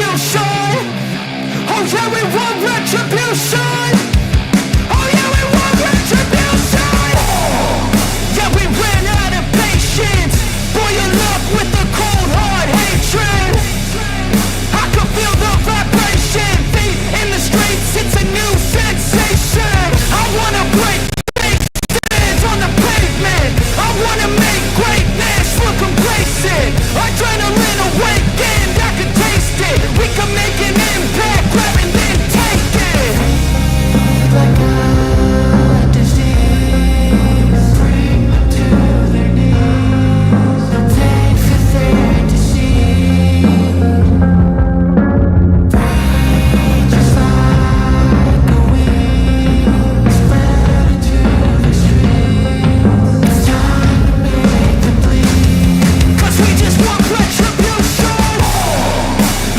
retribution. Oh yeah, we want retribution. Oh yeah, we want retribution. Yeah, we ran out of patience. Boil up with the cold hard hatred. I can feel the vibration. Feet in the streets, it's a new sensation. I wanna break faces on the pavement. I wanna make greatness look complacent. Adrenaline awakened, I can taste it. We can make an impact, grab and then take it. Like a disease, bring them to their knees. Take the third to see. Just like a weed, spread into the streets. It's time to make them bleed. 'Cause we just want retribution.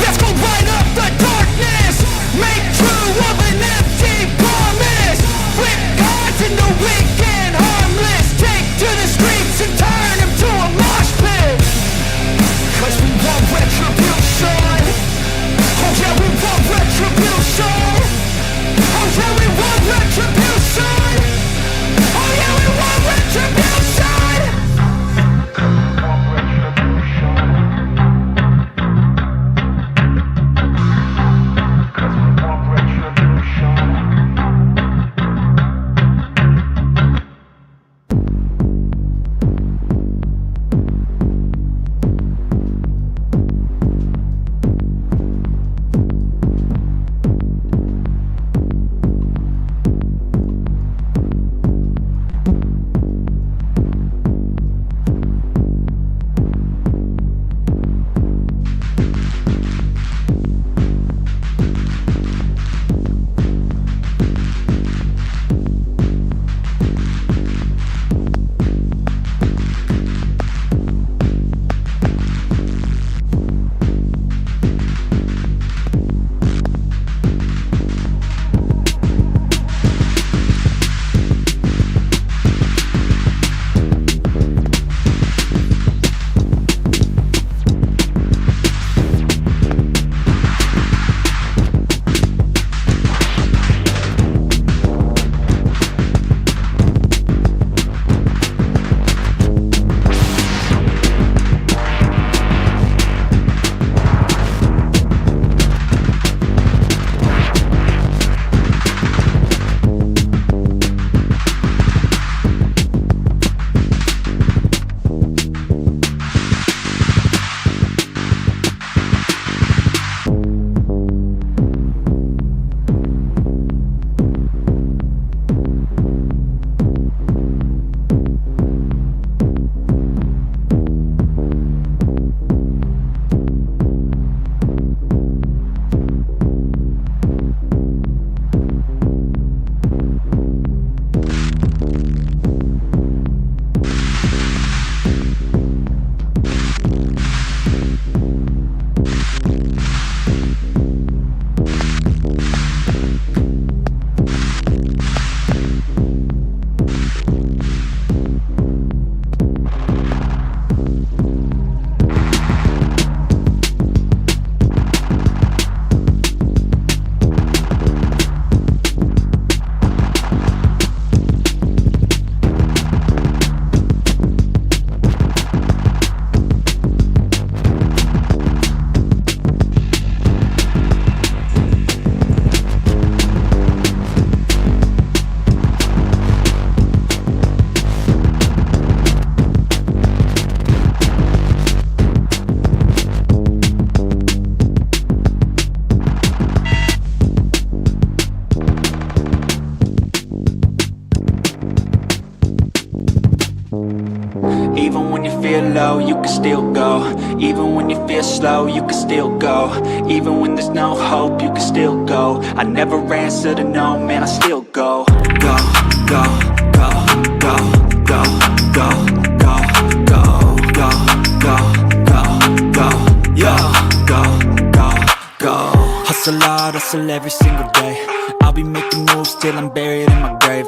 Let's go light up the darkness. Make true of an empty promise. Flip cards in the weak and harmless. Take to the streets and turn them to a mosh pit. 'Cause we want retribution. Oh yeah, we want retribution. Oh yeah, we want retribution. Oh yeah, we want retribution. Even when you feel low, you can still go. Even when you feel slow, you can still go. Even when there's no hope, you can still go. I never answer to no, man, I still go. Go, go, go, go, go, go, go, go, go, go, go, go, yo, go, go, go. Hustle hard, hustle every single day. I'll be making moves till I'm buried in my grave.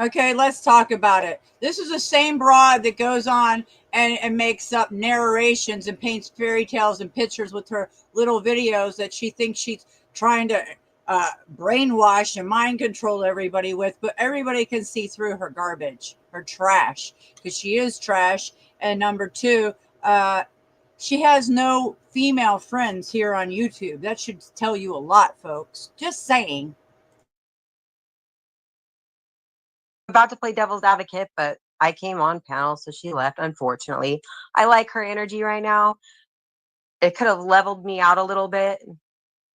Okay, let's talk about it. This is the same broad that goes on and makes up narrations and paints fairy tales and pictures with her little videos that she thinks she's trying to brainwash and mind control everybody with, but everybody can see through her garbage, her trash, because she is trash. And number two, she has no female friends here on YouTube. That should tell you a lot, folks. Just saying. About to play devil's advocate, but I came on panel, so she left, unfortunately. I like her energy right now. It could have leveled me out a little bit.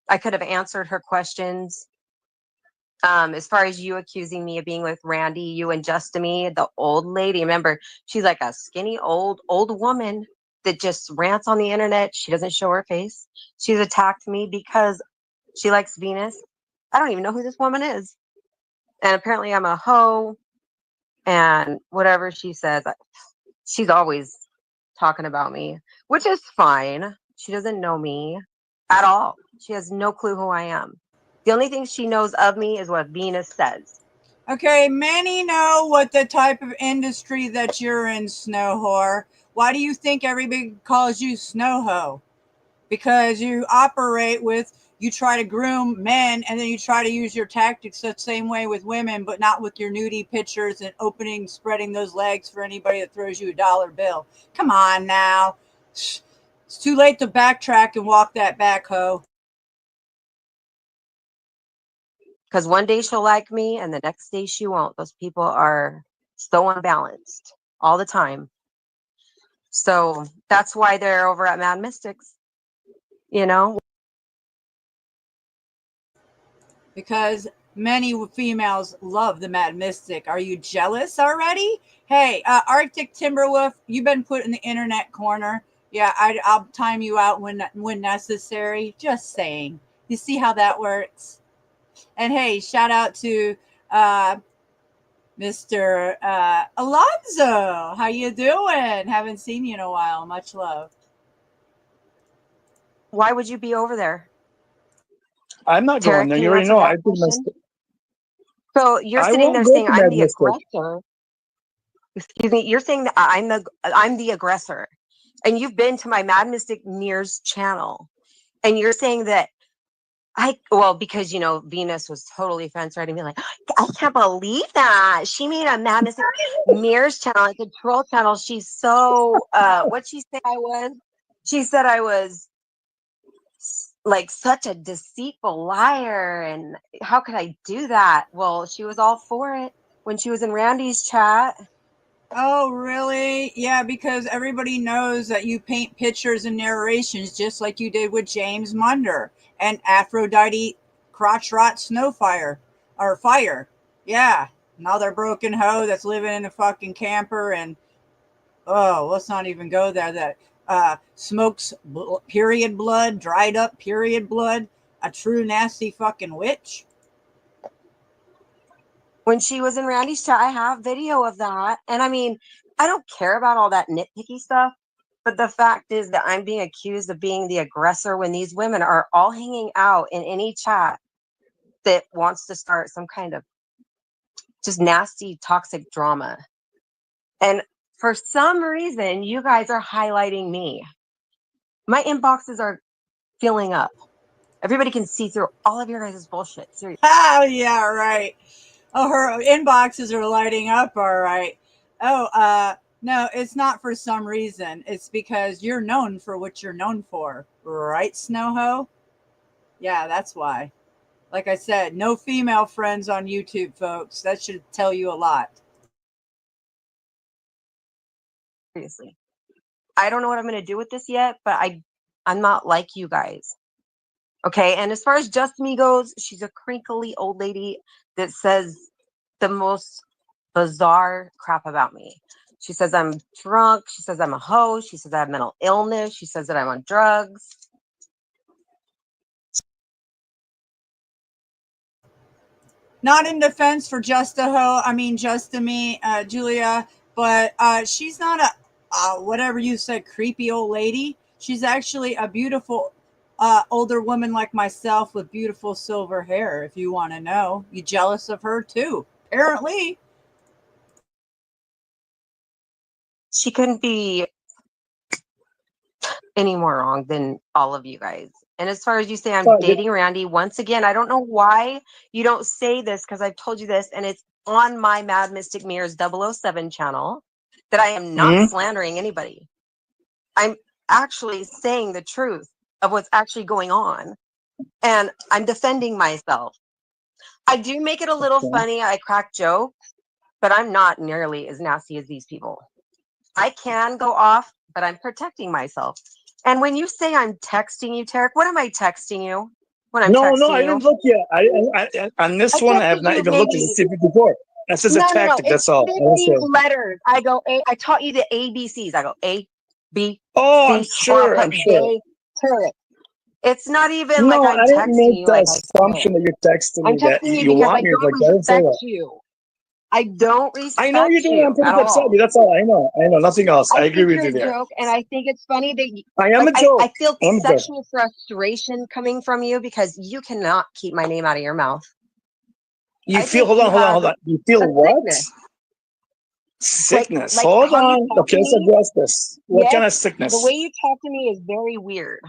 I could have answered her questions. As far as you accusing me of being with Randy, you and Justamy, the old lady, remember, she's like a skinny old woman that just rants on the internet. She doesn't show her face. She's attacked me because she likes Venus. I don't even know who this woman is. And apparently I'm a hoe and whatever she says. She's always talking about me, which is fine. She doesn't know me at all. She has no clue who I am. The only thing she knows of me is what Venus says. Okay, many know what the type of industry that you're in, Snow Whore. Why do you think everybody calls you Snow Hoe? Because you operate with, you try to groom men and then you try to use your tactics the same way with women, but not with your nudie pictures and spreading those legs for anybody that throws you a dollar bill. Come on now. It's too late to backtrack and walk that back, hoe. Because one day she'll like me and the next day she won't. Those people are so unbalanced all the time. So that's why they're over at Mad Mystics, you know? Because many females love the Mad Mystic. Are you jealous already? Hey, Arctic Timberwolf, you've been put in the internet corner. Yeah, I'll time you out when necessary. Just saying. You see how that works? And hey, shout out to Mr. Alonzo. How you doing? Haven't seen you in a while. Much love. Why would you be over there? I'm not Tara, going there. can You you already answer know. that question? So you're I sitting won't there go saying to I'm Mad the Mystic. aggressor. Excuse me. You're saying that I'm the aggressor, and you've been to my Mad Mystic Nears channel, and you're saying that because you know Venus was totally fence right and be like, I can't believe that she made a Mad Mystic Mirrors channel, it's a troll channel. She's so what'd she say I was? She said I was like such a deceitful liar, and how could I do that? Well, she was all for it when she was in Randy's chat. Oh, really? Yeah, because everybody knows that you paint pictures and narrations just like you did with James Munder and Aphrodite Crotch Rot Snowfire or Fire. Yeah, another broken hoe that's living in a fucking camper and oh, let's not even go there. That smokes period blood, dried up period blood, a true nasty fucking witch. When she was in Randy's chat, I have video of that. And I mean, I don't care about all that nitpicky stuff. But the fact is that I'm being accused of being the aggressor when these women are all hanging out in any chat that wants to start some kind of just nasty, toxic drama. And for some reason, you guys are highlighting me. My inboxes are filling up. Everybody can see through all of your guys' bullshit. Seriously. Oh, yeah, right. Oh, her inboxes are lighting up. All right. Oh, no, it's not for some reason. It's because you're known for what you're known for. Right, Snowho? Yeah, that's why. Like I said, no female friends on YouTube, folks. That should tell you a lot. Seriously. I don't know what I'm going to do with this yet, but I'm not like you guys. Okay. And as far as Just Me goes, she's a crinkly old lady that says the most bizarre crap about me. She says I'm drunk. She says I'm a hoe. She says I have mental illness. She says that I'm on drugs. Not in defense for just a hoe. I mean, just to me, Julia, but she's not a whatever you said, creepy old lady. She's actually a beautiful older woman like myself with beautiful silver hair. If you want to know, you jealous of her too? Apparently. She couldn't be any more wrong than all of you guys. And as far as you say, I'm Well, dating Randy. Once again, I don't know why you don't say this because I've told you this, and it's on my Mad Mystic Mirrors 007 channel that I am not Mhm. slandering anybody. I'm actually saying the truth of what's actually going on, and I'm defending myself. I do make it a little Okay. funny. I crack jokes, but I'm not nearly as nasty as these people. I can go off, but I'm protecting myself. And when you say I'm texting you, Tarek, what am I texting you? When I'm No, texting I you, didn't look yet. On this I one, I have texted not you even looked at the maybe. CP4. That says a No. tactic. It's That's all. 50 letters. I go A. I taught you the ABCs. I go A, B, Oh, C, or I'll I'm put sure. J, Tarek. It's not even like No, I'm I didn't texting make you the like I said. assumption that you're texting I'm me that texting you you because I want me. don't Like, I didn't say respect that. you. I don't I know you're respect doing it on you at purpose to upset me. all. That's all. I know. Nothing else. I I agree think with you're you a there. joke, and I think it's funny that you, I am like a joke. I feel I'm a joke. sexual frustration coming from you because you cannot keep my name out of your mouth. You I feel, think you have hold on. You feel a what? sickness, Sickness. like Hold how you on. talk Okay, to let's me. address this. What Yes, kind of the sickness? way you talk to me is very weird.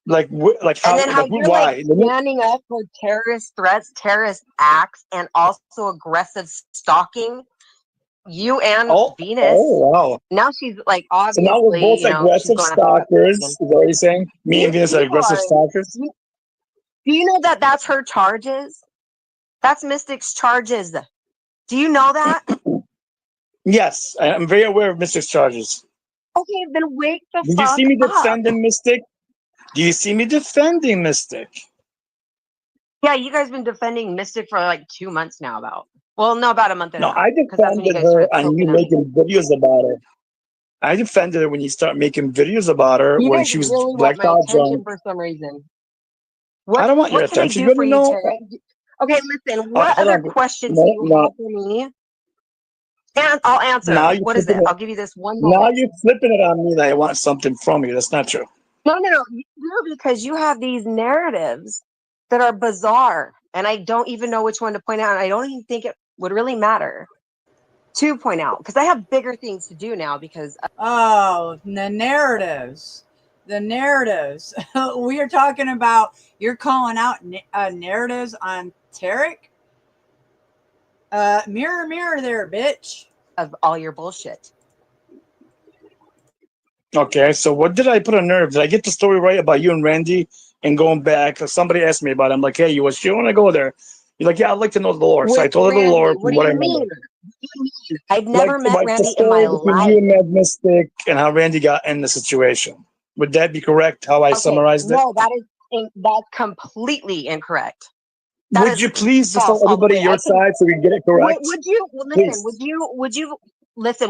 Like And how? then how Like you're like why? standing up for terrorist threats, terrorist acts, and also aggressive stalking. You and Oh, Venus. wow. Now she's like So now we're obviously, both she's aggressive going after her stalkers. husband. Is that what you're saying? Me and Venus are You aggressive are. stalkers? Do you know that that's her charges? That's Mystic's charges. Do you know that? Yes, I'm very aware of Mystic's charges. Okay, then wake the Did you fuck see me up. defending Mystic? Do you see me defending Mystic? Yeah, you guys been defending Mystic for like 2 months now. About a month and a No, half. I Because that's when you defended guys her started on you poking at me. making videos about her. I defended her when you start making videos about her You when guys she was really want blacked my out attention drunk. for some reason. I don't want your What can I attention. do You for already you, know. Tara? Okay, listen. What Hold other on. questions do No, you have no. for me? And I'll answer Now them. you're What is flipping it? it. I'll give you this one Now moment. you're flipping it on me that I want something from you. That's not true. No. Because you have these narratives that are bizarre, and I don't even know which one to point out. And I don't even think it would really matter to point out because I have bigger things to do now. Because Oh, the narratives. The narratives. We are talking about, you're calling out narratives on Tarek? Mirror, mirror there, bitch. of all your bullshit. Okay, so what did I put on nerve? Did I get the story right about you and Randy and going back? 'Cause somebody asked me about it. I'm like, hey, you want to go there? You're like, yeah, I'd like to know the lore. So I With told her the Randy, lore what from do what I you remember. mean? I've never met Like the Randy in my story between life. you and Mad Mystic and how Randy got in the situation. Would that be correct? How I Okay, summarized it? no, that's completely incorrect. That Would is you please just false tell all the everybody way. your side so we can get it correct? Would you listen? Please.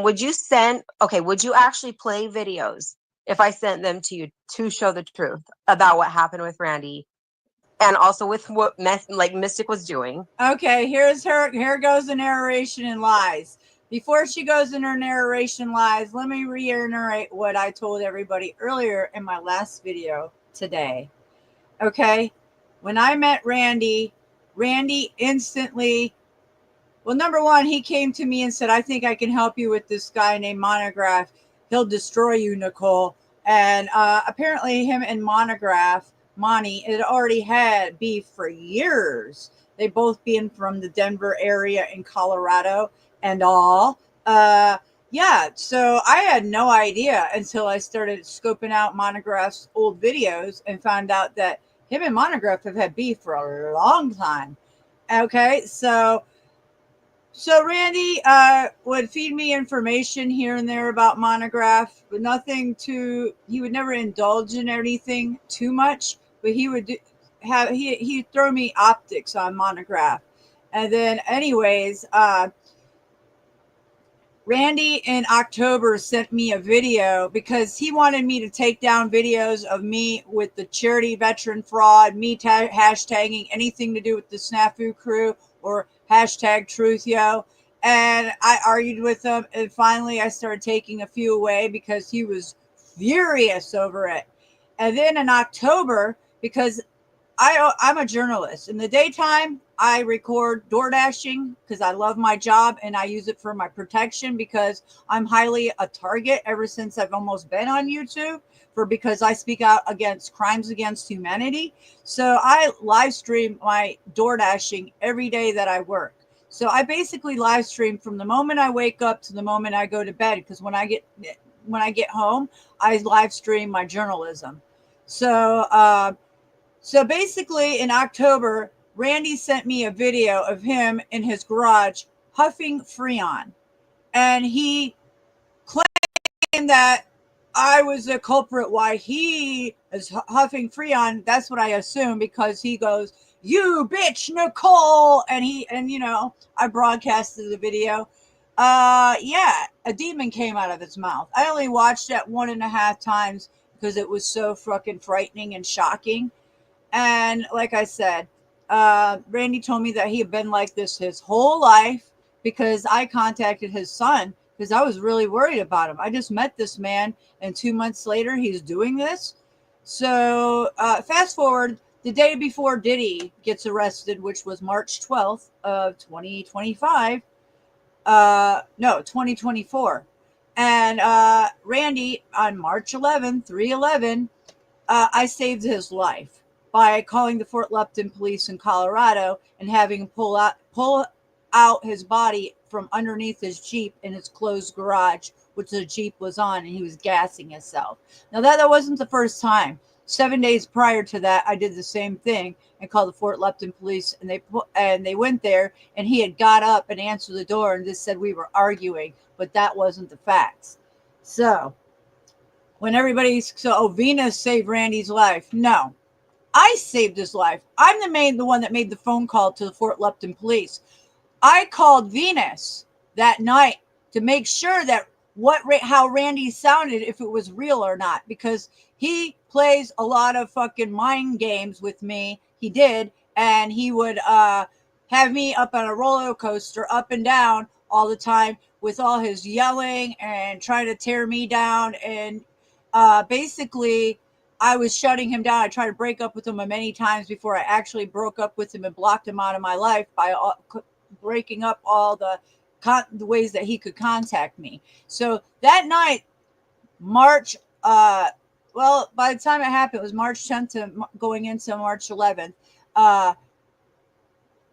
Would you send? Okay, would you actually play videos if I sent them to you to show the truth about what happened with Randy, and also with what Mystic was doing? Okay, here goes the narration and lies. Before she goes in her narration lies, let me reiterate what I told everybody earlier in my last video today. Okay, when I met Randy instantly, well, number one, he came to me and said, I think I can help you with this guy named Monograph. He'll destroy you, Nicole. And apparently him and Monograph, Monty, had already had beef for years. They both being from the Denver area in Colorado and all. Yeah, so I had no idea until I started scoping out Monograph's old videos and found out that him and Monograph have had beef for a long time. Okay, so Randy would feed me information here and there about Monograph, but he would never indulge in anything too much, but he would he'd throw me optics on Monograph. And then anyways, Randy in October sent me a video because he wanted me to take down videos of me with the charity veteran fraud, me hashtagging anything to do with the Snafu crew or hashtag Truth Yo. And I argued with him, and finally I started taking a few away because he was furious over it. And then in October, because I'm a journalist in the daytime, I record door dashing because I love my job and I use it for my protection because I'm highly a target ever since I've almost been on YouTube because I speak out against crimes against humanity. So I live stream my door dashing every day that I work. So I basically live stream from the moment I wake up to the moment I go to bed because when I get home, I live stream my journalism. So so basically in October, Randy sent me a video of him in his garage huffing Freon. And he claimed that I was the culprit why he is huffing Freon. That's what I assume because he goes, "You bitch, Nicole." And I broadcasted the video. Yeah, a demon came out of his mouth. I only watched it 1.5 times because it was so fucking frightening and shocking. And like I said, Randy told me that he had been like this his whole life because I contacted his son because I was really worried about him. I just met this man, and 2 months later, he's doing this. So fast forward, the day before Diddy gets arrested, which was March 12th of 2025. No, 2024. And Randy, on March 11th, 3/11, I saved his life by calling the Fort Lupton police in Colorado and having him pull out his body from underneath his Jeep in his closed garage, which the Jeep was on, and he was gassing himself. Now that wasn't the first time. 7 days prior to that, I did the same thing and called the Fort Lupton police, and they went there, and he had got up and answered the door and just said we were arguing, but that wasn't the facts. So when Venus saved Randy's life. No, I saved his life. I'm the one that made the phone call to the Fort Lupton police. I called Venus that night to make sure that how Randy sounded, if it was real or not, because he plays a lot of fucking mind games with me. He did, and he would have me up on a roller coaster, up and down all the time, with all his yelling and trying to tear me down. And basically, I was shutting him down. I tried to break up with him many times before I actually broke up with him and blocked him out of my life by breaking up all the ways that he could contact me. So that night, by the time it happened, it was March 10th to going into March 11th.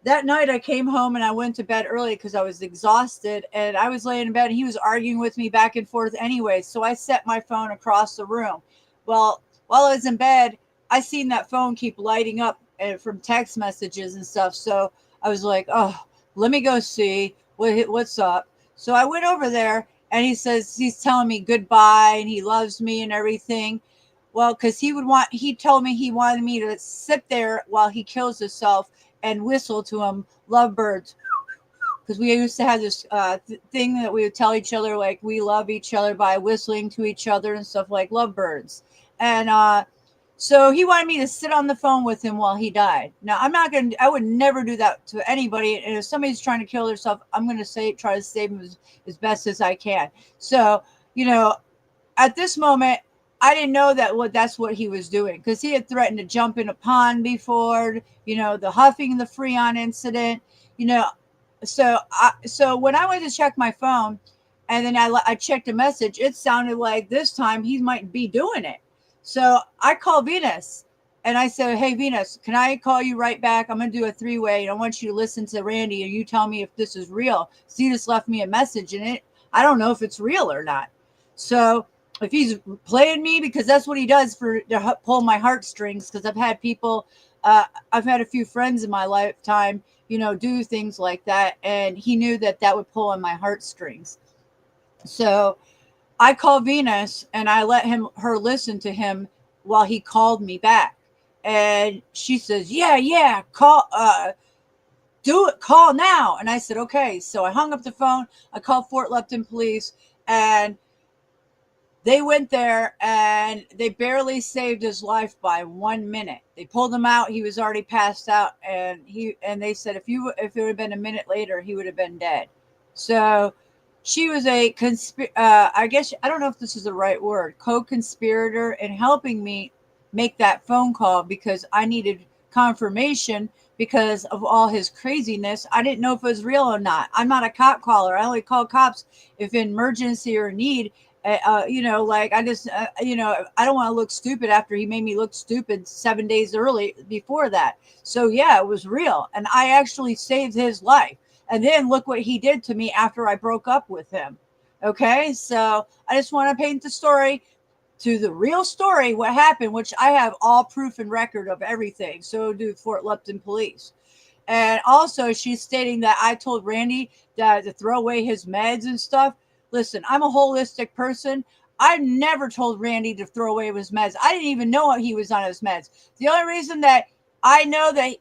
That night I came home and I went to bed early because I was exhausted, and I was laying in bed and he was arguing with me back and forth anyway. So I set my phone across the room. Well, while I was in bed, I seen that phone keep lighting up from text messages and stuff. So I was like, oh, let me go see what's up. So I went over there, and he says he's telling me goodbye and he loves me and everything. Well, because he told me he wanted me to sit there while he kills himself and whistle to him lovebirds. Because we used to have this thing that we would tell each other, like we love each other by whistling to each other and stuff like lovebirds. And so he wanted me to sit on the phone with him while he died. Now, I would never do that to anybody. And if somebody's trying to kill themselves, I'm going to try to save them as best as I can. So, at this moment, I didn't know that's what he was doing, because he had threatened to jump in a pond before, the huffing the Freon incident, So when I went to check my phone, and then I checked a message, it sounded like this time he might be doing it. So I called Venus and I said, hey, Venus, can I call you right back? I'm going to do a 3-way. And I want you to listen to Randy and you tell me if this is real. So he just left me a message in it. I don't know if it's real or not. So if he's playing me, because that's what he does to pull my heartstrings, because I've had people, I've had a few friends in my lifetime, do things like that. And he knew that would pull on my heartstrings. So I called Venus and I let her listen to him while he called me back. And she says, yeah, call, do it, call now. And I said, okay. So I hung up the phone. I called Fort Lupton police, and they went there and they barely saved his life by 1 minute. They pulled him out. He was already passed out. And they said, if it would have been a minute later, he would have been dead. So she was I guess, I don't know if this is the right word, co-conspirator in helping me make that phone call, because I needed confirmation because of all his craziness. I didn't know if it was real or not. I'm not a cop caller. I only call cops if in emergency or need. Like I just, I don't want to look stupid after he made me look stupid 7 days early before that. So yeah, it was real. And I actually saved his life. And then look what he did to me after I broke up with him. Okay. So I just want to paint the story to the real story, what happened, which I have all proof and record of everything. So do Fort Lupton police. And also she's stating that I told Randy that to throw away his meds and stuff. Listen, I'm a holistic person. I never told Randy to throw away his meds. I didn't even know he was on his meds. The only reason that I know that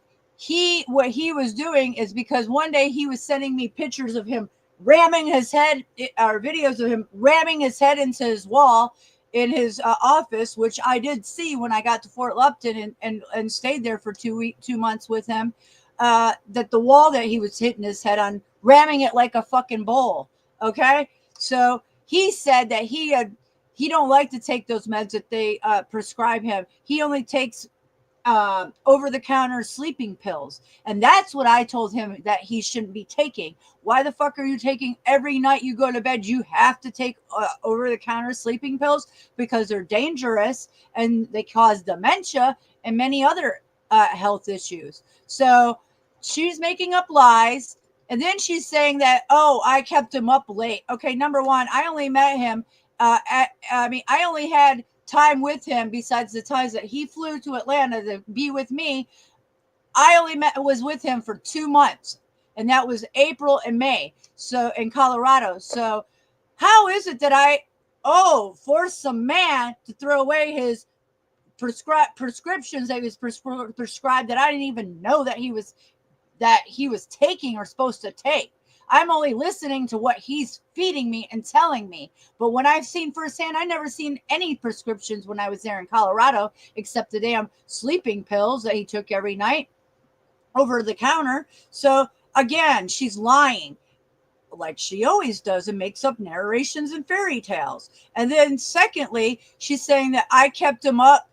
what he was doing is because one day he was sending me pictures of him ramming his head, or videos of him ramming his head into his wall in his office, which I did see when I got to Fort Lupton and stayed there for 2 months with him. That the wall that he was hitting his head on, ramming it like a fucking bowl. Okay. So he said that he don't like to take those meds that they prescribe him. He only takes over-the-counter sleeping pills. And that's what I told him that he shouldn't be taking. Why the fuck are you taking every night you go to bed? You have to take over-the-counter sleeping pills because they're dangerous and they cause dementia and many other health issues. So she's making up lies. And then she's saying that, oh, I kept him up late. Okay, number one, I only met him. I only had time with him besides the times that he flew to Atlanta to be with me. I only was with him for 2 months, and that was April and May. So in Colorado. So how is it that I force some man to throw away his prescriptions that he was prescribed that I didn't even know that he was taking or supposed to take? I'm only listening to what he's feeding me and telling me. But when I've seen firsthand, I never seen any prescriptions when I was there in Colorado, except the damn sleeping pills that he took every night over the counter. So again, she's lying like she always does and makes up narrations and fairy tales. And then secondly, she's saying that I kept him up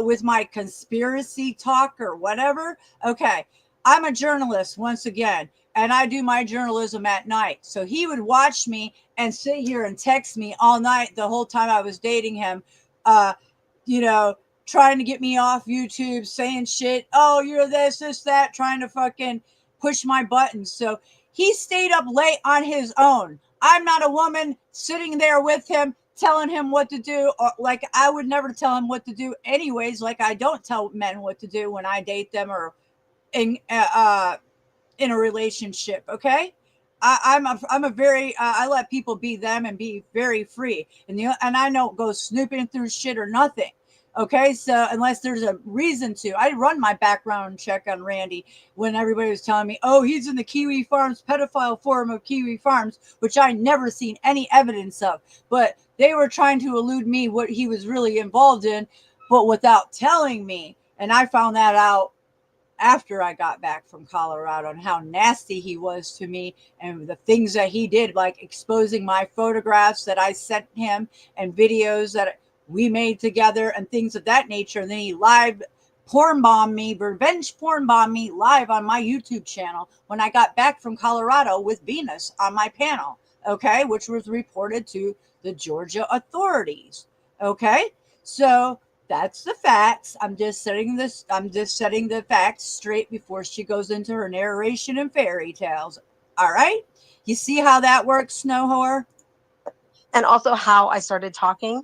with my conspiracy talk or whatever. Okay. I'm a journalist once again, and I do my journalism at night. So he would watch me and sit here and text me all night the whole time I was dating him, trying to get me off YouTube, saying shit. Oh, you're this, that, trying to fucking push my buttons. So he stayed up late on his own. I'm not a woman sitting there with him, telling him what to do, or like I would never tell him what to do anyways. Like I don't tell men what to do when I date them or in a relationship. Okay. I'm a very I let people be them and be very free, and I don't go snooping through shit or nothing. Okay, so unless there's a reason to, I run my background check on Randy when everybody was telling me, oh, he's in the Kiwi Farms pedophile forum of Kiwi Farms, which I never seen any evidence of, but they were trying to elude me what he was really involved in, but without telling me, and I found that out after I got back from Colorado and how nasty he was to me and the things that he did, like exposing my photographs that I sent him and videos that we made together and things of that nature. And then he live revenge porn bombed me live on my YouTube channel when I got back from Colorado with Venus on my panel. Okay. Which was reported to the Georgia authorities. Okay. So that's the facts. I'm just setting the facts straight before she goes into her narration and fairy tales. All right. You see how that works, Snow Whore? And also how I started talking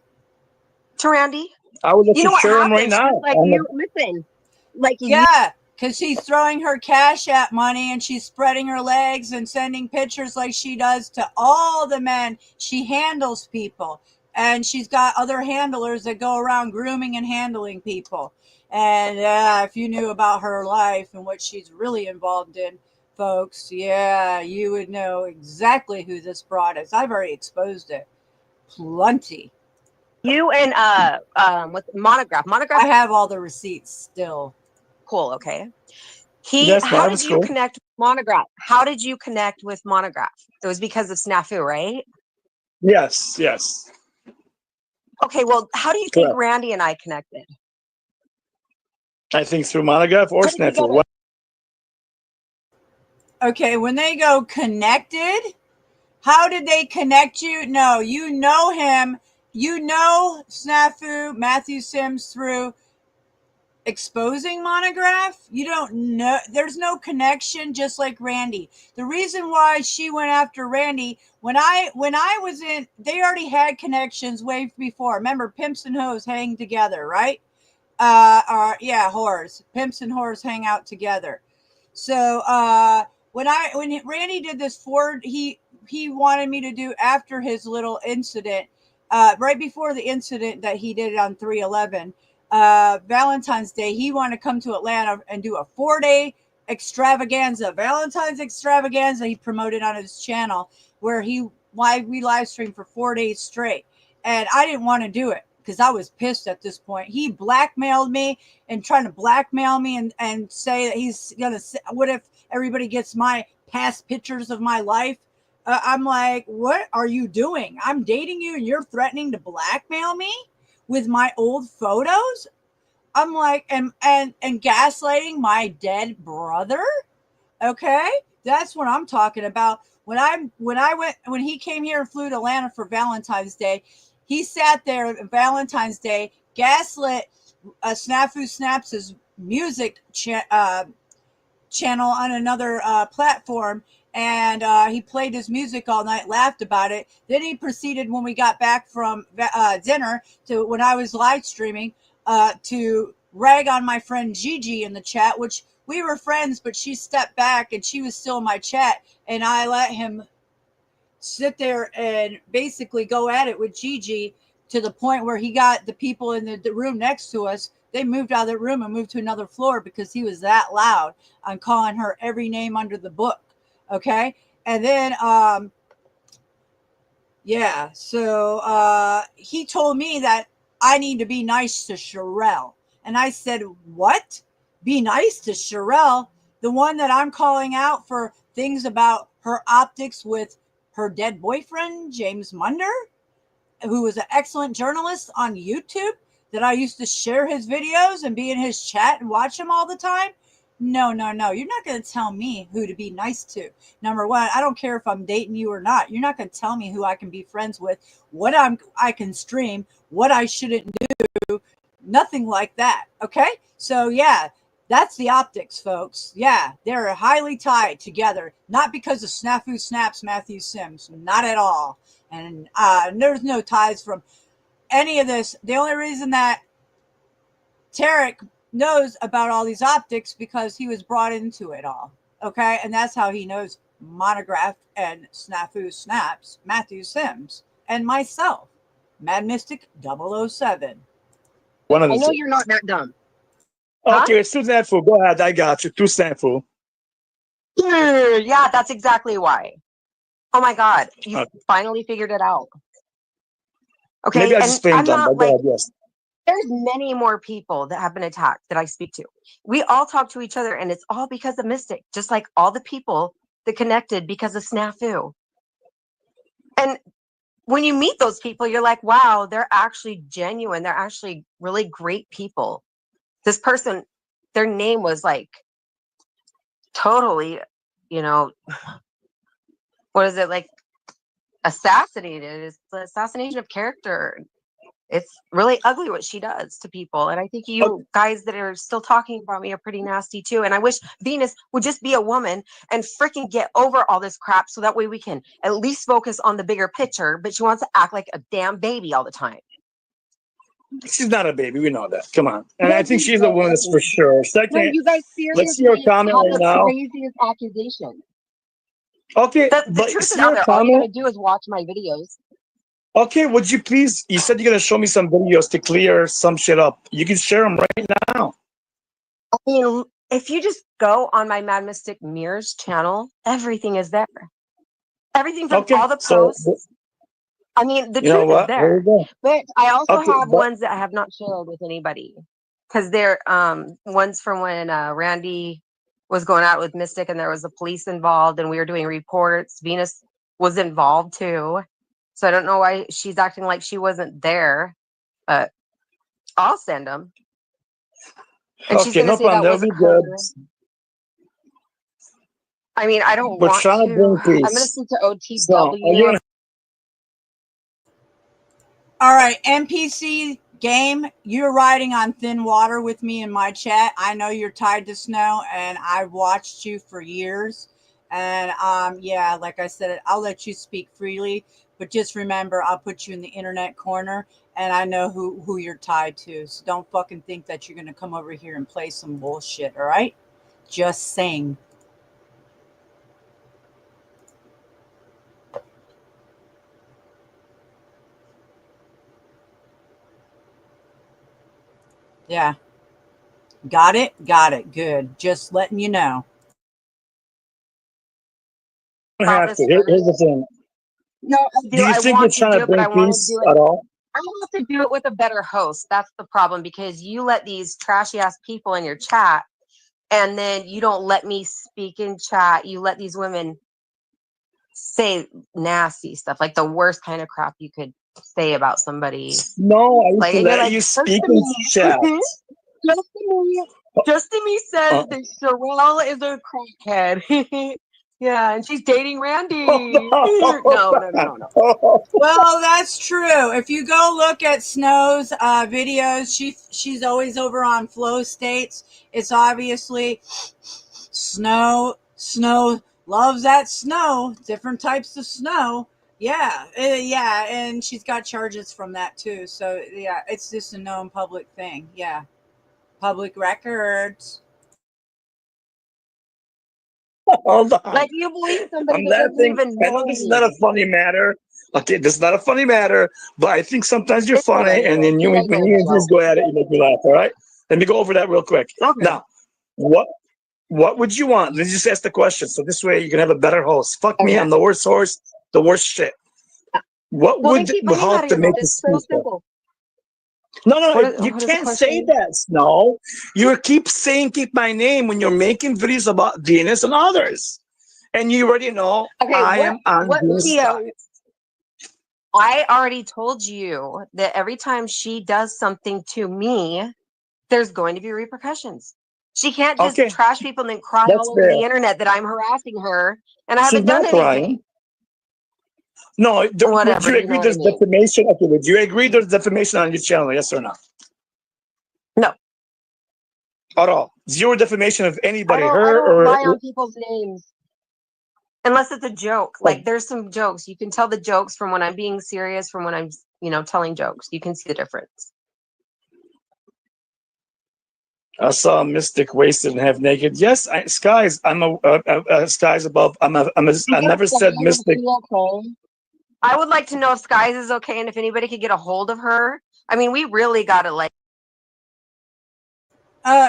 to Randy. I would You know what share him right happened? now. Like you listen, like yeah, because she's throwing her Cash App money and she's spreading her legs and sending pictures like she does to all the men. She handles people. And she's got other handlers that go around grooming and handling people. And if you knew about her life and what she's really involved in, folks, you would know exactly who this broad is. I've already exposed it. Plenty. You and with Monograph. I have all the receipts still. Cool. Okay. How did you connect with Monograph? How did you connect with Monograph? It was because of Snafu, right? Yes. Okay, well, how do you think Randy and I connected? I think through Monograph or Put it Snafu. together. What? Okay, when they go connected, how did they connect you? No, you know him. You know Snafu, Matthew Sims through exposing Monograph. You don't know. There's no connection, just like Randy. The reason why she went after Randy, when I was in, they already had connections way before. Remember, pimps and hoes hang together, right? Yeah, whores. Pimps and whores hang out together. So when Randy did this Ford, he wanted me to do after his little incident, right before the incident that he did on 3/11, Valentine's Day. He wanted to come to Atlanta and do a 4-day extravaganza, Valentine's extravaganza. He promoted on his channel where we live streamed for 4 days straight, and I didn't want to do it because I was pissed at this point. He blackmailed me and trying to blackmail me and say that he's going to, what if everybody gets my past pictures of my life? I'm like, what are you doing? I'm dating you and you're threatening to blackmail me with my old photos? I'm like, and gaslighting my dead brother? Okay. That's what I'm talking about. When he came here and flew to Atlanta for Valentine's Day, he sat there on Valentine's Day, gaslit Snafu Snaps' music channel on another platform, and he played his music all night, laughed about it. Then he proceeded, when we got back from dinner, to when I was live streaming, to rag on my friend Gigi in the chat, which we were friends, but she stepped back and she was still in my chat, and I let him sit there and basically go at it with Gigi to the point where he got the people in the room next to us. They moved out of the room and moved to another floor because he was that loud on calling her every name under the book. Okay. And then, yeah. So he told me that I need to be nice to Sherelle. And I said, what? Be nice to Sherelle? The one that I'm calling out for things about her optics with her dead boyfriend, James Munder, who was an excellent journalist on YouTube that I used to share his videos and be in his chat and watch him all the time. No. You're not going to tell me who to be nice to. Number one, I don't care if I'm dating you or not. You're not going to tell me who I can be friends with, what I can stream, what I shouldn't do. Nothing like that. Okay. So yeah, that's the optics, folks. Yeah, they're highly tied together, not because of Snafu Snaps, Matthew Sims, not at all. And there's no ties from any of this. The only reason that Tarek knows about all these optics because he was brought into it all. Okay, and that's how he knows Monograph and Snafu Snaps, Matthew Sims, and myself, Mad Mystic 007. One of I the know two. you're not that dumb. Huh? Okay, it's too Snafu. Go ahead. I got you. Too Snafu. Yeah, that's exactly why. Oh my God, you Okay. finally figured it out. Okay, Maybe I and just faint I'm them, not but go like, ahead, yes. there's many more people that have been attacked that I speak to. We all talk to each other, and it's all because of Mystic, just like all the people that connected because of Snafu. And when you meet those people, you're like, wow, they're actually genuine. They're actually really great people. This person, their name was like totally, you know, what is it, like assassinated? It's the assassination of character. It's really ugly what she does to people. And I think you guys that are still talking about me are pretty nasty too. And I wish Venus would just be a woman and freaking get over all this crap so that way we can at least focus on the bigger picture. But she wants to act like a damn baby all the time. She's not a baby. We know that. Come on. And No, I think you she's a woman, that's for guys- sure. No, Second, you guys let's see your seriously comment have right the now. craziest accusation. Okay, The but truth see is out your there. All you comment. gotta do is watch my videos. Okay, would you please? You said you're gonna show me some videos to clear some shit up. You can share them right now. I mean, if you just go on my Mad Mystic Mirrors channel, everything is there. Everything from Okay, all the so posts. I mean, the you know truth is what? Here there. we go. But I also Okay, have but ones that I have not shared with anybody. Because they're ones from when Randy was going out with Mystic and there was the police involved and we were doing reports. Venus was involved too. So I don't know why she's acting like she wasn't there. But I'll send them. And she's Okay, gonna no say problem. that That'll be wasn't her. good. I mean, I don't We're want trying to to. bring I'm gonna peace. speak to So, OTW. All right, NPC game, you're riding on thin water with me in my chat. I know you're tied to Snow, and I've watched you for years. And yeah, like I said, I'll let you speak freely, but just remember, I'll put you in the internet corner, and I know who you're tied to. So don't fucking think that you're gonna come over here and play some bullshit. All right, just saying. Yeah, got it, good. Just letting you know. you About have this to. Here's first. the thing. No, I Do do. you I think we're want to trying do to it, but bring I want to peace do it. at all? I want to do it with a better host. That's the problem, because you let these trashy ass people in your chat, and then you don't let me speak in chat. You let these women say nasty stuff, like the worst kind of crap you could say about somebody. No, I used Like, to and you're let like, you speak in chat. Destiny says that Sherelle is a crackhead. Yeah, and she's dating Randy. No. Well, that's true. If you go look at Snow's videos, she's always over on Flow States. It's obviously Snow loves that snow, different types of snow. Yeah, yeah, and she's got charges from that too. So yeah, it's just a known public thing. Yeah, public records. Hold on. Like, you believe somebody I'm that doesn't laughing. even I know know this is not a me. funny matter. Okay, this is not a funny matter, but I think sometimes you're It's funny, and hilarious. then You guys when are you just jokes. go at it, you make me laugh. All right, let me go over that real quick. Okay. Now, what would you want? Let's just ask the question, so this way you can have a better host. Fuck me, Okay. I'm the worst horse, the worst shit. What Well, then would keep my name help out of to your make mouth. It's this so peaceful? simple. No, What is you the can't say question? that, Snow. You keep saying keep my name when you're making videos about Venus and others. And you already know Okay, I am on what Venus' video? side. I already told you that every time she does something to me, there's going to be repercussions. She can't just Okay, trash people and then cry that's all over fair. the internet that I'm harassing her and I She's haven't done not anything. crying. No, would Whatever, you you agree know what I there's mean. defamation? Okay, would you agree there's defamation on your channel? Yes or no? No. At all? Zero defamation of I anybody, don't her lie or on people's names. Unless it's a joke. Like, there's some jokes. You can tell the jokes from when I'm being serious, from when I'm, telling jokes. You can see the difference. I saw Mystic wasted and half naked. Yes, skies. I'm a skies above. I never said Mystic. I would like to know if Skies is okay and if anybody could get a hold of her. I mean, we really got to like.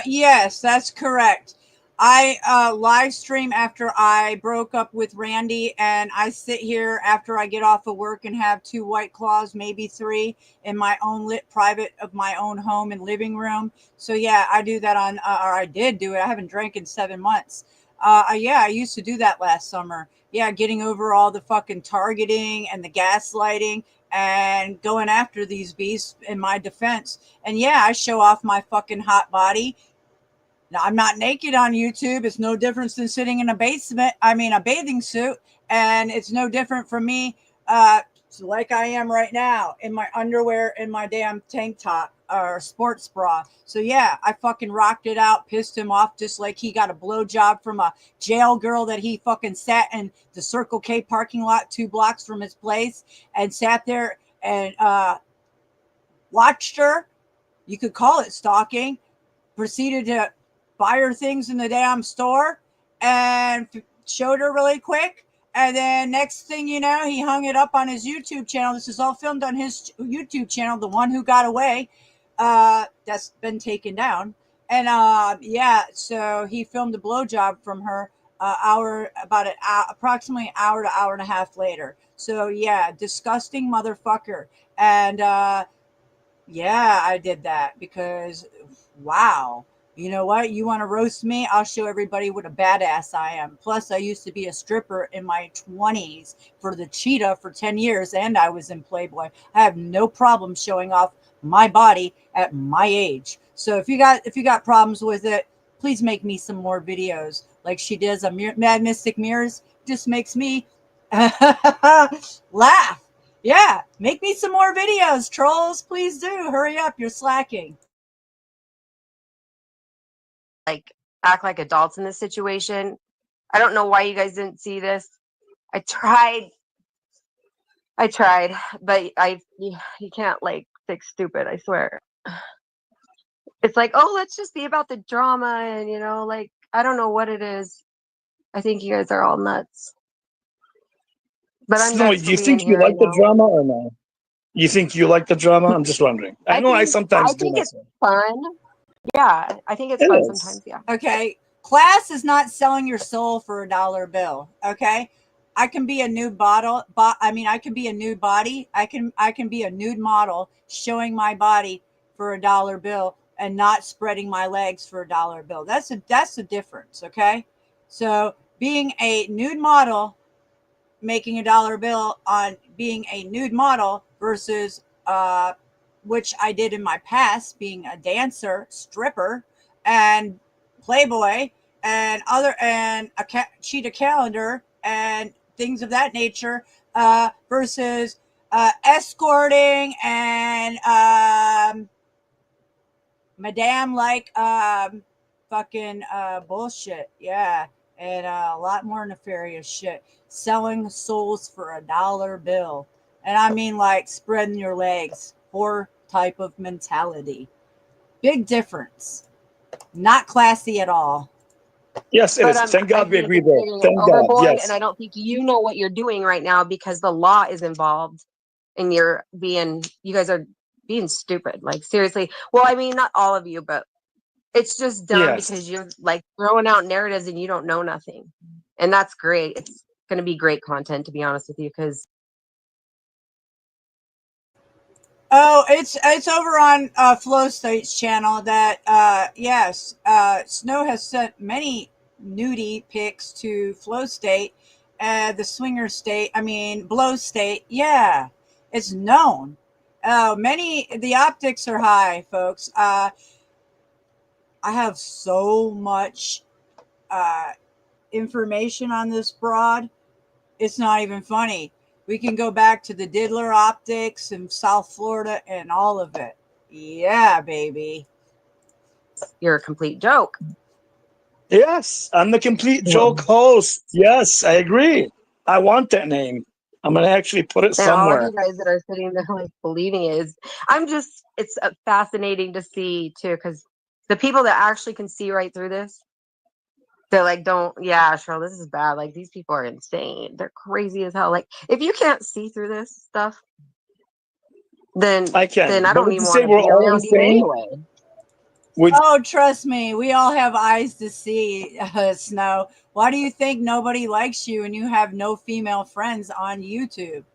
Yes, that's correct. I live stream after I broke up with Randy, and I sit here after I get off of work and have 2 White Claws, maybe 3, in my own lit private of my own home and living room. So yeah, I do that on, or I did do it. I haven't drank in 7 months. Yeah, I used to do that last summer. Yeah, getting over all the fucking targeting and the gaslighting and going after these beasts in my defense. And yeah, I show off my fucking hot body. Now, I'm not naked on YouTube. It's no different than sitting in a bathing suit. And it's no different from me, like I am right now, in my underwear and my damn tank top or sports bra. So yeah, I fucking rocked it out, pissed him off, just like he got a blowjob from a jail girl that he fucking sat in the Circle K parking lot 2 blocks from his place and sat there and watched her. You could call it stalking. Proceeded to buy her things in the damn store and showed her really quick. And then next thing you know, he hung it up on his YouTube channel. This is all filmed on his YouTube channel, the one who got away. That's been taken down. And yeah, so he filmed a blowjob from her approximately an hour to hour and a half later. So yeah, disgusting motherfucker. And yeah, I did that because wow. You know what? You want to roast me? I'll show everybody what a badass I am. Plus, I used to be a stripper in my 20s for the Cheetah for 10 years, and I was in Playboy. I have no problem showing off my body at my age. So if you got problems with it, please make me some more videos like she does on Mad Mystic Mirrors. Just makes me laugh. Yeah, make me some more videos, trolls. Please do. Hurry up, you're slacking. Like act like adults in this situation. I don't know why you guys didn't see this. I tried, but you can't like fix stupid, I swear. It's like, oh, let's just be about the drama, and like, I don't know what it is. I think you guys are all nuts. But I'm Snow, nuts do for you being think you here, I like the know. drama or no? You think you like the drama? I'm just wondering. I know I sometimes do think it's myself. fun. Yeah, I think it's It fun is. sometimes, yeah. Okay, class is not selling your soul for $1 bill. Okay, I can be a nude bottle, but I mean, I can be a nude body. I can be a nude model showing my body for $1 bill and not spreading my legs for $1 bill. That's the difference. Okay, so being a nude model, making $1 bill on being a nude model versus which I did in my past, being a dancer, stripper, and Playboy, and cheetah calendar, and things of that nature, versus escorting and madame like fucking bullshit. Yeah. And a lot more nefarious shit. Selling souls for $1 bill. And I mean like spreading your legs. Whore type of mentality. Big difference. Not classy at all. Yes, it But is. Thank I God we think agree it's there. getting Thank God. overboard, and Yes. I don't think you know what you're doing right now because the law is involved, and you guys are being stupid. Like seriously. Well, I mean, not all of you, but it's just dumb Yes. because you're like throwing out narratives and you don't know nothing, and that's great. It's going to be great content, to be honest with you, because Oh, it's over on Flow State's channel. That yes, Snow has sent many nudie pics to Flow State, the Swinger State. I mean, Blow State. Yeah, it's known. The optics are high, folks. I have so much information on this broad. It's not even funny. We can go back to the Diddler optics in South Florida and all of it. Yeah, baby. you're a complete joke. Yes, I'm the complete joke host. Yes, I agree. I want that name. I'm gonna actually put it And all of somewhere. you guys that are sitting there like believing it is, it's fascinating to see too, because the people that actually can see right through this, they're like, yeah, Cheryl, this is bad. Like, these people are insane. They're crazy as hell. Like, if you can't see through this stuff, then I can. I But don't would even you say want to we're be all around you insane? anyway. Oh, trust me, we all have eyes to see, Snow. Why do you think nobody likes you and you have no female friends on YouTube?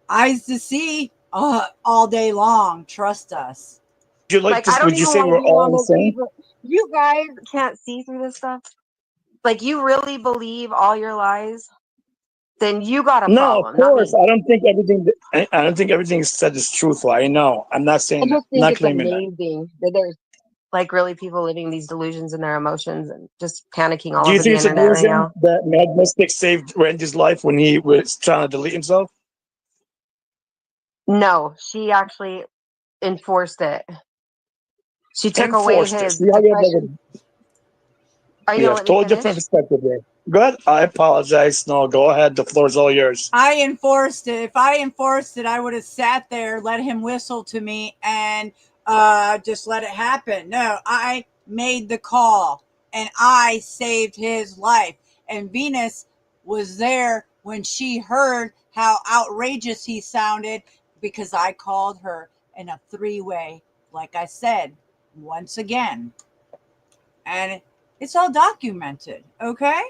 Eyes to see all day long. Trust us. Would you like Like, to? I don't Would you even say want to we're be all one of those insane? people. You guys can't see through this stuff. Like, you really believe all your lies? Then you got a No, of problem, not course. me. I don't think everything. I don't think everything said is truthful. I know. I'm not I saying that. just I'm think not it's claiming that. amazing that there's like really people living these delusions in their emotions and just panicking all Do you over the think it's a internet right delusion now. that Mad Mystic saved Randy's life when he was trying to delete himself? No, she actually enforced it. She took away Enforced it. his See how you have like depression. Are you we gonna have let me total finish? different perspective there. Good. I apologize. No, go ahead. The floor is all yours. I enforced it. If I enforced it, I would have sat there, let him whistle to me, and just let it happen. No, I made the call and I saved his life. And Venus was there when she heard how outrageous he sounded because I called her in a 3-way, like I said, once again. And it's all documented, okay?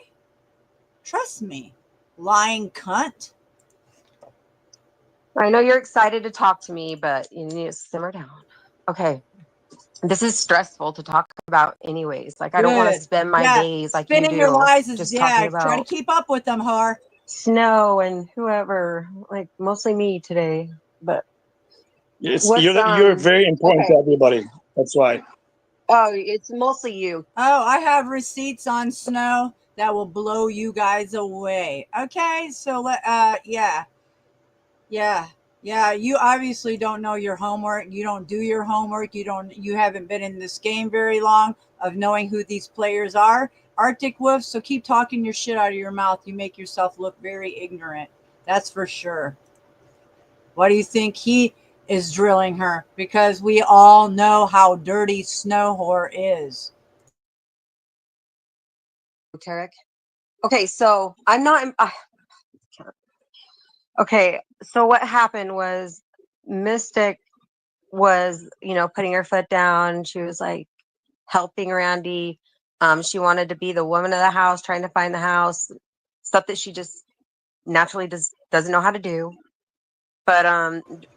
Trust me, lying cunt. I know you're excited to talk to me, but you need to simmer down. Okay. This is stressful to talk about anyways. Like, I don't want to Good. spend my Yeah. days like you Spinning your do, lies is, just talking try to about keep up with them, whore. Snow and whoever, like mostly me today. But Yes, What's you're very important to okay. everybody. That's why. Oh, it's mostly you. Oh, I have receipts on Snow that will blow you guys away. Okay, so yeah, yeah, yeah. You obviously don't know your homework. You don't do your homework. You haven't been in this game very long of knowing who these players are. Arctic Wolf. So keep talking your shit out of your mouth. You make yourself look very ignorant. That's for sure. Why do you think he is drilling her? Because we all know how dirty Snow Whore is. Tarek. Okay, so I'm not. Okay, so what happened was Mystic was, putting her foot down. She was like helping Randy. She wanted to be the woman of the house, trying to find the house, stuff that she just naturally doesn't know how to do. But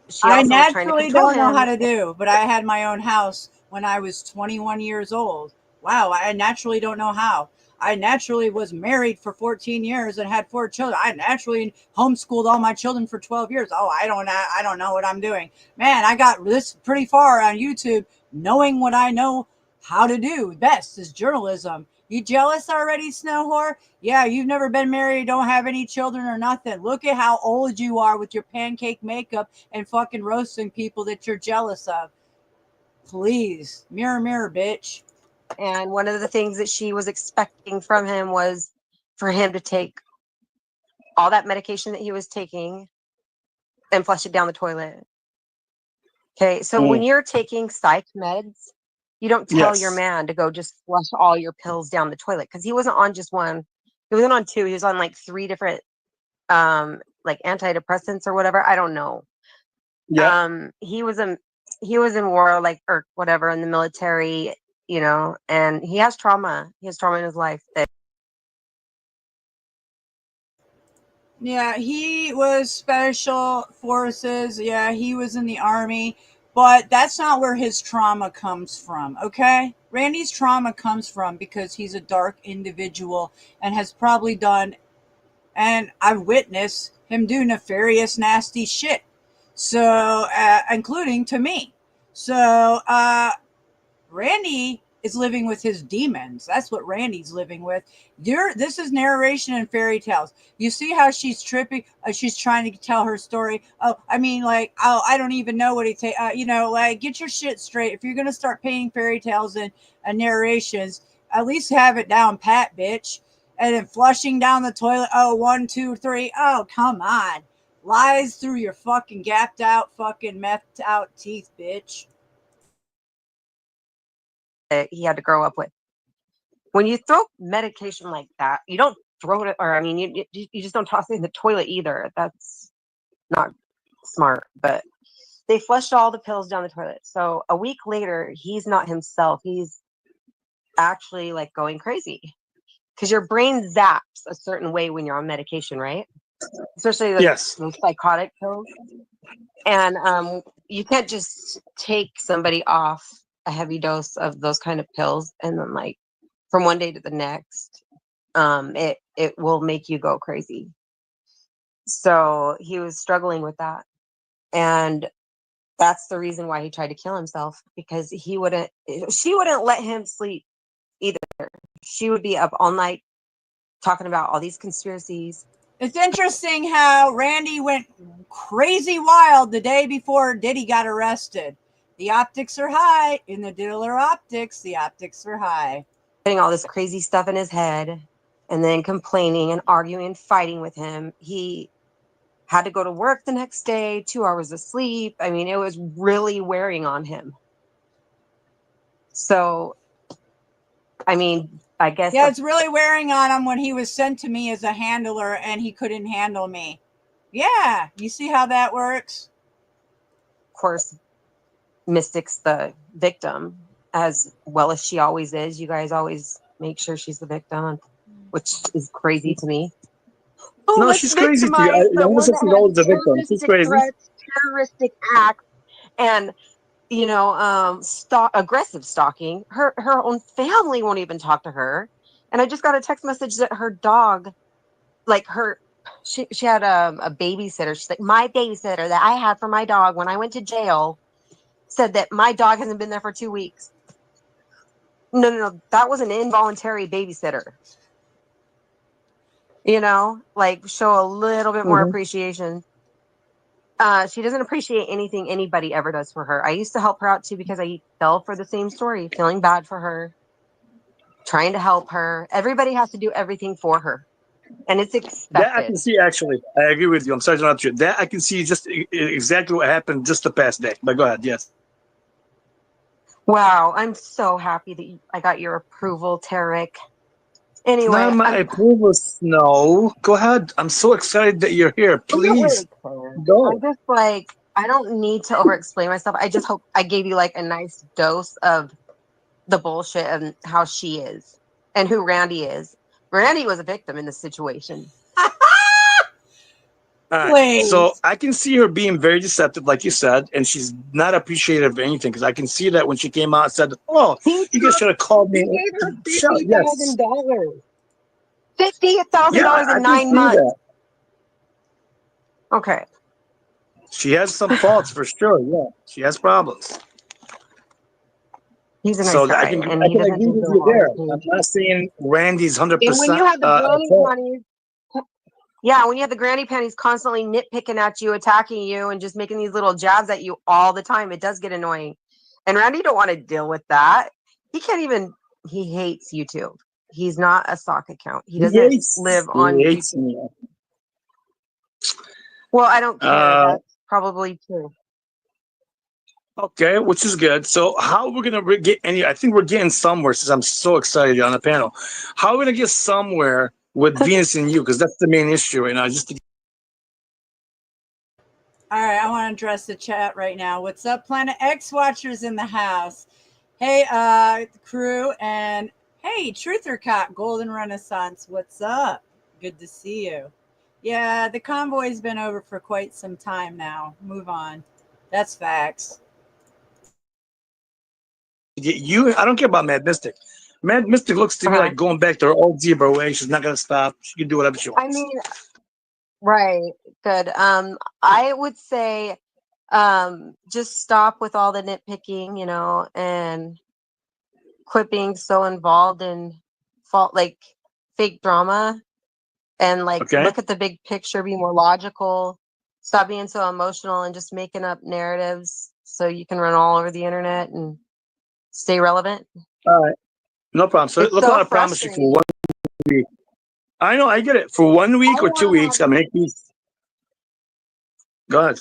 she I also was trying to naturally control don't know how him. to do, but I had my own house when I was 21 years old. Wow, I naturally don't know how. I naturally was married for 14 years and had 4 children. I naturally homeschooled all my children for 12 years. Oh, I don't know what I'm doing. Man, I got this pretty far on YouTube knowing what I know how to do best is journalism. You jealous already, Snow Whore? Yeah, you've never been married, don't have any children or nothing. Look at how old you are with your pancake makeup and fucking roasting people that you're jealous of. Please, mirror, mirror, bitch. And one of the things that she was expecting from him was for him to take all that medication that he was taking and flush it down the toilet. Okay, so when Mm, you're taking psych meds, you don't tell your yes. man to go just flush all your pills down the toilet because he wasn't on just one. He wasn't on two. He was on like 3 different like antidepressants or whatever. I don't know. Yep. He was in war, like, or whatever, in the military, and he has trauma. He has trauma in his life that Yeah, he was special forces. Yeah, he was in the army, but that's not where his trauma comes from, okay? Randy's trauma comes from because he's a dark individual and has probably done, and I've witnessed him do nefarious, nasty shit. So, including to me. So, Randy is living with his demons. That's what Randy's living with. This is narration and fairy tales. You see how she's tripping? She's trying to tell her story. Oh, I mean, like, oh, I don't even know what he take. Like, get your shit straight. If you're gonna start painting fairy tales and narrations, at least have it down pat, bitch. And then flushing down the toilet. Oh, 1, 2, 3. Oh, come on. Lies through your fucking gapped out, fucking methed out teeth, bitch. he had to grow up with. When you throw medication like that, you don't throw it, or I mean, you just don't toss it in the toilet either. That's not smart. But they flushed all the pills down the toilet. So a week later, he's not himself. He's actually like going crazy because your brain zaps a certain way when you're on medication, right? Especially like Yes. those psychotic pills. And you can't just take somebody off a heavy dose of those kind of pills and then like from one day to the next, it will make you go crazy. So he was struggling with that, and that's the reason why he tried to kill himself because she wouldn't let him sleep either. She would be up all night talking about all these conspiracies. It's interesting how Randy went crazy wild the day before Diddy got arrested. The optics are high in the Diddler optics. The optics are high. Putting all this crazy stuff in his head and then complaining and arguing and fighting with him. He had to go to work the next day, 2 hours of sleep. I mean, it was really wearing on him. So, I mean, I guess, Yeah, of it's really wearing on him when he was sent to me as a handler and he couldn't handle me. Yeah, you see how that works? course, Mystic's the victim as well as she always is. You guys always make sure she's the victim, which is crazy to me. Oh, No, let's she's crazy to you. victimize the one Youngest is that always has the victim. She's terroristic crazy. threats, terroristic acts, and aggressive stalking. Her own family won't even talk to her. And I just got a text message that her dog, like she had a babysitter. She's like, my babysitter that I had for my dog when I went to jail said that my dog hasn't been there for 2 weeks. No. That was an involuntary babysitter. You know, like show a little bit more appreciation. She doesn't appreciate anything anybody ever does for her. I used to help her out too because I fell for the same story, feeling bad for her, trying to help her. Everybody has to do everything for her, and it's That I can expected. see, actually. I agree with you. I'm sorry to interrupt you. That I can see just exactly what happened just the past day. But go ahead, yes. Wow, I'm so happy that I got your approval, Tarek. It's Anyway, not my approval, Snow. Go ahead. I'm so excited that you're here. I'm not really Please, excited. I'm go. just like, I don't need to over explain myself. I just hope I gave you like a nice dose of the bullshit and how she is and who Randy is. Randy was a victim in this situation. All right. Wait. So I can see her being very deceptive, like you said, and she's not appreciative of anything because I can see that when she came out and said, "Oh, you guys should have called me." He gave her Shut up, yes. $50,000. $50,000 Yeah, I in can 9 see months. that. Okay. She has some faults for sure. Yeah, she has problems. He's a nice So guy, I can and he doesn't agree with deserve you all there. this hate. I'm not saying Randy's And when 100% you have the at granny fault. panties, yeah, when you have the granny panties constantly nitpicking at you, attacking you, and just making these little jabs at you all the time, it does get annoying. And Randy don't want to deal with that. He can't even. He hates YouTube. He's not a stock account. He doesn't live on He hates YouTube. me. Well, I don't care. Uh, That's probably true. okay, which is good. So how we're gonna get any? I think we're getting somewhere since I'm so excited on the panel. How are we gonna get somewhere with Venus and you? Because that's the main issue right now. Just to All right, I want to address the chat right now. What's up, Planet X watchers in the house? Hey, crew, and hey, Truther Cop, Golden Renaissance. What's up? Good to see you. Yeah, the convoy's been over for quite some time now. Move on. That's facts. get you, I don't care about Mad Mystic. Mad Mystic looks to me like going back to her old zebra way. She's not gonna stop. She can do whatever she wants. I mean, right. Good. I would say just stop with all the nitpicking, you know, and quit being so involved in fake drama, and like Okay. look at the big picture, be more logical, stop being so emotional and just making up narratives so you can run all over the internet and stay relevant. All right. No problem. So It's look so what I promise you for frustrating. 1 week. I know, I get it. For 1 week or 2 weeks, I make these. Go ahead.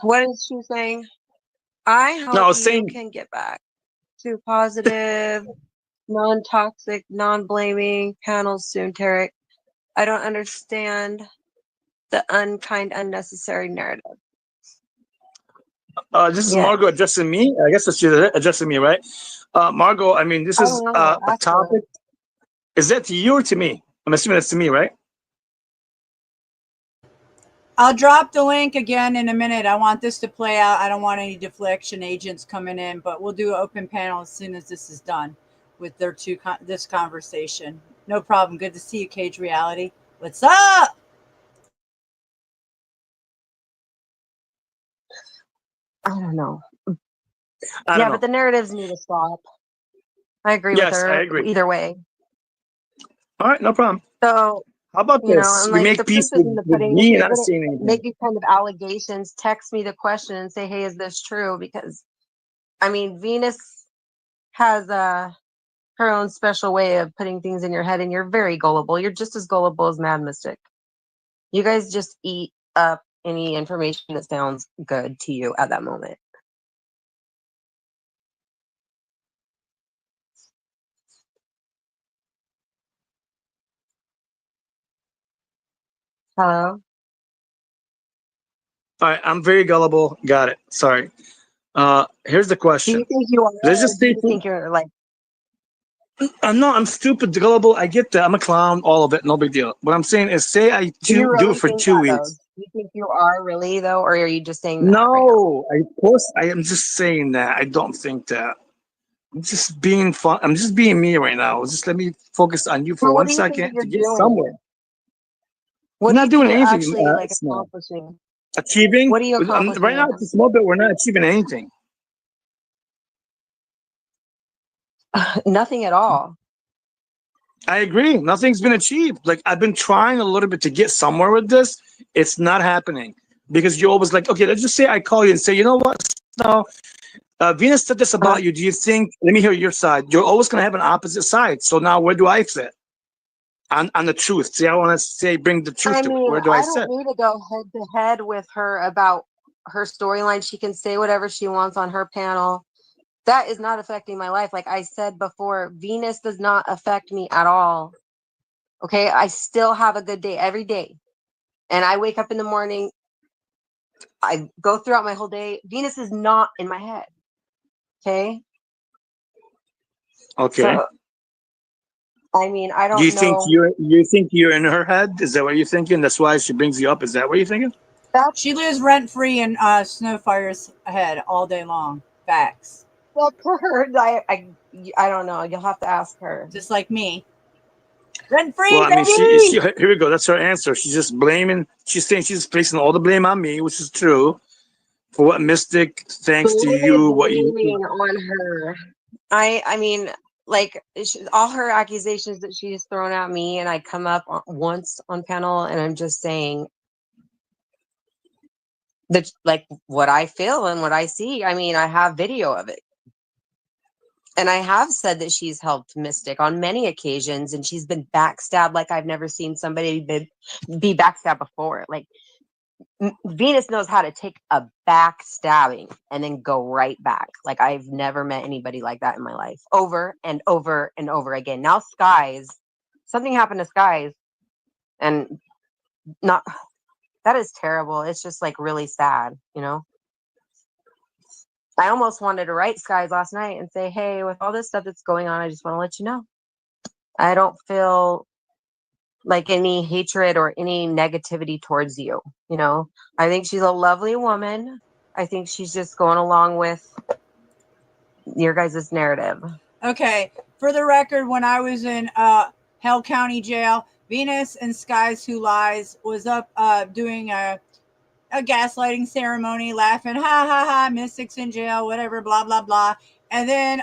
What is she saying? I hope No, I was you saying can get back to positive, non-toxic, non-blaming panels soon, Tarek. I don't understand the unkind, unnecessary narrative. this is Margot addressing me. I guess she's addressing me, right? Margot, I mean, this I is don't know. a topic. Is that to you or to me? I'm assuming that's to me, right? I'll drop the link again in a minute. I want this to play out. I don't want any deflection agents coming in, but we'll do an open panel as soon as this is done with their this conversation. No problem. Good to see you, Cage Reality. What's up? I don't know. But the narratives need to stop. I agree with her. I agree. Either way. All right, no problem. So how about you this? know, and We like make the peace proof is in the with pudding. me If not you're saying gonna anything. make these kind of allegations, text me the question and say, "Hey, is this true?" Because I mean, Venus has her own special way of putting things in your head, and you're very gullible. You're just as gullible as Mad Mystic. You guys just eat up any information that sounds good to you at that moment. Hello? All right, I'm very gullible. Got it. Sorry. Here's the Do question. you think you are? Let's just Do say you think you're like? no, I'm stupid, gullible. I get that. I'm a clown, all of it, no big deal. What I'm saying is, say I Do you do really it for think 2 that, though? weeks. Do you think you are really though, or are you just saying that right now? No, of course I am just saying that. I don't think that. I'm just being fun. I'm just being me right now. Just let me focus on you for Well, what 1 do you think that second you're to get doing? somewhere. What We're do not you doing think you're anything. actually like Snow. accomplishing? Achieving. What are you accomplishing? Right now, it's a small bit. We're not achieving anything. Nothing at all. I agree. Nothing's been achieved. Like I've been trying a little bit to get somewhere with this. It's not happening because you're always like, okay, let's just say I call you and say, you know what? No, Venus said this about you. Do you think? Let me hear your side. You're always going to have an opposite side. So now, where do I fit on the truth? See, I want to say, bring the truth I to it. mean, Where do I I sit? don't need to go head to head with her about her storyline. She can say whatever she wants on her panel. That is not affecting my life. Like I said before, Venus does not affect me at all. Okay. I still have a good day every day. And I wake up in the morning. I go throughout my whole day. Venus is not in my head. Okay. Okay. So, I mean, I don't You think know. you're in her head? Is that what you're thinking? That's why she brings you up. Is that what you're thinking? She lives rent free in Snowfire's head all day long. Facts. Well, for her, I don't know. You'll have to ask her. Just like me. Rent free, Well, I mean, baby! here we go. That's her answer. She's just blaming. She's saying she's placing all the blame on me, which is true. For what Mystic, thanks to you, what you. Blaming on her. I mean, like all her accusations that she's thrown at me, and I come up once on panel, and I'm just saying that, like, what I feel and what I see. I mean, I have video of it. And I have said that she's helped Mystic on many occasions, and she's been backstabbed like I've never seen somebody be backstabbed before. Like Venus knows how to take a backstabbing and then go right back. Like I've never met anybody like that in my life. Over and over and over again. Now Skies, something happened to Skies, and not that is terrible. It's just like really sad, you know? I almost wanted to write Skies last night and say, hey, with all this stuff that's going on, I just want to let you know. I don't feel like any hatred or any negativity towards you. You know, I think she's a lovely woman. I think she's just going along with your guys' narrative. Okay, for the record, when I was in Hell County Jail, Venus and Skies Who Lies was up doing a gaslighting ceremony, laughing, ha ha ha, Mystic's in jail, whatever, blah blah blah. And then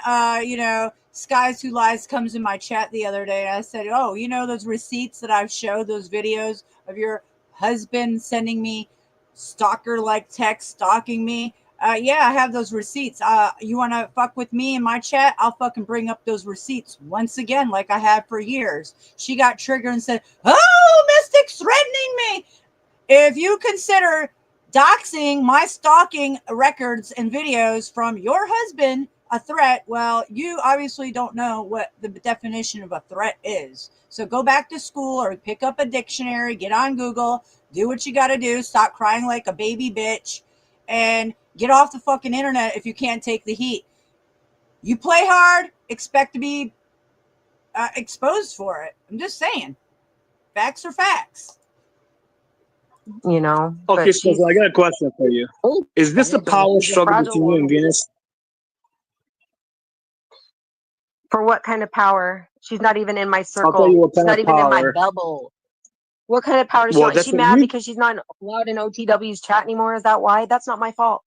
Skies Who Lies comes in my chat the other day, and I said, oh, you know those receipts that I've showed, those videos of your husband sending me stalker like text stalking me? Yeah, I have those receipts. You want to fuck with me in my chat? I'll fucking bring up those receipts once again, like I have for years. She got triggered and said, oh, Mystic's threatening me. If you consider doxing my stalking records and videos from your husband a threat, well, you obviously don't know what the definition of a threat is. So go back to school or pick up a dictionary, get on Google, do what you got to do, stop crying like a baby bitch, and get off the fucking internet if you can't take the heat. You play hard, expect to be exposed for it. I'm just saying. Facts are facts. You know. Okay, so I got a question for you. Is this a power struggle between you and Venus? For what kind of power? She's not even in my circle. She's not even in my bubble. What kind of power does she want? Is she mad because she's not allowed in OTW's chat anymore? Is that why? That's not my fault.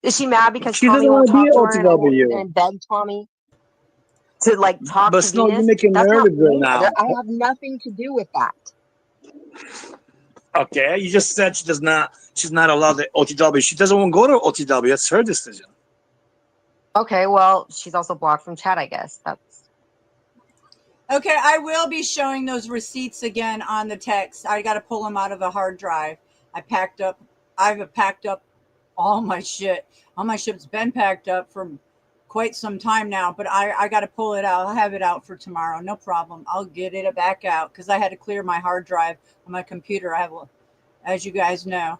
Is she mad because she Tommy doesn't won't want to talk be to her and beg Tommy to like talk but to Snow, Venus? you're making That's not narrative right me. now. I have nothing to do with that. Okay, you just said she's not allowed to OTW. She doesn't want to go to OTW. That's her decision. Okay, well, she's also blocked from chat, I guess. That's okay. I will be showing those receipts again on the text. I got to pull them out of the hard drive. I've packed up all my shit. All my shit's been packed up for quite some time now, but I got to pull it out. I'll have it out for tomorrow. No problem. I'll get it back out because I had to clear my hard drive on my computer. I have, as you guys know,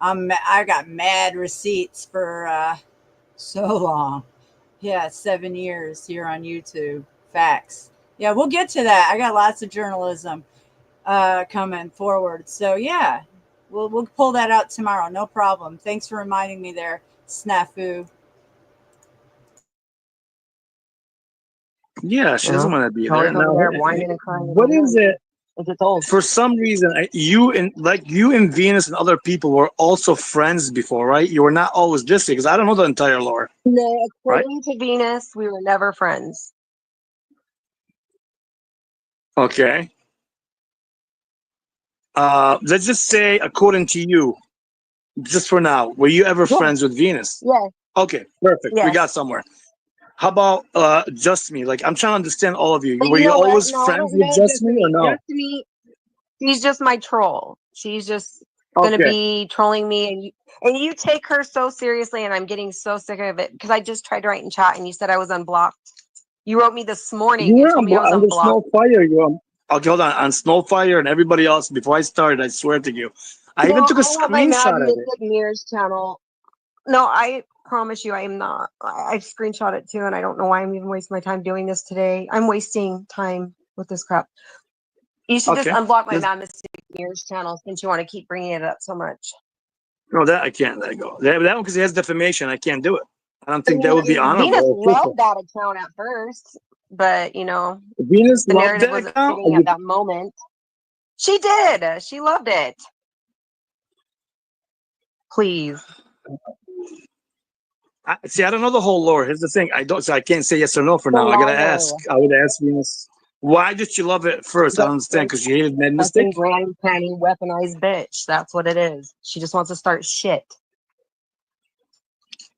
I got mad receipts for so long. Yeah, 7 years here on YouTube. Facts. Yeah, we'll get to that. I got lots of journalism coming forward. So yeah, we'll pull that out tomorrow. No problem. Thanks for reminding me there, Snafu. Yeah, she doesn't want to be there. over Now, there whining and crying. what is it? If it's old. For some reason, you and Venus and other people were also friends before, right? You were not always this because I don't know the entire lore, No, right? according to Venus, we were never friends. Okay. Let's just say, according to you, just for now, were you ever Yeah. friends with Venus? Yes. Okay, perfect. We Yes. got somewhere. How about just me? Like, I'm trying to understand all of you. But Were you you know what? always No, I friends don't with know just me or Destiny. no? Destiny, she's just my troll. She's just gonna Okay. be trolling me, and you take her so seriously, and I'm getting so sick of it because I just tried to write in chat, and you said I was unblocked. You wrote me this morning You and were told me I was on the unblocked. Snowfire. Okay, hold on Snowfire and everybody else. Before I started, I swear to you, I even No, took a I have my Mad screenshot of it. Mystic Mirrors channel. No, I promise you, I am not. I screenshot it too, and I don't know why I'm even wasting my time doing this today. I'm wasting time with this crap. You should just Okay. unblock my Just- Mad Mystic Mirrors channel since you want to keep bringing it up so much. No, that I can't let go. That one because it has defamation. I can't do it. I don't think that would be Venus honorable. or truthful. loved that account at first, but you know, Venus the loved narrative that wasn't account. fitting at that moment. She did. She loved it. Please. See, I don't know the whole lore. Here's the thing. I don't. So I can't say yes or no for now. I gotta ask. Phenomenal. I would ask Venus. Why did you love it first? I don't understand. Because you hated Mad Mystic. Fucking granny panty weaponized bitch. That's what it is. She just wants to start shit.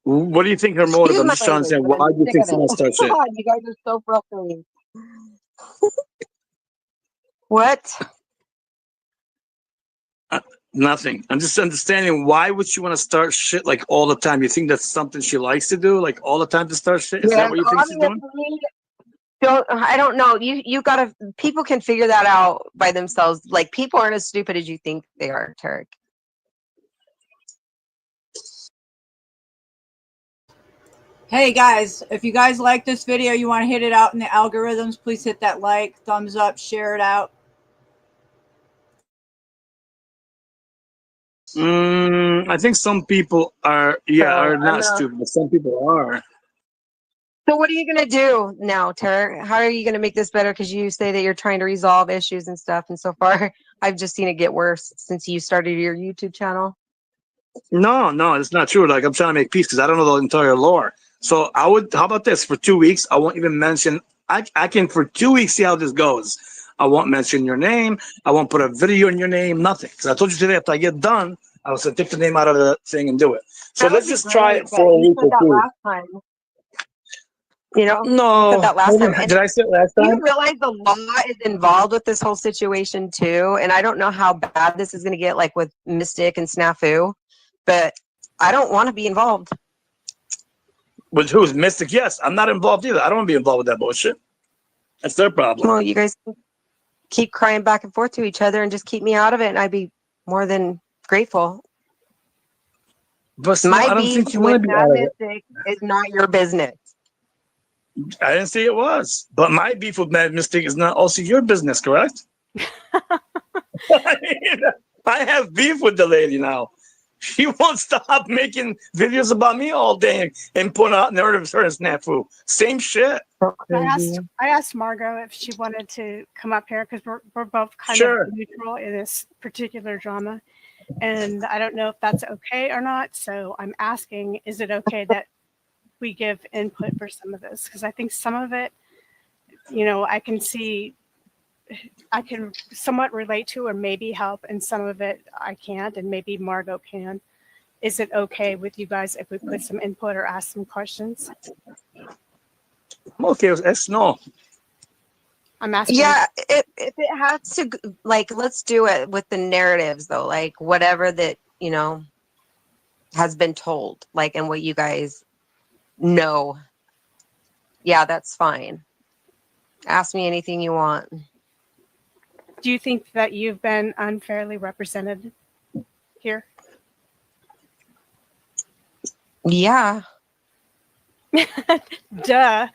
What do you think her motive? Excuse I'm my just trying to language, say. but Why I'm do you sick think of she wants to it. start shit? God, you guys are so frustrating. What? Nothing. I'm just understanding why would she want to start shit like all the time? You think that's something she likes to do, like all the time to start shit? Is that what you think she's doing? I don't know. You gotta. People can figure that out by themselves. Like people aren't as stupid as you think they are, Tarek. Hey guys, if you guys like this video, you want to hit it out in the algorithms, please hit that like, thumbs up, share it out. I think some people are, are not stupid, but some people are. So what are you gonna do now, Tarek? How are you gonna make this better? Because you say that you're trying to resolve issues and stuff, and so far I've just seen it get worse since you started your YouTube channel. No, it's not true. Like I'm trying to make peace because I don't know the entire lore. So I would. How about this? For 2 weeks, I won't even mention. I can for 2 weeks see how this goes. I won't mention your name. I won't put a video in your name. Nothing. Because I told you today after I get done, I was gonna take the name out of the thing and do it. So let's just try it for a week or two. Last time. You know, No, said that last time. did I say it last time? You realize the law is involved with this whole situation too, and I don't know how bad this is going to get, like with Mystic and Snafu, but I don't want to be involved. With who's Mystic? Yes, I'm not involved either. I don't want to be involved with that bullshit. That's their problem. Well, you guys keep crying back and forth to each other and just keep me out of it, and I'd be more than grateful. But My I don't beef think you want with to be out of it. Mystic is not your business. I didn't say it was, but my beef with Mad Mystic is not also your business, correct? I have beef with the lady now. She won't stop making videos about me all day and putting out narratives her and Snafu. Same shit. I asked Margot if she wanted to come up here because we're both kind Sure. of neutral in this particular drama. And I don't know if that's okay or not. So I'm asking, is it okay that we give input for some of this? Because I think some of it, you know, I can somewhat relate to or maybe help, and some of it I can't, and maybe Margot can. Is it okay with you guys if we put some input or ask some questions? I'm okay with X. No. I'm asking. Yeah, if it has to, like, let's do it with the narratives though, like whatever that, you know, has been told, like, and what you guys know. Yeah, that's fine. Ask me anything you want. Do you think that you've been unfairly represented here? Yeah. Duh.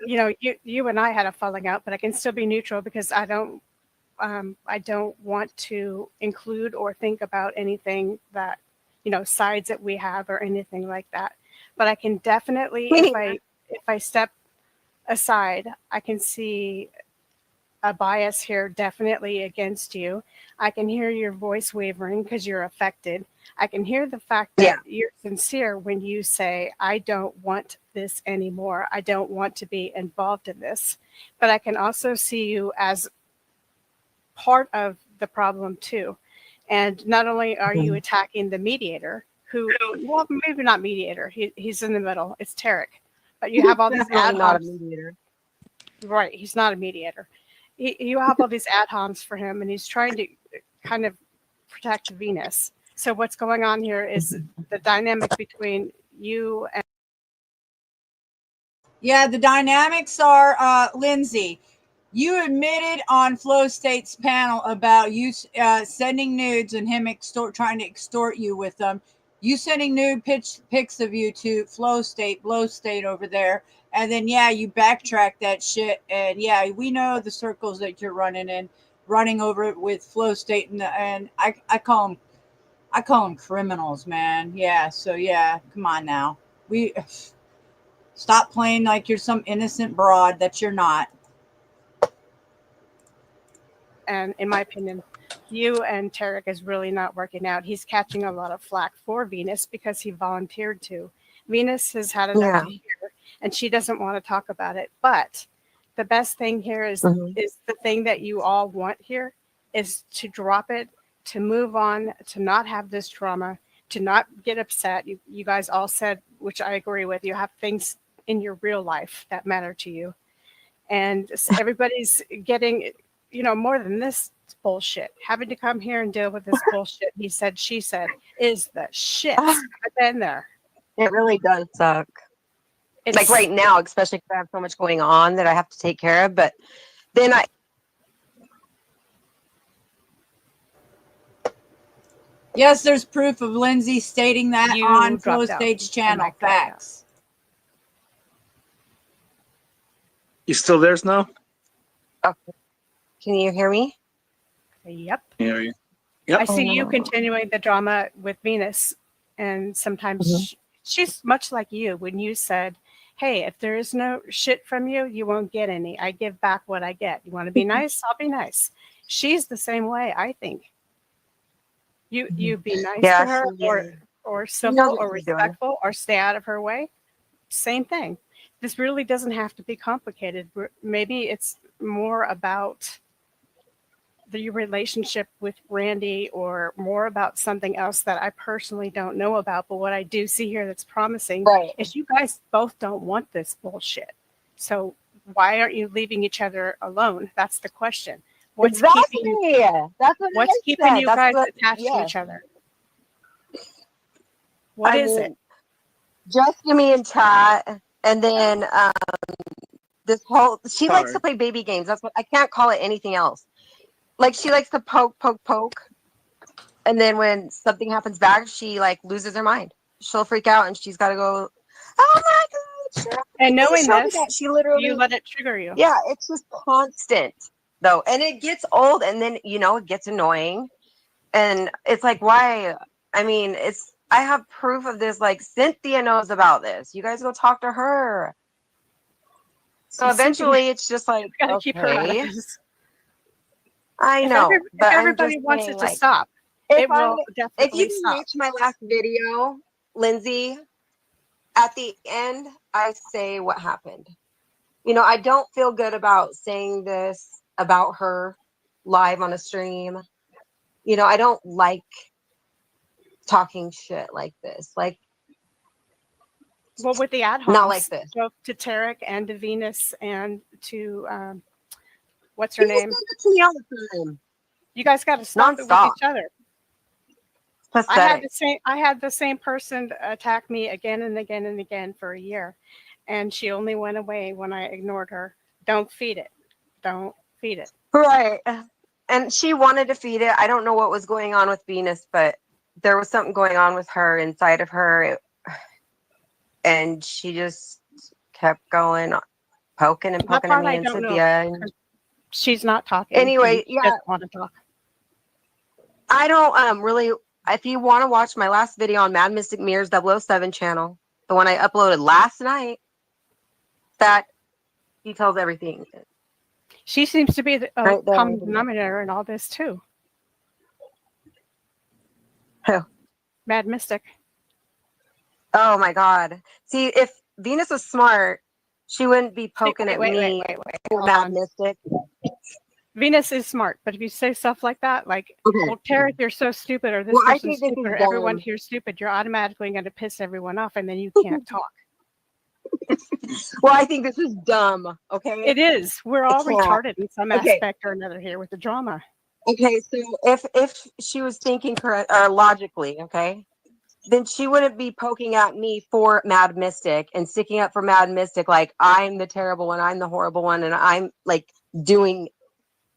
You know, you and I had a falling out, but I can still be neutral because I don't want to include or think about anything that, you know, sides that we have or anything like that. But I can definitely, if I step aside, I can see a bias here definitely against you. I can hear your voice wavering because you're affected. I can hear the fact that Yeah. you're sincere when you say, I don't want this anymore. I don't want to be involved in this. But I can also see you as part of the problem too. And not only are you attacking the mediator, who, well, maybe not mediator, he's in the middle, it's Tarek. But you have all these Definitely ad not a homs. mediator. Right, he's not a mediator. You have all these ad homs for him, and he's trying to kind of protect Venus. So what's going on here is the dynamic between you and Yeah, the dynamics are, Lindsay, you admitted on Flow State's panel about you sending nudes and him trying to extort you with them. You sending nude pics of you to Flow State, Blow State over there. And then, yeah, you backtrack that shit. And yeah, we know the circles that you're running in, running over it with Flow State. And I call them criminals, man. Yeah. So yeah, come on now. Stop playing like you're some innocent broad that you're not. in my opinion, you and Tarek is really not working out. He's catching a lot of flack for Venus because he volunteered to. Venus has had enough to hear, and she doesn't want to talk about it. But the best thing here is the thing that you all want here is to drop it, to move on, to not have this drama, to not get upset. You guys all said, which I agree with, you have things in your real life that matter to you. And everybody's getting, more than this bullshit. Having to come here and deal with this bullshit, he said, she said, is the shit. I've been there. It really does suck. It's like right now, especially because I have so much going on that I have to take care of. But then Yes, there's proof of Lindsay stating that You on dropped Flow out. State's channel. Mike dropped out. Facts. You still there, Snow? can you hear me? Yep. Hear you. I see you continuing the drama with Venus. And sometimes she's much like you when you said, hey, if there is no shit from you, you won't get any. I give back what I get. You want to be nice? I'll be nice. She's the same way, I think. You be nice to her or civil or respectful or stay out of her way. Same thing. This really doesn't have to be complicated. Maybe it's more about the relationship with Randy or more about something else that I personally don't know about. But what I do see here that's promising is you guys both don't want this bullshit. So why aren't you leaving each other alone? That's the question. What's keeping you guys attached to each other? What is it? Just give me in chat, and then this whole she likes to play baby games. That's what I can't call it anything else. Like she likes to poke, and then when something happens back, she like loses her mind. She'll freak out, and she's got to go, oh my god! And knowing this, she literally you let it trigger you. Yeah, it's just constant though, and it gets old, and then it gets annoying, and it's like why? I mean, I have proof of this. Like Cynthia knows about this. You guys go talk to her. So eventually, it's just like gotta keep her out of this. I know, but everybody wants it to stop. It will definitely if you stop. watch my last video, Lindsay, at the end, I say what happened. I don't feel good about saying this about her live on a stream. I don't like talking shit like this. Like, well, with the ad hocs, not like this. Both to Tarek and to Venus and to what's her name? You guys got to stop it with each other. I had the same person attack me again and again and again for a year, and she only went away when I ignored her. Don't feed it. Don't feed it. Right. And she wanted to feed it. I don't know what was going on with Venus, but there was something going on with her inside of her, and she just kept going, poking and poking at me and Cynthia. She's not talking. Anyway, she doesn't want to talk. I don't really. If you want to watch my last video on Mad Mystic Mirrors 007 channel, the one I uploaded last night, that details everything. She seems to be the Right there. common denominator in all this too. Who? Mad Mystic. Oh my God. See, if Venus was smart, she wouldn't be poking at me for Hold Mad on. Mystic. Venus is smart, but if you say stuff like that, like, Okay. well, Tarek, you're so stupid, or this Well, I person's think this stupid, is or everyone dumb. here's stupid, you're automatically going to piss everyone off, and then you can't talk. Well, I think this is dumb. Okay. It is. We're all Yeah. retarded in some Okay. aspect or another here with the drama. Okay. So if she was thinking correct or logically, okay, then she wouldn't be poking at me for Mad Mystic and sticking up for Mad Mystic like I'm the terrible one, I'm the horrible one, and I'm like doing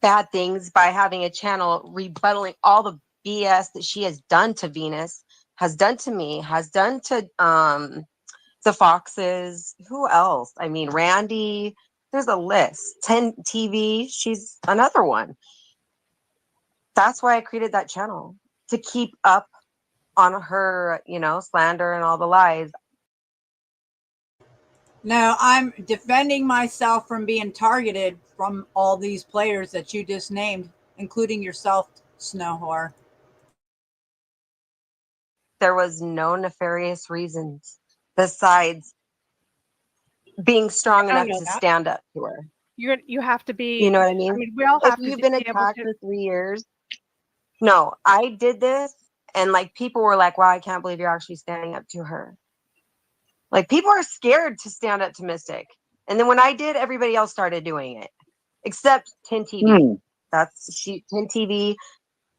bad things by having a channel rebuttaling all the BS that she has done to Venus, has done to me, has done to the Foxes. Who else? I mean, Randy. There's a list. 10 TV. She's another one. That's why I created that channel, to keep up on her, slander and all the lies. No, I'm defending myself from being targeted from all these players that you just named, including yourself, Snow Whore. There was no nefarious reasons besides being strong I don't enough know to that. stand up to her. You have to be. You know what I mean? I mean, we all If have to you've be been able attacked to. for 3 years, no, I did this, and like people were like, "Wow, I can't believe you're actually standing up to her." Like people are scared to stand up to Mystic, and then when I did, everybody else started doing it, except 10 TV. That's 10 TV.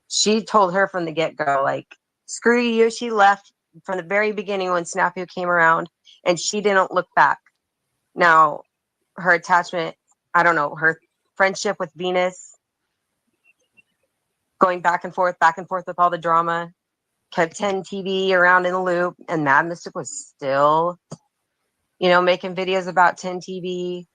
She told her from the get go, like, "Screw you." She left from the very beginning when Snafu came around, and she didn't look back. Now, her attachment, I don't know, her friendship with Venus, going back and forth with all the drama, kept 10 TV around in the loop, and Mad Mystic was still, making videos about 10 TV.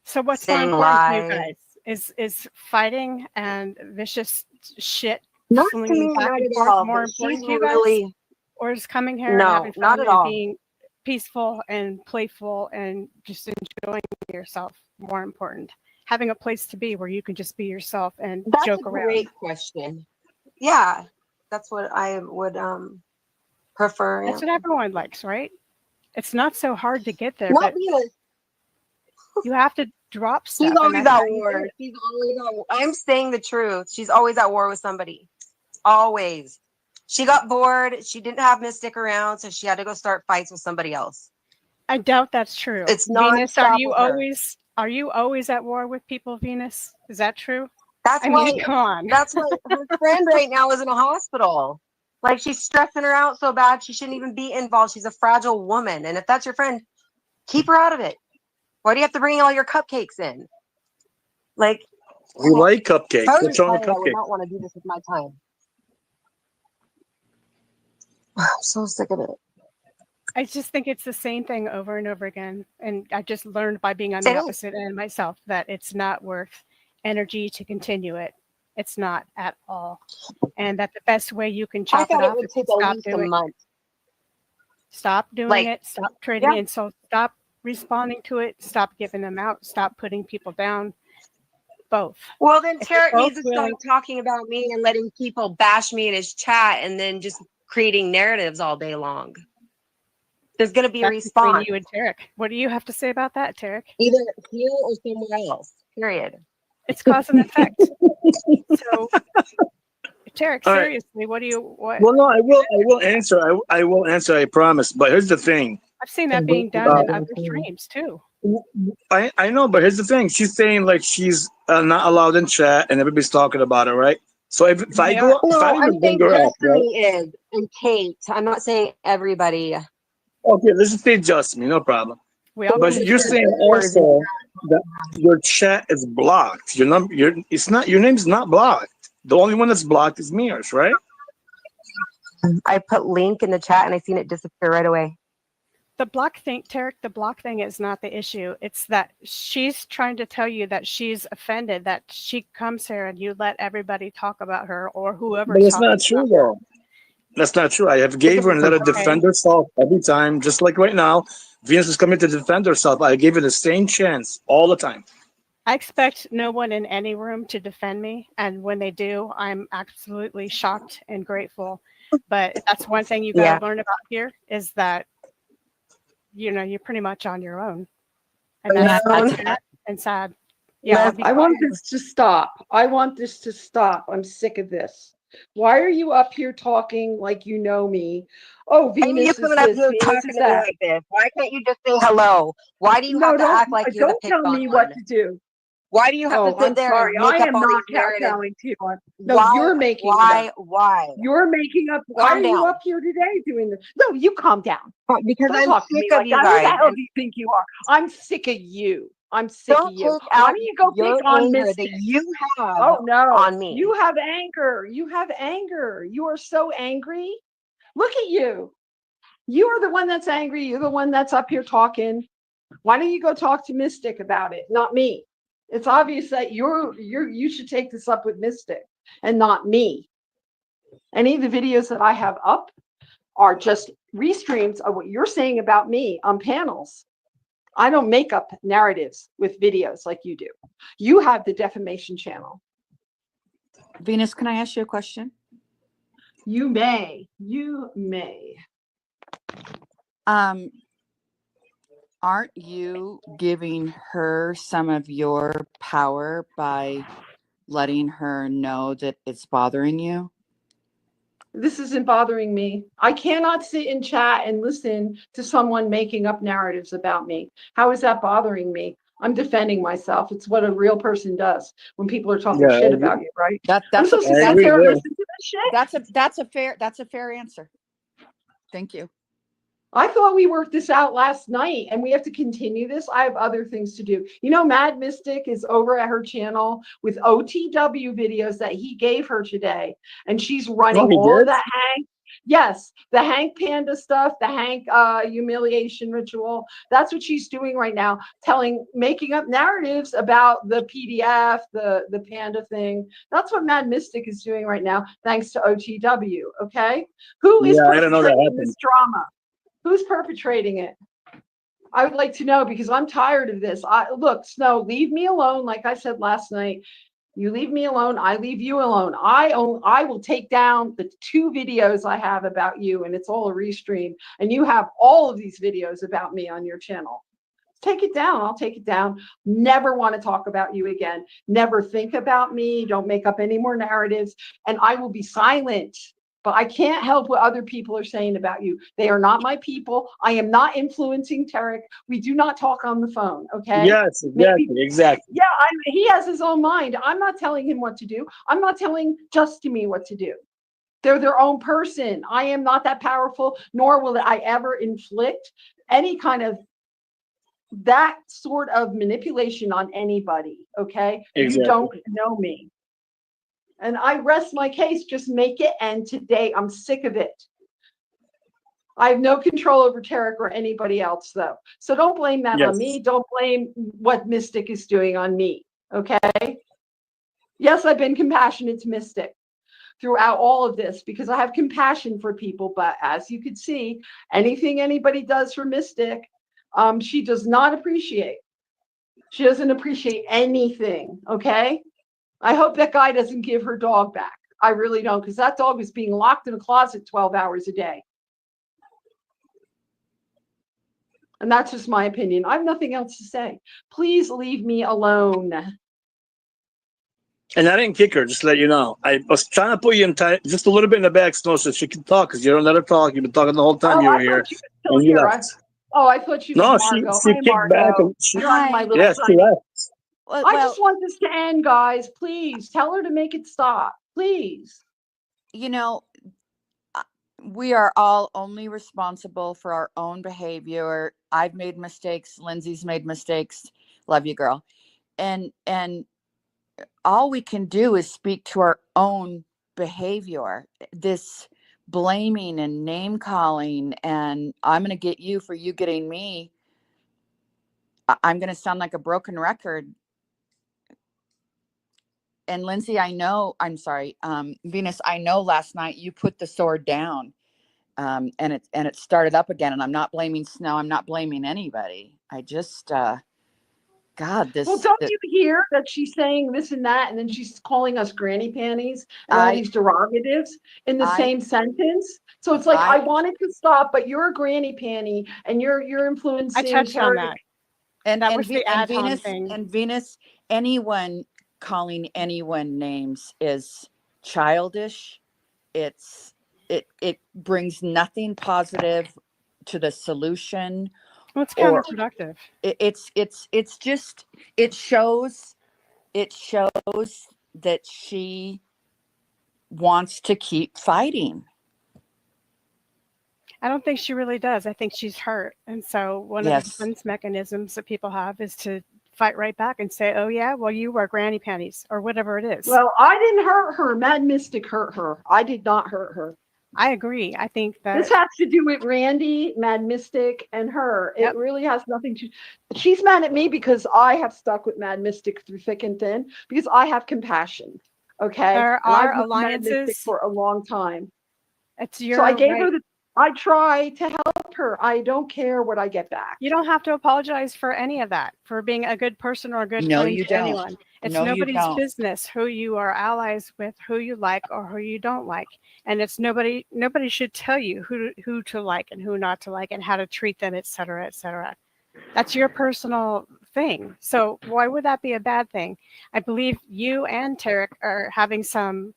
So what's more saying important to you lies. guys? Is fighting and vicious shit Not to flinging me, back not and at forth all. more But important she's to you guys? really, Or is coming here and no, having not fun at and all. being peaceful and playful and just enjoying yourself more important? Having a place to be where you can just be yourself and That's joke a around. great question. Yeah, that's what I would prefer. That's Yeah. what everyone likes, right? It's not so hard to get there, Not but Venus. you have to drop stuff. She's and always that's at how you do war. it. She's always at war. I'm saying the truth. She's always at war with somebody. Always. She got bored. She didn't have Mystic around, so she had to go start fights with somebody else. I doubt that's true. It's not Venus, are you always at war with people, Venus? Is that true? That's I why. mean, come on. That's why her friend right now is in a hospital. Like she's stressing her out so bad she shouldn't even be involved. She's a fragile woman, and if that's your friend, keep her out of it. Why do you have to bring all your cupcakes in? Like, You like cupcakes? if I was What's wrong with retired, I would cupcakes? not want to do this with my time. I'm so sick of it. I just think it's the same thing over and over again. And I just learned by being on the It is. opposite end myself that it's not worth energy to continue it. It's not at all. And that the best way you can I chop it thought it off would is to take at stop least a doing it. month. Stop doing Like, it. Stop trading yeah. insults. Stop responding to it. Stop giving them out. Stop putting people down. Both. Well, then If you're Tarek both needs to stop willing- talking about me and letting people bash me in his chat and then just creating narratives all day long. There's going to be a That's between response, you and Tarek. What do you have to say about that, Tarek? either here or somewhere else, period. It's cause and effect. So, Tarek, All right. seriously, what? Well, no, I will answer. I will answer. I promise. But here's the thing. I've seen that being done in other streams too. I know, but here's the thing. She's saying like she's not allowed in chat, and everybody's talking about her, right? So if I They go, are. if No, I I'm even bring saying her up, right? Destiny is, and Kate. I'm not saying everybody. Okay, let's just say just me, no problem. We all But go you're through saying also that your chat is blocked. Your name's not blocked. The only one that's blocked is Mears, right? I put link in the chat and I seen it disappear right away. the block thing, Tarek. The block thing is not the issue. It's that she's trying to tell you that she's offended that she comes here and you let everybody talk about her or whoever. But it's not true though. That's not true. I have gave her and let her defend herself every time, just like right now. Venus is coming to defend herself. I gave her the same chance all the time. I expect no one in any room to defend me, and when they do, I'm absolutely shocked and grateful. But that's one thing you got Yeah. to learn about here is that you're pretty much on your own, and that's Alone. sad and sad. Yeah, I'll be I want quiet. this to stop. I want this to stop. I'm sick of this. Why are you up here talking like you know me? Oh, And you Venus is coming up this, here Venus talking is to me that. like this. Why can't you just say hello? Why do you No, have to act like you're the don't tell pick on me one? what to do. Why do you have Oh, to sit I'm there sorry. and make I up am all not these narratives? kowtowing to you. No, Why? you're making it up. Why? You're making up. Why Calm are you down. up here today doing this? No, you calm down. Because Don't I'm talk to sick me of like you that. Who the guys. hell And do you think you are? I'm sick of you. I'm sick of don't you. take Why out don't you go your pick on anger Mystic? that you have Oh no, on me. you have anger. You have anger. You are so angry. Look at you. You are the one that's angry. You're the one that's up here talking. Why don't you go talk to Mystic about it, not me? It's obvious that you should take this up with Mystic and not me. Any of the videos that I have up are just restreams of what you're saying about me on panels. I don't make up narratives with videos like you do. You have the defamation channel. Venus, can I ask you a question? You may. You may. Aren't you giving her some of your power by letting her know that it's bothering you? This isn't bothering me. I cannot sit in chat and listen to someone making up narratives about me. How is that bothering me? I'm defending myself. It's what a real person does when people are talking Yeah, shit about you, right? I'm That's supposed to I sit agree there and there. listen to this shit? that's a fair answer. Thank you. I thought we worked this out last night and we have to continue this. I have other things to do. You know, Mad Mystic is over at her channel with OTW videos that he gave her today. And she's running he all of did? that Hank. Yes, the Hank Panda stuff, the Hank humiliation ritual. That's what she's doing right now, making up narratives about the PDF, the Panda thing. That's what Mad Mystic is doing right now, thanks to OTW. Okay, who is Yeah, I didn't know that perpetrating this happened. drama? Who's perpetrating it? I would like to know because I'm tired of this. Look, Snow, leave me alone. Like I said last night, you leave me alone. I leave you alone. I will take down the 2 videos I have about you, and it's all a restream. And you have all of these videos about me on your channel. Take it down. I'll take it down. Never want to talk about you again. Never think about me. Don't make up any more narratives. And I will be silent. But I can't help what other people are saying about you. They are not my people. I am not influencing Tarek. We do not talk on the phone, okay? Yes, exactly. Yeah, he has his own mind. I'm not telling him what to do. I'm not telling Just to Me what to do. They're their own person. I am not that powerful, nor will I ever inflict any kind of that sort of manipulation on anybody, okay? Exactly. You don't know me. And I rest my case, just make it end today. I'm sick of it. I have no control over Tarek or anybody else, though. So don't blame that on me. Don't blame what Mystic is doing on me, okay? Yes, I've been compassionate to Mystic throughout all of this because I have compassion for people. But as you can see, anything anybody does for Mystic, she does not appreciate. She doesn't appreciate anything, okay? I hope that guy doesn't give her dog back. I really don't, because that dog is being locked in a closet 12 hours a day. And that's just my opinion. I have nothing else to say. Please leave me alone. And I didn't kick her, just to let you know. I was trying to put you in just a little bit in the back, Snow, so she can talk, because you don't let her talk. You've been talking the whole time you were here. And you left. I thought you No, was she Margot. kicked Hi, back. Margot. And she, You're on my little yes, she tiny- left. I just want this to end, guys. Please tell her to make it stop. Please. You know, we are all only responsible for our own behavior. I've made mistakes. Lindsay's made mistakes. Love you, girl. And all we can do is speak to our own behavior. This blaming and name calling, and I'm going to get you for you getting me. I'm going to sound like a broken record. And Lindsay, Venus, I know last night you put the sword down, and it started up again. And I'm not blaming Snow. I'm not blaming anybody. I just, God, God, Well, don't you hear that she's saying this and that, and then she's calling us granny panties and all I- these derogatives in the I- same sentence? So it's like I I- wanted to stop, but you're a granny panty, and you're influencing. I touched on Terry. that. and That and, was Ve- the and Adhan Venus thing. and Venus, anyone calling anyone names is childish. It brings nothing positive to the solution. Well, it's Or- counterproductive. It's just it shows that she wants to keep fighting. I don't think she really does. I think she's hurt. And so one of Yes. the defense mechanisms that people have is to fight right back and say, oh, yeah, well, you wear granny panties or whatever it is. Well, I didn't hurt her. Mad Mystic hurt her. I did not hurt her. I agree. I think that This has to do with Randy, Mad Mystic, and her. Yep. It really has nothing to. She's mad at me because I have stuck with Mad Mystic through thick and thin because I have compassion. Okay, There And I've are loved Mad Mystic alliances. for a long time. it's your So I gave right. her the. I try to help her. I don't care what I get back. You don't have to apologize for any of that, for being a good person or a good No, friend you to don't. anyone. It's No, you nobody's don't. business who you are allies with, who you like or who you don't like. And it's nobody should tell you who to like and who not to like and how to treat them, et cetera, et cetera. That's your personal thing. So why would that be a bad thing? I believe you and Tarek are having some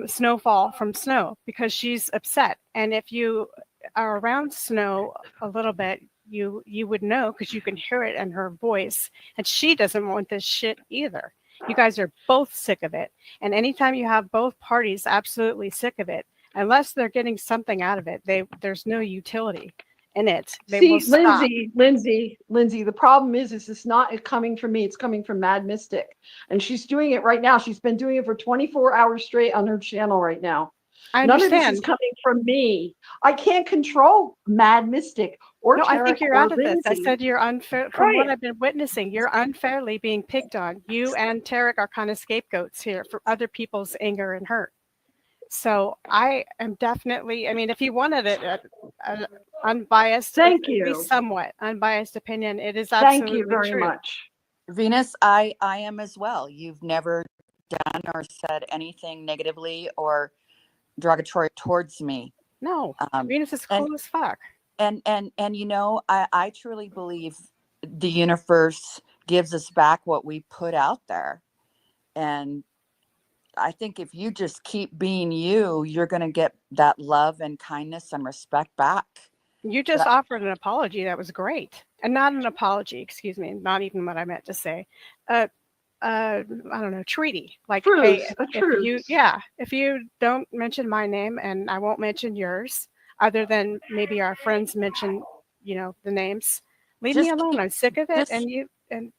snowfall from Snow because she's upset. And if you are around Snow a little bit, you would know because you can hear it in her voice. And she doesn't want this shit either. You guys are both sick of it. And anytime you have both parties absolutely sick of it, unless they're getting something out of it, there's no utility in it. They will See, stop. Lindsay, the problem is it's not coming from me. It's coming from Mad Mystic. And she's doing it right now. She's been doing it for 24 hours straight on her channel right now. I None of this understand. is coming from me. I can't control Mad Mystic or No, I think Tarek you're or out of this. I Lindsay. said you're unfair. From what Right. I've been witnessing, you're unfairly being picked on. You and Tarek are kind of scapegoats here for other people's anger and hurt. So I am definitely, I mean, if you wanted an unbiased, Thank at least you. somewhat unbiased opinion, it is Thank absolutely you very true. much. Venus, I am as well. You've never done or said anything negatively or derogatory towards me. No, Um, Venus is and- cool as fuck. and you know, I truly believe the universe gives us back what we put out there. And I think if you just keep being you, you're going to get that love and kindness and respect back. You just That- offered an apology that was great, and not an apology. Excuse me, not even what I meant to say. I don't know, treaty. Like, hey, Truce, a truce. if you don't mention my name and I won't mention yours, other than maybe our friends mention, the names. Leave me Just alone. keep- I'm sick of it. just- And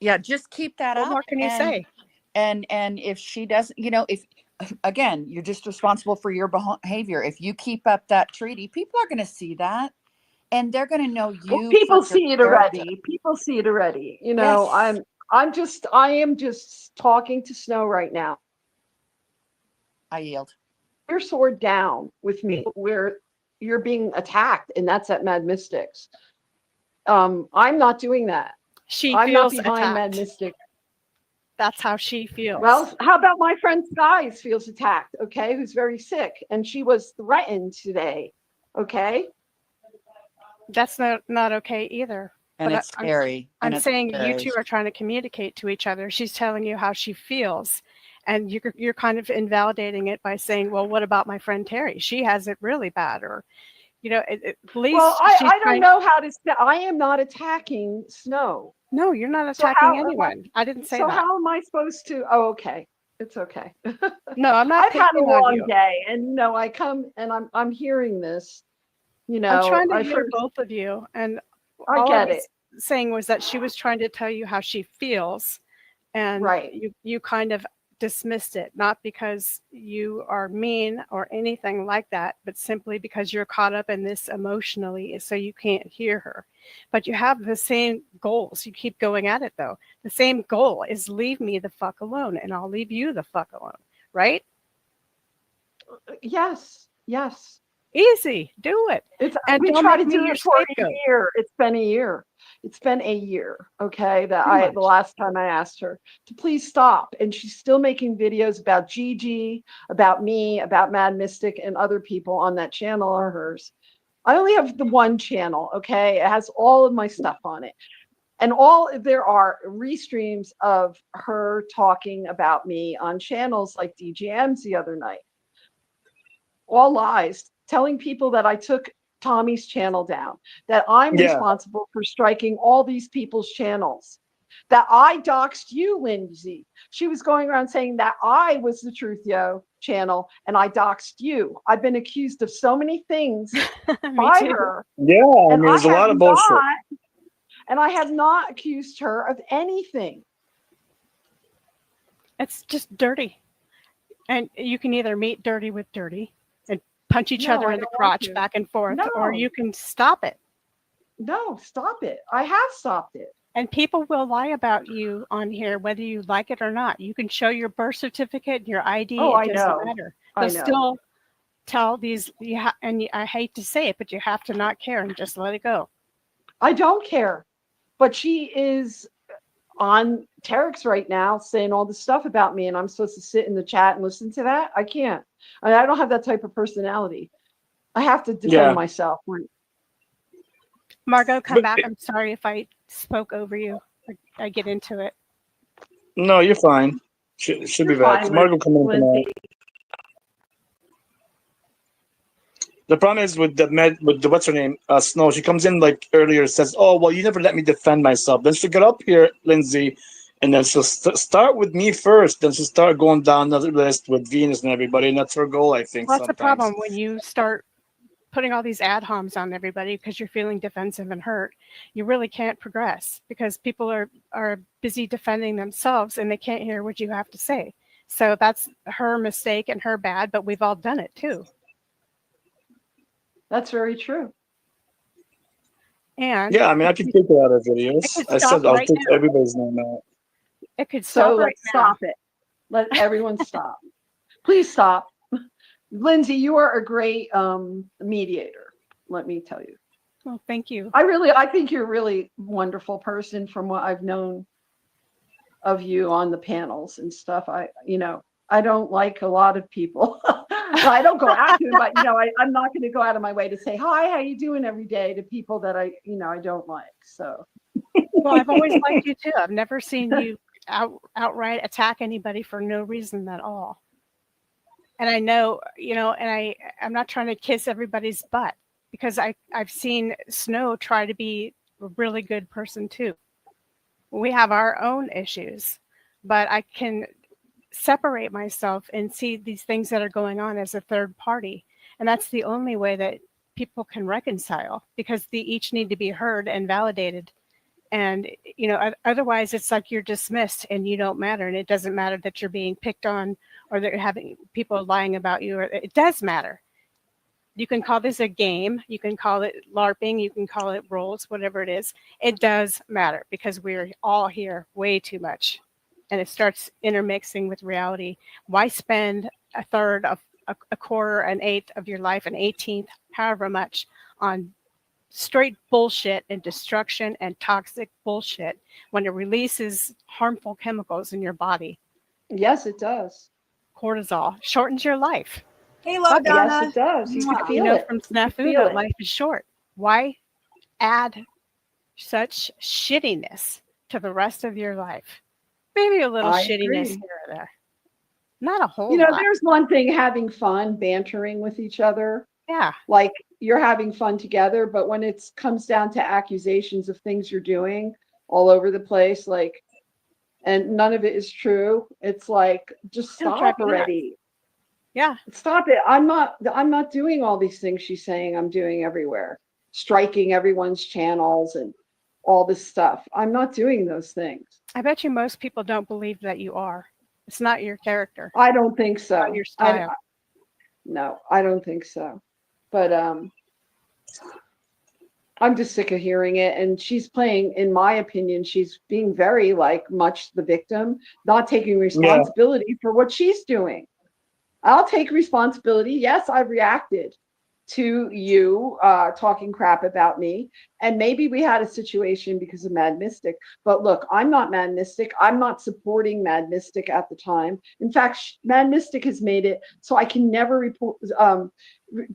Yeah, just keep that what up. more can you say? And if she doesn't, if again, you're just responsible for your behavior. If you keep up that treaty, people are going to see that, and they're going to know you. Well, people for your see it character. already. People see it already. Yes. I am just talking to Snow right now. I yield. Your sword down with me where you're being attacked, and that's at Mad Mystics. I'm not doing that. She I'm not feels behind Mad attacked. Mystic. That's how she feels. Well, how about my friend Skies feels attacked, okay, who's very sick, and she was threatened today, okay? that's not okay either. And But it's scary. I'm and it's saying you scary. two are trying to communicate to each other. She's telling you how she feels, and you're kind of invalidating it by saying, "Well, what about my friend Terry? She has it really bad," or, at least Well, she's I don't trying- know how to say. I am not attacking Snow. No, you're not So attacking how am I- anyone. I didn't say So that. how am I supposed to? Oh, okay. It's okay. No, I'm not I've had a picking on long you. day, and I come and I'm hearing this. I'm trying to I hear first- both of you, and I all get I was it. saying was that she was trying to tell you how she feels, and Right. you kind of dismissed it, not because you are mean or anything like that, but simply because you're caught up in this emotionally, so you can't hear her. But you have the same goals. You keep going at it though. The same goal is leave me the fuck alone, and I'll leave you the fuck alone, right? Yes. Easy. Do it. And We don't try to make me do your it for a scapegoat. year. It's been a year. It's been a year. Okay. Too The much. last time I asked her to please stop. And she's still making videos about Gigi, about me, about Mad Mystic, and other people on that channel are hers. I only have the one channel. Okay. It has all of my stuff on it. And there are restreams of her talking about me on channels like DGM's the other night. All lies, telling people that I took Tommy's channel down, that I'm Yeah. responsible for striking all these people's channels, that I doxed you, Lindsay. She was going around saying that I was the Truth Yo channel and I doxed you. I've been accused of so many things Me by too. her. Yeah, I And mean, there's a lot of bullshit. I have not accused her of anything. It's just dirty. And you can either meet dirty with dirty and punch each No, other I in the don't want crotch to. back and forth, or No. you can stop it. No, stop it. I have stopped it. And people will lie about you on here, whether you like it or not. You can show your birth certificate and your ID. Oh, I it doesn't know. matter. I They'll know. still tell these, I hate to say it, but you have to not care and just let it go. I don't care. But she is on Terex right now saying all this stuff about me, and I'm supposed to sit in the chat and listen to that. I can't. I don't have that type of personality. I have to defend Yeah. myself. Margot, come But back. I'm sorry if I spoke over you. I get into it. No, you're fine. Should be You're back. fine, Margot coming in tomorrow. Lindsay. The problem is with the what's her name, Snow. She comes in like earlier, says, "Oh well, you never let me defend myself." Then she'll get up here, Lindsay, and then she'll start with me first. Then she'll start going down the list with Venus and everybody, and that's her goal, I think. Well, that's the sometimes. problem when you start putting all these ad homs on everybody because you're feeling defensive and hurt. You really can't progress because people are busy defending themselves and they can't hear what you have to say. So that's her mistake and her bad, but we've all done it too. That's very true. And Yeah, I mean, I can take her out of videos. could I stop said I'll right take now. everybody's name out. it could So stop right let's now. stop it. Let everyone stop. Please stop. Lindsay, you are a great mediator. Let me tell you. Well, thank you. I think you're a really wonderful person from what I've known of you on the panels and stuff. I don't like a lot of people. I don't go after them, but I'm not going to go out of my way to say, hi, how you doing every day to people that I don't like. So. Well, I've always liked you too. I've never seen you outright attack anybody for no reason at all. And I know, and I'm not trying to kiss everybody's butt because I've seen Snow try to be a really good person too. We have our own issues, but I can separate myself and see these things that are going on as a third party. And that's the only way that people can reconcile because they each need to be heard and validated. And, otherwise it's like you're dismissed and you don't matter. And it doesn't matter that you're being picked on or that you're having people lying about you. Or it does matter. You can call this a game. You can call it LARPing. You can call it roles, whatever it is. It does matter because we're all here way too much. And it starts intermixing with reality. Why spend a third of a quarter, an eighth of your life, an 18th, however much on straight bullshit and destruction and toxic bullshit when it releases harmful chemicals in your body? Yes, it does. Cortisol shortens your life. Hey, love Donna. Yes, it does. You can Mwah. feel it. From You can Snafu feel that it. life is short. Why add such shittiness to the rest of your life? Maybe a little I shittiness agree. here or there. Not a whole lot. There's one thing having fun, bantering with each other. Yeah. Like you're having fun together, but when it comes down to accusations of things you're doing all over the place, and none of it is true, it's like, just It'll stop drive you nuts. already. Yeah. Stop it. I'm not doing all these things she's saying I'm doing everywhere. Striking everyone's channels and all this stuff. I'm not doing those things. I bet you most people don't believe that you are. It's not your character. I don't think so. Not your style. No, I don't think so. But I'm just sick of hearing it. And she's playing, in my opinion, she's being very much the victim, not taking responsibility for what she's doing. I'll take responsibility. Yes, I've reacted. to you talking crap about me. And maybe we had a situation because of Mad Mystic. But look, I'm not Mad Mystic. I'm not supporting Mad Mystic at the time. In fact, Mad Mystic has made it so I can never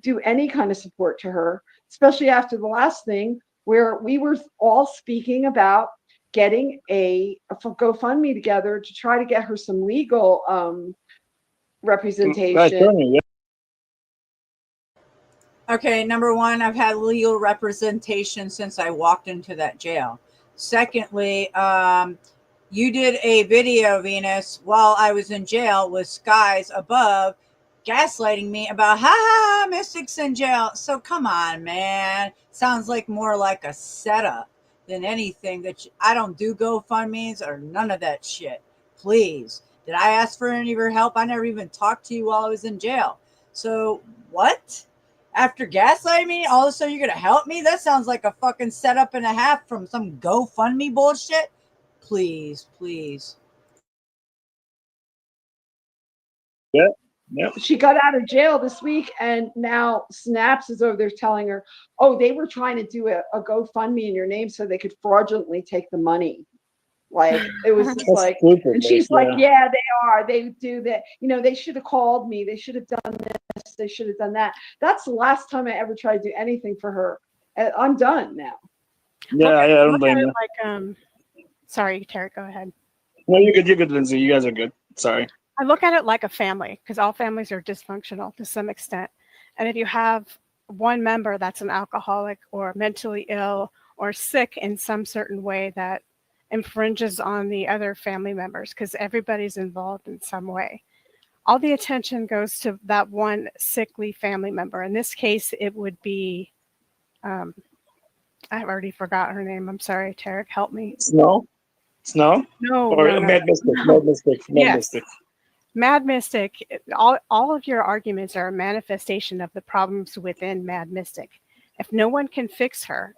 do any kind of support to her, especially after the last thing where we were all speaking about getting a GoFundMe together to try to get her some legal representation. Okay, number one, I've had legal representation since I walked into that jail. Secondly, you did a video, Venus, while I was in jail with skies above gaslighting me about, ha, Mystic's in jail. So come on, man. Sounds like more like a setup than anything. I don't do GoFundMes or none of that shit. Please. Did I ask for any of your help? I never even talked to you while I was in jail. So what? After gaslighting me, all of a sudden you're going to help me? That sounds like a fucking setup and a half from some GoFundMe bullshit. Please, please. Yeah. Yep. She got out of jail this week, and now Snaps is over there telling her, oh, they were trying to do a GoFundMe in your name so they could fraudulently take the money. Like, it was just like, and she's like, yeah, they are. They do that. You know, they should have called me. They should have done this. They should have done that. That's the last time I ever tried to do anything for her. I'm done now. Yeah, I don't blame you. Like, sorry, Tarek, go ahead. No, you're good. You're good, Lindsay. You guys are good. Sorry. I look at it like a family because all families are dysfunctional to some extent. And if you have one member that's an alcoholic or mentally ill or sick in some certain way that infringes on the other family members, because everybody's involved in some way, all the attention goes to that one sickly family member. In this case, it would be, I've already forgot her name. I'm sorry, Tarek, help me. Snow? No, Mad Mystic. Mad Mystic. Mad Mystic. Mad Mystic, all of your arguments are a manifestation of the problems within Mad Mystic. If no one can fix her,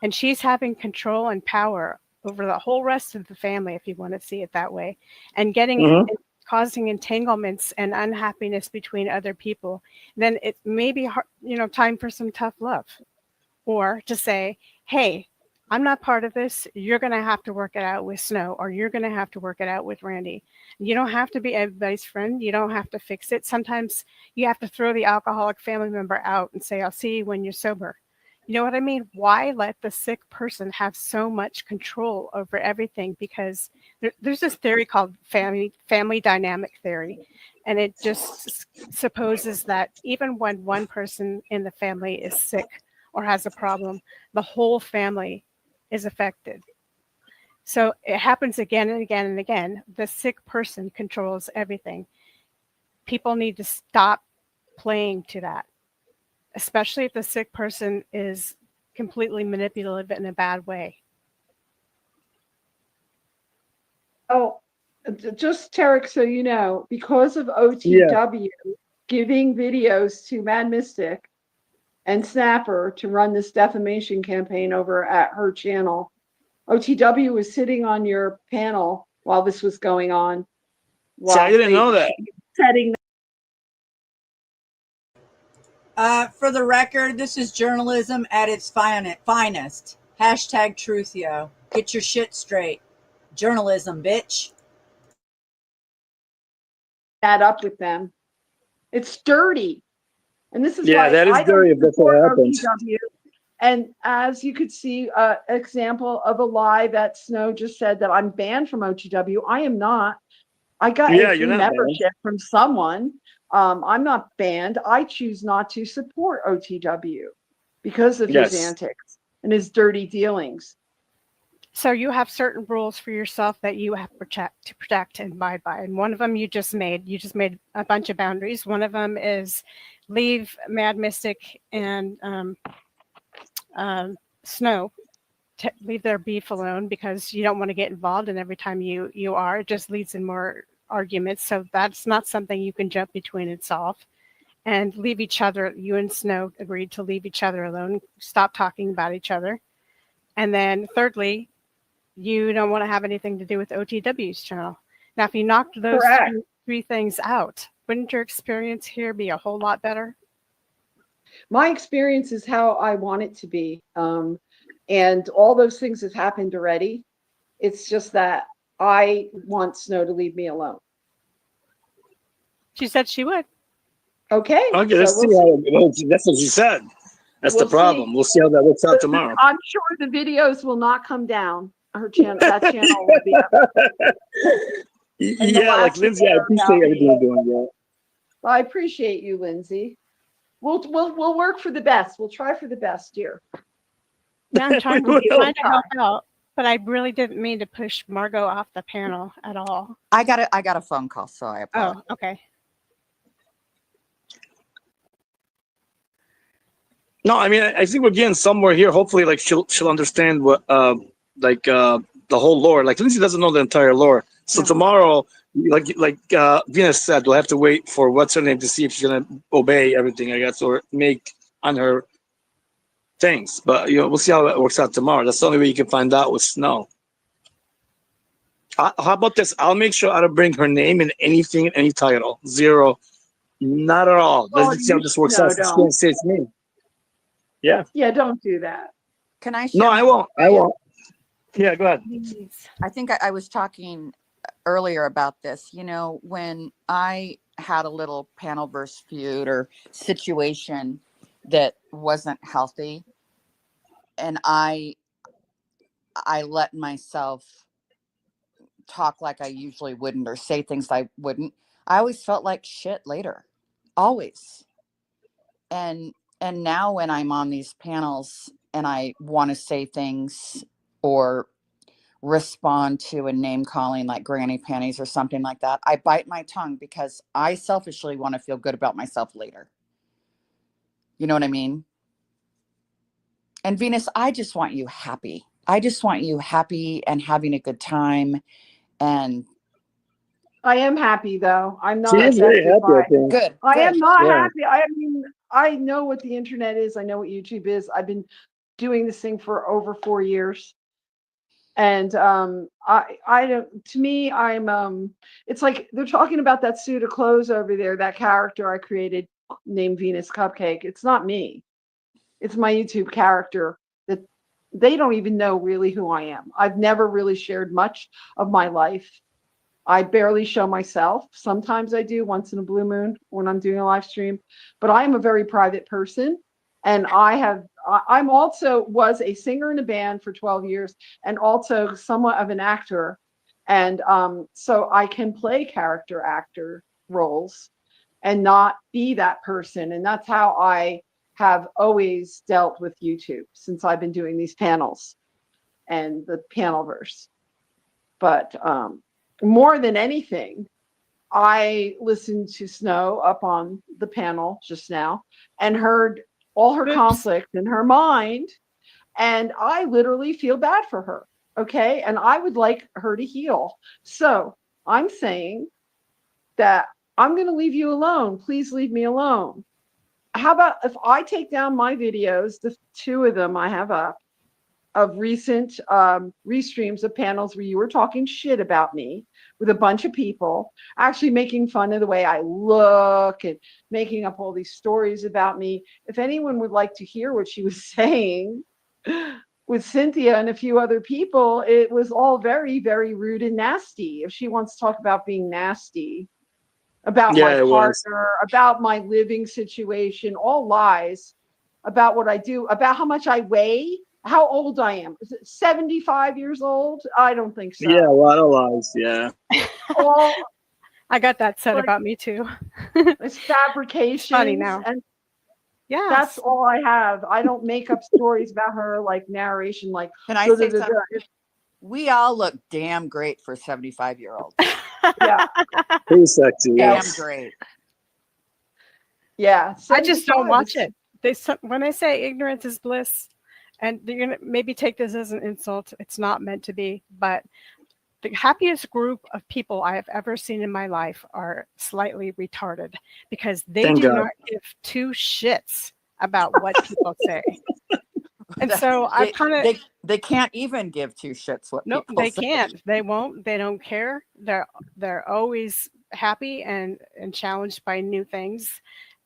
and she's having control and power over the whole rest of the family, if you want to see it that way, and causing entanglements and unhappiness between other people, then it may be time for some tough love, or to say, hey, I'm not part of this. You're going to have to work it out with Snow, or you're going to have to work it out with Randy. You don't have to be everybody's friend. You don't have to fix it. Sometimes you have to throw the alcoholic family member out and say, I'll see you when you're sober. You know what I mean? Why let the sick person have so much control over everything? Because there's this theory called family dynamic theory. And it just supposes that even when one person in the family is sick or has a problem, the whole family is affected. So it happens again and again and again. The sick person controls everything. People need to stop playing to that, especially if the sick person is completely manipulative in a bad way. Oh, just Tarek, so you know, because of OTW giving videos to Mad Mystic and Snapper to run this defamation campaign over at her channel, OTW was sitting on your panel while this was going on. See, I didn't know that. For the record, this is journalism at its finest. Hashtag truth, yo. Get your shit straight. Journalism, bitch. That up with them. It's dirty. And this is why that is dirty if that's what happens. OTW. And as you could see, example of a lie that Snow just said that I'm banned from OTW. I am not. I got a free membership from someone. I'm not banned. I choose not to support OTW because of his antics and his dirty dealings. So you have certain rules for yourself that you have to protect and abide by. And one of them you just made a bunch of boundaries. One of them is leave Mad Mystic and Snow, leave their beef alone because you don't want to get involved. And every time you are, it just leads in more arguments. So that's not something you can jump between and solve. And leave each other, you and Snow agreed to leave each other alone, stop talking about each other. And then thirdly, you don't want to have anything to do with OTW's channel. Now, if you knocked those three things out, wouldn't your experience here be a whole lot better? My experience is how I want it to be. And all those things have happened already. It's just that I want Snow to leave me alone. She said she would. Okay. Okay, let's see we'll how that's what she said. That's We'll the problem. see. We'll see how that works out tomorrow. I'm sure the videos will not come down. Her channel, that channel will be up. And the Yeah, like last Lindsay, I video appreciate about everything me. you're doing. Yeah. I appreciate you, Lindsay. We'll work for the best. We'll try for the best, dear. Yeah, I'm trying, Well, trying to help out, but I really didn't mean to push Margot off the panel at all. I got a phone call, so I apologize. Oh, okay. No, I mean, I think we're getting somewhere here. Hopefully, like she'll understand what the whole lore. Like Lindsay doesn't know the entire lore. So No. tomorrow, like Venus said, we'll have to wait for what's her name to see if she's gonna obey everything, I guess, or make on her things. But we'll see how that works out tomorrow. That's the only way you can find out with Snow. How about this? I'll make sure I don't bring her name in anything, in any title. Zero, not at all. Oh, Let's see how this works no, out. She don't. can't say it's me. Yeah. Yeah, don't do that. Can I share? No, I won't. I won't. Yeah, go ahead. Please. I think I was talking earlier about this. When I had a little panelverse feud or situation that wasn't healthy, and I let myself talk like I usually wouldn't or say things I wouldn't, I always felt like shit later. Always. And now when I'm on these panels and I want to say things or respond to a name calling like granny panties or something like that, I bite my tongue because I selfishly want to feel good about myself later. You know what I mean? And Venus, I just want you happy. I just want you happy and having a good time. And I am happy though. I'm not. She is very affected happy, by- I think. good. I am not Yeah. happy. I mean, I know what the internet is. I know what YouTube is. I've been doing this thing for over 4 years. And I don't, to me, it's like they're talking about that suit of clothes over there, that character I created named Venus Cupcake. It's not me. It's my YouTube character that they don't even know really who I am. I've never really shared much of my life. I barely show myself. Sometimes I do once in a blue moon when I'm doing a live stream, but I'm a very private person. And I'm also was a singer in a band for 12 years and also somewhat of an actor. And so I can play character actor roles and not be that person. And that's how I have always dealt with YouTube since I've been doing these panels and the panelverse. But more than anything, I listened to Snow up on the panel just now and heard all her conflict in her mind. And I literally feel bad for her. Okay. And I would like her to heal. So I'm saying that I'm going to leave you alone. Please leave me alone. How about if I take down my videos, the 2 of them I have up, of recent restreams of panels where you were talking shit about me with a bunch of people, actually making fun of the way I look and making up all these stories about me. If anyone would like to hear what she was saying with Cynthia and a few other people, it was all very, very rude and nasty. If she wants to talk about being nasty, about my partner, about my living situation, all lies about what I do, about how much I weigh, how old I am. Is it 75 years old? I don't think so. Yeah, a lot of lies. Yeah. All I got that said Like- about me too. it's fabrications. funny now. And Yeah. that's all I have. I don't make up stories about her like narration, like Can I say something? We all look damn great for 75-year-olds. yeah, Pretty sexy. Damn Yes. great. yeah. I just don't 75 watch is- it. When I say ignorance is bliss, and you're gonna maybe take this as an insult, it's not meant to be, but the happiest group of people I have ever seen in my life are slightly retarded because they Thank do God. not give 2 shits about what people say. And so I kind of They can't even give 2 shits what no, people they say. can't. They won't. They don't care. They're always happy and challenged by new things,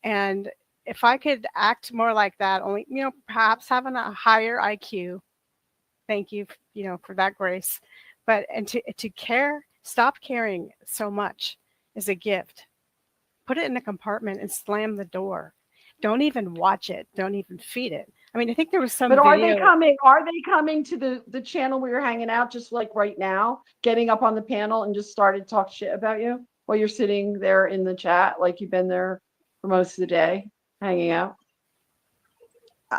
and if I could act more like that, only, perhaps having a higher IQ, thank you, for that grace. But, and to care, stop caring so much is a gift. Put it in a compartment and slam the door. Don't even watch it. Don't even feed it. I mean, I think there was some But are video. they coming to the channel where you're hanging out, just like right now, getting up on the panel and just started to talk shit about you while you're sitting there in the chat, like you've been there for most of the day, hanging out?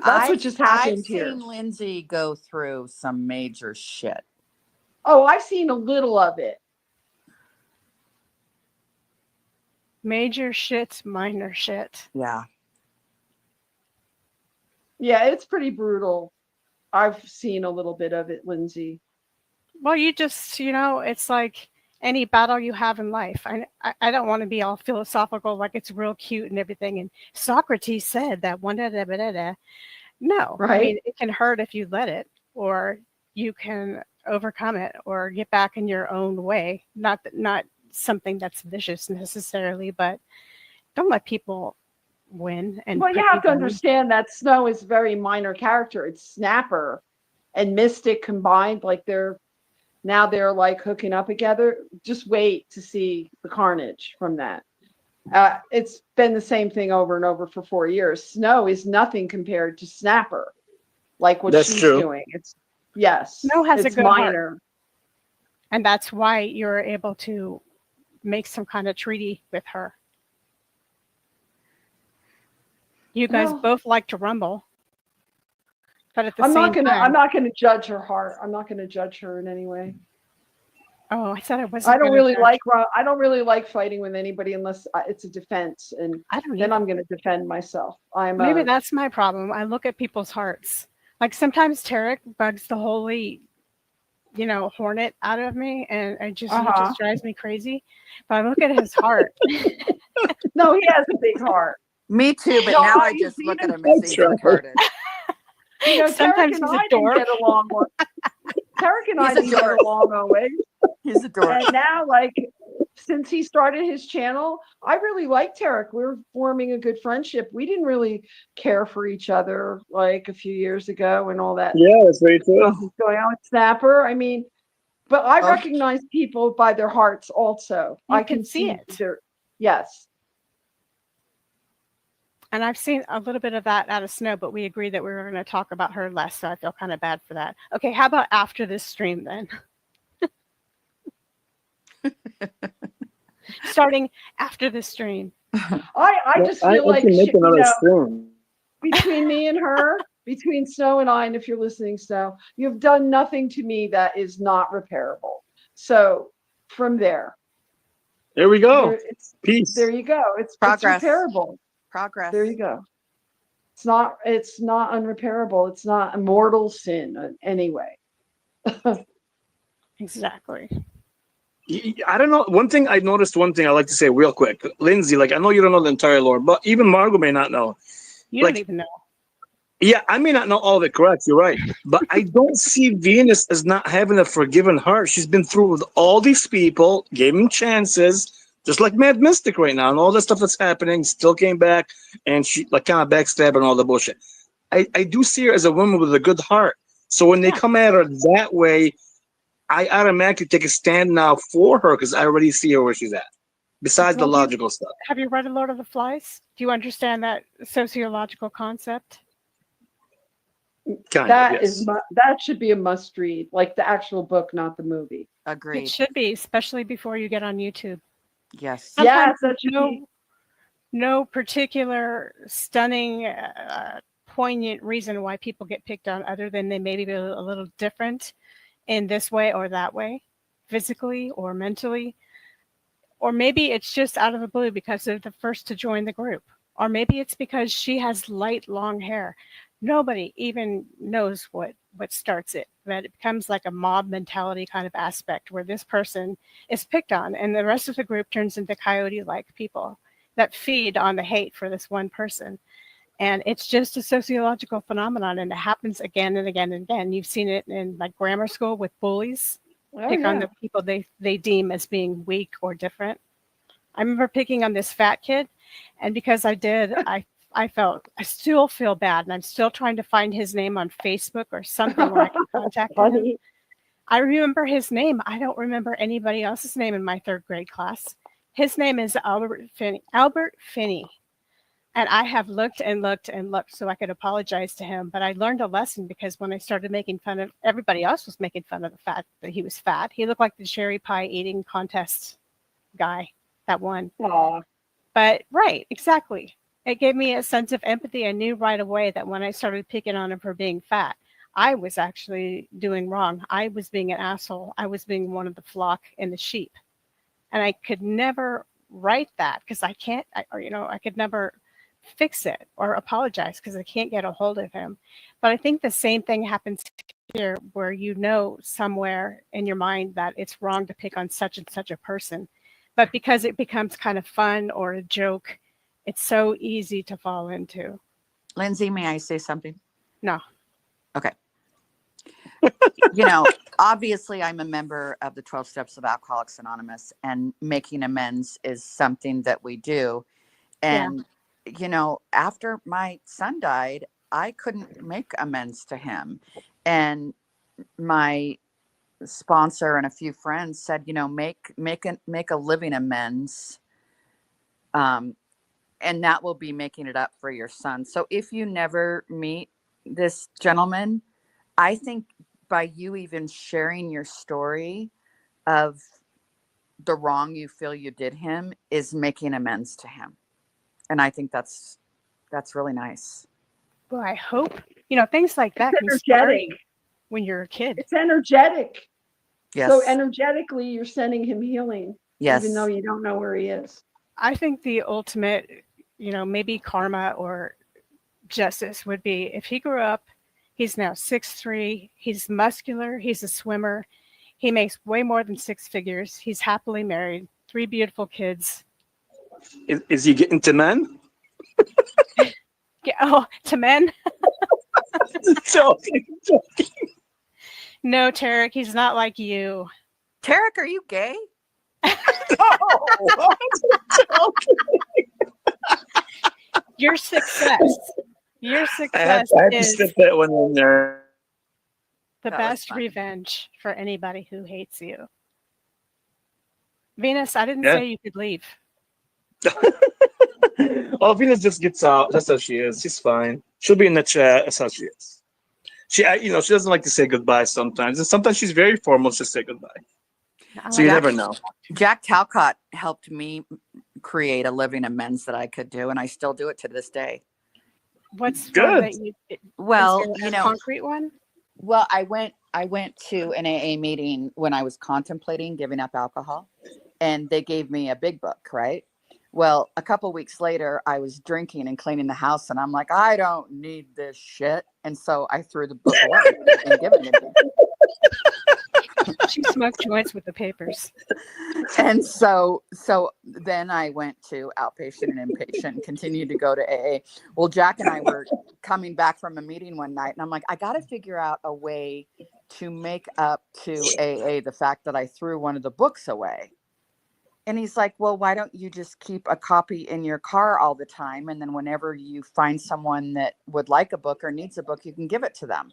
That's what just happened I've here. seen Lindsay go through some major shit. Oh, I've seen a little of it. Major shit, minor shit. Yeah. Yeah, it's pretty brutal. I've seen a little bit of it, Lindsay. Well, you just, it's like any battle you have in life. I don't want to be all philosophical, like it's real cute and everything. And Socrates said that one da da da da da. No, Right. I mean, it can hurt if you let it, or you can overcome it, or get back in your own way. Not something that's vicious necessarily, but don't let people win. And Well, you put have you to down. understand that Snow is a very minor character. It's Snapper and Mystic combined. Like they're like hooking up together. Just wait to see the carnage from that. It's been the same thing over and over for 4 years. Snow is nothing compared to Snapper, like what That's she's true. doing. Snow has a it's good heart. minor. And that's why you're able to make some kind of treaty with her. You guys Well, both like to rumble, but at the I'm same time, not gonna judge her heart. I'm not gonna judge her in any way. oh, I said I wasn't. I don't gonna really like fighting with anybody unless it's a defense, and I don't then either. I'm going to defend myself. Maybe that's my problem. I look at people's hearts. Like sometimes Tarek bugs the holy, hornet out of me, and he just drives me crazy. But I look at his heart. No, he has a big heart. Me too, but No, now I he's just look at even him and see better. retarded. Sometimes Tarek and he's a I didn't dork. get along. Tarek and I He's a didn't get dork. along always. He's a dork. And now, like, since he started his channel, I really like Tarek. We're forming a good friendship. We didn't really care for each other like a few years ago and all that. Yeah, that's very true. Stuff is going on with Snapper. I mean, but I Oh. recognize people by their hearts also. You I can see it. Yes. And I've seen a little bit of that out of Snow, but we agreed that we were going to talk about her less, so I feel kind of bad for that. Okay, how about after this stream then? Starting after the stream. I just feel like can make another stream. between me and her, between Snow and I, and if you're listening, Snow, you've done nothing to me that is not repairable. So from there, There we go. Peace. there you go. It's Progress. repairable. Progress. There you go. It's not unrepairable. It's not a mortal sin anyway. Exactly. I don't know. I noticed one thing I like to say real quick. Lindsay, like, I know you don't know the entire lore, but even Margot may not know. You Like- don't even know. Yeah, I may not know all of it, correct. You're right. But I don't see Venus as not having a forgiving heart. She's been through with all these people, gave them chances, just like Mad Mystic right now, and all the stuff that's happening, still came back, and she like kind of backstabbing and all the bullshit. I do see her as a woman with a good heart. So when they Yeah. come at her that way, I automatically take a stand now for her because I already see her where she's at. Besides the Well, you- logical stuff. Have you read Lord of the Flies? Do you understand that sociological concept? Kind That of, yes. that should be a must read, like the actual book, not the movie. Agreed. It should be, especially before you get on YouTube. Yes. Sometimes Yes, that should be. no particular stunning, poignant reason why people get picked on other than they maybe be a little different in this way or that way, physically or mentally. Or maybe it's just out of the blue because they're the first to join the group. Or maybe it's because she has light, long hair. Nobody even knows what starts it. But it becomes like a mob mentality kind of aspect where this person is picked on and the rest of the group turns into coyote-like people that feed on the hate for this one person. And it's just a sociological phenomenon, and it happens again and again and again. You've seen it in like grammar school with bullies. Oh, Pick on yeah. the people they deem as being weak or different. I remember picking on this fat kid, and because I did, I I still feel bad, and I'm still trying to find his name on Facebook or something where I can contact him. Funny. I remember his name. I don't remember anybody else's name in my 3rd grade class. His name is Albert Finney. Albert Finney. And I have looked and looked and looked so I could apologize to him. But I learned a lesson because when I started making fun of, everybody else was making fun of the fact that he was fat. He looked like the cherry pie eating contest guy that won. Aw. But right, exactly. It gave me a sense of empathy. I knew right away that when I started picking on him for being fat, I was actually doing wrong. I was being an asshole. I was being one of the flock and the sheep. And I could never write that because I can't, I could never fix it or apologize because I can't get a hold of him. But I think the same thing happens here where you know somewhere in your mind that it's wrong to pick on such and such a person. But because it becomes kind of fun or a joke, it's so easy to fall into. Lindsay, may I say something? No. Okay. Obviously I'm a member of the 12 Steps of Alcoholics Anonymous, and making amends is something that we do. And, after my son died, I couldn't make amends to him. And my sponsor and a few friends said, make a living amends. And that will be making it up for your son. So if you never meet this gentleman, I think by you even sharing your story of the wrong you feel you did him is making amends to him. And I think that's really nice. Well, I hope, things like that It's can start energetic. when you're a kid. It's energetic. Yes. So energetically, you're sending him healing, Yes. even though you don't know where he is. I think the ultimate, maybe karma or justice would be if he grew up, he's now 6'3", he's muscular, he's a swimmer, he makes way more than 6 figures, he's happily married, 3 beautiful kids. Is he getting to men? Yeah, to men? Joking. No, Tarek, he's not like you. Tarek, are you gay? Your success I had to is slip that one in there. the That was best fun. revenge for anybody who hates you. Venus, I didn't Yeah. say you could leave. Well, Venus just gets out. That's how she is. She's fine. She'll be in the chat. That's how she is. She doesn't like to say goodbye sometimes, and sometimes she's very formal to say goodbye. So you like never know. Jack Talcott helped me create a living amends that I could do, and I still do it to this day. What's Good. one that you? Well, is there a concrete one. Well, I went to an AA meeting when I was contemplating giving up alcohol, and they gave me a big book, right? Well, a couple weeks later, I was drinking and cleaning the house, and I'm like, I don't need this shit. And so I threw the book away and given it again. She smoked joints with the papers. And so then I went to outpatient and inpatient, continued to go to AA. Well, Jack and I were coming back from a meeting one night, and I'm like, I got to figure out a way to make up to AA the fact that I threw one of the books away. And he's like, well, why don't you just keep a copy in your car all the time? And then whenever you find someone that would like a book or needs a book, you can give it to them.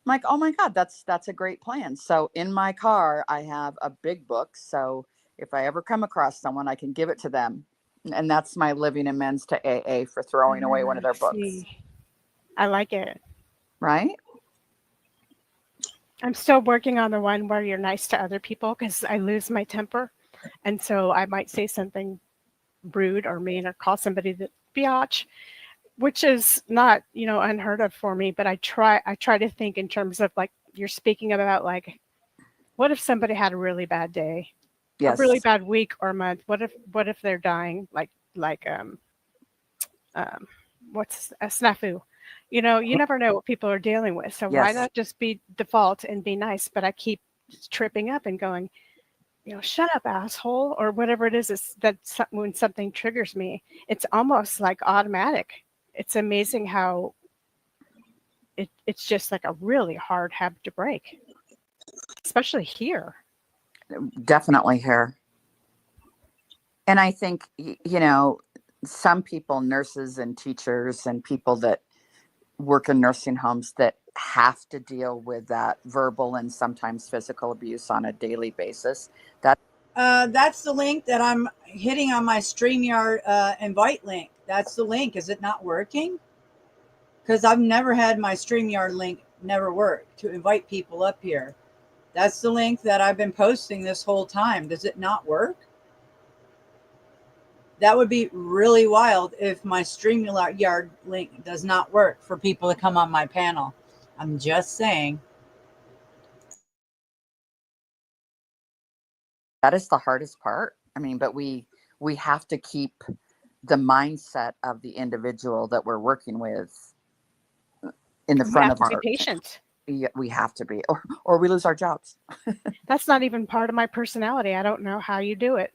I'm like, oh my God, that's a great plan. So in my car, I have a big book. So if I ever come across someone, I can give it to them. And that's my living amends to AA for throwing away one of their books. See. I like it. Right? I'm still working on the one where you're nice to other people because I lose my temper. And so I might say something rude or mean or call somebody the biatch, which is not, unheard of for me. But I try to think in terms of like you're speaking about, like, what if somebody had a really bad day, Yes. a really bad week or month? What if they're dying? Like what's a snafu? You never know what people are dealing with. So why Yes. not just be default and be nice? But I keep tripping up and going, shut up, asshole, or whatever it is that when something triggers me, it's almost like automatic. It's amazing how it's just like a really hard habit to break, especially here. Definitely here. And I think, some people, nurses and teachers and people that work in nursing homes, that have to deal with that verbal and sometimes physical abuse on a daily basis. That's the link that I'm hitting on my StreamYard invite link. That's the link. Is it not working? Because I've never had my StreamYard link never work to invite people up here. That's the link that I've been posting this whole time. Does it not work? That would be really wild if my StreamYard link does not work for people to come on my panel. I'm just saying. That is the hardest part. I mean, but we have to keep the mindset of the individual that we're working with in the We front have of to be our. patient. We have to be, or we lose our jobs. That's not even part of my personality. I don't know how you do it.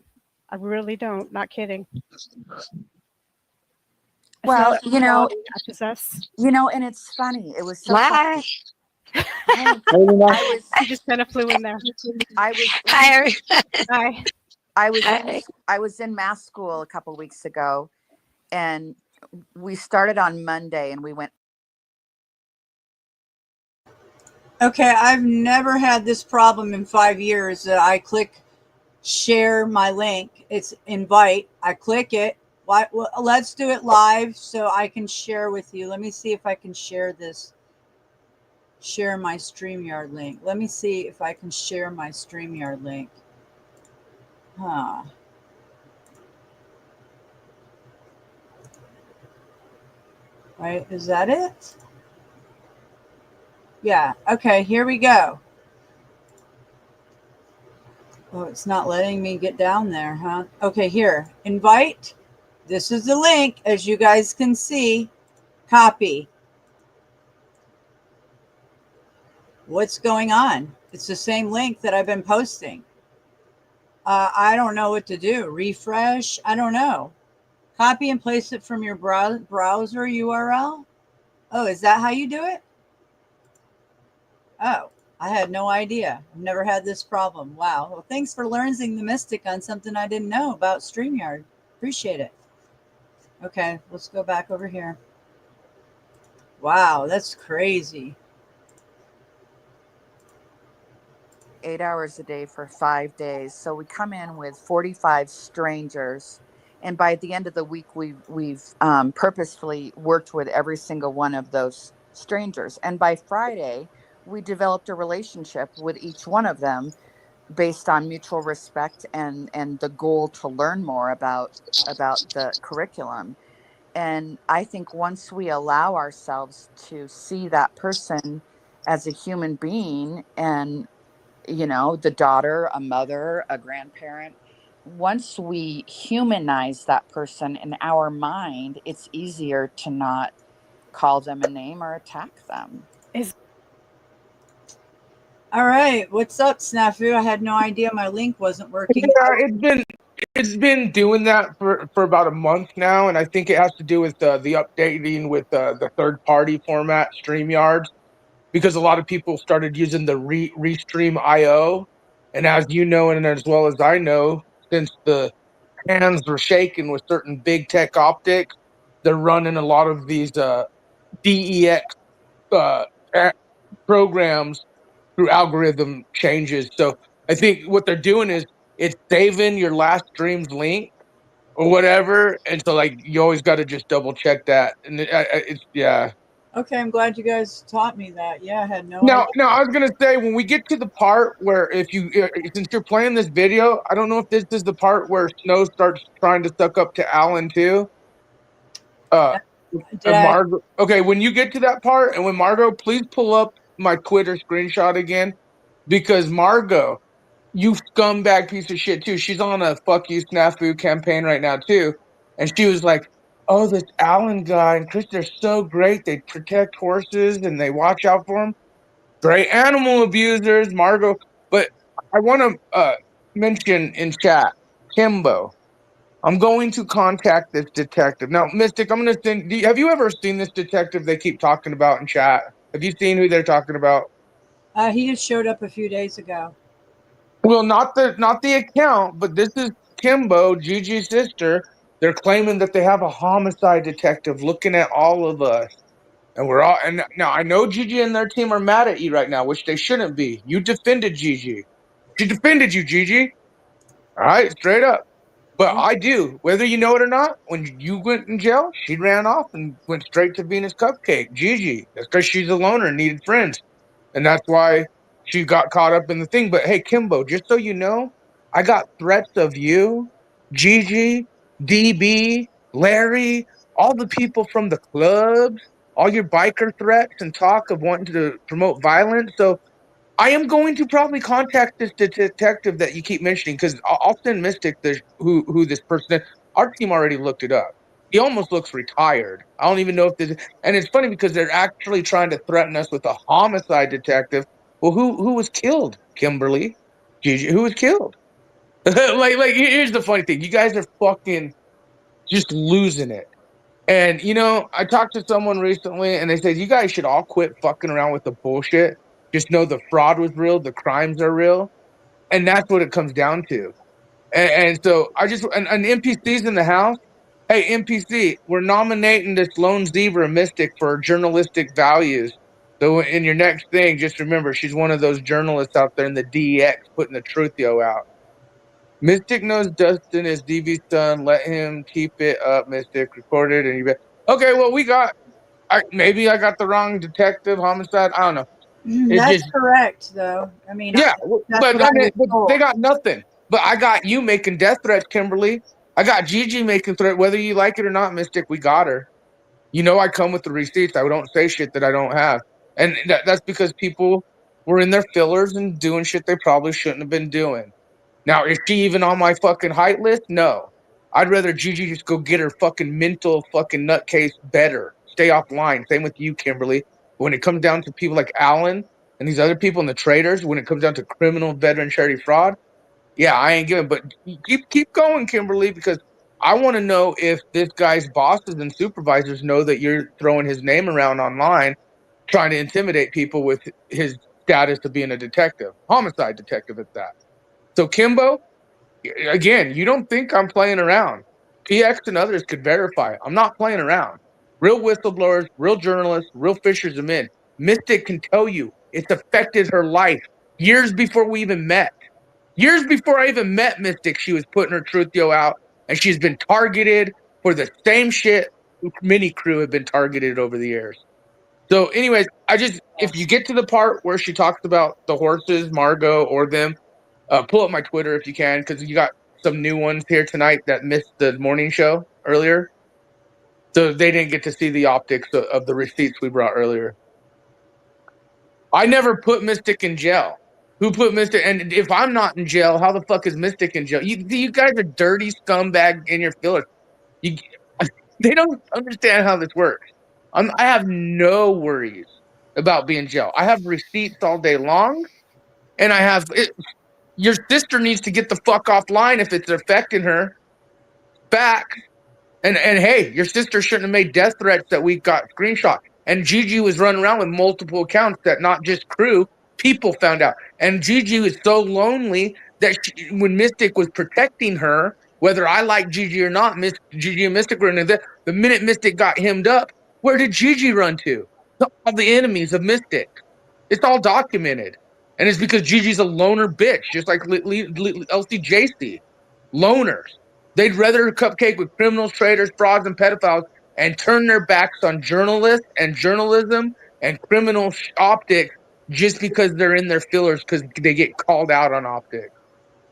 I really don't. Not kidding. I feel Well, that you know, reality touches us. you know, and it's funny. It was so Bye. funny. I just kind of flew in there. I was Hi, everybody. Hi. I was in mass school a couple weeks ago, and we started on Monday, and we went. Okay, I've never had this problem in 5 years that I click share my link. It's invite. I click it. Well, let's do it live so I can share with you. Let me see if I can share this. Share my StreamYard link. Let me see if I can share my StreamYard link. Huh. Right, is that it? Yeah, okay, here we go. Oh, it's not letting me get down there, huh? Okay, here, invite. This is the link, as you guys can see. Copy. What's going on? It's the same link that I've been posting. I don't know what to do. Refresh? I don't know. Copy and place it from your browser URL? Oh, is that how you do it? Oh, I had no idea. I've never had this problem. Wow. Well, thanks for learning the mystic on something I didn't know about StreamYard. Appreciate it. Okay, let's go back over here. Wow, that's crazy. 8 hours a day for 5 days. So we come in with 45 strangers. And by the end of the week, we've purposefully worked with every single one of those strangers. And by Friday, we developed a relationship with each one of them based on mutual respect and the goal to learn more about the curriculum. And I think once we allow ourselves to see that person as a human being, and you know, the daughter, a mother, a grandparent, once we humanize that person in our mind, it's easier to not call them a name or attack them. All right, what's up, Snafu? I had no idea my link wasn't working. Yeah, it's been doing that for about a month now, and I think it has to do with the updating with the third party format StreamYard, because a lot of people started using the Restream IO, and as you know, and as well as I know, since the hands were shaking with certain big tech optics, they're running a lot of these DEX programs through algorithm changes. So I think what they're doing is it's saving your last stream's link or whatever, and so like you always got to just double check that. And it's yeah. Okay, I'm glad you guys taught me that. Yeah, I had no Now, idea. I was gonna say, when we get to the part where if you since you're playing this video, I don't know if this is the part where Snow starts trying to suck up to Alan too. And Margot. Okay, when you get to that part, and when Margot, please pull up my Twitter screenshot again, because Margot, you scumbag piece of shit too. She's on a fuck you snafu campaign right now too, and she was like, "Oh, this Alan guy and Chris, they're so great. They protect horses and they watch out for them. Great animal abusers, Margot." But I want to mention in chat, Kimbo. I'm going to contact this detective now, Mystic. I'm going to send. Have you ever seen this detective they keep talking about in chat? Have you seen who they're talking about? He just showed up a few days ago. Well, not the account, but this is Kimbo, Gigi's sister, They're claiming that they have a homicide detective looking at all of us. And we're all, and now I know Gigi and their team are mad at you right now, which they shouldn't be. You defended Gigi. She defended you, Gigi. All right, straight up. But I do, whether you know it or not, when you went in jail, she ran off and went straight to Venus Cupcake. Gigi. That's because she's a loner and needed friends. And that's why she got caught up in the thing. But hey, Kimbo, just so you know, I got threats of you, Gigi, DB, Larry, all the people from the clubs, all your biker threats and talk of wanting to promote violence. So I am going to probably contact this detective that you keep mentioning because I'll send Mystic who this person is. Our team already looked it up. He almost looks retired. I don't even know if this. And it's funny because they're actually trying to threaten us with a homicide detective. Well, who was killed? Kimberly, Gigi, who was killed? like here's the funny thing. You guys are fucking just losing it. And you know, I talked to someone recently, and they said you guys should all quit fucking around with the bullshit. Just know the fraud was real, the crimes are real, and that's what it comes down to. And so I just and NPC's in the house. Hey, NPC, we're nominating this lone zebra mystic for journalistic values. So in your next thing, just remember she's one of those journalists out there in the DEX putting the truthio out. Mystic knows Dustin is DB's son. Let him keep it up, Mystic. Recorded and you bet. Okay, well we got. Maybe I got the wrong detective homicide. I don't know. It's That's just correct, though. I mean, yeah, that's but what I was but told. they got nothing. But I got you making death threats, Kimberly. I got Gigi making threat. Whether you like it or not, Mystic, we got her. You know, I come with the receipts. I don't say shit that I don't have, and that's because people were in their fillers and doing shit they probably shouldn't have been doing. Now, is she even on my fucking height list? No. I'd rather Gigi just go get her fucking mental fucking nutcase better. Stay offline. Same with you, Kimberly. When it comes down to people like Alan and these other people and the traders, when it comes down to criminal veteran charity fraud, yeah, I ain't giving. But keep going, Kimberly, because I want to know if this guy's bosses and supervisors know that you're throwing his name around online, trying to intimidate people with his status of being a detective, homicide detective at that. So Kimbo, again, you don't think I'm playing around. PX and others could verify. I'm not playing around. Real whistleblowers, real journalists, real fishers of men. Mystic can tell you it's affected her life years before we even met. Years before I even met Mystic, she was putting her truthio out, and she's been targeted for the same shit many crew have been targeted over the years. So, anyways, if you get to the part where she talks about the horses, Margot, or them, pull up my Twitter if you can, because you got some new ones here tonight that missed the morning show earlier. So they didn't get to see the optics of the receipts we brought earlier. I never put Mystic in jail. Who put Mystic? And if I'm not in jail, how the fuck is Mystic in jail? You guys are dirty scumbag in your fillers. They don't understand how this works. I have no worries about being in jail. I have receipts all day long, and I have it. Your sister needs to get the fuck offline if it's affecting her back. And hey, your sister shouldn't have made death threats that we got screenshot. And Gigi was running around with multiple accounts that not just crew, people found out. And Gigi was so lonely that when Mystic was protecting her, whether I like Gigi or not, Gigi and Mystic were in there. The minute Mystic got hemmed up, where did Gigi run to? All the enemies of Mystic. It's all documented. And it's because Gigi's a loner bitch, just like LCJC. Loners. They'd rather cupcake with criminals, traitors, frauds, and pedophiles and turn their backs on journalists and journalism and criminal optics just because they're in their fillers because they get called out on optics.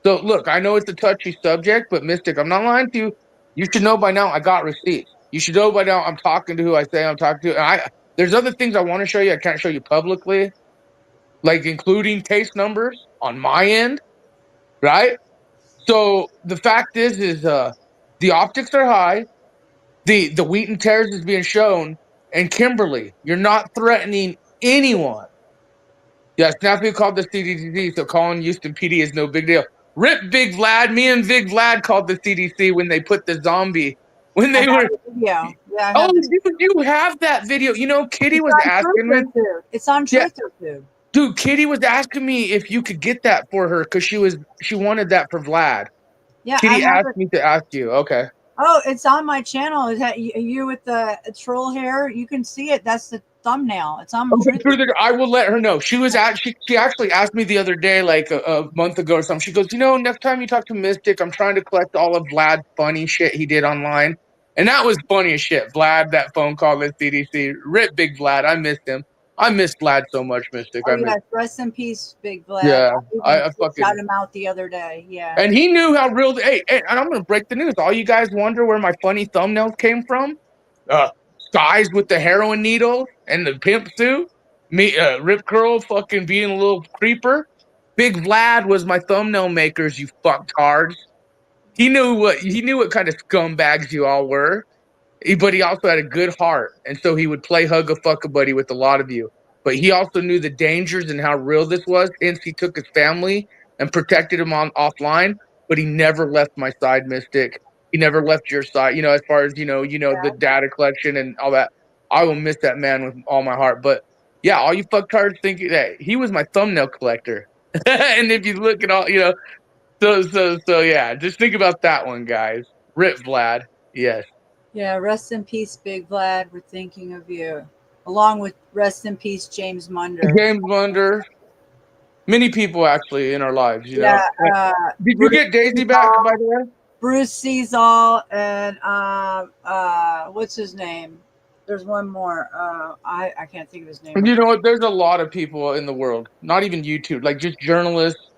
So, look, I know it's a touchy subject, but Mystic, I'm not lying to you. You should know by now I got receipts. You should know by now I'm talking to who I say I'm talking to. And there's other things I want to show you I can't show you publicly, like including case numbers on my end, right? So the fact is the optics are high. The wheat and tares is being shown. And Kimberly, you're not threatening anyone. Yeah, Snappy called the CDC, so calling Houston PD is no big deal. Rip Big Vlad. Me and Big Vlad called the CDC when they put the zombie. When they were. Yeah, Oh, you have that video. You know, Kitty was asking me. It's on TruthOTube. Dude, Kitty was asking me if you could get that for her because she wanted that for Vlad. Yeah, Kitty asked me to ask you. Okay. Oh, it's on my channel. Is that you with the troll hair? You can see it. That's the thumbnail. It's on Okay, Truth. I will let her know. She actually asked me the other day, like a month ago or something. She goes, next time you talk to Mystic, I'm trying to collect all of Vlad's funny shit he did online. And that was funny as shit. Vlad, that phone call with CDC. Rip Big Vlad. I missed him. I missed Vlad so much, Mystic. Oh I missed yes, rest in peace, Big Vlad. Yeah. I I fucking shot him out the other day. Yeah. And he knew how real hey, and I'm gonna break the news. All you guys wonder where my funny thumbnails came from? Guys with the heroin needle and the pimp suit. Me, Rip Curl fucking being a little creeper. Big Vlad was my thumbnail makers, you fucktards. He knew what kind of scumbags you all were. But he also had a good heart. And so he would play hug a fuck a buddy with a lot of you. But he also knew the dangers and how real this was. Hence he took his family and protected him offline, but he never left my side, Mystic. He never left your side, as far as the data collection and all that. I will miss that man with all my heart. But yeah, all you fucktards think that he was my thumbnail collector. And if you look at all, so yeah, just think about that one, guys. Rip Vlad. Yes. Yeah, rest in peace, Big Vlad. We're thinking of you. Along with rest in peace, James Munder. James Munder. Many people actually in our lives, Yeah. Did you get Daisy back, by the way? Bruce Seasall and what's his name? There's one more. I can't think of his name. You know what? There's a lot of people in the world, not even YouTube, like just journalists,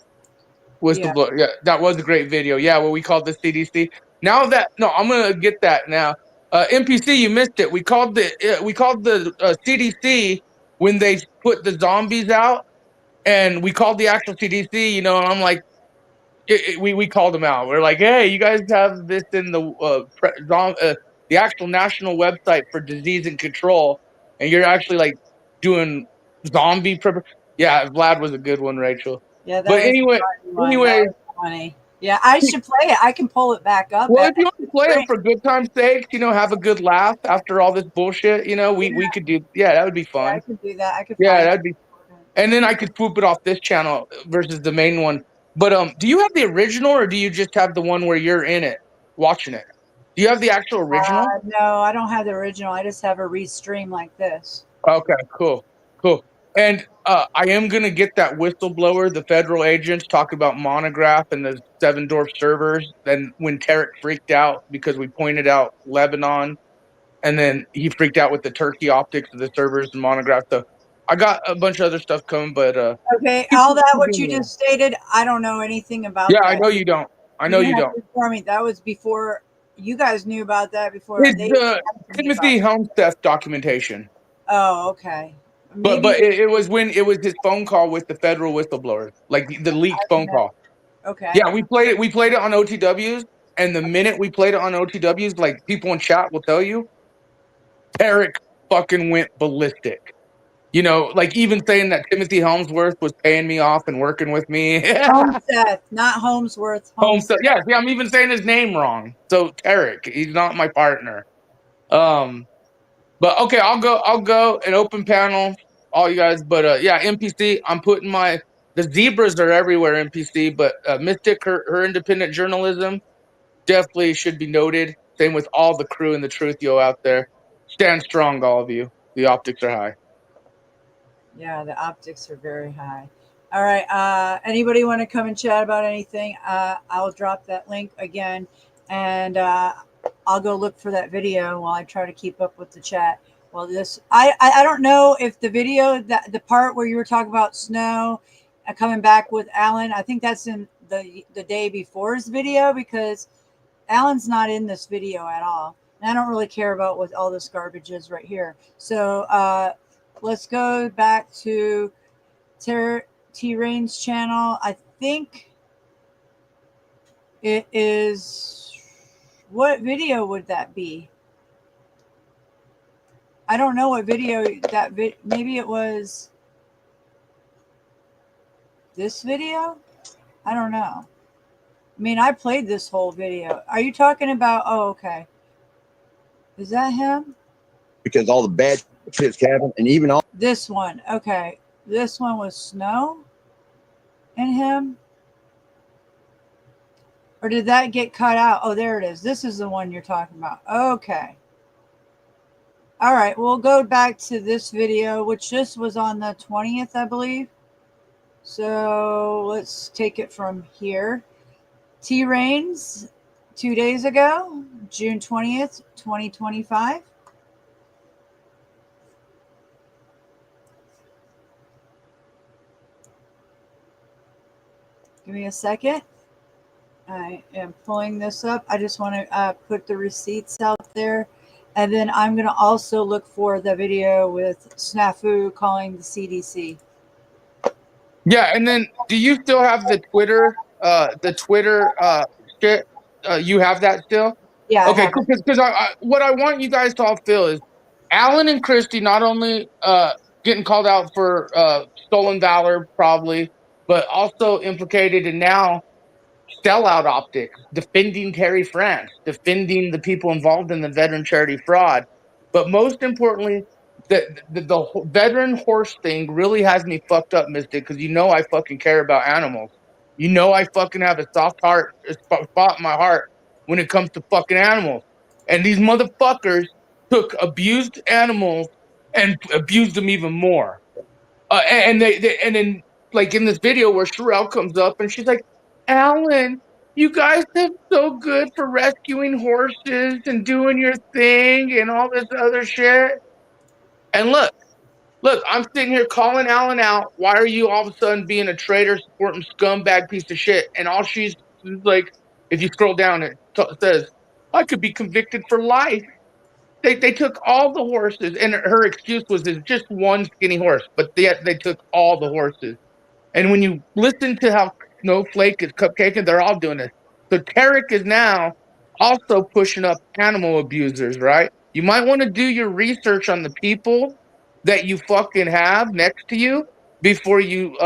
whistleblower. Yeah, that was a great video. Yeah, what we called the CDC. I'm gonna get that now. NPC, you missed it. We called the CDC when they put the zombies out, and we called the actual CDC. And I'm like, we called them out. We're like, hey, you guys have this in the actual national website for disease and control, and you're actually like doing zombie Yeah, Vlad was a good one, Rachel. Yeah, that but was anyway, funny. Yeah, I should play it. I can pull it back up. Well, if you want to play it for good time's sake, have a good laugh after all this bullshit, we could do. Yeah, that would be fun. Yeah, I could do that. That'd be. And then I could swoop it off this channel versus the main one. But do you have the original, or do you just have the one where you're in it, watching it? Do you have the actual original? No, I don't have the original. I just have a restream like this. Okay, cool. And I am gonna get that whistleblower, the federal agents, talk about Monograph and the Seven Dwarf servers. Then when Tarek freaked out because we pointed out Lebanon, and then he freaked out with the Turkey optics of the servers and Monograph. So I got a bunch of other stuff coming, but okay, all that what you just stated, I don't know anything about. Yeah, that. I know you don't. I know you don't. For me, that was before you guys knew about that. Before it's Timothy Helmstedt documentation. Oh, okay. But it was when it was his phone call with the federal whistleblower, like the leaked phone call. Okay. Yeah, we played it. We played it on OTWs, and the minute we played it on OTWs, like people in chat will tell you, Tarek fucking went ballistic. Like even saying that Timothy Helmsworth was paying me off and working with me. Homestead, not Holmesworth. Homestead. Yeah, I'm even saying his name wrong. So Tarek, he's not my partner. But okay, I'll go an open panel, all you guys. But yeah, NPC, I'm putting the zebras are everywhere, NPC, but Mystic, her independent journalism definitely should be noted. Same with all the crew and the Truthio out there. Stand strong, all of you. The optics are high. Yeah, the optics are very high. All right. Anybody want to come and chat about anything? I'll drop that link again, and I'll go look for that video while I try to keep up with the chat. Well, I don't know if the video, the part where you were talking about snow coming back with Alan, I think that's in the day before's video, because Alan's not in this video at all. And I don't really care about what all this garbage is right here. So let's go back to T-Rain's channel. I think it is, what video would that be? I don't know what video maybe it was this video. I don't know. I mean, I played this whole video. Are you talking about? Oh, okay. Is that him? Because all the bad shit's happened, and even all this one. Okay, this one was Snow and him. Or did that get cut out? Oh, there it is. This is the one you're talking about. Okay. All right, we'll go back to this video, which just was on the 20th, I believe. So let's take it from here. T Rains, 2 days ago, June 20th, 2025. Give me a second. I am pulling this up. I just want to put the receipts out there. And then I'm going to also look for the video with Snafu calling the CDC. Yeah, and then do you still have the Twitter shit? You have that still? Yeah. Okay, cool. Because what I want you guys to all feel is Alan and Christy not only getting called out for stolen valor, probably, but also implicated in now sellout optics, defending Terry France, defending the people involved in the veteran charity fraud. But most importantly, the veteran horse thing really has me fucked up, Mystic, because you know I fucking care about animals. You know I fucking have a soft heart, a spot in my heart when it comes to fucking animals. And these motherfuckers took abused animals and abused them even more. And then like in this video where Sherelle comes up and she's like, Alan, you guys are so good for rescuing horses and doing your thing and all this other shit. And look, I'm sitting here calling Alan out. Why are you all of a sudden being a traitor, supporting scumbag piece of shit? And all she's like, if you scroll down, it says, I could be convicted for life. They took all the horses, and her excuse was it's just one skinny horse, but yet they took all the horses. And when you listen to how Snowflake is cupcaking, they're all doing this. So Tarek is now also pushing up animal abusers, right? You might want to do your research on the people that you fucking have next to you before you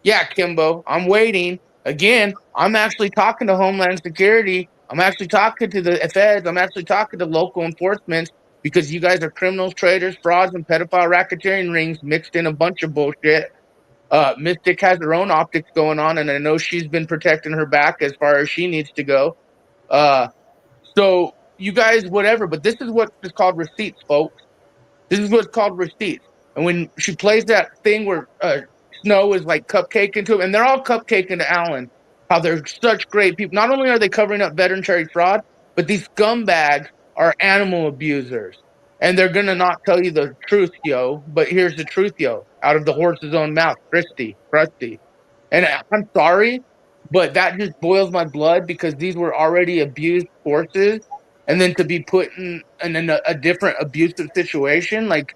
yeah, Kimbo, I'm waiting. Again, I'm actually talking to Homeland Security. I'm actually talking to the feds. I'm actually talking to local enforcement because you guys are criminals, traitors, frauds, and pedophile racketeering rings mixed in a bunch of bullshit. Mystic has her own optics going on, and I know she's been protecting her back as far as she needs to go. So you guys, whatever, but this is what is called receipts, folks. This is what's called receipts. And when she plays that thing where Snow is like cupcaking to him, and they're all cupcaking to Alan, how they're such great people. Not only are they covering up veteran charity fraud, but these scumbags are animal abusers. And they're gonna not tell you the truth, yo. But here's the truth, yo. Out of the horse's own mouth, Krusty. And I'm sorry, but that just boils my blood because these were already abused horses, and then to be put in a different abusive situation, like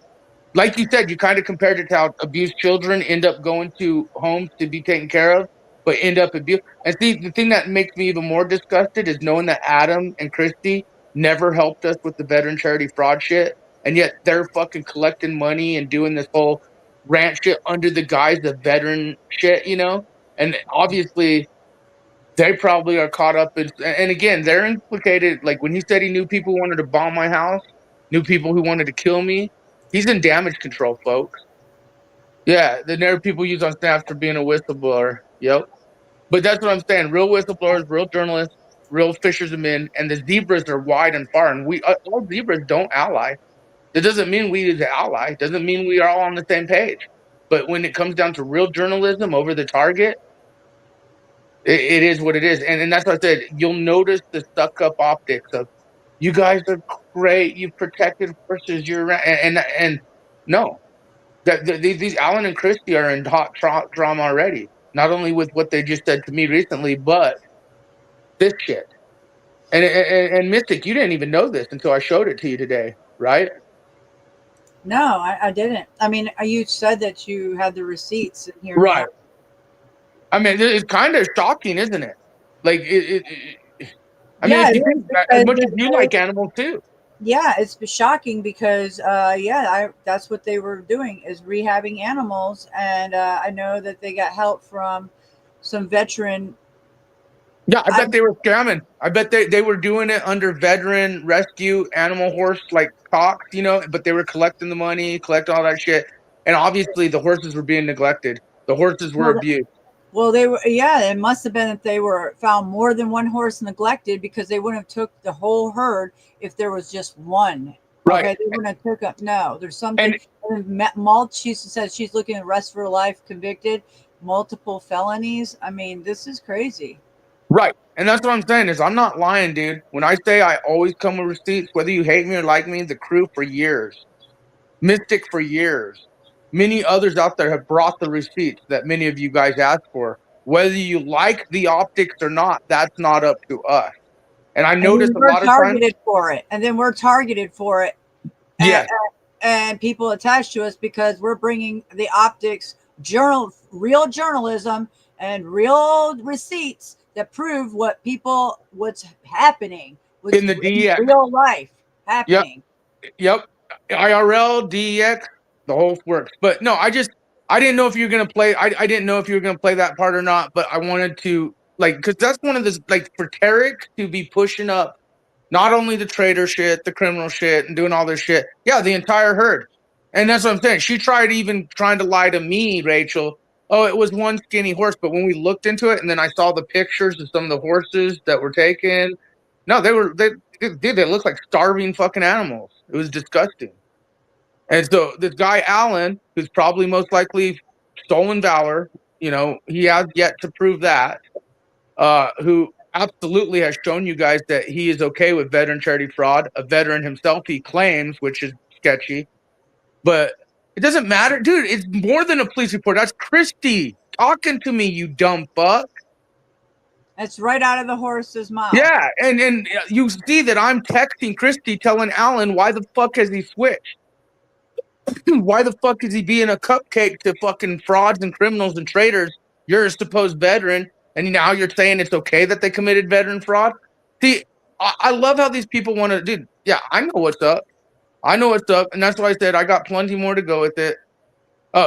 you said, you kind of compared it to how abused children end up going to homes to be taken care of, but end up abused. And see, the thing that makes me even more disgusted is knowing that Adam and Christy never helped us with the veteran charity fraud shit, and yet they're fucking collecting money and doing this whole rant shit under the guise of veteran shit, you know? And obviously, they probably are caught up in, and again, they're implicated. Like when he said he knew people who wanted to bomb my house, knew people who wanted to kill me. He's in damage control, folks. Yeah, the narrative people use on staff for being a whistleblower. Yep. But that's what I'm saying. Real whistleblowers, real journalists, real fishermen, and the zebras are wide and far. And we all zebras don't ally. That doesn't mean we is an ally. Doesn't mean we are all on the same page. But when it comes down to real journalism over the target, it is what it is. And that's what I said. You'll notice the stuck up optics of you guys are great. You've protected horses. You're and no, these Alan and Christy are in hot drama already. Not only with what they just said to me recently, but this shit. And Mystic, you didn't even know this until I showed it to you today, right? No, I didn't. I mean, you said that you had the receipts in here. Right. I mean, it's kind of shocking, isn't it? Like, I mean, if you think as much as you like animals too. Yeah, it's shocking because, that's what they were doing is rehabbing animals. And I know that they got help from some veteran. Yeah, I bet they were scamming. I bet they were doing it under veteran rescue animal horse, like Cox, you know, but they were collecting the money, collect all that shit. And obviously the horses were being neglected. The horses were abused. Well, they were, yeah, it must have been that they were found more than one horse neglected, because they wouldn't have took the whole herd if there was just one. Right. Okay, they wouldn't have took up. No, there's something. And Mulch, she said she's looking at the rest of her life convicted, multiple felonies. I mean, this is crazy. right. And that's what I'm saying is I'm not lying, dude. When I say I always come with receipts, whether you hate me or like me, the crew for years, Mystic for years, many others out there have brought the receipts that many of you guys asked for. Whether you like the optics or not, that's not up to us. And I And noticed a we're lot of times. targeted for it, and then we're targeted for it. Yes. And people attach to us because we're bringing the optics, real journalism, and real receipts that prove what's happening In the DEX. real life happening. Yep. IRL, DEX, the whole works. But no, I didn't know if you were gonna play. I didn't know if you were gonna play that part or not. But I wanted to, like, because that's one of the, like, for Tarek to be pushing up not only the traitor shit, the criminal shit, and doing all this shit. Yeah, the entire herd. And that's what I'm saying. She tried to lie to me, Rachel. Oh, it was one skinny horse. But when we looked into it, and then I saw the pictures of some of the horses that were taken, no, they looked like starving fucking animals. It was disgusting. And so this guy, Allen, who's probably most likely stolen valor, he has yet to prove that, who absolutely has shown you guys that he is okay with veteran charity fraud, a veteran himself, he claims, which is sketchy. But it doesn't matter. Dude, it's more than a police report. That's Christy talking to me, you dumb fuck. That's right out of the horse's mouth. Yeah, and you see that I'm texting Christy telling Alan, why the fuck has he switched? Why the fuck is he being a cupcake to fucking frauds and criminals and traitors? You're a supposed veteran, and now you're saying it's okay that they committed veteran fraud? See, I love how these people want to, dude, yeah, I know what's up. I know what's up, and that's why I said I got plenty more to go with it.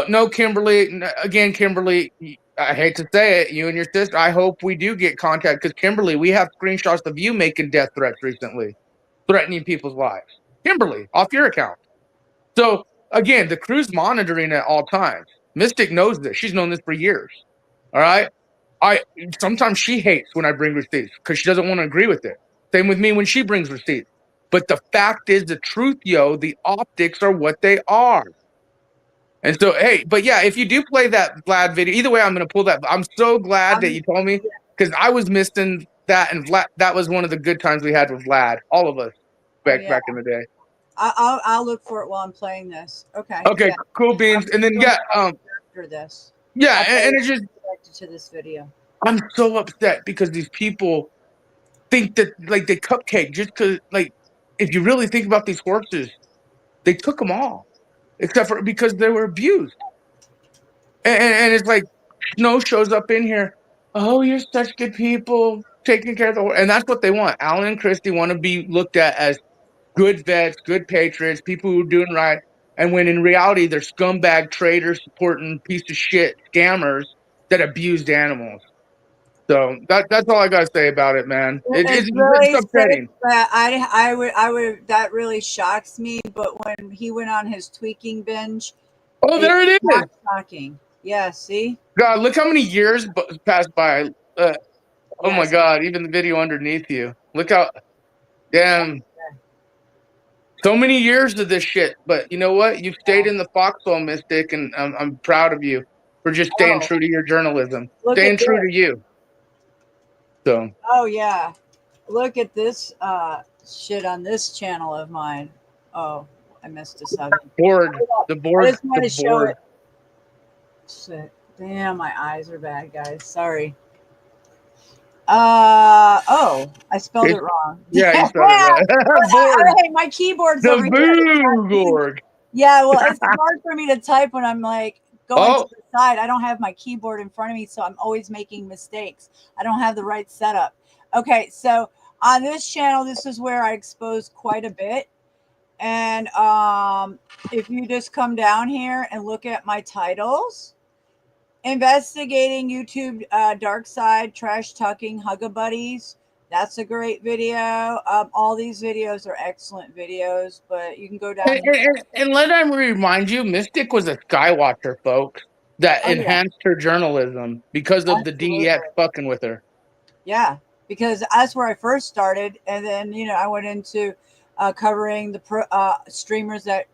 No, Kimberly, again, Kimberly, I hate to say it, you and your sister, I hope we do get contact, because Kimberly, we have screenshots of you making death threats recently, threatening people's lives. Kimberly, off your account. So, again, the crew's monitoring at all times. Mystic knows this. She's known this for years. All right? Sometimes she hates when I bring receipts because she doesn't want to agree with it. Same with me when she brings receipts. But the fact is, the truth, the optics are what they are. And so, hey, but yeah, if you do play that Vlad video, either way, I'm going to pull that. I'm so glad that you told me, because I was missing that, and Vlad, that was one of the good times we had with Vlad, all of us back in the day. I'll look for it while I'm playing this. Okay. Okay, cool beans. And then after this. Yeah, and it's just connected to this video. I'm so upset because these people think that, like, they cupcake just because, like, if you really think about these horses, they took them all, except for because they were abused. And it's like Snow shows up in here. Oh, you're such good people taking care of the horse, and that's what they want. Alan and Christy want to be looked at as good vets, good patriots, people who are doing right. And when in reality, they're scumbag, traitors, supporting piece of shit scammers that abused animals. So that's all I gotta say about it, man. It's really upsetting. I would. That really shocks me. But when he went on his tweaking binge, oh, there it is. Not shocking. Yeah. See. God, look how many years passed by. Oh my God! Even the video underneath you. Look how. Damn. So many years of this shit, but you know what? You've stayed in the foxhole, Mystic, and I'm proud of you for just staying true to your journalism, staying true to you. So. Oh yeah, look at this shit on this channel of mine. Oh, I missed a second. The board. I just want to show it. Shit. Damn, my eyes are bad, guys. Sorry. Oh, I spelled it wrong. Yeah, you spelled it right. Hey, my keyboard's over here. Yeah, well, it's hard for me to type when I'm like going to the side. I don't have my keyboard in front of me, so I'm always making mistakes. I don't have the right setup. Okay, so on this channel, this is where I expose quite a bit. And if you just come down here and look at my titles, investigating YouTube dark side, trash talking, Hugabuddies. That's a great video. All these videos are excellent videos, but you can go down. And let me remind you, Mystic was a Skywatcher, folks. that Oh, yeah. enhanced her journalism because of the Absolutely. DEX fucking with her. Yeah, because that's where I first started, and then I went into covering the streamers that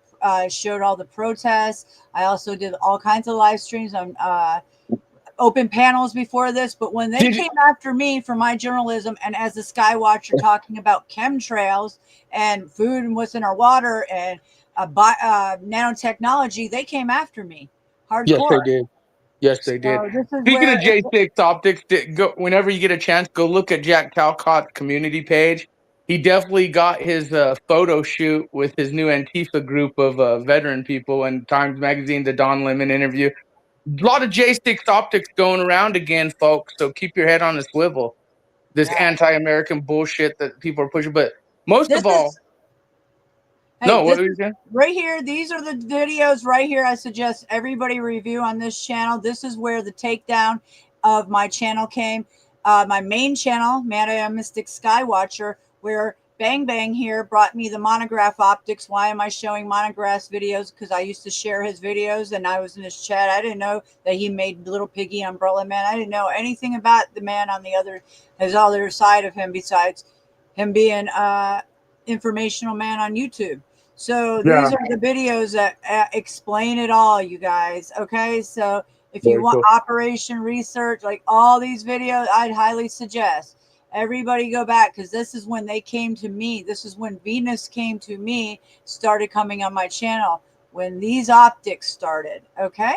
showed all the protests. I also did all kinds of live streams on open panels before this. But when they Did- came after me for my journalism, and as a Skywatcher talking about chemtrails and food and what's in our water and nanotechnology, they came after me hardcore. Yes, they did. Yes, they did. So this is Speaking where of J6 Optics, whenever you get a chance, go look at Jack Talcott's community page. He definitely got his photo shoot with his new Antifa group of veteran people and Times Magazine, the Don Lemon interview. A lot of J6 Optics going around again, folks. So keep your head on a swivel. This anti-American bullshit that people are pushing. But most This of all, is- Hey, what this were you is saying? right here. These are the videos right here. I suggest everybody review on this channel. This is where the takedown of my channel came. My main channel, Mad Mystic Skywatcher, where Bang Bang here brought me the monograph optics. Why am I showing monographs videos? Because I used to share his videos and I was in his chat. I didn't know that he made Little Piggy Umbrella Man. I didn't know anything about the man on the other side of him besides him being informational man on YouTube. So Yeah. these are the videos that explain it all, you guys. Okay, so if you Very want cool. Operation Research, like all these videos, I'd highly suggest everybody go back, because this is when they came to me. This is when Venus came to me, started coming on my channel, when these optics started. Okay.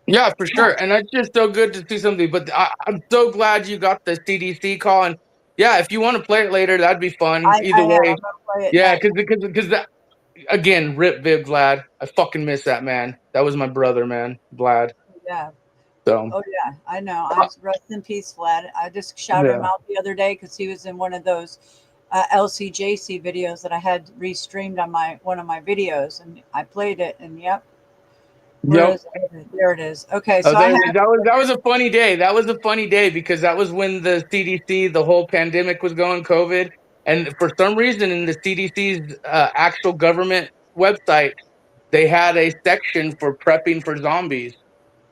Yeah, for sure. And it's just so good to see something. But I'm so glad you got the CDC call. And yeah, if you want to play it later, that'd be fun. I Either am. way. I'm gonna play it Yeah, next. because that, again, rip Viv Vlad. I fucking miss that man. That was my brother, man, Vlad. Yeah. So Oh yeah, I know. I rest in peace, Vlad. I just shouted him Yeah. out the other day because he was in one of those LCJC videos that I had restreamed on one of my videos, and I played it. And yep, where Yep. is it? There it is. Okay, Oh, so I there it is. have. That was a funny day. That was a funny day because that was when the CDC, the whole pandemic was going, COVID, and for some reason in the CDC's actual government website, they had a section for prepping for zombies,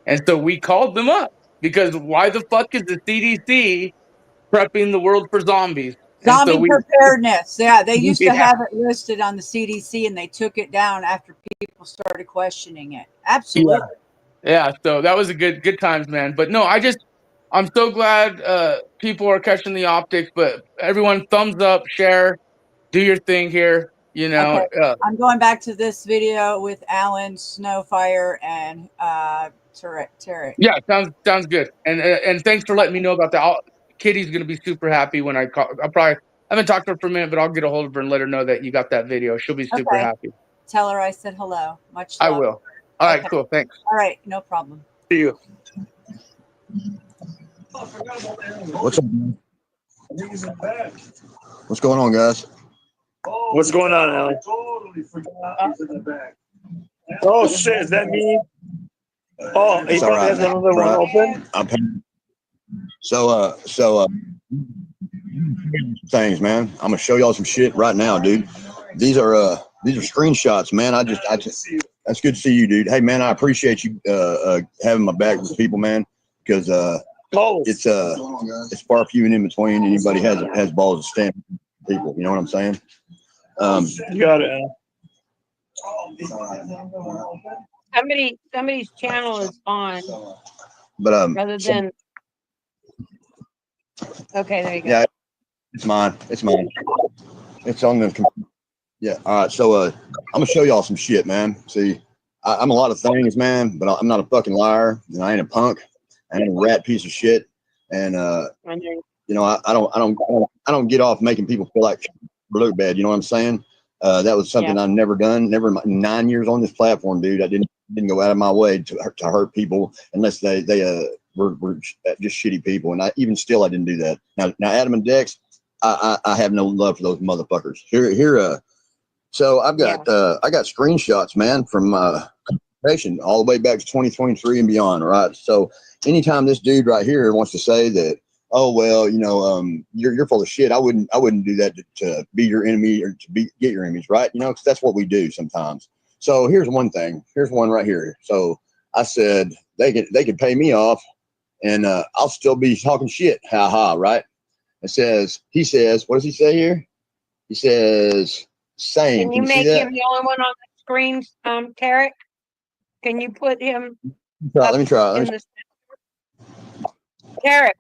and so we called them up because why the fuck is the CDC prepping the world for zombies? And so Zombie we, preparedness. Yeah, they used to yeah, have it listed on the CDC, and they took it down after people started questioning it. Absolutely. yeah. So that was a good times, man. But no, I'm so glad people are catching the optics. But everyone, thumbs up, share, do your thing here. You know, Okay, I'm going back to this video with Alan, Snowfire, and Tarek. yeah, sounds good. And thanks for letting me know about that. Kitty's gonna be super happy when I call. I haven't talked to her for a minute, but I'll get a hold of her and let her know that you got that video. She'll be super Okay. happy. Tell her I said hello. Much I love. will. All right, Okay. cool. Thanks. All right, no problem. See you. What's up? What's going on, guys? What's going on, Alan? Oh shit, is that me? Oh, he It's all probably right, has man. another one Right. open. I'm paying. So things, man. I'm gonna show y'all some shit right now, dude. These are screenshots, man. I just that's good to see you, dude. Hey, man, I appreciate you having my back with people, man, because it's far few and in between. Anybody has balls to stand with people. You know what I'm saying? You got it, Alan. Somebody's channel is on But rather than. Okay, there you go. yeah, it's mine. It's mine. It's on the. Yeah. All right. So I'm gonna show y'all some shit, man. See, I'm a lot of things, man, but I'm not a fucking liar, and I ain't a punk. I ain't a rat piece of shit, and you know, I don't get off making people feel like blue bad. You know what I'm saying? That was something I've never done. Never in my 9 years on this platform, dude. I didn't go out of my way to hurt people unless they were just shitty people. And I didn't do that. Now Adam and Dex, I have no love for those motherfuckers. So I got screenshots, man, from all the way back to 2023 and beyond. Right. So anytime this dude right here wants to say that, oh well, you know, you're full of shit, I wouldn't do that to be your enemy or to get your enemies, right? You know, because that's what we do sometimes. So here's one thing. Here's one right here. So I said they could pay me off, and I'll still be talking shit. Ha ha. Right? He says, what does he say here? He says, same. Can you see make that? him the only one on the screen, Tarek? Can you put him Let me try. in the Tarek?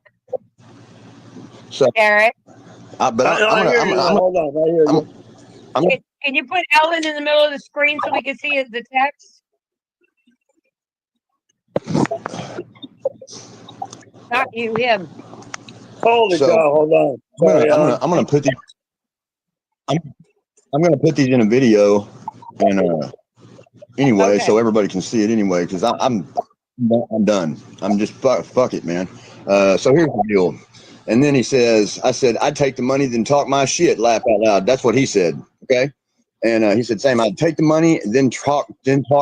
So, Tarek, but I'm gonna Hold on, I hear you. can you put Ellen in the middle of the screen so we can see the text? Not you, him. Holy So, cow, hold on. Sorry, I'm gonna put these. I'm gonna put these in a video, and anyway, Okay. so everybody can see it anyway. Because I'm done. I'm just fuck it, man. So here's the deal. And then he says, I said, I'd take the money, then talk my shit, laugh out loud. That's what he said. Okay. And he said, same, I'd take the money, then talk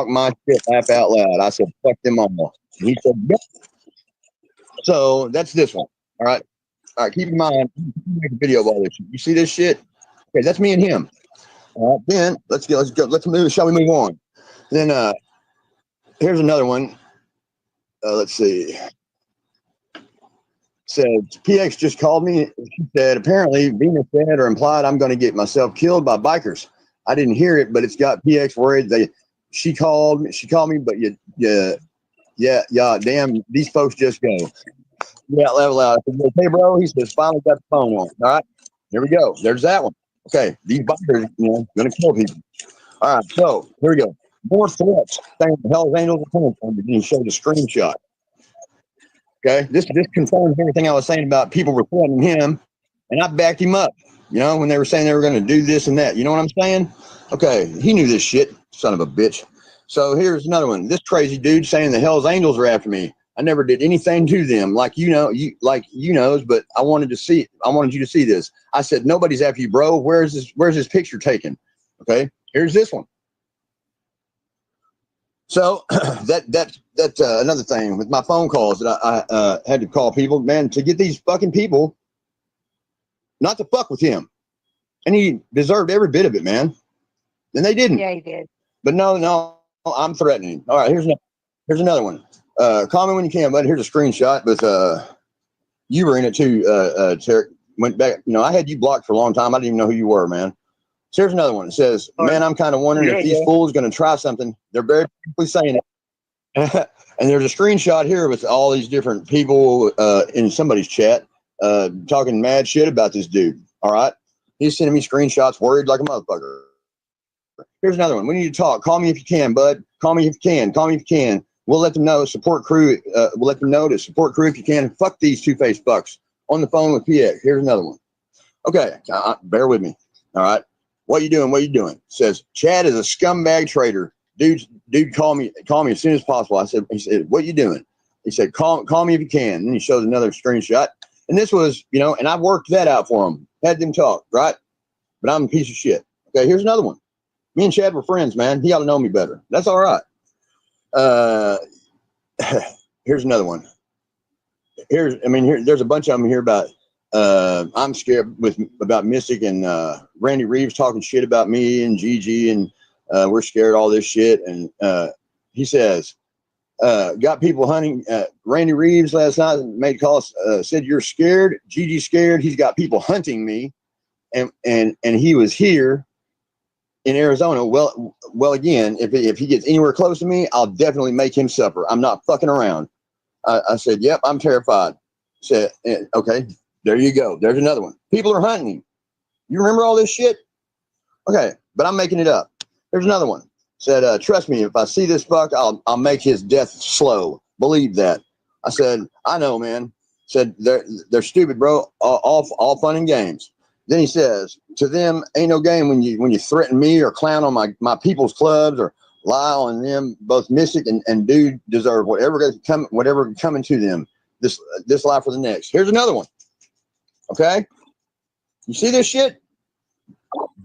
my shit, laugh out loud. I said, fuck them all. And he said, yep. So that's this one. All right. All right. Keep in mind, make a video of all this. You see this shit? Okay. That's me and him. All right. Then let's go. Let's move. Shall we move on? Then here's another one. Let's see. Said PX just called me. She said apparently Venus said or implied I'm going to get myself killed by bikers. I didn't hear it, but it's got PX worried. She called me, but yeah, damn, these folks just go. Yeah, loud. I said, hey, bro. He says finally got the phone on. All right, here we go. There's that one. Okay, these bikers, going to kill people. All right, so here we go. More threats. Saying the Hell's Angels are coming from me. He showed a screenshot. Okay, this confirms everything I was saying about people were threatening him, and I backed him up. When they were saying they were going to do this and that. You know what I'm saying? Okay, he knew this shit, son of a bitch. So here's another one. This crazy dude saying the Hell's Angels are after me. I never did anything to them, but I wanted you to see this. I said nobody's after you, bro. Where's this picture taken? Okay, here's this one. So that's another thing with my phone calls that I had to call people, man, to get these fucking people not to fuck with him. And he deserved every bit of it, man. And they didn't. Yeah, he did. But no, I'm threatening. All right, here's another one. Call me when you can, bud. Here's a screenshot with you were in it too, Tarek. Went back, I had you blocked for a long time. I didn't even know who you were, man. So here's another one. It says, man, I'm kind of wondering if these fools going to try something. They're very simply saying it. And there's a screenshot here with all these different people in somebody's chat talking mad shit about this dude. All right. He's sending me screenshots, worried like a motherfucker. Here's another one. We need to talk. Call me if you can, bud. Call me if you can. We'll let them know. Support crew. We'll let them know to support crew if you can. Fuck these two-faced fucks. On the phone with PX. Here's another one. Okay. Bear with me. All right. What you doing? Says Chad is a scumbag traitor. Dude, call me as soon as possible. He said, what you doing? He said, call me if you can. And then he shows another screenshot. And this was, and I worked that out for him. Had them talk, right? But I'm a piece of shit. Okay, here's another one. Me and Chad were friends, man. He ought to know me better. That's all right. Here's another one. There's a bunch of them here about I'm scared about Mystic and Randy Reeves talking shit about me and Gigi, and we're scared of all this shit. And he says, got people hunting Randy Reeves last night, made calls, said you're scared. Gigi's scared. He's got people hunting me. And he was here in Arizona. Well, again, if he gets anywhere close to me, I'll definitely make him suffer. I'm not fucking around. I said, yep, I'm terrified. Said, okay, there you go. There's another one. People are hunting him. You remember all this shit? Okay, but I'm making it up. There's another one. Said, trust me, if I see this fuck, I'll make his death slow. Believe that. I said, I know, man. Said, they're stupid, bro. All fun and games. Then he says, to them, ain't no game when you threaten me or clown on my people's clubs or lie on them. Both Mystic and Dude deserve whatever coming to them this life or the next. Here's another one. Okay, you see this shit?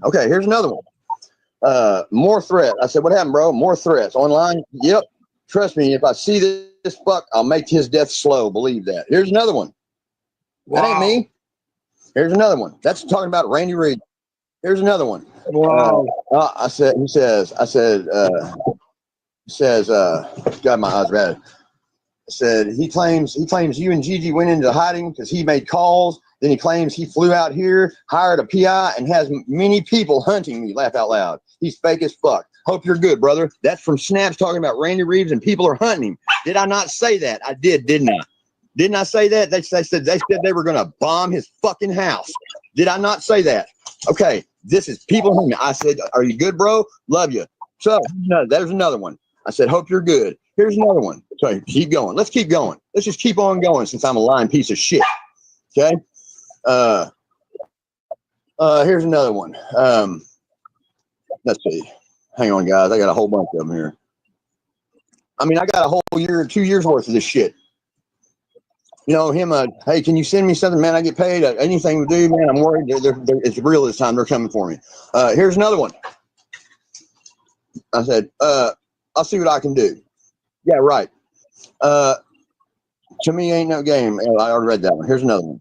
Okay, here's another one. More threat. I said, what happened, bro? More threats online. Yep. Trust me, if I see this fuck, I'll make his death slow. Believe that. Here's another one. Wow. That ain't me. Here's another one. That's talking about Randy Reed. Here's another one. Wow. He says, says, God, my eyes red. Said he claims you and Gigi went into hiding because he made calls. Then he claims he flew out here, hired a PI, and has many people hunting me. Laugh out loud. He's fake as fuck. Hope you're good, brother. That's from Snaps talking about Randy Reeves and people are hunting him. Did I not say that? I did, didn't I? Didn't I say that? They said they were going to bomb his fucking house. Did I not say that? Okay, this is people hunting. I said, are you good, bro? Love you. So there's another one. I said, hope you're good. Here's another one. So keep going. Let's keep going. Let's just keep on going since I'm a lying piece of shit. Okay. Here's another one. Let's see. Hang on, guys. I got a whole bunch of them here. I mean, I got a whole year, 2 years worth of this shit. You know, him, hey, can you send me something, man? I get paid. Anything to do, man. I'm worried. It's real this time. They're coming for me. Here's another one. I said, I'll see what I can do. Yeah, right. To me, ain't no game. I already read that one. Here's another one.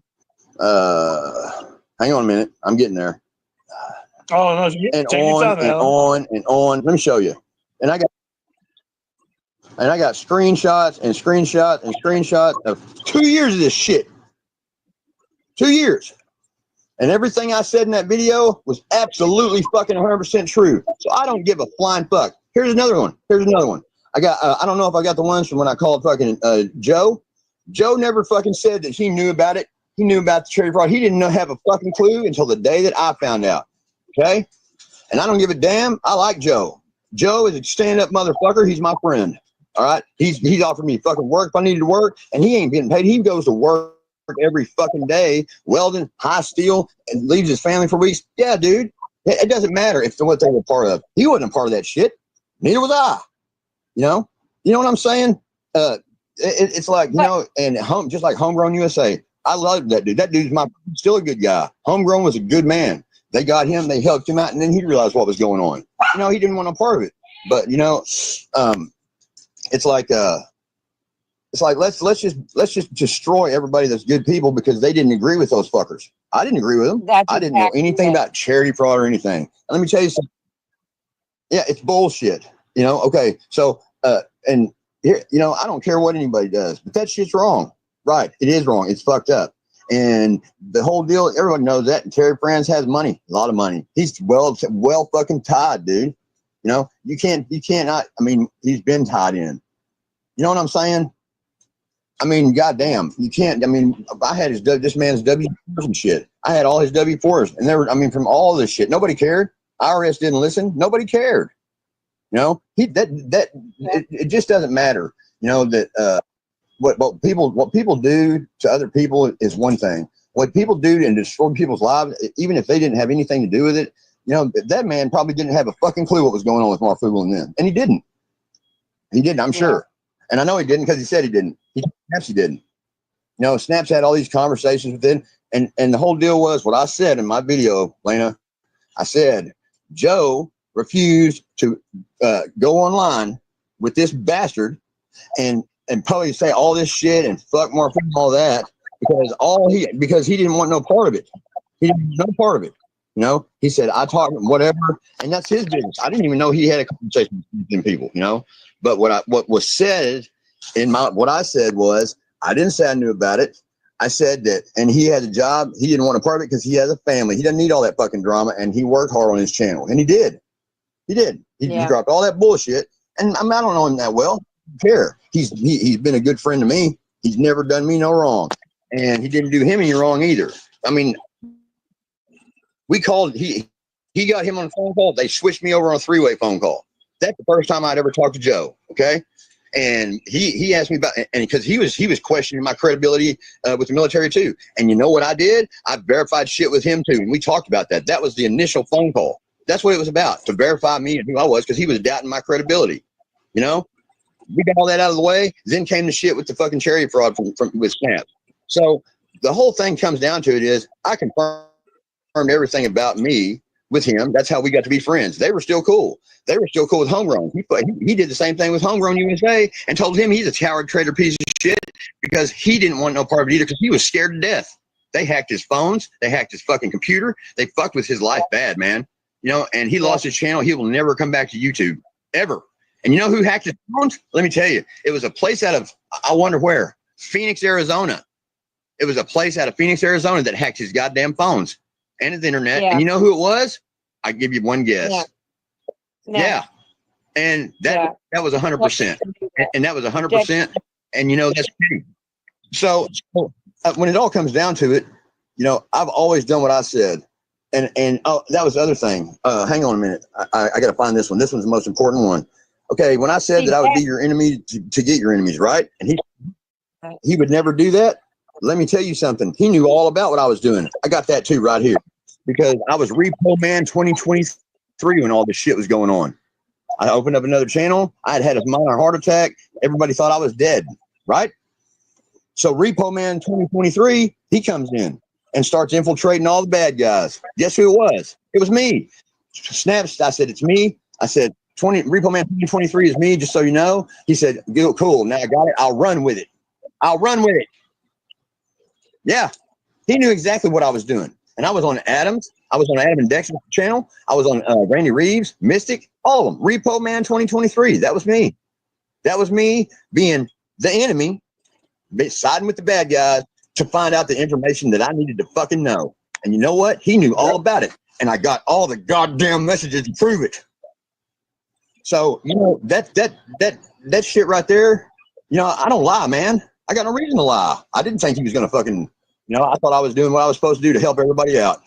Hang on a minute. I'm getting there. Oh, no. And on and on. Let me show you. And I got screenshots and screenshots and screenshots of 2 years of this shit. 2 years. And everything I said in that video was absolutely fucking 100% true. So I don't give a flying fuck. Here's another one. I got, I don't know if I got the ones from when I called fucking Joe. Joe never fucking said that he knew about it. He knew about the cherry fraud. He didn't have a fucking clue until the day that I found out. Okay? And I don't give a damn. I like Joe. Joe is a stand-up motherfucker. He's my friend. All right? He's offered me fucking work if I needed to work, and he ain't getting paid. He goes to work every fucking day, welding, high steel, and leaves his family for weeks. Yeah, dude. It doesn't matter if what they were part of. He wasn't a part of that shit. Neither was I. You know what I'm saying? It's like, you know, and just like Homegrown USA. I love that dude. That dude's still a good guy. Homegrown was a good man. They got him, they helped him out, and then he realized what was going on. You know, he didn't want no part of it. But you know, it's like let's just destroy everybody that's good people because they didn't agree with those fuckers. I didn't agree with them. I didn't know anything about charity fraud or anything. And let me tell you something. Yeah, it's bullshit. You know, okay. So and here, you know, I don't care what anybody does, but that shit's wrong. Right. It is wrong. It's fucked up. And the whole deal, everyone knows that. And Terry Franz has money, a lot of money. He's well fucking tied, dude. You know, you can't not, I mean, he's been tied in. You know what I'm saying? I mean, goddamn, you can't, I mean, I had this man's W4s and shit. I had all his W4s and from all this shit, nobody cared. IRS didn't listen. Nobody cared. You know, it just doesn't matter. You know, that, what people do to other people is one thing. What people do and destroy people's lives, even if they didn't have anything to do with it, you know, that man probably didn't have a fucking clue what was going on with Mark Fugel and them. And he didn't. I'm sure. And I know he didn't because he said he didn't. Snaps he didn't. You know, Snaps had all these conversations with him. And the whole deal was what I said in my video, Lena. I said, Joe refused to go online with this bastard and probably say all this shit and fuck Mark and all that because he didn't want no part of it. He didn't want no part of it. You know, he said, I talk whatever, and that's his business. I didn't even know he had a conversation with people, you know. But what was said what I said was, I didn't say I knew about it. I said that, and he has a job. He didn't want a part of it because he has a family. He doesn't need all that fucking drama, and he worked hard on his channel, and he did. He dropped all that bullshit, and I don't know him that well. I don't care. He's been a good friend to me. He's never done me no wrong, and he didn't do him any wrong either. I mean, we called. He got him on a phone call. They switched me over on a three-way phone call. That's the first time I'd ever talked to Joe. Okay. And he asked me about, and because he was questioning my credibility with the military too. And you know what I did? I verified shit with him too. And we talked about that. That was the initial phone call. That's what it was about, to verify me and who I was, because he was doubting my credibility. You know, we got all that out of the way. Then came the shit with the fucking charity fraud with Snaps. So the whole thing comes down to it is I confirmed everything about me with him. That's how we got to be friends. They were still cool. They were still cool with Homegrown. He did the same thing with Homegrown USA and told him he's a coward, traitor, piece of shit because he didn't want no part of it either because he was scared to death. They hacked his phones. They hacked his fucking computer. They fucked with his life bad, man. You know, and he lost his channel. He will never come back to YouTube ever. And you know who hacked his phones? Let me tell you, it was a place out of, I wonder where, Phoenix, Arizona. It was a place out of Phoenix, Arizona that hacked his goddamn phones and his internet. Yeah. And you know who it was? I give you one guess. Yeah. No. Yeah. And that was 100%. And that was 100%. And you know, that's key. So when it all comes down to it, you know, I've always done what I said. And oh, that was the other thing. Hang on a minute. I got to find this one. This one's the most important one. Okay. When I said that I would be your enemy to get your enemies, right? And he would never do that. Let me tell you something. He knew all about what I was doing. I got that too right here because I was Repo Man 2023 when all this shit was going on. I opened up another channel. I had a minor heart attack. Everybody thought I was dead, right? So Repo Man 2023, he comes in and starts infiltrating all the bad guys. Guess who it was? It was me. Snaps. I said, it's me. I said, Repo Man 2023 is me, just so you know. He said, cool. Now I got it. I'll run with it. I'll run with it. Yeah. He knew exactly what I was doing. And I was on Adams. I was on Adam and Dexter's channel. I was on Randy Reeves, Mystic, all of them. Repo Man 2023. That was me. That was me being the enemy, siding with the bad guys to find out the information that I needed to fucking know. And you know what? He knew all about it. And I got all the goddamn messages to prove it. So, you know, that shit right there, you know, I don't lie, man. I got no reason to lie. I didn't think he was going to fucking, you know, I thought I was doing what I was supposed to do to help everybody out.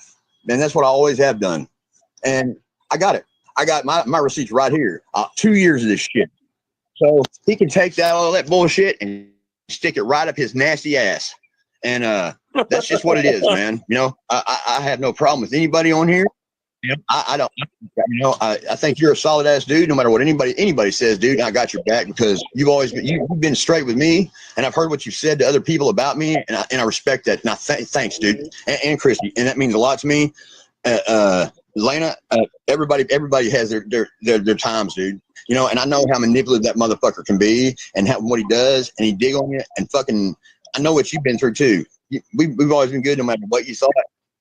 And that's what I always have done. And I got it. I got my receipts right here. 2 years of this shit. So he can take all that bullshit and stick it right up his nasty ass. And that's just what it is, man. You know, I have no problem with anybody on here. I don't, you know, I think you're a solid ass dude, no matter what anybody says, dude. I got your back because you've been straight with me, and I've heard what you've said to other people about me, and I respect that. And thanks, dude, and Christy, and that means a lot to me. Lena, everybody has their times, dude. You know, and I know how manipulative that motherfucker can be, and what he does, and he dig on you, and fucking, I know what you've been through too. We've always been good, no matter what you thought.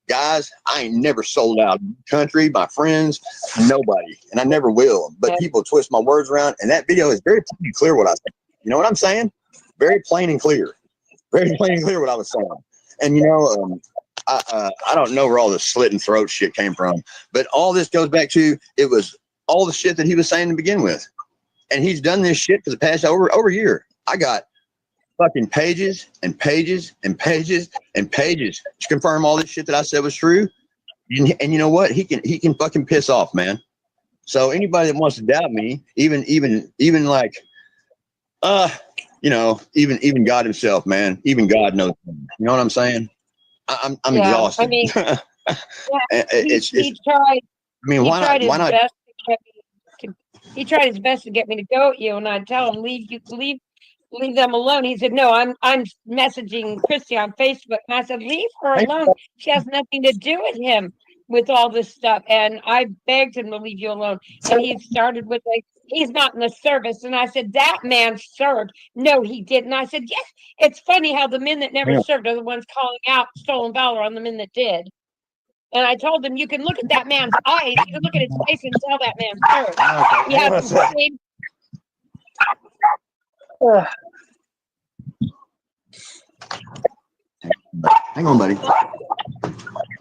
Guys, I ain't never sold out country, my friends, nobody, and I never will. But people twist my words around, and that video is very plain and clear what I said. You know what I'm saying? Very plain and clear. Very plain and clear what I was saying. And you know, I don't know where all the slit and throat shit came from, but all this goes back to it was all the shit that he was saying to begin with, and he's done this shit for the past over a year. I got fucking pages and pages and pages and pages to confirm all this shit that I said was true. And you know what? He can fucking piss off, man. So anybody that wants to doubt me, even like, you know, even God himself, man, even God knows. You know what I'm saying? I'm exhausted. I mean, he tried. I mean, why not? He tried his best to get me to go at you, and I tell him leave them alone. He said, no, I'm messaging Christy on Facebook. And I said, leave her alone. She has nothing to do with him with all this stuff. And I begged him to leave you alone. And he started with like, he's not in the service. And I said, that man served. No, he didn't. I said, yes, it's funny how the men that never served are the ones calling out stolen valor on the men that did. And I told him, you can look at that man's eyes. You can look at his face and tell that man served. He has the same. Hang on, buddy.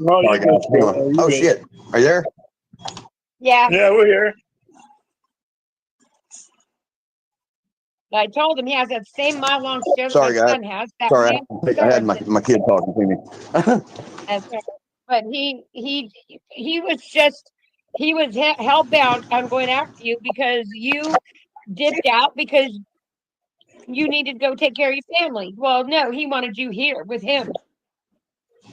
Oh shit. Are you there? Yeah. Yeah, we're here. I told him he has that same mile-long stare Sorry, that my guys. son has. That Sorry, man I had served. my kid talking to me. That's right. But he was hell-bound on going after you because you dipped out because you needed to go take care of your family. Well, no, he wanted you here with him.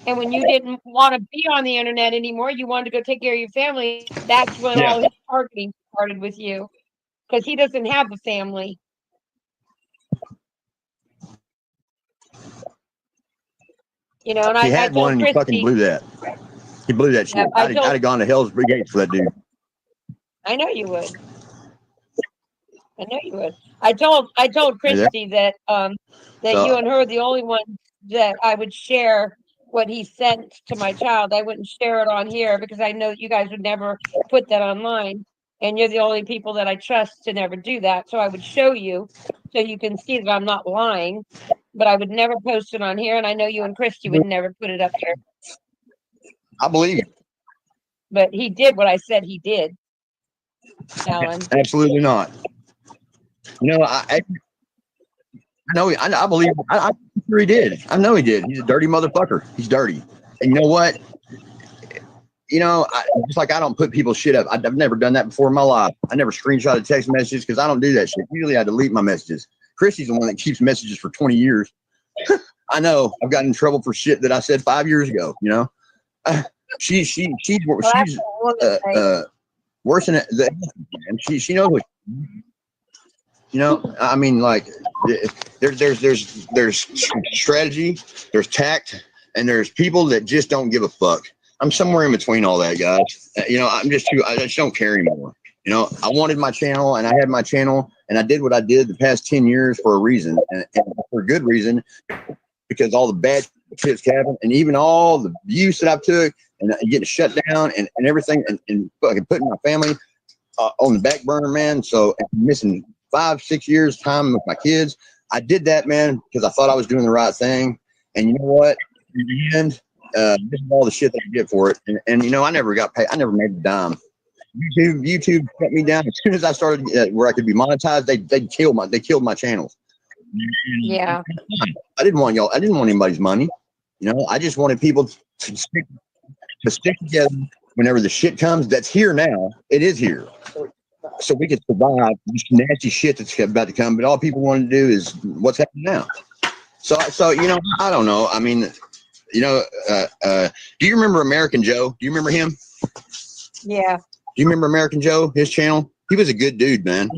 And when you didn't want to be on the internet anymore, you wanted to go take care of your family. That's when all his targeting started with you, because he doesn't have a family. You know, and he had one, and he fucking blew that. He blew that shit. I'd have gone to hell's brigade for that dude. I know you would. I know you would. I told Christy that you and her are the only ones that I would share what he sent to my child. I wouldn't share it on here because I know you guys would never put that online. and you're the only people that I trust to never do that. So I would show you so you can see that I'm not lying, but I would never post it on here. And I know you and Christy would never put it up there. I believe you. But he did what I said he did, Alan. Absolutely not. You know, I know. I believe. I'm sure he did. I know he did. He's a dirty motherfucker. He's dirty. And you know what? You know, just like I don't put people's shit up. I've never done that before in my life. I never screenshotted text messages because I don't do that shit. Usually I delete my messages. Christy's the one that keeps messages for 20 years. I know. I've gotten in trouble for shit that I said 5 years ago. You know, she's worse than the. She knows what. You know, I mean, like there's strategy, there's tact, and there's people that just don't give a fuck. I'm somewhere in between all that, guys. You know, I just don't care anymore. You know, I wanted my channel, and I had my channel, and I did what I did the past 10 years for a reason, and for a good reason, because all the bad shit's happened, and even all the abuse that I've took, and getting shut down, and everything, and fucking putting my family on the back burner, man. So missing 5-6 years time with my kids. I did that, man, because I thought I was doing the right thing. And you know what? In the end, this is all the shit that I get for it. And you know, I never got paid. I never made a dime. YouTube shut me down as soon as I started where I could be monetized. They killed my channels. Yeah. I didn't want anybody's money. You know, I just wanted people to stick together whenever the shit comes. That's here now. It is here. So we can survive this nasty shit that's about to come. But all people want to do is what's happening now. So you know, I don't know. I mean, you know, do you remember American Joe? Do you remember him? Yeah. Do you remember American Joe? His channel? He was a good dude, man.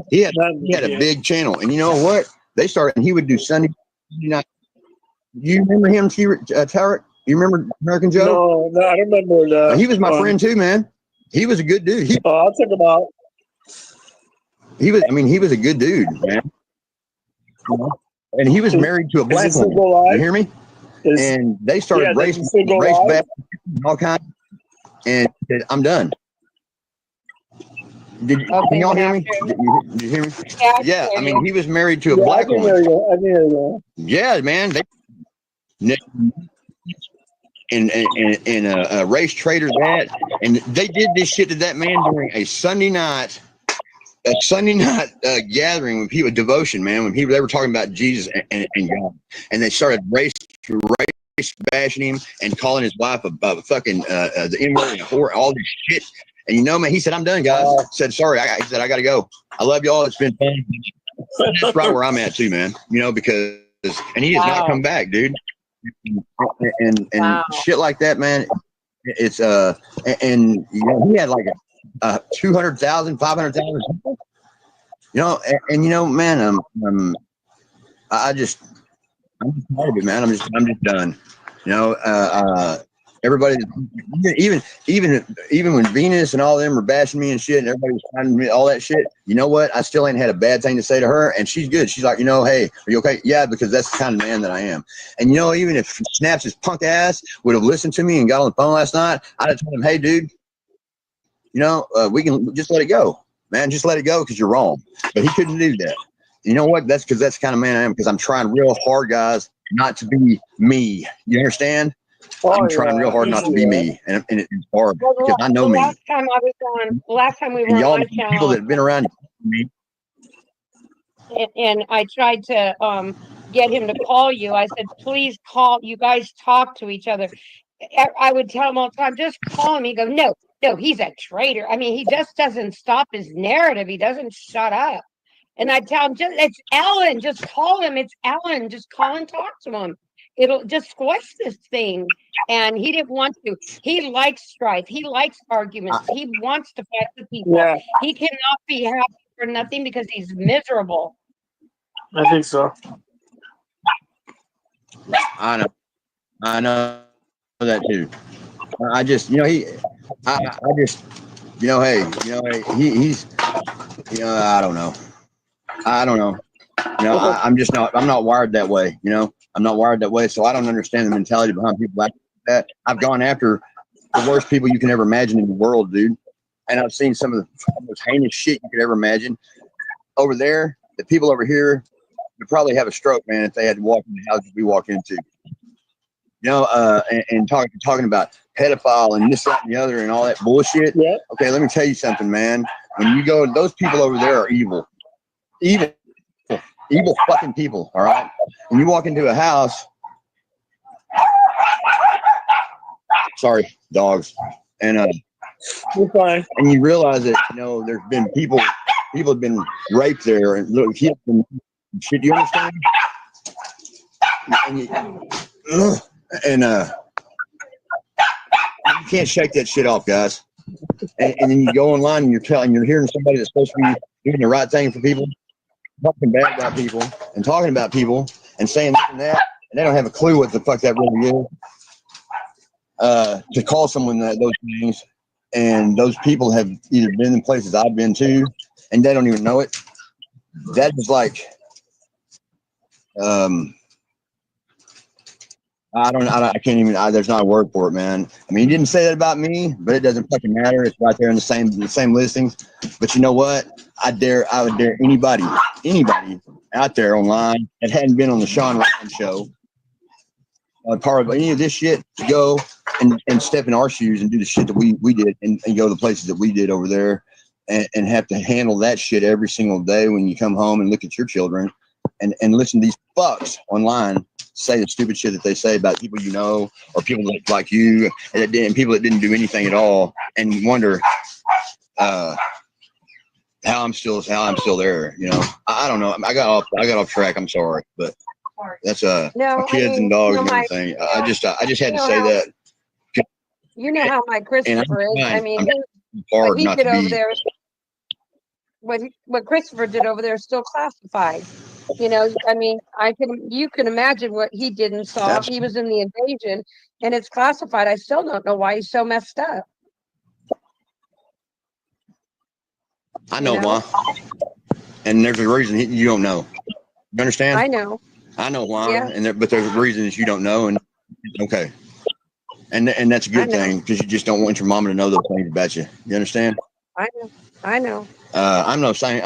He had a big channel, and you know what? They started, and he would do Sunday night. Do you remember him, Tarek? You remember American Joe? No, I remember that. He was my friend too, man. He was a good dude. I'll check him out. He was a good dude, man. And he was married to a black woman. You hear me? And they started race back, all kinds. And he said, I'm done. Can y'all hear me? Did you hear me? Yeah, I mean, he was married to a black woman. Yeah, man. And a race trader that, and they did this shit to that man during a Sunday night gathering with people, devotion, man, when they were talking about Jesus and God, and they started race bashing him and calling his wife a fucking the N-word and a whore, all this shit. And you know, man, he said, "I'm done, guys." Said, "Sorry," he said, "I got to go. I love y'all. It's been fun." That's right where I'm at too, man. You know, because and he has not come back, dude. And shit like that, man. It's and you know, he had like 200,000, 500,000 people. You know, and you know, man, I'm just tired of it, man. I'm just done. You know, everybody, even when Venus and all them were bashing me and shit, and everybody was finding me all that shit. You know what? I still ain't had a bad thing to say to her, and she's good. She's like, you know, hey, are you okay? Yeah, because that's the kind of man that I am. And you know, even if Snaps his punk ass would have listened to me and got on the phone last night, I'd have told him, hey, dude, you know, we can just let it go, man. Just let it go because you're wrong. But he couldn't do that. You know what? That's because that's the kind of man I am. Because I'm trying real hard, guys, not to be me. You understand? I'm trying real hard not to be me, and it's hard because I know me. Last time we were on my channel, people that have been around me, and I tried to get him to call you. I said, please call. You guys talk to each other. I would tell him all the time, just call him. He goes, no, he's a traitor. I mean, he just doesn't stop his narrative. He doesn't shut up. And I tell him, it's Ellen. Just call him. It's Ellen. Just call and talk to him. It'll just squash this thing. And he didn't want to. He likes strife. He likes arguments. He wants to fight the people. Yeah. He cannot be happy for nothing because he's miserable. I think so. I know that too. I just, you know, I just, you know, hey, he's, you know, I don't know. You know, I'm not wired that way. You know, I'm not wired that way. So I don't understand the mentality behind people like that. I've gone after the worst people you can ever imagine in the world, dude. and I've seen some of the most heinous shit you could ever imagine. Over there, the people over here would probably have a stroke, man, if they had to walk in the houses we walk into. You know, and talking about pedophile and this, that, and the other, and all that bullshit. Yeah. Okay, let me tell you something, man. When you go, those people over there are evil, evil fucking people. All right. When you walk into a house, sorry, dogs, and You're fine. and you realize that, you know, there's been people have been raped there and little kids and shit. You understand? And you can't shake that shit off, guys. And then you go online and you're hearing somebody that's supposed to be doing the right thing for people, talking bad about people and talking about people and saying this and that, and they don't have a clue what the fuck that really is. To call someone those things, and those people have either been in places I've been to, and they don't even know it. That is like, I can't even. There's not a word for it, man. I mean, he didn't say that about me, but it doesn't fucking matter. It's right there in the same listings. But you know what? I would dare anybody out there online that hadn't been on the Sean Ryan show, part of any of this shit, to go and step in our shoes and do the shit that we did, and go to the places that we did over there, and have to handle that shit every single day when you come home and look at your children, and listen to these fucks online say the stupid shit that they say about people you know, or people like you, and people that didn't do anything at all, and wonder how I'm still there. You know, I don't know. I got off track. I'm sorry, but that's my kids and dogs and everything. I just had to say that. You know how my Christopher is. I mean, hard what he not did to over be. there, what Christopher did over there is still classified. You know, I mean, you can imagine what he did and saw. He was in the invasion, and it's classified. I still don't know why he's so messed up. I know why, and there's a reason you don't know. You understand? I know. I know why, Yeah. but there's reasons you don't know, and okay, and that's a good thing, because you just don't want your mama to know those things about you. You understand? I know. I know. I'm no saint.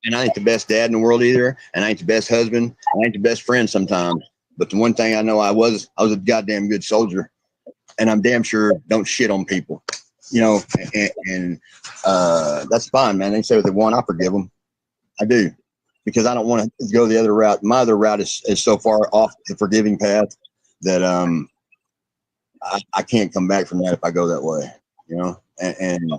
And I ain't the best dad in the world either, and I ain't the best husband. I ain't the best friend sometimes. But the one thing I know I was a goddamn good soldier, and I'm damn sure don't shit on people, you know. And that's fine, man. They say what they want, I forgive them. I do, because I don't want to go the other route. My other route is so far off the forgiving path that I can't come back from that if I go that way, you know. And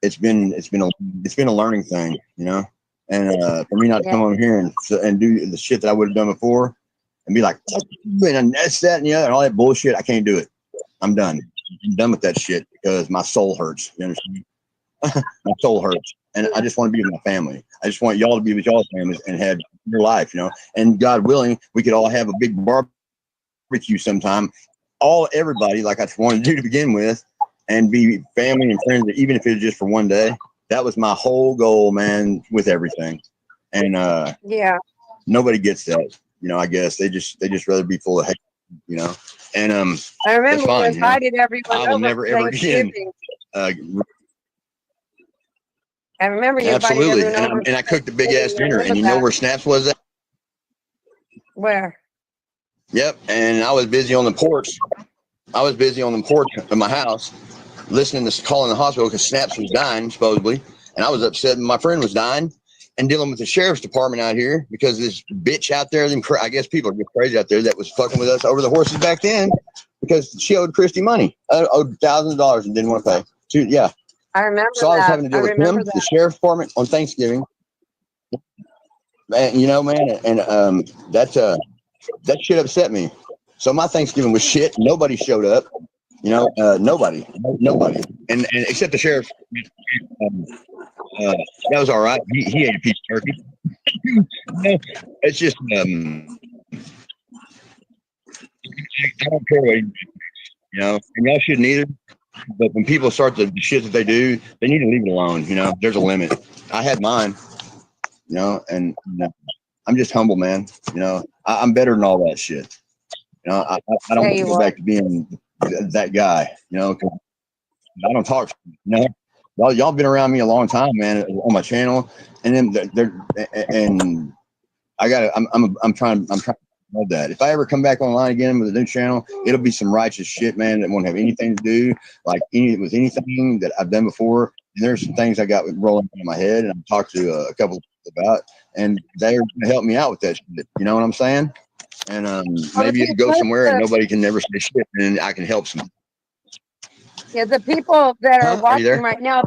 it's been a learning thing, you know. And for me not to come over here and do the shit that I would have done before, and be like, and that's that and the other and all that bullshit, I can't do it. I'm done. I'm done with that shit, because my soul hurts. You understand? My soul hurts, and I just want to be with my family. I just want y'all to be with y'all's families and have your life, you know. And God willing, we could all have a big barbecue sometime. Everybody, like I wanted to do to begin with, and be family and friends, even if it was just for one day. That was my whole goal, man, with everything. And nobody gets that, you know. I guess they just rather be full of hate, you know. And I remember fine, we invited everyone I will over never for ever again. Thanksgiving. I remember you invited Absolutely, everyone over. and I cooked a big ass dinner, and you know where Snaps was at? Where? Yep, and I was busy on the porch. Of my house, listening to calling the hospital because Snaps was dying supposedly, and I was upset when my friend was dying, and dealing with the sheriff's department out here because this bitch out there. I guess people are just crazy out there that was fucking with us over the horses back then, because she owed Christy money, owed thousands of dollars and didn't want to pay. I remember So I was having to deal with him, the sheriff's department, on Thanksgiving. Man, you know, man, and that shit upset me. So my Thanksgiving was shit. Nobody showed up, you know. Nobody, and except the sheriff. That was all right. He ate a piece of turkey. It's just I don't care what you know, and y'all shouldn't either. But when people start the shit that they do, they need to leave it alone. You know, there's a limit. I had mine, you know, and I'm just humble, man. You know, I'm better than all that shit. You know, I don't want to go back to being that guy, you know, 'cause I don't talk, you know. Y'all been around me a long time, man, on my channel, and then and I'm trying to love that. If I ever come back online again with a new channel, it'll be some righteous shit, man, that won't have anything to do with anything that I've done before. And there's some things I got rolling in my head, and I've talked to a couple of people about, and they're going to help me out with that shit. You know what I'm saying? And maybe it'll go somewhere and nobody can never say shit, and I can help some. Yeah, the people that are Are you there? watching right now,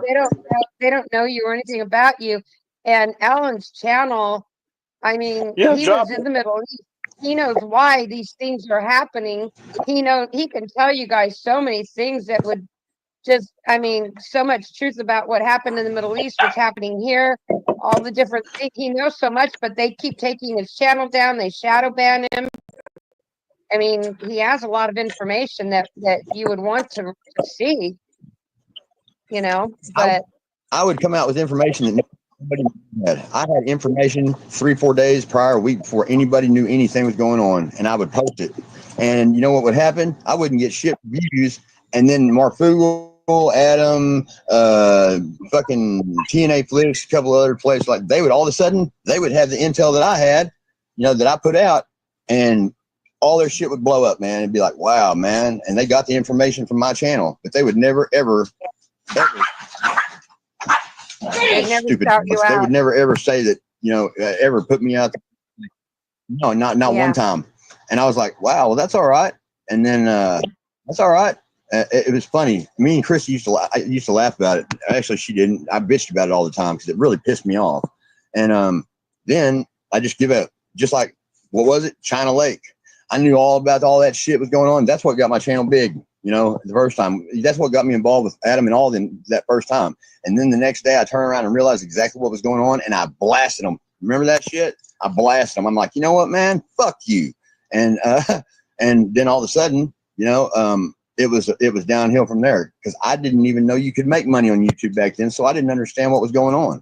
they don't know you or anything about you. And Alan's channel, I mean, Yeah, he drop was in the Middle East. He knows why these things are happening. He can tell you guys so many things that would just, I mean, so much truth about what happened in the Middle East, what's happening here, all the different things. He knows so much, but they keep taking his channel down. They shadow ban him. I mean, he has a lot of information that you would want to see, you know, but I would come out with information that nobody had. I had information 3-4 days prior, a week before anybody knew anything was going on, and I would post it. And you know what would happen? I wouldn't get shit views, and then Mark Fugel, Adam, fucking TNA Flicks, a couple other places, like they would all of a sudden they would have the intel that I had, you know, that I put out, and all their shit would blow up, man. It'd be like, wow, man. And they got the information from my channel, but they would never, ever they never stupid. shout you They out. would never, ever say that, you know, ever put me out. No, not Yeah. one time. And I was like, wow, well, that's all right. And then that's all right. It was funny. Me and Chris used to laugh about it. Actually, she didn't. I bitched about it all the time because it really pissed me off. And then I just give up. Just like, what was it? China Lake. I knew all about all that shit was going on. That's what got my channel big, you know, the first time. That's what got me involved with Adam and all them that first time. And then the next day I turned around and realized exactly what was going on, and I blasted them. Remember that shit? I blasted them. I'm like, you know what, man? Fuck you. And then all of a sudden, you know, it was downhill from there, because I didn't even know you could make money on YouTube back then, so I didn't understand what was going on.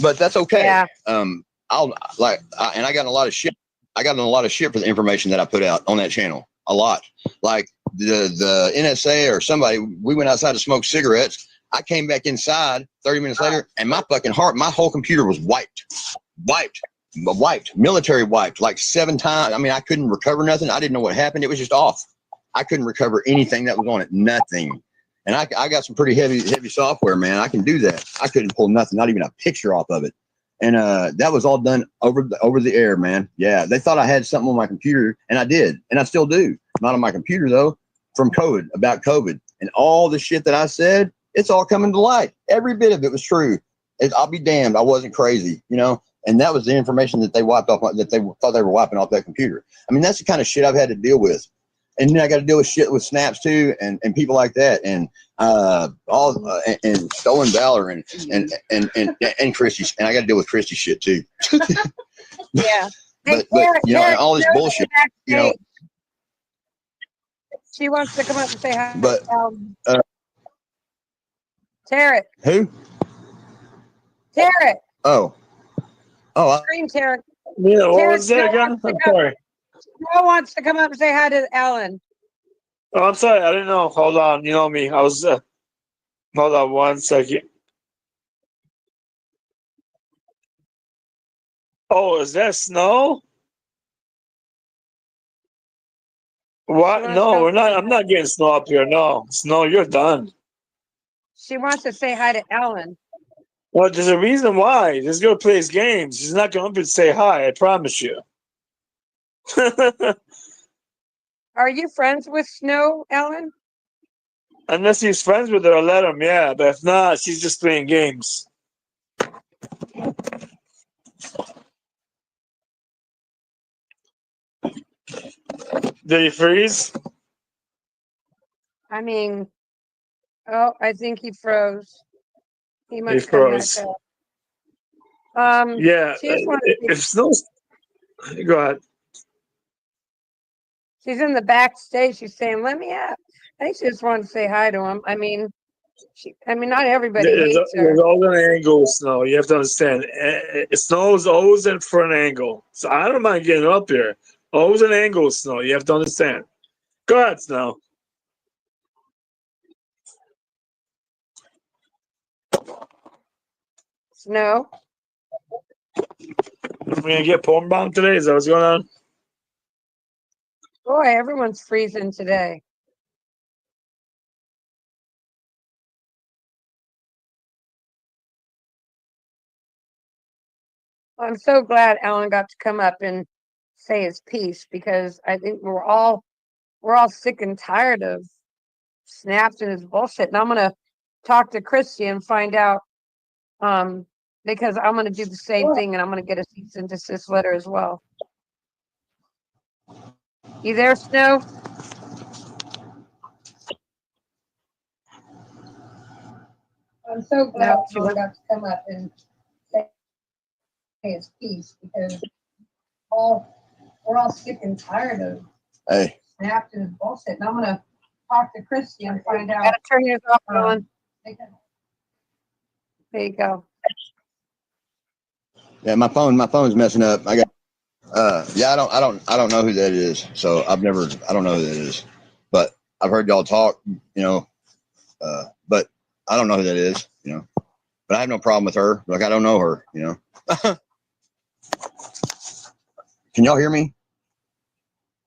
But that's okay. Yeah. And I got in a lot of shit. I got in a lot of shit for the information that I put out on that channel. A lot. Like the NSA or somebody, we went outside to smoke cigarettes. I came back inside 30 minutes later, and my whole computer was wiped, military wiped, like 7 times. I mean, I couldn't recover nothing. I didn't know what happened. It was just off. I couldn't recover anything that was on it. Nothing. And I got some pretty heavy software, man. I can do that. I couldn't pull nothing, not even a picture off of it. And that was all done over the air, man. Yeah, they thought I had something on my computer, and I did, and I still do. Not on my computer though. From COVID, about COVID, and all the shit that I said, it's all coming to light. Every bit of it was true. I'll be damned, I wasn't crazy, you know. And that was the information that they wiped off, that they thought they were wiping off that computer. I mean, that's the kind of shit I've had to deal with. And then I got to deal with shit with snaps too, and people like that, and and Stolen Valor, and Christy, and I got to deal with Christy shit too. Yeah. but you know, and all this bullshit, you know. She wants to come up and say hi. But Tarek. Who? Tarek. Oh. Scream Tarek. Yeah, what Tarek, was that again? I'm sorry. Snow wants to come up and say hi to Ellen. Oh, I'm sorry. I didn't know. Hold on. You know me. I was. Hold on 1 second. Oh, is that Snow? What? No, we're not. I'm not getting Snow up here. No, Snow, you're done. She wants to say hi to Ellen. Well, there's a reason why. This girl plays games. She's not going up and say hi. I promise you. Are you friends with Snow, Ellen? Unless he's friends with her, I'll let him, yeah. But if not, she's just playing games. Did he freeze? I mean, oh, I think he froze. He He must come back froze. up. Yeah. She just wanted to, If Snow's... Go ahead. she's in the backstage. She's saying, "Let me up." I think she just wanted to say hi to him. I mean, not everybody hates her. There's always an angle, Snow. You have to understand. Snow is always in for an angle. So I don't mind getting up here. Always an angle, Snow. You have to understand. Go ahead, Snow. Snow. We're gonna get porn bombed today. Is that what's going on? Boy, everyone's freezing today. I'm so glad Alan got to come up and say his piece, because I think we're all sick and tired of Snaps and his bullshit. And I'm gonna talk to Christy and find out, because I'm gonna do the same thing, and I'm gonna get a cease and desist letter as well. You there, Snow? I'm so glad Alan got to come up and say his piece, because we're all sick and tired of Snaps and his bullshit. And I'm gonna talk to Christy and find out. Gotta turn yours off, Alan. There you go. Yeah, my phone's messing up. I got I don't know who that is. So I don't know who that is. But I've heard y'all talk, but I don't know who that is, But I have no problem with her. Like, I don't know her, Can y'all hear me?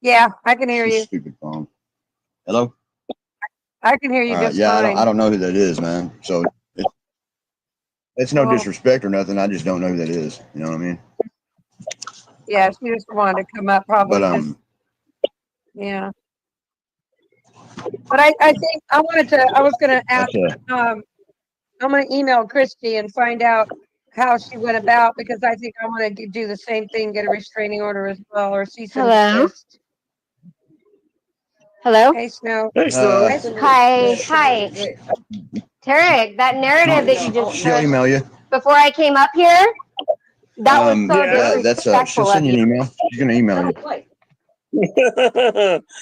Yeah, I can hear you. Stupid phone. Hello? I can hear you just yeah, fine. I don't know who that is, man. So it's no disrespect or nothing. I just don't know who that is. You know what I mean? Yeah, she just wanted to come up, probably. But yeah. But I think I was gonna ask. I'm gonna email Christy and find out how she went about, because I think I want to do the same thing, get a restraining order as well, or cease and desist. Hello? Hey, Snow. Hey, Snow. Hi. Tarek, that narrative that you just she'll email you. before I came up here, that was so disrespectful she'll send you an email. She's gonna email you.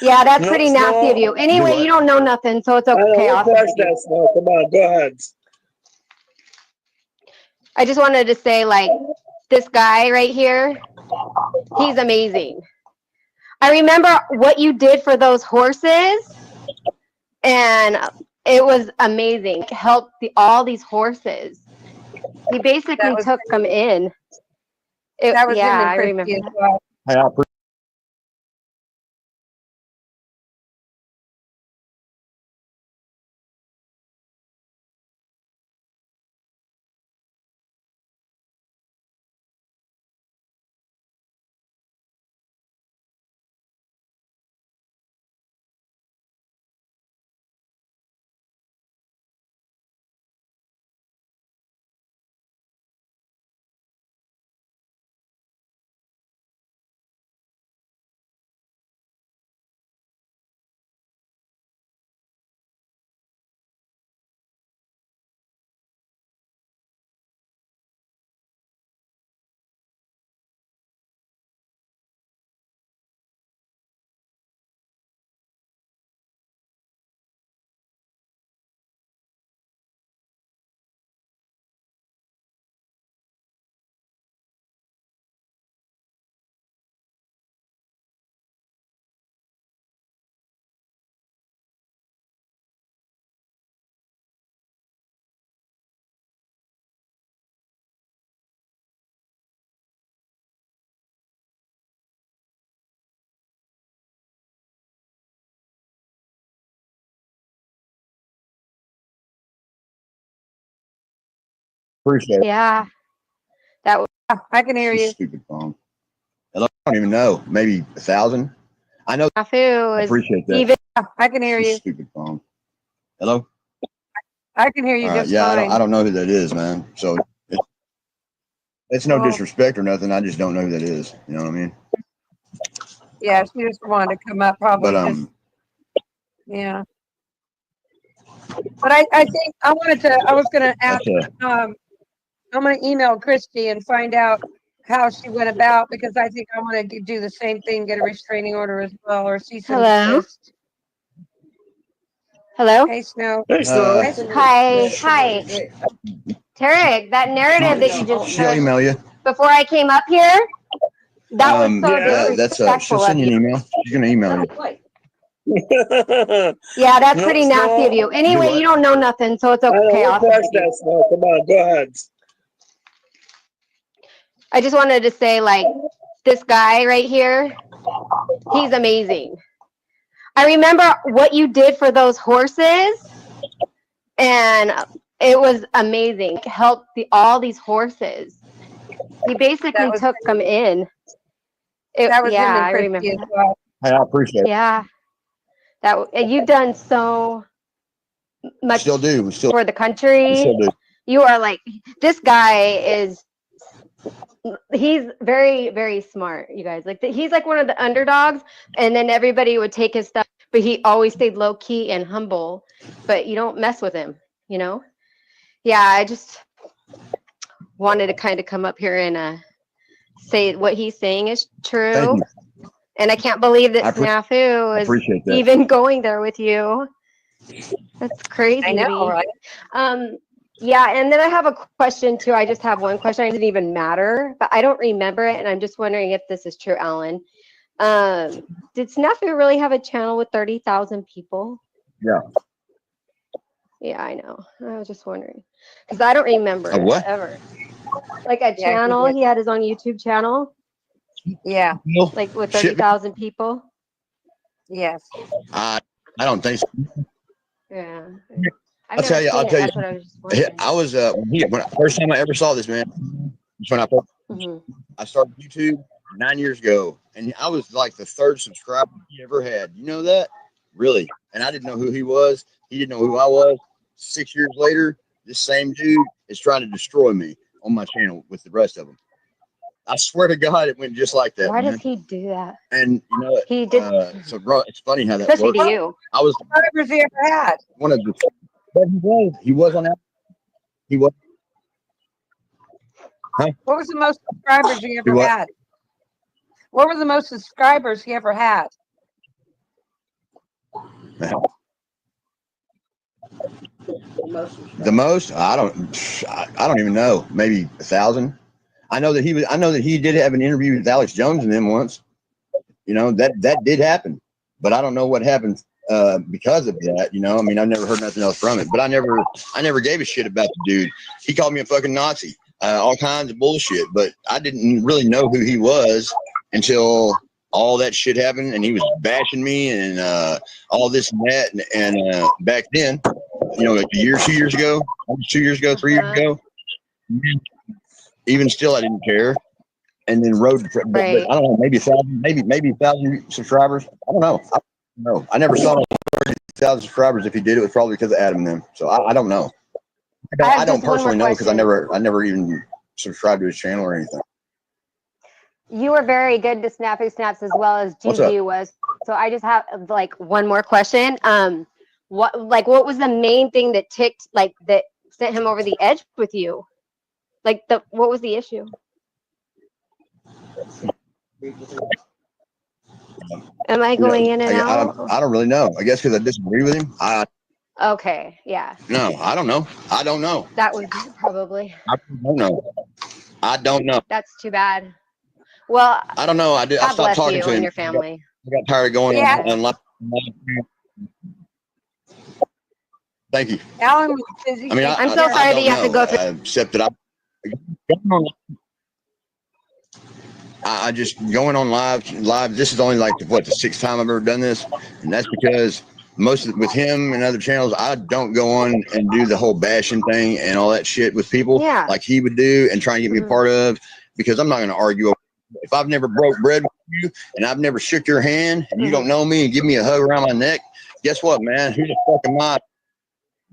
Yeah, that's pretty nasty of you. Anyway, you don't know nothing, so it's okay. Come on, go ahead. I just wanted to say, like, this guy right here, he's amazing. I remember what you did for those horses, and it was amazing. Helped all these horses. He basically took them in. That was yeah, him and I Christy remember as that. well. Hey, I appreciate it. Yeah, that was. I can hear you. Stupid phone. Hello? I don't even know. Maybe 1,000. I know. I appreciate that. Even. I can hear you. Stupid phone. Hello? I can hear you just fine. I don't know who that is, man. So it's no disrespect or nothing. I just don't know who that is. You know what I mean? Yeah, she just wanted to come up, probably. But yeah. But I think I was gonna ask. I'm gonna email Christy and find out how she went about, because I think I want to do the same thing, get a restraining order as well, or cease and desist. Hello? Hey, Snow. Hey, Snow. Hi. Tarek, that narrative that you just she'll email you. before I came up here, that was so disrespectful she'll send you an email. She's gonna email you. Yeah, that's pretty nasty of you. Anyway, you don't know nothing, so it's okay. Come on, go ahead. I just wanted to say, like, this guy right here, he's amazing. I remember what you did for those horses, and it was amazing. Helped all these horses. He basically took them in. That was him yeah, and I Christy remember as that. well. Hey, I appreciate it. Yeah, you've done so much Still do. We still for the country. do. You are like, this guy is, he's very, very smart, you guys. Like, he's like one of the underdogs, and then everybody would take his stuff, but he always stayed low key and humble. But you don't mess with him, you know? Yeah, I just wanted to kind of come up here and say what he's saying is true. Thank you. And I can't believe that I Snafu is appreciate that. even going there with you. That's crazy. I know, right? Yeah, and then I have a question too. I just have one question. It didn't even matter, but I don't remember it, and I'm just wondering if this is true, Alan. Did Snafu really have a channel with 30,000 people? Yeah. Yeah, I know. I was just wondering because I don't remember A what? ever. Like a Yeah, he channel, did. he had his own YouTube channel, Yeah. like with Shit. 30,000 people. Yes. I don't think so. Yeah. I'll tell you. I'll tell you. That's what I was just wondering. I was first time I ever saw this, man. Was when I started YouTube 9 years ago, and I was like the third subscriber he ever had. You know that? Really? And I didn't know who he was. He didn't know who I was. 6 years later, this same dude is trying to destroy me on my channel with the rest of them. I swear to God, it went just like that. Why man. does he do that? And you know, He did, so bro, it's funny how that especially works. to you. I was Subscribers he ever had. one of the, but he was on that. He was. What was the most subscribers he ever what? had? What were the most subscribers he ever had? The most? I don't even know. Maybe 1,000. I know that he did have an interview with Alex Jones and them once. You know, that did happen, but I don't know what happened because of that. You know, I mean, I've never heard nothing else from it, but I never gave a shit about the dude. He called me a fucking Nazi, all kinds of bullshit, but I didn't really know who he was until all that shit happened, and he was bashing me and all this and that, and back then, you know, like a year, 2 years ago, 2 years ago, 3 years ago, even still, I didn't care. And then but I don't know, maybe 1,000, maybe 1,000 subscribers. I don't know. I never saw 30,000 subscribers. If he did, it was probably because of Adam and them. So I don't know. I don't personally know because I never even subscribed to his channel or anything. You were very good to Snappy Snaps as well as GG was. So I just have like one more question. What was the main thing that that sent him over the edge with you? What was the issue? Am I going in and out? I don't really know. I guess because I disagree with him. Okay, yeah. No, I don't know. I don't know. That was probably. I don't know. I don't know. That's too bad. Well, I don't know. I stopped talking to him. And your family. I got tired of going on live. Thank you. Alan was busy. I mean, I'm so sorry that you have to go through. Except that I just going on live. This is only like the sixth time I've ever done this, and that's because with him and other channels, I don't go on and do the whole bashing thing and all that shit with people like he would do and try and get me a part of, because I'm not going to argue. If I've never broke bread with you and I've never shook your hand and you don't know me and give me a hug around my neck, guess what, man? Who the fuck am I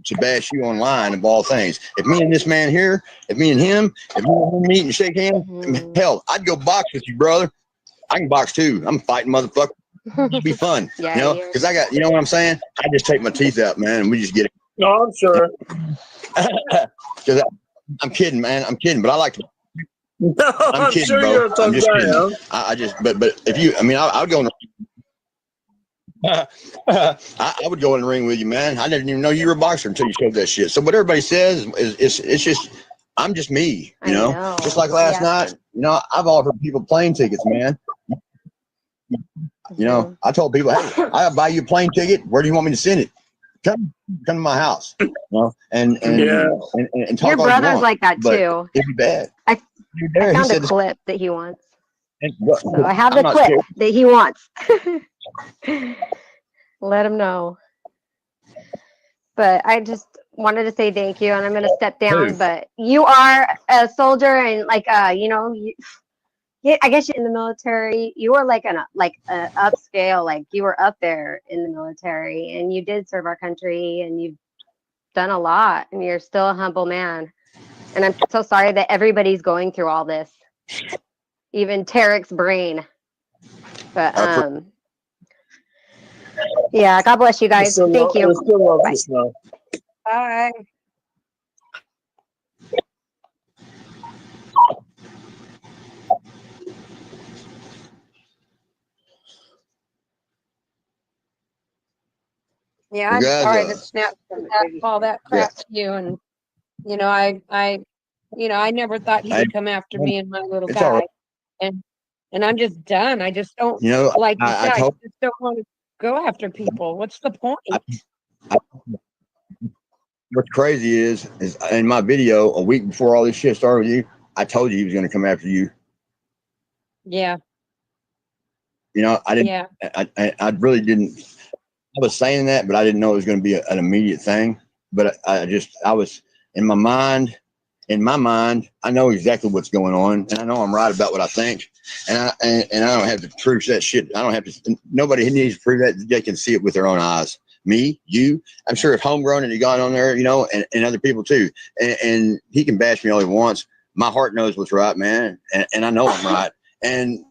to bash you online of all things? If me and this man here, if me and him meet and shake hands, hell, I'd go box with you, brother. I can box too. I'm fighting motherfucker. It'd be fun, you know, because I got, you know what I'm saying? I just take my teeth out, man, and we just get it. No, I'm sure. Because I'm kidding, man. I'm kidding, but I like to. No, I'm kidding, sure bro. you're a tough I'm just guy, kidding. huh? I just, but if you, I mean, I would go in. I would go in the ring with you, man. I didn't even know you were a boxer until you showed that shit. So what everybody says is it's just, I'm just me, you know? Just like last night, you know, I've offered people plane tickets, man. You know, I told people, hey, I'll buy you a plane ticket. Where do you want me to send it? Come to my house, you know, and talk. Your brother's like that but too. it'd be bad. Dude, I there, he found a said, clip that he wants. what? So I have I'm the not clip scared. that he wants. Let him know. But I just wanted to say thank you, and I'm going to step down. Who? But you are a soldier, and like yeah, I guess you're in the military. You were like an upscale, like you were up there in the military, and you did serve our country, and you've done a lot, and you're still a humble man. And I'm so sorry that everybody's going through all this, even Tarek's brain. But yeah, God bless you guys. Thank you. I still love Bye. you, Snow. Bye. Yeah, You I'm guys, sorry to snap all that yeah, crap to you. And I never thought he I, would come after me and my little it's all right. guy. And I'm just done. I just don't, You know, like you I said, I told, just don't want to go after people. What's the point? I, what's crazy is in my video a week before all this shit started with you, I told you he was going to come after you. Yeah, You know, I didn't, yeah, I really didn't. I was saying that, but I didn't know it was going to be an immediate thing. But I was in my mind. In my mind, I know exactly what's going on, and I know I'm right about what I think. And I don't have to prove that shit. I don't have to. Nobody needs to prove that. They can see it with their own eyes. Me, you. I'm sure if Homegrown and he got on there, and other people too. And he can bash me all he wants. My heart knows what's right, man, and I know I'm right. And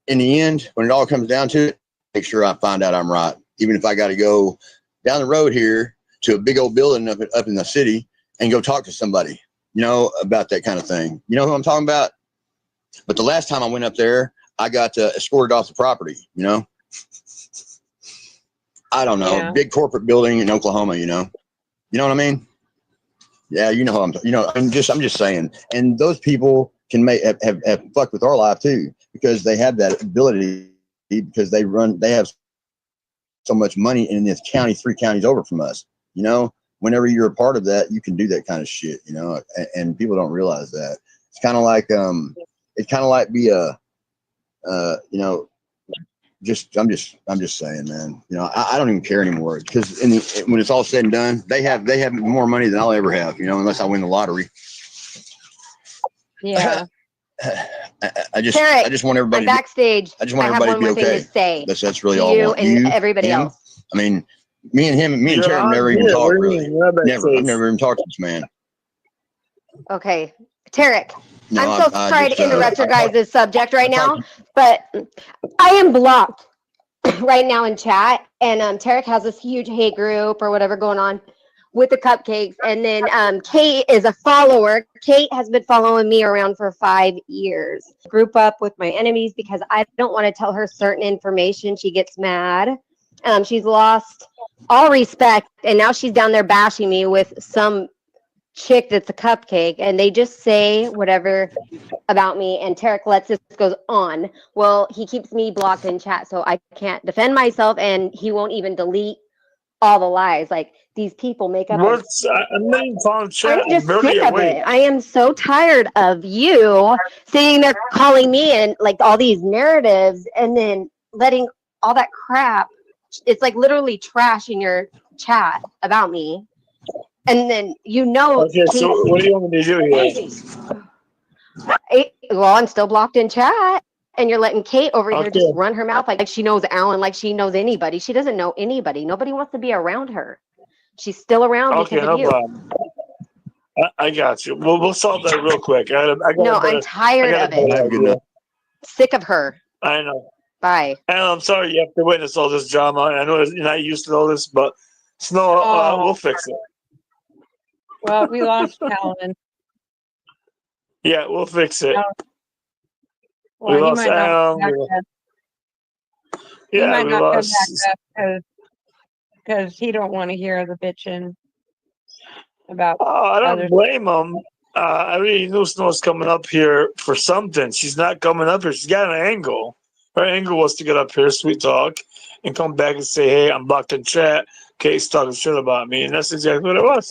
in the end, when it all comes down to it, make sure I find out I'm right, even if I got to go down the road here to a big old building up in the city and go talk to somebody, about that kind of thing. You know who I'm talking about? But the last time I went up there, I got escorted off the property. I don't know, yeah. big corporate building in Oklahoma. You know what I mean? Yeah, you know how I'm just saying. And those people can have fucked with our life too, because they have that ability, because they have so much money in this county, 3 counties over from us. Whenever you're a part of that, you can do that kind of shit, and people don't realize that. It's kind of like, be a, I'm just saying, man, I don't even care anymore, because when it's all said and done, they have more money than I'll ever have, unless I win the lottery. Yeah. I just want everybody. I'm backstage. I just want I have everybody one to be more okay. thing to say That's really to all I you want. and everybody him. else. I mean, me and Terry never even talked really. Never. I've never even talked to this man. Okay, Tarek. No, I'm so sorry to interrupt your guys' subject right now, but I am blocked right now in chat, and Tarek has this huge hate group or whatever going on with the cupcakes, and then Kate is a follower. Kate has been following me around for 5 years. Group up with my enemies because I don't want to tell her certain information. She gets mad. She's lost all respect, and now she's down there bashing me with some chick that's a cupcake, and they just say whatever about me, and Tarek lets this goes on. Well, he keeps me blocked in chat, so I can't defend myself, and he won't even delete all the lies. Like, these people make up. I'm just sick of it. I am so tired of you sitting there calling me and like all these narratives, and then letting all that crap. It's like literally trash in your chat about me. And then Okay, so what do you want me to do here? Well, I'm still blocked in chat, and you're letting Kate over here just run her mouth like she knows Alan, like she knows anybody. She doesn't know anybody. Nobody wants to be around her. She's still around because of you. Problem. I got you. We'll solve that real quick. I'm tired of it. Sick of her. I know. Bye. And I'm sorry you have to witness all this drama. I know you're not used to all this, but Snow, we'll fix it. Well, we lost Alan. Yeah, we'll fix it. Well, we lost Alan. He might not come back up because he don't want to hear the bitching about. I don't blame him. I really knew Snow's coming up here for something. She's not coming up here. She's got an angle. Her angle was to get up here, sweet talk, and come back and say, "Hey, I'm blocked in chat. Kate's talking shit about me," and that's exactly what it was.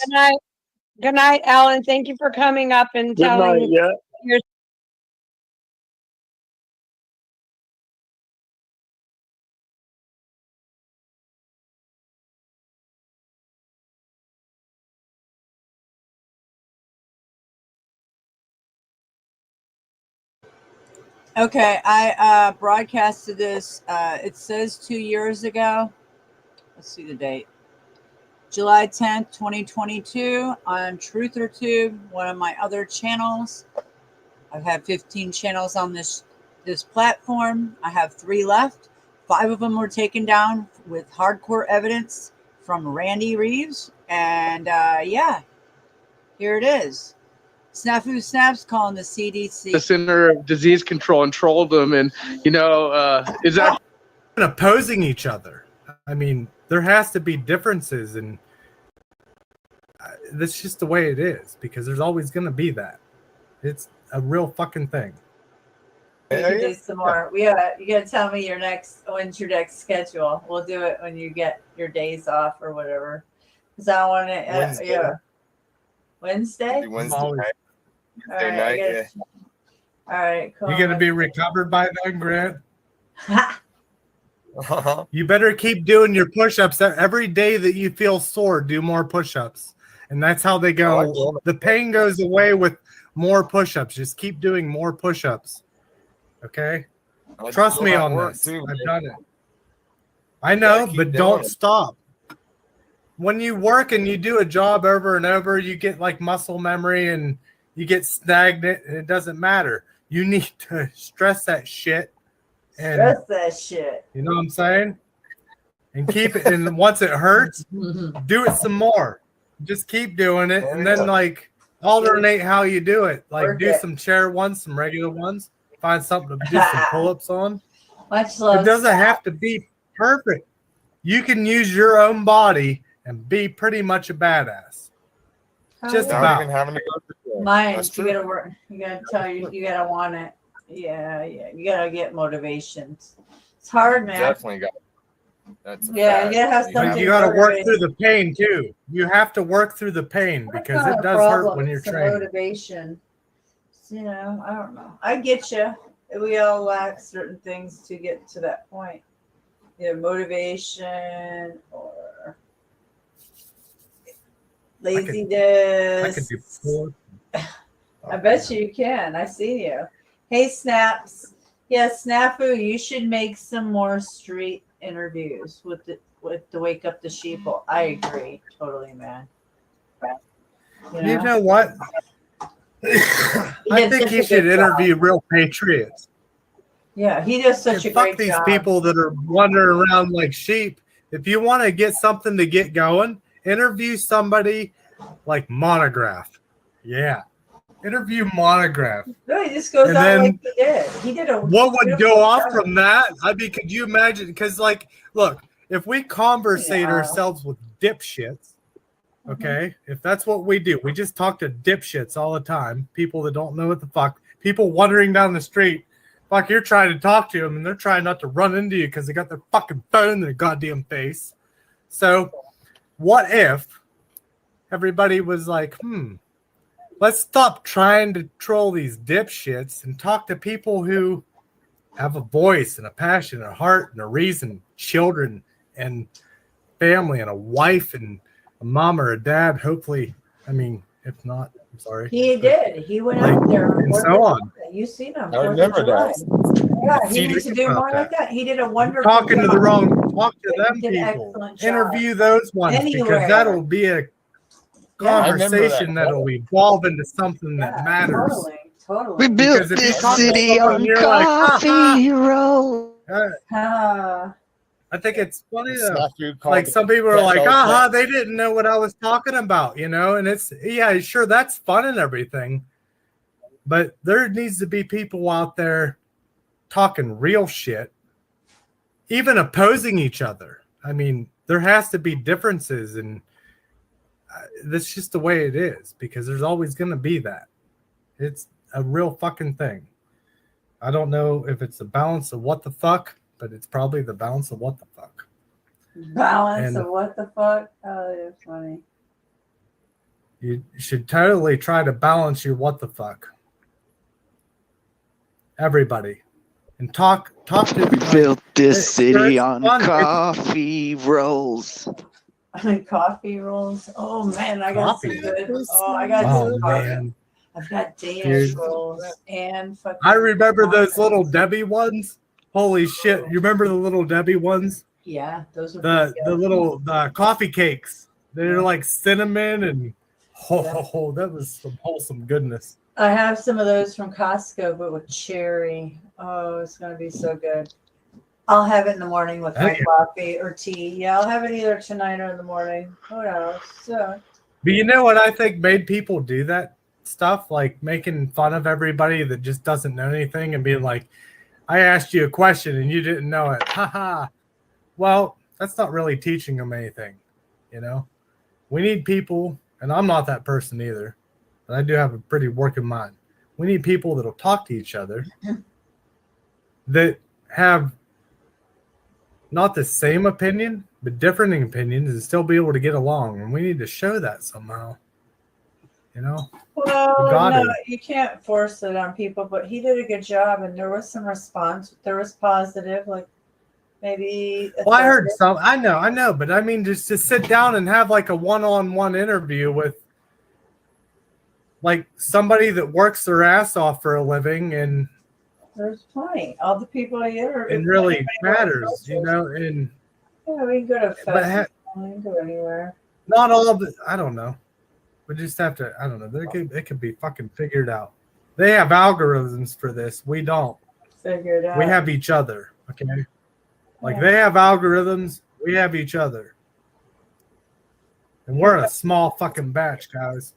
Good night, Alan. Thank you for coming up and telling your Okay, I broadcasted this. It says 2 years ago. Let's see the date. July 10th, 2022 on TruthorTube, one of my other channels. I've had 15 channels on this platform. I have 3 left. 5 of them were taken down with hardcore evidence from Randy Reeves. And yeah, here it is. Snafu Snaps calling the CDC. The Center of Disease Control and trolled them, and is that opposing each other? I mean, there has to be differences, and that's just the way it is because there's always going to be that. It's a real fucking thing. We can do some more. You gotta tell me when's your next schedule. We'll do it when you get your days off or whatever. Because I want to. Wednesday. Wednesday All night. Yeah. All right. Cool. You're going to be recovered by then, Grant? You better keep doing your push-ups. Every day that you feel sore, do more push-ups. And that's how they go. The pain goes away with more push-ups. Just keep doing more push-ups. Okay? Trust me on this. I've done it. I know, but don't stop. When you work and you do a job over and over, you get like muscle memory and you get stagnant, and it doesn't matter. You need to stress that shit. And, stress that shit. You know what I'm saying? And keep it. And once it hurts, do it some more. Just keep doing it, and then like alternate how you do it. Like do some chair ones, some regular ones. Find something to do some pull-ups on. Much love. It doesn't have to be perfect. You can use your own body and be pretty much a badass. Just about. Mine. You gotta work. You gotta tell you gotta want it. Yeah. You gotta get motivation. It's hard, man. Definitely got it. That's you gotta have something. But you gotta work through the pain too. You have to work through the pain because it does hurt when you're training. Motivation. You know, I don't know. I get you. We all lack certain things to get to that point. Motivation or laziness. I could do four. I bet you can. I see you. Hey, Snaps. Yeah, Snafu, you should make some more street interviews with the Wake Up the Sheeple. I agree. Totally, man. You know what? I think he should interview real patriots. Yeah, he does such a fuck great these job. people that are wandering around like sheep. If you want to get something to get going, interview somebody like Monograph. Yeah. Interview Monograph. No, he just goes And out then like he did. He did a what would beautiful go off job. from that? I mean, could you imagine? Because, like, look, if we conversate Yeah. ourselves with dipshits, okay, if that's what we do, we just talk to dipshits all the time, people that don't know what the fuck, people wandering down the street, fuck, you're trying to talk to them and they're trying not to run into you because they got their fucking phone in their goddamn face. So, what if everybody was like, let's stop trying to troll these dipshits and talk to people who have a voice and a passion and a heart and a reason, children and family and a wife and a mom or a dad. Hopefully, I mean, if not, I'm sorry. He did. He went out there and so on. You seen him? I remember that. Yeah, he needs to do more like that. He did a wonderful Talking to job. the wrong, talk to them He did an people. excellent job. Interview those ones Anywhere. because that'll be a conversation that'll evolve into something that matters. Totally. We built Because if you this talk to city someone on and you're like, coffee roll. I think it's funny though. Snafu called Like the some people are like, Petro they didn't know what I was talking about, you know? And it's, yeah, sure, that's fun and everything. But there needs to be people out there talking real shit, even opposing each other. I mean, there has to be differences, and that's just the way it is because there's always going to be that. It's a real fucking thing. I don't know if it's the balance of what the fuck, but it's probably the balance of what the fuck. Balance And of what the fuck? Oh, that's funny. you should totally try to balance your what the fuck. Everybody. And talk to We built this it's city on fun. coffee rolls. Coffee rolls. Oh man, I got Coffee some good. rolls? Oh, I got Oh some coffee. man. I've got Danish Dude. rolls and fucking. I remember those little Debbie ones. Holy shit! You remember the little Debbie ones? Yeah, those are The coffee cakes. They're like cinnamon and that was some wholesome goodness. I have some of those from Costco, but with cherry. Oh, it's gonna be so good. I'll have it in the morning with my coffee or tea. Yeah, I'll have it either tonight or in the morning. Who knows? So. But you know what I think made people do that stuff? Like making fun of everybody that just doesn't know anything and being like, I asked you a question and you didn't know it. Haha. Well, that's not really teaching them anything. You know, we need people, and I'm not that person either, but I do have a pretty working mind. We need people that'll talk to each other that have not the same opinion, but differing opinions and still be able to get along. And we need to show that somehow. You know? Well, no, you can't force it on people, but he did a good job and there was some response. There was positive, like maybe. Well, I heard some. I know, but I mean, just to sit down and have like a one-on-one interview with like somebody that works their ass off for a living and there's plenty. All the people here. It really matters, you know. And yeah, we can go to festivals. We can go anywhere. Not all of it. I don't know. We just have to. I don't know. It could be fucking figured out. They have algorithms for this. We don't. Figured out. We have each other. Okay. Like they have algorithms. We have each other. And we're in a small fucking batch, guys.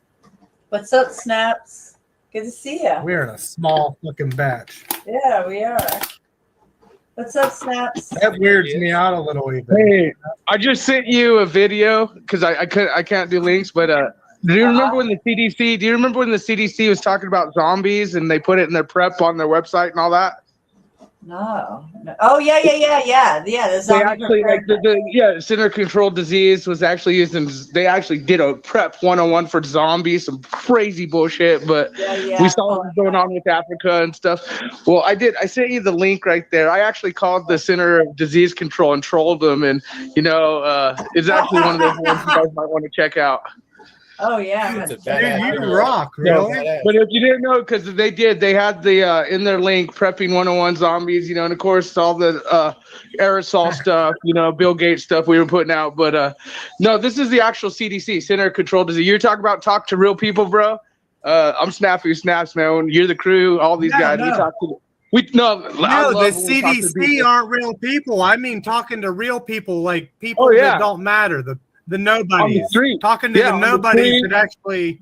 What's up, Snaps? Good to see you. We're in a small fucking batch. Yeah, we are. What's up, Snaps? That weirds me out a little even. Hey, I just sent you a video because I can't do links, but do you remember when the CDC? Do you remember when the CDC was talking about zombies and they put it in their prep on their website and all that? No. Oh yeah. The zombie they actually like center controlled disease was actually used in. They actually did a prep 101 for zombies, some crazy bullshit. But we saw what was going on with Africa and stuff. Well, I sent you the link right there. I actually called the Center of Disease Control and trolled them, and it's actually one of those ones you guys might want to check out. Oh yeah, dude, you rock, really. But if you didn't know, because they had the in their link prepping 101 zombies, and of course all the aerosol stuff, Bill Gates stuff we were putting out. But no, this is the actual CDC, Center of Control Disease. You're talking about talk to real people, bro. I'm Snafu Snaps, man. You're the crew, all these guys. No. We talk to. The CDC aren't real people. I mean, talking to real people, like people that don't matter. The nobodies, talking to the nobodies that actually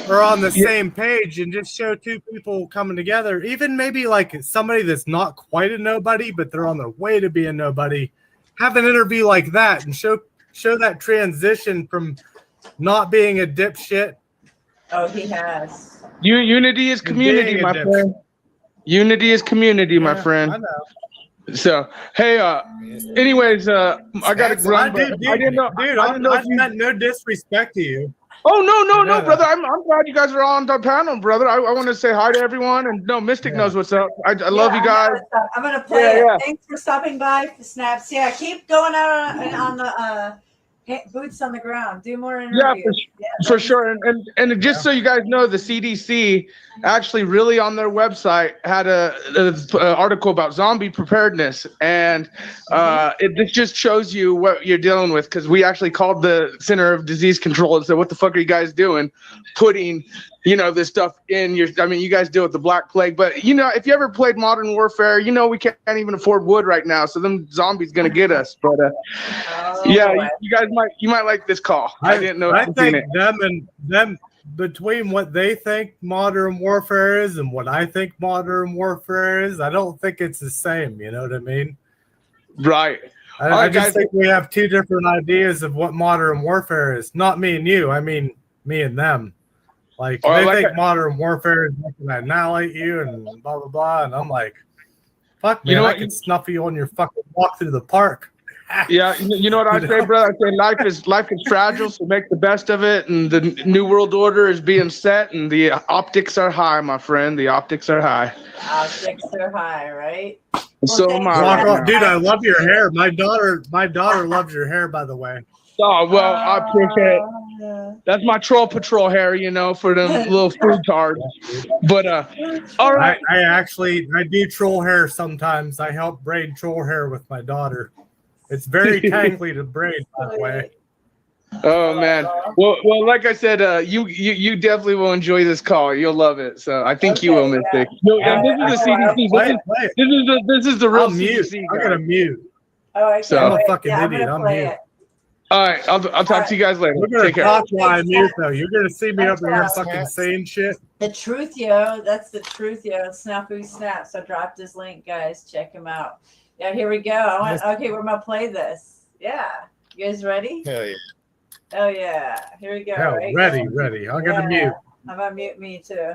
are on the same page and just show two people coming together. Even maybe like somebody that's not quite a nobody, but they're on their way to be a nobody. Have an interview like that and show that transition from not being a dipshit. Oh, he has. Unity is community, my friend. Unity is community, my friend. I know. So hey, anyways, I gotta run. I didn't know, I meant no disrespect to you. Oh no, brother. I'm glad you guys are all on the panel, brother. I want to say hi to everyone, and Mystic knows what's up. I love you guys. I'm gonna play it. Thanks for stopping by, Snaps. Yeah, keep going out on the boots on the ground. Do more interviews. For sure. And just so you guys know, the CDC actually really on their website had a article about zombie preparedness, and it just shows you what you're dealing with, because we actually called the Center of Disease Control and said, what the fuck are you guys doing putting this stuff in your, you guys deal with the Black Plague, but if you ever played Modern Warfare, we can't even afford wood right now, so them zombies gonna get us. But you guys might like this call. I didn't know. I think them between what they think Modern Warfare is and what I think Modern Warfare is, I don't think it's the same. You know what I mean? Right. I just think we have two different ideas of what Modern Warfare is. Not me and you. I mean me and them. Like they think Modern Warfare is making to annihilate you and blah blah blah, and I'm like, fuck man, I can snuff you on your fucking walk through the park. Yeah, you know what I say, brother? I say life is fragile, so make the best of it. And the new world order is being set, and the optics are high, my friend. The optics are high. Optics are high, right? So am I. Dude, I love your hair. My daughter loves your hair, by the way. Oh well, I appreciate it. That's my troll patrol hair, you know, for them little fruitards. But all right. I do troll hair sometimes. I help braid troll hair with my daughter. It's very tangly to braid that way. Oh man. Well, like I said, you definitely will enjoy this call. You'll love it. So I think you will, Mystic. No, and this is the CDC. This is the real CDC. I'm gonna mute. Oh, I So- can't I'm a wait. fucking Yeah, idiot. gonna I'm play mute. it. All right, I'll talk to you guys later. We're gonna Take care. talk while I mute though. You're gonna see me up here fucking saying shit. The truth, yo. That's the truth, yo. Snafu Snaps. I dropped his link, guys. Check him out. Yeah, here we go. Okay, we're gonna play this. Yeah. You guys ready? Hell yeah. Oh yeah. Here we go. Hell, ready. I'm gonna mute. I'm gonna mute me too.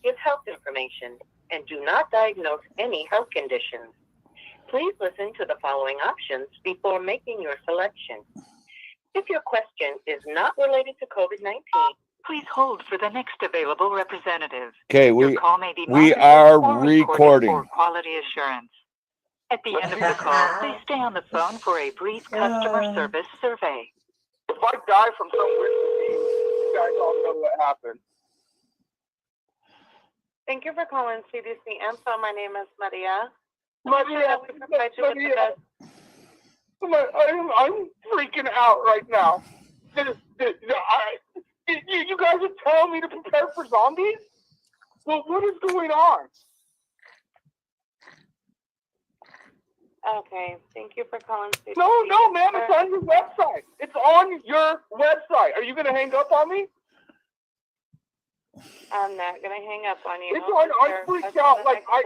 Give health information and do not diagnose any health conditions. Please listen to the following options before making your selection. If your question is not related to COVID-19, please hold for the next available representative. Okay, Your call may be we monitored are or recorded recording. for quality assurance. At the end of the call, please stay on the phone for a brief customer service survey. If I die from some weird disease, you guys all know what happened. Thank you for calling CDC Info. My name is Maria. Maria, We provide you with the best. I'm freaking out right now. You guys are telling me to prepare for zombies? Well, what is going on? Okay, thank you for calling CDC. No, ma'am, it's on your website. It's on your website. Are you going to hang up on me? I'm not gonna hang up on you. It's on. I freaked out. Like I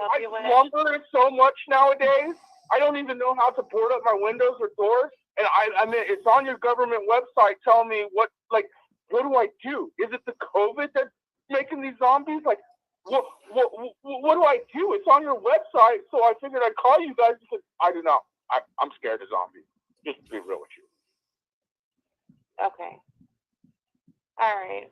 slumber so much nowadays. I don't even know how to board up my windows or doors. And I mean, it's on your government website telling me what do I do? Is it the COVID that's making these zombies? Like, what do I do? It's on your website, so I figured I'd call you guys because I do not. I'm scared of zombies. Just to be real with you. Okay. All right.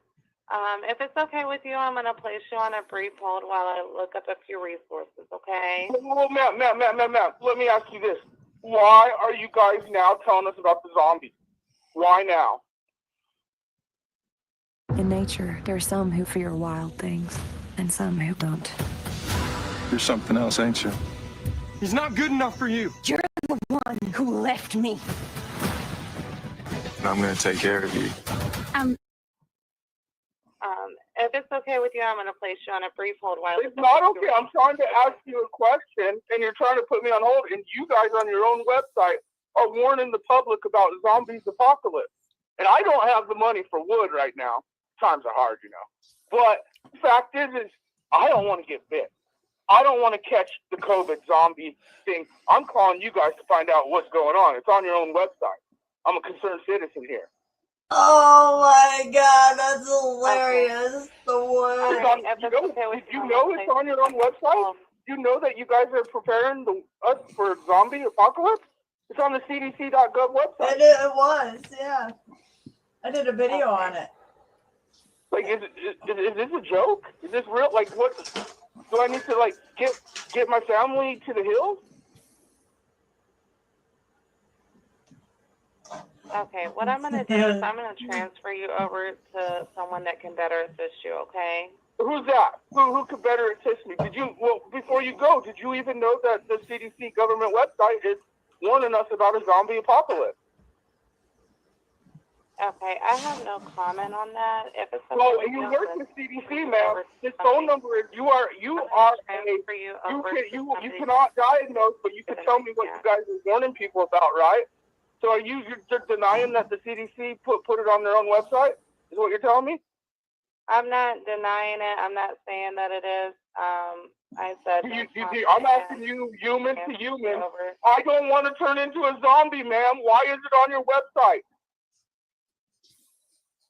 If it's okay with you, I'm gonna place you on a brief hold while I look up a few resources. Okay? Well, ma'am, let me ask you this: why are you guys now telling us about the zombies? Why now? In nature, there are some who fear wild things, and some who don't. You're something else, ain't you? He's not good enough for you. You're the one who left me. And I'm gonna take care of you. If it's okay with you, I'm gonna place you on a brief hold while I It's not okay. I'm trying to ask you a question, and you're trying to put me on hold, and you guys on your own website are warning the public about zombies apocalypse. And I don't have the money for wood right now. Times are hard, you know. But the fact is I don't want to get bit. I don't want to catch the COVID zombie thing. I'm calling you guys to find out what's going on. It's on your own website. I'm a concerned citizen here. Oh my god, that's hilarious. The one. Did you know it's on your own website? You know that you guys are preparing us for zombie apocalypse? It's on the CDC.gov website. It was, yeah. I did a video on it. Like, is this a joke? Is this real? Like, what? Do I need to, like, get my family to the hills? Okay, what I'm gonna do is I'm gonna transfer you over to someone that can better assist you. Okay? Who's that? Who could better assist me? Before you go, did you even know that the CDC government website is warning us about a zombie apocalypse? Okay, I have no comment on that. If it's Well, you work with CDC, ma'am. His phone number is you cannot diagnose, but you can tell me what you guys are warning people about, right? So are you're denying that the CDC put it on their own website? Is what you're telling me? I'm not denying it. I'm not saying that it is. I said. I'm asking you, human to human. I don't want to turn into a zombie, ma'am. Why is it on your website?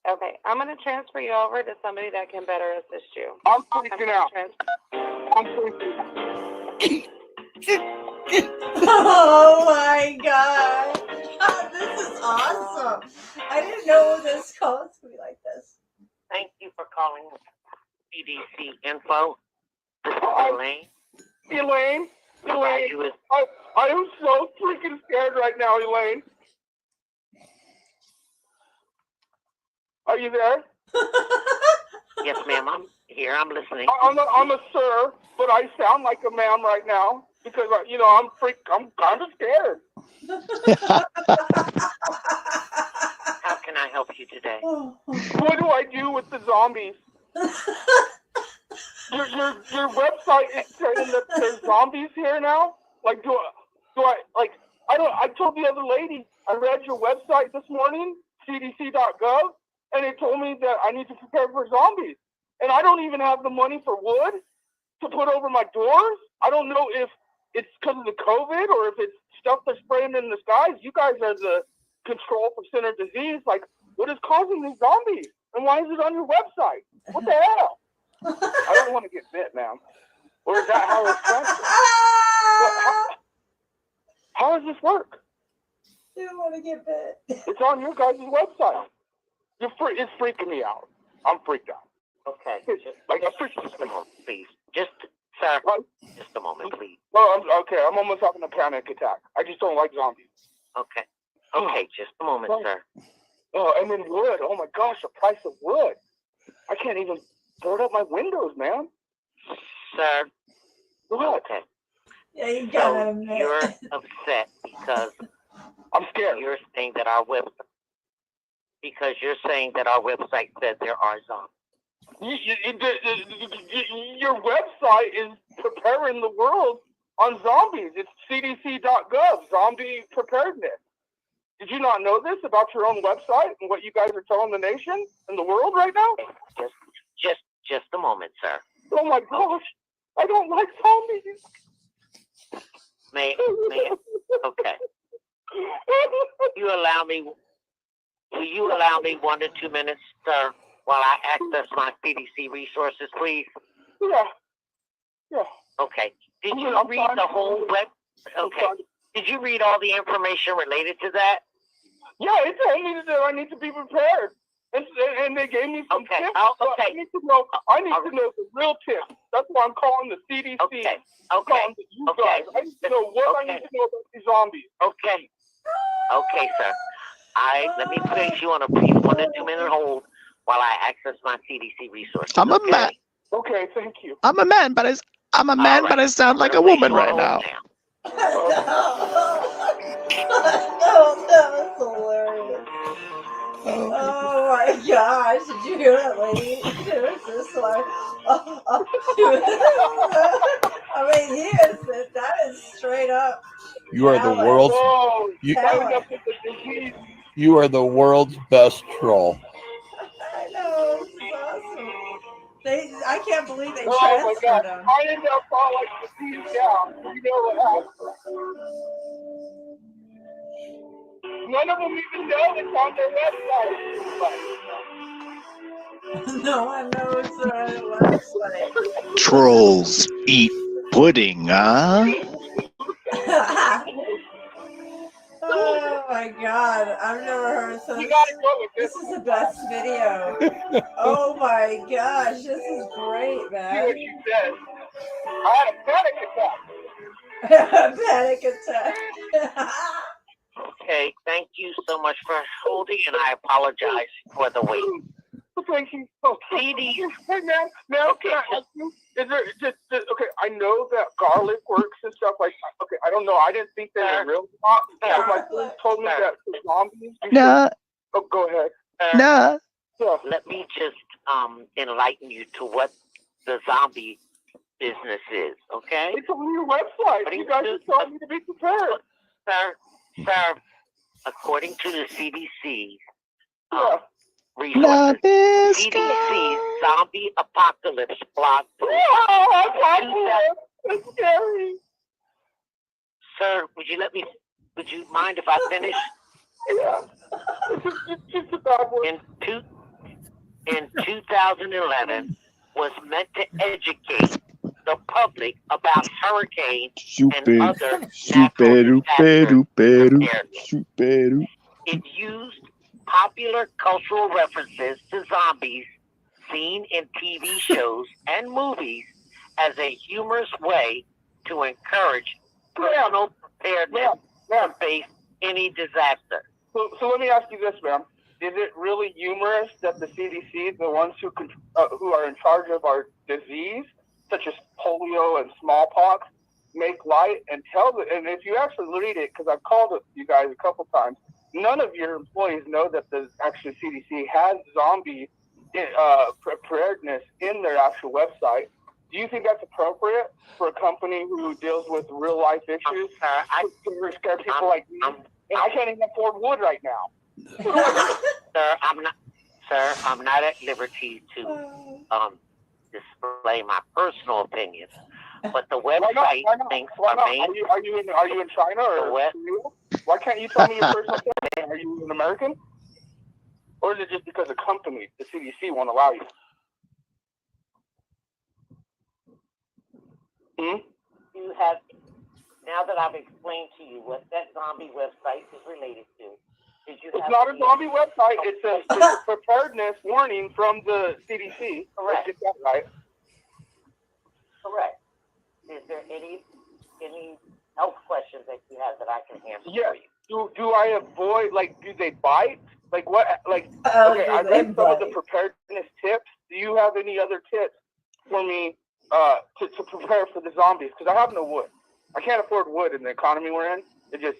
Okay, I'm going to transfer you over to somebody that can better assist you. I'm freaking out. I'm freaking Oh my god. This is awesome. I didn't know this call was going to be like this. Thank you for calling CDC Info. This is Elaine. Elaine, Elaine, I am so freaking scared right now, Elaine. Are you there? Yes, ma'am. I'm here. I'm listening. I'm a sir, but I sound like a ma'am right now because I'm kind of scared. How can I help you today? What do I do with the zombies? Your website is saying that there's zombies here now. Like, I told the other lady I read your website this morning, cdc.gov, and it told me that I need to prepare for zombies. And I don't even have the money for wood to put over my doors. I don't know if it's because of the COVID or if it's stuff they're spraying in the skies. You guys are the control for center disease. Like, what is causing these zombies? And why is it on your website? What the hell? I don't want to get bit, ma'am. Or is that how it's done? How does this work? You don't want to get bit. It's on your guys' website. It's freaking me out. I'm freaked out. Okay. Like, Just a moment, please. Just, sir, just a moment, please. Well, I'm almost having a panic attack. I just don't like zombies. Okay. Okay, just a moment, sir. Oh, and then wood. Oh my gosh, the price of wood. I can't even board up my windows, man. Sir. What? Okay. Yeah, you gotta So admit. you're upset because I'm scared. You're saying that our website said there are zombies. Your website is preparing the world on zombies. It's cdc.gov, zombie preparedness. Did you not know this about your own website and what you guys are telling the nation and the world right now? Just a moment, sir. Oh my gosh, I don't like zombies. May okay. Will you allow me 1 to 2 minutes, sir, while I access my CDC resources, please? Yeah. Okay. Did you read the whole web? Okay. Did you read all the information related to that? Yeah, it told me that I need to be prepared. And they gave me some tips. Okay. I need to know the real tips. That's why I'm calling the CDC. Okay. Guys. I need to know what I need to know about these zombies. Okay. Okay, sir. Let me place you on a brief 1 to 2 minute hold while I access my CDC resources. I'm a man. Okay, thank you. I'm a man, but I sound like a woman right now. No, that was hilarious. Oh my gosh, did you hear that lady? It was just like, I mean, that is straight up. You are the world's you are the world's best troll. I know, this is awesome. I can't believe they Oh my transferred God. them. I end up all like the team down. You know what happened. None of them even know it's on their website. No one knows their website. Trolls eat pudding, huh? Oh my God, I've never heard so. This is the best video. Oh my gosh, this is great, man. See what she said. I had a panic attack. Panic attack. Okay, thank you so much for holding, and I apologize for the wait. Thank you. CD. Hey, man, can I ask you? Is there just okay? I know that garlic works and stuff like that. Okay, I don't know. I didn't think they were real. So my friend told me that for zombies. Nah. Oh, go ahead. Nah. Let me just enlighten you to what the zombie business is, okay? It's on your website. You guys are telling me to be prepared. Sir, according to the CDC Love resources, is CDC's zombie apocalypse blog post. It's scary. Sir, would you mind if I finish? Yeah. It's just a bad word. In 2011 was meant to educate the public about hurricanes and other natural disasters. It used popular cultural references to zombies seen in TV shows and movies as a humorous way to encourage personal preparedness to face any disaster. So let me ask you this, ma'am. Is it really humorous that the CDC, the ones who are in charge of our disease, such as polio and smallpox, make light and and if you actually read it, because I've called you guys a couple times, none of your employees know that the actual CDC has zombie preparedness in their actual website. Do you think that's appropriate for a company who deals with real life issues? To scare people like me? And I can't even afford wood right now. Sir, I'm not at liberty to display my personal opinions. But the website thinks Why not? Are you in China or why can't you tell me your personal opinion? Are you an American? Or is it just because the company, the CDC, won't allow you? You have, now that I've explained to you what that zombie website is related to, did you It's have not a zombie website. It's a preparedness warning from the CDC. Correct. Let's get that right. Correct. Is there any health questions that you have that I can answer Yeah. for you? Do I avoid, like, do they bite? Like what? Like, Oh, okay, do I they read some of the bite? preparedness tips. Do you have any other tips for me to prepare for the zombies? Because I have no wood. I can't afford wood in the economy we're in. It just,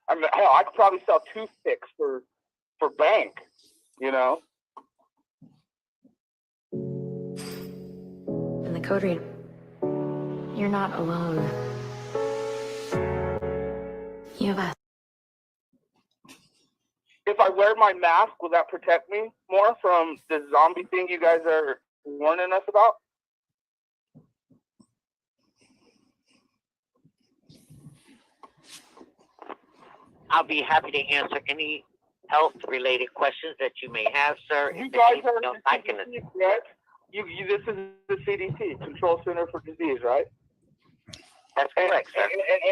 I mean, hell, I could probably sell toothpicks for bank, you know? And the code read, you're not alone. You have us. If I wear my mask, will that protect me more from the zombie thing you guys are warning us about? I'll be happy to answer any health-related questions that you may have, sir. You If guys there's are anything else the I can CDC, right? This is the CDC, Control Center for Disease, right? That's correct, sir.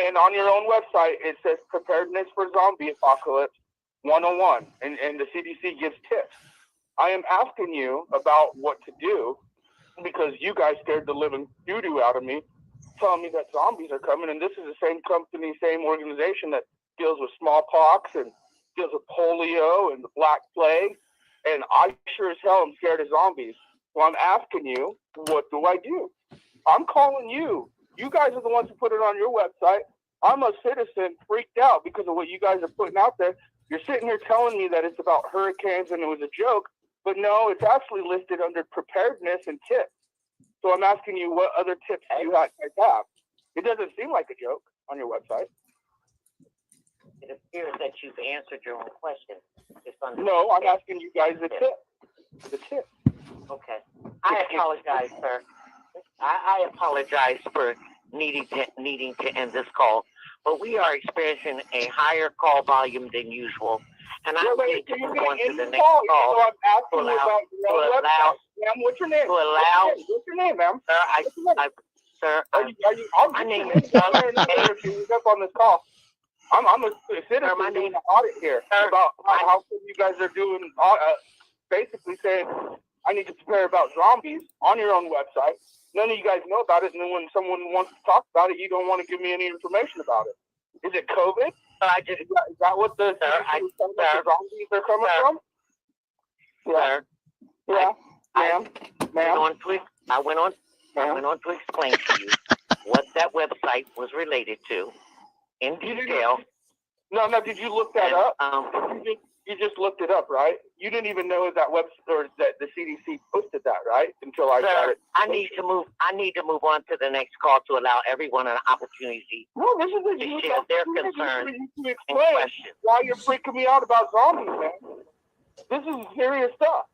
And on your own website, it says Preparedness for Zombie Apocalypse 101, and the CDC gives tips. I am asking you about what to do because you guys scared the living doo-doo out of me, telling me that zombies are coming, and this is the same company, same organization that deals with smallpox and deals with polio and the Black Plague, and I sure as hell am scared of zombies. So I'm asking you, what do I do? I'm calling you. You guys are the ones who put it on your website. I'm a citizen freaked out because of what you guys are putting out there. You're sitting here telling me that it's about hurricanes and it was a joke, but no, it's actually listed under preparedness and tips. So I'm asking you, what other tips do you guys have? It doesn't seem like a joke on your website. It appears that you've answered your own question. No, I'm asking you guys the tip. The tip. Okay. I apologize, sir. I apologize for needing to end this call, but we are experiencing a higher call volume than usual, and I need to move on to the next call. So I'm asking you about your own website. Ma'am, what's your name? What's your name, ma'am? Sir, my name is if you look up on this call. I'm a citizen doing an audit here about how you guys are doing, basically saying I need to prepare about zombies on your own website. None of you guys know about it, and then when someone wants to talk about it, you don't want to give me any information about it. Is it COVID? Is that what the zombies are coming from? Sir, Yeah, ma'am. I went on to explain to you what that website was related to in detail. No, did you look that up? You just looked it up, right? You didn't even know that website or that the CDC posted that, right? Until I got it. I need to move on to the next call to allow everyone an opportunity to share their concerns and questions. Why you're freaking me out about zombies, man? This is serious stuff.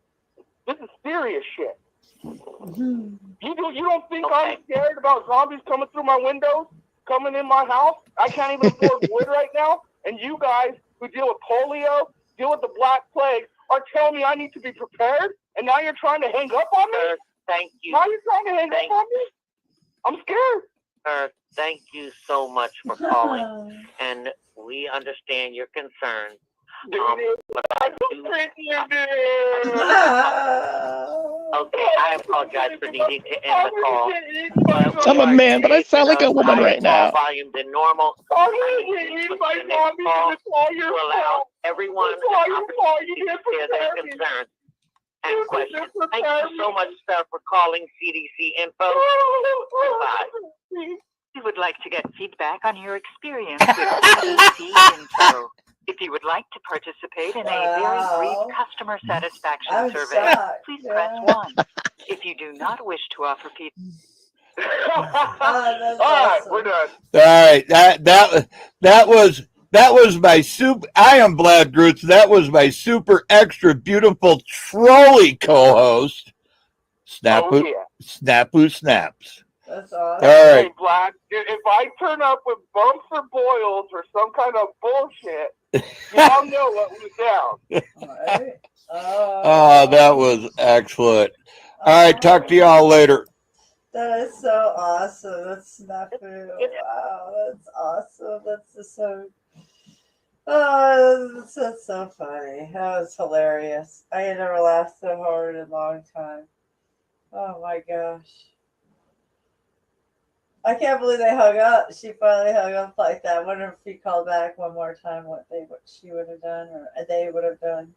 This is serious shit. You don't think I'm scared about zombies coming through my windows, coming in my house? I can't even afford wood right now, and you guys who deal with polio, deal with the Black Plague, are telling me I need to be prepared, and now you're trying to hang up on me? Thank you. Now you're trying to hang up on me? I'm scared. Sir, thank you so much for calling, and we understand your concerns. But I okay, I apologize for needing to end the call. But I'm a man, but I sound like a woman right now. Volume than normal. To allow everyone an opportunity to share their concerns and questions. Thank you so much, sir, for calling CDC Info. Goodbye. We would like to get feedback on your experience with CDC Info. If you would like to participate in a very brief customer satisfaction survey, please press 1. If you do not wish to offer feedback. All right, we're done. All right, that was my super. I am Vlad Grutz. That was my super extra beautiful trolley co-host, Snapu. Snapu Snaps. That's awesome. All right. Hey, Black, if I turn up with bumps or boils or some kind of bullshit, y'all know what was down. Oh, that was excellent. All right, talk to y'all later. That is so awesome. That's snafu. Wow, that's awesome. That's just so. Oh, that's so funny. That was hilarious. I had never laughed so hard in a long time. Oh my gosh. I can't believe they hung up. She finally hung up like that. I wonder if she called back one more time what she would have done or they would have done.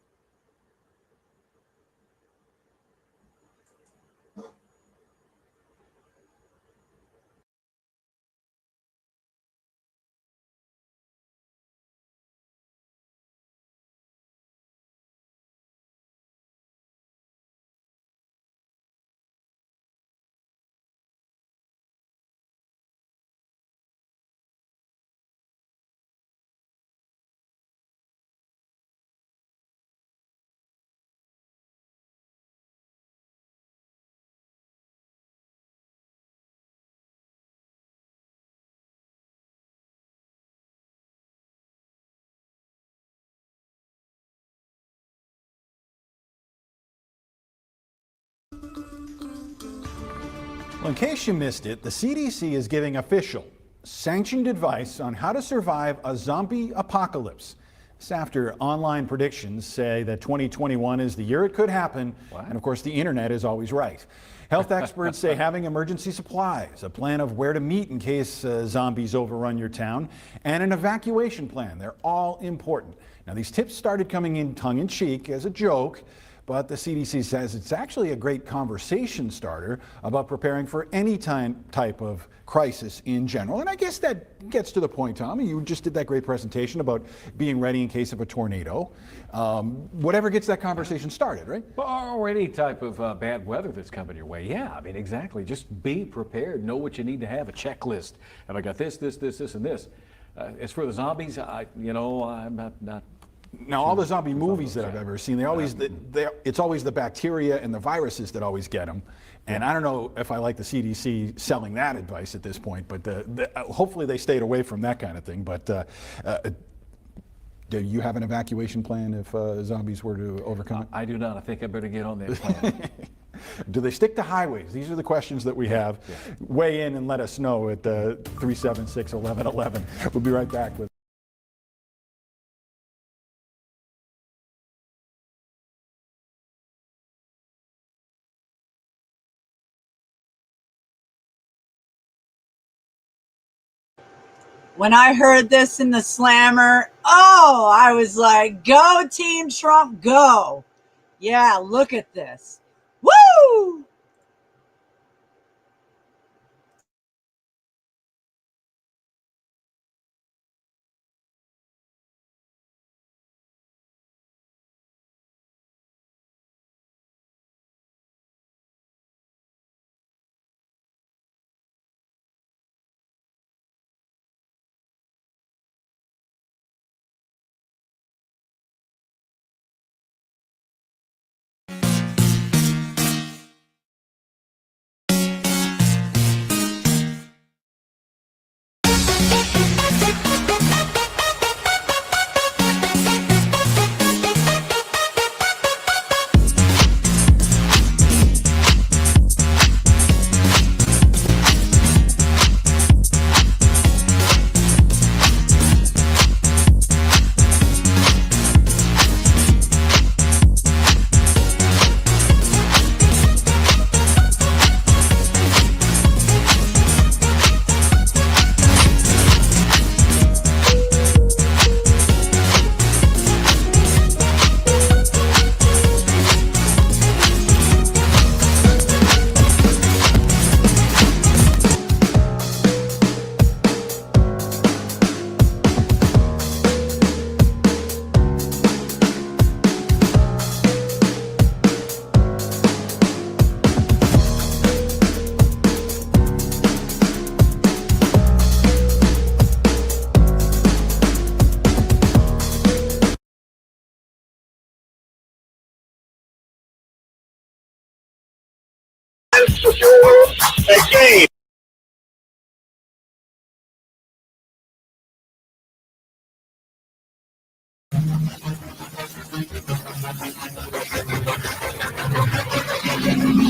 Well, in case you missed it, the CDC is giving official, sanctioned advice on how to survive a zombie apocalypse. This after online predictions say that 2021 is the year it could happen, and of course the internet is always right. Health experts say having emergency supplies, a plan of where to meet in case zombies overrun your town, and an evacuation plan, they're all important. Now these tips started coming in tongue-in-cheek as a joke, but the CDC says it's actually a great conversation starter about preparing for any type of crisis in general. And I guess that gets to the point, Tommy. You just did that great presentation about being ready in case of a tornado. Whatever gets that conversation started, right? Or any type of bad weather that's coming your way. Yeah, I mean, exactly. Just be prepared. Know what you need to have, a checklist. Have I got this, and this? As for the zombies, I'm not Now, all the zombie movies that I've ever seen, it's always the bacteria and the viruses that always get them. And I don't know if I like the CDC selling that advice at this point, but hopefully they stayed away from that kind of thing. But do you have an evacuation plan if zombies were to overcome? I do not. I think I better get on that plan. Do they stick to highways? These are the questions that we have. Weigh in and let us know at 376-1111. We'll be right back with When I heard this in the slammer, I was like, go Team Trump, go. Yeah, look at this. Woo!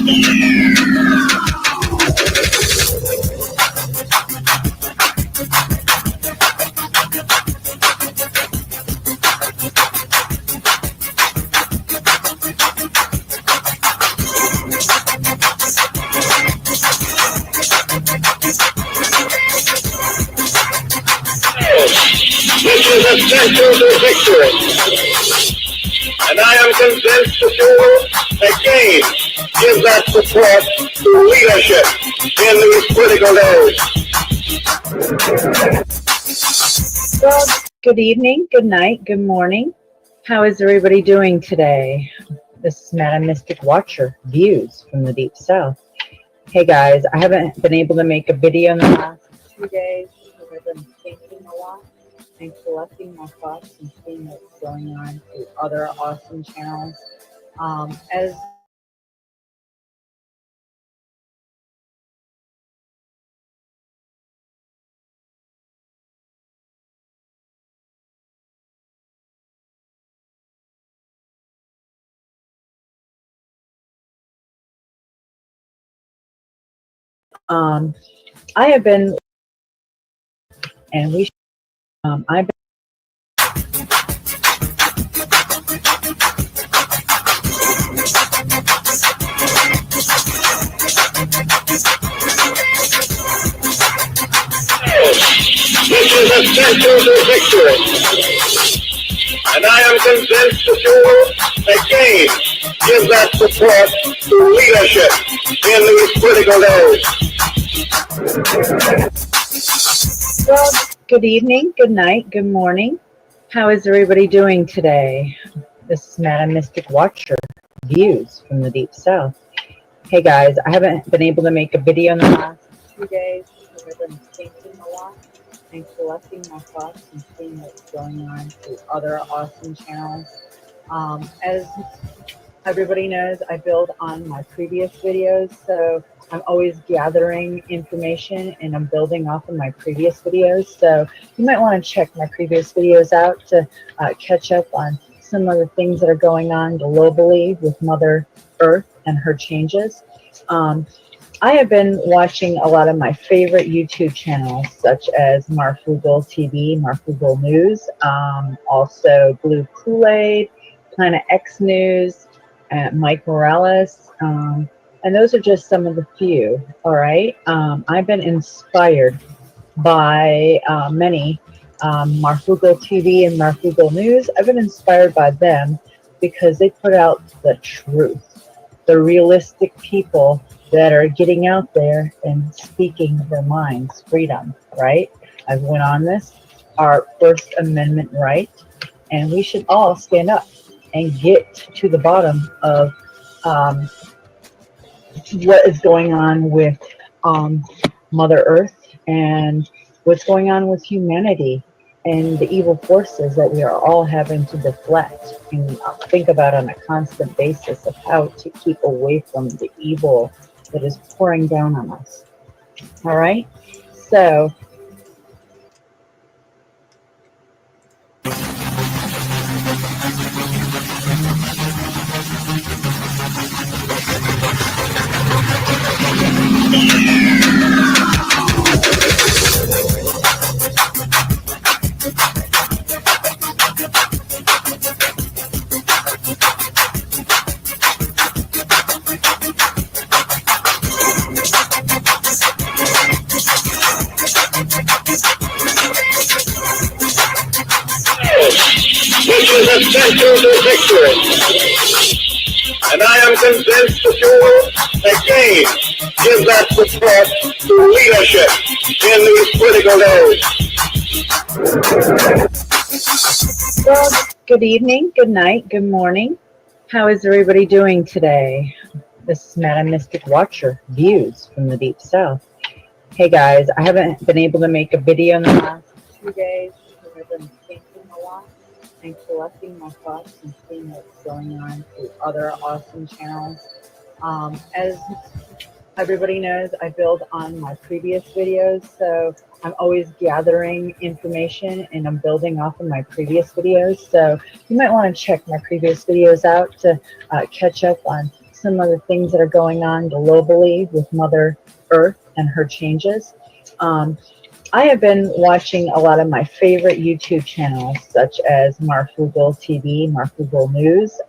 This is essential to victory. And I am convinced that you will again give that support to leadership in these critical days. Well, good evening, good night, good morning. How is everybody doing today? This is Madam Mystic Watcher, Views from the Deep South. Hey guys, I haven't been able to make a video in the last 2 days because I've been thinking a lot and collecting my thoughts and seeing what's going on through other awesome channels. As I have been, and we, I've been. This is essential to victory. And I am convinced that you will again give that support to leadership in these critical days. Well, good evening, good night, good morning. How is everybody doing today? This is Madam Mystic Watcher, Views from the Deep South. Hey guys, I haven't been able to make a video in the last 2 days because I've been thinking a lot and collecting my thoughts and seeing what's going on through other awesome channels. As everybody knows, I build on my previous videos, so I'm always gathering information and I'm building off of my previous videos. So you might want to check my previous videos out to catch up on some of the things that are going on globally with Mother Earth and her changes. I have been watching a lot of my favorite YouTube channels, such as Marfugal TV, Marfugal News, also Blue Kool-Aid, Planet X News, Mike Morales, and those are just some of the few, all right? I've been inspired by many, Marfugal TV and Marfugal News. I've been inspired by them because they put out the truth, the realistic people that are getting out there and speaking their minds, freedom, right? I've went on this, our First Amendment right, and we should all stand up and get to the bottom of what is going on with Mother Earth and what's going on with humanity and the evil forces that we are all having to deflect and think about on a constant basis of how to keep away from the evil that is pouring down on us. All right, so This is essential to victory. And I am convinced that you will again give that support to leadership in these critical days. well, good evening, good night, good morning. How is everybody doing today? This is Madam Mystic Watcher, Views from the Deep South. Hey guys, I haven't been able to make a video in the last 2 days because I've been thinking a lot and collecting my thoughts and seeing what's going on through other awesome channels. As everybody knows, I build on my previous videos, so I'm always gathering information and I'm building off of my previous videos. So you might want to check my previous videos out to catch up on some of the things that are going on globally with Mother Earth and her changes. I have been watching a lot of my favorite YouTube channels, such as Marfugal TV, Marfugal News,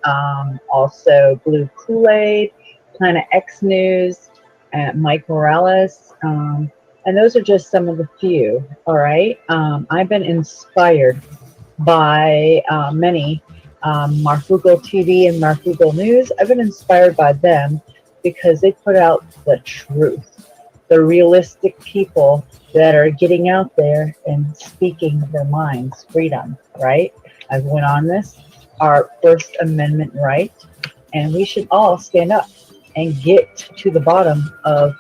also Blue Kool-Aid, Planet X News, and Mike Morales, and those are just some of the few. All right, I've been inspired by many Marfugal TV and Marfugal News. I've been inspired by them because they put out the truth, the realistic people that are getting out there and speaking their minds, freedom, right? I've went on this, our First Amendment right, and we should all stand up and get to the bottom of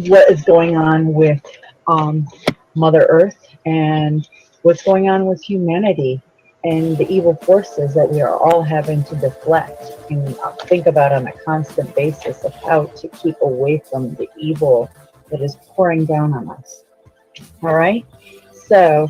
what is going on with Mother Earth and what's going on with humanity and the evil forces that we are all having to deflect and think about on a constant basis of how to keep away from the evil that is pouring down on us. All right? So,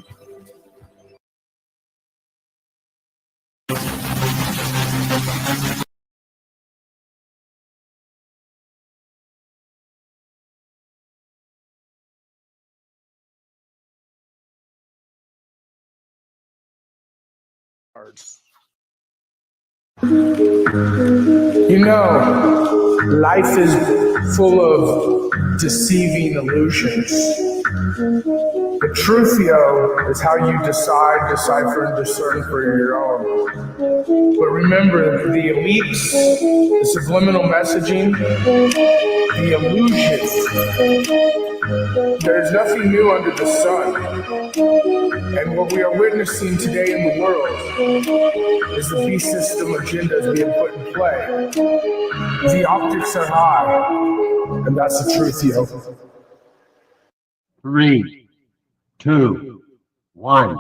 You know, life is full of deceiving illusions. The truth, yo, is how you decide, decipher, and discern for your own. But remember, the elites, the subliminal messaging, the illusions, there is nothing new under the sun. And what we are witnessing today in the world is the beast system agendas being put in play. The optics are high, and that's the truth, yo. 3, 2, 1.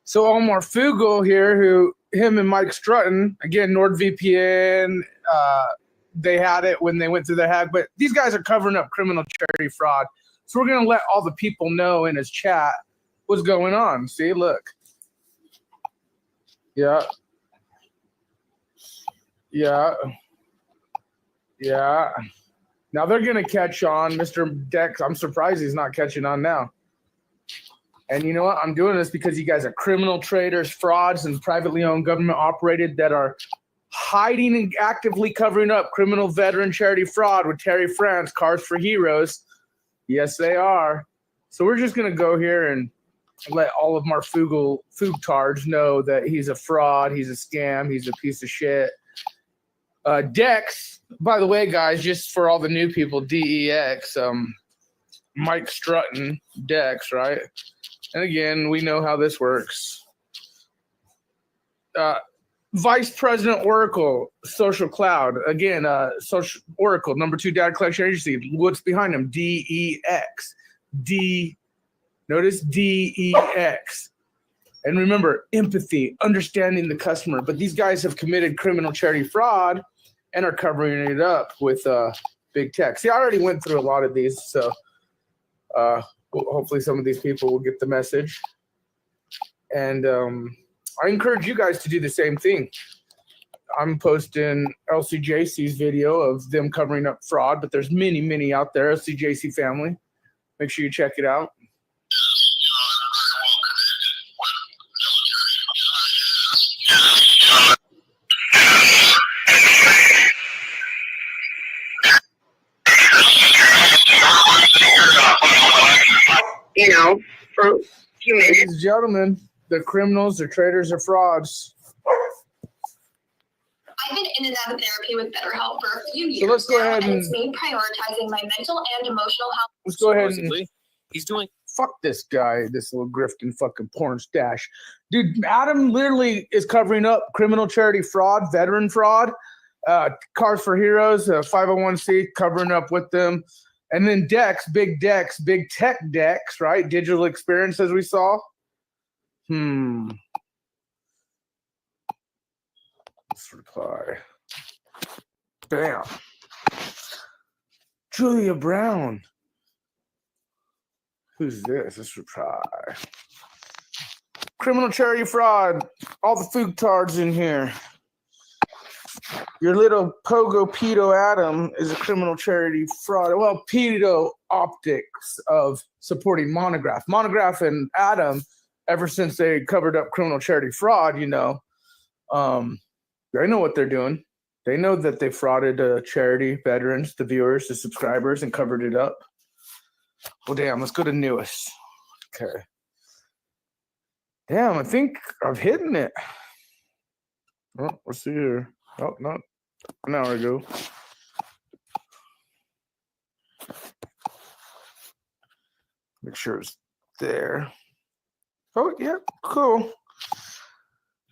So Omar Fugal here, him and Mike Strutton, again, NordVPN, they had it when they went through the hack, but these guys are covering up criminal charity fraud. So we're going to let all the people know in his chat what's going on. See, look. Yeah. Yeah. Yeah. Now they're going to catch on. Mr. Dex, I'm surprised he's not catching on now. And you know what? I'm doing this because you guys are criminal traders, frauds, and privately owned government operated that are hiding and actively covering up criminal veteran charity fraud with Terry France, Cars for Heroes. Yes, they are. So we're just going to go here and let all of our foogtards know that he's a fraud, he's a scam, he's a piece of shit. Dex, by the way, guys, just for all the new people, DEX, Mike Strutton, Dex, right? And again, we know how this works. Vice President Oracle, Social Cloud. Again, Social Oracle, number 2 data collection agency. What's behind them? DEX. Notice DEX. And remember, empathy, understanding the customer. But these guys have committed criminal charity fraud and are covering it up with big tech. See, I already went through a lot of these, so hopefully some of these people will get the message. And I encourage you guys to do the same thing. I'm posting LCJC's video of them covering up fraud, but there's many, many out there. LCJC family. Make sure you check it out. You know, for a few minutes. Ladies and gentlemen, the criminals, the traders, are frauds. I've been in and out of therapy with BetterHelp for a few years. So let's go ahead and and it's me prioritizing my mental and emotional health. let's go ahead and he's doing fuck this guy, this little grifting fucking porn stash. Dude, Adam literally is covering up criminal charity fraud, veteran fraud, Cars for Heroes, 501c, covering up with them. And then Dex, big tech Dex, right? Digital experience, as we saw. Let's reply. Bam. Julia Brown. Who's this? Let's reply. Criminal charity fraud. All the foogtards in here. Your little pogo pedo Adam is a criminal charity fraud. Well, pedo optics of supporting Monograph. Monograph and Adam, ever since they covered up criminal charity fraud, they know what they're doing. They know that they frauded charity, veterans, the viewers, the subscribers, and covered it up. Well, damn, let's go to newest. Okay. Damn, I think I've hidden it. Oh, let's see here. Oh, not an hour ago. Make sure it's there. Oh, yeah, cool.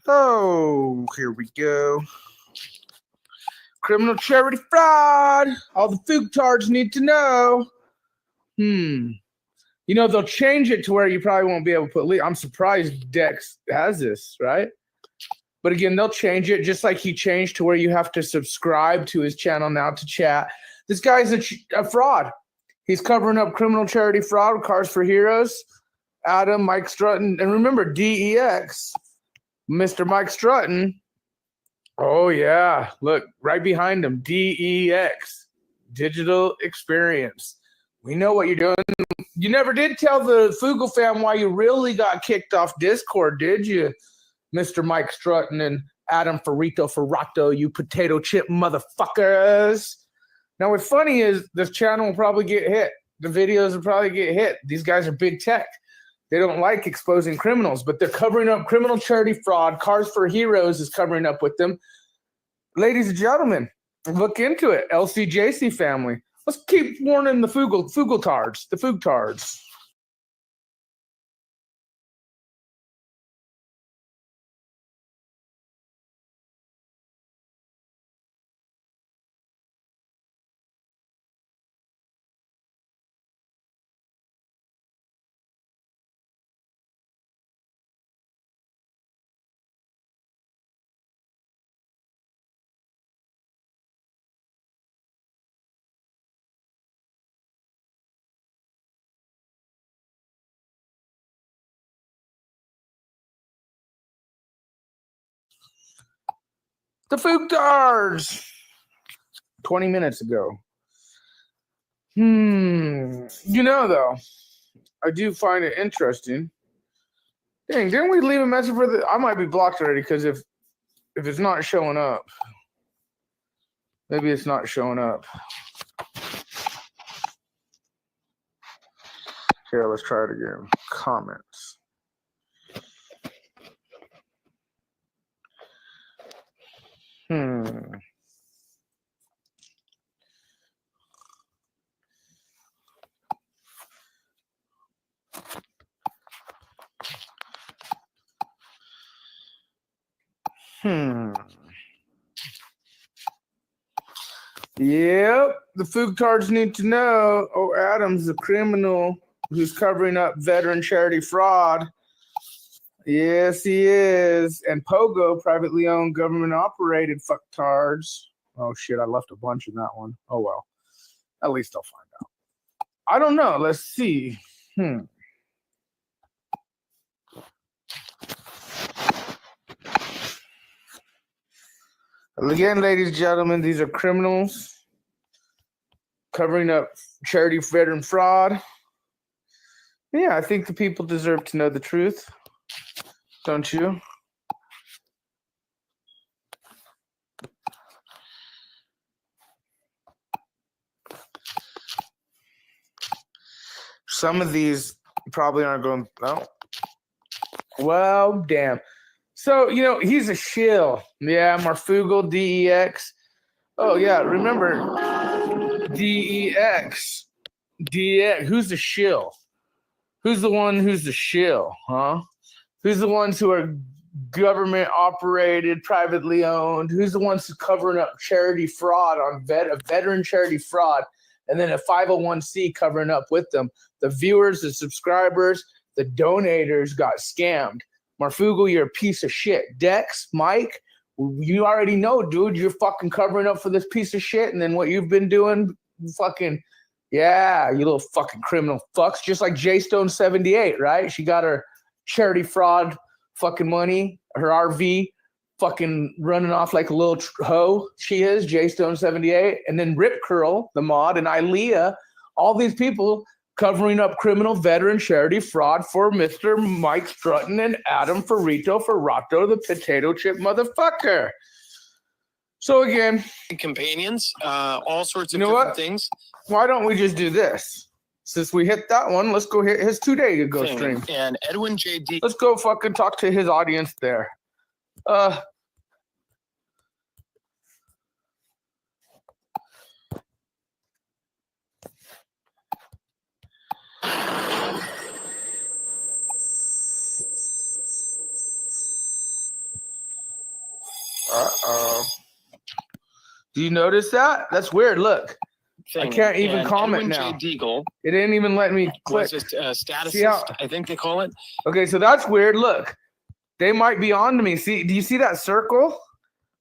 Oh, here we go. Criminal charity fraud. All the foogtards need to know. They'll change it to where you probably won't be able to put I'm surprised Dex has this, right? But again, they'll change it just like he changed to where you have to subscribe to his channel now to chat. This guy's a fraud. He's covering up criminal charity fraud, Cars for Heroes, Adam, Mike Strutton. And remember, DEX, Mr. Mike Strutton. Oh, yeah. Look, right behind him, DEX, Digital Experience. We know what you're doing. You never did tell the Fugle fam why you really got kicked off Discord, did you? Mr. Mike Strutton and Adam Ferrato, you potato chip motherfuckers. Now, what's funny is this channel will probably get hit. The videos will probably get hit. These guys are big tech. They don't like exposing criminals, but they're covering up criminal charity fraud. Cars for Heroes is covering up with them. Ladies and gentlemen, look into it. LCJC family. Let's keep warning the foogtards. The Fuchtards. 20 minutes ago. You know, though, I do find it interesting. Dang, didn't we leave a message for the... I might be blocked already because if it's not showing up, maybe it's not showing up. Here, let's try it again. Comments. Yep, the Fuchtards need to know. Oh, Adam's a criminal who's covering up veteran charity fraud. Yes, he is. And Pogo, privately owned, government operated fucktards. Oh shit, I left a bunch in that one. Oh well. At least I'll find out. I don't know. Let's see. Again, ladies and gentlemen, these are criminals covering up charity veteran fraud. Yeah, I think the people deserve to know the truth. Don't you? Some of these probably aren't going, oh. Well, damn. So, you know, he's a shill. Yeah, Marfugal, DEX. Oh, yeah, remember, DEX. DEX. Who's the shill? Who's the one who's the shill, huh? Who's the ones who are government operated, privately owned? Who's the ones who covering up charity fraud on veteran charity fraud, and then a 501c covering up with them? The viewers, the subscribers, the donators got scammed. Marfugal, you're a piece of shit. Dex, Mike, you already know, dude. You're fucking covering up for this piece of shit, and then what you've been doing, fucking, yeah, you little fucking criminal fucks. Just like JStone78, right? She got her charity fraud fucking money, her RV fucking running off like a little hoe. She is, JStone78. And then Rip Curl, the mod, and Ilea, all these people covering up criminal veteran charity fraud for Mr. Mike Strutton and Adam Ferrato, the potato chip motherfucker. So again, companions, all sorts of different things. Why don't we just do this? Since we hit that one, let's go hit his 2-day ago stream. And Edwin J.D. Let's go fucking talk to his audience there. Do you notice that? That's weird. Look, I can't even comment now. Deagle, it didn't even let me click. Was a statusist, I think they call it. Okay, so that's weird. Look, they might be on to me. See, do you see that circle?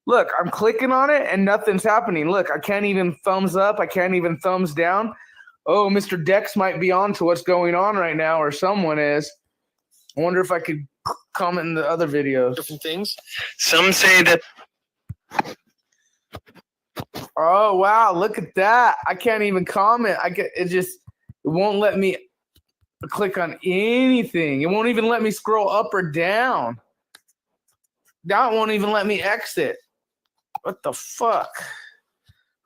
Look, I'm clicking on it and nothing's happening. Look, I can't even thumbs up. I can't even thumbs down. Oh, Mr. Dex might be on to what's going on right now, or someone is. I wonder if I could comment in the other videos. Different things. Some say that. Oh wow! Look at that. I can't even comment. It won't let me click on anything. It won't even let me scroll up or down. That won't even let me exit. What the fuck?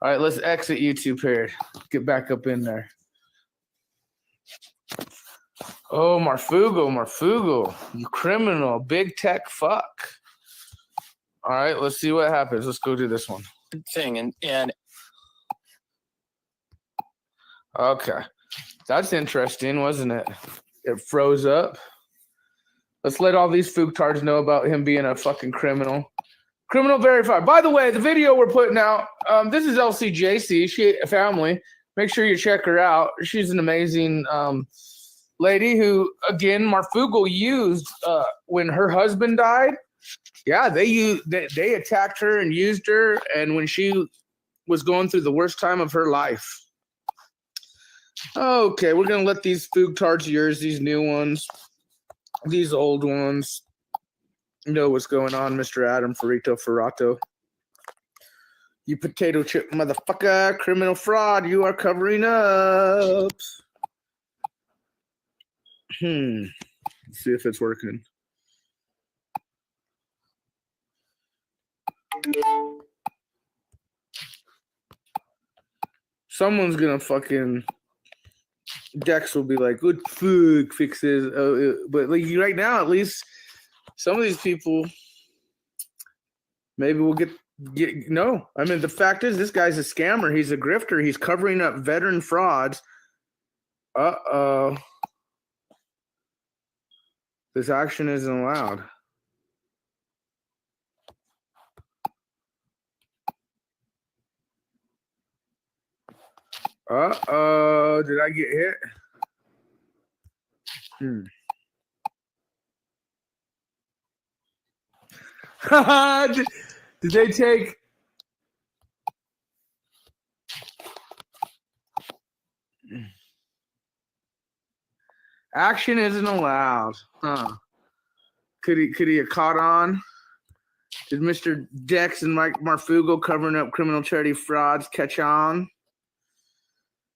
All right, let's exit YouTube here. Get back up in there. Oh, Marfugal, you criminal, big tech fuck. All right, let's see what happens. Let's go do this one. Thing and okay, that's interesting, wasn't it? It froze up. Let's let all these fucktards know about him being a fucking criminal. Criminal verified. By the way, the video we're putting out, this is LCJC. She a family. Make sure you check her out. She's an amazing lady who, again, Marfugal used when her husband died. Yeah, they attacked her and used her, and when she was going through the worst time of her life. Okay, we're gonna let these fucktards of yours, these new ones, these old ones, know what's going on, Mr. Adam Ferrato. You potato chip motherfucker, criminal fraud, you are covering up. Let's see if it's working. Someone's gonna fucking Dex will be like, good fuck fixes. But like right now, at least some of these people maybe we'll get no. I mean, the fact is this guy's a scammer, he's a grifter, he's covering up veteran frauds. This action isn't allowed. Did I get hit? Did they take? Action isn't allowed. Could he have caught on? Did Mr. Dex and Mike Marfugo covering up criminal charity frauds catch on?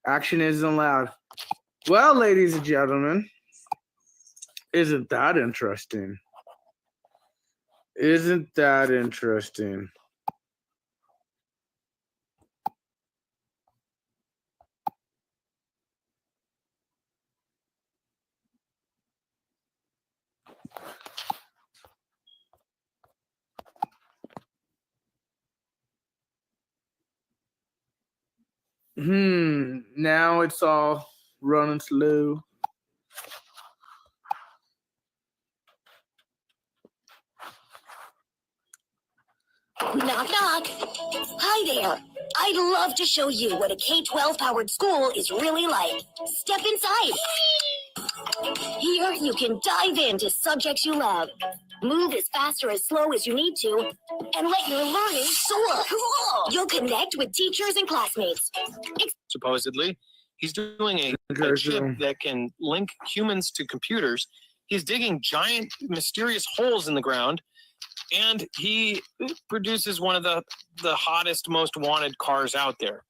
Action isn't allowed. Well, ladies and gentlemen, isn't that interesting? Isn't that interesting? Now it's all running slow. Knock, knock. Hi there. I'd love to show you what a K-12 powered school is really like. Step inside. Here you can dive into subjects you love. Move as fast or as slow as you need to, and let your learning soar. Cool. You'll connect with teachers and classmates. Supposedly, he's doing a chip that can link humans to computers. He's digging giant, mysterious holes in the ground, and he produces one of the hottest, most wanted cars out there.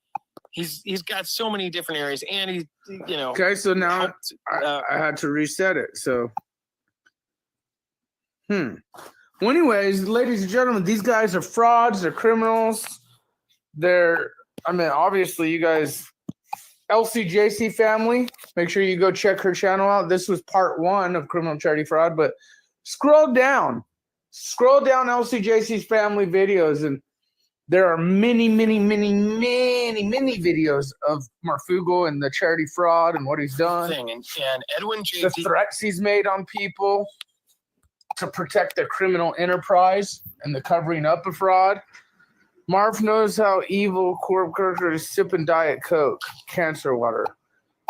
He's got so many different areas, and he, Okay, so now I had to reset it. So, Well, anyways, ladies and gentlemen, these guys are frauds. They're criminals. Obviously, you guys, LCJC family, make sure you go check her channel out. This was part 1 of criminal charity fraud, but scroll down LCJC's family videos, and there are many videos of Marfugo and the charity fraud and what he's done. And Edwin J. The threats he's made on people to protect their criminal enterprise and the covering up of fraud. Marv knows how evil corp character is sipping Diet Coke, cancer water.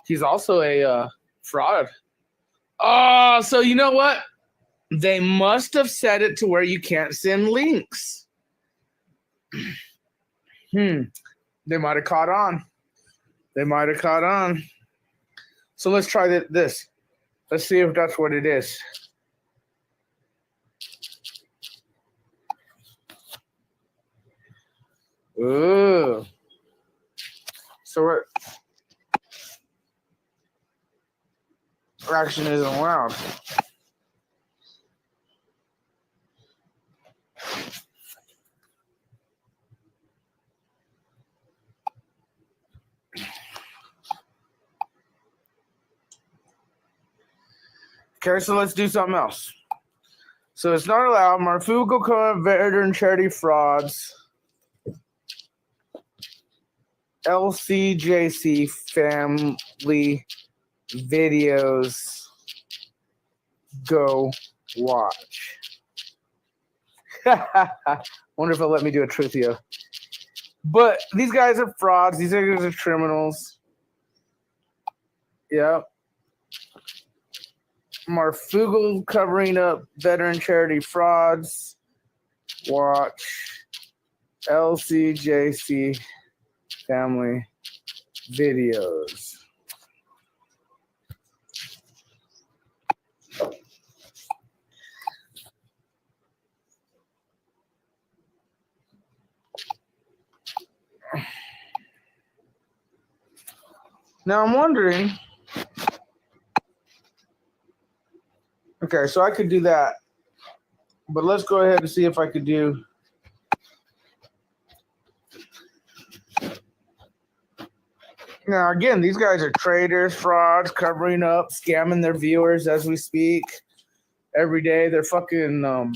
He's also a fraud. So you know what? They must have set it to where you can't send links. They might have caught on. So let's try this. Let's see if that's what it is. Ooh. So action isn't allowed. Okay, so let's do something else. So it's not allowed. Marfugo covered veteran charity frauds. LCJC family videos. Go watch. Wonder if they'll let me do a Truthio. But these guys are frauds. These guys are criminals. Yep. Marfugo covering up veteran charity frauds. Watch LCJC family videos. Now I'm wondering. Okay, so I could do that. But let's go ahead and see if I could do. Now, again, these guys are traders, frauds, covering up, scamming their viewers as we speak. Every day, they're fucking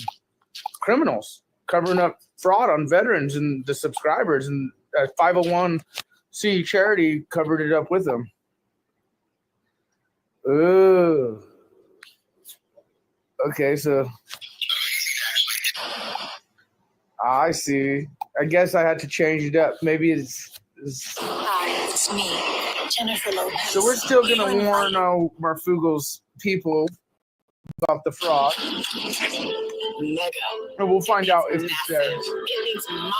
criminals, covering up fraud on veterans and the subscribers. And 501c charity covered it up with them. Ooh. Okay, so I see. I guess I had to change it up. Maybe it's Hi, it's me, Jennifer Lopez. so we're still gonna warn Marfugo's people about the fraud. And we'll find out if it's there. It's mighty,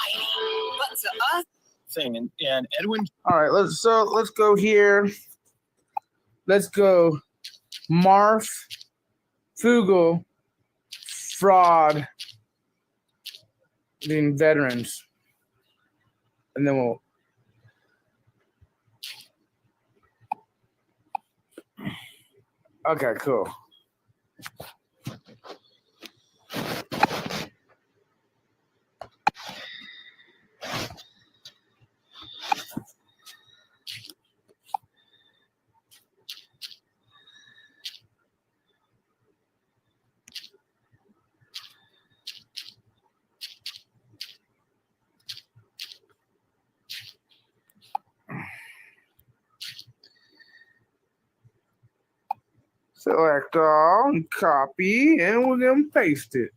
but to us, Thing and Edwin. All right, let's go here. Let's go Marfugo fraud being veterans. And then we'll okay, cool. Select all, copy, and we're gonna paste it.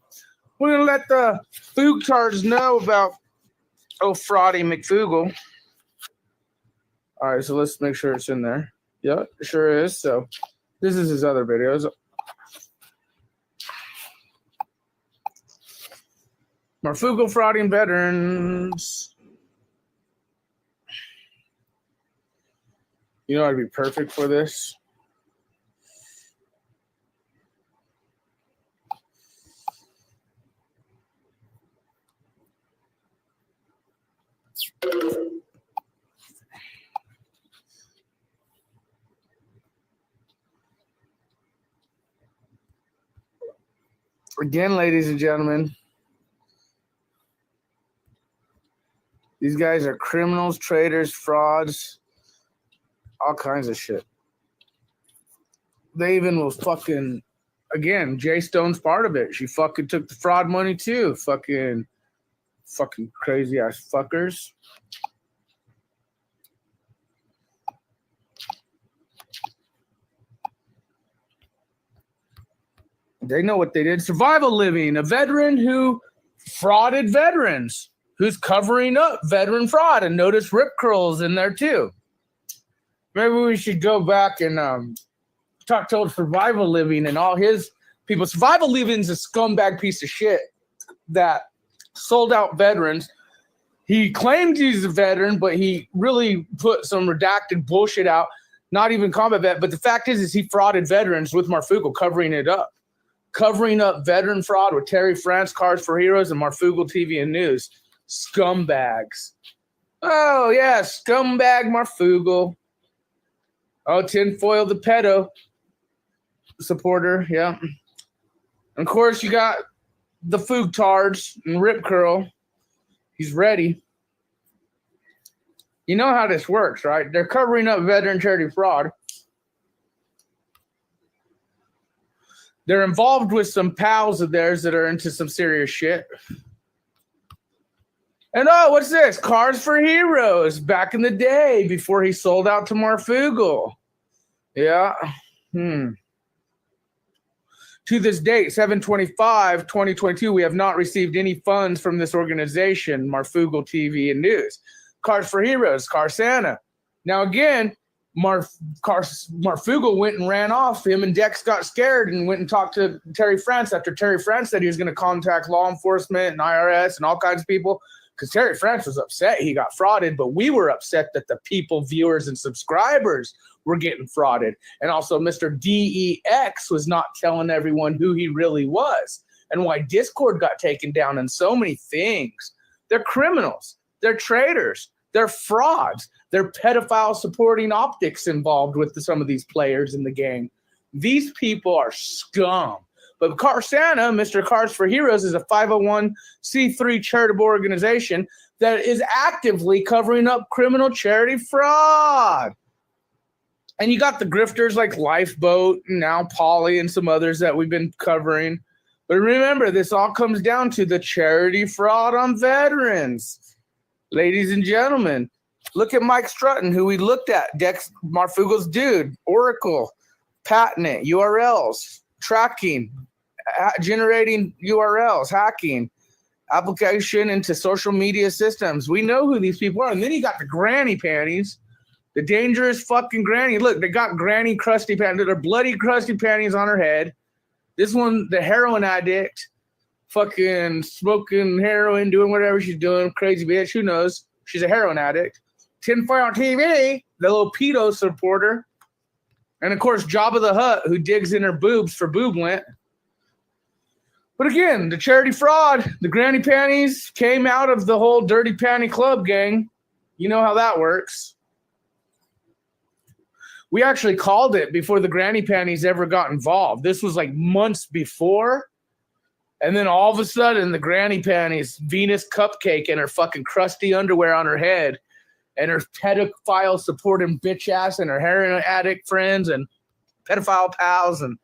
We're gonna let the Foogtards know about Fraudy McFugle. All right, so let's make sure it's in there. Yeah, it sure is. So this is his other videos. Marfugo frauding veterans. You know, I'd be perfect for this. Again, ladies and gentlemen, these guys are criminals, traitors, frauds, all kinds of shit. They even will fucking, again, Jay Stone's part of it. She fucking took the fraud money too. Fucking crazy ass fuckers. They know what they did. Survival Living, a veteran who frauded veterans, who's covering up veteran fraud. And notice Rip Curl's in there too. Maybe we should go back and talk to Survival Living and all his people. Survival Living's a scumbag piece of shit that sold out veterans. He claimed he's a veteran, but he really put some redacted bullshit out. Not even combat vet, but the fact is he frauded veterans with Marfugo, covering it up. Covering up veteran fraud with Terry France, Cars for Heroes, and Marfugo TV and News. Scumbags. Oh, yeah, scumbag Marfugo. Oh, Tinfoil the pedo supporter, yeah. And of course, you got the Foogtards and Rip Curl. He's ready. You know how this works, right? They're covering up veteran charity fraud. They're involved with some pals of theirs that are into some serious shit. And oh, what's this? Cars for Heroes back in the day before he sold out to Marfugo. Yeah. To this date, 7/25/2022, we have not received any funds from this organization, Marfugo TV and News. Cars for Heroes, Car Santa. Now again, Marfugo went and ran off. Him and Dex got scared and went and talked to Terry France after Terry France said he was going to contact law enforcement and IRS and all kinds of people because Terry France was upset he got frauded, but we were upset that the people, viewers, and subscribers were getting frauded. And also Mr. DEX was not telling everyone who he really was and why Discord got taken down and so many things. They're criminals. They're traitors. They're frauds. They're pedophile supporting optics involved with some of these players in the gang. These people are scum. But Car Santa, Mr. Cars for Heroes, is a 501c3 charitable organization that is actively covering up criminal charity fraud. And you got the grifters like Lifeboat and now Polly and some others that we've been covering. But remember, this all comes down to the charity fraud on veterans. Ladies and gentlemen, look at Mike Strutton, who we looked at. Dex Marfugel's dude, Oracle, patent it, URLs, tracking, generating URLs, hacking, application into social media systems. We know who these people are. And then you got the granny panties, the dangerous fucking granny. Look, they got granny crusty panties. They're bloody crusty panties on her head. This one, the heroin addict, fucking smoking heroin, doing whatever she's doing. Crazy bitch. Who knows? She's a heroin addict. Tinfoil TV, the little pedo supporter. And, of course, Jabba the Hutt, who digs in her boobs for boob lint. But, again, the charity fraud, the granny panties came out of the whole Dirty Panty Club gang. You know how that works. We actually called it before the granny panties ever got involved. This was like months before. And then all of a sudden, the granny panties, Venus Cupcake and her fucking crusty underwear on her head and her pedophile supporting bitch ass and her heroin addict friends and pedophile pals and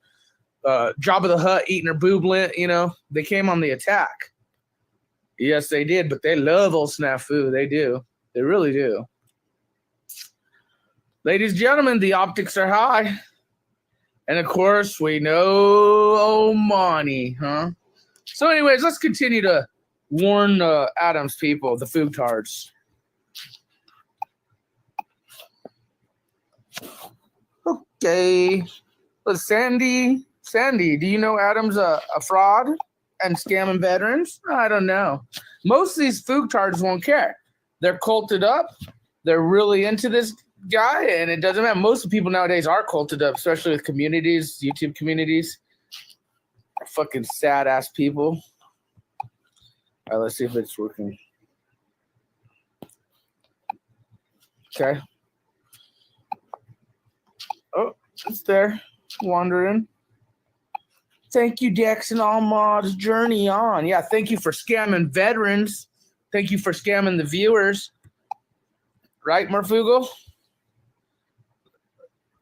Jabba the Hutt eating her boob lint, you know, they came on the attack. Yes, they did, but they love old Snafu. They do. They really do. Ladies and gentlemen, the optics are high. And, of course, we know money, huh? So, anyways, let's continue to warn Adams people, the foogtards. Okay. Well, Sandy, do you know Adams a fraud and scamming veterans? I don't know. Most of these foogtards won't care. They're culted up. They're really into this guy, and it doesn't matter. Most of the people nowadays are culted up, especially with communities, YouTube communities. Fucking sad ass people. All right, let's see if it's working. Okay. Oh, it's there. Wandering. Thank you, Dex and all mods. Journey on. Yeah, thank you for scamming veterans. Thank you for scamming the viewers. Right, Marfugel?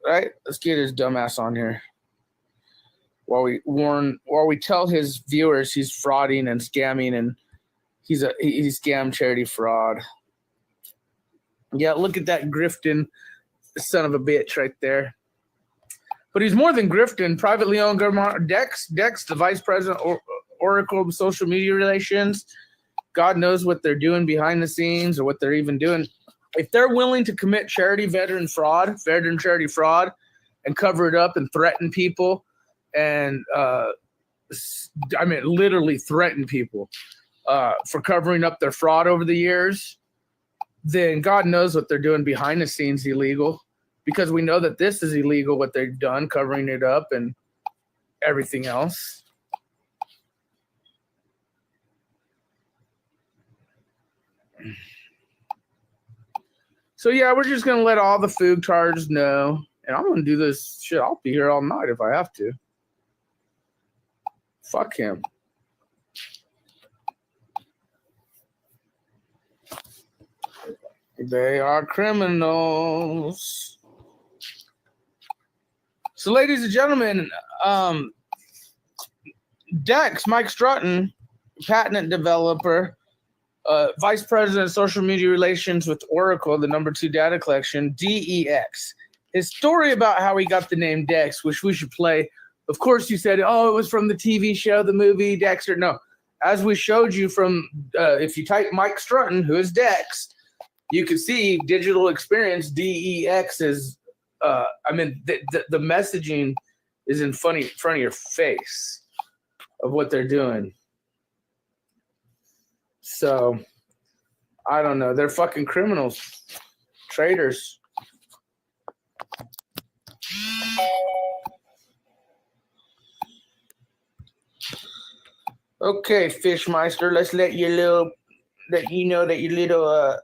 Right? Let's get his dumbass on here. While we tell his viewers he's frauding and scamming and he's scam charity fraud. Yeah, look at that grifting son of a bitch right there. But he's more than grifting. Privately owned government. Dex, the vice president, Oracle of social media relations. God knows what they're doing behind the scenes or what they're even doing. If they're willing to commit veteran charity fraud, and cover it up and threaten people, and literally threaten people for covering up their fraud over the years, then God knows what they're doing behind the scenes illegal, because we know that this is illegal, what they've done, covering it up and everything else. So, yeah, we're just going to let all the foogtards know. And I'm going to do this shit. I'll be here all night if I have to. Fuck him. They are criminals. So, ladies and gentlemen, Dex, Mike Strutton, patent developer, vice president of social media relations with Oracle, the #2 data collection, DEX. His story about how he got the name Dex, which we should play. Of course, you said, oh, it was from the TV show, the movie Dexter. No, as we showed you from, if you type Mike Strutton, who is Dex, you can see digital experience, DEX is, the messaging is in front of your face of what they're doing. So, I don't know. They're fucking criminals, traitors. Okay, Fishmeister, let's let you know that your little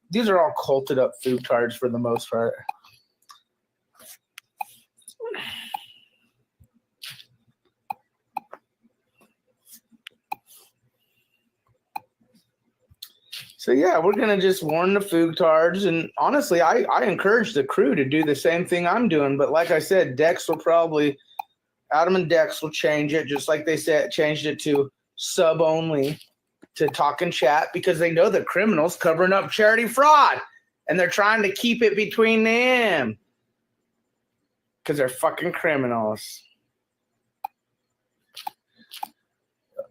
these are all culted up food cards for the most part. So yeah, we're gonna just warn the food cards, and honestly, I encourage the crew to do the same thing I'm doing. But like I said, Adam and Dex will change it, just like they said, changed it to sub only, to talk and chat, because they know the criminals covering up charity fraud, and they're trying to keep it between them because they're fucking criminals.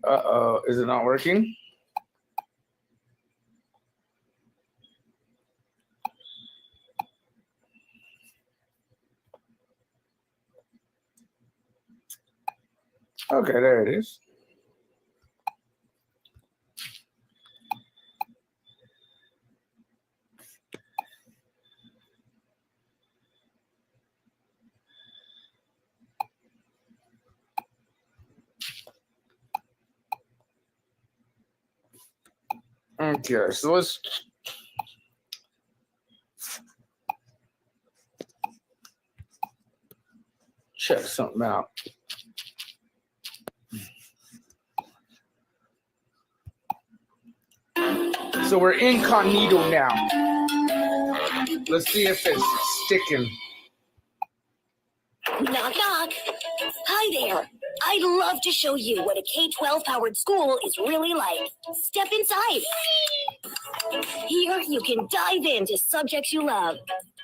Uh-oh, is it not working? Okay, there it is. Okay, so let's check something out. So we're incognito now. Let's see if it's sticking. Knock, knock. Hi there. I'd love to show you what a K-12 powered school is really like. Step inside. Here, you can dive into subjects you love.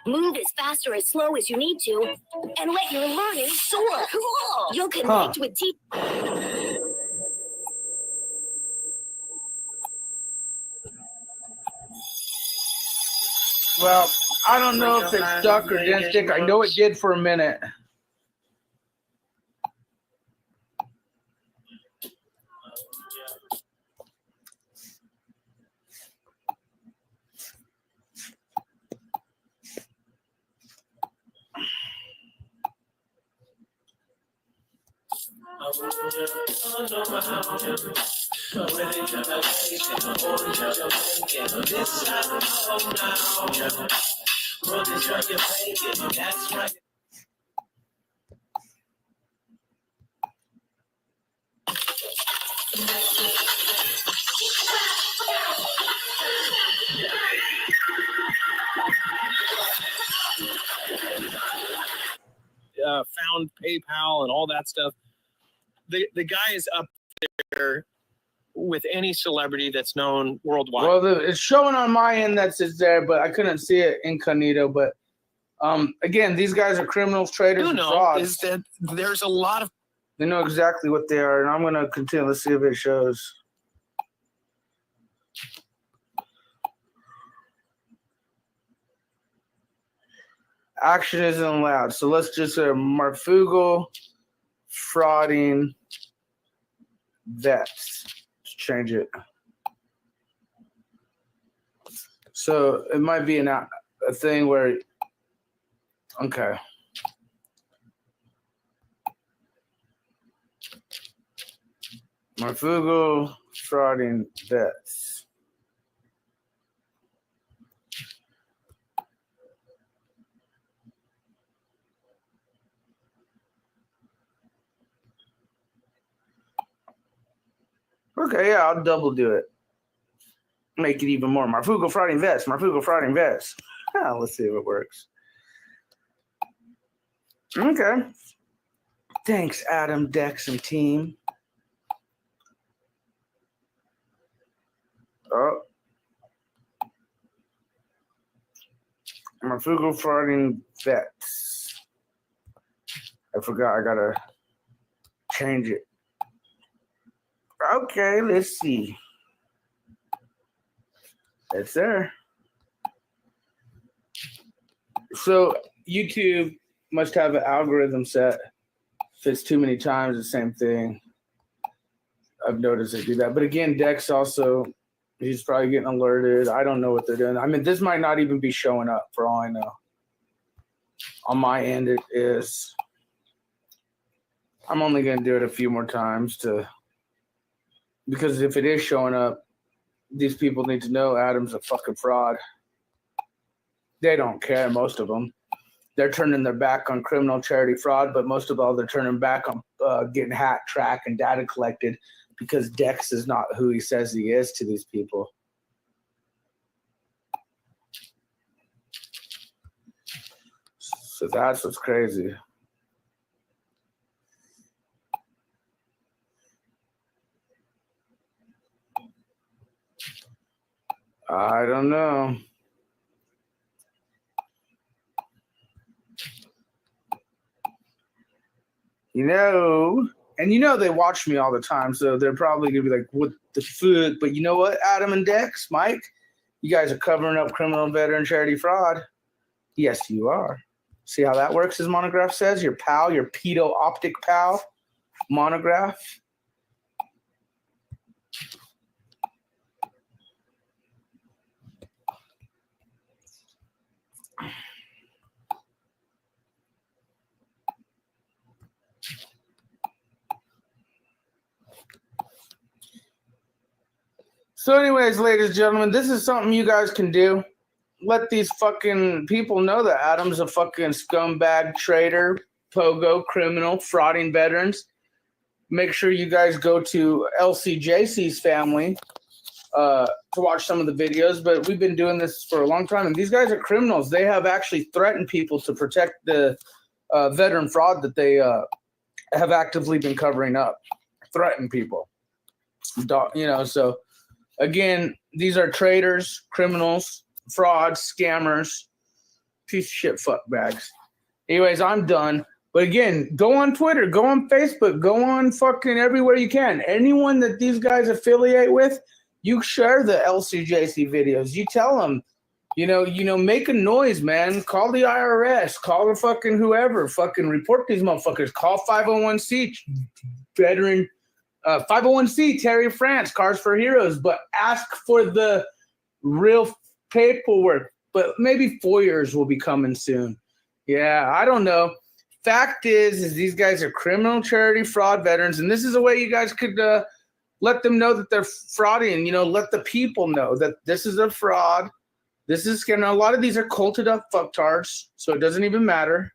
Move as fast or as slow as you need to, and let your learning soar. Cool. You'll connect with teachers. Well, I don't know if it stuck or didn't stick. I know it did for a minute. Found PayPal and all that stuff. The guy is up there with any celebrity that's known worldwide. Well, it's showing on my end that it's there, but I couldn't see it incognito. But again, these guys are criminals, traitors, and frauds. Is that there's a lot of. They know exactly what they are, and I'm gonna continue. Let's see if it shows. Action isn't allowed. So let's just Marfugal frauding vets. Let's change it. So it might be a thing where, okay. Marfugal frauding vets. Okay, yeah, I'll double do it. Make it even more. Marfugal frauding vets. Marfugal frauding vets. Let's see if it works. Okay. Thanks, Adam, Dex, and team. Oh. Marfugal frauding vets. I forgot. I gotta change it. Okay, let's see. It's there. So YouTube must have an algorithm set. If it's too many times the same thing, I've noticed they do that. But again, Dex also, he's probably getting alerted. I don't know what they're doing. I mean, this might not even be showing up for all I know. On my end, it is. I'm only going to do it a few more times because if it is showing up, these people need to know Adam's a fucking fraud. They don't care, most of them. They're turning their back on criminal charity fraud, but most of all, they're turning back on getting hat track and data collected because Dex is not who he says he is to these people. So that's what's crazy. I don't know. And they watch me all the time, so they're probably gonna be like, what the fuck? But you know what, Adam and Dex, Mike, you guys are covering up criminal veteran charity fraud. Yes, you are. See how that works, as Monograph says? Your pal, your pedo optic pal, Monograph. So anyways, ladies and gentlemen, this is something you guys can do. Let these fucking people know that Adam's a fucking scumbag, traitor, pogo, criminal, frauding veterans. Make sure you guys go to LCJC's family to watch some of the videos. But we've been doing this for a long time, and these guys are criminals. They have actually threatened people to protect the veteran fraud that they have actively been covering up. Threaten people. So... Again, these are traitors, criminals, frauds, scammers, piece of shit fuck bags. Anyways, I'm done. But again, go on Twitter, go on Facebook, go on fucking everywhere you can. Anyone that these guys affiliate with, you share the LCJC videos. You tell them, make a noise, man. Call the IRS, call the fucking whoever, fucking report these motherfuckers. Call 501c veteran. 501c, Terry France, Cars for Heroes, but ask for the real paperwork. But maybe FOIAs will be coming soon. Yeah, I don't know. Fact is these guys are criminal charity fraud veterans, and this is a way you guys could let them know that they're frauding. Let the people know that this is a fraud. This is scam. A lot of these are culted up fucktards, so it doesn't even matter.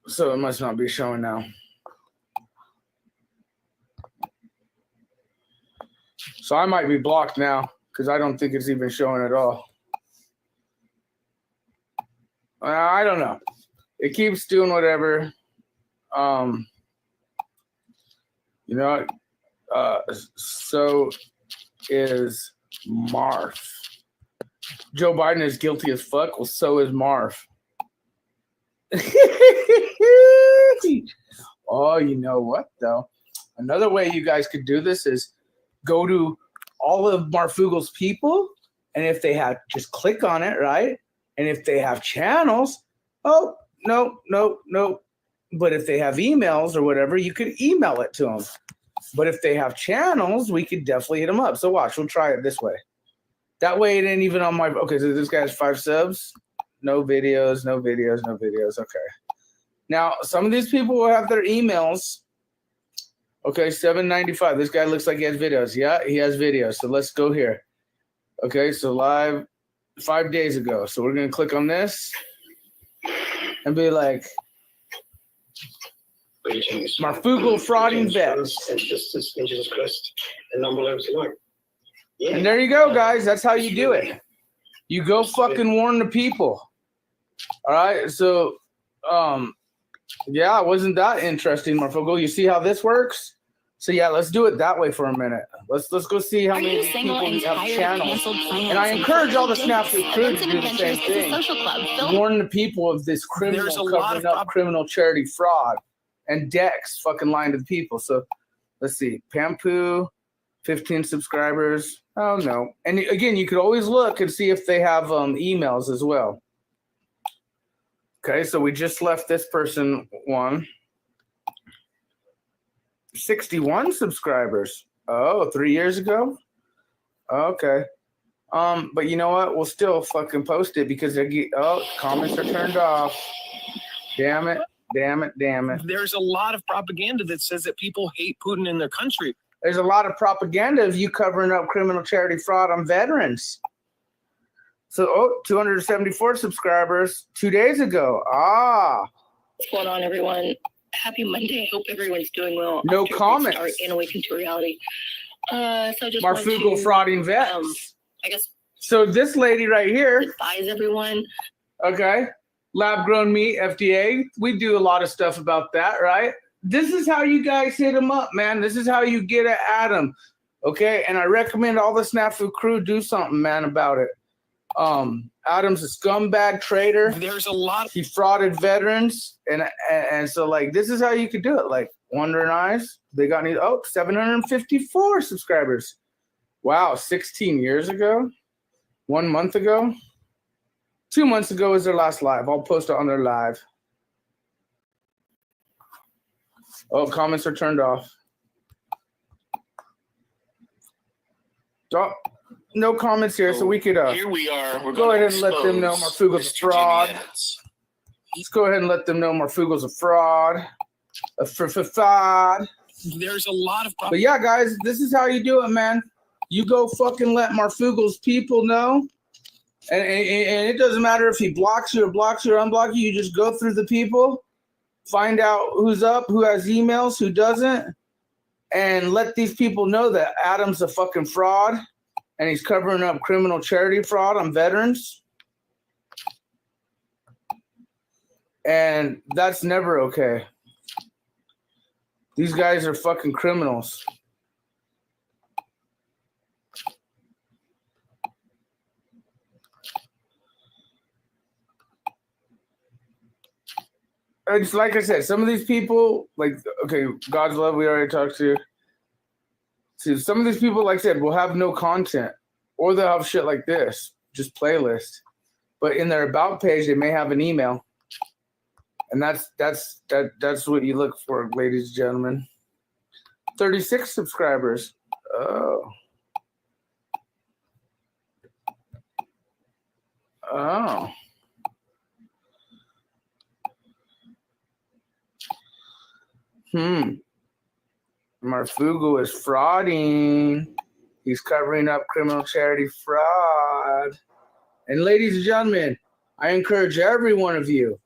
So it must not be showing now. So I might be blocked now because I don't think it's even showing at all. I don't know. It keeps doing whatever. So is Marf. Joe Biden is guilty as fuck. Well, so is Marf. Oh, you know what, though? Another way you guys could do this is go to all of Marfugel's people, and if they have, just click on it, right? And if they have channels, oh, no. But if they have emails or whatever, you could email it to them. But if they have channels, we could definitely hit them up. So watch, we'll try it this way. That way it ain't even on my, okay, so this guy has 5 subs. No videos. Okay. Now, some of these people will have their emails. Okay, $7.95. This guy looks like he has videos. Yeah, he has videos. So let's go here. Okay, so live 5 days ago. So we're going to click on this and be like, Marfugel frauding vets. And there you go, guys. That's how you do it. You go fucking warn the people. All right, so, yeah, wasn't that interesting, Marfugel? You see how this works? So yeah, let's do it that way for a minute. Let's go see how many people have channels. And I encourage all the Snafu crew to do the same thing. Warn the people of this criminal covering up criminal charity fraud, and Dex fucking lying to the people. So let's see, Pampu, 15 subscribers. Oh no! And again, you could always look and see if they have emails as well. Okay, so we just left this person one. 61 subscribers. Oh, 3 years ago? Okay. But you know what? We'll still fucking post it because they get, comments are turned off. Damn it. There's a lot of propaganda that says that people hate Putin in their country. There's a lot of propaganda of you covering up criminal charity fraud on veterans. So, 274 subscribers 2 days ago. What's going on, everyone? Happy Monday. I hope everyone's doing well. No comments. And awaken to reality. So I just Marfugo frauding vets. I guess. So this lady right here. Advise everyone. Okay. Lab grown meat, FDA. We do a lot of stuff about that, right? This is how you guys hit them up, man. This is how you get at Adam. Okay. And I recommend all the Snafu crew do something, man, about it. Adam's a scumbag traitor. There's a lot. He frauded veterans, and so like this is how you could do it. Like Wondering Eyes, they got 754 subscribers. Wow, 16 years ago, 1 month ago, 2 months ago was their last live. I'll post it on their live. Oh, comments are turned off. Oh. No comments here, so we could here we are. We're go ahead and let them know Marfugo's a fraud. Let's go ahead and let them know Marfugo's a fraud. A fraud. There's a lot of But yeah, guys, this is how you do it, man. You go fucking let Marfugo's people know. And it doesn't matter if he blocks you or unblocks you. You just go through the people, find out who's up, who has emails, who doesn't, and let these people know that Adam's a fucking fraud. And he's covering up criminal charity fraud on veterans. And that's never okay. These guys are fucking criminals. It's like I said, some of these people, like, okay, God's love, we already talked to. See, some of these people, like I said, will have no content, or they'll have shit like this, just playlist. But in their about page, they may have an email, and that's what you look for, ladies and gentlemen. 36 subscribers. Oh. Marfugo is frauding. He's covering up criminal charity fraud. And ladies and gentlemen, I encourage every one of you,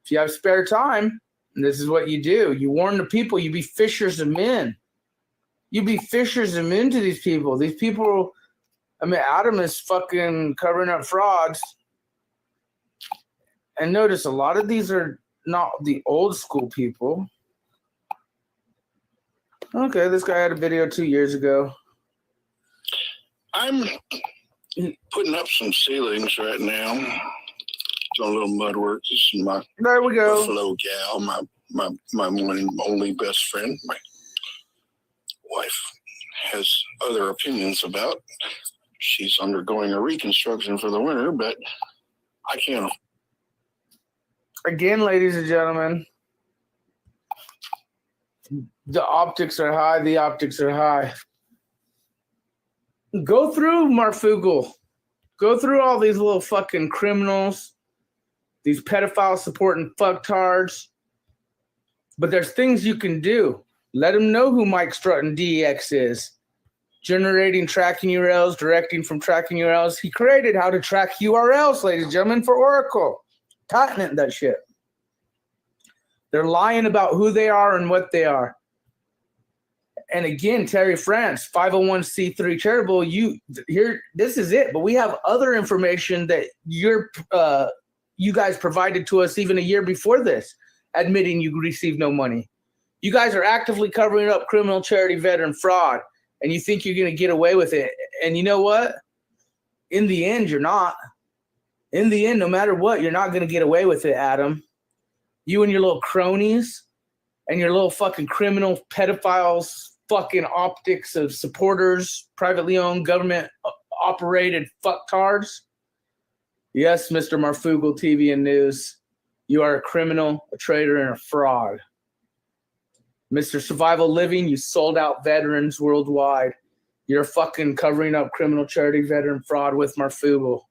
if you have spare time, and this is what you do. You warn the people, you be fishers of men. You be fishers of men to these people. These people, I mean, Adam is fucking covering up frauds. And notice a lot of these are not the old school people. Okay, this guy had a video 2 years ago. I'm putting up some ceilings right now. Doing a little mud work. This is my there we go. Buffalo gal, my one and only best friend. My wife has other opinions about. She's undergoing a reconstruction for the winter, but I can't. Again, ladies and gentlemen, the optics are high. The optics are high. Go through Marfugo. Go through all these little fucking criminals, these pedophiles supporting fucktards. But there's things you can do. Let them know who Mike Strutton DEX is. Generating tracking URLs, directing from tracking URLs. He created how to track URLs, ladies and gentlemen, for Oracle. Patented that shit. They're lying about who they are and what they are. And again, Terry France, 501c3 charitable, this is it. But we have other information that you guys provided to us even a year before this, admitting you received no money. You guys are actively covering up criminal charity veteran fraud, and you think you're going to get away with it. And you know what? In the end, you're not. In the end, no matter what, you're not going to get away with it, Adam. You and your little cronies and your little fucking criminal pedophiles, fucking optics of supporters, privately owned, government operated fucktards. Yes, Mr. Marfugo TV and News, you are a criminal, a traitor, and a fraud. Mr. Survival Living, you sold out veterans worldwide. You're fucking covering up criminal charity veteran fraud with Marfugo.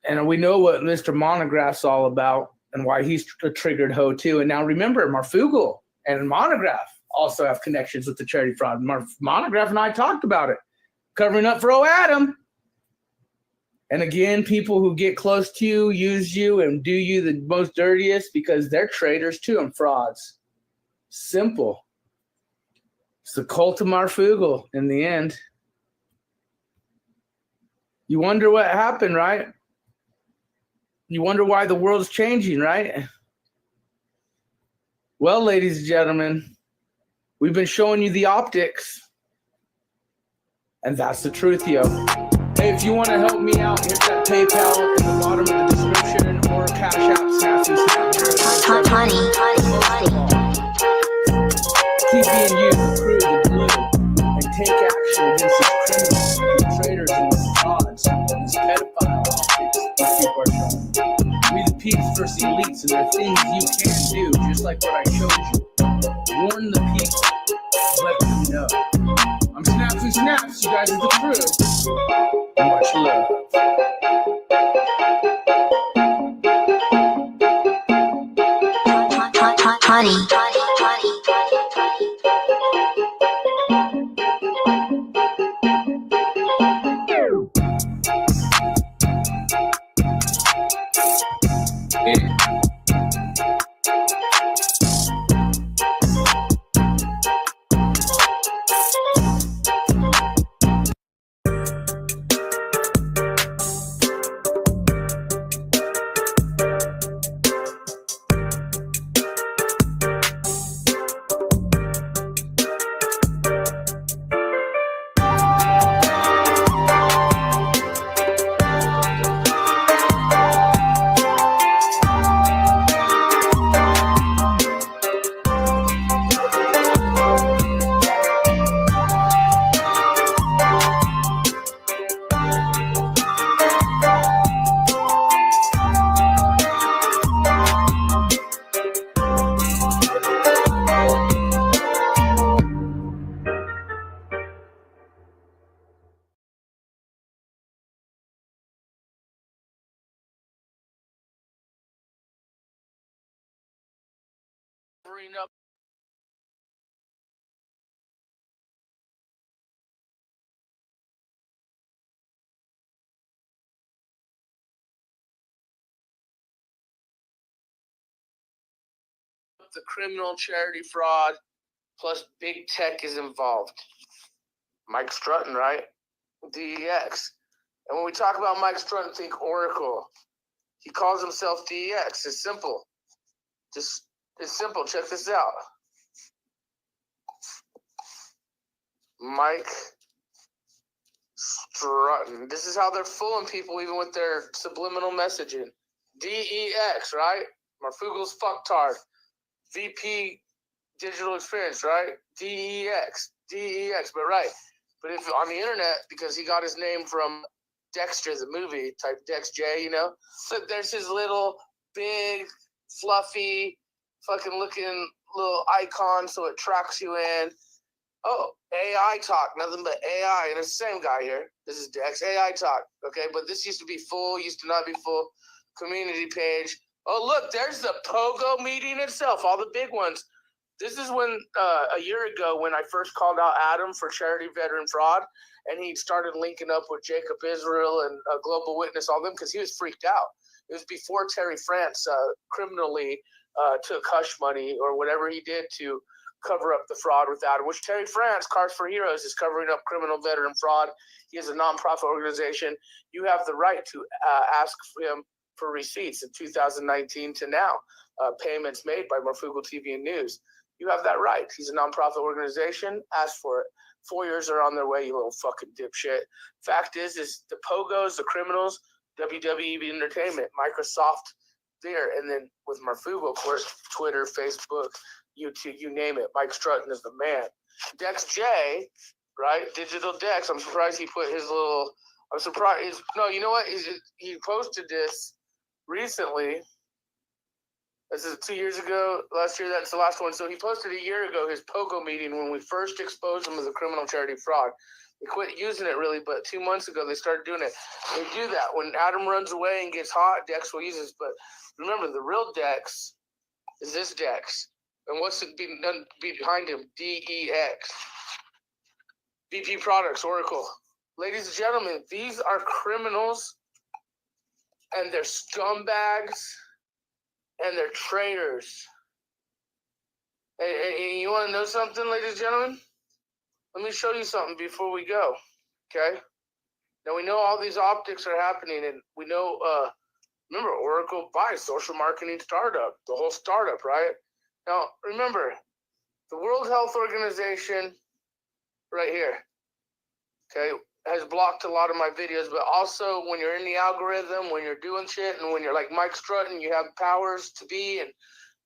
And we know what Mr. Monograph's all about. and why he's a triggered hoe too. And now remember, Marfugel and Monograph also have connections with the charity fraud. Monograph and I talked about it, covering up for Adam. And again, people who get close to you, use you, and do you the most dirtiest because they're traitors too and frauds. Simple. It's the cult of Marfugel in the end. You wonder what happened, right? You wonder why the world's changing, right? Well, ladies and gentlemen, we've been showing you the optics. And that's the truth, yo. Hey, if you want to help me out, hit that PayPal in the bottom of the description or Cash App, Snafu, Keep being you, the crew, the glue, and take action against these criminals, these traitors, and these frauds, and these pedophiles. These people are showing. We the peeps versus the elites, and there are things you can do, just like what I showed you. Warn the people, let them know. I'm Snafu Snaps, you guys are the crew. Much love. Honey. Up. The criminal charity fraud plus big tech is involved. Mike Strutton, right? DEX. And when we talk about Mike Strutton, think Oracle. He calls himself DEX. It's simple. It's simple. Check this out. Mike Strutton. This is how they're fooling people even with their subliminal messaging. DEX, right? Marfugel's fucktard. VP Digital Experience, right? DEX. But right. But if on the internet, because he got his name from Dexter, the movie, type Dex J, So there's his little big, fluffy, fucking looking little icon so it tracks you in. Oh, AI Talk, nothing but AI. And it's the same guy here. This is Dex, AI Talk. Okay, but this used to not be full. Community page. Oh, look, there's the Pogo meeting itself, all the big ones. This is when, a year ago, when I first called out Adam for charity veteran fraud, and he started linking up with Jacob Israel and Global Witness, all them, because he was freaked out. It was before Terry France criminally took hush money or whatever he did to cover up the fraud with Adam, which Terry France, Cars for Heroes, is covering up criminal veteran fraud. He is a nonprofit organization. You have the right to ask him for receipts in 2019 to now, payments made by Marfugel TV and News. You have that right. He's a nonprofit organization. Ask for it. 4 years are on their way, you little fucking dipshit. Fact is the Pogos, the criminals, WWE Entertainment, Microsoft there, and then with Marfugel, of course, Twitter, Facebook, YouTube, you name it. Mike Strutton is the man. Dex J, right? Digital Dex. I'm surprised he put his little. I'm surprised. No, you know what? He posted this recently. This is 2 years ago. Last year, that's the last one. So he posted a year ago his Pogo meeting when we first exposed him as a criminal charity fraud. They quit using it really, but 2 months ago they started doing it. They do that when Adam runs away and gets hot. Dex will use this, but remember the real Dex is this Dex, and what's it done behind him? DEX. BP Products, Oracle. Ladies and gentlemen, these are criminals, and they're scumbags, and they're traitors. And you want to know something, ladies and gentlemen? Let me show you something before we go, okay? Now, we know all these optics are happening, and we know, remember, Oracle buys social marketing startup, the whole startup, right? Now, remember, the World Health Organization, right here, okay, has blocked a lot of my videos, but also when you're in the algorithm, when you're doing shit, and when you're like Mike Strutton, you have powers to be and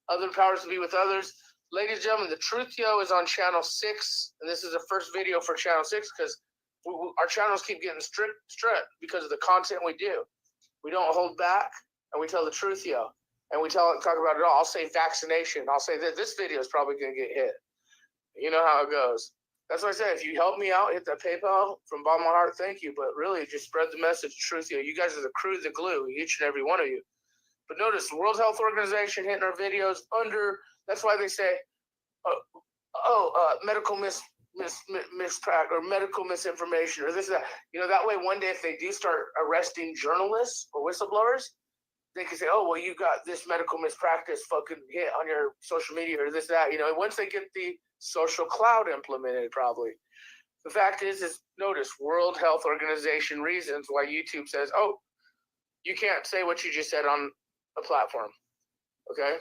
other powers to be with others. Ladies and gentlemen, the Truth Yo is on channel 6, and this is the first video for channel 6 because our channels keep getting stripped because of the content we do. We don't hold back, and we tell the truth, yo, and we talk about it all. I'll say vaccination. I'll say that this video is probably going to get hit. You know how it goes. That's why I say, if you help me out, hit that PayPal from bottom of my heart, thank you. But really, just spread the message, truth, yo. You guys are the crew, the glue, each and every one of you. But notice, the World Health Organization hitting our videos under. That's why they say, medical mispract or medical misinformation or this or that. You know, that way one day if they do start arresting journalists or whistleblowers, they can say, oh, well, you got this medical mispractice fucking hit on your social media or this, that. You know, once they get the social cloud implemented, probably. The fact is notice, World Health Organization reasons why YouTube says, oh, you can't say what you just said on a platform. Okay?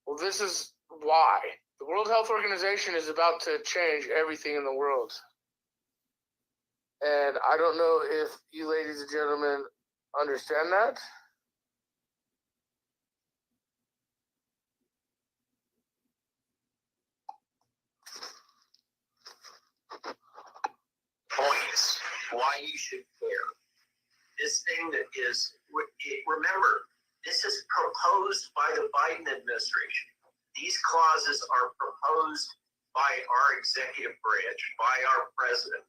Well, this is why. The World Health Organization is about to change everything in the world. And I don't know if you ladies and gentlemen understand that. Points why you should care. This thing that is, remember, this is proposed by the Biden administration. These clauses are proposed by our executive branch, by our president.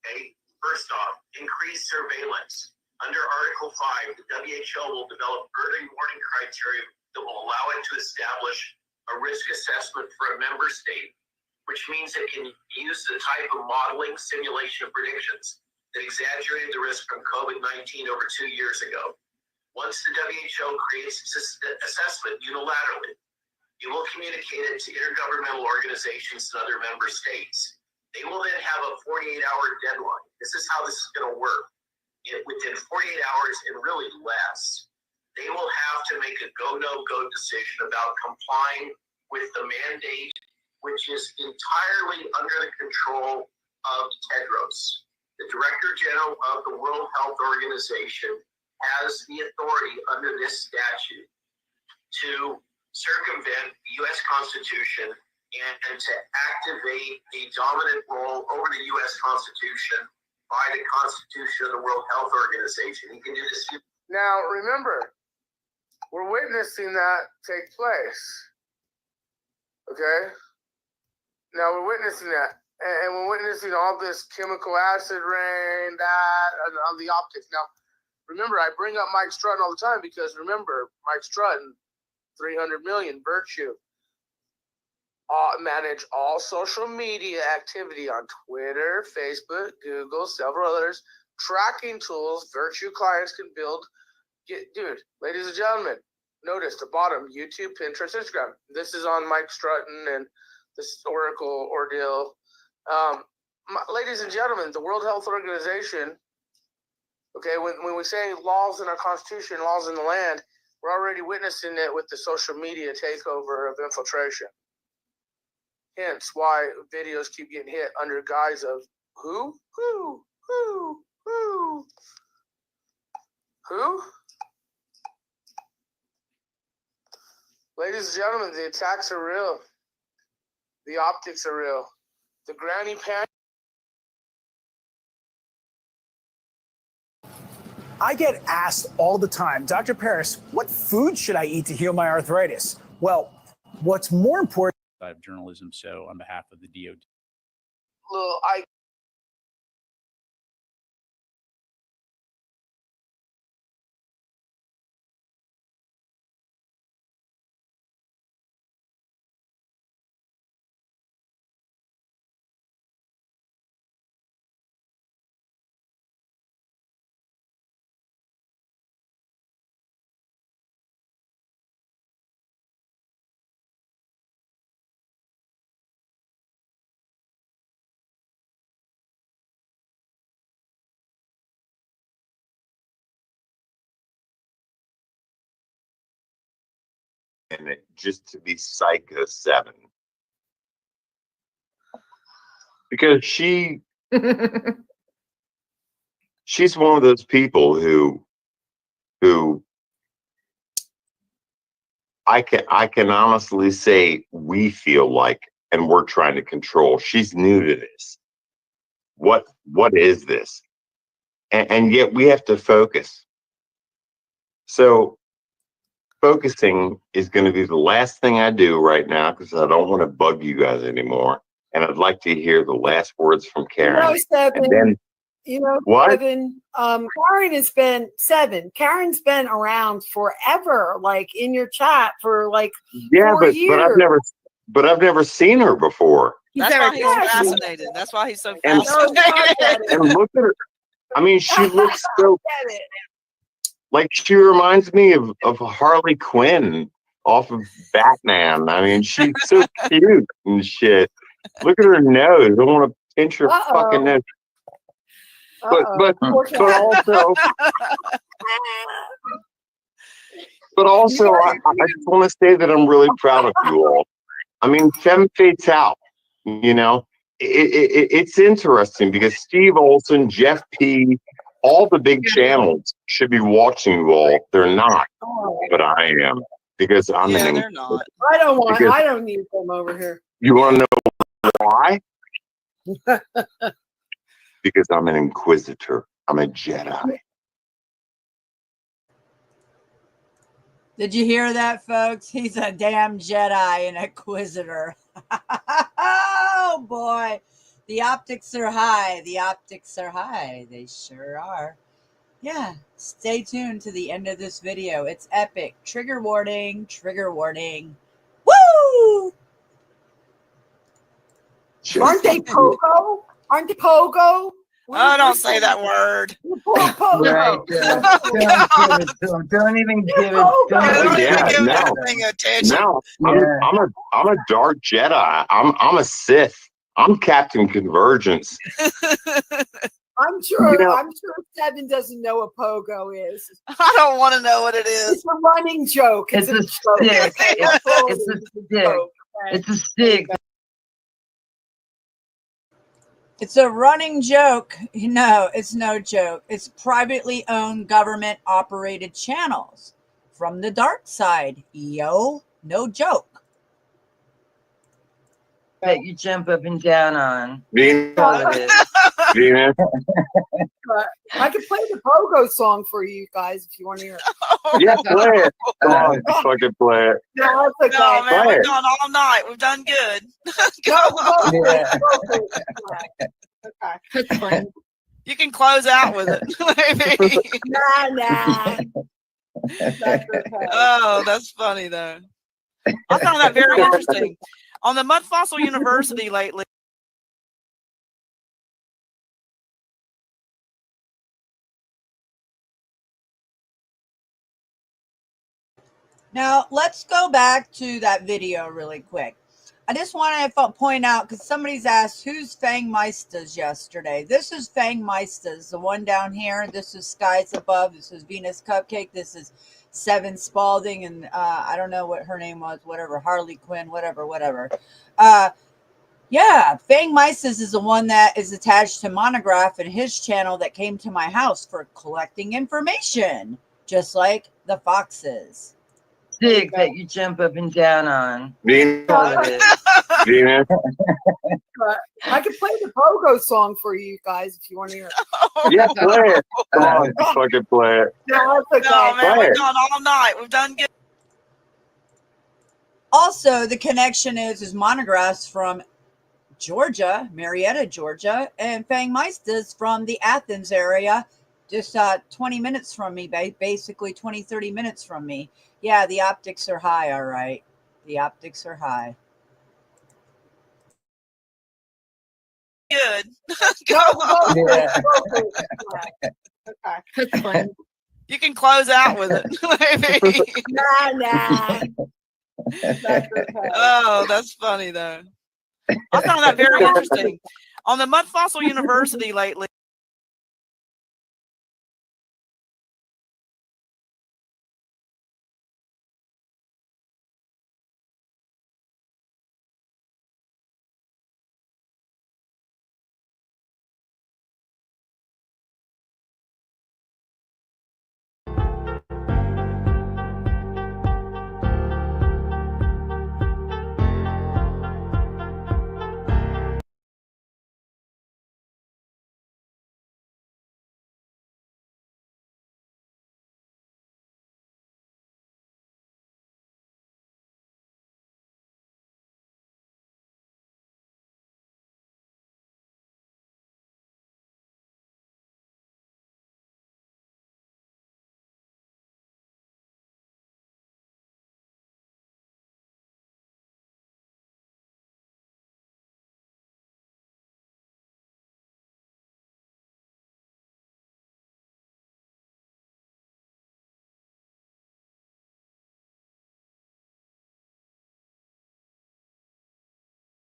Okay? First off, increased surveillance. Under Article 5, the WHO will develop early warning criteria that will allow it to establish a risk assessment for a member state, which means it can use the type of modeling, simulation, and predictions that exaggerated the risk from COVID-19 over 2 years ago. Once the WHO creates its assessment unilaterally, it will communicate it to intergovernmental organizations and other member states. They will then have a 48-hour deadline. This is how this is going to work. Within 48 hours and really less, they will have to make a go, no-go decision about complying with the mandate, which is entirely under the control of Tedros. The Director General of the World Health Organization has the authority under this statute to circumvent the U.S. Constitution and to activate a dominant role over the U.S. Constitution by the Constitution of the World Health Organization. He can do this. Now, remember, we're witnessing that take place. Okay? Now, we're witnessing that. And we're witnessing all this chemical acid rain, that, and on the optics. Now, remember, I bring up Mike Strutton all the time because, remember, Mike Strutton, 300 million, Virtue, manage all social media activity on Twitter, Facebook, Google, several others, tracking tools Virtue clients can build. Dude, ladies and gentlemen, notice the bottom, YouTube, Pinterest, Instagram. This is on Mike Strutton and this Oracle ordeal. Ladies and gentlemen, the World Health Organization, okay, when we say laws in our Constitution, laws in the land, we're already witnessing it with the social media takeover of infiltration. Hence why videos keep getting hit under guise of who? Ladies and gentlemen, the attacks are real. The optics are real. The granny pan. I get asked all the time, Dr. Paris, what food should I eat to heal my arthritis? Well, what's more important of journalism, so on behalf of the DOD. Little minute just to be Psycho 7. Because she's one of those people who I can honestly say we feel like, and we're trying to control. She's new to this. What is this? And yet we have to focus. So focusing is going to be the last thing I do right now because I don't want to bug you guys anymore. And I'd like to hear the last words from Karen. Seven. And then what? Seven. Karen's been around forever, like in your chat for like 4 years. but I've never seen her before. That's why he's fascinated. That's why he's so fascinated. And look at her. I mean, she looks so like she reminds me of Harley Quinn off of Batman. I mean, she's so cute and shit. Look at her nose. I want to pinch her fucking nose. But also, I just want to say that I'm really proud of you all. I mean, femme fatale. You know, it's interesting because Steve Olson, Jeff P, all the big channels should be watching you all. They're not, but I am because I'm they're not. I don't need them over here. You want to know why? Because I'm an inquisitor. I'm a Jedi. Did you hear that, folks? He's a damn Jedi and inquisitor. Oh boy, the optics are high. The optics are high. They sure are. Yeah, stay tuned to the end of this video. It's epic. Trigger warning. Trigger warning. Woo! Aren't they pogo? Aren't they pogo? Oh, don't say that word. Right. Don't even give it. No, I'm a dark Jedi. I'm a Sith. I'm Captain Convergence. I'm sure Seven doesn't know what pogo is. I don't want to know what it is. It's a running joke. It's a stick. It's a stick. It's a stick. It's a running joke. No, it's no joke. It's privately owned, government operated channels from the dark side. Yo, no joke. That you jump up and down on. Venus. I can play the pogo song for you guys if you want to hear it. Yeah, play it. Come on, fucking play it. No, it's okay. No, man, we've done all night. We've done good. Okay. That's fine. You can close out with it. Maybe. Nah. That's okay. Oh, that's funny though. I found that very interesting. On the Mud Fossil University lately. Now, let's go back to that video really quick. I just want to point out, because somebody's asked, who's Fang Meistas yesterday? This is Fang Meistas, the one down here. This is Skies Above. This is Venus Cupcake. This is Seven Spalding. And I don't know what her name was, whatever, Harley Quinn, whatever. Yeah, Fang Meistas is the one that is attached to Monograph and his channel that came to my house for collecting information, just like the foxes. Stick that you jump up and down on. Venus. I can play the pogo song for you guys if you want to hear it. Yeah, play it. Come on, fucking play it. No, it's okay. No, man, we've done all night. We've done good. Also, the connection is Monographs from Georgia, Marietta, Georgia, and Fang Meistas from the Athens area, just 20 minutes from me, basically 20-30 minutes from me. Yeah, the optics are high, all right. The optics are high. Good. Okay. That's fine. You can close out with it. Maybe. Nah. That's okay. Oh, that's funny though. I found that very interesting. On the Mud Fossil University lately.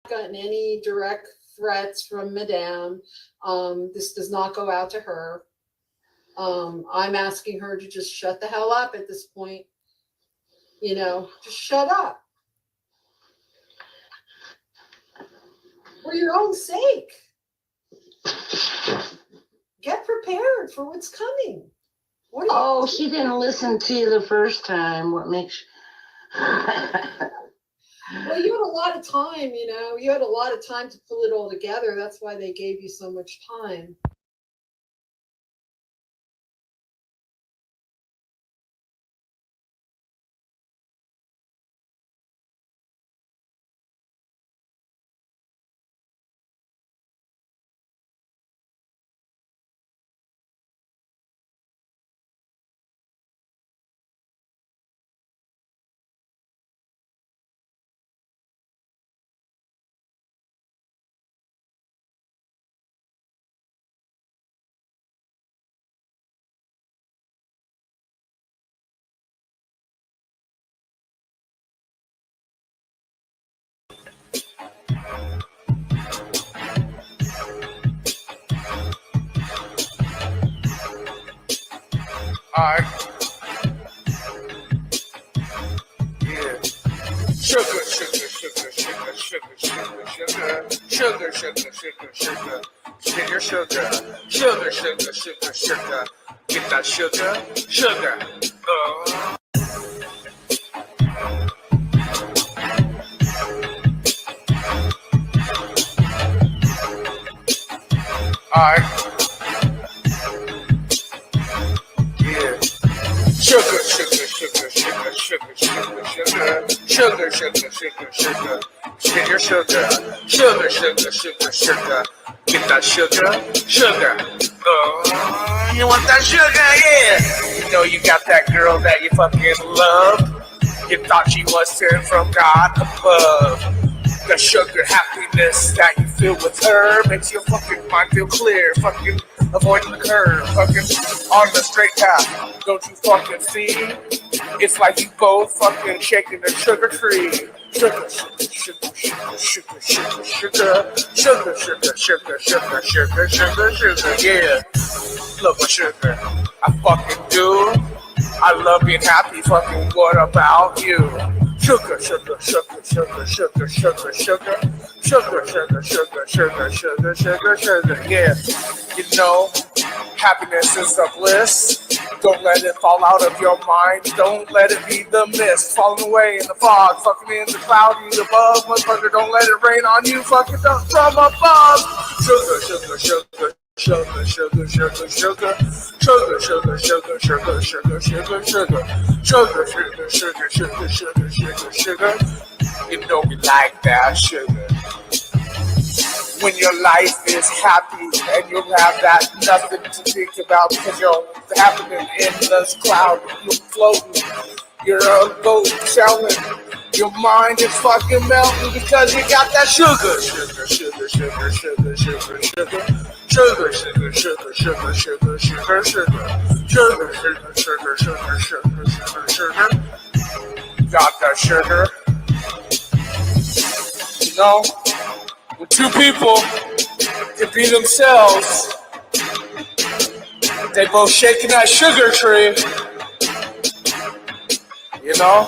gotten any direct threats from Madame. This does not go out to her. I'm asking her to just shut the hell up at this point. You know, just shut up. For your own sake. Get prepared for what's coming. Oh, she didn't listen to you the first time. What makes Well, you had a lot of time, you know. You had a lot of time to pull it all together. That's why they gave you so much time. Alright. Yeah. Sugar, sugar, sugar, sugar, sugar, sugar, sugar, sugar, sugar, sugar, sugar, sugar, sugar, sugar, sugar, sugar, sugar. Get that sugar, sugar. Alright. Yeah. Sugar, sugar, sugar, sugar, sugar, sugar, sugar, sugar, sugar, sugar, sugar, sugar, sugar, sugar, sugar, sugar, sugar. Get that sugar, sugar. You want that sugar? Yeah. You know you got that girl that you fucking love. You thought she was sent from God above. The sugar happiness that you feel with her makes your fucking mind feel clear. Fucking avoiding the curve. Fucking on the straight path. Don't you fucking see? It's like you both fucking shaking the sugar tree. Sugar, sugar, sugar, sugar, sugar, sugar, sugar, sugar, sugar, sugar, sugar, sugar, sugar, sugar, yeah. Love my sugar. I fucking do. I love being happy. Fucking what about you? Sugar, sugar, sugar, sugar, sugar, sugar, sugar, sugar, sugar, sugar, sugar, sugar, sugar, sugar, yeah. You know, happiness is a bliss. Don't let it fall out of your mind. Don't let it be the mist falling away in the fog, fucking in the cloudy above. Motherfucker, don't let it rain on you, fucking up from above. Sugar, sugar, sugar. Sugar, sugar, sugar, sugar, sugar, sugar, sugar, sugar, sugar, sugar, sugar, sugar, sugar, sugar, sugar, sugar, sugar, sugar. You know we like that sugar. When your life is happy and you have that nothing to think about because you're happening in this cloud, you're floating, you're a boat sailing. Your mind is fucking melting because you got that sugar, sugar, sugar, sugar, sugar, sugar, sugar. Sugar, sugar, sugar, sugar, sugar, sugar, sugar, sugar, sugar, sugar, sugar, sugar, sugar, sugar. Got that sugar. You know, when two people can be themselves, they both shaking that sugar tree. You know?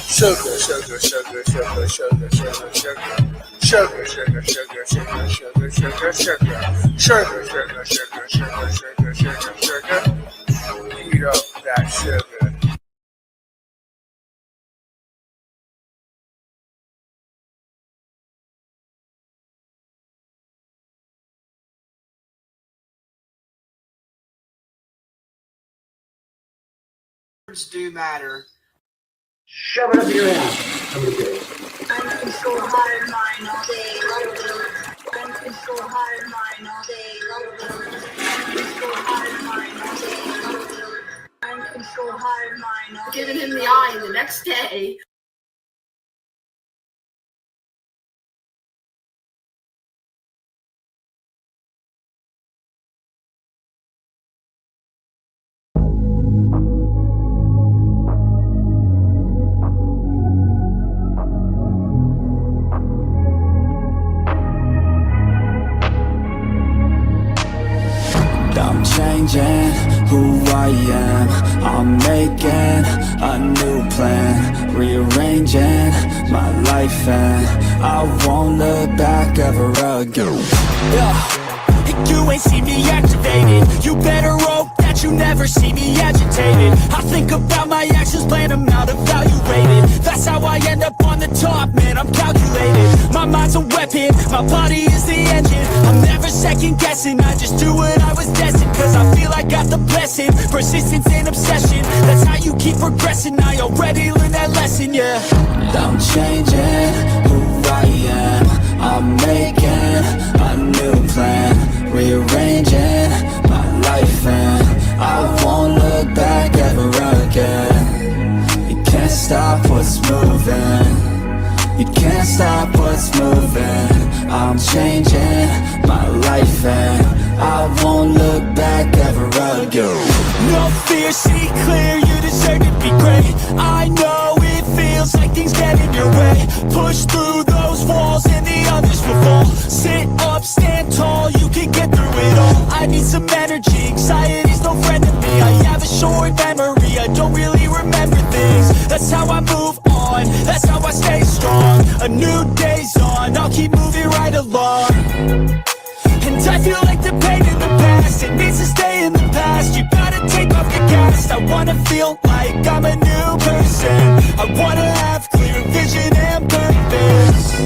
Sugar, sugar, sugar, sugar, sugar, sugar, sugar. Sugar, sugar, sugar, sugar, sugar, sugar, sugar, sugar, sugar, sugar, sugar, sugar, sugar, sugar. Eat up that sugar. Words do matter. Shove it up your ass. Uncontrolled hired mind all day, uncontrolled hired mind all day, uncontrolled hired mind all day, uncontrolled hired mind all day. Giving him the eye the next day. changing who I am. I'm making a new plan, rearranging my life, and I won't look back ever again. You ain't see me activated. You better hope that you never see me agitated. I think about my actions, plan them out, evaluated. That's how I end up on the top, man, I'm calculated. My mind's a weapon, my body is the engine. I'm never second guessing, I just do what I was destined. Cause I feel I got the blessing, persistence and obsession. That's how you keep progressing, I already learned that lesson, yeah. I'm changing who I am. I'm making a new plan, rearranging my life, and I won't look back ever again. You can't stop what's moving, you can't stop what's moving. I'm changing my life, and I won't look back ever again. No fear, see clear, you deserve to be great. I know it feels like things get in your way. Push through those walls and the others will fall. Sit up, stand tall, you can get through it all. I need some energy, anxiety's no friend to me. I have a short memory, I don't really remember things. That's how I move on, that's how I stay strong. A new day's on, I'll keep moving right along. And I feel like the pain in the past, it needs to stay in the past. You gotta take off your cast. I wanna feel like I'm a new person. I wanna have clear vision and purpose.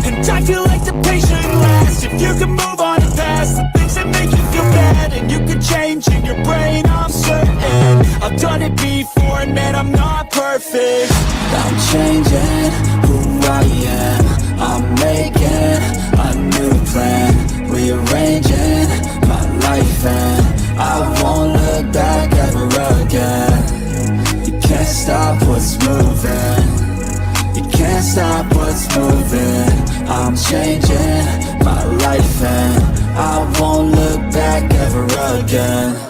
And I feel like the pain shouldn't last. If you can move on and past the things that make you feel bad, and you can change in your brain, I'm certain. I've done it before, and man, I'm not perfect. I'm changing who I am. I'm making a new plan, rearranging my life, and I won't look back ever again. You can't stop what's moving, you can't stop what's moving. I'm changing my life, and I won't look back ever again.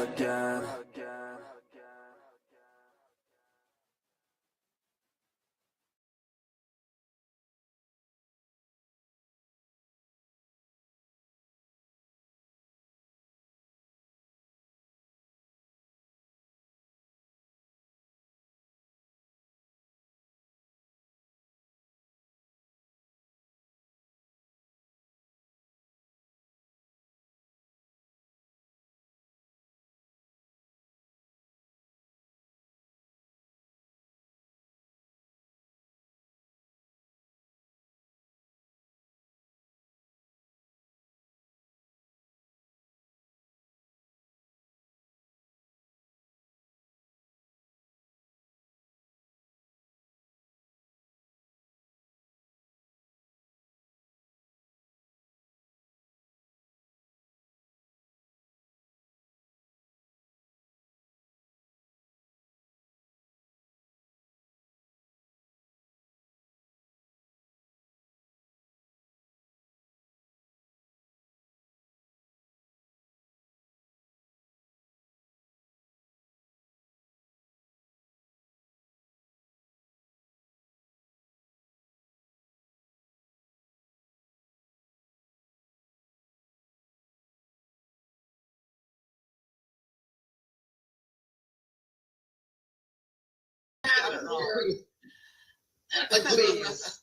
Like, please.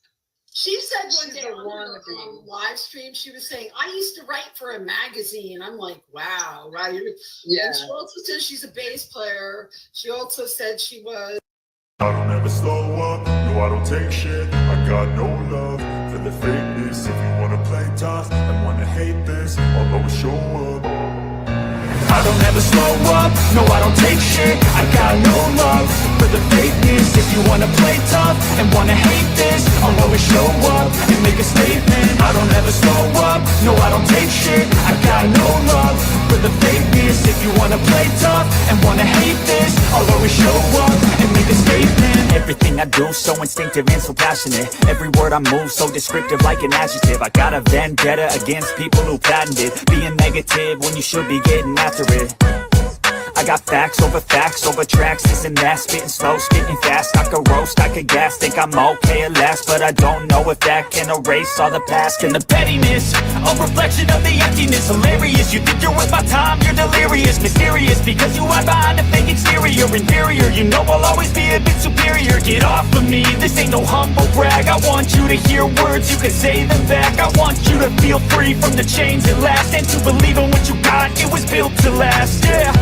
She said one day on the live stream, she was saying, I used to write for a magazine. I'm like, wow, right? Yeah. And she also said she's a bass player. She also said she was. I don't ever slow up, no I don't take shit. I got no love for the fakeness. If you wanna play tough and wanna hate this, I'll always show up. I don't ever slow up, no I don't take shit. I got no love for the fakeness. If you wanna play tough and wanna hate this, I'll always show up and make a statement. I don't ever slow up, no I don't take shit. I got no love for the fakeness. If you wanna play tough and wanna hate this, I'll always show up and make a statement. Everything I do so instinctive and so passionate. Every word I move so descriptive like an adjective. I got a vendetta against people who patented being negative when you should be getting after it. I got facts over tracks, this and that. Spitting slow, spitting fast. I could roast, I could gas. Think I'm okay at last, but I don't know if that can erase all the past. And the pettiness, a reflection of the emptiness. Hilarious, you think you're worth my time, you're delirious. Mysterious, because you hide behind a fake exterior. Inferior, you know I'll always be a bit superior. Get off of me, this ain't no humble brag. I want you to hear words, you can say them back. I want you to feel free from the chains at last, and to believe in what you got, it was built to last, yeah.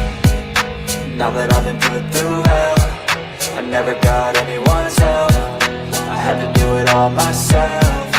Now that I've been put through hell, I never got anyone's help. I had to do it all myself.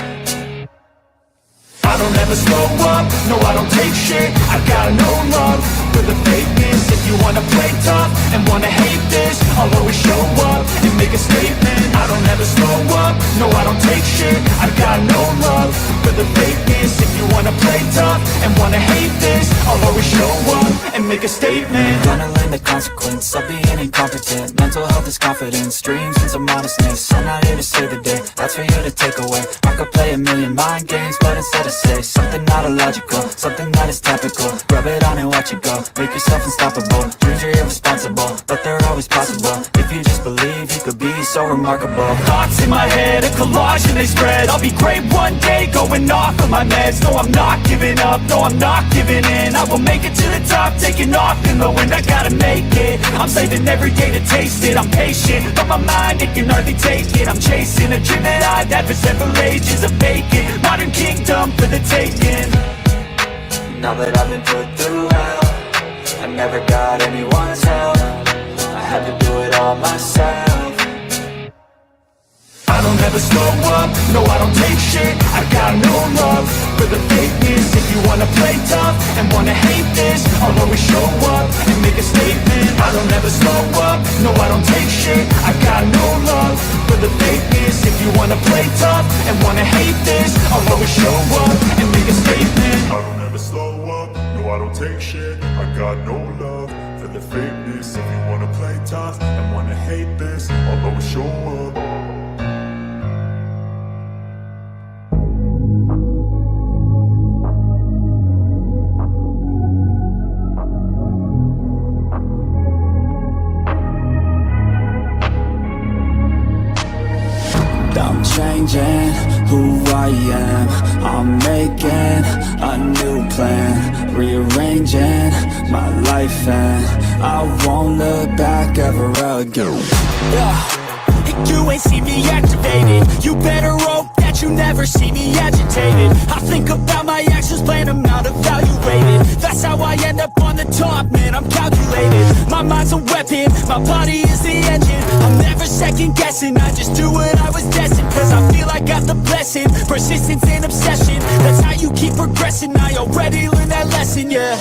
I don't ever slow up, no I don't take shit. I got no love for the fakeness. If you wanna play tough and wanna hate this, I'll always show up and make a statement. I don't ever slow up, no I don't take shit. I got no love for the fakeness. If you wanna play tough and wanna hate this, I'll always show up and make a statement. Gonna learn the consequence of being incompetent. Mental health is confidence, dreams and some modestness. I'm not here to save the day, that's for you to take away. I could play a million mind games, but instead of say something not illogical, something that is topical. Rub it on and watch it go, make yourself unstoppable. Dreams are irresponsible, but they're always possible. If you just believe, you could be so remarkable. Thoughts in my head, a collage and they spread. I'll be great one day, going off of my meds. No, I'm not giving up, no, I'm not giving in. I will make it to the top, taking off in the wind. I gotta make it, I'm saving every day to taste it. I'm patient, but my mind, it can hardly take it. I'm chasing a dream that I've had for several ages. A vacant, modern kingdom for the taking. Now that I've been put through hell, I never got anyone's help. I had to do it all myself. I don't ever slow up, no I don't take shit. I got no love for the fakeness. If you wanna play tough and wanna hate this, I'll always show up and make a statement. I don't ever slow up, no I don't take shit. I got no love for the fakeness. If you wanna play tough and wanna hate this, I'll always show up and make a statement. I don't ever slow up, no I don't take shit. I got no love for the fakeness. If you wanna play tough and wanna hate this, I'll always show up. I'm changing who I am. I'm making a new plan, rearranging my life, and I won't look back ever again. Yeah. You ain't see me activated. You better hope that you never see me agitated. I think about my actions, plan them out, evaluated. That's how I end up on the top, man, I'm calculated. My mind's a weapon, my body is the engine. I'm never second guessing, I just do what I was destined. Cause I feel I got the blessing, persistence and obsession. That's how you keep progressing, I already learned that lesson, yeah.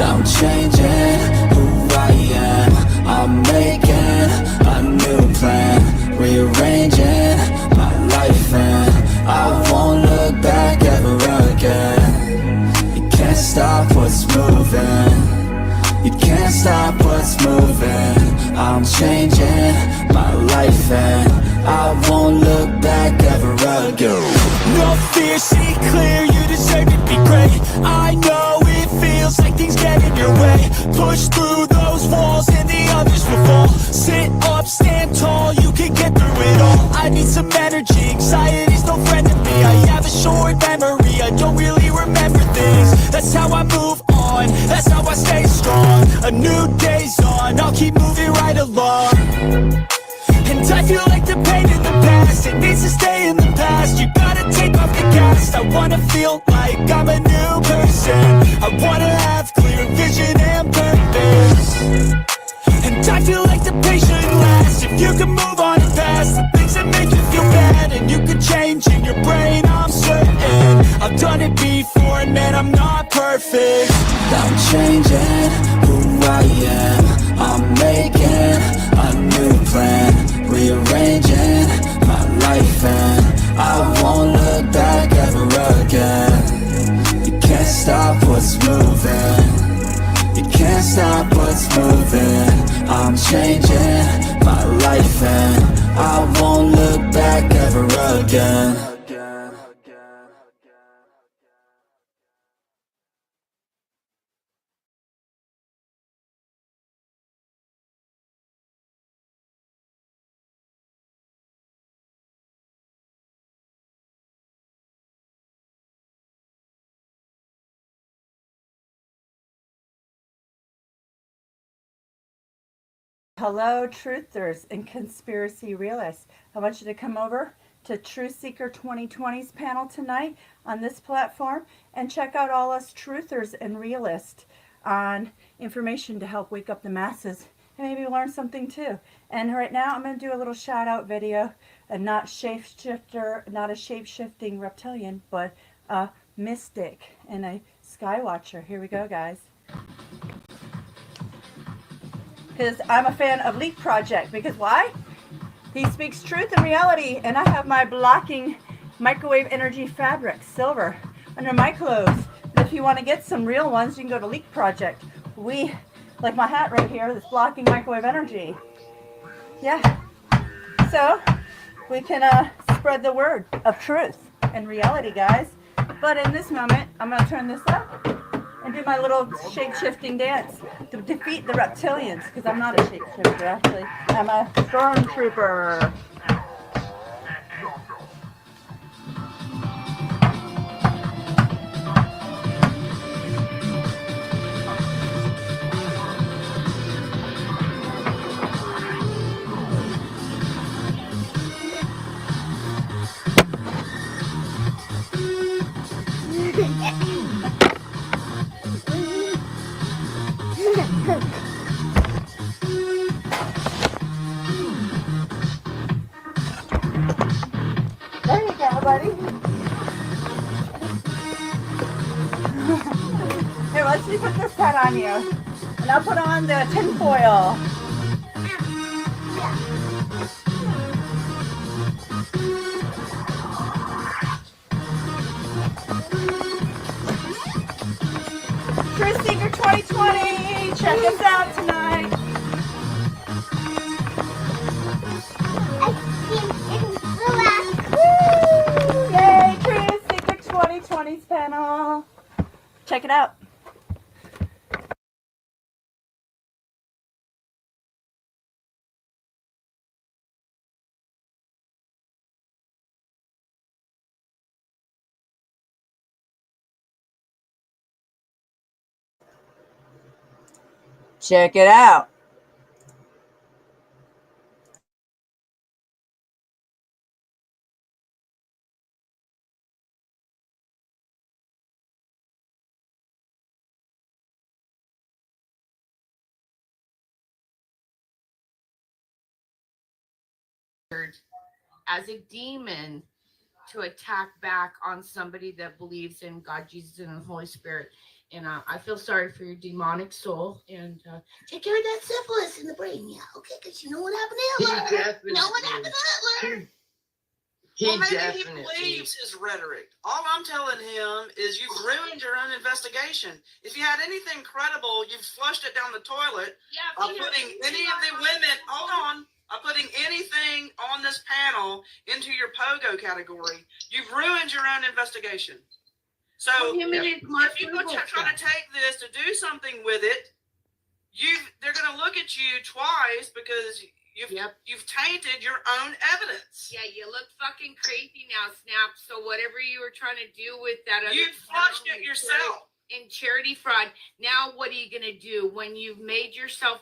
I'm changing who I am. I'm making a new plan, rearranging my life, and I won't look back ever again. You can't stop what's moving, you can't stop what's moving. I'm changing my life, and I won't look back ever again. No fear, see clear, you deserve to be great. I know it feels like things get in your way. Push through those walls and the others will fall. Sit up, stand tall, you can get through it all. I need some energy, anxiety's no friend to me. I have a short memory, I don't really remember things. That's how I move on, that's how I stay strong. A new day's on, I'll keep moving right along. And I feel like the pain in the past, it needs to stay in the past. You gotta take off the cast. I wanna feel like I'm a new person. I wanna have clear vision and purpose. And I feel like the pain shouldn't last. If you can move on and past the things that make you feel bad, and you can change in your brain, I'm certain. I've done it before, and man, I'm not perfect. I'm changing who I am. I'm making a new plan, rearranging my life, and I won't look back ever again. You can't stop what's moving, you can't stop what's moving. I'm changing my life, and I won't look back ever again. hello, truthers and conspiracy realists. I want you to come over to Truth Seeker 2020's panel tonight on this platform and check out all us truthers and realists on information to help wake up the masses and maybe learn something too. And right now I'm going to do a little shout out video, not a shape-shifting reptilian, but a mystic and a skywatcher. Here we go, guys. Because I'm a fan of Leak Project. Because why? He speaks truth and reality, and I have my blocking microwave energy fabric, silver, under my clothes. And if you want to get some real ones, you can go to Leak Project. Like my hat right here, that's blocking microwave energy. Yeah. So, we can spread the word of truth and reality, guys. But in this moment, I'm going to turn this up and do my little shape-shifting dance to defeat the reptilians, because I'm not a shape-shifter, actually. I'm a stormtrooper. There you go, buddy. Here, let's see, put this hat on you. And I'll put on the tin foil. Truth Seeker 2020, check us out tonight. Woo! Yay, Truth Seeker 2020's panel. Check it out. Check it out. As a demon to attack back on somebody that believes in God, Jesus, and the Holy Spirit. And I feel sorry for your demonic soul. And take care of that syphilis in the brain. Yeah, okay, because you know what happened to Hitler. You know what happened to Hitler. Well, maybe he believes his rhetoric. All I'm telling him is you've ruined your own investigation. If you had anything credible, you've flushed it down the toilet by putting any of the women, hold on, by putting anything on this panel into your pogo category. You've ruined your own investigation. So if you go try to take this to do something with it, they're going to look at you twice because you've tainted your own evidence. Yeah, you look fucking crazy now, Snap. So whatever you were trying to do with that other, you flushed it yourself in charity fraud. Now what are you going to do when you've made yourself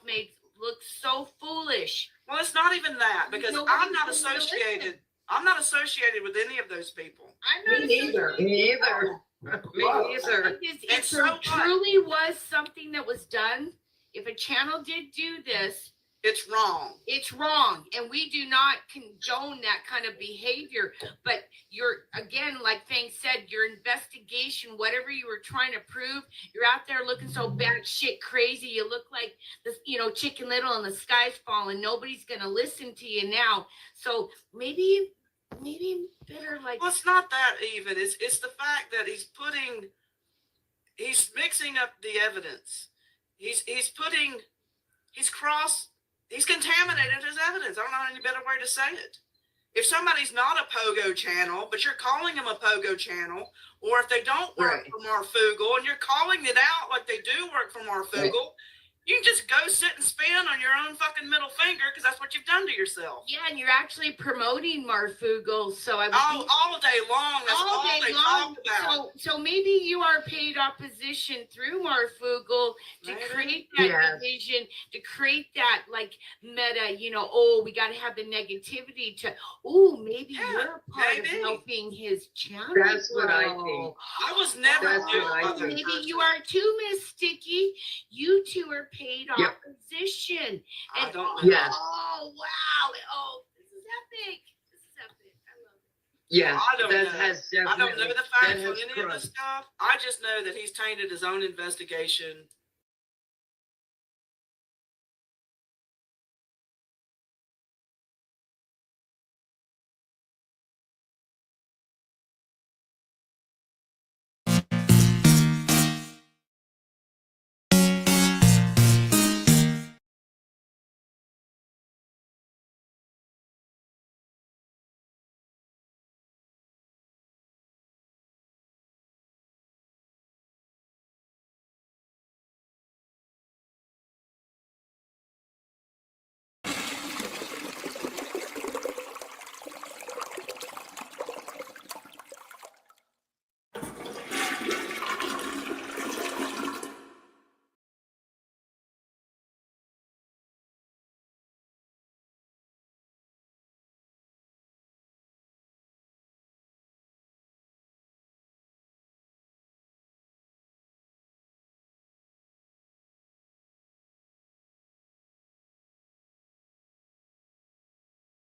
look so foolish? Well, it's not even that, because I'm not associated. I'm not associated with any of those people. I'm not either. Me either. If there truly was something that was done, if a channel did do this, it's wrong. It's wrong. And we do not condone that kind of behavior. But again, like Fang said, your investigation, whatever you were trying to prove, you're out there looking so bad shit crazy. You look like this, Chicken Little and the sky's falling. Nobody's going to listen to you now. So maybe better like. Well, it's not that even. It's the fact that he's mixing up the evidence. He's contaminated his evidence. I don't know any better way to say it. If somebody's not a pogo channel, but you're calling them a pogo channel, or if they don't work for Marfugal and you're calling it out like they do work for Marfugal, You can just go sit and spin on your own fucking middle finger because that's what you've done to yourself. Yeah, and you're actually promoting Marfugel, so I would think all day long. That's all day they long. talk about. So maybe you are paid opposition through Marfugel to create that division, to create that like meta. You know, oh, we got to have the negativity to. Oh, maybe you're part of helping his channel. That's what I think. I was never. That's what I think. Maybe you are too, Miss Sticky. You two are paid opposition. I don't know. Yes. Oh wow! Oh, this is epic. This is epic. I love it. Yeah, I don't know. has I don't know the facts that on has any of crushed. this stuff. I just know that he's tainted his own investigation.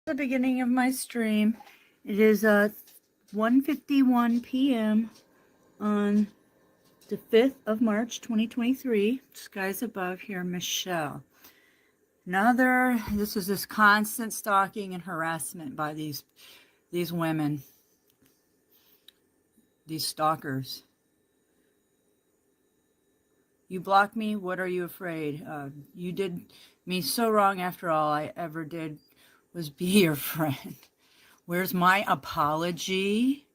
The beginning of my stream. It is 1:51 p.m. on the 5th of March 2023. Skies above here, Michelle. This is this constant stalking and harassment by these women, these stalkers. You block me, what are you afraid? You did me so wrong. After all I ever did was be your friend. Where's my apology?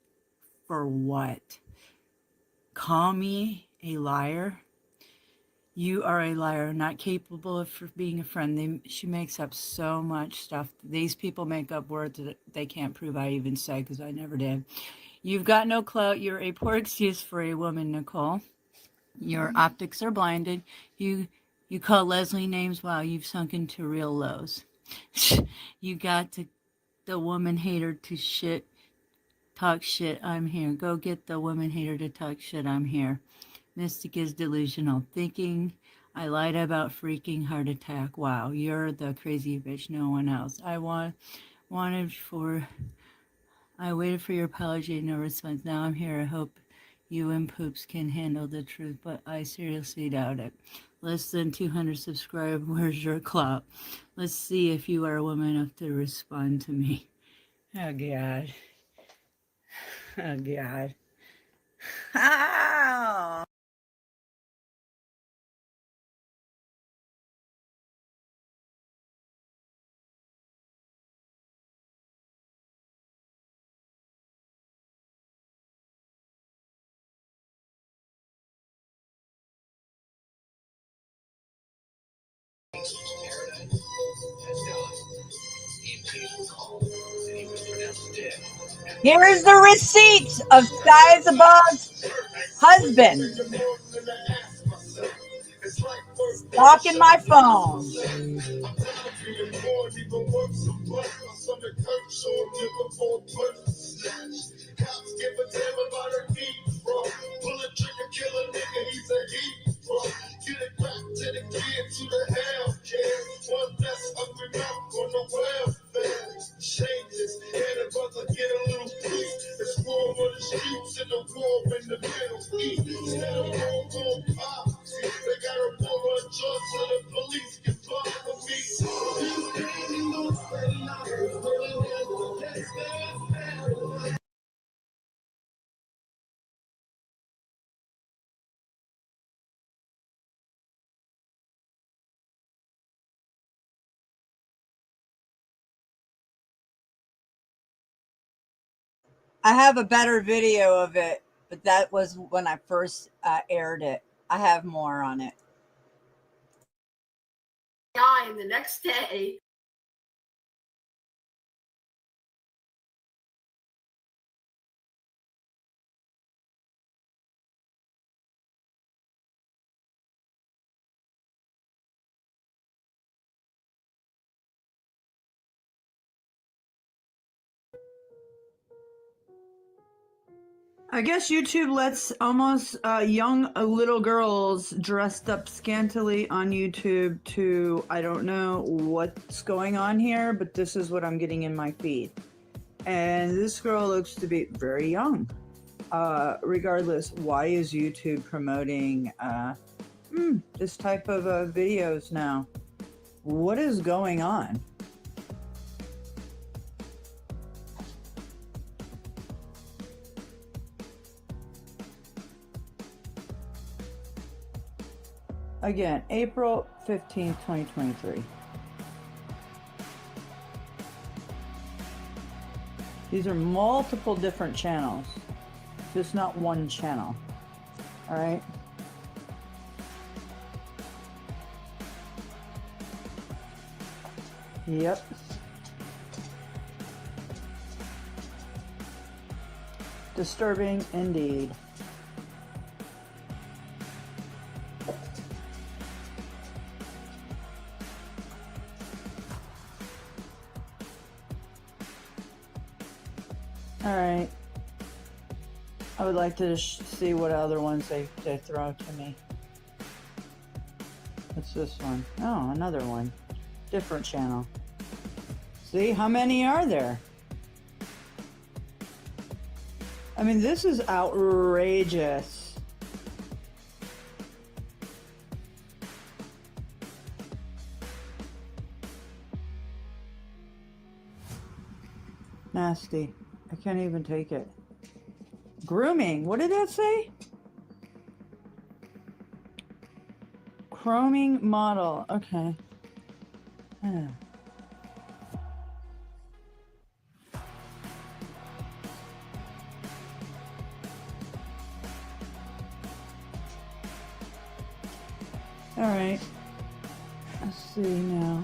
For what? Call me a liar? You are a liar, not capable of being a friend. She makes up so much stuff. These people make up words that they can't prove I even said, because I never did. You've got no clout. You're a poor excuse for a woman, Nicole. Your optics are blinded. You call Leslie names. Wow, you've sunk into real lows. You got the woman hater to talk shit. I'm here. Go get the woman hater to talk shit. I'm here. Mystic is delusional. Thinking I lied about freaking heart attack. Wow, you're the crazy bitch. No one else. I waited for your apology. No response. Now I'm here. I hope you and Poops can handle the truth, but I seriously doubt it. Less than 200 subscribers. Where's your clout? Let's see if you are a woman enough to respond to me. Oh, God. Oh, God. Ow! Here is the receipt of Skies Above's husband. Stalking my phone. I have a better video of it, but that was when I first aired it. I have more on it. dying the next day. I guess YouTube lets almost young little girls dressed up scantily on YouTube to, I don't know what's going on here, but this is what I'm getting in my feed. And this girl looks to be very young. Regardless, why is YouTube promoting this type of videos now? What is going on? Again, April 15th, 2023. These are multiple different channels, just not one channel. All right. Yep. Disturbing indeed. All right. I would like to see what other ones they throw to me. What's this one? Oh, another one. Different channel. See, how many are there? I mean, this is outrageous. Nasty. I can't even take it. Grooming. What did that say? Chroming model. Okay. All right. Let's see now.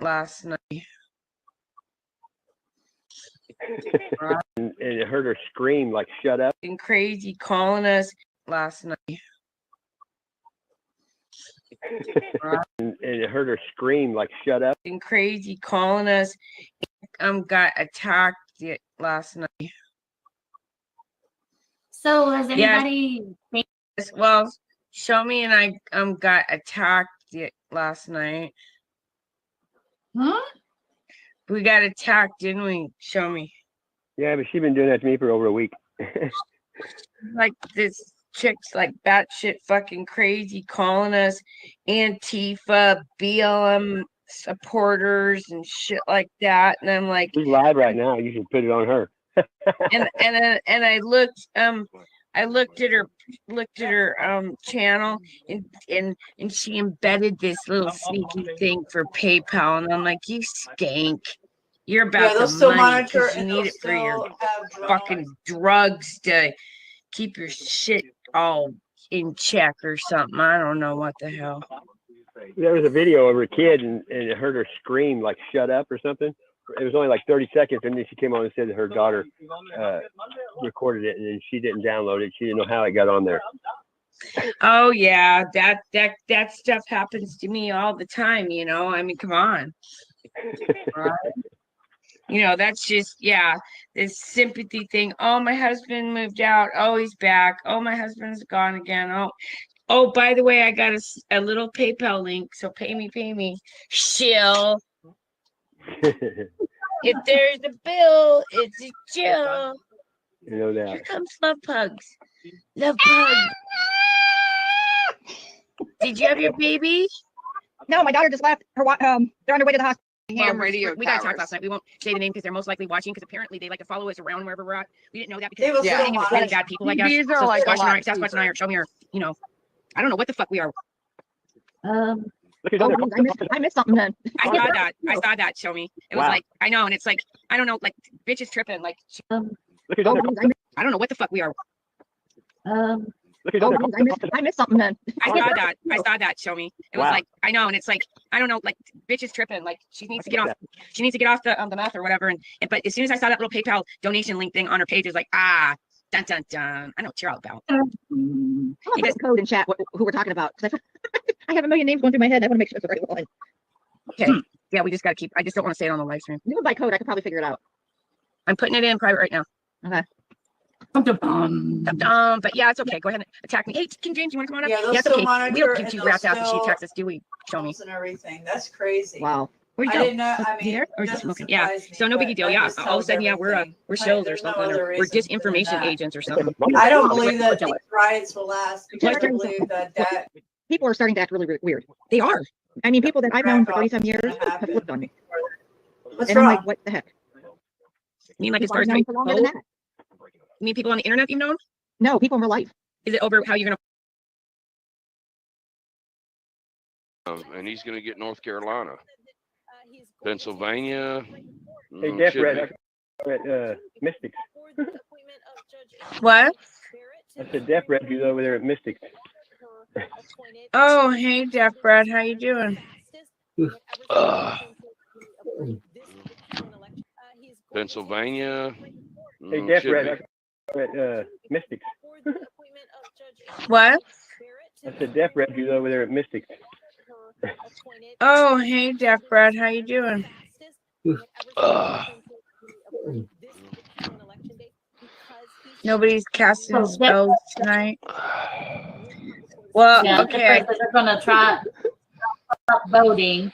Last night. And it heard her scream like, shut up. And crazy calling us last night. And it heard her scream like, shut up. And crazy calling us. Got attacked last night. So has anybody? Yes. Well, Show Me and I got attacked last night. Huh? We got attacked, didn't we? Show Me. Yeah, but she's been doing that to me for over a week. Like this chick's like batshit fucking crazy calling us Antifa, BLM supporters and shit like that. And I'm like, she's live right now. You should put it on her. and I looked at her channel and she embedded this little sneaky thing for PayPal, and I'm like, you skank. You're about the money because you need it for your fucking drugs to keep your shit all in check or something. I don't know what the hell. There was a video of her kid and it heard her scream like shut up or something. It was only like 30 seconds, and then she came on and said that her daughter recorded it, and then she didn't download it. She didn't know how it got on there. Oh yeah, that stuff happens to me all the time, you know. I mean, come on. Right? You know, that's just, yeah, this sympathy thing. Oh, my husband moved out. Oh, he's back. Oh, my husband's gone again. Oh, by the way, I got a little PayPal link, so pay me. Shill. If there's a bill, it's a chill. No doubt. Here comes Love Pugs. Love Pugs. Did you have your baby? No, my daughter just left. They're on their way to the hospital. Well, we got to talk last night. We won't say the name because they're most likely watching, because apparently they like to follow us around wherever we're at. We didn't know that because It was we're so hanging with really much. bad people, I guess. These are So like a Sasquatch lot and of Sasquatch and I are showing her, you know, I don't know what the fuck we are. I missed something then. I saw that. Show me. It was Wow. like, I know, and it's like, I don't know, like bitches tripping, like I don't know what the fuck we are. I missed something then. I saw that. Show me. It was Wow. like, I know, and it's like, I don't know, like bitches tripping, like she needs to get off. She needs to get off the meth or whatever. And but as soon as I saw that little PayPal donation link thing on her page, it was like, dun dun dun. I know what you're all about. I'm gonna put a code in chat who we're talking about, because I have a million names going through my head. I want to make sure it's the right one. Okay. Yeah, we just got to keep. I just don't want to say it on the live stream. Do it by code. I could probably figure it out. I'm putting it in private right now. Okay. But yeah, it's okay. Go ahead and attack me. Hey, King James, you want to come on up? Yeah, they'll it's still okay. We monitor don't and keep you they'll wrapped after she still- attacks us, do we? Show me. And everything. That's crazy. Wow. Where'd I you go? didn't know. I Was he mean, there? Or is he doesn't smoking? Yeah. surprise me, So no but biggie deal. that Yeah. just All of a tells sudden, yeah, we're everything. shills or There's no something. other Or we're reason disinformation than that. agents or something. I don't believe that these riots will last because I believe that People are starting to act really weird. They are. I mean, people that I've known for Crack 30-some years off have flipped on me. What's And I'm wrong? like, what the heck? You mean like as People far I've as known for longer than that. You mean people on the internet you've known? No, people in real life. Is it over how you're gonna? And he's going to get North Carolina, Pennsylvania. Hey, Jeff, should Red, be. Mystics. What? I said Deaf Refuge over there at Mystics. Oh, hey, Deaf Brad, how you doing? Pennsylvania. Hey, Deaf should Red, be. at Mystics. What? I said Deaf Refuge over there at Mystics. Oh, hey, Deaf Brad, how you doing? Nobody's casting spells tonight. Well, Yeah, okay. they're gonna try voting.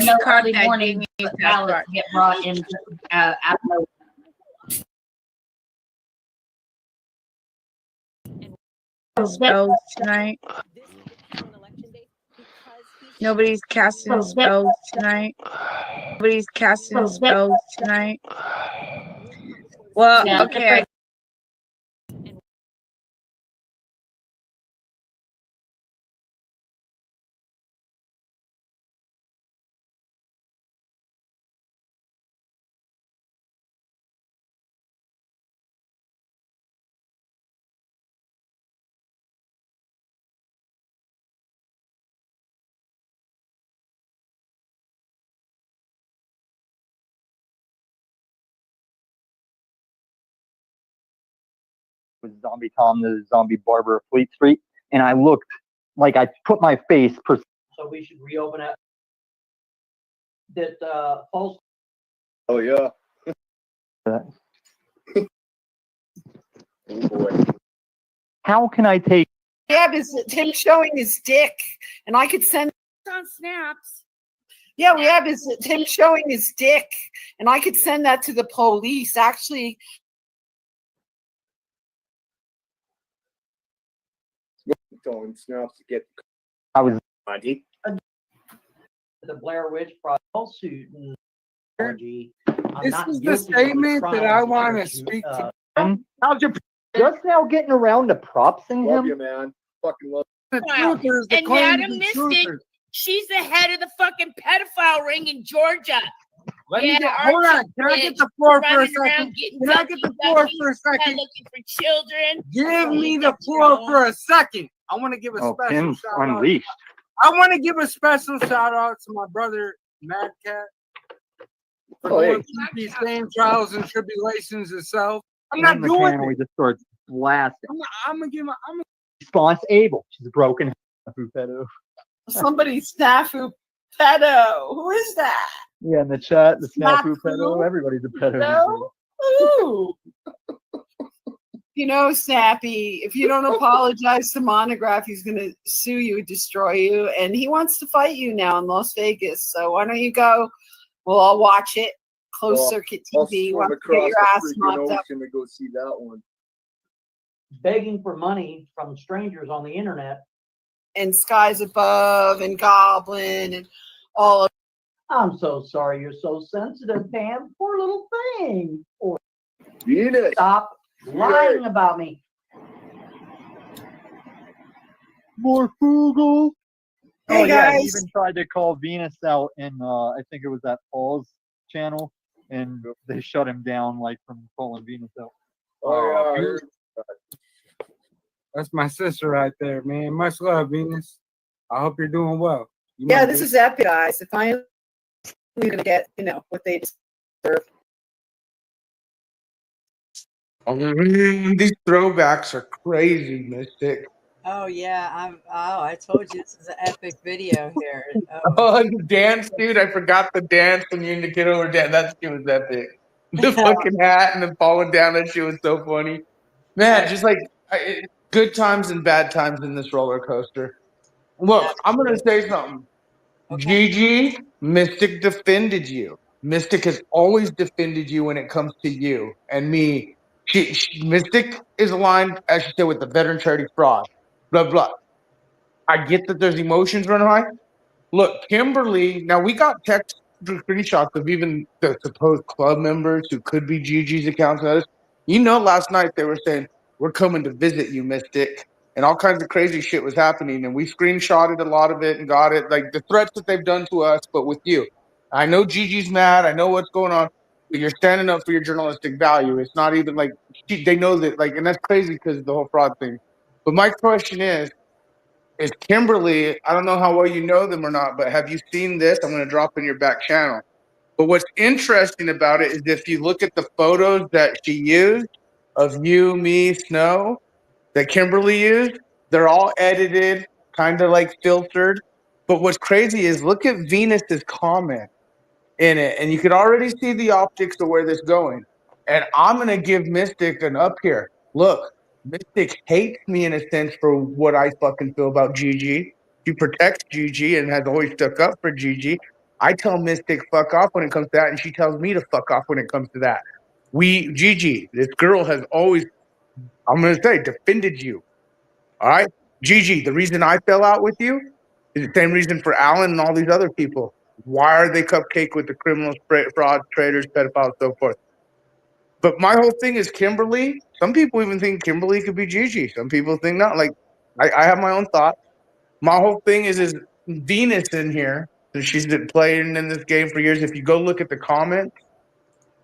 No Caught early that, morning didn't you? ballots get brought in out of Spells tonight. Nobody's casting spells tonight. Nobody's casting spells tonight. Well, Yeah, okay. Was Zombie Tom, the zombie barber of Fleet Street, and I looked like I put my face. So we should reopen it. That false. Oh yeah. How can I take? Yeah, is him showing his dick, and I could send on snaps. Yeah, we have is him showing his dick, and I could send that to the police. Actually, Going snaps to get. I was. The Blair Witch lawsuit and This is the statement that I want to speak to. How's your just now getting around to props in him? Love you, man. Fucking love. The truthers, the And claim Madam the Mystic, truthers. she's the head of the fucking pedophile ring in Georgia. Let me get, our hold on. Can I get the floor for a second? Can I get the floor for a second? Looking for children. Give me the floor for a second. I want to give a Oh, special Kim's shout out. unleashed. I want to give a special shout out to my brother Mad Cat for Oh, hey. going through these same trials and tribulations himself. I'm In not the doing channel, it. we just started blasting. I'm gonna give my. I'm Response Abel. She's a broken pedo. Somebody snafu pedo. Who is that? Yeah, in the chat, the snafu Snafu? pedo. Everybody's a pedo. No? Ooh. You know, Snappy, if you don't apologize to Monograph, he's going to sue you, destroy you, and he wants to fight you now in Las Vegas. So why don't you go? We'll all watch it. Closed circuit TV. Why don't you get your ass mopped up? to go see that one. Begging for money from strangers on the internet. And Skies Above and Goblin and all of. I'm so sorry you're so sensitive, Pam. Poor little thing. Venus. Stop lying about me. More frugal. Hey, Oh yeah, he guys. even tried to call Venus out in I think it was that Paul's channel, and they shut him down like from calling Venus out. Oh, yeah. I heard. That's my sister right there, man. Much love, Venus. I hope you're doing well. You Yeah, know, this is epic, guys. If finally we're going to get, what they deserve. Oh, man, these throwbacks are crazy, Mystic. Oh yeah, I told you this is an epic video here. Oh, Oh, the dance, dude! I forgot the dance when you and the kid over dance. That shit was epic. The fucking hat and then falling down. That shit was so funny, man. Just like good times and bad times in this roller coaster. Look, I'm gonna say something. Gigi, Mystic defended you. Mystic has always defended you when it comes to you and me. Mystic is aligned, as she said, with the veteran charity fraud. Blah blah. I get that there's emotions running high. Look, Kimberly. Now we got text screenshots of even the supposed club members who could be Gigi's accounts. And others. You know, last night they were saying we're coming to visit you, Mystic, and all kinds of crazy shit was happening. And we screenshotted a lot of it and got it, like the threats that they've done to us, but with you. I know Gigi's mad. I know what's going on. But you're standing up for your journalistic value. It's not even like they know that, like, and that's crazy because of the whole fraud thing. But my question is Kimberly, I don't know how well you know them or not, but have you seen this? I'm going to drop in your back channel. But what's interesting about it is if you look at the photos that she used of you, me, Snow, that Kimberly used, they're all edited, kind of like filtered. But what's crazy is look at Venus's comment in it, and you could already see the optics of where this is going. And I'm going to give Mystic an up here. Look, Mystic hates me in a sense for what I fucking feel about Gigi. She protects Gigi and has always stuck up for Gigi. I tell Mystic fuck off when it comes to that, and she tells me to fuck off when it comes to that. Gigi, this girl has always, I'm going to say, defended you. All right? Gigi, the reason I fell out with you is the same reason for Alan and all these other people. Why are they cupcake with the criminals, fraud, traders, pedophiles, so forth? But my whole thing is Kimberly. Some people even think Kimberly could be Gigi. Some people think not. Like, I have my own thoughts. My whole thing is Venus in here. So she's been playing in this game for years. If you go look at the comments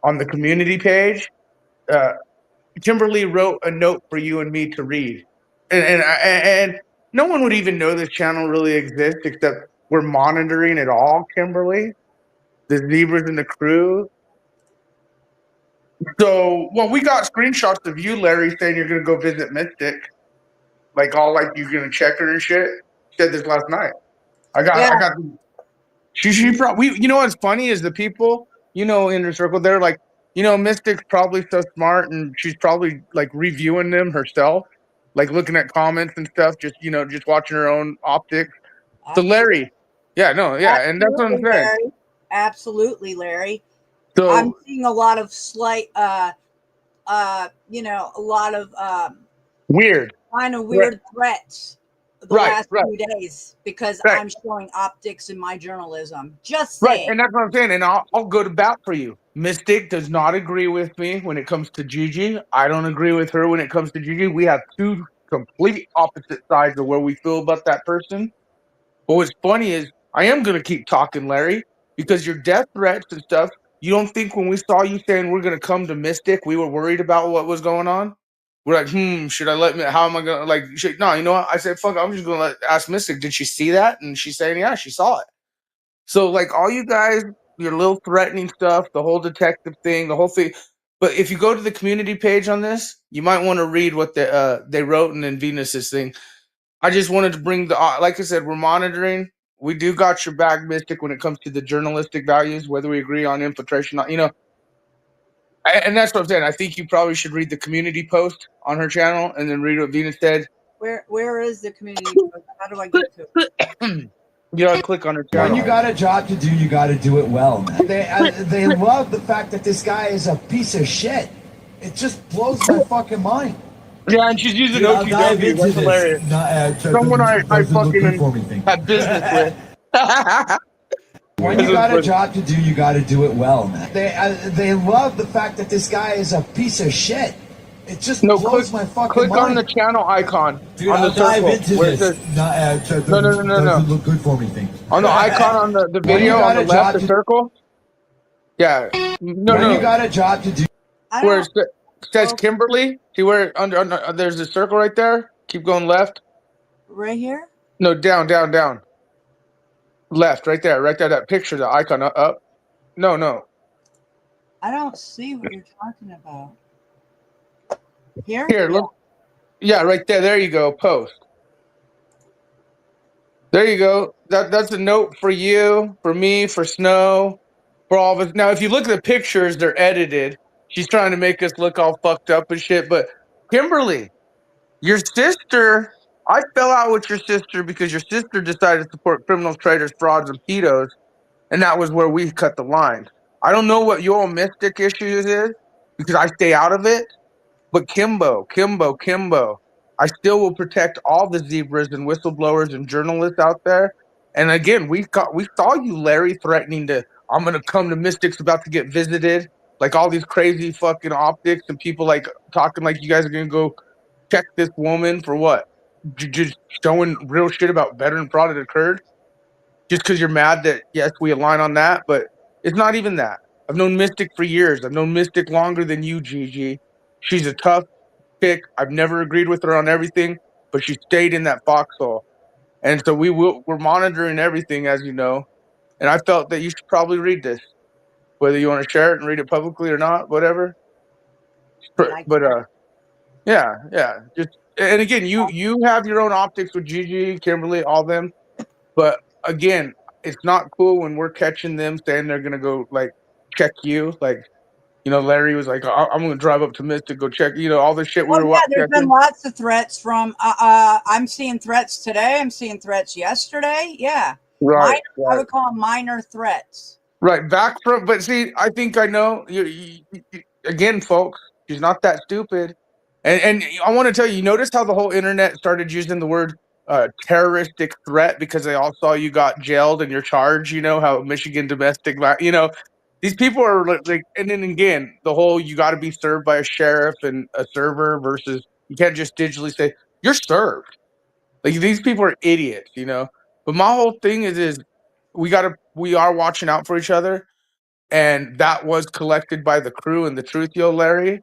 on the community page, Kimberly wrote a note for you and me to read. And no one would even know this channel really exists except we're monitoring it all, Kimberly. The zebras and the crew. So, well, we got screenshots of you, Larry, saying you're going to go visit Mystic. Like, all like you're going to check her and shit. She said this last night. I got. She probably. You know what's funny is the people, in her circle, they're like, Mystic's probably so smart and she's probably like reviewing them herself, like looking at comments and stuff, just watching her own optics. So Larry, and that's what I'm saying. Larry. Absolutely, Larry. So I'm seeing a lot of slight, a lot of weird threats the last few days because I'm showing optics in my journalism. Just saying. Right, and that's what I'm saying. And I'll go to bat for you. Mystic does not agree with me when it comes to Gigi. I don't agree with her when it comes to Gigi. We have two complete opposite sides of where we feel about that person. But what's funny is I am going to keep talking, Larry, because your death threats and stuff, you don't think when we saw you saying we're going to come to Mystic, we were worried about what was going on? We're like, should I how am I going to, no, you know what? I said, fuck, I'm just going to ask Mystic, did she see that? And she's saying, yeah, she saw it. So, all you guys, your little threatening stuff, the whole detective thing, the whole thing, But if you go to the community page on this, you might want to read what they wrote in Venus's thing. I just wanted to bring like I said, we're monitoring. We do got your back, Mystic, when it comes to the journalistic values, whether we agree on infiltration, and that's what I'm saying. I think you probably should read the community post on her channel and then read what Venus said. Where is the community post? How do I get to it? You gotta click on her channel. When you got a job to do, you got to do it well, man. They love the fact that this guy is a piece of shit. It just blows my fucking mind. Yeah, and she's using Dude, I'll dive OTW. into That's this. hilarious. Someone I fucking had business with. When you got a job to do, you got to do it well, man. They love the fact that this guy is a piece of shit. It just blows my fucking Click mind. on the channel icon. Dude, on the I'll dive circle, into where it this. says- No. Doesn't look good for me, thing. On the icon on the When you video got on the a left, job the to- circle. Yeah. When you got a job to do. Where it says Kimberly. See where under there's a circle right there. Keep going left. Right here? No, down. Left, right there, that picture, the icon up. No. I don't see what you're talking about. Here? Here, look. Yeah, right there. There you go. Post. There you go. That's a note for you, for me, for Snow, for all of us. Now, if you look at the pictures, they're edited. She's trying to make us look all fucked up and shit. But Kimberly, your sister, I fell out with your sister because your sister decided to support criminals, traitors, frauds, and pedos. And that was where we cut the line. I don't know what your Mystic issues is because I stay out of it. But Kimbo, I still will protect all the zebras and whistleblowers and journalists out there. And again, we saw you, Larry, threatening I'm going to come to Mystic's about to get visited. Like all these crazy fucking optics and people like talking like you guys are going to go check this woman for what? Just showing real shit about veteran fraud that occurred? Just because you're mad that, yes, we align on that, but it's not even that. I've known Mystic for years. I've known Mystic longer than you, Gigi. She's a tough chick. I've never agreed with her on everything, but she stayed in that foxhole. And so we're monitoring everything, as you know. And I felt that you should probably read this, whether you want to share it and read it publicly or not, whatever. But yeah. Just and again, you have your own optics with Gigi, Kimberly, all them. But again, it's not cool when we're catching them saying they're gonna go like check you, like. Larry was like, I'm going to drive up to Mystic, go check, all the shit we were watching. There's been lots of threats from, I'm seeing threats today. I'm seeing threats yesterday. Yeah. Right. I would call them minor threats. Right. Back from, but see, I think I know, you, again, folks, she's not that stupid. And I want to tell you, notice how the whole internet started using the word terroristic threat because they all saw you got jailed and you're charged, how Michigan domestic, these people are like, and then again, the whole you got to be served by a sheriff and a server versus you can't just digitally say you're served. Like these people are idiots, But my whole thing is we are watching out for each other, and that was collected by the crew and the Truth Yo, Larry.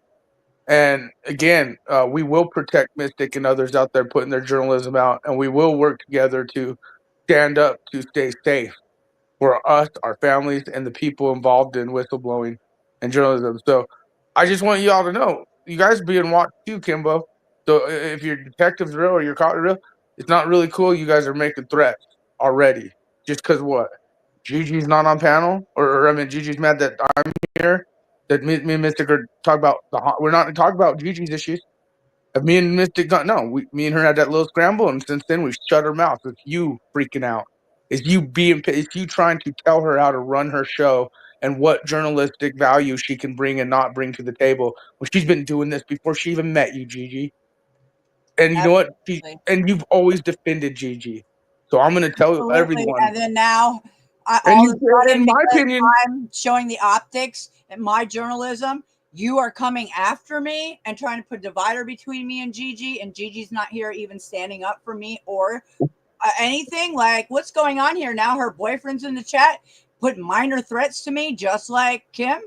And again, we will protect Mystic and others out there putting their journalism out, and we will work together to stand up to stay safe for us, our families, and the people involved in whistleblowing and journalism. So I just want you all to know, you guys being watched too, Kimbo. So if your detective's real or your cop real, it's not really cool. You guys are making threats already. Just because what? Gigi's not on panel? Or Gigi's mad that I'm here? That me and Mystic are talking about, we're not talking about Gigi's issues. If me and Mystic me and her had that little scramble, and since then we shut her mouth. It's you freaking out. It's you trying to tell her how to run her show and what journalistic value she can bring and not bring to the table. Well, she's been doing this before she even met you, Gigi. And you know what? And you've always defended Gigi. So I'm going to tell everyone. And then now, in my opinion, I'm showing the optics and my journalism. You are coming after me and trying to put a divider between me and Gigi's not here even standing up for me or anything. Like, what's going on here now? Her boyfriend's in the chat putting minor threats to me, just like Kim,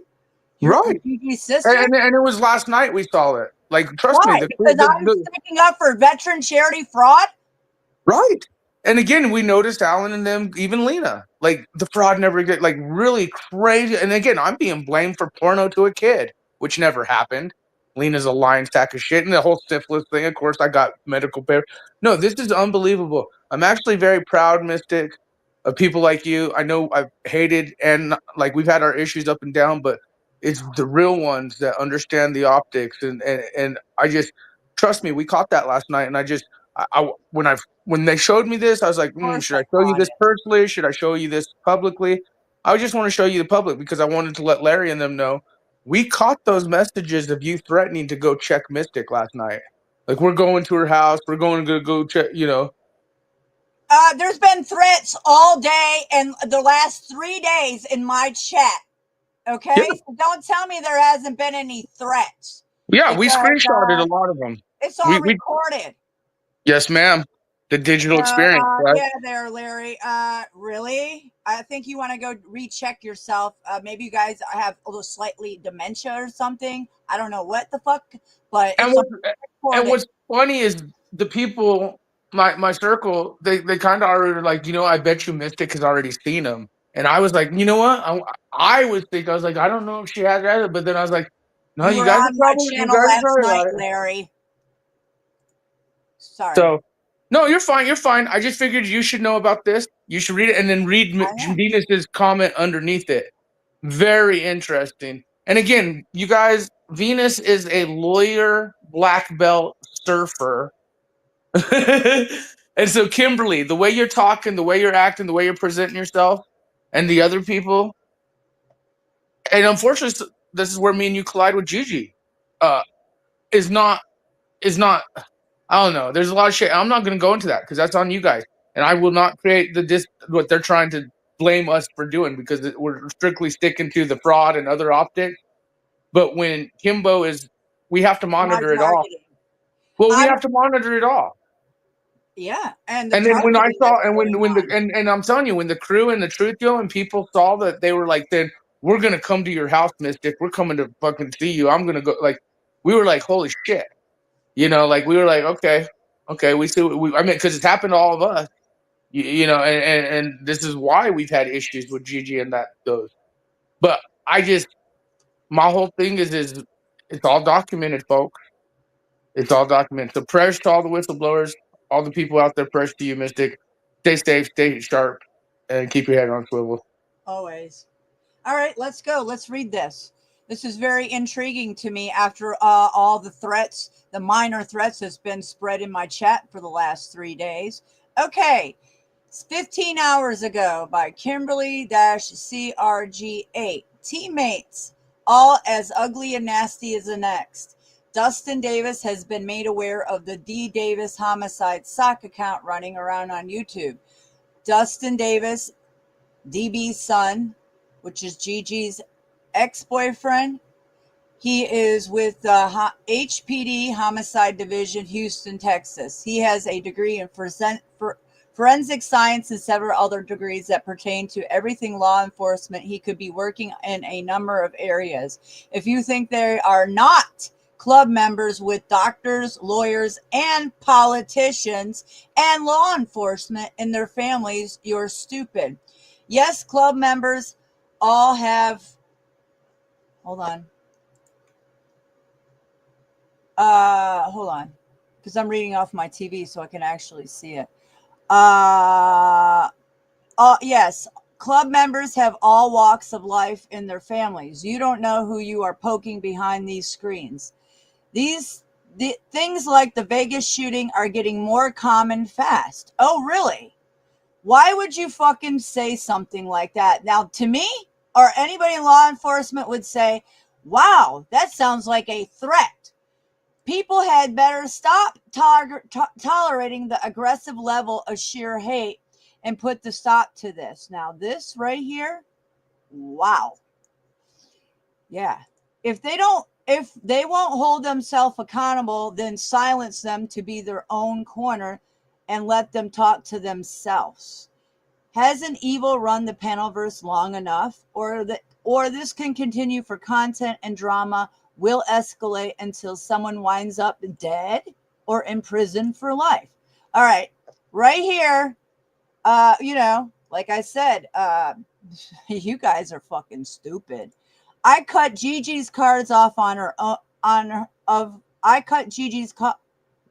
right? Gigi's sister. And it was last night we saw it. Like, trust me, because I'm sticking up for veteran charity fraud. Right. And again, we noticed Alan and them, even Lena, like the fraud never get like really crazy. And again, I'm being blamed for porno to a kid. which never happened. Lena's a lying sack of shit. And the whole syphilis thing, of course, I got medical paper. No, this is unbelievable. I'm actually very proud, Mystic, of people like you. I know I've hated and like we've had our issues up and down, but it's the real ones that understand the optics. And I just, trust me, we caught that last night. And I just, when they showed me this, I was like, should I show you this personally? Should I show you this publicly? I just want to show you the public because I wanted to let Larry and them know. We caught those messages of you threatening to go check Mystic last night. Like, we're going to her house. We're going to go check, you know. There's been threats all day and the last 3 days in my chat. Okay? Yeah. So don't tell me there hasn't been any threats. Yeah, we screenshotted a lot of them. It's all recorded. Yes, ma'am. The digital experience, right? Yeah, there, Larry. Really? I think you want to go recheck yourself. Maybe you guys have a little slightly dementia or something. I don't know what the fuck, but and what's funny is the people, my circle, they kind of are like, I bet you Mystic has already seen them. And I was like, you know what? I was like, I don't know if she has either. But then I was like, no, you guys are probably last night, Larry. Sorry. So, no, you're fine. You're fine. I just figured you should know about this. You should read it and then read Venus's comment underneath it. Very interesting. And again, you guys, Venus is a lawyer, black belt, surfer. And so, Kimberly, the way you're talking, the way you're acting, the way you're presenting yourself, and the other people, and unfortunately, this is where me and you collide with Gigi, is not. I don't know. There's a lot of shit. I'm not going to go into that because that's on you guys. And I will not create what they're trying to blame us for doing because we're strictly sticking to the fraud and other optics. But when Kimbo we have to monitor it all. Well, we have to monitor it all. Yeah. And then when I saw, and I'm telling you, when the crew and the Truth Yo and people saw that, they were like, then we're going to come to your house, Mystic. We're coming to fucking see you. I'm going to go. Like, we were like, holy shit. Like we were like, okay, we see. Because it's happened to all of us, and this is why we've had issues with Gigi and those. But my whole thing is it's all documented, folks. It's all documented. So prayers to all the whistleblowers, all the people out there. Prayers to you, Mystic. Stay safe, stay sharp, and keep your head on swivel. Always. All right, let's go. Let's read this. This is very intriguing to me after all the threats, the minor threats that's been spread in my chat for the last 3 days. Okay, it's 15 hours ago by Kimberly-CRG8. Teammates, all as ugly and nasty as the next. Dustin Davis has been made aware of the D. Davis homicide sock account running around on YouTube. Dustin Davis, DB's son, which is Gigi's ex-boyfriend. He is with the HPD Homicide Division, Houston, Texas. He has a degree in forensic science and several other degrees that pertain to everything law enforcement. He could be working in a number of areas. If you think they are not club members with doctors, lawyers, and politicians and law enforcement in their families, you're stupid. Yes, club members all have. Hold on. Hold on. Because I'm reading off my TV so I can actually see it. Yes. Club members have all walks of life in their families. You don't know who you are poking behind these screens. Things like the Vegas shooting are getting more common fast. Oh, really? Why would you fucking say something like that? Now, to me, or anybody in law enforcement would say, wow, that sounds like a threat. People had better stop tolerating the aggressive level of sheer hate and put the stop to this. Now, this right here, wow. Yeah. If they won't hold themselves accountable, then silence them to be their own corner and let them talk to themselves. Hasn't evil run the Panelverse long enough, or this can continue for content and drama will escalate until someone winds up dead or in prison for life. All right, right here, like I said, you guys are fucking stupid. I cut Gigi's cards off on her I cut Gigi's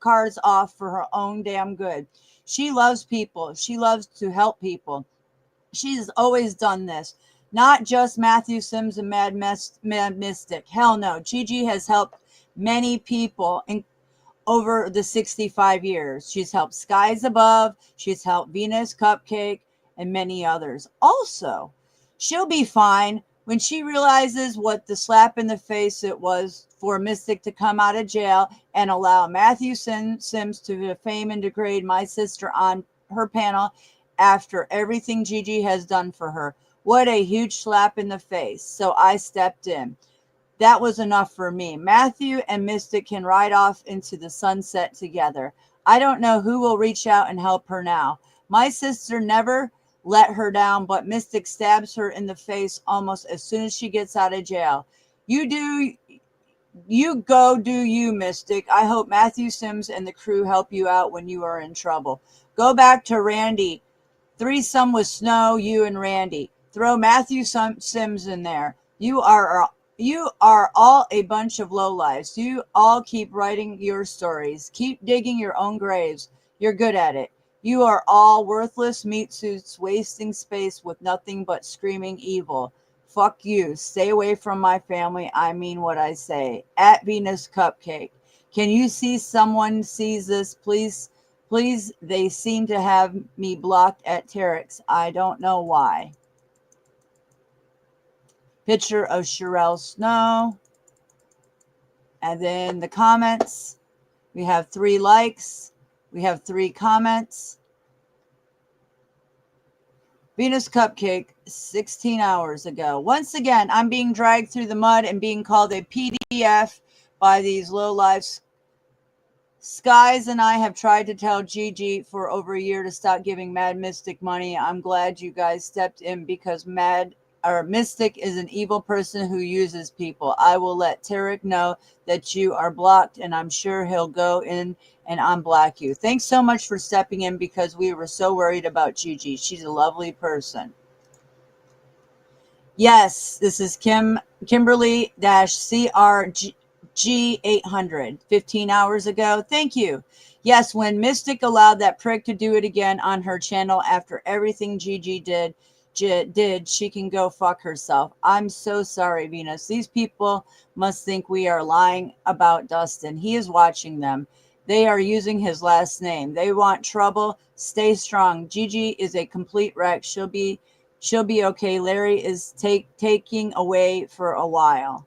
cards off for her own damn good. She loves people. She loves to help people. She's always done this. Not just Matthew Sims and Mad Mystic. Hell no. Gigi has helped many people over the 65 years. She's helped Skies Above. She's helped Venus Cupcake and many others. Also, she'll be fine when she realizes what the slap in the face it was for Mystic to come out of jail and allow Matthew Sims to defame and degrade my sister on her panel after everything Gigi has done for her. What a huge slap in the face. So I stepped in. That was enough for me. Matthew and Mystic can ride off into the sunset together. I don't know who will reach out and help her now. My sister never let her down, but Mystic stabs her in the face almost as soon as she gets out of jail. You go do you, Mystic. I hope Matthew Sims and the crew help you out when you are in trouble. Go back to Randy. Threesome with Snow, you and Randy. Throw Matthew Sims in there. You are all a bunch of lowlifes. You all keep writing your stories. Keep digging your own graves. You're good at it. You are all worthless meat suits wasting space with nothing but screaming evil. Fuck you. Stay away from my family. I mean what I say. At Venus Cupcake. Can you see someone sees this? Please, they seem to have me blocked at Terex. I don't know why. Picture of Sherelle Snow. And then the comments. We have 3 likes. We have 3 comments. Venus Cupcake, 16 hours ago. Once again, I'm being dragged through the mud and being called a PDF by these low-life Skies, and I have tried to tell Gigi for over a year to stop giving Mad Mystic money. I'm glad you guys stepped in because Mystic is an evil person who uses people. I will let Tarek know that you are blocked, and I'm sure he'll go in and unblock you. Thanks so much for stepping in because we were so worried about Gigi. She's a lovely person. Yes, this is Kimberly-CRG800, 15 hours ago. Thank you. Yes, when Mystic allowed that prick to do it again on her channel after everything Gigi did, she can go fuck herself. I'm so sorry, Venus. These people must think we are lying about Dustin. He is watching them. They are using his last name. They want trouble. Stay strong. Gigi is a complete wreck. She'll be okay. Larry is taking away for a while.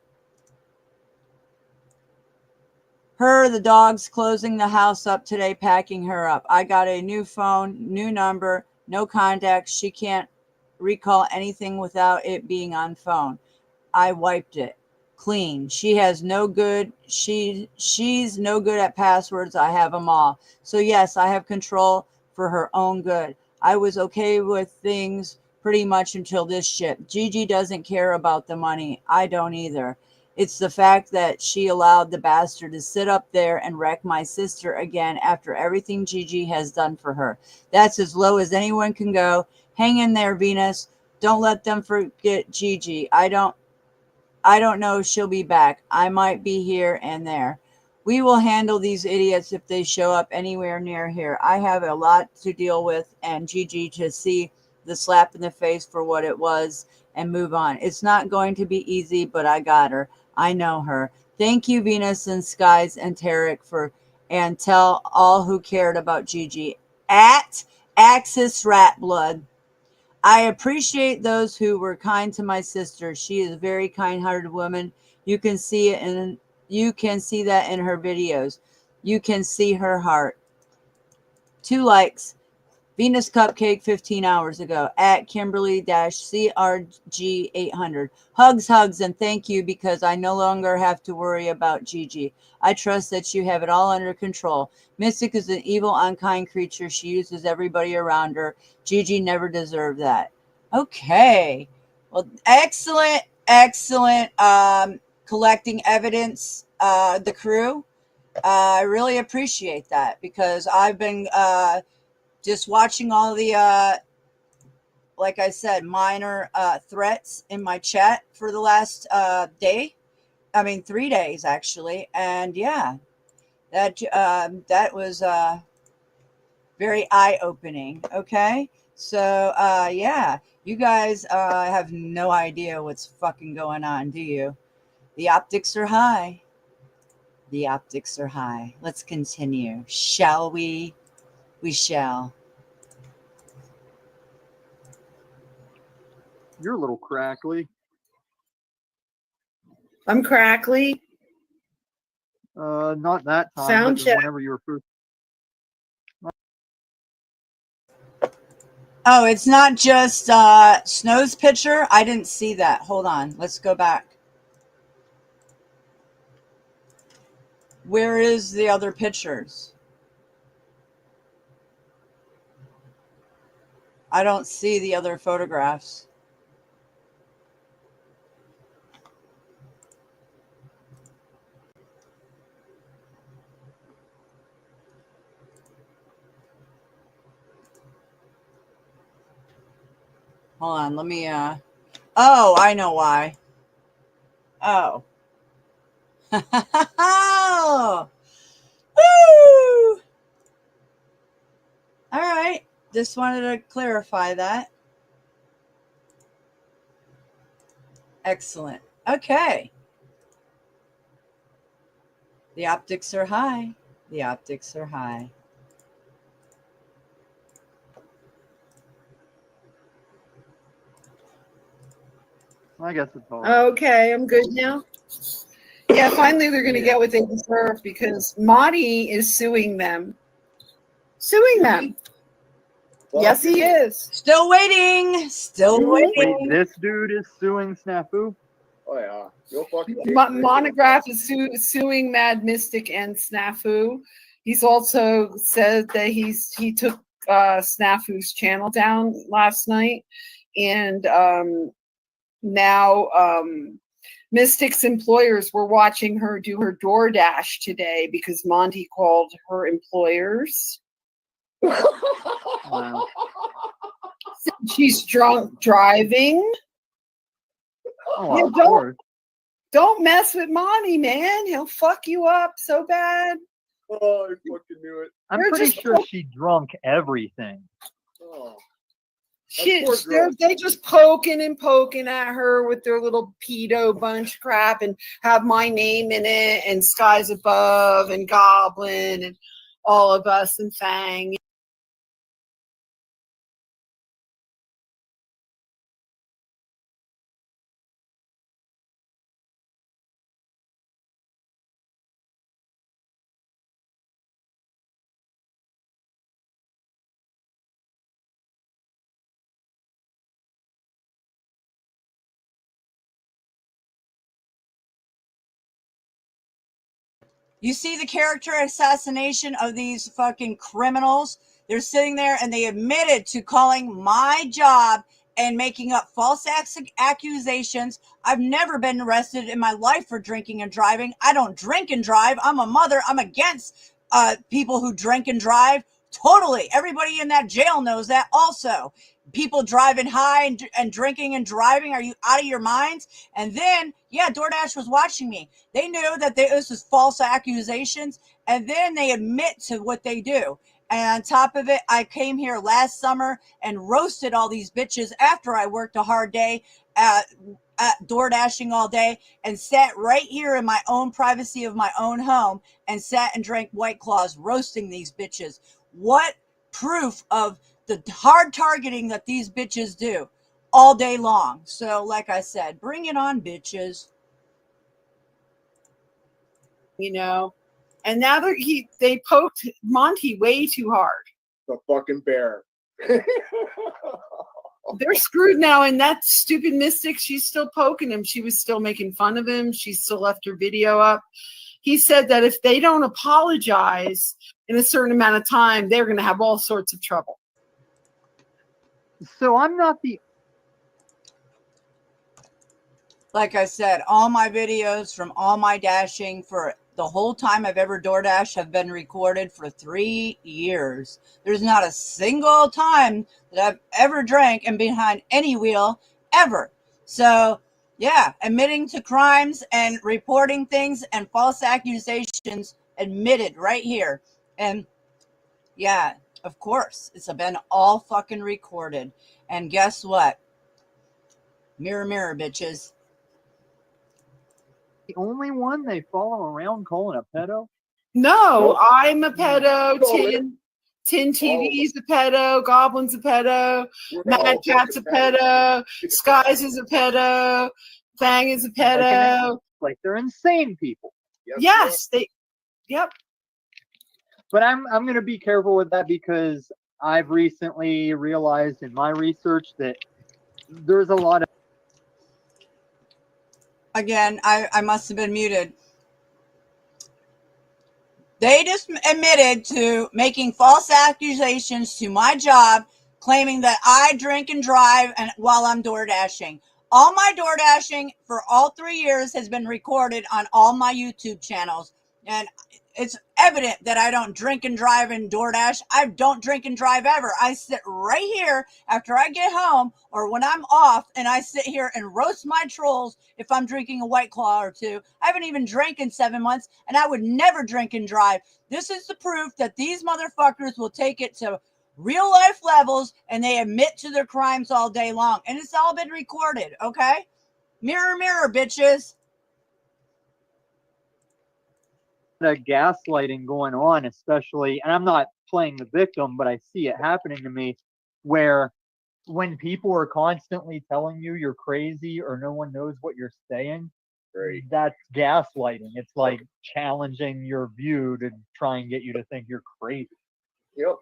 The dog's closing the house up today, packing her up. I got a new phone, new number, no contacts. She can't recall anything without it being on phone. I wiped it clean. She has no good. She's no good at passwords. I have them all. So yes, I have control for her own good. I was okay with things pretty much until this shit. Gigi doesn't care about the money. I don't either. It's the fact that she allowed the bastard to sit up there and wreck my sister again after everything Gigi has done for her. That's as low as anyone can go. Hang in there, Venus. Don't let them forget Gigi. I don't know if she'll be back. I might be here and there. We will handle these idiots if they show up anywhere near here. I have a lot to deal with, and Gigi to see the slap in the face for what it was and move on. It's not going to be easy, but I got her. I know her. Thank you, Venus and Skies and Tarek, and tell all who cared about Gigi. At Axis Rat Blood. I appreciate those who were kind to my sister. She is a very kind-hearted woman. You can see it and you can see that in her videos. You can see her heart. 2 likes. Venus Cupcake 15 hours ago. At Kimberly-CRG800. Hugs, and thank you because I no longer have to worry about Gigi. I trust that you have it all under control. Mystic is an evil, unkind creature. She uses everybody around her. Gigi never deserved that. Okay. Well, excellent collecting evidence, the crew. I really appreciate that because I've been just watching all the like I said, minor threats in my chat for the last 3 days actually. And yeah, that was very eye-opening. Okay, so yeah, you guys have no idea what's fucking going on, do you? The optics are high. The optics are high. Let's continue, shall we? We shall. You're a little crackly. I'm crackly. Not that time. Sound but check. Whenever you were first. Oh, it's not just Snow's picture. I didn't see that. Hold on. Let's go back. Where is the other pictures? I don't see the other photographs. Hold on, let me oh, I know why. Oh. Oh. Woo! All right. Just wanted to clarify that. Excellent. Okay. The optics are high. The optics are high. I guess it's all. Okay, I'm good now. Yeah, finally they're going to get what they deserve because Monty is suing them. Suing them. Yes, he is. Still waiting. Still Mhm. waiting. Wait, this dude is suing Snafu? Oh yeah. You'll fucking take Monograph is suing Mad Mystic and Snafu. He's also said that he took Snafu's channel down last night, and now Mystic's employers were watching her do her DoorDash today because Monty called her employers. Wow. She's drunk driving. Oh, Yeah, of course. don't mess with Monty, man. He'll fuck you up so bad. Oh, I fucking knew it. I'm They're pretty just sure she drunk everything. Oh. They just poking and poking at her with their little pedo bunch crap and have my name in it and Skies Above and Goblin and all of us and Fang. You see the character assassination of these fucking criminals? They're sitting there and they admitted to calling my job and making up false accusations. I've never been arrested in my life for drinking and driving. I don't drink and drive. I'm a mother. I'm against people who drink and drive. Totally. Everybody in that jail knows that also. People driving high and drinking and driving. Are you out of your minds? And then, yeah, DoorDash was watching me. They knew that this was false accusations. And then they admit to what they do. And on top of it, I came here last summer and roasted all these bitches after I worked a hard day at DoorDashing all day and sat right here in my own privacy of my own home and sat and drank White Claws roasting these bitches. What proof of the hard targeting that these bitches do all day long. So like I said, bring it on, bitches. You know, and now they poked Monty way too hard. The fucking bear. They're screwed now, and that stupid Mystic, she's still poking him. She was still making fun of him. She still left her video up. He said that if they don't apologize in a certain amount of time, they're going to have all sorts of trouble. So I'm not the... Like I said, all my videos from all my dashing for the whole time I've ever DoorDash have been recorded for 3 years. There's not a single time that I've ever drank and behind any wheel ever. So yeah, admitting to crimes and reporting things and false accusations admitted right here. And yeah, of course, it's been all fucking recorded. And guess what? Mirror, mirror, bitches. The only one they follow around calling a pedo? No, I'm a pedo. Tin TV's a pedo. Goblin's a pedo. Mad Cat's a pedo. Skies is a pedo. Fang is a pedo. Like they're insane people. Yes, they. Yep. But I'm gonna be careful with that because I've recently realized in my research that there's a lot of. Again, I must have been muted. They just admitted to making false accusations to my job, claiming that I drink and drive and while I'm door dashing. All my door dashing for all 3 years has been recorded on all my YouTube channels. And it's evident that I don't drink and drive in DoorDash. I don't drink and drive ever. I sit right here after I get home or when I'm off and I sit here and roast my trolls if I'm drinking a White Claw or two. I haven't even drank in 7 months and I would never drink and drive. This is the proof that these motherfuckers will take it to real life levels and they admit to their crimes all day long. And it's all been recorded, okay? Mirror, mirror, bitches. Gaslighting going on, especially, and I'm not playing the victim, but I see it happening to me, where when people are constantly telling you you're crazy or no one knows what you're saying, that's gaslighting. It's like challenging your view to try and get you to think you're crazy. Yep.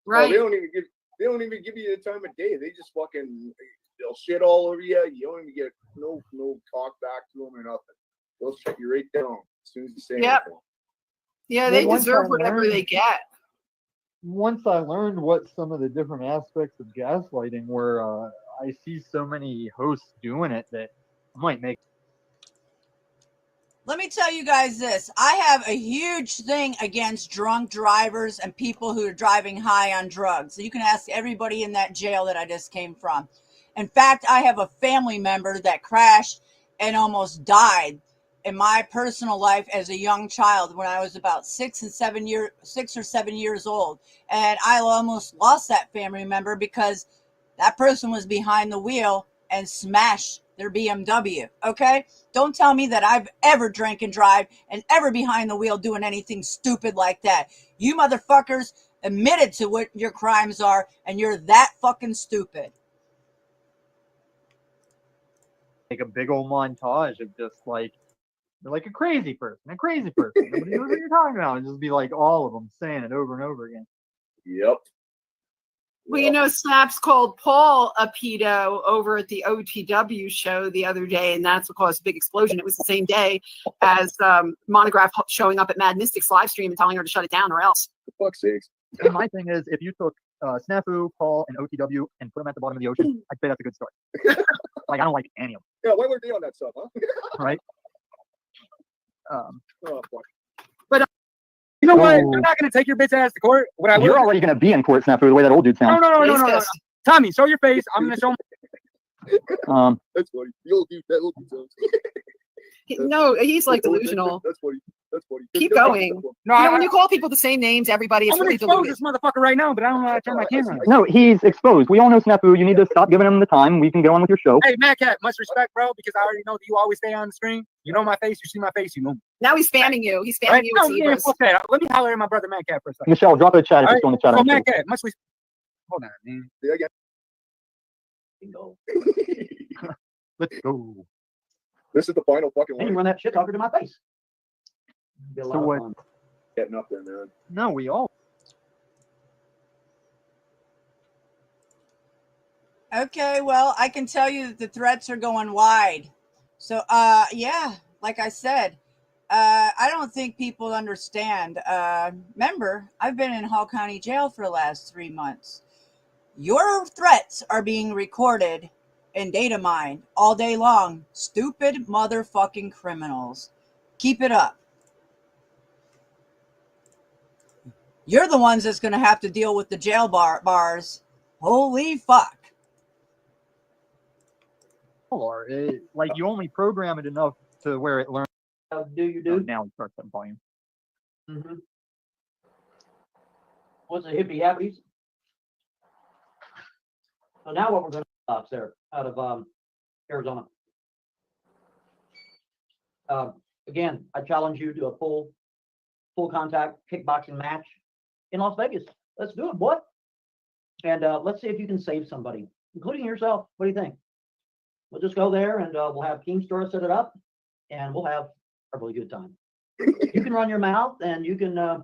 Right. Well, they don't even give you the time of day. They just they'll shit all over you. You don't even get no talk back to them or nothing. They'll shut you right down as soon as you say anything. Yeah, they deserve whatever they get. Once I learned what some of the different aspects of gaslighting were, I see so many hosts doing it that might make. Let me tell you guys this. I have a huge thing against drunk drivers and people who are driving high on drugs. So you can ask everybody in that jail that I just came from. In fact, I have a family member that crashed and almost died in my personal life as a young child when I was about 6 or 7 years old. And I almost lost that family member because that person was behind the wheel and smashed their BMW. Okay? Don't tell me that I've ever drank and drive and ever behind the wheel doing anything stupid like that. You motherfuckers admitted to what your crimes are and you're that fucking stupid. Like a big old montage of just like, you're like a crazy person. Nobody knows what you're talking about. And just be like all of them saying it over and over again. Yep. Well, you know, Snaps called Paul a pedo over at the OTW show the other day, and that's what caused a big explosion. It was the same day as Monograph showing up at Mad Mystics live stream and telling her to shut it down or else. For fuck's sakes. And my thing is, if you took Snafu, Paul, and OTW and put them at the bottom of the ocean, I'd say that's a good story. Like, I don't like any of them. Yeah, why weren't they on that stuff, huh? Right? Oh, fuck. But you know what? I'm not gonna take your bitch ass to court. What I You're already gonna be in court, Snafu, the way that old dude sounds. No. Tommy, show your face. I'm gonna show. That's funny. You'll do that. No, he's like delusional. That's funny. Keep going. No, when you call people the same names, everybody is I'm gonna really expose deluded. this motherfucker right now, but I don't know how to turn my camera on. No, he's exposed. We all know Snafu. You need to stop giving him the time. We can go on with your show. Hey, Mad Cat, much respect, bro, because I already know that you always stay on the screen. You know my face. You see my face. You know me. Now he's spamming you. He's spamming Right? you No, with yeah, zebras. fuck that. Let me holler at my brother Mad Cat for a second. Michelle, drop a chat if All you're still in the chat. So I'm Mad sure. Cat, much respect. Hold on, man. Yeah, I got Bingo. Let's go. This is the final fucking And you one. run that shit talker to my face. Be a lot So of what? fun. Getting up there, man. No, we all. Okay, well, I can tell you that the threats are going wide. So, yeah, like I said, I don't think people understand. Remember, I've been in Hall County Jail for the last 3 months. Your threats are being recorded and data mined all day long. Stupid motherfucking criminals. Keep it up. You're the ones that's going to have to deal with the jail bars. Holy fuck. Or like you only program it enough to where it learns. Do you do? Now it starts at volume. Mm-hmm. What's the hippie happies? So now what we're going to there out of Arizona. Again, I challenge you to a full contact kickboxing match in Las Vegas. Let's do it, boy. And let's see if you can save somebody, including yourself. What do you think? We'll just go there and we'll have Keemstar set it up and we'll have a really good time. You can run your mouth and you can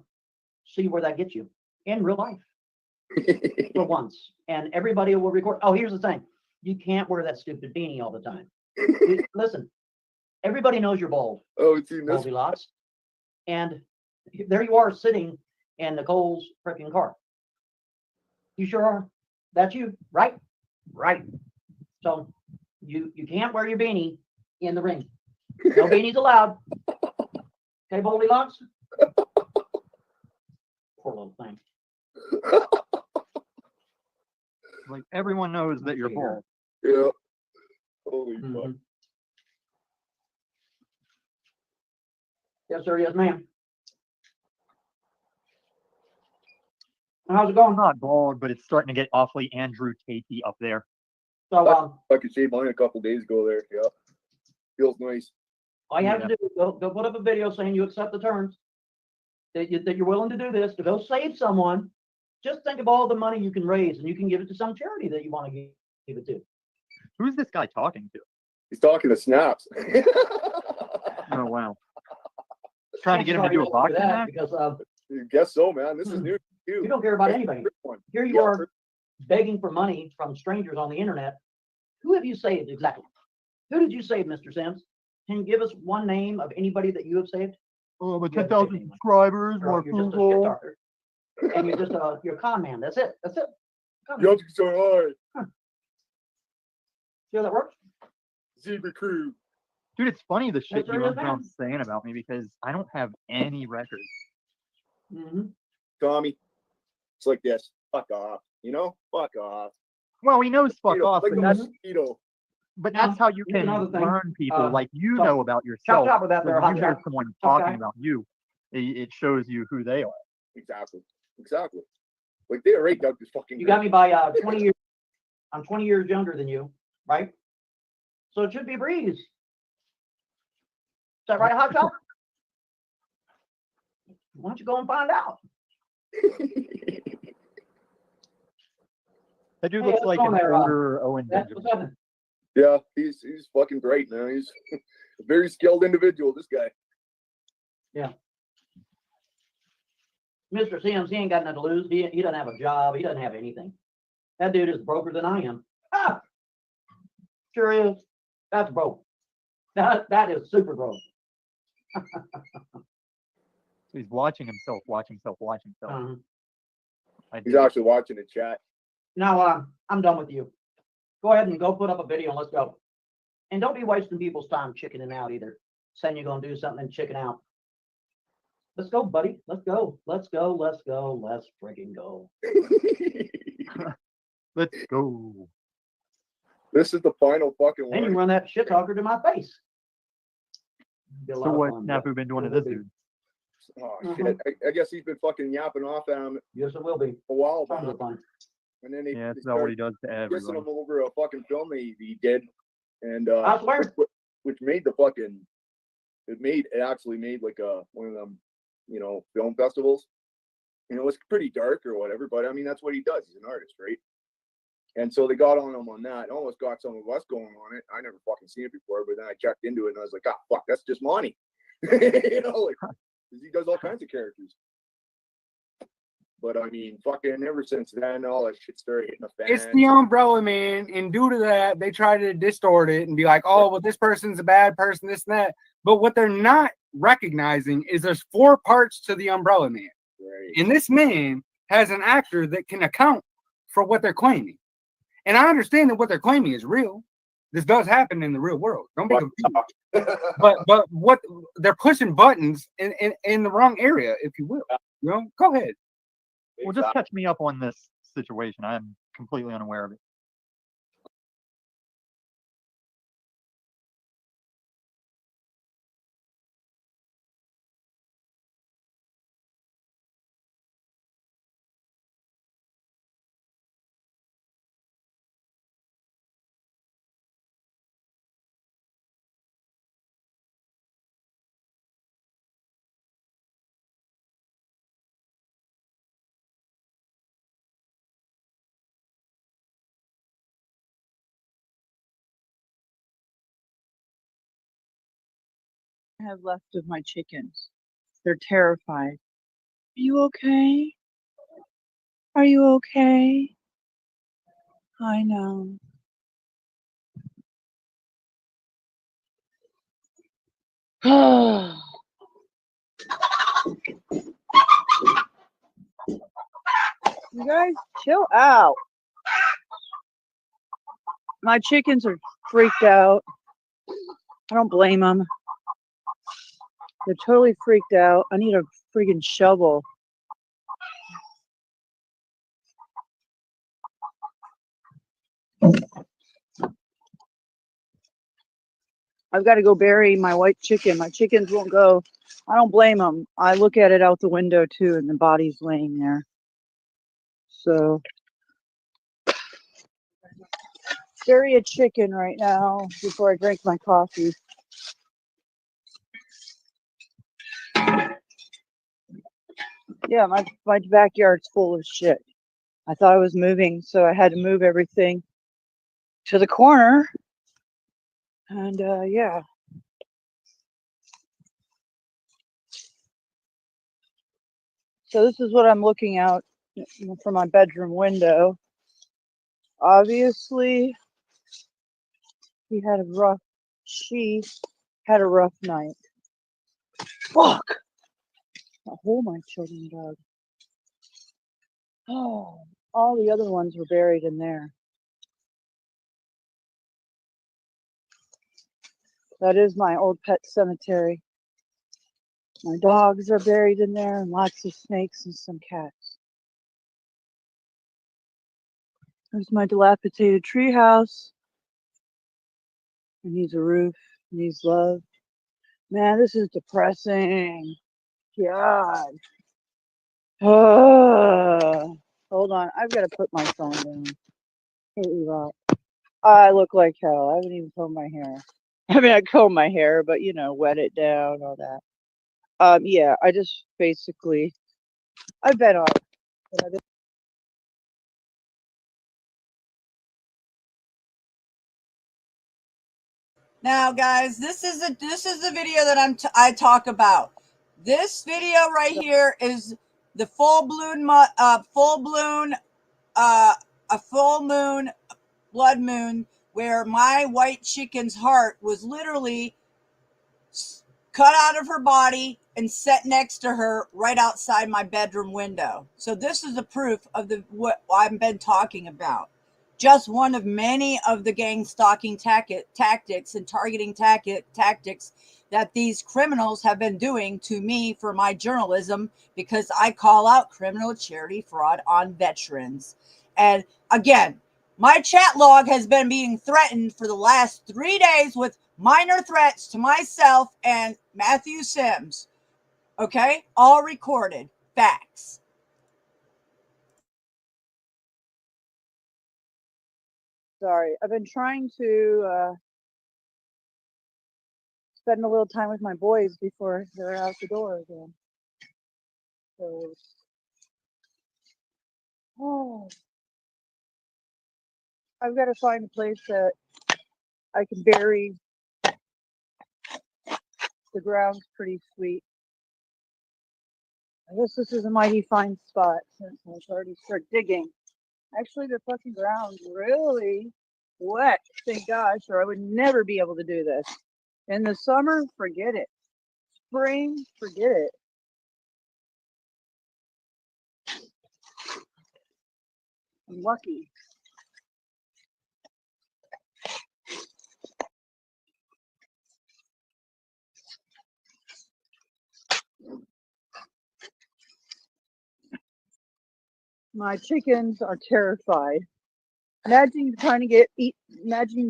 see where that gets you in real life for once. And everybody will record. Oh, here's the thing. You can't wear that stupid beanie all the time. Listen, everybody knows you're bald. Oh, it's in this. Goldilocks. And there you are sitting in Nicole's freaking car. You sure are? That's you, right? Right. So you can't wear your beanie in the ring. No beanies allowed. Okay, Goldilocks? Poor little thing. Like everyone knows that you're bald. Yeah. Holy fuck. Yes, sir. Yes, ma'am. How's it going? Not bald, but it's starting to get awfully Andrew Tate-y up there. So I could shave mine a couple days ago there. Yeah. Feels nice. all you have to do is go put up a video saying you accept the terms, that you're willing to do this, to go save someone. Just think of all the money you can raise and you can give it to some charity that you want to give it to. Who's this guy talking to? He's talking to Snaps. Oh, wow. Trying to get him to do a boxing match? Because I guess so, man. This is new. you don't care about anybody. Here you are begging for money from strangers on the internet. Who have you saved exactly? Who did you save, Mr. Sims? Can you give us one name of anybody that you have saved? Oh, but 10,000 subscribers, more You're just a shit people. talker. And you're just you're a con man. That's it. That's it. Con You man. have to be so hard. See how that works? Zebra Crew. Dude, it's funny the shit That's you right, run around man. saying about me because I don't have any records. Mm-hmm. Tommy. It's like this. Fuck off. You know? Fuck off. Well, he knows fuck Mosquito, off, like but a that's, mosquito. but that's how you Here's can another thing. learn people like you so- know about Chop yourself. chop with that there, When hot you hear shot. someone Okay. talking about you, it shows you who they are. Exactly. Exactly. Like they already dug this fucking. You got me by 20 years. I'm 20 years younger than you, right? So it should be a breeze. Is that right, Hot Shot? Why don't you go and find out? That dude Hey, looks what's like going an there, older Owen What's Benjamin. happening? Yeah, he's fucking great, man. He's a very skilled individual, this guy. Yeah. Mr. Sims, he ain't got nothing to lose. He doesn't have a job. He doesn't have anything. That dude is broker than I am. Ah, sure is. That's broke. That is super broke. He's watching himself, watching himself, watching himself. Uh-huh. He's actually watching the chat. Now, I'm done with you. Go ahead and go put up a video and let's go. And don't be wasting people's time chickening out either. Saying you're going to do something and chicken out. Let's go, buddy. Let's go. Let's go. Let's go. Let's freaking go. Let's go. This is the final fucking Then you one. run that shit talker to my face. Be a lot So of what fun, Snafu but been doing to it will this be. dude? Oh Uh-huh. shit! I guess he's been fucking yapping off at him Yes, it will be. a while Tons back, of fun. and then they Yeah, that's they about what started he does to kissing everybody. him over a fucking film he did, and I swear. which made the fucking it actually made like one of them, film festivals. It was pretty dark or whatever, but I mean that's what he does. He's an artist, right? And so they got on him on that. Almost got some of us going on it. I never fucking seen it before, but then I checked into it and I was like, ah, fuck, that's just Monty. Like 'cause he does all kinds of characters. But I mean, fucking ever since then, all that shit started hitting the fan. It's the Umbrella Man, and due to that, they try to distort it and be like, "Oh, well, this person's a bad person, this and that." But what they're not recognizing is there's 4 parts to the Umbrella Man, Right. and this man has an actor that can account for what they're claiming. And I understand that what they're claiming is real. This does happen in the real world. Don't be confused. But what they're pushing buttons in the wrong area, if you will. Go ahead. Well, just catch me up on this situation. I'm completely unaware of it. I have left of my chickens. They're terrified. Are you okay? Are you okay? I know. You guys, chill out. My chickens are freaked out. I don't blame them. They're totally freaked out. I need a freaking shovel. I've got to go bury my white chicken. My chickens won't go. I don't blame them. I look at it out the window too, and the body's laying there. So, bury a chicken right now before I drink my coffee. Yeah, my backyard's full of shit. I thought I was moving, so I had to move everything to the corner. And yeah. So this is what I'm looking out from my bedroom window. Obviously, she had a rough night. Fuck! I'll hold my children, dog. Oh, all the other ones were buried in there. That is my old pet cemetery. My dogs are buried in there, and lots of snakes and some cats. There's my dilapidated treehouse. It needs a roof, it needs love. Man, this is depressing. God. Hold on, I've got to put my phone down. Holy rock. I look like hell. I haven't even combed my hair. I mean, I comb my hair, but you know, wet it down, all that. Yeah, I just basically, I've been off. Now, guys, this is the video that I talk about. This video right here is the full bloon blood moon where my white chicken's heart was literally cut out of her body and set next to her right outside my bedroom window. So this is the proof of what I've been talking about. Just one of many of the gang stalking tactics and targeting tactics that these criminals have been doing to me for my journalism, because I call out criminal charity fraud on veterans. And again, my chat log has been being threatened for the last 3 days with minor threats to myself and Matthew Sims. Okay? All recorded. Facts. Sorry. I've been trying to spend a little time with my boys before they're out the door again. So, I've got to find a place that I can bury. The ground's pretty sweet. I guess this is a mighty fine spot since I've already started digging. Actually, the fucking ground's really wet. Thank gosh, or I would never be able to do this. In the summer, forget it. Spring, forget it. I'm lucky. My chickens are terrified. Imagine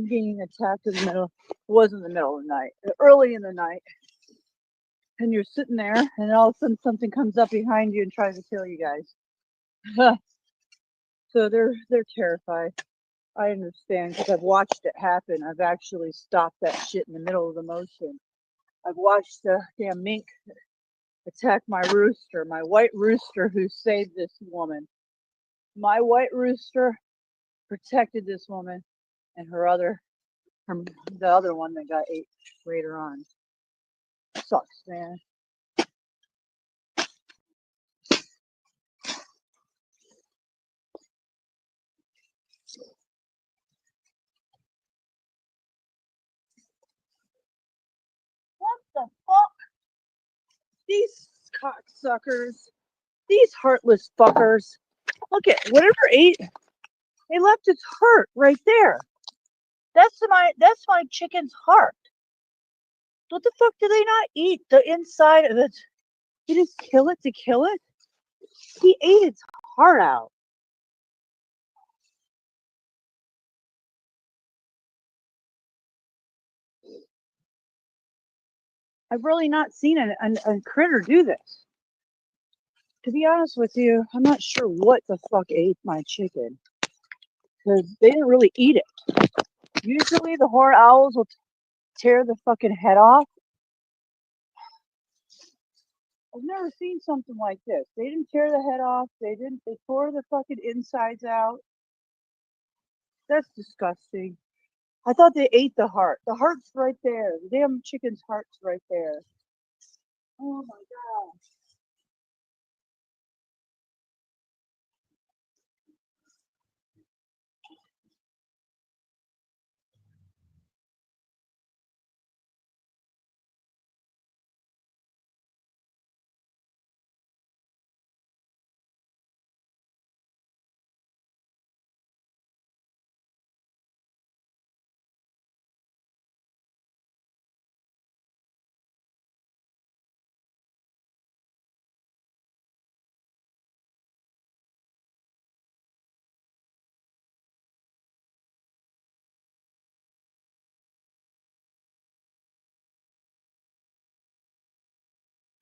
being attacked in the middle. It wasn't the middle of the night, early in the night, and you're sitting there, and all of a sudden something comes up behind you and tries to kill you guys. So they're terrified. I understand because I've watched it happen. I've actually stopped that shit in the middle of the motion. I've watched a damn mink attack my rooster, my white rooster who saved this woman. My white rooster protected this woman and the other one that got ate later on. Sucks, man. What the fuck? These cocksuckers. These heartless fuckers. Look at whatever ate. They left its heart right there. That's my chicken's heart. What the fuck do they not eat? The inside of it. He just kill it to kill it? He ate its heart out. I've really not seen a critter do this. To be honest with you, I'm not sure what the fuck ate my chicken. Because they didn't really eat it. Usually the horned owls will tear the fucking head off. I've never seen something like this. They didn't tear the head off. They tore the fucking insides out. That's disgusting. I thought they ate the heart. The heart's right there. The damn chicken's heart's right there. Oh my God.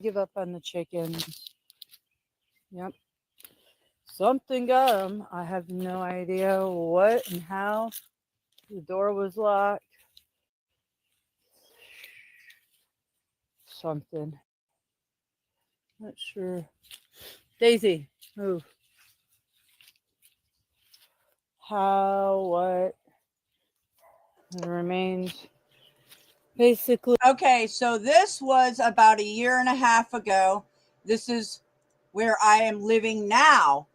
Give up on the chickens. Yep. Something got them. I have no idea what and how. The door was locked. Something. Not sure. Daisy, move. How, what? It remains basically. Okay, so this was about a year and a half ago. This is where I am living now.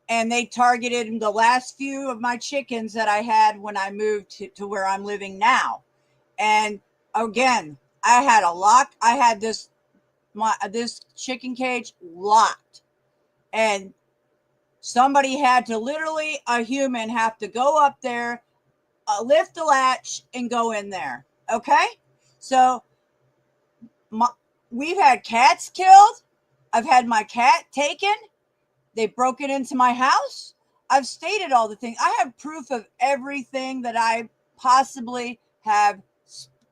And they targeted the last few of my chickens that I had when I moved to where I'm living now. And again, I had a lock. I had this chicken cage locked. And somebody had to literally, a human, have to go up there, lift the latch, and go in there. Okay? So we've had cats killed. I've had my cat taken. They broke it into my house. I've stated all the things. I have proof of everything that I possibly have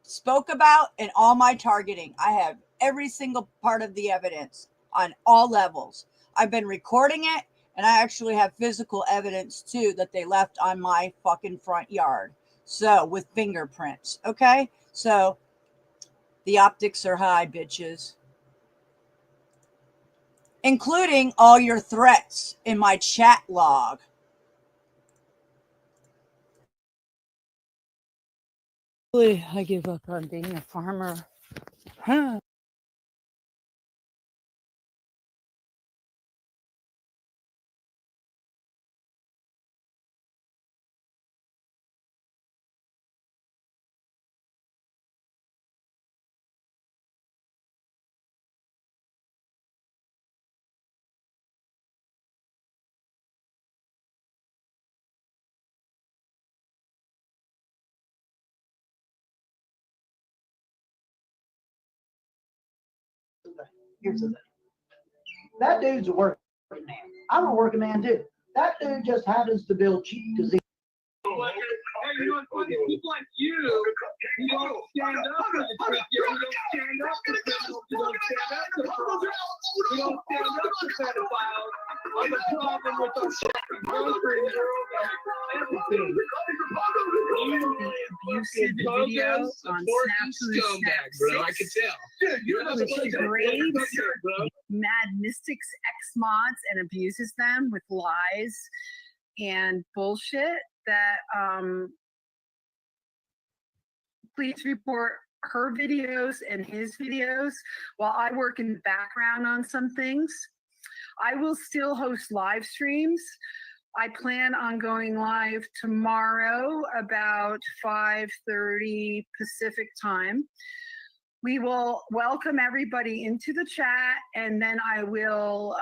spoke about in all my targeting. I have every single part of the evidence on all levels. I've been recording it, and I actually have physical evidence too that they left on my fucking front yard. So with fingerprints. Okay. So the optics are high, bitches. Including all your threats in my chat log. I give up on being a farmer. Huh. Here's the thing. That dude's a working man. I'm a working man too. That dude just happens to build cheap because he. Hey, you know what's funny? People like you don't stand up for the truth. You don't stand up for criminals. You don't stand up for drugs. You don't stand up for pedophiles. I'm the problem with our fucking country, everything. Abusive videos on Snap bro. I can tell. You're not which supposed to degrades bro. Mad Mystics X mods and abuses them with lies and bullshit that please report her videos and his videos while I work in the background on some things. I will still host live streams. I plan on going live tomorrow about 5:30 Pacific time. We will welcome everybody into the chat, and then I will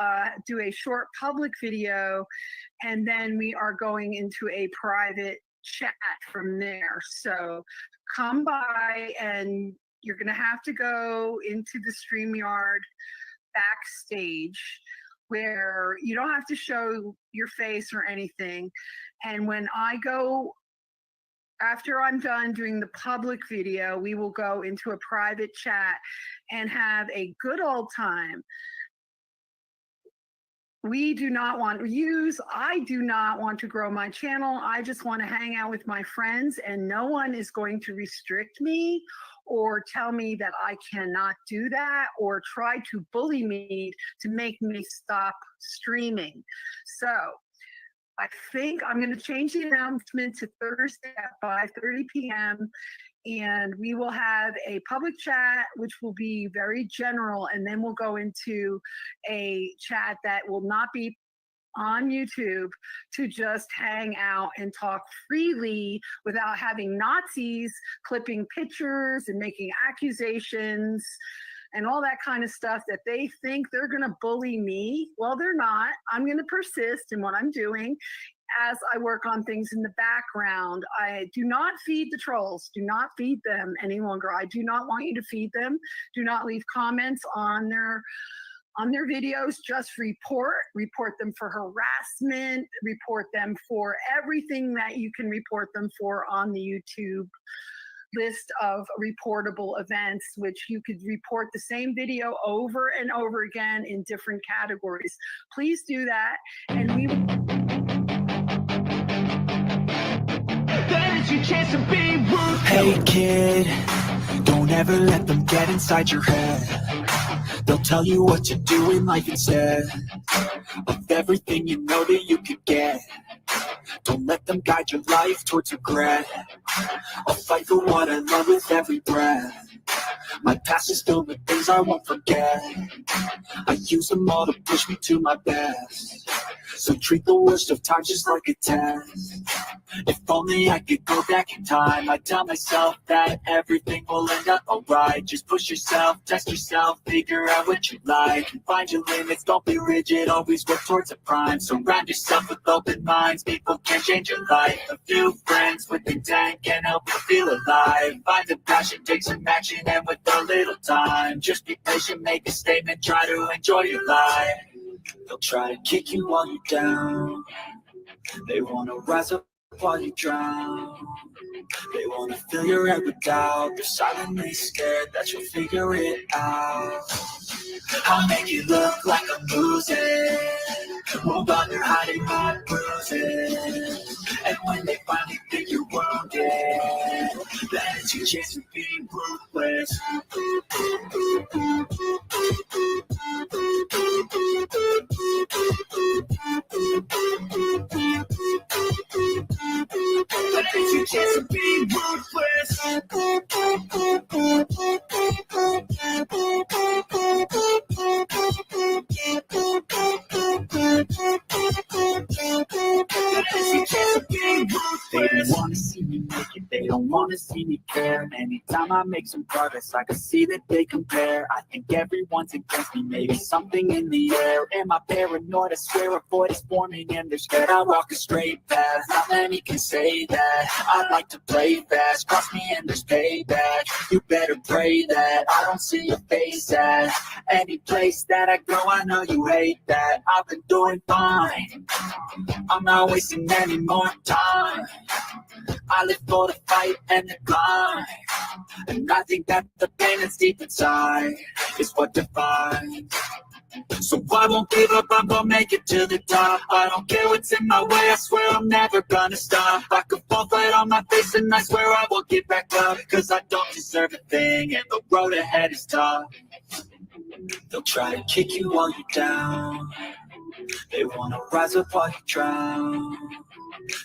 do a short public video, and then we are going into a private chat from there. So come by, and you're going to have to go into the StreamYard backstage, where you don't have to show your face or anything. And when I go, after I'm done doing the public video, we will go into a private chat and have a good old time. We do not want views. I do not want to grow my channel. I just want to hang out with my friends, and no one is going to restrict me or tell me that I cannot do that or try to bully me to make me stop streaming. So I think I'm going to change the announcement to Thursday at 5:30 p.m. and we will have a public chat, which will be very general, and then we'll go into a chat that will not be on YouTube to just hang out and talk freely without having Nazis clipping pictures and making accusations and all that kind of stuff that they think they're going to bully me. Well, they're not. I'm going to persist in what I'm doing as I work on things in the background. I do not feed the trolls. Do not feed them any longer. I do not want you to feed them. Do not leave comments on their videos. Just report them for harassment, report them for everything that you can report them for on the YouTube list of reportable events, which you could report the same video over and over again in different categories. Please do that, and we Hey kid, don't ever let them get inside your head. They'll tell you what to do in life instead of everything you know that you could get. Don't let them guide your life towards regret. I'll fight for what I love with every breath. My past is filled with things I won't forget. I use them all to push me to my best. So treat the worst of times just like a test. If only I could go back in time, I'd tell myself that everything will end up alright. Just push yourself, test yourself, figure out what you like, and find your limits, don't be rigid, always work towards a prime. Surround yourself with open minds, people can change your life. A few friends with intent can help you feel alive. Find a passion, take some action, and with a little time, just be patient, make a statement, try to enjoy your life. They'll try to kick you while you're down. They want to rise up while you drown. They want to fill your head with doubt. They're silently scared that you'll figure it out. I'll make it look like I'm losing. Won't bother hiding my bruises. And when they finally think you're wounded, then it's your chance to be ruthless. But it's your chance to be ruthless. They don't want to see me make it, they don't don't wanna see me care. Anytime I make some progress, I can see that they compare. I think everyone's against me, maybe something in the air. Am I paranoid? I swear a void is forming and they're scared. I walk a straight path, not many can say that. I like to play fast, cross me and there's payback. You better pray that I don't see your face at any place that I go. I know you hate that. I've been doing fine, I'm not wasting any more time. I live for the fight and the climb, and I think that the pain that's deep inside is what defines. So I won't give up, I'm gonna make it to the top. I don't care what's in my way, I swear I'm never gonna stop. I could fall flat on my face and I swear I won't get back up, cause I don't deserve a thing and the road ahead is tough. They'll try to kick you while you're down, they wanna rise up while you drown.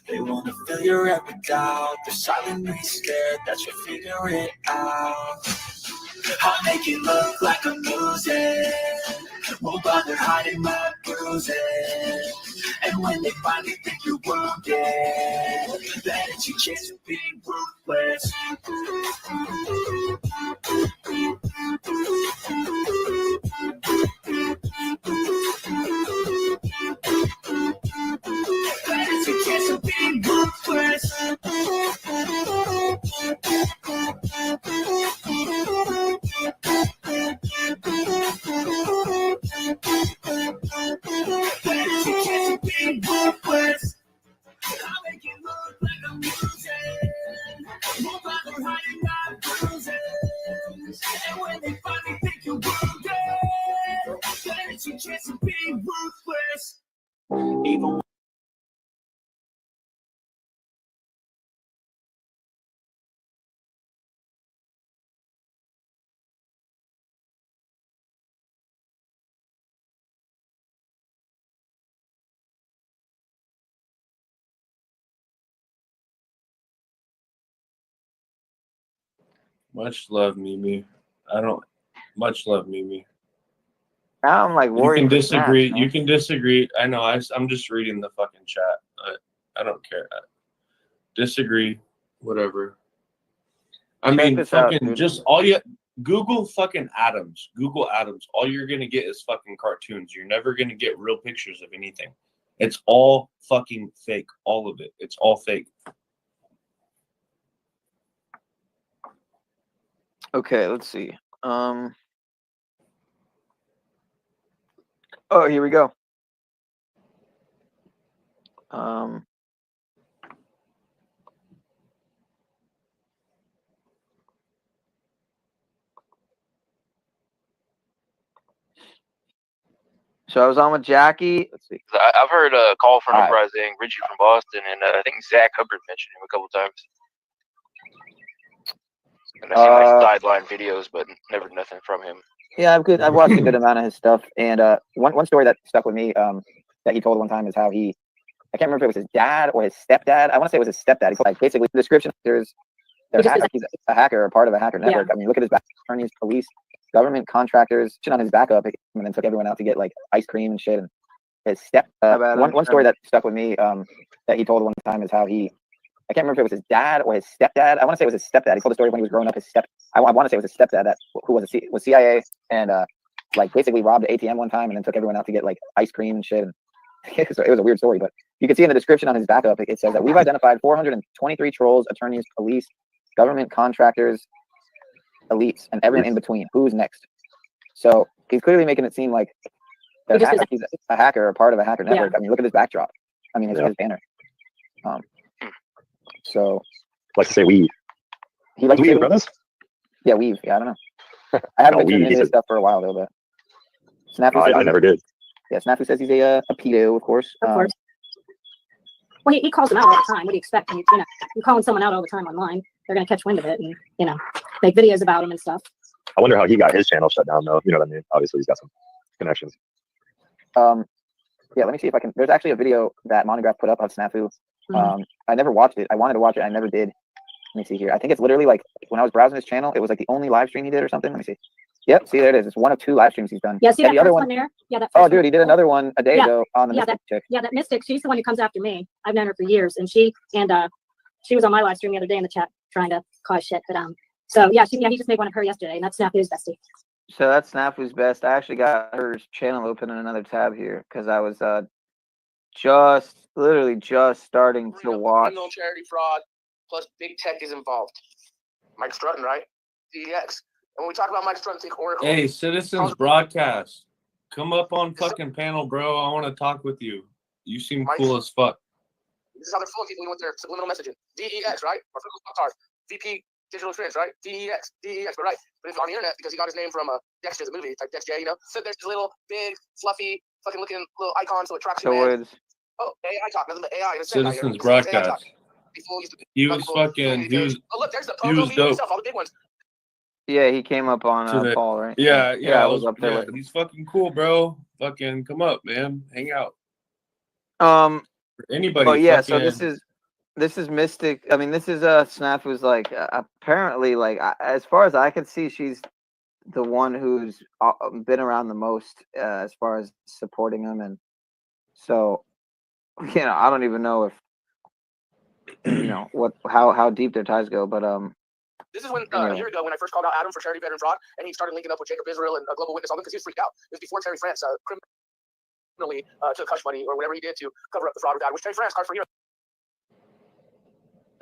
They wanna fill your head with doubt, they're silently scared that you'll figure it out. I'll make it look like I'm losing, won't bother hiding my bruises. And when they finally think you're wounded, then it's your chance of being ruthless. Then it's your chance of being ruthless. There's a chance of being ruthless. I'll make it look like I'm losing, won't bother hiding my bruises. And when they finally think you're wounded, there's a chance of being ruthless. Even Much love, Mimi. I don't. Much love, Mimi. Now I'm like You worried. can for disagree. Snap, You man. can disagree. I know. I'm just reading the fucking chat. I don't care. Disagree. Whatever. I Check mean, this out, fucking dude. just all you Google fucking Adams. Google Adams. All you're gonna get is fucking cartoons. You're never gonna get real pictures of anything. It's all fucking fake. All of it. It's all fake. Okay, let's see. Oh, here we go. So I was on with Jackie. Let's see. I've heard Call from All right. Uprising, Richie from Boston, and I think Zach Hubbard mentioned him a couple times. And I've seen like sideline videos, but never nothing from him. Yeah, I've watched a good amount of his stuff, and one story that stuck with me that he told one time is how I can't remember if it was his dad or his stepdad. I want to say it was his stepdad. He told, like, basically the description he's a hacker or part of a hacker network. I mean, look at his back, attorneys, police, government contractors, shit on his backup, and then took everyone out to get like ice cream and shit. And his one story that stuck with me that he told one time is how I can't remember if it was his dad or his stepdad. I want to say it was his stepdad. He told the story when he was growing up. I want to say it was his stepdad who was CIA and like basically robbed the ATM one time and then took everyone out to get like ice cream and shit. And it was a weird story, but you can see in the description on his backup, it says that we've identified 423 trolls, attorneys, police, government contractors, elites, and everyone in between. Who's next? So he's clearly making it seem like he's a hacker or part of a hacker network. I mean, look at his backdrop. I mean, his banner. So like to say weave. He likes weave, brothers. Yeah, weave. Yeah, I don't know. I haven't been tuning into his stuff for a while though, but Snafu I never did. Yeah, Snafu says he's a pedo, of course. Of course. Well, he calls them out all the time. What do you expect? When you're calling someone out all the time online, they're going to catch wind of it and, make videos about him and stuff. I wonder how he got his channel shut down, though. You know what I mean? Obviously, he's got some connections. Yeah, let me see if I can. There's actually a video that Monograph put up of Snafu. I never watched it. I wanted to watch it. I never did. Let me see here. I think it's literally like when I was browsing his channel, it was like the only live stream he did or something. Let me see. Yep, see, there it is. It's one of 2 live streams he's done. Yeah, see and that the other first one there? Yeah, that Oh, dude, he did another one a day ago on the Mystic chick. Yeah, that Mystic, she's the one who comes after me. I've known her for years, and she was on my live stream the other day in the chat trying to cause shit. But so yeah, he just made one of her yesterday, and that's Snafu's bestie. So that's Snafu's best. I actually got her channel open in another tab here because I was literally just starting to watch. Criminal charity fraud plus big tech is involved. Mike Strutton, right? DEX. And when we talk about Mike Strutton, think Oracle. Hey, Citizens Broadcast, come up on fucking panel, bro. I want to talk with you. You seem cool as fuck. This is how they're fooling people with their subliminal messaging. DEX, right? VP Digital Experience, right? DEX, but right. But if on the internet, because he got his name from Dexter, the movie, type Dex J, you know? So there's this little, big, fluffy, fucking looking little icon, so it tracks your man. Oh, AI talk, nothing but AI. Citizens Broadcast. He was fucking, he was dope. All the big ones. Yeah, he came up on Paul, right? Yeah, I was up there with him. He's fucking cool, bro. Fucking come up, man. Hang out. For anybody. But yeah, fucking... so this is Mystic. I mean, this is Snafu's like apparently like as far as I can see, she's the one who's been around the most as far as supporting him, and so I don't even know if how deep their ties go, but This is when a year ago when I first called out Adam for charity veteran fraud, and he started linking up with Jacob Israel and Global Witness on them because he was freaked out. It was before Terry France criminally took hush money or whatever he did to cover up the fraud with God, which Terry France, Card for Heroes,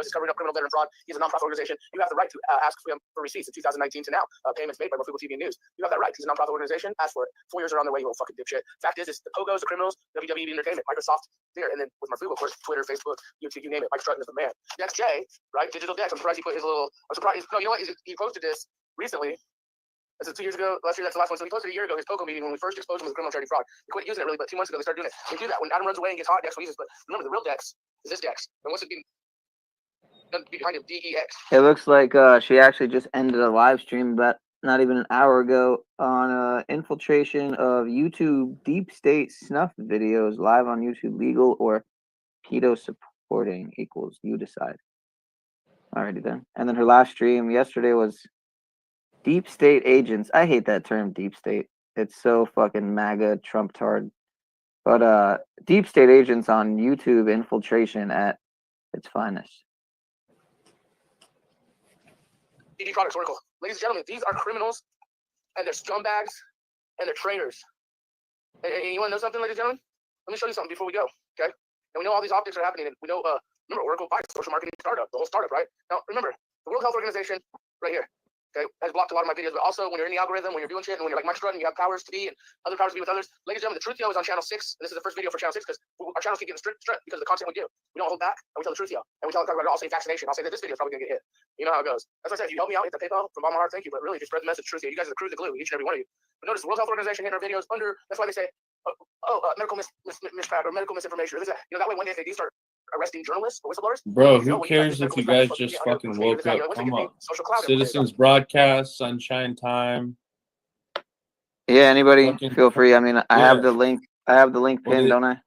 is covering up criminal veteran fraud. He's a nonprofit organization. You have the right to ask for him for receipts in 2019 to now. Payments made by Mofugo TV and News. You have that right. He's a nonprofit organization. Ask for it. 4 years are on their way, you little fucking dipshit. Fact is the Pogos, the criminals, WWE Entertainment, Microsoft, there, and then with Mofugo, of course, Twitter, Facebook, YouTube, you name it. Mike Strutton is the man. Dex J, right? Digital Dex. I'm surprised he put his little. I'm surprised. No, you know what? He posted this recently. This is 2 years ago. Last year, that's the last one. So he posted a year ago his Pogo meeting when we first exposed him as criminal charity fraud. They quit using it really, but 2 months ago they started doing it. They do that when Adam runs away and gets hot. Dex will use it. But remember, the real Dex is this Dex. And what's it behind him? DEX. it looks like she actually just ended a live stream about not even an hour ago on infiltration of YouTube deep state snuff videos live on YouTube. Legal or pedo supporting equals you decide. Alrighty then. And then her last stream yesterday was deep state agents. I hate that term, deep state. It's so fucking MAGA Trump tard. But deep state agents on YouTube infiltration at its finest. DD Products Oracle. Ladies and gentlemen, these are criminals, and they're scumbags, and they're traitors. And you want to know something, ladies and gentlemen? Let me show you something before we go, okay? And we know all these optics are happening, and we know, remember, Oracle buys social marketing startup, the whole startup, right? Now, remember, the World Health Organization, right here, okay, has blocked a lot of my videos, but also when you're in the algorithm, when you're doing shit, and when you're like Mike Strutton, you have powers to be, and other powers to be with others. Ladies and gentlemen, the Truth Yo is on channel 6, and this is the first video for channel 6, because our channels keep getting stripped because of the content we do. We don't hold back, and we tell the Truth Yo, and we talk about it. I'll say vaccination. I'll say that this video is probably going to get hit. You know how it goes. That's why I said, if you help me out, hit the PayPal from all my heart, thank you, but really, just spread the message, Truth Yo. You guys are the crew, the glue, each and every one of you. But notice the World Health Organization hitting our videos under, that's why they say, medical misfact or medical misinformation. That way one day if they do start arresting journalists or whistleblowers. Bro, who cares if you guys just fucking woke up? Come on. Citizens Broadcast, Sunshine Time. Yeah, anybody feel free. I mean, I have the link. I have the link pinned, don't I?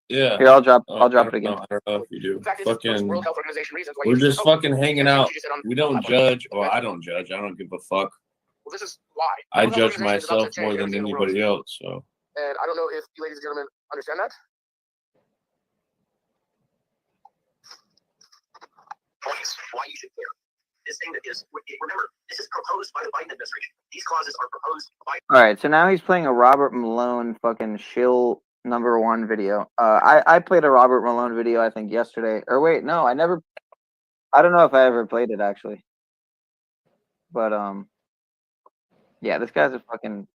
Yeah. Here, I'll drop it again. I don't know if you do. Fucking, we're just fucking hanging out. We don't judge. Well, I don't judge. I don't give a fuck. Well, this is why. I judge myself more than anybody else. So. And I don't know if you ladies and gentlemen understand that. Why you should care. This thing that is, remember, this is proposed by the Biden administration. These clauses are proposed by. All right, so now he's playing a Robert Malone fucking shill #1 video. I played a Robert Malone video I think yesterday. Or wait, no, I never. I don't know if I ever played it actually. But yeah, this guy's a fucking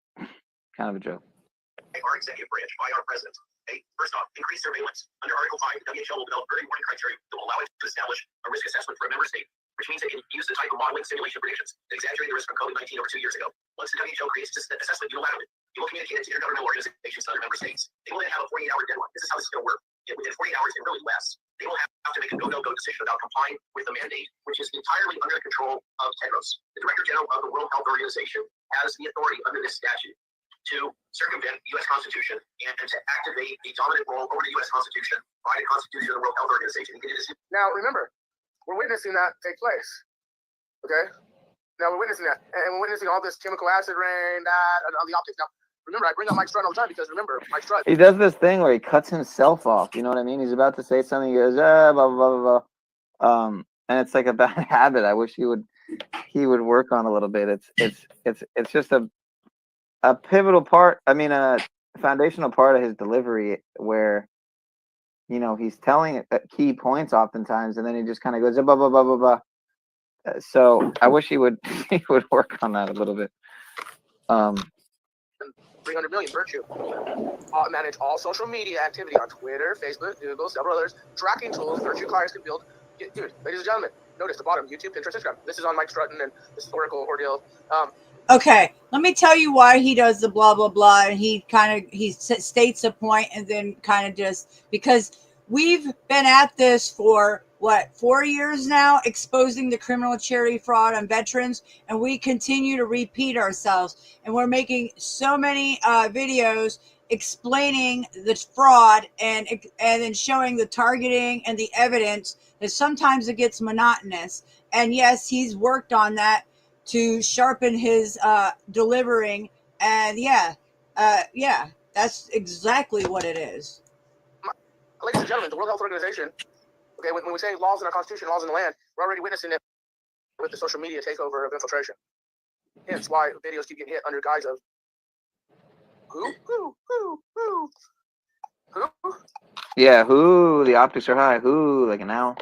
kind of a joke. Our executive branch by our president. First off, increased surveillance. Under Article 5, the WHO will develop early warning criteria that will allow it to establish a risk assessment for a member state, which means it can use the type of modeling simulation predictions that exaggerate the risk from COVID-19 over 2 years ago. Once the WHO creates this assessment unilaterally, it will communicate it to intergovernmental organizations and other member states. They will then have a 48-hour deadline. This is how this is going to work. Within 48 hours and really less, they will have to make a go-no-go decision about complying with the mandate, which is entirely under the control of Tedros. The Director General of the World Health Organization has the authority under this statute to circumvent the U.S. Constitution and to activate a dominant role over the U.S. Constitution by the Constitution of the World Health Organization. Now, remember, we're witnessing that take place. Okay? Now, we're witnessing that. And we're witnessing all this chemical acid rain, that, and all the optics. Now, remember, I bring up Mike Strutton all the time because, remember, Mike Strutton. He does this thing where he cuts himself off. You know what I mean? He's about to say something. He goes, blah, blah, blah, blah. and it's like a bad habit. I wish he would work on a little bit. It's just a pivotal part. I mean, a foundational part of his delivery where, you know, he's telling key points oftentimes, and then he just kind of goes blah blah blah blah blah. So I wish he would work on that a little bit. 300 million virtue. Manage all social media activity on Twitter, Facebook, Google, several others. Tracking tools virtue clients can build. Dude, ladies and gentlemen, notice the bottom: YouTube, Pinterest, Instagram. This is on Mike Strutton and historical ordeal. Okay, let me tell you why he does the blah blah blah, and he states a point and then kind of just, because we've been at this for what, 4 years now, exposing the criminal charity fraud on veterans, and we continue to repeat ourselves, and we're making so many videos explaining the fraud and then showing the targeting and the evidence that sometimes it gets monotonous. And yes, he's worked on that to sharpen his delivering, and yeah, that's exactly what it is. Ladies and gentlemen, the World Health Organization, okay, when we say laws in our Constitution, laws in the land, we're already witnessing it with the social media takeover of infiltration. Hence why videos keep getting hit under guise of who? Yeah, who? The optics are high. Who? Like an owl.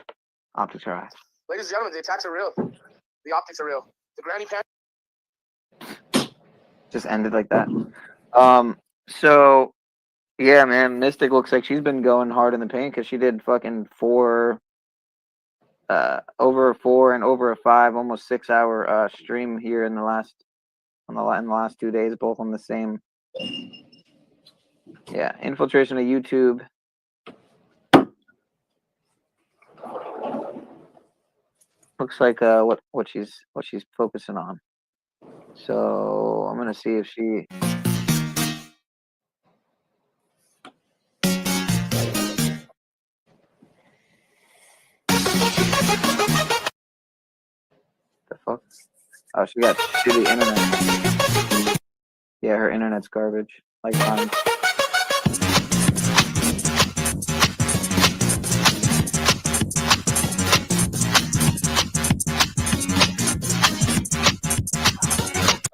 Optics are high. Ladies and gentlemen, the attacks are real. The optics are real. The granny pan. Just ended like that. So yeah, man, Mystic looks like she's been going hard in the paint because she did fucking over a 4 and over a 5, almost 6 hour stream here in the last 2 days, both on the same. Yeah, infiltration of YouTube. Looks like what she's focusing on. So I'm gonna see if she. The fuck? Oh, she got shitty internet. Yeah, her internet's garbage. Like mine.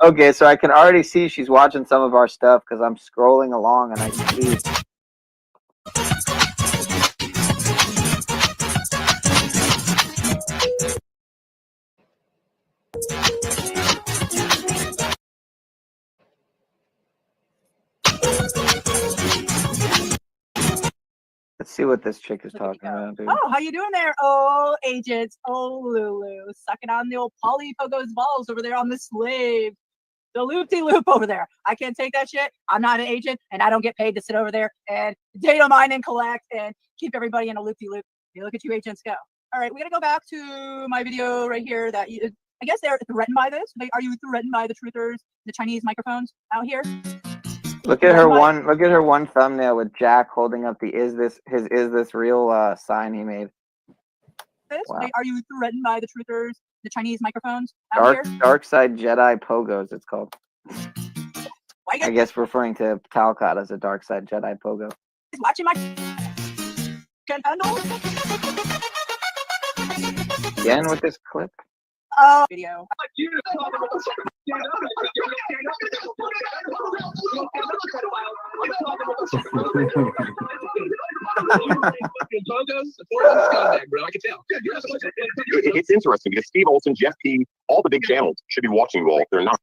Okay, so I can already see she's watching some of our stuff because I'm scrolling along and I can see. Let's see what this chick is talking about, dude. Oh, how you doing there? Oh, agents. Oh, Lulu. Sucking on the old Polly Pogo's balls over there on the slave. The loop-de-loop over there. I can't take that shit. I'm not an agent, and I don't get paid to sit over there and data mine and collect and keep everybody in a loop-de-loop. Hey, look at you agents go. All right, we got to go back to my video right here that I guess they're threatened by this. Are you threatened by the truthers, the Chinese microphones out here? Look at her one. Look at her one thumbnail with Jack holding up the "Is this real?" Sign he made. Wow. Are you threatened by the truthers, the Chinese microphones out here? Dark Side Jedi Pogos, it's called. I guess referring to Talcott as a Dark Side Jedi Pogo. Watching my handle. Again with this clip. Video. It's interesting because Steve Olson, Jeff P, all the big channels should be watching you all. They're not.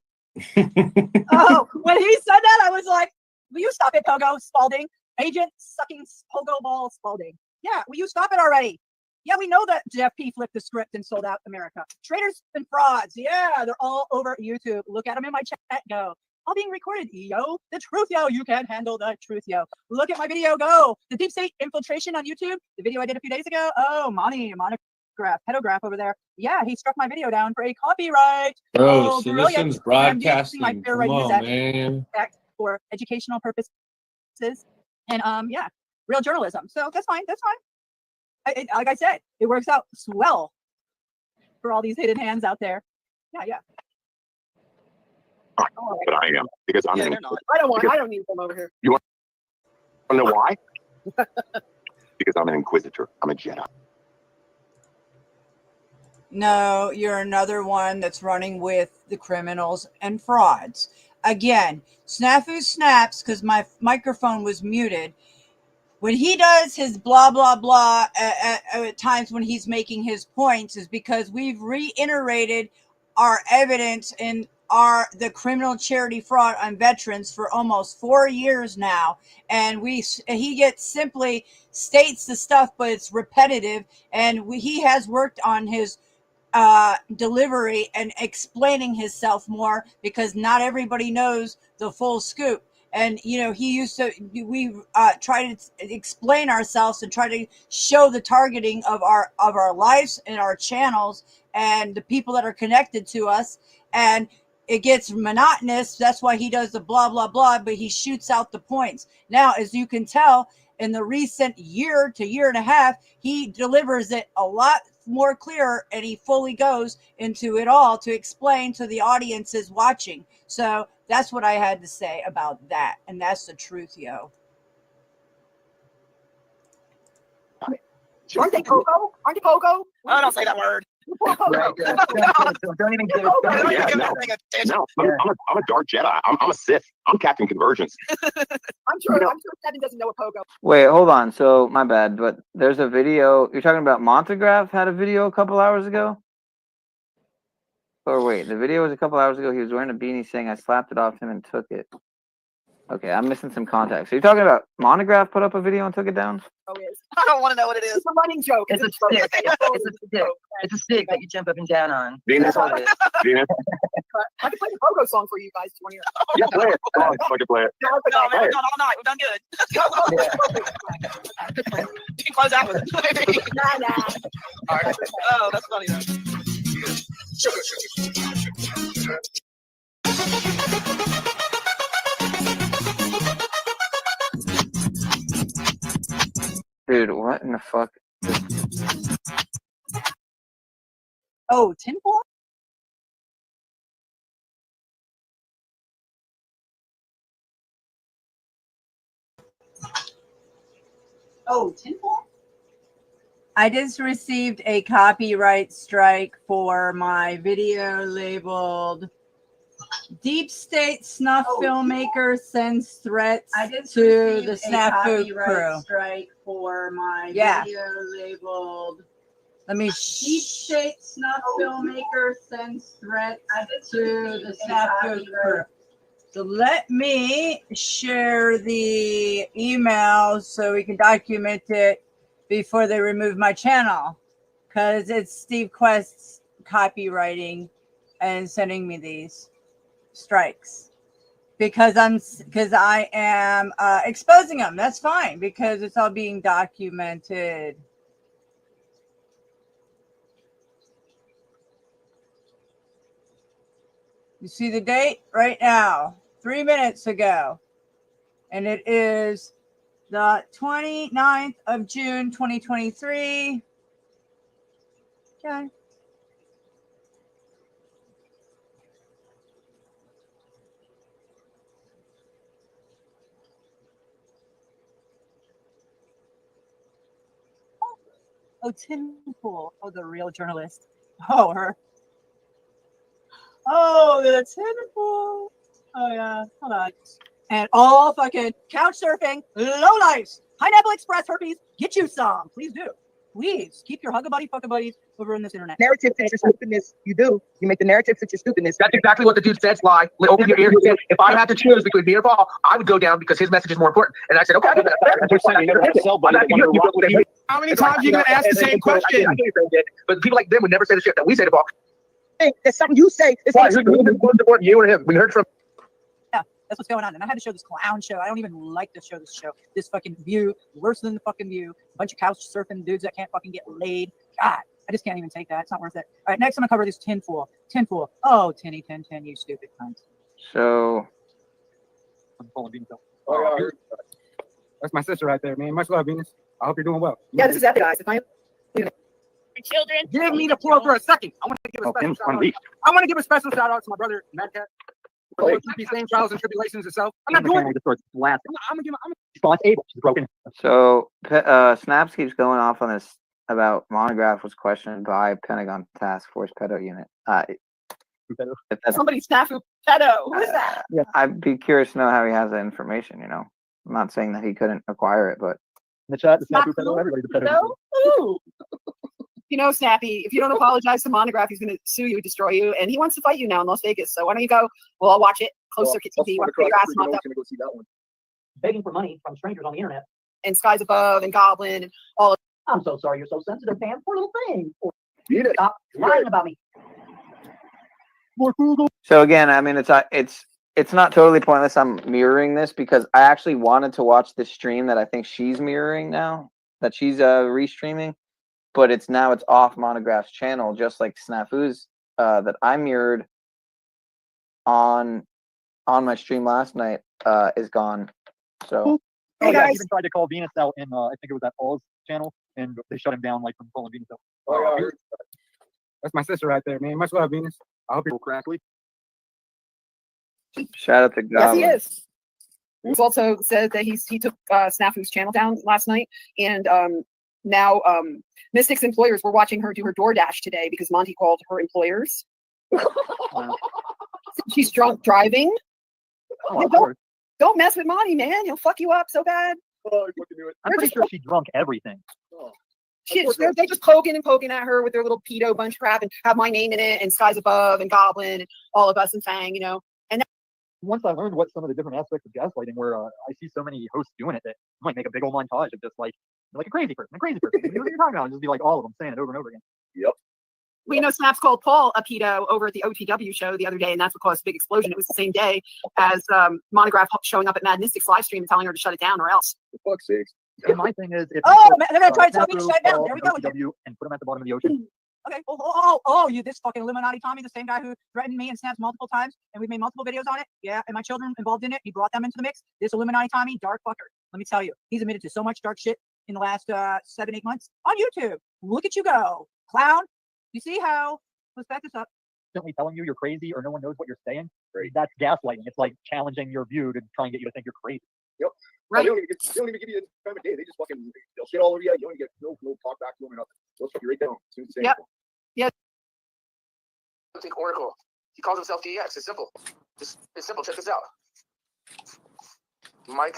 Oh, when he said that, I was like, will you stop it, Pogo Spalding? Agent sucking Pogo ball Spalding. Yeah, will you stop it already? Yeah, we know that Jeff P flipped the script and sold out America. Traitors and frauds. Yeah, they're all over YouTube. Look at them in my chat. Go. All being recorded. Yo, the truth, yo. You can't handle the truth, yo. Look at my video. Go. The deep state infiltration on YouTube. The video I did a few days ago. Oh, monograph, pedograph over there. Yeah, he struck my video down for a copyright. Bro, Citizens Broadcasting. My fair Come right on, use man. Act for educational purposes. And yeah, real journalism. So that's fine. That's fine. Like I said, it works out swell for all these hidden hands out there. Yeah. But I am because I'm. I don't need them over here. You want to know why? Because I'm an Inquisitor. I'm a Jedi. No, you're another one that's running with the criminals and frauds. Again, Snafu snaps because my microphone was muted. When he does his blah, blah, blah at times when he's making his points is because we've reiterated our evidence in the criminal charity fraud on veterans for almost 4 years now. And he simply states the stuff, but it's repetitive. And he has worked on his delivery and explaining himself more because not everybody knows the full scoop. And we try to explain ourselves and try to show the targeting of our lives and our channels and the people that are connected to us. And it gets monotonous. That's why he does the blah, blah, blah, but he shoots out the points. Now, as you can tell, in the recent year to year and a half, he delivers it a lot more clearer, and he fully goes into it all to explain to the audiences watching. So that's what I had to say about that, and that's the truth, yo. Aren't they Pogo? Aren't they Pogo? Oh, don't say that word. Don't even give it. No, I'm a dark Jedi. I'm a Sith. I'm Captain Convergence. I'm sure Kevin doesn't know a Pogo. Wait, hold on. So my bad, but there's a video. You're talking about Montegraph had a video a couple hours ago? Or wait, the video was a couple hours ago. He was wearing a beanie saying I slapped it off him and took it. Okay, I'm missing some context. So you're talking about Montegraph put up a video and took it down? Oh, yes. I don't want to know what it is. It's a running joke. It's a stick. It's a stick that you jump up and down on. Venus. Venus. I can play the Pogo song for you guys. Do you want to hear it? Yeah, play it. Oh, I can play it. No, man, we've done all night. We've done good. You can close out with it. Nah. All right. Oh, that's funny though. Dude, what in the fuck? Oh, tinfoil? Oh, tinfoil? I just received a copyright strike for my video labeled Deep State Snuff Filmmaker Sends Threats to the Snafu Crew. Strike for my video labeled Deep State Snuff Filmmaker Sends Threats to the Snafu Crew. So let me share the email so we can document it before they remove my channel, because it's Steve Quest's copywriting and sending me these strikes because I am exposing them. That's fine because it's all being documented. You see the date right now, 3 minutes ago, and it is the 29th of June, 2023. Okay. Oh, tinfoil. Oh, the real journalist. Oh, her. Oh, the tinfoil. Oh, yeah. Hold on. And all fucking couch surfing, low lives. Pineapple Express herpes, get you some. Please do. Please keep your hugga buddy, fucka buddies over in this internet. Narrative fits your stupidness. You do. You make the narrative fit your stupidness. That's exactly what the dude said, Sly. Open your ear. He said, if I had to choose between me or Paul, I would go down because his message is more important. And I said, okay. How many times are you going to ask the same question? But people like them would never say the shit that we say to Paul. Hey, there's something you say. It's like, you or him. We heard from. Yeah, that's what's going on. And I had to show this clown show. I don't even like to show this show. This fucking View, worse than the fucking View. A bunch of couch surfing dudes that can't fucking get laid. God, I just can't even take that. It's not worth it. All right, next I'm gonna cover this tinfoil. Tinfoil. Oh, tinny, tin, you stupid cunt. So. That's my sister right there, man. Much love, Venus. I hope you're doing well. Yeah, this is epic, guys. If I Children, give me the floor for a second. I want to give a special shout out. I want to give a special shout out to my brother Madcat. Going through these same trials and tribulations himself. I'm not doing it. I'm gonna give him. So Snaps keeps going off on this about Monograph was questioned by Pentagon Task Force Pedo Unit. If that's, Somebody snafu pedo. Who is that? I'd be curious to know how he has that information. You know, I'm not saying that he couldn't acquire it, but In the chat, the Not snafu pedo, cool. everybody's a pedo. No? Ooh. You know, Snappy, if you don't apologize to Monograph, he's going to sue you, destroy you, and he wants to fight you now in Las Vegas. So why don't you go? Well, I'll watch it. Closed circuit TV. Watch your ass knocked up. Go see that one. Begging for money from strangers on the internet. And Skies Above and Goblin and all of I'm so sorry you're so sensitive, Pam. Poor little thing. Beat it. Stop lying about me. so again, I mean, it's not totally pointless. I'm mirroring this because I actually wanted to watch this stream that I think she's mirroring now, that she's restreaming, but it's off Monograph's channel, just like Snafu's that I mirrored on my stream last night is gone. So Oh, yeah, he even tried to call Venus out in, I think it was that Paul's channel, and they shut him down like from calling Venus out. Oh, yeah, I heard that. That's my sister right there, man. Much love, Venus. I hope you're crackly. Shout out to Yes, Goblin. he is. He's also said that he took Snafu's channel down last night, and now Mystic's employers were watching her do her DoorDash today because Monty called her employers. She's drunk driving. Oh, Yeah, don't mess with Monty, man. He'll fuck you up so bad. I'm pretty sure she drunk everything. They're just poking at her with their little pedo bunch crap and have my name in it and Skies Above and Goblin and all of us and Fang, you know. And once I learned what some of the different aspects of gaslighting were, I see so many hosts doing it that I might make a big old montage of just like a crazy person. You know what you're talking about? And just be like all of them saying it over and over again. Yep. we know Snaps called Paul a pedo over at the OTW show the other day, and that's what caused a big explosion. It was the same day as Monograph showing up at Mad Mystics live stream and telling her to shut it down or else. For fuck's sakes. And my thing is, if they're gonna try to tell me to shut it down. There we go. And put them at the bottom of the ocean. Okay. You this fucking Illuminati Tommy, the same guy who threatened me and Snaps multiple times, and we've made multiple videos on it. Yeah, and my children involved in it. He brought them into the mix. This Illuminati Tommy, dark fucker. Let me tell you, he's admitted to so much dark shit in the last 7-8 months on YouTube. Look at you go, clown. You see how? Let's back this up. Constantly telling you you're crazy or no one knows what you're saying. Right. That's gaslighting. It's like challenging your view to try and get you to think you're crazy. Yep. Right. They don't even give you the time of day. They just fucking they'll shit all over you. You don't even get no talk back to them or nothing. They'll shut you right down. Yep. Yeah. Think Oracle. He calls himself DEX. It's simple. It's simple. Check this out. Mike.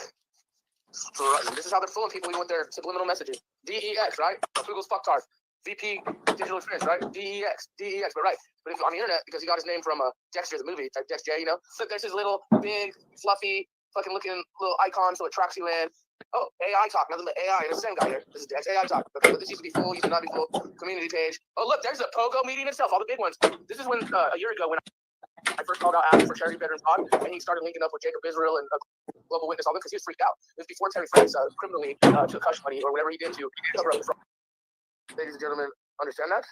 This is how they're fooling people with their subliminal messages. DEX, right? Google's fucktard. VP Digital Experience, right? DEX, but right. But if on the internet, because he got his name from Dexter, the movie, type Dex J, you know? Look, there's his little, big, fluffy, fucking looking little icon, so it tracks you in. Oh, AI talk, nothing but AI. It's the same guy here. This is Dex AI talk. Okay, but this used to be full, used to not be full. Community page. Oh, look, there's a Pogo meeting itself, all the big ones. This is when, a year ago, when I first called out Adam for Charity Veterans Pod, and he started linking up with Jacob Israel and Global Witness, all that, because he was freaked out. It was before Terry Franks criminally took hush money or whatever he did to cover up the fraud. Ladies and gentlemen, understand that?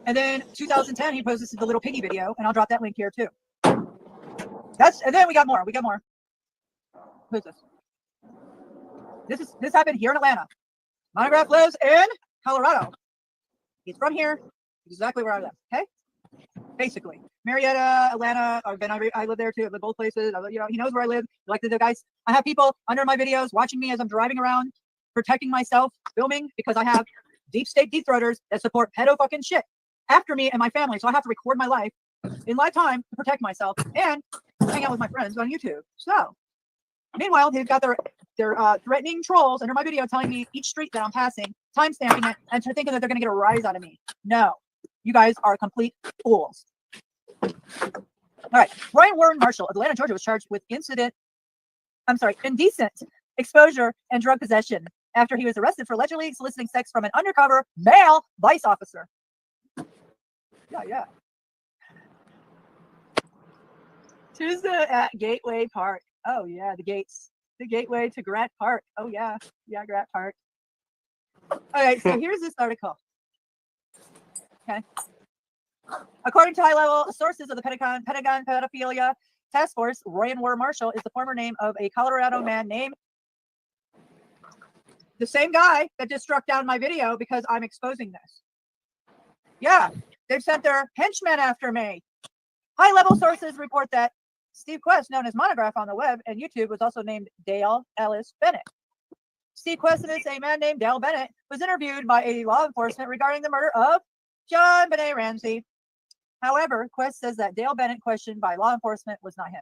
And then 2010, he posted the little piggy video, and I'll drop that link here too. And then we got more. Who's this? This happened here in Atlanta. Monograph lives in Colorado. He's from here, exactly where I live. Okay, basically Marietta, Atlanta. I live there too. I live both places. He knows where I live. Like the guys, I have people under my videos watching me as I'm driving around, protecting myself, filming, because I have deep state deep throaters that support pedo fucking shit after me and my family. So I have to record my life in live time to protect myself and hang out with my friends on YouTube. So meanwhile, they've got their threatening trolls under my video telling me each street that I'm passing, timestamping it, and thinking that they're going to get a rise out of me. No, you guys are complete fools. All right. Brian Warren Marshall of Atlanta, Georgia was charged with indecent exposure and drug possession after he was arrested for allegedly soliciting sex from an undercover male vice officer. Yeah. Tuesday at Gateway Park. Oh yeah, the gates. The gateway to Grant Park. Oh yeah. Yeah, Grant Park. All right, so here's this article. Okay. According to high-level sources of the Pentagon Pedophilia Task Force, Ryan Warren Marshall is the former name of a Colorado man named the same guy that just struck down my video because I'm exposing this. Yeah, they've sent their henchmen after me. High-level sources report that Steve Quest, known as Monograph on the web and YouTube, was also named Dale Ellis Bennett. Steve Questivitz, a man named Dale Bennett, was interviewed by a law enforcement regarding the murder of John Benet Ramsey. However, Quest says that Dale Bennett questioned by law enforcement was not him.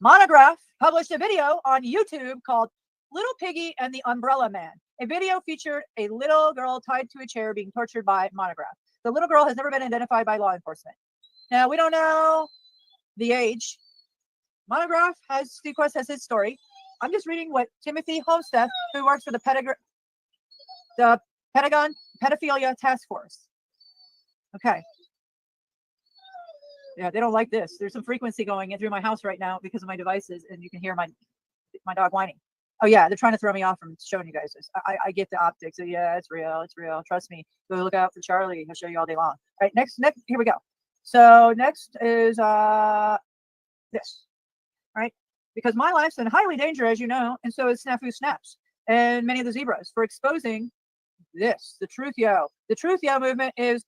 Monograph published a video on YouTube called Little Piggy and the Umbrella Man. A video featured a little girl tied to a chair being tortured by Monograph. The little girl has never been identified by law enforcement. Now, we don't know the age. Monograph has, Steve Quest has his story. I'm just reading what Timothy Homestead, who works for the Pentagon Pedophilia Task Force. Okay. Yeah, they don't like this. There's some frequency going in through my house right now because of my devices, and you can hear my dog whining. Oh yeah, they're trying to throw me off from showing you guys this. I get the optics. So yeah, it's real. It's real. Trust me. Go look out for Charlie. He'll show you all day long. All right, next, here we go. So next is this. All right, because my life's in highly danger, as you know, and so is Snafu Snaps and many of the zebras for exposing this. The Truth Yo. The Truth Yo movement is.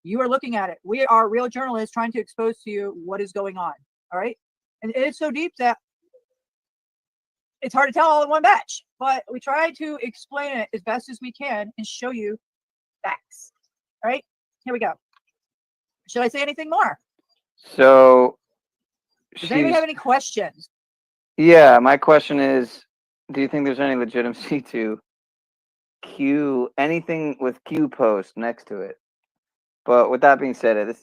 You are looking at it. We are real journalists trying to expose to you what is going on. All right. And it's so deep that it's hard to tell all in one batch, but we try to explain it as best as we can and show you facts. All right. Here we go. Should I say anything more? So, Does anybody have any questions? yeah, my question is, do you think there's any legitimacy to Q anything with Q post next to it? But with that being said,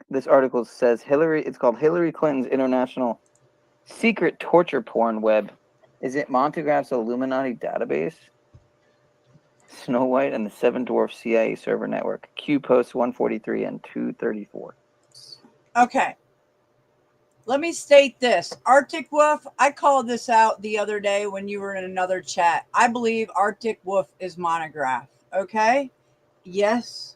this article says it's called Hillary Clinton's International Secret Torture Porn Web. Is it Montagraph's Illuminati database? Snow White and the Seven Dwarfs CIA server network. Q posts 143 and 234. Okay. Let me state this. Arctic Wolf, I called this out the other day when you were in another chat. I believe Arctic Wolf is Monograph. Okay? Yes.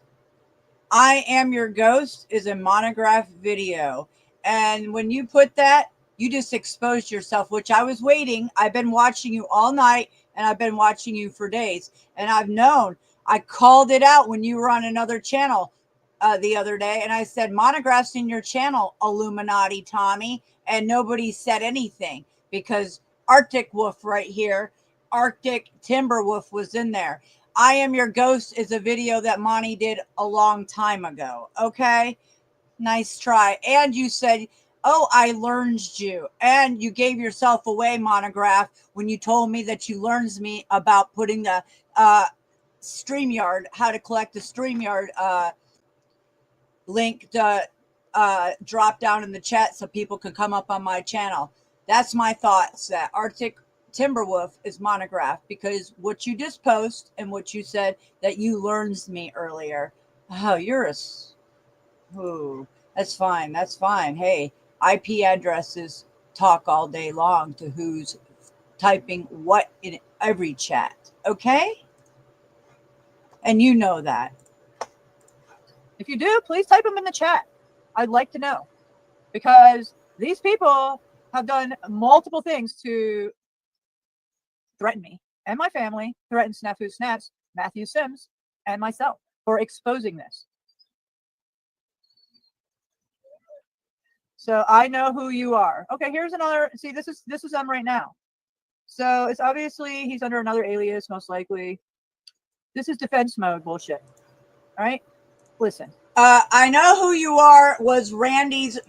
I Am Your Ghost is a Monograph video. And when you put that, you just exposed yourself, which I was waiting. I've been watching you all night, and I've been watching you for days. And I've known. I called it out when you were on another channel the other day, and I said, Monograph's in your channel, Illuminati Tommy. And nobody said anything because Arctic Wolf right here, Arctic Timber Wolf was in there. I Am Your Ghost is a video that Monty did a long time ago. Okay. Nice try. And you said, oh, I learned you. And you gave yourself away, Monograph, when you told me that you learned me about putting the StreamYard, how to collect the StreamYard link to drop down in the chat so people can come up on my channel. That's my thoughts, that Arctic Timberwolf is Monograph, because what you just post and what you said that you learned me earlier. Oh, you're a... Ooh, that's fine. That's fine. Hey, IP addresses talk all day long to who's typing what in every chat. Okay? And you know that. If you do, please type them in the chat. I'd like to know, because these people have done multiple things to threaten me and my family, threaten Snafu Snaps, Matthew Sims, and myself for exposing this. So I know who you are. Okay, here's another. See, this is them right now. So it's obviously he's under another alias, most likely. This is defense mode bullshit. All right, listen. I know who you are was Randy's.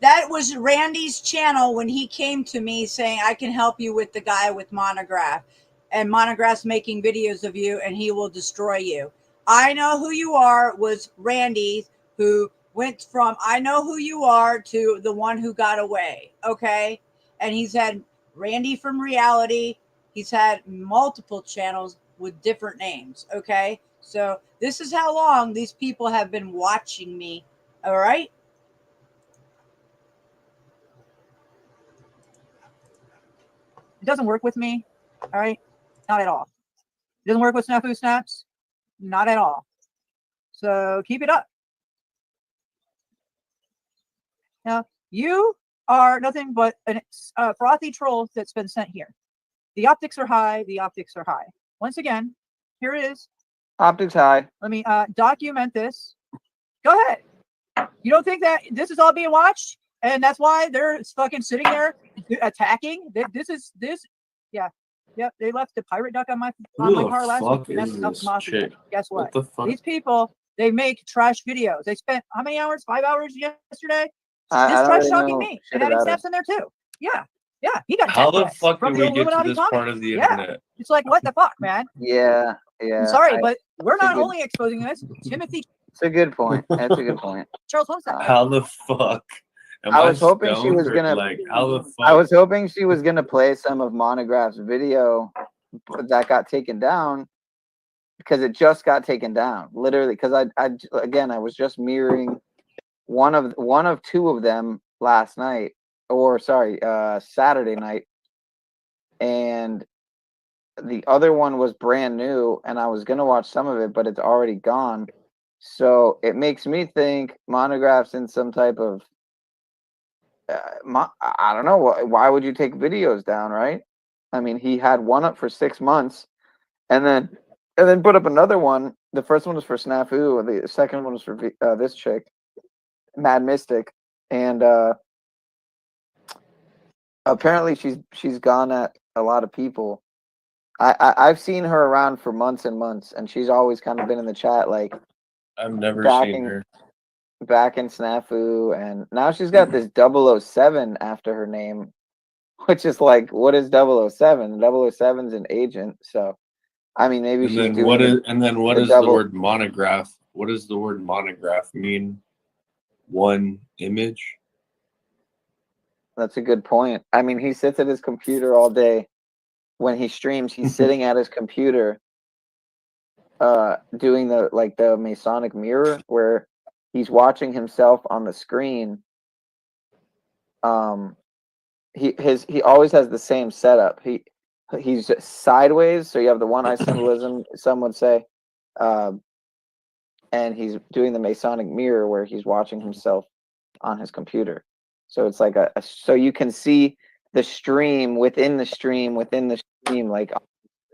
That was Randy's channel when he came to me saying, I can help you with the guy with Monograph. And Monograph's making videos of you and he will destroy you. I know who you are was Randy, who went from I know who you are to the one who got away. Okay. And he's had Randy from Reality. He's had multiple channels with different names. Okay. So this is how long these people have been watching me. All right. It doesn't work with me. All right. Not at all. It doesn't work with Snafu Snaps. Not at all. So keep it up. Now, you are nothing but a frothy troll that's been sent here. The optics are high. The optics are high. Once again, here it is. Optics high. Let me document this. Go ahead. You don't think that this is all being watched? And that's why they're fucking sitting there attacking. This. Yeah. Yep. They left the pirate duck on my Who the car last fuck week. is this Mafia. chick? Guess What what? the fuck? These people, they make trash videos. They spent how many hours? 5 hours yesterday. I Just don't trash really talking know me shit and having about her. snaps in there too. Yeah. Yeah. He got How death the threats fuck from did the we get to Illuminati this comment. part of the Yeah. internet? It's like, what the fuck, man? Yeah, I'm yeah. sorry, but we're It's a not good, only exposing this. Timothy it's a good point. That's a good point. Charles Holmes. How the fuck? Am I I was hoping she stoned was or gonna. like how the I fuck? was hoping she was gonna play some of Monograph's video that got taken down because it just got taken down, literally. Because I was just mirroring one of two of them last night, or sorry, Saturday night, and the other one was brand new, and I was gonna watch some of it, but it's already gone. So it makes me think Monograph's in some type of I don't know. Why would you take videos down, right? I mean, he had one up for 6 months, and then put up another one. The first one was for Snafu. The second one was for this chick, Mad Mystic, and apparently she's gone at a lot of people. I've seen her around for months and months, and she's always kind of been in the chat, like I've never seen her. back in Snafu, and now she's got this 007 after her name, which is like, what is 007? 007's an agent, so I mean, maybe And she's then doing what the, is and then what the does the double. word monograph? What does the word monograph mean? One image? That's a good point. I mean, he sits at his computer all day. When he streams, he's sitting at his computer, doing the Masonic mirror, where he's watching himself on the screen. He always has the same setup. He's sideways, so you have the one eye symbolism, some would say, and he's doing the Masonic mirror where he's watching himself on his computer. So it's like so you can see the stream within the stream within the stream, like on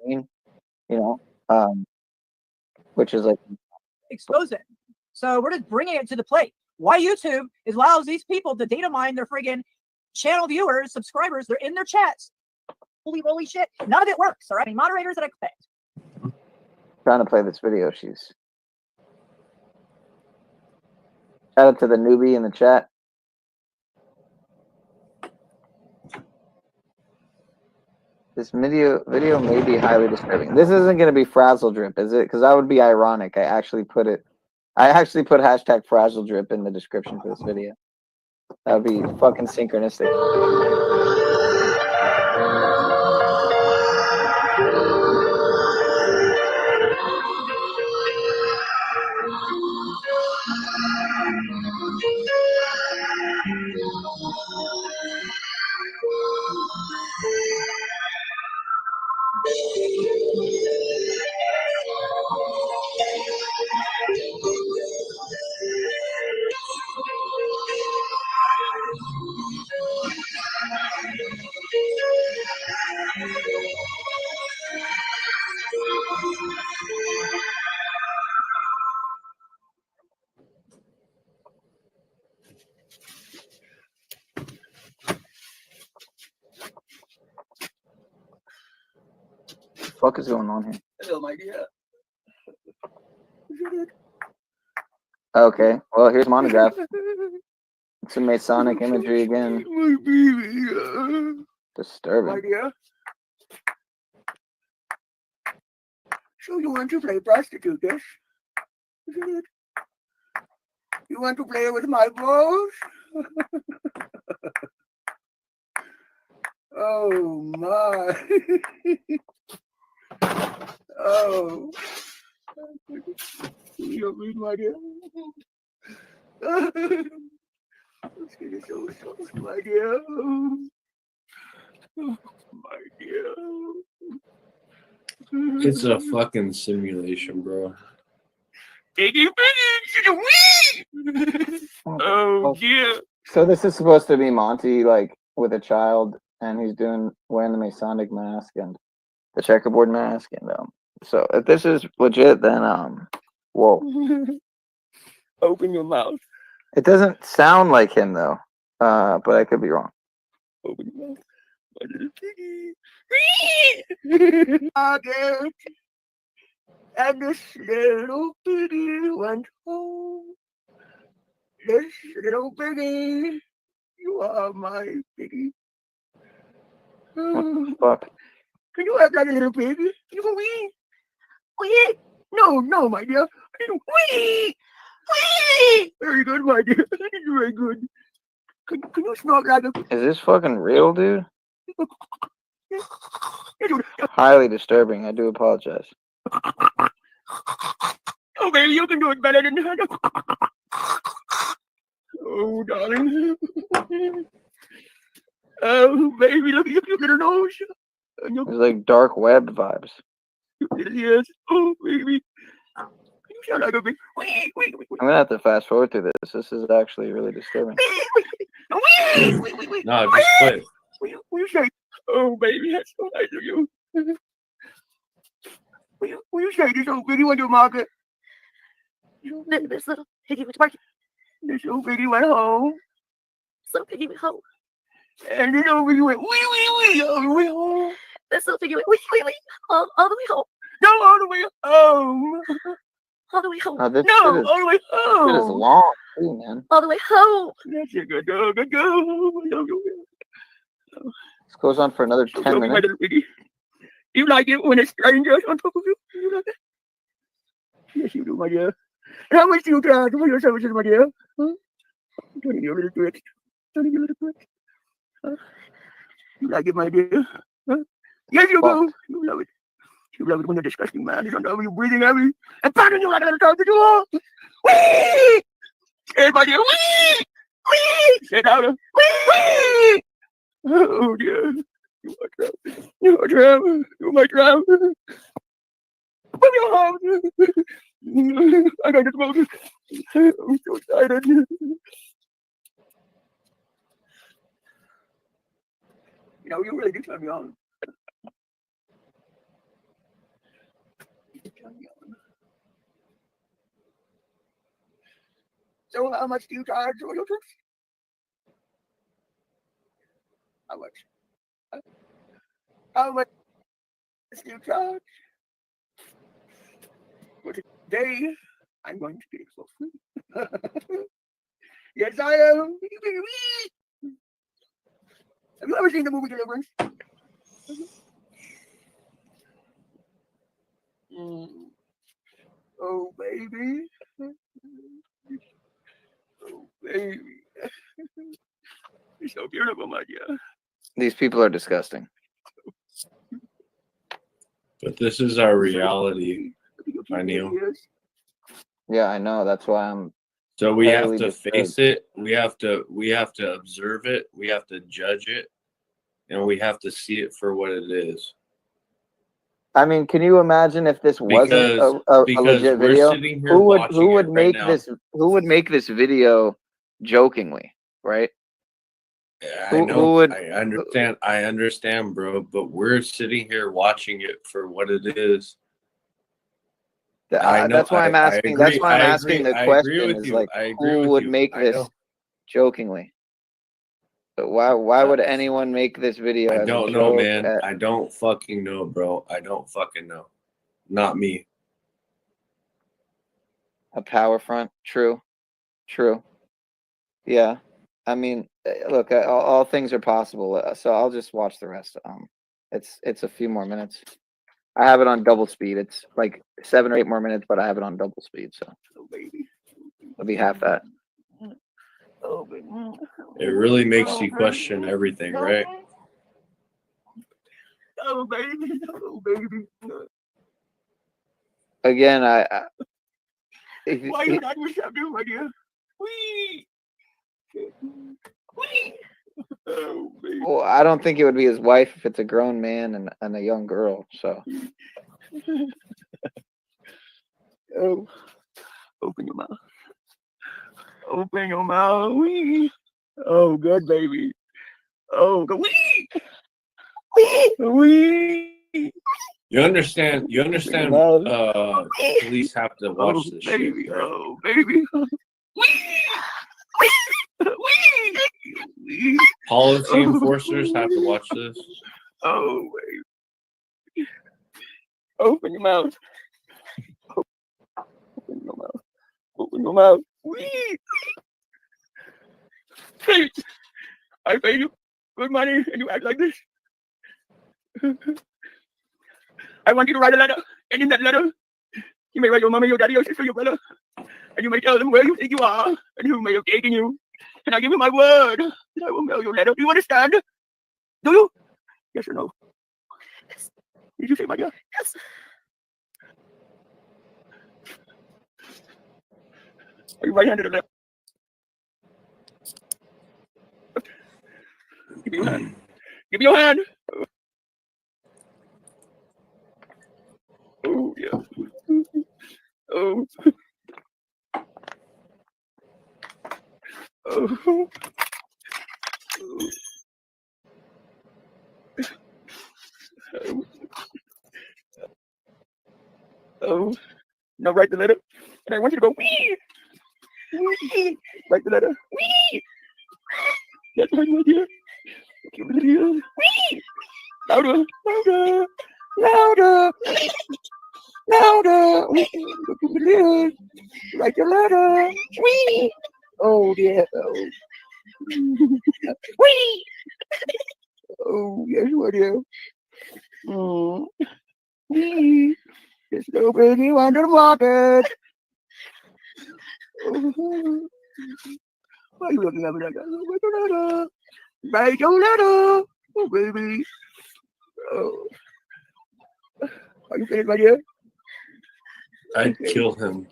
the screen, which is like expose it. So we're just bringing it to the plate. Why YouTube allows these people to data mine their friggin' channel viewers, subscribers, they're in their chats. Holy shit. None of it works. All right. I mean, moderators that I expect. trying to play this video. Shout out to the newbie in the chat. This video may be highly disturbing. This isn't going to be Frazzle Drip, is it? Because that would be ironic. I actually put hashtag Frazzle Drip in the description for this video. That would be fucking synchronistic. What the fuck is going on here? Oh my god. Okay, well, here's Monograph. It's some Masonic imagery again. Disturbing. Idea. So you want to play prostitute, yes? Isn't it? You want to play with my balls? Oh my. Oh. You read my dear. Let's get it so soft, my dear. Oh, my dear. It's a fucking simulation, bro. Oh yeah. So this is supposed to be Monty, like, with a child, and he's wearing the Masonic mask and the checkerboard mask, and so if this is legit, then whoa. Open your mouth. It doesn't sound like him though, but I could be wrong. Open your mouth. My little piggy. Margaret. And this little piggy went home. This little piggy. You are my piggy. What the fuck? Can you act like a little pig? You go wee. Wee. No, my dear. Wee. Wee. Very good, my dear. Very good. Can you snort like a... Is this fucking real, dude? Highly disturbing. I do apologize. Oh, baby, you can do it better than that. Oh, darling. Oh, baby, look at your little nose. It's like dark web vibes. Yes. Oh, baby. You sound like a big... Wee. I'm gonna have to fast forward through this. This is actually really disturbing. Wee. No, just play. Will you say, oh, baby, that's so nice of you. Will you say this old piggy went to market? This little piggy went to market. This old piggy went home. This little piggy went home. And this old piggy went wee all the way home. This little piggy went wee all the way home. No, all the way home. All the way home. Oh, this No, shit is, all the way home. shit is long, too, man. All the way home. That's a good girl, good girl. This goes on for another 10 My minutes. little piggy. You like it when a stranger's on top of you? You like it? Yes, you do, my dear. And how much do you charge for your services, my dear? Huh? Turning your little twitch. Turning your little twitch. Huh? You like it, my dear? Huh? Yes, you do. You love it. You love it when the disgusting man is on top of you, breathing heavy, and pounding you like a little dog that you are. Whee! Yes, my dear. Whee! Whee! Say louder. Whee! Oh, dear. You are trapped. You are trapped. You are my trap. Put your arms. I got to smoke. I'm so excited. You know, you really do turn me on. You turn me on. So how much do you charge for your trips? How much? How much do you charge? For today, I'm going to get it for free. Yes, I am. Have you ever seen the movie Deliverance? Oh, baby. Oh, baby. You're so beautiful, my dear. These people are disgusting. But this is our reality, my Neil. Yeah, I know. That's why I'm. So we have highly to disturbed. face it. We have to observe it. We have to judge it, and we have to see it for what it is. I mean, can you imagine if this wasn't a Because legit we're video? sitting here Who would watching it right make now. this? Who would make this video jokingly, right? I Who know. would? I understand, bro. But we're sitting here watching it for what it is. I know, That's why I'm I asking. agree, That's why I'm I asking agree, the I agree question. with Is you, like, I agree who with would you, make I this know. jokingly? But why would anyone make this video? I as a don't know, joke man. at- I don't fucking know, bro. I don't fucking know. Not me. A power front. True. Yeah. I mean, look, all things are possible. So I'll just watch the rest. It's a few more minutes. I have it on double speed. It's like 7 or 8 more minutes, but I have it on double speed, so it'll be half that. It really makes you question everything, right? Oh, baby. Oh, baby. Again, Why you not receptive, my dear? Wee! Wee! Oh, baby. well, I don't think it would be his wife if it's a grown man and a young girl. So Oh, open your mouth. Open your mouth. Wee! Oh, good, baby. Oh, good. Wee! Wee! Wee! You understand? Police have to watch Oh, this baby. shit, right? Oh, baby. Policy enforcers have to watch this. Oh, wait. Open your mouth. Open your mouth. Open your mouth. Wee. Hey, I pay you good money and you act like this. I want you to write a letter, and in that letter, you may write your mommy, your daddy, your sister, your brother, and you may tell them where you think you are and who may have taken you. And I give you my word that I will mail your letter. Do you understand? Do you? Yes or no? Yes. Did you say my dear? Yes. Are you right-handed or left? Give me your hand. Give me your hand. Oh, yeah. Oh. Oh. Oh. Now write the letter. And I want you to go, wee! Wee! Write the letter. Wee! That's right, my dear. Wee! Louder! Louder! Louder! Louder! Wee! Write your letter. Wee! Oh, dear. Oh. Wee! Oh, yes, my dear. Mm. Wee! Just go bring you under the water. Oh. Why are you looking at me like that? Write your letter. Write your letter. Oh, baby. Oh. Are you finished, my dear? I'd kill him.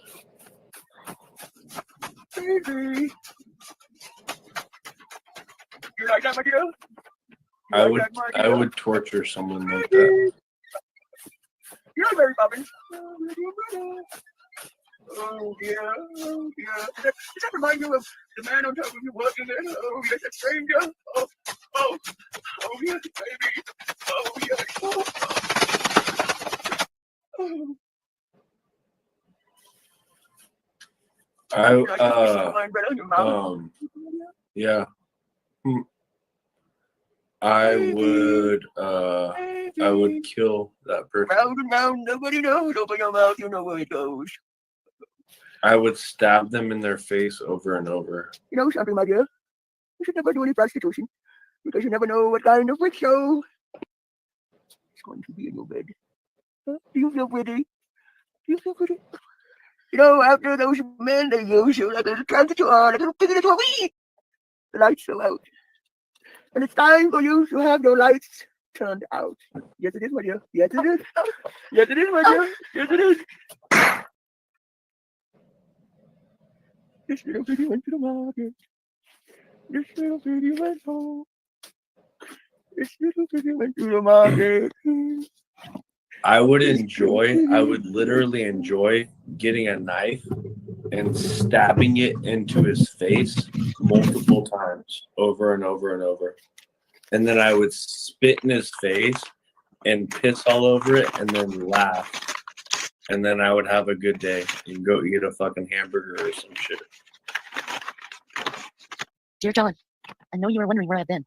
Baby. You like that, my dear? I would torture someone like that. You're not very Poppins. Oh, dear. Oh, dear. Does that remind you of the man on top of you walking in? Oh, yes, that stranger. Oh, oh, oh, yes, baby. Oh, yes. Oh, oh. Yeah. I would kill that person. Round and round, nobody knows. Open your mouth, you know where it goes. I would stab them in their face over and over. You know something, my dear? You should never do any prostitution, because you never know what kind of witch show is going to be in your bed. Huh? Do you feel pretty? Do you feel pretty? You know, after those men, they use you like a transit you are, like a ticket to a wee. The lights go out. And it's time for you to have your lights turned out. Yes, it is, my dear. Yes, it is. Yes, it is, my dear. Yes, it is. This little piggy went to the market. This little piggy went home. This little piggy went to the market. I would literally enjoy getting a knife and stabbing it into his face multiple times over and over and over. And then I would spit in his face and piss all over it and then laugh. And then I would have a good day and go eat a fucking hamburger or some shit. Dear John, I know you were wondering where I've been.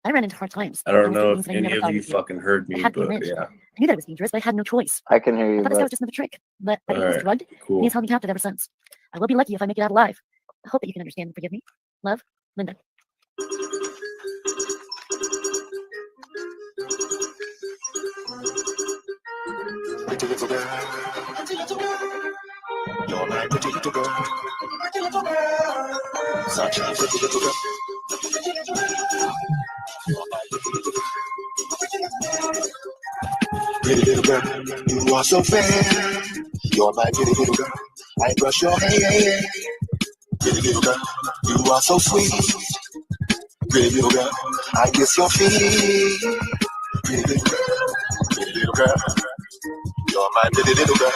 I ran into hard times. I don't know if any of you fucking heard me, but yeah. I knew that it was dangerous, but I had no choice. I can hear you. I thought this guy was just another trick, but I think he was drugged, and cool. he's held me captive ever since. I will be lucky if I make it out alive. I hope that you can understand and forgive me. Love, Linda. Pretty little girl. Pretty little girl. You're my pretty little girl. Pretty little girl. Such a pretty little girl. Pretty little girl. You're my pretty little girl. Pretty little girl. Pretty little girl, you are so fair. You're my pretty little girl. I brush your hair. Pretty little girl, you are so sweet. Pretty little girl, I kiss your feet. Pretty little girl, you're my pretty little girl.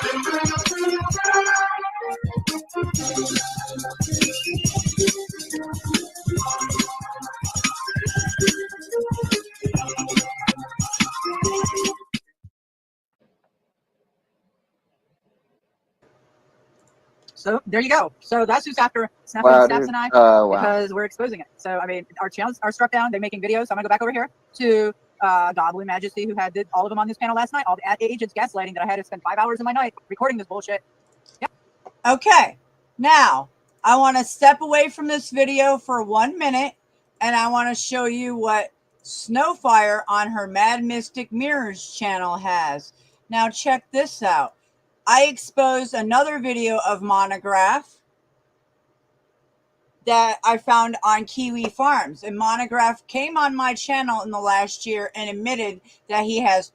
So there you go. So that's who's after Snappy Wow, Snaps dude. and I Wow. because we're exposing it. So I mean, our channels are struck down. They're making videos. So I'm gonna go back over here to Godly Majesty, who had all of them on this panel last night. All the agents gaslighting that I had to spend 5 hours of my night recording this bullshit. Yep. Okay, now I want to step away from this video for 1 minute, and I want to show you what Snowfire on her Mad Mystic Mirrors channel has. Now check this out. I exposed another video of Monograph that I found on Kiwi Farms, and Monograph came on my channel in the last year and admitted that he has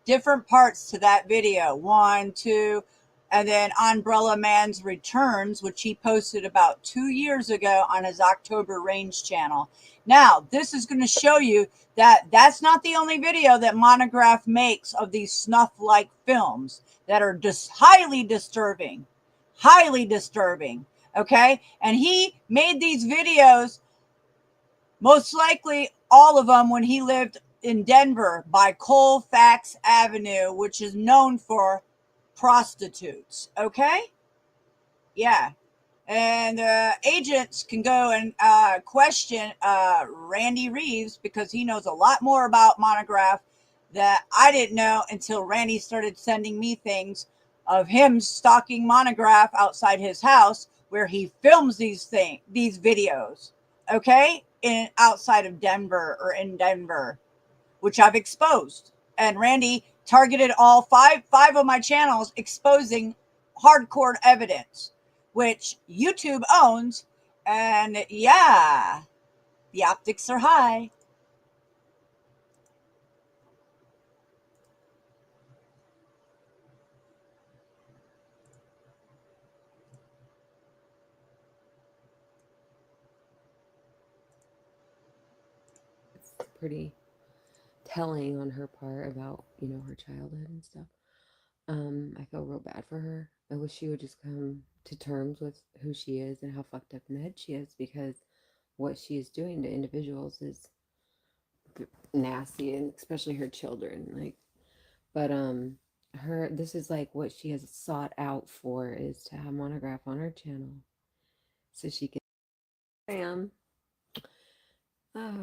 different parts to that video. 1, 2, and then Umbrella Man's Returns, which he posted about 2 years ago on his October Range channel. Now, this is going to show you that that's not the only video that Monograph makes of these snuff-like films that are just highly disturbing. Highly disturbing. Okay? And he made these videos, most likely all of them, when he lived in Denver by Colfax Avenue, which is known for prostitutes. Okay? Yeah. And agents can go and question Randy Reeves because he knows a lot more about Monograph that I didn't know until Randy started sending me things of him stalking Monograph outside his house where he films these videos, okay, outside of Denver or in Denver, which I've exposed. And Randy targeted all five of my channels exposing hardcore evidence, which YouTube owns. And yeah, the optics are high. Pretty telling on her part about, you know, her childhood and stuff. I feel real bad for her. I wish she would just come to terms with who she is and how fucked up in the head she is, because what she is doing to individuals is nasty, and especially her children. Like, but this is like what she has sought out for, is to have Monograph on her channel so she can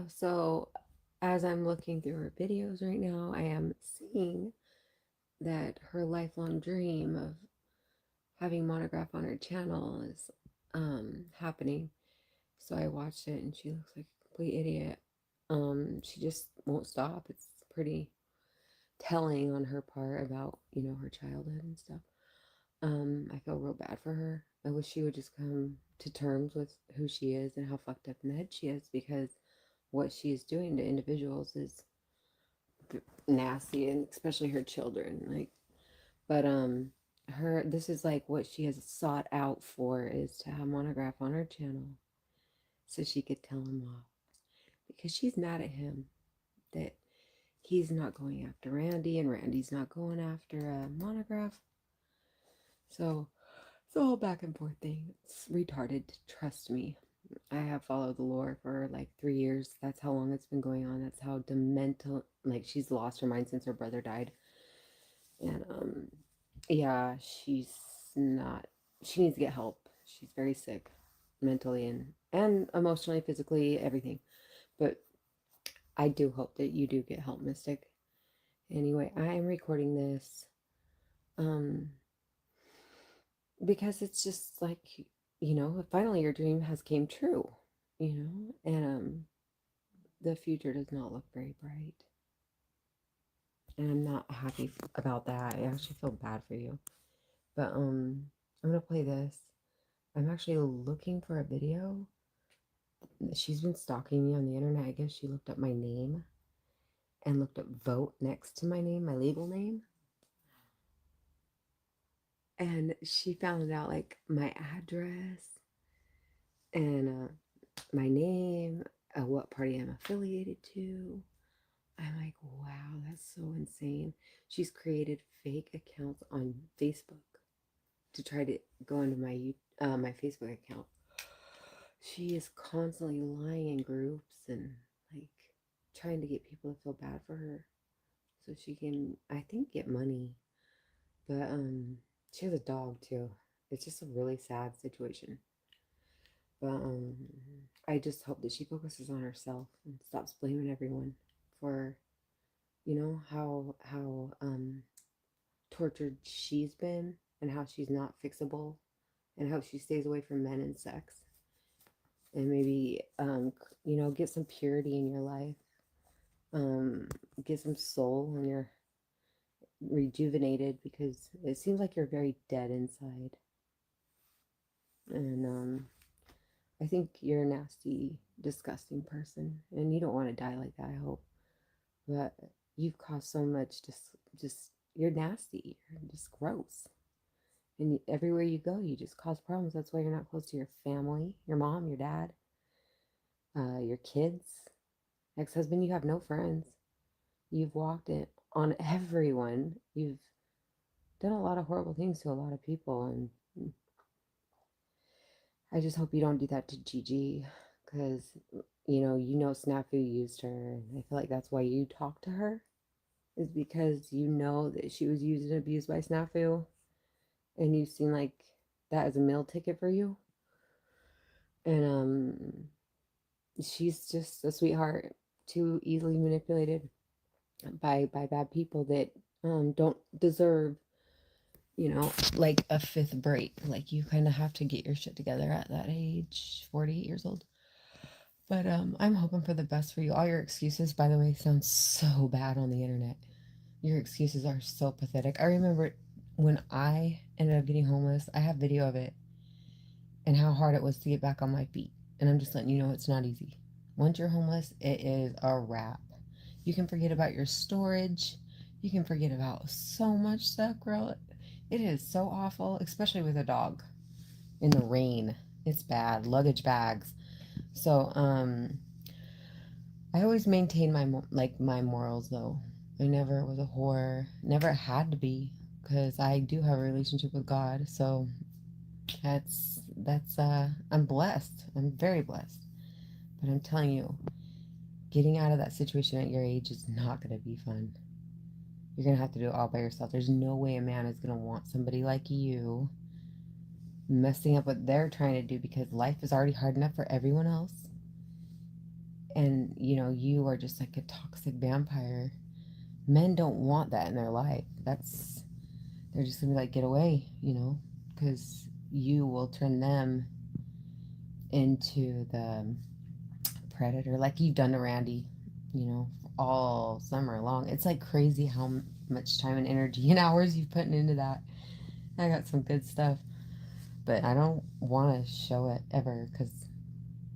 so as I'm looking through her videos right now, I am seeing that her lifelong dream of having Monograph on her channel is happening. So I watched it and she looks like a complete idiot. She just won't stop. It's pretty telling on her part about, you know, her childhood and stuff. I feel real bad for her. I wish she would just come to terms with who she is and how fucked up in the head she is, because what she is doing to individuals is nasty, and especially her children. Like, but this is like what she has sought out for, is to have Monograph on her channel so she could tell him off, because she's mad at him that he's not going after Randy and Randy's not going after Monograph. So it's a whole back and forth thing. It's retarded, trust me. I have followed the lore for like 3 years. That's how long it's been going on. That's how demental, like, she's lost her mind since her brother died. And yeah, she needs to get help. She's very sick mentally and emotionally, physically, everything. But I do hope that you do get help, Mystic. Anyway, I am recording this because it's just like, you know, finally your dream has came true, you know, and the future does not look very bright. And I'm not happy about that. I actually feel bad for you. But I'm gonna play this. I'm actually looking for a video. She's been stalking me on the internet. I guess she looked up my name and looked up vote next to my name, my legal name. And she found out like my address and my name, what party I'm affiliated to. I'm like, wow, that's so insane. She's created fake accounts on Facebook to try to go into my my Facebook account. She is constantly lying in groups and like trying to get people to feel bad for her so she can, I think, get money. But she has a dog too. it's just a really sad situation. But I just hope that she focuses on herself and stops blaming everyone for, you know, how tortured she's been and how she's not fixable and how she stays away from men and sex. And maybe you know, get some purity in your life. Get some soul and you're rejuvenated, because it seems like you're very dead inside. And I think you're a nasty, disgusting person, and you don't want to die like that, I hope. But you've caused so much, just you're nasty, you're just gross. And everywhere you go, you just cause problems. That's why you're not close to your family, your mom, your dad, your kids, ex-husband. You have no friends. You've walked it on everyone. You've done a lot of horrible things to a lot of people, and I just hope you don't do that to Gigi, because you know Snafu used her, and I feel like that's why you talk to her, is because you know that she was used and abused by Snafu, and you've seen like that as a meal ticket for you. And she's just a sweetheart, too easily manipulated by bad people that don't deserve, you know, like a fifth break. Like, you kind of have to get your shit together at that age, 48 years old. But I'm hoping for the best for you. All your excuses, by the way, sound so bad on the internet. Your excuses are so pathetic. I remember when I ended up getting homeless, I have video of it and how hard it was to get back on my feet. And I'm just letting you know it's not easy. Once you're homeless, it is a wrap. You can forget about your storage. You can forget about so much stuff, girl. It is so awful, especially with a dog in the rain. It's bad. Luggage bags. So, I always maintain my morals, though. I never was a whore. Never had to be, because I do have a relationship with God. So that's I'm blessed. I'm very blessed. But I'm telling you, getting out of that situation at your age is not going to be fun. You're going to have to do it all by yourself. There's no way a man is going to want somebody like you messing up what they're trying to do, because life is already hard enough for everyone else. And, you know, you are just like a toxic vampire. Men don't want that in their life. They're just going to be like, get away, you know, because you will turn them into the predator, like you've done to Randy, you know, all summer long. It's like crazy how much time and energy and hours you've put into that. I got some good stuff, but I don't want to show it ever, because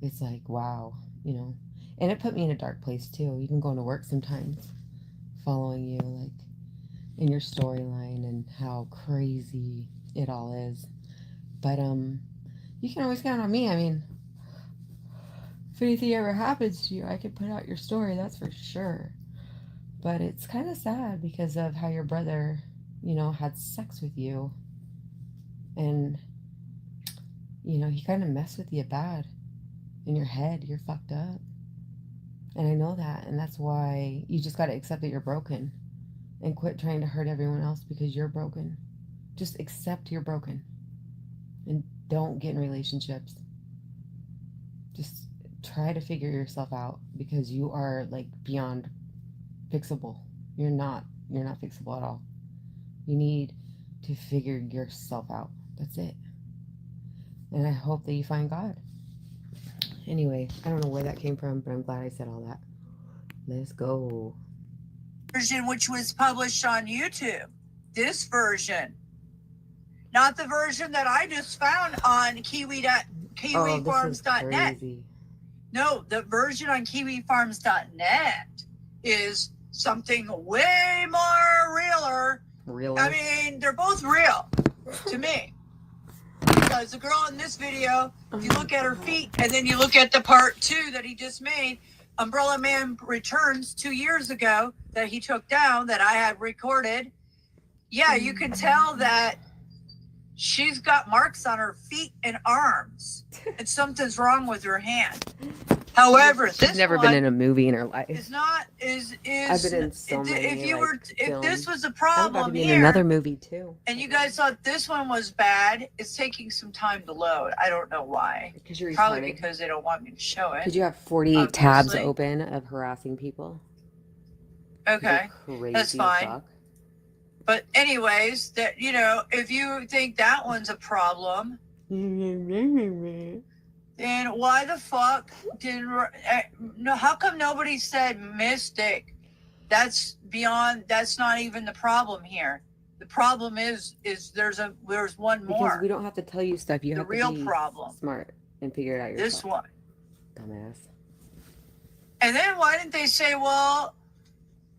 it's like, wow, you know. And it put me in a dark place too. Even going to work sometimes, following you, like, in your storyline and how crazy it all is. But you can always count on me. I mean, if anything ever happens to you, I could put out your story, that's for sure. But it's kind of sad because of how your brother, you know, had sex with you. And, you know, he kind of messed with you bad. In your head, you're fucked up. And I know that. And that's why you just got to accept that you're broken. And quit trying to hurt everyone else because you're broken. Just accept you're broken. And don't get in relationships. Just try to figure yourself out, because you are like beyond fixable. You're not fixable at all. You need to figure yourself out. That's it. And I hope that you find God. Anyway, I don't know where that came from, but I'm glad I said all that. Let's go. Version which was published on YouTube. This version. Not the version that I just found on kiwifarms.net. No, the version on kiwifarms.net is something way more realer. I mean, they're both real to me. Because the girl in this video, if you look at her feet and then you look at the part 2 that he just made, Umbrella Man Returns 2 years ago, that he took down, that I had recorded. Yeah, you can tell that she's got marks on her feet and arms, and something's wrong with her hand. However, She's this never one been in a movie in her life. is not is I've been in so many. if you like, were if this films. was a I'm about to problem be in here another movie too. and you guys thought this one was bad, it's taking some time to load. I don't know why. Because you're Probably retarded. because they don't want me to show it. Because you have 48 tabs obviously. open of harassing people. Okay, Crazy that's as fine. fuck. But anyways, that if you think that one's a problem, then why the fuck no? How come nobody said Mystic? That's beyond. That's not even the problem here. The problem is there's one more. Because we don't have to tell you stuff. You The have real to be problem. smart and figure it out yourself. This one. Dumbass. And then why didn't they say? Well,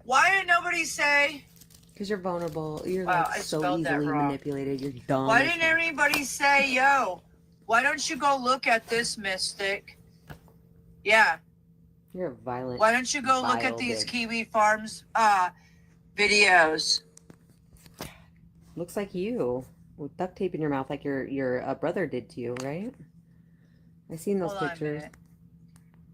why did nobody say? Because you're vulnerable. You're Wow, like I so spelled that easily wrong. manipulated. You're dumb. Why as didn't fuck. anybody say, yo, why don't you go look at this Mystic? Yeah. You're a violent. Why don't you go look at vile these bitch. Kiwi Farms videos? Looks like you with duct tape in your mouth, like your brother did to you, right? I seen those Hold on a pictures. minute.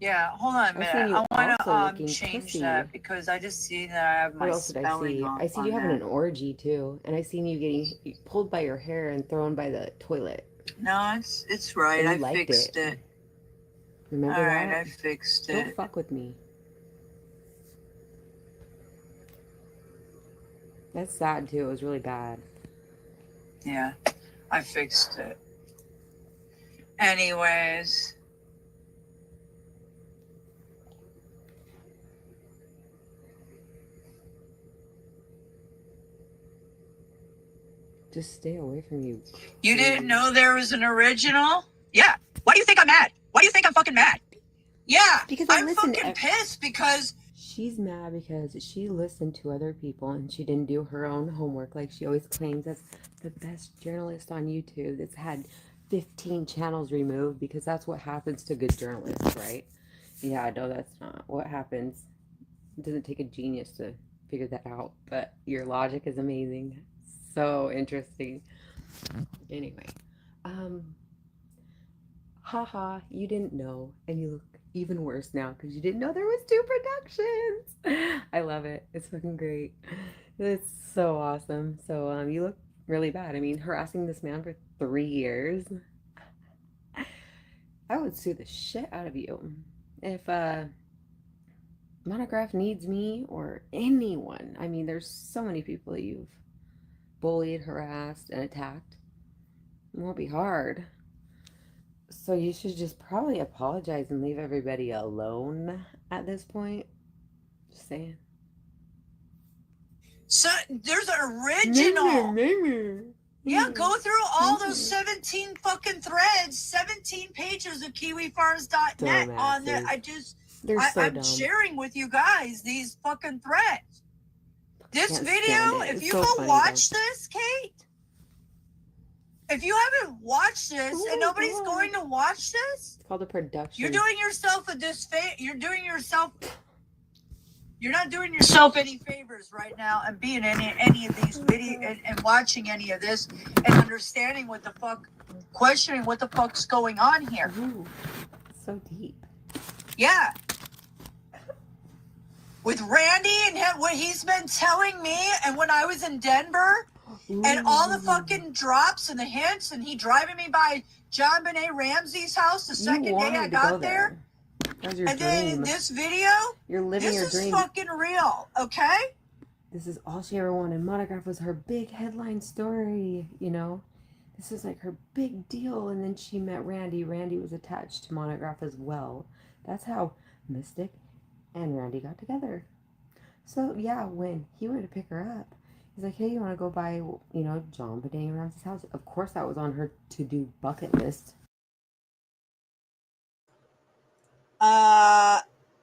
Yeah, hold on a I seen minute. you I want also looking to change pussy. that because I just see that I have my What else did I spelling see? off I see on you having that. an orgy too, and I seen you getting pulled by your hair and thrown by the toilet. No, it's right. And you I liked fixed it. it. Remember All that? right, I fixed Don't it. fuck with me. That's sad too. It was really bad. Yeah, I fixed it. Anyways. Just stay away from you. You didn't know there was an original? Yeah. Why do you think I'm mad? Why do you think I'm fucking mad? Yeah. Because I'm listen to fucking pissed because She's mad because she listened to other people and she didn't do her own homework like she always claims as the best journalist on YouTube that's had 15 channels removed, because that's what happens to good journalists, right? Yeah, no, that's not what happens. It doesn't take a genius to figure that out, but your logic is amazing. So interesting. Anyway, haha, you didn't know, and you look even worse now because you didn't know there was 2 productions. I love it. It's fucking great. It's so awesome. So you look really bad. I mean, harassing this man for 3 years. I would sue the shit out of you. If Monograph needs me or anyone, I mean, there's so many people that you've bullied, harassed, and attacked. It won't be hard. So you should just probably apologize and leave everybody alone at this point. Just saying. so there's an original. Yeah, go through all those 17 fucking threads, 17 pages of KiwiFarms.net on there. Dumbasses. They're so I'm dumb. sharing with you guys these fucking threads. This Can't video, stand it. if It's you so go funny, watch this, Kate, if you haven't watched this and nobody's going to watch this, It's called a production. you're doing yourself a you're not doing yourself any favors right now and being in any of these videos and watching any of this and understanding what the fuck, questioning what the fuck's going on here. Ooh, so deep. Yeah. With Randy and what he's been telling me, and when I was in Denver, and all the fucking drops and the hints, and he driving me by John Benet Ramsey's house the second day I got there. That was your And dream. then this video, You're living your this is dream. fucking real, okay? This is all she ever wanted. Monograph was her big headline story, you know? This is like her big deal. And then she met Randy. Randy was attached to Monograph as well. That's how Mystic and Randy got together. So, yeah, when he went to pick her up, he's like, hey, you want to go by, you know, John Benet Ramsey's house? Of course, that was on her to-do bucket list.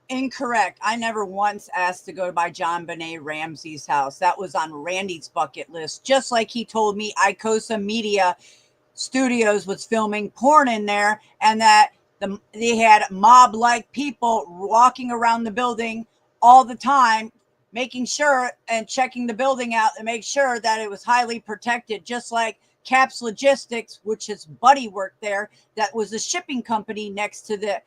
Incorrect. I never once asked to go by John Benet Ramsey's house. That was on Randy's bucket list. Just like he told me Icosa Media Studios was filming porn in there, and that they had mob-like people walking around the building all the time, making sure and checking the building out to make sure that it was highly protected, just like Caps Logistics, which his buddy worked there, that was a shipping company next to the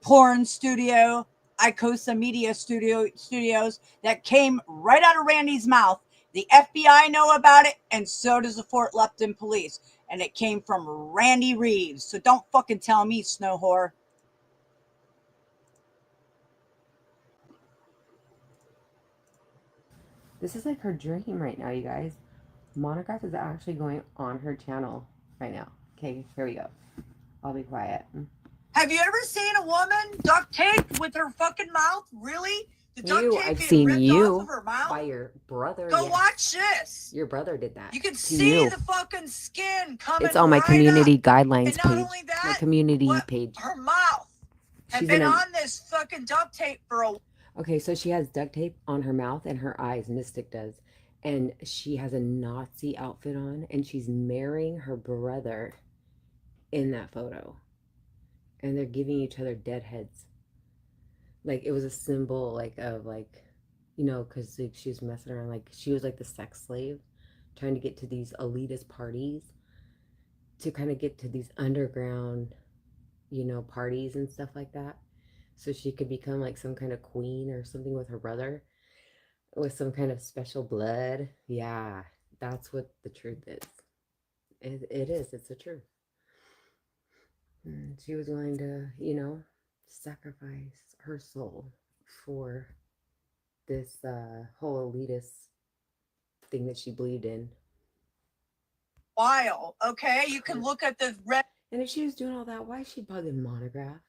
porn studio, Icosa Media Studios, that came right out of Randy's mouth. The FBI know about it, and so does the Fort Lupton police. And it came from Randy Reeves. So don't fucking tell me, snow whore. This is like her dream right now, you guys. Monograph is actually going on her channel right now. Okay, here we go. I'll be quiet. Have you ever seen a woman duct taped with her fucking mouth? Really? The duct You, tape I've being seen ripped you off of her mouth? by your brother. Go yes. watch this. Your brother did that. You can to see you. the fucking skin coming It's on my right community up. guidelines And not page. only My that, community page. her mouth had She's been in a- on this fucking duct tape for a Okay, so she has duct tape on her mouth and her eyes, Mystic does. And she has a Nazi outfit on, and she's marrying her brother in that photo. And they're giving each other dead heads. Like, it was a symbol, like, of, like, you know, because like, she was messing around. Like, she was, like, the sex slave, trying to get to these elitist parties, to kind of get to these underground, you know, parties and stuff like that. So she could become, like, some kind of queen or something with her brother. With some kind of special blood. Yeah, that's what the truth is. It is. It's the truth. And she was willing to, you know, sacrifice her soul for this whole elitist thing that she believed in. while. Okay, you can look at the red. And if she was doing all that, why is she bugging Monograph?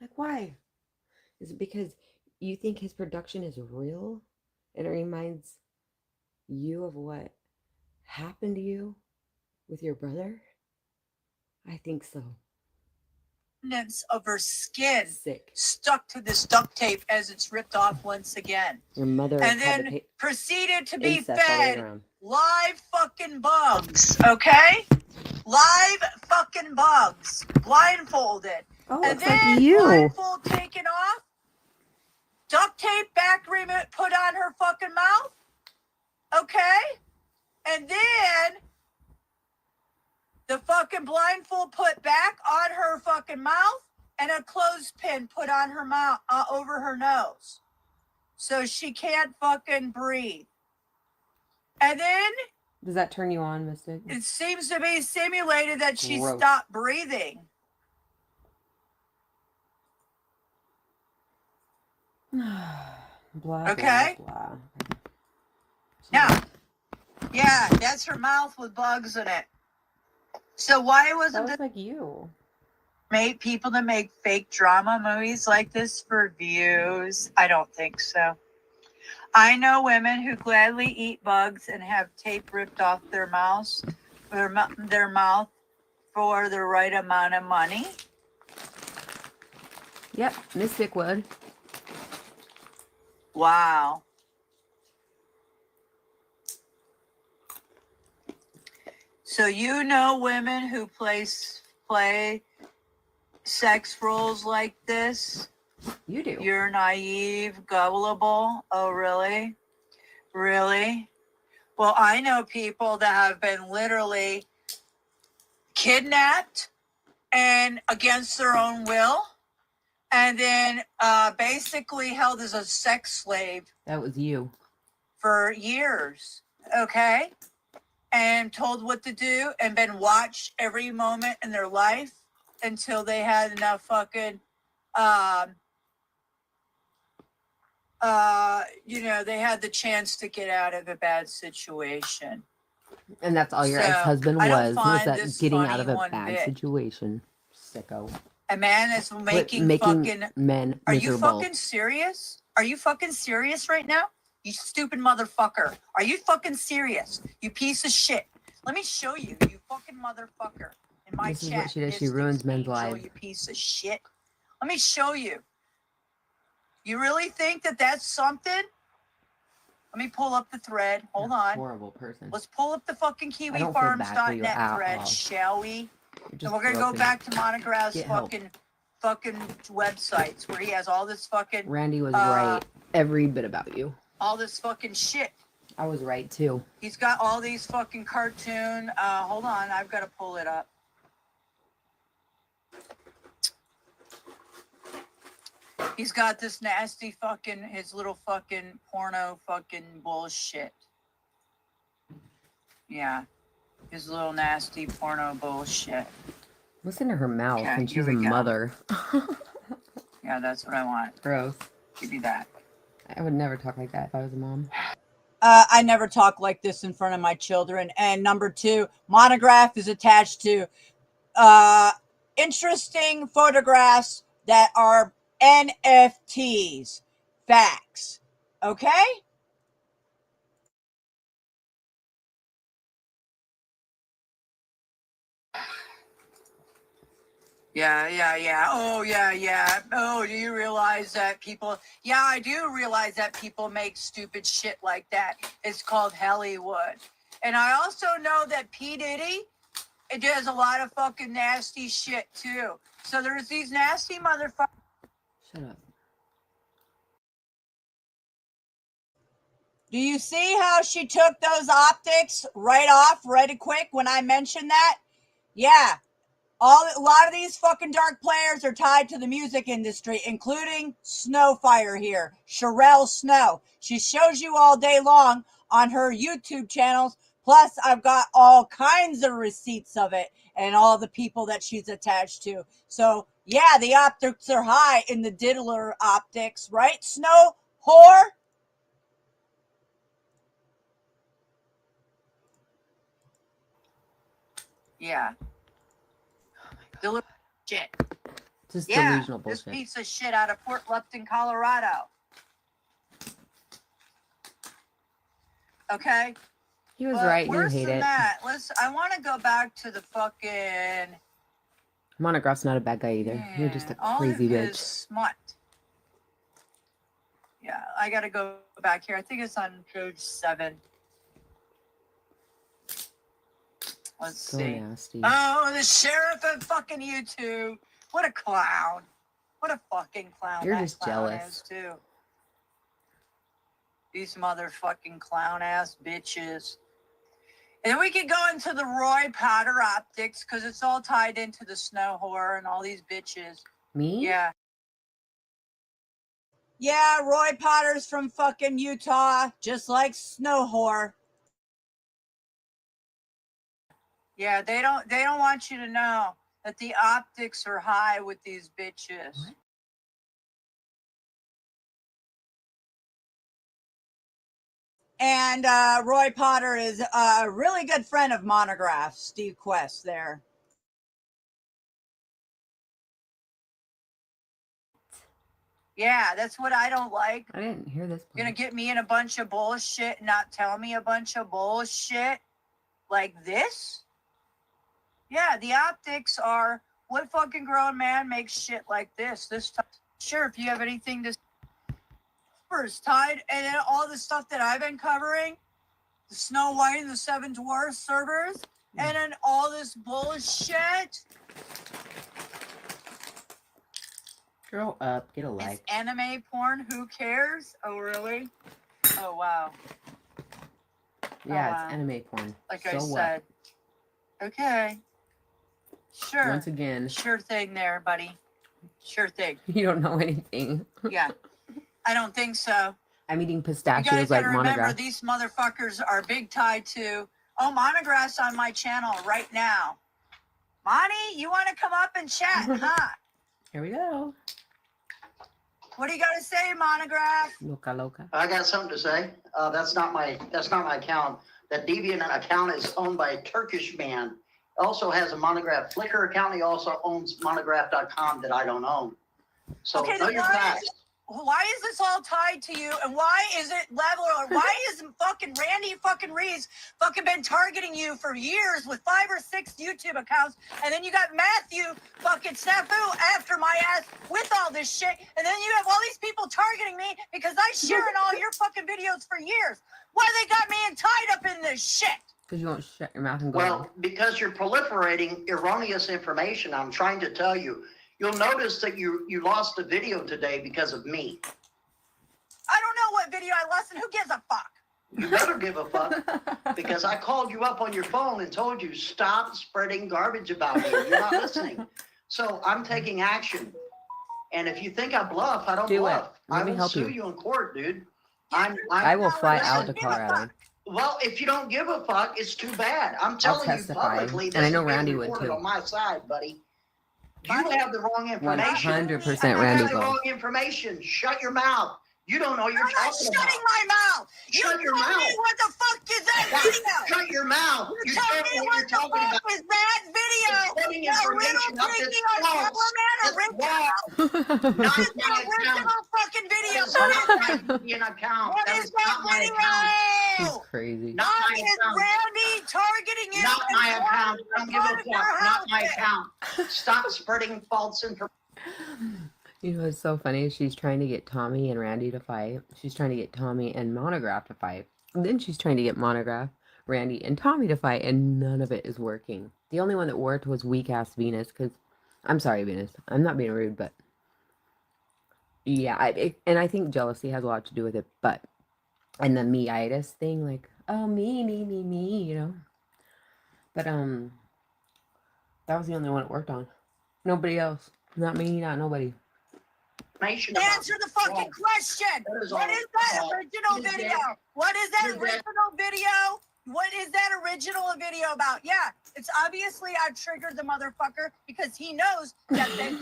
Like, why? Is it because you think his production is real? And it reminds you of what happened to you with your brother? I think so. Of her skin Sick. stuck to this duct tape as it's ripped off once again. Your mother And had to then pay proceeded to be incest all the way fed around. live fucking bugs, okay? Live fucking bugs, blindfolded. Oh, and it's then like you. blindfold taken off, duct tape back put on her fucking mouth, okay? And then the fucking blindfold put back on her fucking mouth and a clothespin put on her mouth, over her nose. So she can't fucking breathe. And then Does that turn you on, Mystic? it seems to be simulated that she Gross. stopped breathing. Blah, Okay. blah, blah. Yeah, that's her mouth with bugs in it. So why wasn't That was like you. made people to make fake drama movies like this for views? I don't think so. I know women who gladly eat bugs and have tape ripped off their mouths, their mouth for the right amount of money. Yep, Mystic would. Wow. So you know women who play sex roles like this? You do. You're naive, gullible. Oh, really? Really? Well, I know people that have been literally kidnapped and against their own will, and then basically held as a sex slave That was you. for years, okay? And told what to do and been watched every moment in their life until they had enough fucking, you know, they had the chance to get out of a bad situation. And that's all your So, ex-husband I don't was find that this getting out funny of a one bad bit. situation. Sicko. A man that's making fucking. men Are you miserable. fucking serious? Are you fucking serious right now? You stupid motherfucker. Are you fucking serious? You piece of shit. Let me show you, you fucking motherfucker. In my This is chat. what she does. She Mystics ruins men's Angel, lives. You piece of shit. Let me show you. You really think that that's something? Let me pull up the thread. Hold on. Horrible person. Let's pull up the fucking I don't feel bad for you KiwiFarms.net at thread, all. shall we? You're And just we're gonna go broken. back to Monograph's Get help. fucking websites where he has all this fucking Randy was uh, right every bit about you. all this fucking shit. I was right too. He's got all these fucking cartoon. Hold on, I've got to pull it up. He's got this nasty fucking, his little fucking porno fucking bullshit. Yeah. His little nasty porno bullshit. Listen to her mouth, Okay, and here she's a we go. mother. Yeah, that's what I want. Gross. Give me that. I would never talk like that if I was a mom. I never talk like this in front of my children. And number 2, Monograph is attached to interesting photographs that are NFTs. Facts. Okay? Yeah. Oh, yeah. Oh, do you realize that people... Yeah, I do realize that people make stupid shit like that. It's called Hollywood. And I also know that P. Diddy, it does a lot of fucking nasty shit, too. So there's these nasty motherfuckers... Shut up. Do you see how she took those optics right off right quick when I mentioned that? Yeah. A lot of these fucking dark players are tied to the music industry, including Snowfire here, Sherelle Snow. She shows you all day long on her YouTube channels. Plus, I've got all kinds of receipts of it and all the people that she's attached to. So, yeah, the optics are high in the diddler optics, right, Snow whore? Yeah. Shit. Just Yeah, delusional this bullshit. piece of shit out of Port Lupton, Colorado. Okay? He was But right. You worse hate than it. that, I want to go back to the fucking... Monograph's not a bad guy either. You're just a all crazy of his bitch. smut. Yeah, I got to go back here. I think it's on page 7. Let's So see. nasty. Oh, the sheriff of fucking YouTube. What a clown. What a fucking clown. You're that just clown jealous. is, too. These motherfucking clown ass bitches. And then we could go into the Roy Potter optics because it's all tied into the snow whore and all these bitches. Me? Yeah. Yeah, Roy Potter's from fucking Utah, just like Snow whore. Yeah, they don't want you to know that the optics are high with these bitches. What? And Roy Potter is a really good friend of Monograph, Steve Quest there. Yeah, that's what I don't like. I didn't hear this. You're gonna get me in a bunch of bullshit and not tell me a bunch of bullshit like this? Yeah, the optics are what fucking grown man makes shit like this. This time, sure, if you have anything to first tied and then all the stuff that I've been covering, the Snow White and the Seven Dwarfs servers, and then all this bullshit. Grow up. Get a It's life. anime porn. Who cares? Oh, really? Oh, wow. Yeah, wow. it's anime porn. Like so I what? said. Okay. Sure. Once again, Sure thing there, buddy. Sure thing. you don't know anything. Yeah. I don't think so. I'm eating You pistachios guys like gotta remember Monograph. these motherfuckers are big tied to Monograph's on my channel right now. Monty, you want to come up and chat, huh? Here we go. What do you got to say, Monograph? Loca loca. I got something to say. That's not my account. That Deviant account is owned by a Turkish man. Also has a Monograph Flickr account. He also owns monograph.com that I don't own. So Okay, know then your facts. why is this all tied to you? And why is it level? Or why is fucking Randy fucking Reeves fucking been targeting you for years with 5 or 6 YouTube accounts? And then you got Matthew fucking Snafu after my ass with all this shit. And then you have all these people targeting me because I sharing all your fucking videos for years. Why they got me tied up in this shit? Because you won't shut your mouth and go. Well, because you're proliferating erroneous information. I'm trying to tell you. You'll notice that you lost a video today because of me. I don't know what video I lost and who gives a fuck? You better give a fuck, because I called you up on your phone and told you stop spreading garbage about me. You're not listening. So I'm taking action. And if you think I bluff, I don't Do it. bluff. I Let me will help sue you. you in court, dude. I will fly out to Listen, Colorado. well, if you don't give a fuck, it's too bad. I'm telling you testify. publicly, And I this know is being Randy would recorded too. on my side, buddy. You have the wrong information. 100% You Randy have the will. wrong information. Shut your mouth. You don't know what you're I'm not talking about. shutting my mouth. Shut your told mouth. me what the fuck is that video? Shut your mouth. You You told don't me know what the talking fuck about. is that video? You're putting The information little up that's piggy on false. Superman It's original. false. Not What is my the original account. fucking video? That is not my Indian account. What That is is that not my video? She's crazy. Not Why my is account. Randy targeting you? Not and my trying account. to Don't give a go to fuck. your Not my house? account. Stop spreading false information. You know what's so funny? She's trying to get Tommy and Randy to fight. She's trying to get Tommy and Monograph to fight. And then she's trying to get Monograph, Randy, and Tommy to fight, and none of it is working. The only one that worked was weak ass Venus. Because I'm sorry, Venus. I'm not being rude, but yeah, and I think jealousy has a lot to do with it. But and the me-itis thing, like, oh, me, you know. But that was the only one it worked on. Nobody else. Not me, not nobody. Answer the fucking question. What is that original video? What is that original video? What is that original video about? Yeah, it's obviously I've triggered the motherfucker because he knows that that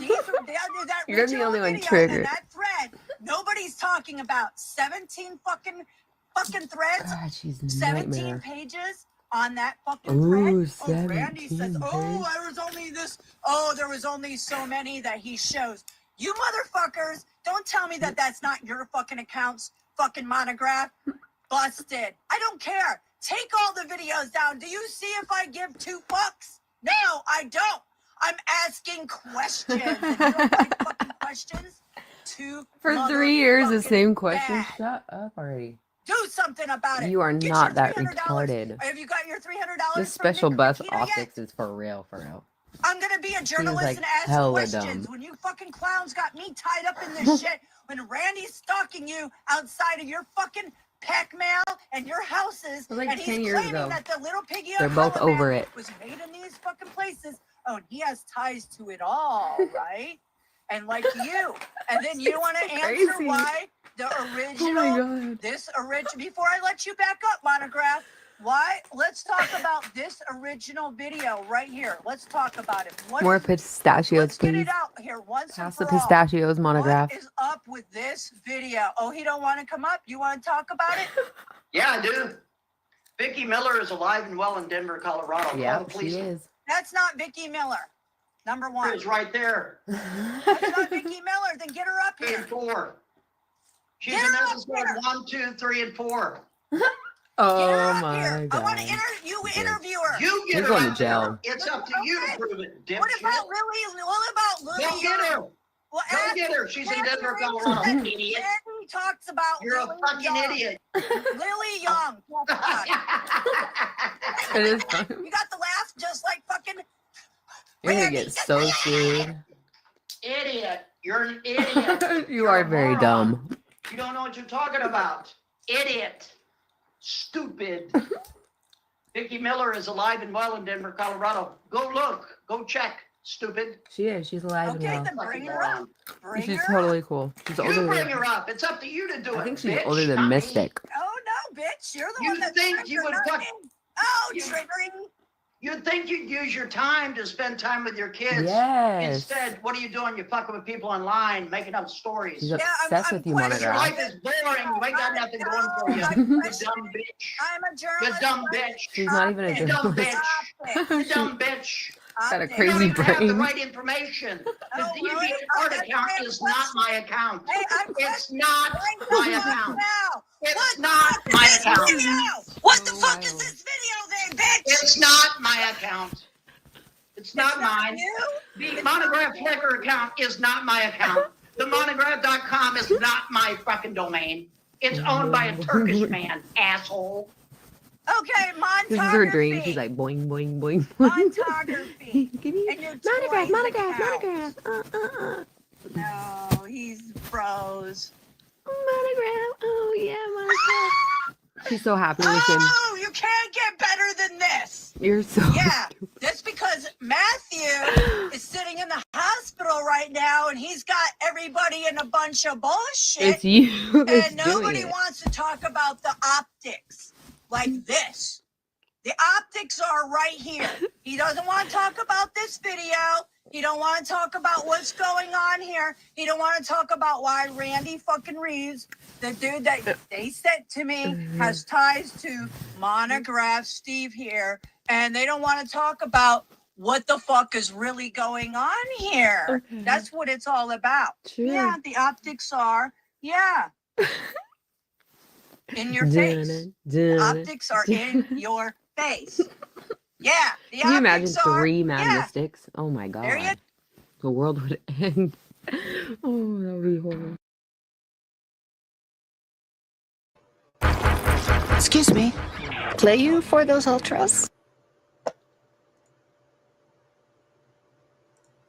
You're the original only one video triggered. and that thread nobody's talking about. 17 fucking threads. God, she's a 17 nightmare. pages on that fucking Ooh, thread. Oh, Randy says, 17 oh, there was only this. Oh, there was only so many that he shows. You motherfuckers, don't tell me that that's not your fucking account's fucking Monograph. Busted. I don't care. Take all the videos down. Do you see if I give 2 fucks? No, I don't. I'm asking questions. And you don't like fucking questions? For 3 years, the same motherfucking question. bad. Shut up already. Do something about it. You are Get not your that $300. retarded. Have you got your $300? This from special Nick bus Rakita yet? optics is for real, for real. I'm gonna be a journalist like and ask hella questions. dumb. When you fucking clowns got me tied up in this shit, when Randy's stalking you outside of your fucking Pac-Man and your houses, Like and 10 he's years claiming ago. that the little piggy They're on both Color over Man it. was made in these fucking places. Oh, and he has ties to it all, right? And like you, and then you want to answer crazy. why the original, God. this original. Before I let you back up, Monograph. Why? Let's talk about this original video right here. Let's talk about it. What More is- pistachios, Let's get please. it out here once Pass and the for all. pistachios, Monograph. What is up with this video? Oh, he don't want to come up? You want to talk about it? Yeah, I do. Vicki Miller is alive and well in Denver, Colorado. Call Yeah, the police. she is. That's not Vicki Miller. Number one. It's right there. That's not Vicki Miller. Then get her up Three here. and 4. She's Get in her up episode here. 1, 2, 3, and 4. Oh my I want god. to interview her. You get You're her going to up there. jail. It's up to you to prove it, What dipshit. about Lily? What about Lily? Go get her. Well, Go ask- get her. She's in ask Denver, her Colorado. that Idiot. Randy talks about You're a Lily fucking Young. idiot. Lily Young. Well, fuck. It is fun. You got the laugh just like fucking You're gonna get so sued. Idiot. You're an idiot. You are very dumb. You don't know what you're talking about. Idiot. Stupid. Vicki Miller is alive and well in Denver, Colorado. Go look. Go check. Stupid. She is. She's alive Okay, and then well. bring her up. Bring She's her totally cool. She's older You bring than. her up. It's up to you to do it. I think she's bitch, older than not me. Mystic. Oh no, bitch! You're the You one that think you triggered, would not fuck- me. Oh, You- triggering. You'd think you'd use your time to spend time with your kids. Yes. Instead, what are you doing? You're fucking with people online, making up stories. She's obsessed with you, Your Monograph. life is boring. You ain't got nothing going for you. You dumb bitch. I'm a You journalist. dumb bitch. She's not even a You dumb journalist. bitch. You dumb bitch. Got a You don't crazy even have the brain. right information. The Oh, really? DeviantArt Oh, account that's is my not my account. Hey, I'm It's not questioning my the account. now. It's What not the my fuck is this account. video? What the fuck is this video then, bitch? It's not my account. It's not mine. You? The Monograph Flickr account is not my account. The monograph.com is not my fucking domain. It's owned by a Turkish man, asshole. Okay, This is her dream. She's like boing, boing, boing, boing. Montography. Give me And your monograph, toys monograph, account. monograph. No, he's froze. Monograph. Oh yeah, monograph. She's so happy with him. Oh, you can't get better than this. You're so Yeah, that's because Matthew is sitting in the hospital right now and he's got everybody in a bunch of bullshit. It's you that's And doing nobody it. wants to talk about the optics like this. The optics are right here. He doesn't want to talk about this video. He don't want to talk about what's going on here. He don't want to talk about why Randy fucking Reeves, the dude that they sent to me, has ties to Monograph Steve here. And they don't want to talk about what the fuck is really going on here. Okay. That's what it's all about. Sure. Yeah, the optics are, yeah, in your face. The optics are in your face. Yeah, the Can you imagine optics are, 3 Mad yeah. Mystics? Oh my There you god. The world would end. Oh, that would be horrible. Excuse me. Play you for those ultras?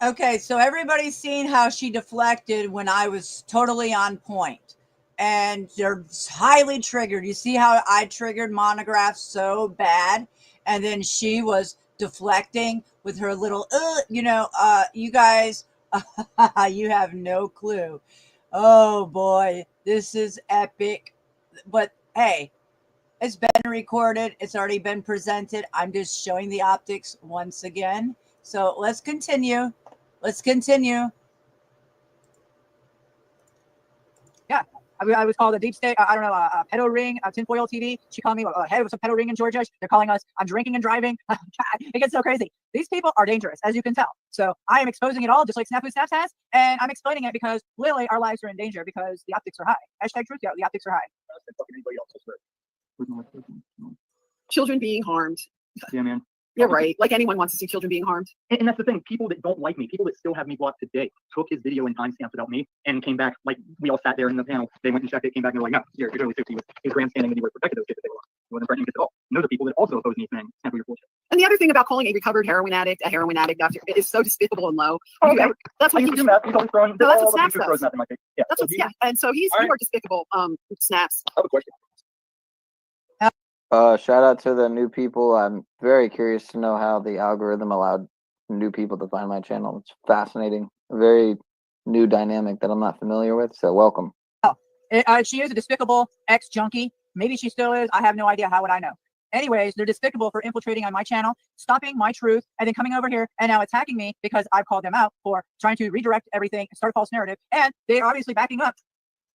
Okay, so everybody's seen how she deflected when I was totally on point. And they're highly triggered. You see how I triggered Monograph so bad? And then she was deflecting with her little, you guys, you have no clue. Oh boy, this is epic. But hey, it's been recorded. It's already been presented. I'm just showing the optics once again. So let's continue. Let's continue. Yeah, I was called a deep state. I don't know, a pedo ring, a tinfoil TV. She called me head of some pedo ring in Georgia. They're calling us. I'm drinking and driving. It gets so crazy. These people are dangerous, as you can tell. So I am exposing it all, just like Snafu Snaps has, and I'm explaining it because literally our lives are in danger because the optics are high. Hashtag truth. Yeah, the optics are high. Children being harmed. Yeah, man. You're right. Like anyone wants to see children being harmed. And that's the thing. People that don't like me, people that still have me blocked today, took his video and timestamps about me and came back. Like, we all sat there in the panel. They went and checked it, came back and they're like, no, you're totally 50 with his grandstanding and he would have protected those kids if they were. He wasn't threatening kids at all. And those are people that also oppose me saying, Snafu, you're bullshit. And the other thing about calling a recovered heroin addict a heroin addict after it is so despicable and low. Oh, You okay. ever- That's what I he used to do meth. He's always throwing. No, that's what all of Snaps these dudes throws does. meth in my face. Yeah. That's what, yeah. And so he's more despicable. Snaps. I have a question. Shout out to the new people. I'm very curious to know how the algorithm allowed new people to find my channel. It's fascinating. A very new dynamic that I'm not familiar with. So welcome. She is a despicable ex-junkie. Maybe she still is. I have no idea. How would I know? Anyways, they're despicable for infiltrating on my channel, stopping my truth, and then coming over here and now attacking me because I've called them out for trying to redirect everything, start a false narrative. And they're obviously backing up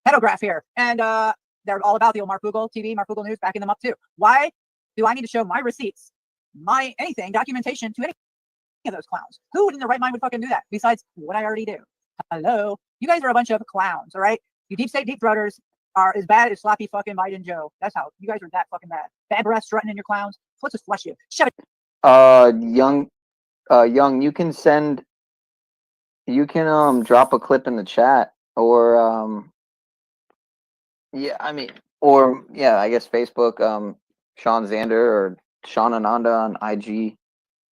Pedograph here. And they're all about the old Mark Google TV, Mark Google News, backing them up too. Why do I need to show my receipts, my anything, documentation to any of those clowns? Who in their right mind would fucking do that besides what I already do? Hello? You guys are a bunch of clowns, all right? You deep state deep throaters are as bad as sloppy fucking Biden Joe. That's how you guys are that fucking bad. Bad breath strutting in your clowns. Let's just flush you. Shut it. Young, you can drop a clip in the chat or I guess Facebook, Sean Xander or Sean Ananda on IG.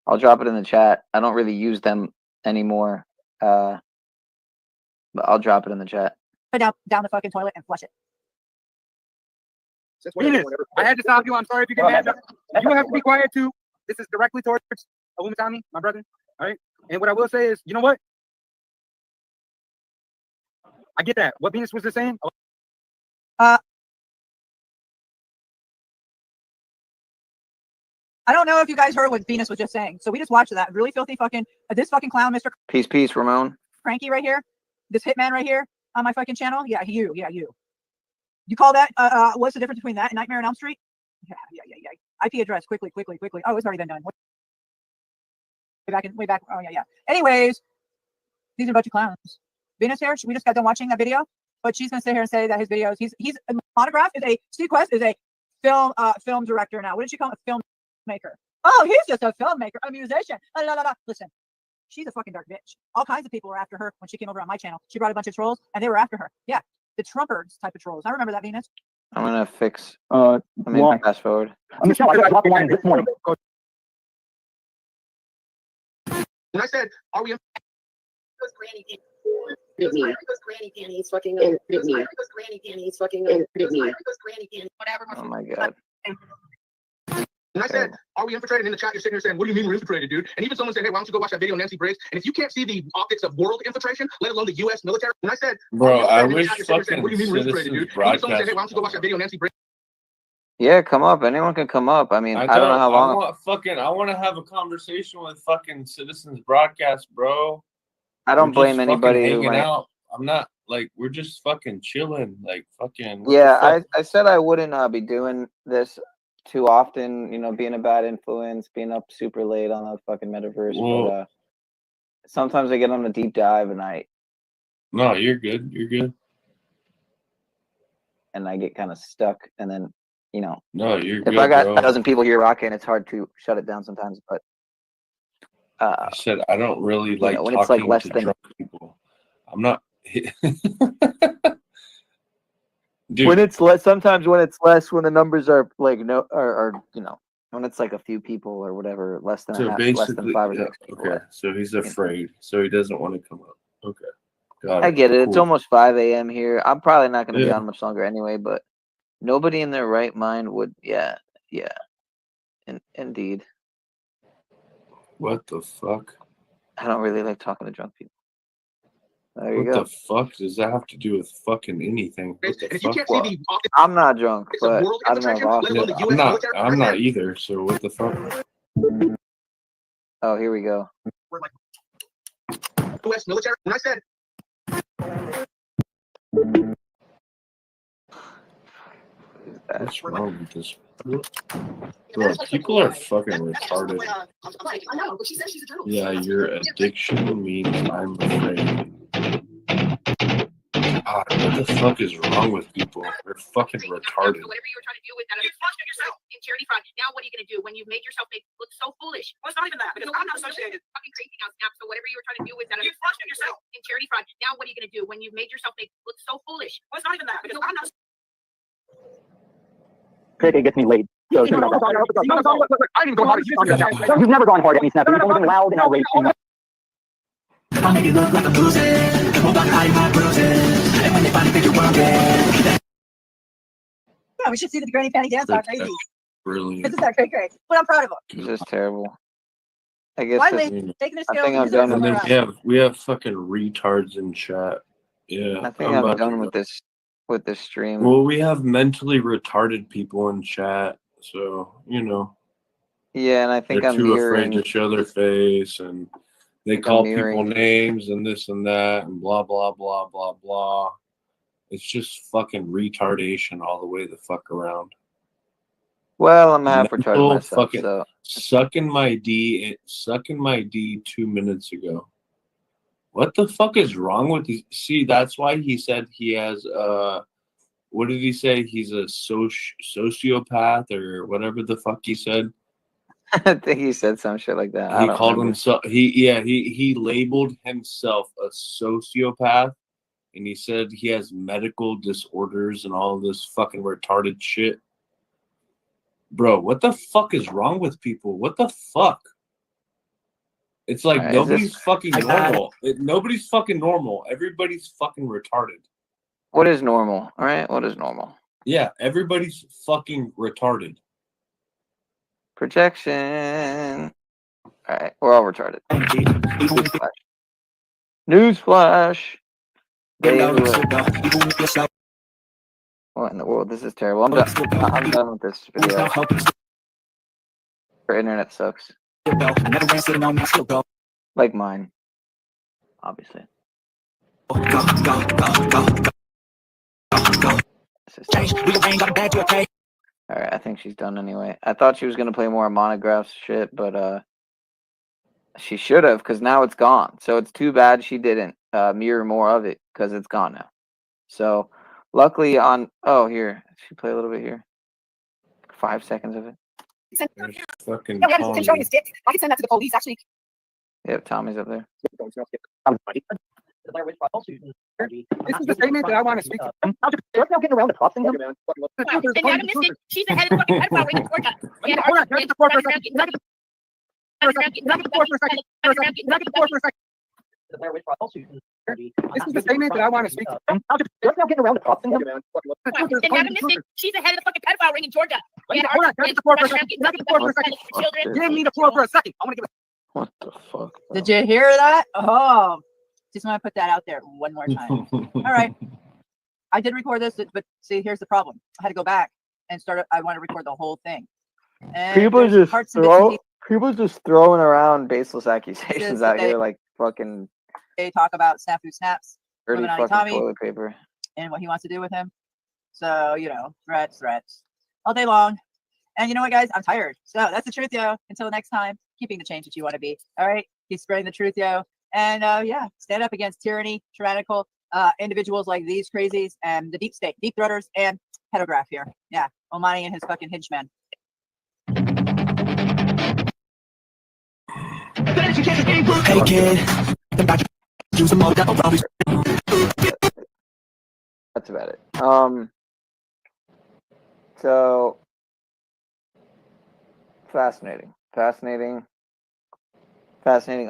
I'll drop it in the chat. I don't really use them anymore. But I'll drop it in the chat. Down the fucking toilet and flush it. Venus, I had to stop you. I'm sorry if you get mad. You have to be quiet too. This is directly towards Olumatami, my brother. All right. And what I will say is, you know what? I get that. What Venus was just saying. I don't know if you guys heard what Venus was just saying. So we just watched that really filthy fucking this fucking clown, Mr. Peace, Ramon. Cranky right here, this hitman right here on my fucking channel. Yeah, you. You call that? What's the difference between that and Nightmare on Elm Street? Yeah. IP address quickly. Oh, it's already been done. Way back. Oh yeah. Anyways, these are a bunch of clowns. Venus here. We just got done watching that video, but she's gonna sit here and say that his videos. He's Monograph is a Steve Quest is a film director now. What did she call him? A filmmaker. Oh, he's just a filmmaker, a musician. Listen, she's a fucking dark bitch. All kinds of people were after her when she came over on my channel. She brought a bunch of trolls, and they were after her. Yeah, the Trumpers type of trolls. I remember that, Venus. I'm gonna fix. Why? Fast forward. I'm just I dropped the line this morning. And I said, are we? Granny panties fucking and granny panties fucking and granny panties whatever. Oh my god. And I said, are we infiltrated? In the chat, you're sitting here saying, what do you mean we're infiltrated, dude? And even someone said, hey, why don't you go watch that video of Nancy Briggs? And if you can't see the optics of world infiltration, let alone the U.S. military, and I said, Bro, I in the wish chat, you're sitting here saying, fucking what do you mean we're infiltrated, Citizens dude? And even someone said, hey, broadcast why don't you go watch that video of Nancy Briggs? Yeah, come up. Anyone can come up. I mean, I don't know how long. I want to have a conversation with fucking Citizens Broadcast, bro. I don't We're blame just anybody fucking who hanging might. out. I'm not like we're just fucking chilling, like fucking. What Yeah, the fuck? I said I wouldn't be doing this too often. You know, being a bad influence, being up super late on the fucking metaverse. Well- But sometimes I get on a deep dive and No, you're good. You're good. I get kind of stuck, and then No, you're if good, I got bro. a dozen people here rocking, it's hard to shut it down sometimes. But I said I don't really like when talking it's like less to than drunk people. I'm not. Dude, when it's less, sometimes when it's less, when the numbers are like when it's like a few people or whatever, less than so less than basically, 5 or yeah, 6 people. okay. So he's afraid, so he doesn't want to come up. Okay, got I it. get it. It's Cool. almost 5 a.m. here. I'm probably not going to be Yeah. on much longer anyway, but nobody in their right mind would. Yeah. Indeed. What the fuck? I don't really like talking to drunk people. There you What go. the fuck does that have to do with fucking anything? What the And if you fuck? can't see the optics I'm not drunk, of but world I don't know if infiltration, let Austin. alone the U.S. military, I'm not either. So what the fuck? Oh, here we go. we're like U.S. military. And I said, What's wrong with this? Bro, people are fucking retarded. I know, but she says she's a journalist. Yeah, your addiction means I'm afraid. God, what the fuck is wrong with people? They're fucking retarded. Whatever you were trying to do with that, you flushed yourself in charity front. Now what are you going to do when you've made yourself look so foolish? Well, it's not even that because I'm not associated. Fucking crazy now, Snap. So whatever you were trying to do with that, you flushed yourself in charity front. Now what are you going to do when you've made yourself look so foolish? Well, it's not even that because I'm not. KK gets me laid. So think about that. I didn't even go hard. You've never gone hard at me, Snappy. You've only been loud and outraged. I'll make it look like I'm losing. Hold on, hiding my bruises. And when they finally think you're working, Yeah, we should see the granny panty dance off crazy. Brilliant. Isn't that great? But I'm proud of them. This is terrible. I guess Finally, taking their I skills think and I'm using them done with somewhere this. else. We have fucking retards in chat. Yeah, I think I'm I'm about done to- with this stream. Well, we have mentally retarded people in chat, so Yeah, and I think they're I'm too afraid mirroring. to show their face, and they I'm call people mirroring. names and this and that and blah blah blah blah blah. It's just fucking retardation all the way the fuck around. Well, I'm half retarded Mental myself, fucking so sucking my D 2 minutes ago. What the fuck is wrong with these? See, that's why he said he has what did he say? He's a sociopath or whatever the fuck he said. I think he said some shit like that. I He don't called remember. himself he labeled himself a sociopath, and he said he has medical disorders and all this fucking retarded shit. Bro, what the fuck is wrong with people? What the fuck? It's like Alright, is nobody's this- fucking I got it. normal. Nobody's fucking normal. Everybody's fucking retarded. What is normal? All right, what is normal? Yeah, everybody's fucking retarded. Projection. All right, we're all retarded. Newsflash. Newsflash. What in the world? This is terrible. I'm done with this video. Our internet sucks. Like mine. Obviously. Alright, I think she's done anyway. I thought she was gonna play more monographs shit, but she should have, because now it's gone. So it's too bad she didn't mirror more of it, because it's gone now. So luckily here, she play a little bit here. 5 seconds of it. Fucking Yeah, we haven't been showing his dick. I can send that to the police, actually. Yep, Tommy's up there. This is the statement that I want to speak to. You're now getting around the cops and him. She's the head of the fucking pedophile ring in Georgia. Hold on, can I get the floor for a second? Can I get the floor for a second? Can I get the floor for a second? the Blair Witch Project lawsuit. This is the statement that I want to speak to. I'm just now getting around to talking. And Madam Mystic, she's the head of the fucking pedophile ring in Georgia. Wait, hold on, can I get the floor for a second? Can I get the floor for a second? Children. Give me the floor for a second. I want to give it. What the fuck? Did you hear that? Oh, just want to put that out there one more time. All right. I did record this, but see, here's the problem. I had to go back and start. I want to record the whole thing. And People there's just parts and bits and throw. pieces People just throwing around baseless accusations that out here like fucking they talk about Snafu Snaps, dirty Illuminati fucking Tommy, toilet paper. and what he wants to do with him. So, threats all day long. And you know what, guys? I'm tired. So that's the truth, yo. Until next time, keeping the change that you want to be. All right? Keep spreading the truth, yo. And stand up against tyranny, tyrannical individuals like these crazies and the deep state, deep throaters, and pedograph here. Yeah, Omani and his fucking henchmen. Hey kid, use a mode that That's about it. So fascinating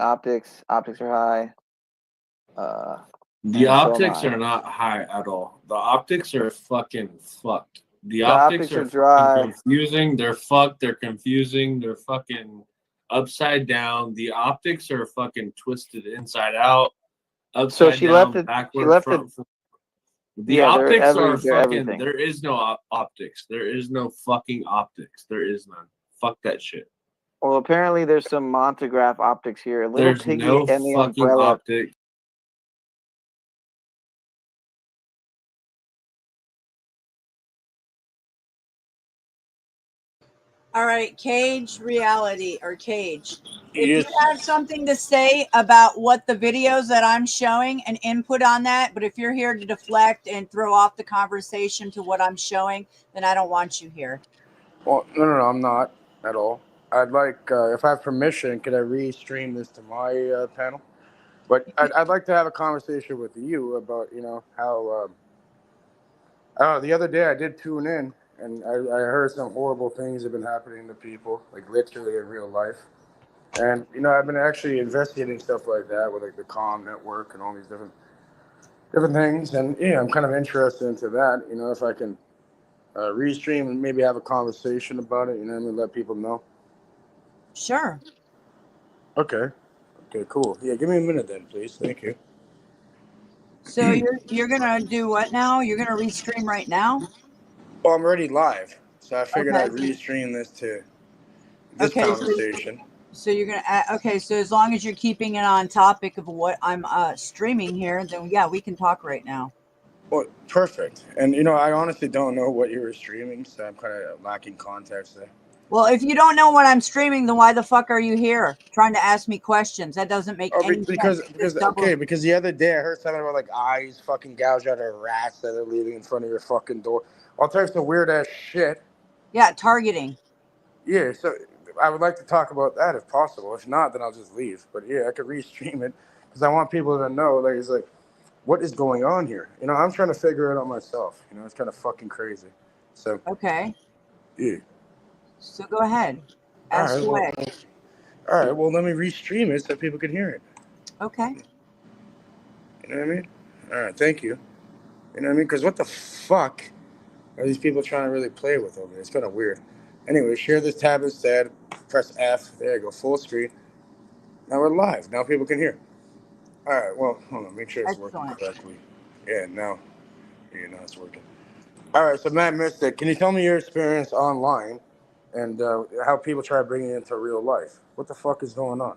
optics. Optics are high. The and so optics am I. are not high at all. The optics are fucking fucked. The optics are fucking dry. confusing. They're fucked. They're confusing. They're fucking upside down. The optics are fucking twisted inside out. Upside she down, left it- she backward, left front. The Yeah, they're optics are they're fucking. everything. There is no optics. There is no fucking optics. There is none. Fuck that shit. Well, apparently there's some Montagraph optics here. Little There's Piggy no and the fucking umbrella. optics. All right, Cage Reality or Cage. If Yes. you have something to say about what the videos that I'm showing and input on that, but if you're here to deflect and throw off the conversation to what I'm showing, then I don't want you here. Well, no, I'm not at all. I'd like, if I have permission, could I re-stream this to my panel? But I'd like to have a conversation with you about, how, the other day I did tune in, and I heard some horrible things have been happening to people, like literally in real life. And, I've been actually investigating stuff like that with like the Calm Network and all these different things. And yeah, I'm kind of interested into that, if I can restream and maybe have a conversation about it, and let people know. Sure. Okay, cool. Yeah, give me a minute then, please. Thank you. So you're gonna do what now? You're gonna restream right now? Well, I'm already live, so I figured Okay. I'd restream this to this Okay, conversation. So you're gonna so as long as you're keeping it on topic of what I'm streaming here, then yeah, we can talk right now. Well, perfect. And I honestly don't know what you were streaming, so I'm kind of lacking context there. Well, if you don't know what I'm streaming, then why the fuck are you here trying to ask me questions? That doesn't make any Because sense. because the other day I heard something about like eyes fucking gouge out of rats that are leaving in front of your fucking door. All types of weird ass shit. Yeah, targeting. Yeah, so I would like to talk about that if possible. If not, then I'll just leave. But yeah, I could restream it because I want people to know, like, it's like, what is going on here? I'm trying to figure it out myself. It's kind of fucking crazy. So Okay. yeah. So go ahead. Ask away. All right. Well, let me restream it so people can hear it. Okay. You know what I mean? All right. Thank you. You know what I mean? Because what the fuck are these people trying to really play with over there? It's kind of weird. Anyway, share this tab instead. Press F. There you go. Full screen. Now we're live. Now people can hear. All right. Well, hold on. Make sure it's working correctly. Yeah. Now it's working. All right. So Matt Mystic, can you tell me your experience online and how people try to bring it into real life? What the fuck is going on?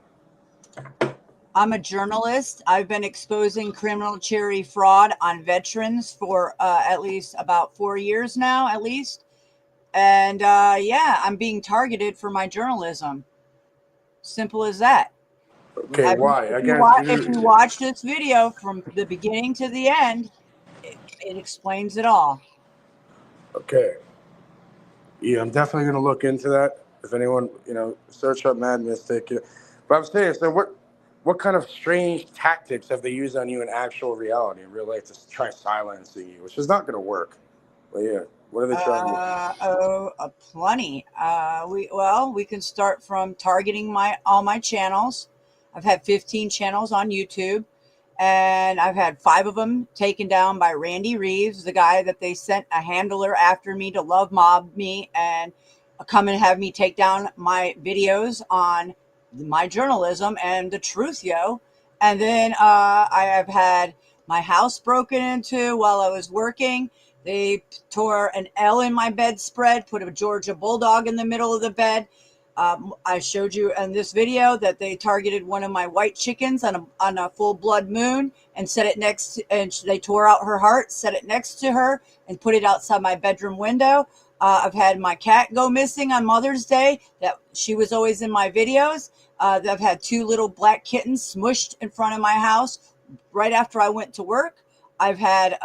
I'm a journalist. I've been exposing criminal charity fraud on veterans for at least about 4 years now, at least. And I'm being targeted for my journalism. Simple as that. Okay, why? If you watch this video from the beginning to the end, it explains it all. Okay. Yeah, I'm definitely going to look into that. If anyone, search up Mad Mystic. But I'm saying, so what kind of strange tactics have they used on you in actual reality, in real life, to try silencing you, which is not going to work. But yeah, what are they trying to do? Plenty. We can start from targeting all my channels. I've had 15 channels on YouTube. and I've had 5 of them taken down by Randy Reeves, the guy that they sent a handler after me to love mob me and come and have me take down my videos on my journalism and the truth, yo. And then I have had my house broken into while I was working. They tore an L in my bedspread, put a Georgia Bulldog in the middle of the bed. I showed you in this video that they targeted one of my white chickens on a full blood moon and set it next to, and they tore out her heart, set it next to her and put it outside my bedroom window. I've had my cat go missing on Mother's Day. That she was always in my videos. I've had 2 little black kittens smushed in front of my house right after I went to work. I've had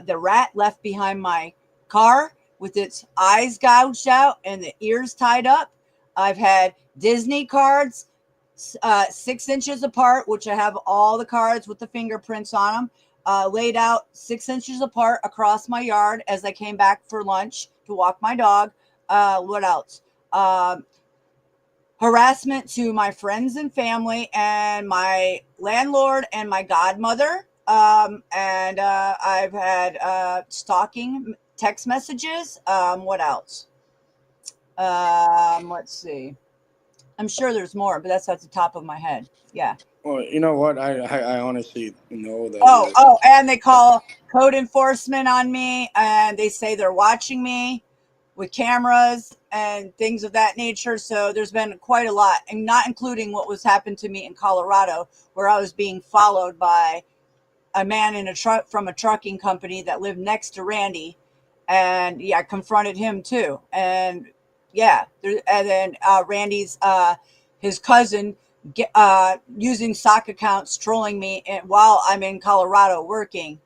the rat left behind my car with its eyes gouged out and the ears tied up. I've had Disney cards 6 inches apart, which I have all the cards with the fingerprints on them, laid out 6 inches apart across my yard as I came back for lunch to walk my dog. What else? Harassment to my friends and family and my landlord and my godmother. And I've had stalking text messages. What else? Let's see. I'm sure there's more, but that's at the top of my head. Yeah. Well, you know what? I honestly know that. Oh, and they call code enforcement on me, and they say they're watching me with cameras and things of that nature. So there's been quite a lot, and not including what was happened to me in Colorado, where I was being followed by a man in a truck from a trucking company that lived next to Randy. And yeah, I confronted him too. And yeah, and then Randy's, his cousin, using sock accounts, trolling me while I'm in Colorado working,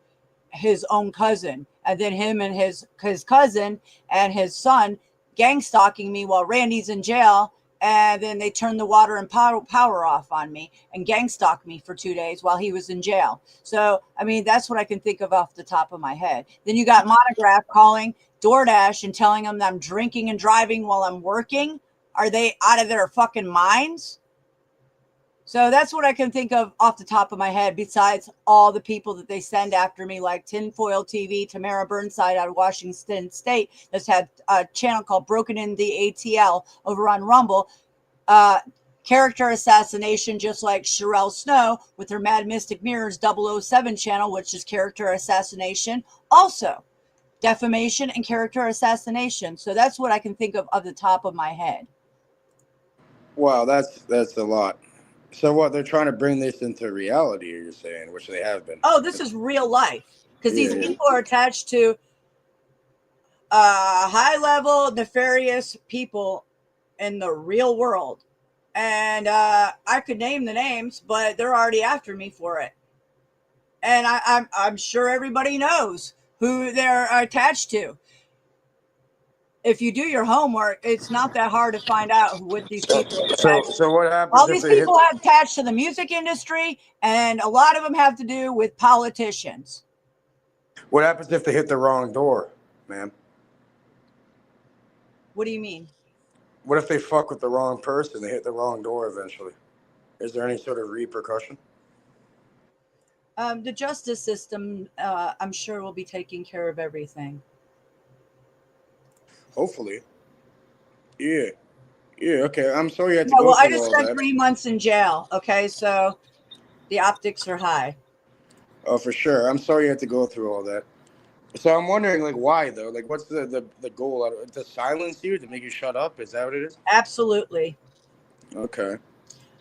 his own cousin. And then him and his cousin and his son gang stalking me while Randy's in jail. And then they turned the water and power off on me and gang stalked me for 2 days while he was in jail. So, I mean, that's what I can think of off the top of my head. Then you got Monograph calling DoorDash and telling them that I'm drinking and driving while I'm working. Are they out of their fucking minds? So that's what I can think of off the top of my head, besides all the people that they send after me, like Tinfoil TV, Tamara Burnside out of Washington State, that's had a channel called Broken in the ATL over on Rumble. Character assassination, just like Sherelle Snow with her Mad Mystic Mirrors 007 channel, which is character assassination. Also, defamation and character assassination. So that's what I can think of the top of my head. Wow, that's a lot. So what? They're trying to bring this into reality, you're saying, which they have been. Oh, this is real life, because these Yeah. people are attached to high-level nefarious people in the real world. And I could name the names, but they're already after me for it. And I'm sure everybody knows who they're attached to. If you do your homework, it's not that hard to find out what these people are attached to. So what happens All if these they hit? people are attached to the music industry, and a lot of them have to do with politicians. What happens if they hit the wrong door, ma'am? What do you mean? What if they fuck with the wrong person? They hit the wrong door eventually. Is there any sort of repercussion? The justice system, I'm sure, will be taking care of everything. Hopefully. Yeah. Yeah. Okay. I'm sorry you had to No, go well, I through just all spent that. 3 months in jail. Okay, so the optics are high. Oh, for sure. I'm sorry you had to go through all that. So I'm wondering, like, why though? Like, what's the goal? Out of it? To silence you? To make you shut up? Is that what it is? Absolutely. Okay.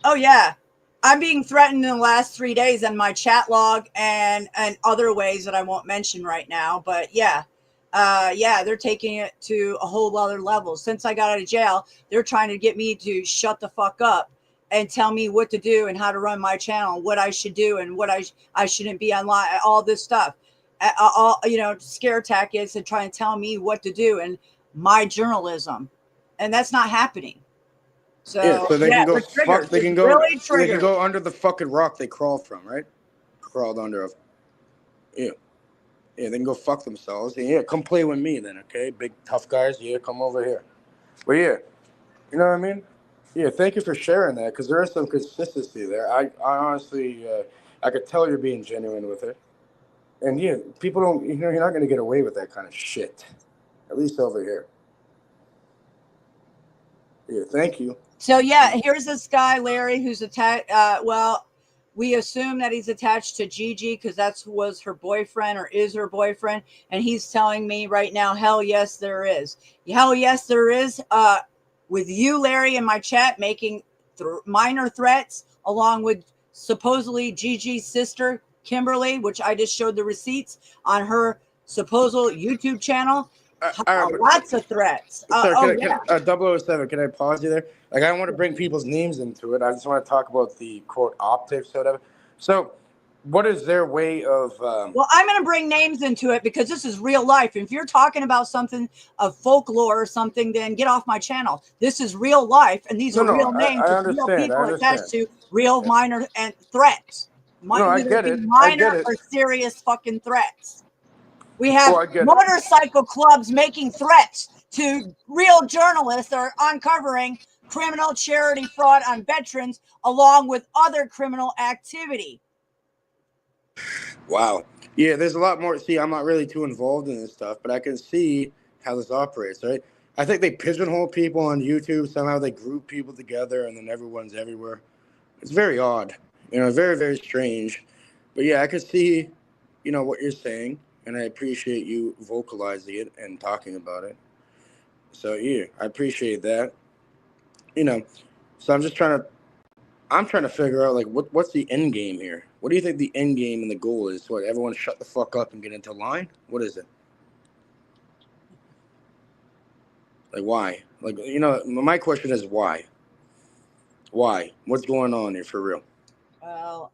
Oh yeah, I'm being threatened in the last 3 days on my chat log and other ways that I won't mention right now. But yeah, they're taking it to a whole other level. Since I got out of jail, they're trying to get me to shut the fuck up and tell me what to do and how to run my channel, what I should do and what I shouldn't be online, all this stuff. All, scare tactics and try and tell me what to do and my journalism, and that's not happening. So Yeah. So they can go we're fuck. triggered. They We're can go. really They triggered. can go under the fucking rock they crawled from, right? Crawled under. Yeah. Yeah. They can go fuck themselves. Yeah. Come play with me then, okay? Big tough guys. Yeah. Come over here. But yeah, you know what I mean? Yeah. Thank you for sharing that, because there is some consistency there. I honestly, I could tell you're being genuine with it. And yeah, people don't, you're not going to get away with that kind of shit. At least over here. Yeah, thank you. So yeah, here's this guy, Larry, who's attached. Well, we assume that he's attached to Gigi because that was her boyfriend or is her boyfriend. And he's telling me right now, hell yes, there is. Hell yes, there is. With you, Larry, in my chat, making minor threats along with supposedly Gigi's sister, Kimberly, which I just showed the receipts on her supposed YouTube channel. Lots of threats. Sorry, can 007, can I pause you there? Like, I don't want to bring people's names into it. I just want to talk about the quote optics or whatever. So, what is their way of? Well, I'm going to bring names into it because this is real life. If you're talking about something of folklore or something, then get off my channel. This is real life, and these are real names. I of real understand. people attached to real minor and threats. I get it. Minor or serious fucking threats. We have motorcycle clubs making threats to real journalists that are uncovering criminal charity fraud on veterans along with other criminal activity. Wow. Yeah, there's a lot more. See, I'm not really too involved in this stuff, but I can see how this operates, right? I think they pigeonhole people on YouTube. Somehow they group people together and then everyone's everywhere. It's very odd, very, very strange. But yeah, I can see, what you're saying. And I appreciate you vocalizing it and talking about it. So yeah, I appreciate that. So I'm trying to figure out like what's the end game here? What do you think the end game and the goal is? What, everyone shut the fuck up and get into line? What is it? Like why? Like my question is why? Why? What's going on here for real? Well,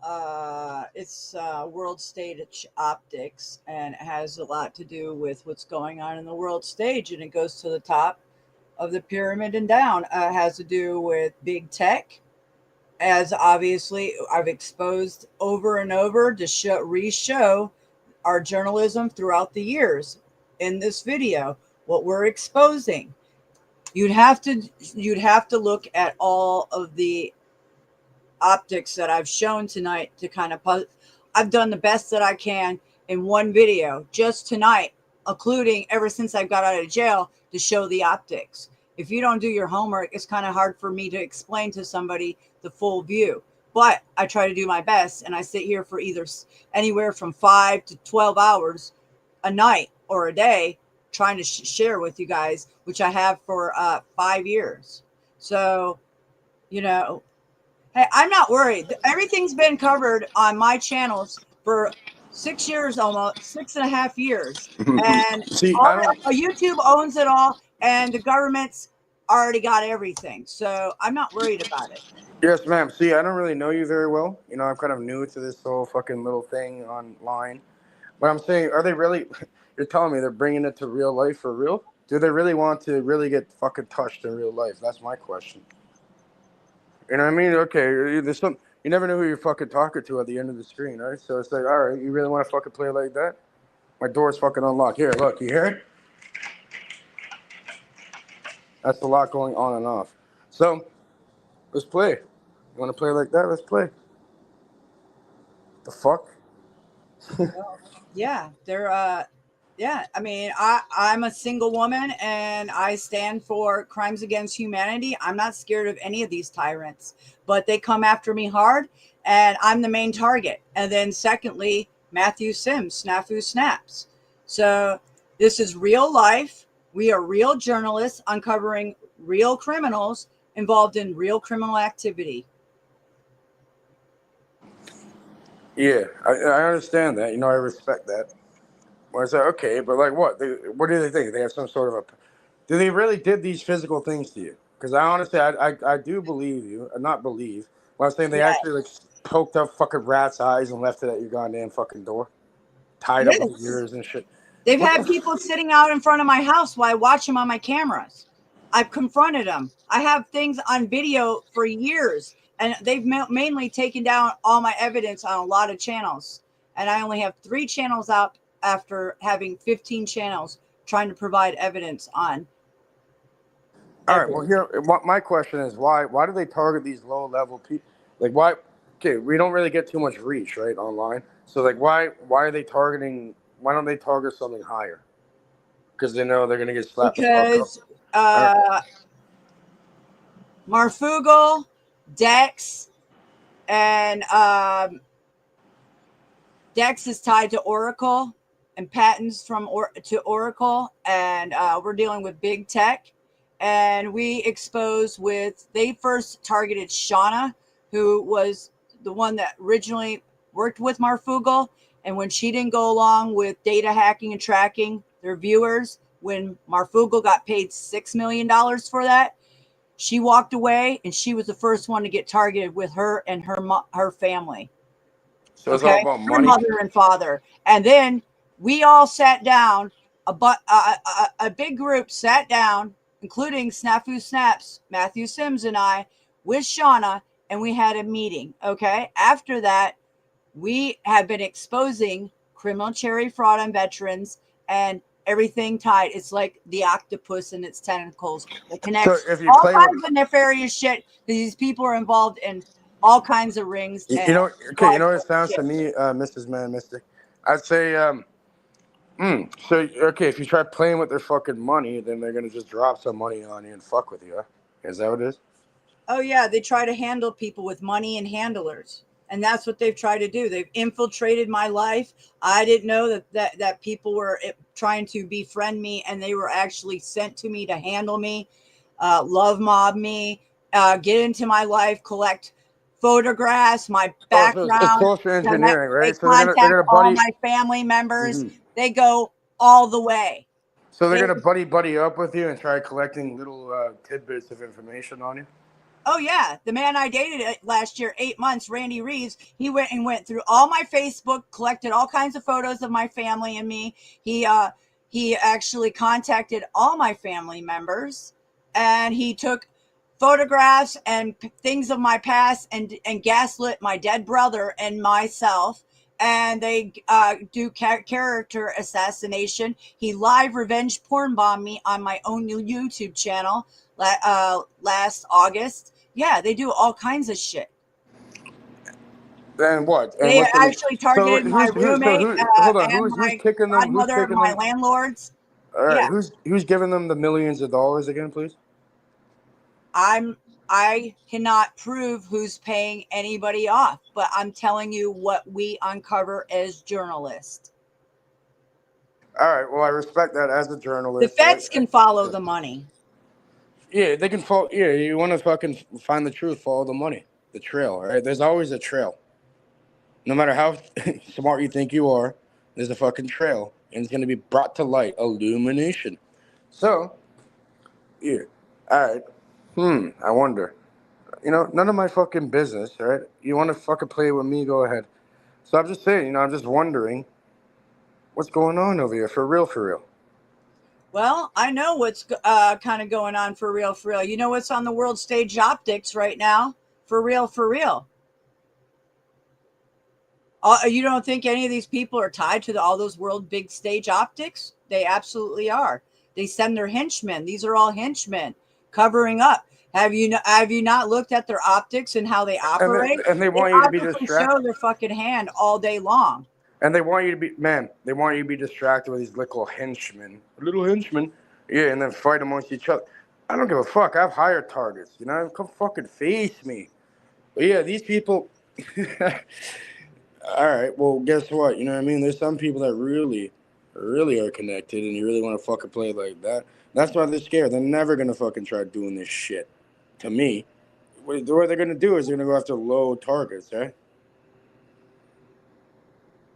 it's world stage optics, and it has a lot to do with what's going on in the world stage, and it goes to the top of the pyramid and down. It has to do with big tech, as obviously I've exposed over and over to re-show our journalism throughout the years in this video, what we're exposing. You'd have to look at all of the optics that I've shown tonight to kind of I've done the best that I can in one video just tonight, including ever since I got out of jail, to show the optics. If you don't do your homework, it's kind of hard for me to explain to somebody the full view, but I try to do my best, and I sit here for either anywhere from 5 to 12 hours a night or a day trying to share with you guys, which I have for 5 years. So, hey, I'm not worried. Everything's been covered on my channels for 6 years, almost 6.5 years. And YouTube owns it all, and the government's already got everything. So I'm not worried about it. Yes, ma'am. See, I don't really know you very well. I'm kind of new to this whole fucking little thing online. But I'm saying, are they really, you're telling me they're bringing it to real life for real? Do they really want to really get fucking touched in real life? That's my question. You know what I mean? Okay, there's some. You never know who you're fucking talking to at the end of the screen, right? So it's like, all right, you really want to fucking play like that? My door's fucking unlocked. Here, look, you hear it? That's a lot going on and off. So let's play. You want to play like that? Let's play. The fuck? Yeah, they're yeah, I mean, I'm a single woman, and I stand for crimes against humanity. I'm not scared of any of these tyrants, but they come after me hard, and I'm the main target. And then secondly, Matthew Sims, Snafu Snaps. So this is real life. We are real journalists uncovering real criminals involved in real criminal activity. Yeah, I understand that. I respect that. Well, I said, okay, but like what? What do they think? They have some sort of a... Do they really did these physical things to you? Because I honestly, I do believe you. Not believe. Well, I'm saying they actually like poked up fucking rat's eyes and left it at your goddamn fucking door. Tied up with ears and shit. They've had people sitting out in front of my house while I watch them on my cameras. I've confronted them. I have things on video for years, and they've mainly taken down all my evidence on a lot of channels. And I only have 3 channels out after having 15 channels trying to provide evidence on. All right. Well, here, my question is why do they target these low level people? Like, why okay, we don't really get too much reach, right, online. So like, why are they targeting? Why don't they target something higher? Because they know they're gonna get slapped the fuck up. Because Marfugal, Dex, and Dex is tied to Oracle and patents from to Oracle, and we're dealing with big tech. And we exposed they first targeted Shauna, who was the one that originally worked with Marfugal. And when she didn't go along with data hacking and tracking their viewers, when Marfugal got paid $6 million for that, she walked away, and she was the first one to get targeted with her and her family. So it's all about Her money. mother and father. And then we all sat down, a big group sat down, including Snafu Snaps, Matthew Sims and I, with Shauna, and we had a meeting. Okay. After that, we have been exposing criminal cherry fraud on veterans and everything tied. It's like the octopus and its tentacles. It connects if you all play kinds of nefarious shit. These people are involved in all kinds of rings. You and know, okay, you know what it sounds shit. to me, Mrs. Man Mystic? I'd say, so, okay, if you try playing with their fucking money, then they're going to just drop some money on you and fuck with you, huh? Is that what it is? Oh, yeah. They try to handle people with money and handlers. And that's what they've tried to do. They've infiltrated my life. I didn't know that people were trying to befriend me, and they were actually sent to me to handle me, love mob me, get into my life, collect photographs, my background. So it's social engineering, They right? So they're contact gonna all buddy. my family members. Mhm. They go all the way. So they're gonna buddy up with you and try collecting little tidbits of information on you. Oh yeah, the man I dated last year, 8 months, Randy Reeves. He went through all my Facebook, collected all kinds of photos of my family and me. He actually contacted all my family members, and he took photographs and things of my past and gaslit my dead brother and myself. And they do character assassination. He live revenge porn bombed me on my own YouTube channel last August. Yeah, they do all kinds of shit. Then what? And They what's the- actually targeted my roommate hold on, and who's my kicking them? Who's godmother, kicking my them? landlords. All right, Yeah. who's giving them the millions of dollars again, please? I cannot prove who's paying anybody off, but I'm telling you what we uncover as journalists. All right, well, I respect that as a The journalist. feds can follow the money. Yeah, they can follow. Yeah, you want to fucking find the truth, follow the money, the trail, right? There's always a trail. No matter how smart you think you are, there's a fucking trail, and it's going to be brought to light, illumination. So, yeah, all right. I wonder. You know, none of my fucking business, right? You want to fucking play with me, go ahead. So I'm just saying, I'm just wondering what's going on over here, for real, for real. Well, I know what's kind of going on for real, for real. You know what's on the world stage optics right now? For real, for real. You don't think any of these people are tied to all those world big stage optics? They absolutely are. They send their henchmen. These are all henchmen covering up. Have you not looked at their optics and how they operate? And they want you to be obviously distracted. show their fucking hand all day long. And they want you to be, man, they want you to be distracted with these little henchmen. Little henchmen. Yeah, and then fight amongst each other. I don't give a fuck. I have higher targets. You know, come fucking face me. But yeah, these people. All right, well, guess what? You know what I mean? There's some people that really are connected, and you really want to fucking play like that. That's why they're scared. They're never going to fucking try doing this shit to me. What they're going to do is they're going to go after low targets, right?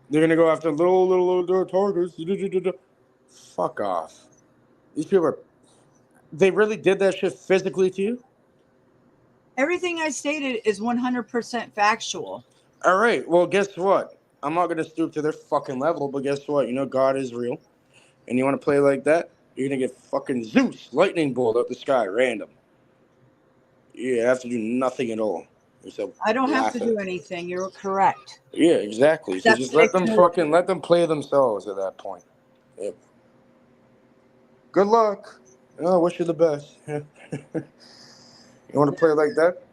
They're going to go after little targets. Fuck off. These people they really did that shit physically to you? Everything I stated is 100% factual. All right, well, guess what? I'm not going to stoop to their fucking level, but guess what? You know God is real. And you want to play like that? You're going to get fucking Zeus, lightning bolt out the sky, random. You have to do nothing at all. So I don't have to laughing. do anything. You're correct. Yeah, exactly. So That's just let them fictional. let them play themselves at that point. Yep. Good luck. I wish you the best. You want to play like that?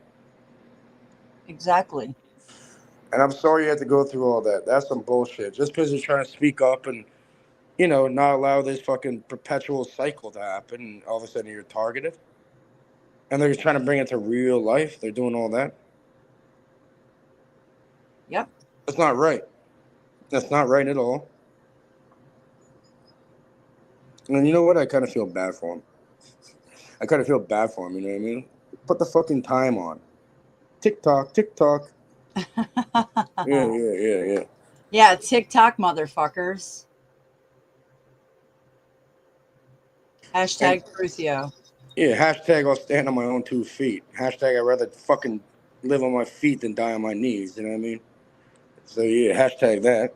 Exactly. And I'm sorry you had to go through all that. That's some bullshit. Just because you're trying to speak up and, you know, not allow this fucking perpetual cycle to happen, and all of a sudden you're targeted. And they're trying to bring it to real life. They're doing all that. Yep. That's not right. That's not right at all. And you know what? I kind of feel bad for him. I kind of feel bad for him, you know what I mean? Put the fucking time on. TikTok, TikTok. Yeah. Yeah, TikTok motherfuckers. Hashtag Crucio. Yeah, hashtag I'll stand on my own 2 feet. Hashtag I'd rather fucking live on my feet than die on my knees, you know what I mean? So yeah, hashtag that.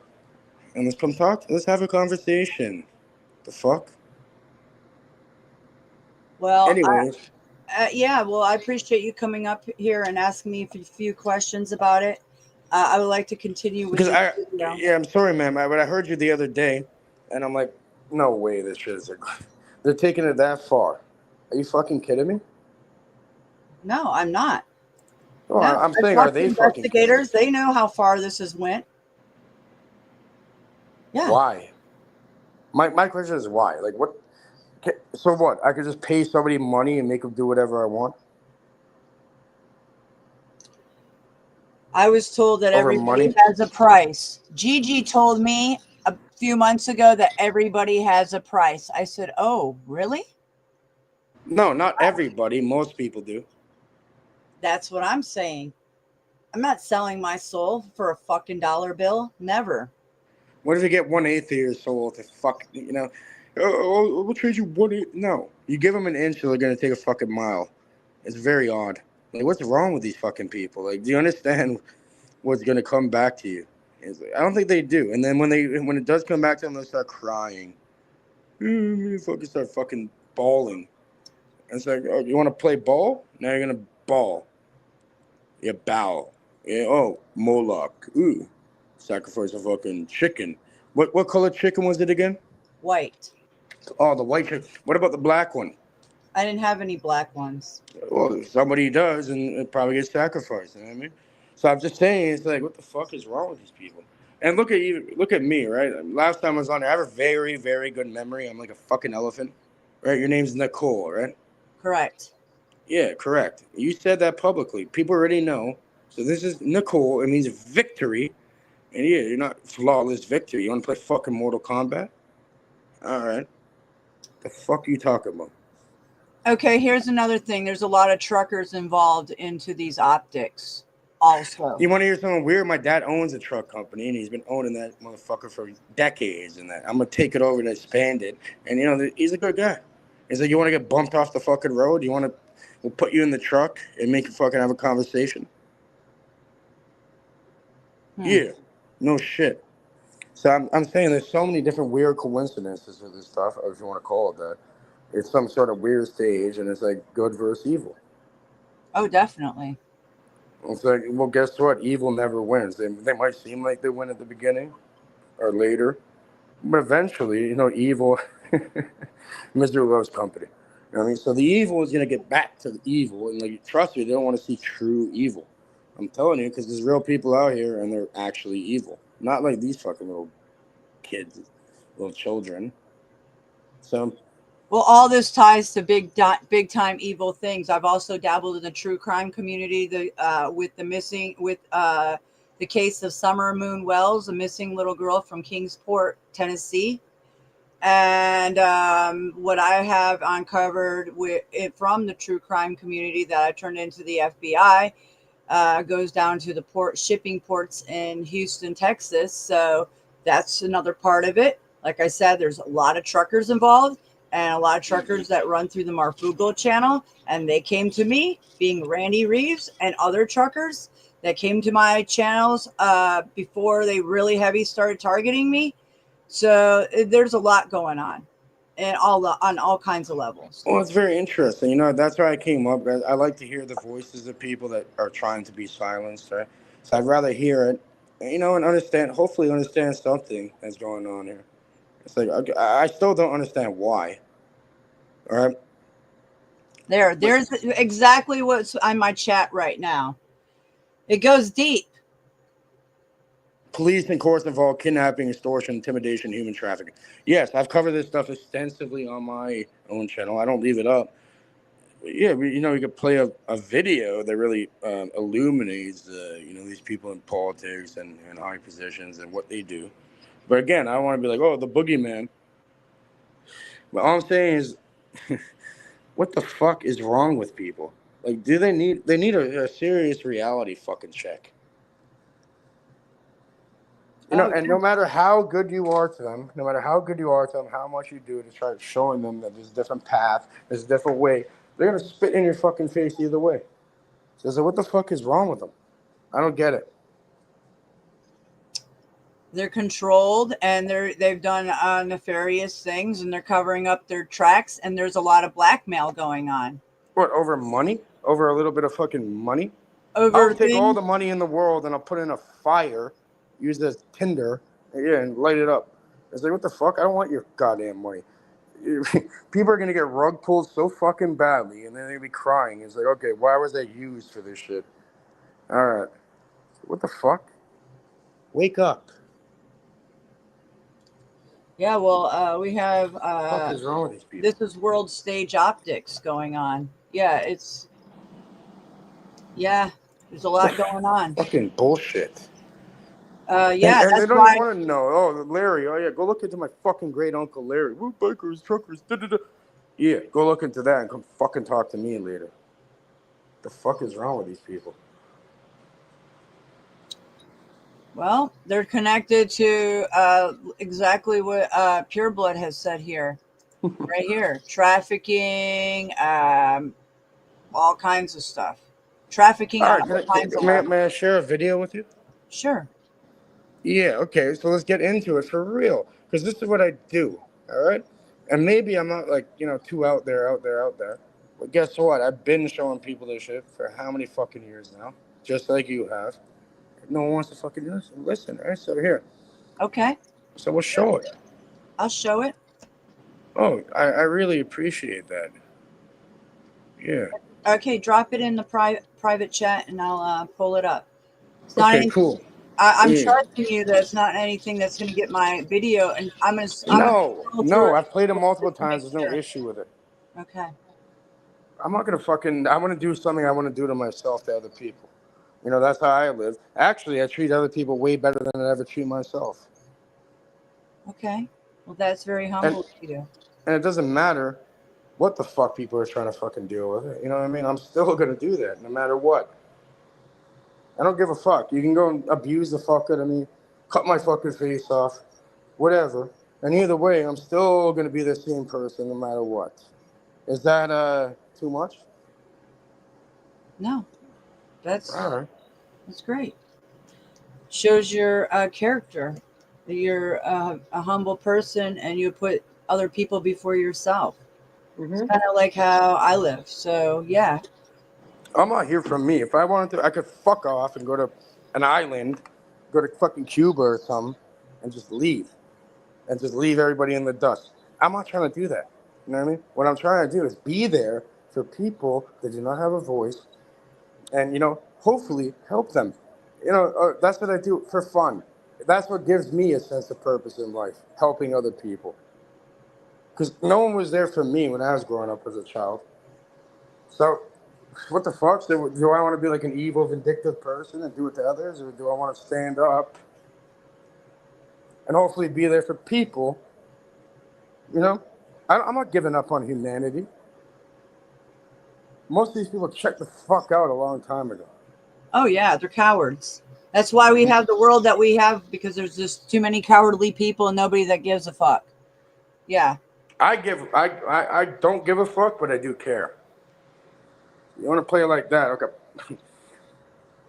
And let's come talk. Let's have a conversation. The fuck? Well, Anyways. yeah, well, I appreciate you coming up here and asking me a few questions about it. I would like to continue with Because this video. yeah, I'm sorry, ma'am. But I heard you the other day, and I'm like, no way, this shit is. They're taking it that far. Are you fucking kidding me? No, I'm not. Oh, No, I'm I've saying, talked are to they fucking kidding me? investigators? They know how far this has went. Yeah. Why? My question is why? Like what? So what? I could just pay somebody money and make them do whatever I want? I was told that Over everybody money? has a price. Gigi told me a few months ago that everybody has a price. I said, oh, really? No, not everybody. Most people do. That's what I'm saying. I'm not selling my soul for a fucking dollar bill. Never. What if you get 1/8 of your soul to fuck, you know? Oh, we'll trade you 1/8. No. You give them an inch, they're going to take a fucking mile. It's very odd. Like, what's wrong with these fucking people? Like, do you understand what's going to come back to you? I don't think they do. And then when it does come back to them, they start crying. You fucking start fucking bawling. And it's like, oh, you want to play ball? Now you're going to bawl. You bow. Yeah, oh, Moloch. Ooh. Sacrifice a fucking chicken. What color chicken was it again? White. Oh, the white chicken. What about the black one? I didn't have any black ones. Well, somebody does, and it probably gets sacrificed. You know what I mean? So I'm just saying, it's like, what the fuck is wrong with these people? And look at me, right? Last time I was on there, I have a very, very good memory. I'm like a fucking elephant, right? Your name's Nicole, right? Correct. Yeah, correct. You said that publicly. People already know. So this is Nicole. It means victory. And yeah, you're not flawless victory. You want to play fucking Mortal Kombat? All right. The fuck are you talking about? Okay, here's another thing. There's a lot of truckers involved into these optics also. You want to hear something weird? My dad owns a truck company, and he's been owning that motherfucker for decades. And that I'm going to take it over and expand it. And, you know, he's a good guy. He's like, you want to get bumped off the fucking road? We'll put you in the truck and make you fucking have a conversation? Yeah. No shit. So I'm saying there's so many different weird coincidences with this stuff, if you want to call it that. It's some sort of weird stage, and it's like good versus evil. Oh, definitely. It's like, well, guess what? Evil never wins. They might seem like they win at the beginning or later, but eventually, you know, evil, misery loves company. You know what I mean? So the evil is going to get back to the evil, and like, trust me, they don't want to see true evil. I'm telling you, because there's real people out here, and they're actually evil. Not like these fucking little kids, little children. So, Well, all this ties to big time evil things. I've also dabbled in the true crime community. With the case of Summer Moon Wells, a missing little girl from Kingsport, Tennessee, and what I have uncovered from the true crime community that I turned into the FBI. Goes down to the shipping ports in Houston, Texas. So that's another part of it. Like I said, there's a lot of truckers involved and a lot of truckers that run through the Marfugo channel. And they came to me, being Randy Reeves and other truckers that came to my channels before they really heavy started targeting me. So there's a lot going on. And on all kinds of levels. well, it's very interesting. You know, that's why I came up. I like to hear the voices of people that are trying to be silenced, right? So I'd rather hear it, you know, and hopefully understand something that's going on here. It's like, I still don't understand why. All right? There's exactly what's on my chat right now. It goes deep. police and courts involved kidnapping, extortion, intimidation, human trafficking. Yes, I've covered this stuff extensively on my own channel. I don't leave it up. But yeah, you know, you could play a video that really illuminates, these people in politics and high positions and what they do. But again, I don't want to be like, oh, the boogeyman. But all I'm saying is, what the fuck is wrong with people? Like, they need a serious reality fucking check. And no matter how good you are to them, how much you do to try showing them that there's a different path, there's a different way, they're gonna spit in your fucking face either way. So it's like, what the fuck is wrong with them? I don't get it. They're controlled, and they've done nefarious things, and they're covering up their tracks, and there's a lot of blackmail going on. What, over money? Over a little bit of fucking money? Over I'll take all the money in the world and I'll put it in a fire, use it as tinder, and light it up. It's like, what the fuck? I don't want your goddamn money. People are gonna get rug pulled so fucking badly, and then they're gonna be crying. It's like, okay, why was that used for this shit? All right, what the fuck? Wake up! Yeah, well, we have. What the fuck is wrong with these people? This is World Stage Optics going on. Yeah, there's a lot going on. Fucking bullshit. Yeah, and that's they don't why. want to know. Oh, Larry. Oh yeah, go look into my fucking great uncle Larry. Woo, bikers, truckers. Yeah, go look into that and come fucking talk to me later. The fuck is wrong with these people? Well, they're connected to exactly what Pureblood has said here, right here: trafficking, all kinds of stuff. Trafficking. All right, may I share a video with you? Sure. Yeah, okay, so let's get into it for real. Because this is what I do, all right? And maybe I'm not, like, too out there. But guess what? I've been showing people this shit for how many fucking years now? Just like you have. No one wants to fucking listen, right? So here. Okay. So we'll show it. I'll show it. Oh, I really appreciate that. Yeah. Okay, drop it in the private chat, and I'll pull it up. It's not Okay, anything, cool. I'm Yeah. trusting you that it's not anything that's going to get my video, and I'm going to. No, I've played it multiple times. There's no issue with it. Okay. I'm not gonna I want to do something I want to do to myself to other people. That's how I live. Actually, I treat other people way better than I ever treat myself. Okay. Well, that's very humble of you. And it doesn't matter what the fuck people are trying to fucking deal with it. You know what I mean? I'm still gonna do that no matter what. I don't give a fuck. You can go and abuse the fuck out of me, cut my fucking face off, whatever. And either way, I'm still gonna be the same person no matter what. Is that too much? No. That's all right. That's great. Shows your character. That you're a humble person, and you put other people before yourself. It's kind of like how I live. So yeah. I'm not here for me. If I wanted to, I could fuck off and go to an island, go to fucking Cuba or something, and just leave. And just leave everybody in the dust. I'm not trying to do that. You know what I mean? What I'm trying to do is be there for people that do not have a voice and, hopefully help them. That's what I do for fun. That's what gives me a sense of purpose in life, helping other people. Because no one was there for me when I was growing up as a child. So what the fuck? Do I want to be like an evil, vindictive person and do it to others? Or do I want to stand up and hopefully be there for people? I'm not giving up on humanity. Most of these people checked the fuck out a long time ago. Oh yeah, they're cowards. That's why we have the world that we have, because there's just too many cowardly people and nobody that gives a fuck. Yeah. I don't give a fuck, but I do care. You want to play it like that? Okay.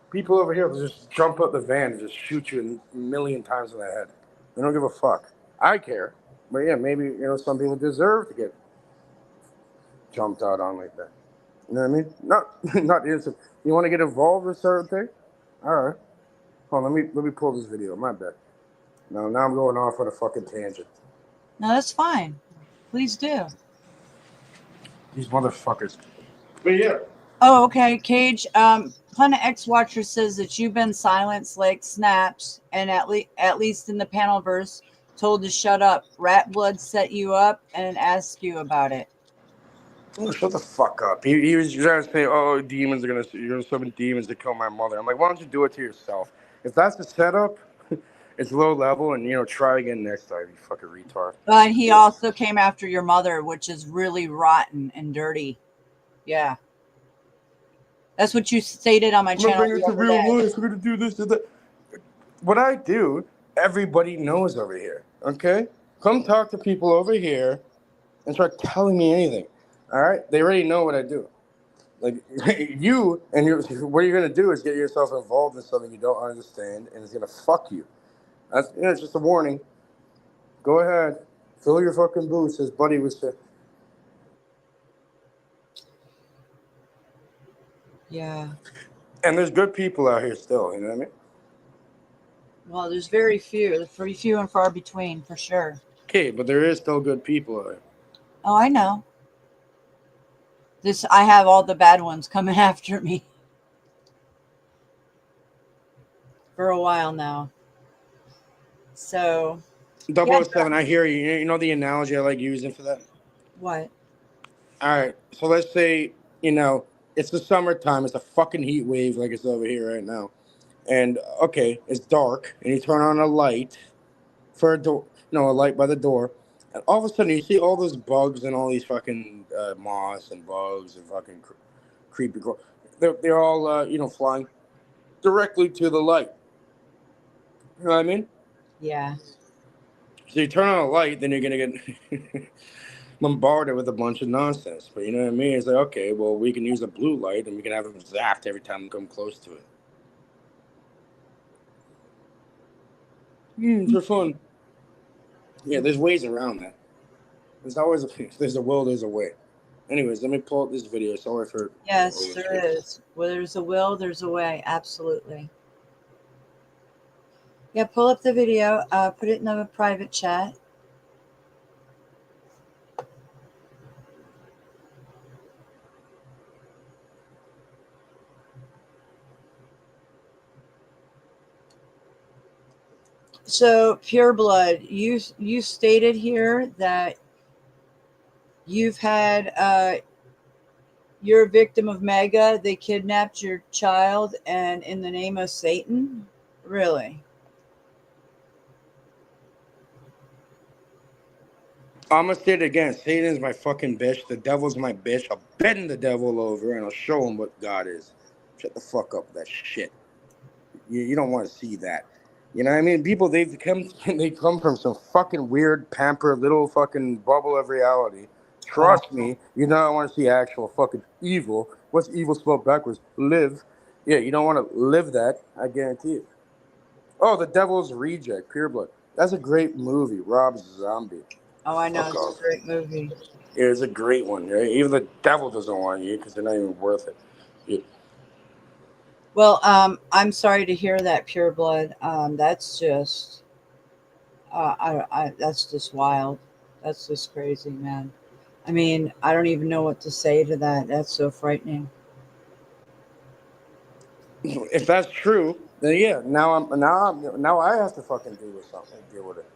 People over here will just jump out the van and just shoot you a million times in the head. They don't give a fuck. I care. But yeah, maybe, some people deserve to get jumped out on like that. You know what I mean? Not innocent. You want to get involved with certain thing? All right. Hold on, let me pull this video. My bad. Now I'm going off on a fucking tangent. No, that's fine. Please do. These motherfuckers. But yeah, Oh, okay, Cage. Planet X Watcher says that you've been silenced like snaps, and at least in the panel verse, told to shut up. Rat Blood set you up and asked you about it. Oh, shut the fuck up. He was trying to say, oh, demons are you're gonna summon demons to kill my mother. I'm like, why don't you do it to yourself? If that's the setup, it's low level, and try again next time, you fucking retard. And he also came after your mother, which is really rotten and dirty. Yeah. That's what you stated on my I'm gonna channel. bring it the to other real day. life. We're gonna do this and that. What I do, everybody knows over here. Okay, come talk to people over here, and start telling me anything. All right, they already know what I do. Like you and what you're gonna do is get yourself involved in something you don't understand, and it's gonna fuck you. That's it's just a warning. Go ahead, fill your fucking boots, as Buddy was saying. Yeah. And there's good people out here still. You know what I mean? Well, there's very few and far between, for sure. Okay, but there is still good people out here. Oh, I know. I have all the bad ones coming after me for a while now. So 007, I hear you. You know the analogy I like using for that? What? All right, so let's say, it's the summertime. It's a fucking heat wave like it's over here right now. And, okay, it's dark, and you turn on a light for a door, a light by the door. And all of a sudden, you see all those bugs and all these fucking moths and bugs and fucking creepy. They're all, flying directly to the light. You know what I mean? Yeah. So you turn on a light, then you're going to get bombarded with a bunch of nonsense. But you know what I mean? It's like, okay, well, we can use a blue light, and we can have them zapped every time we come close to it. For fun. Yeah, there's ways around that. There's always there's a will, there's a way. Anyways, let me pull up this video. Sorry for Yes, there is. Where there's a will, there's a way. Absolutely. Yeah, pull up the video. Put it in a private chat. So, Pure Blood, you stated here that you've had you're a victim of Mega. They kidnapped your child, and in the name of Satan? Really? I'm gonna say it again. Satan's my fucking bitch. The devil's my bitch. I'll bend the devil over and I'll show him what God is. Shut the fuck up with that shit. You don't want to see that. You know what I mean? People, they come from some fucking weird, pampered little fucking bubble of reality. Trust me, you don't want to see actual fucking evil. What's evil spelled backwards? Live. Yeah, you don't want to live that. I guarantee it. Oh, The Devil's Reject, Pure Blood. That's a great movie. Rob Zombie. Oh, I know. Fuck It's off. a great movie. Yeah, it's a great one. Right? Even the devil doesn't want you because they're not even worth it. Yeah. Well, I'm sorry to hear that, Pure Blood. That's just, that's just wild. That's just crazy, man. I mean, I don't even know what to say to that. That's so frightening. If that's true, then yeah. Now I have to fucking deal with something. Deal with it.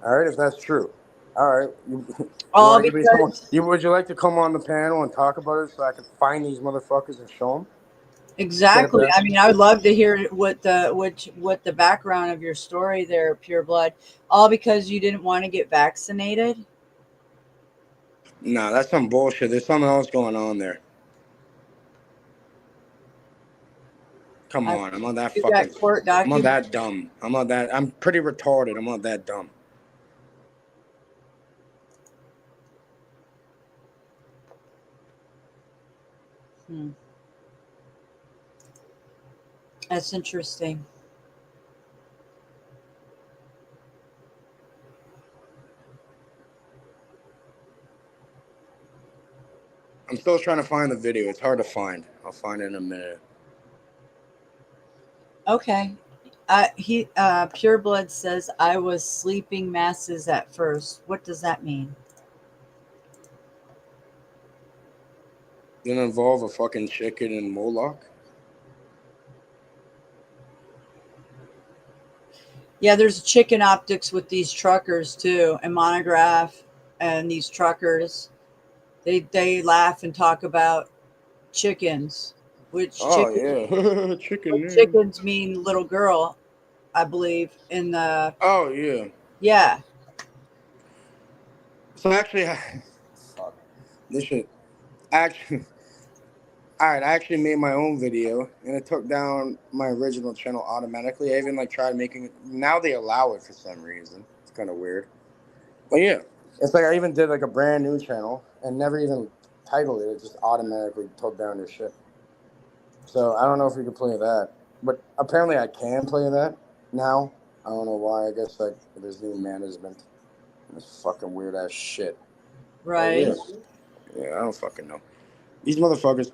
All right, if that's true. All right. Would you like to come on the panel and talk about it so I can find these motherfuckers and show them? Exactly. I mean, I would love to hear what the background of your story there, Pure Blood. All because you didn't want to get vaccinated. Nah, that's some bullshit. There's something else going on there. Come on, I'm not that You got fucking. court I'm not documents. that dumb. I'm not that. I'm pretty retarded. I'm not that dumb. That's interesting. I'm still trying to find the video. It's hard to find. I'll find it in a minute. Okay. Pure Blood says I was sleeping masses at first. What does that mean? Didn't involve a fucking chicken and Moloch. Yeah, there's chicken optics with these truckers too, and Monograph and these truckers. They laugh and talk about chickens, which Oh chickens, yeah, chicken. Yeah. chickens mean little girl, I believe. In the Oh yeah. yeah, So actually, fuck this shit. Actually, all right. I actually made my own video, and it took down my original channel automatically. I even like tried making it. Now they allow it for some reason. It's kind of weird. But yeah, it's like I even did like a brand new channel and never even titled it. It just automatically took down your shit. So I don't know if you can play that, but apparently I can play that now. I don't know why. I guess like there's new management and this fucking weird ass shit. But right. yeah, yeah, I don't fucking know. These motherfuckers.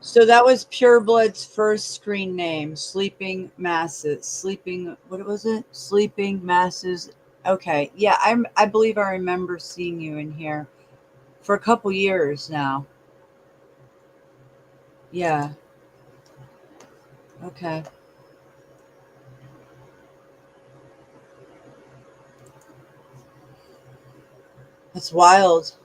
So that was Pureblood's first screen name, Sleeping Masses. Sleeping, what was it? Sleeping Masses. Okay, yeah, I believe I remember seeing you in here for a couple years now. Yeah. Okay. That's wild.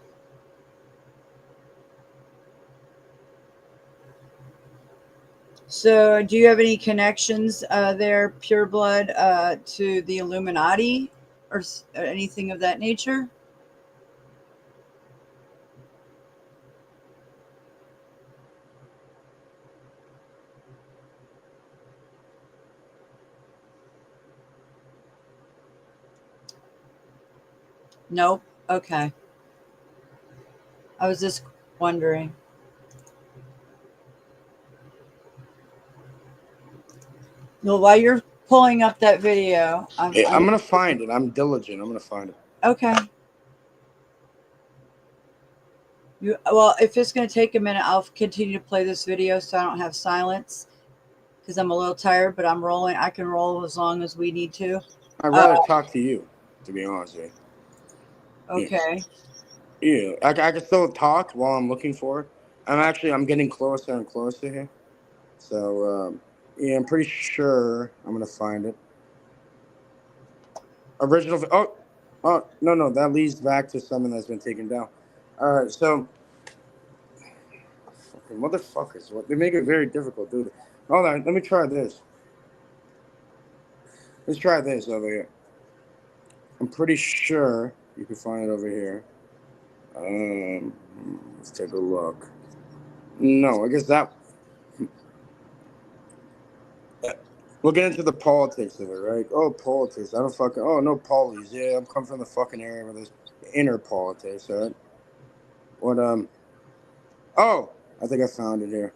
So, do you have any connections there, Pureblood, to the Illuminati or anything of that nature? Nope. Okay. I was just wondering. Well, while you're pulling up that video, I'm gonna find it. I'm diligent. I'm gonna find it. Okay. Well, if it's going to take a minute, I'll continue to play this video so I don't have silence because I'm a little tired, but I'm rolling. I can roll as long as we need to. I'd rather talk to you, to be honest with you. Okay. Yeah, I can still talk while I'm looking for it. I'm getting closer and closer here. So, yeah, I'm pretty sure I'm going to find it. Original. Oh, no, that leads back to something that's been taken down. All right, so. Fucking motherfuckers. What? They make it very difficult, dude. Hold on, let me try this. Let's try this over here. I'm pretty sure you can find it over here. Let's take a look. No, I guess that. We'll get into the politics of it, right? Oh, politics. I don't fucking. Oh, no polies. Yeah, I'm coming from the fucking area where there's inner politics, right? What, Oh, I think I found it here.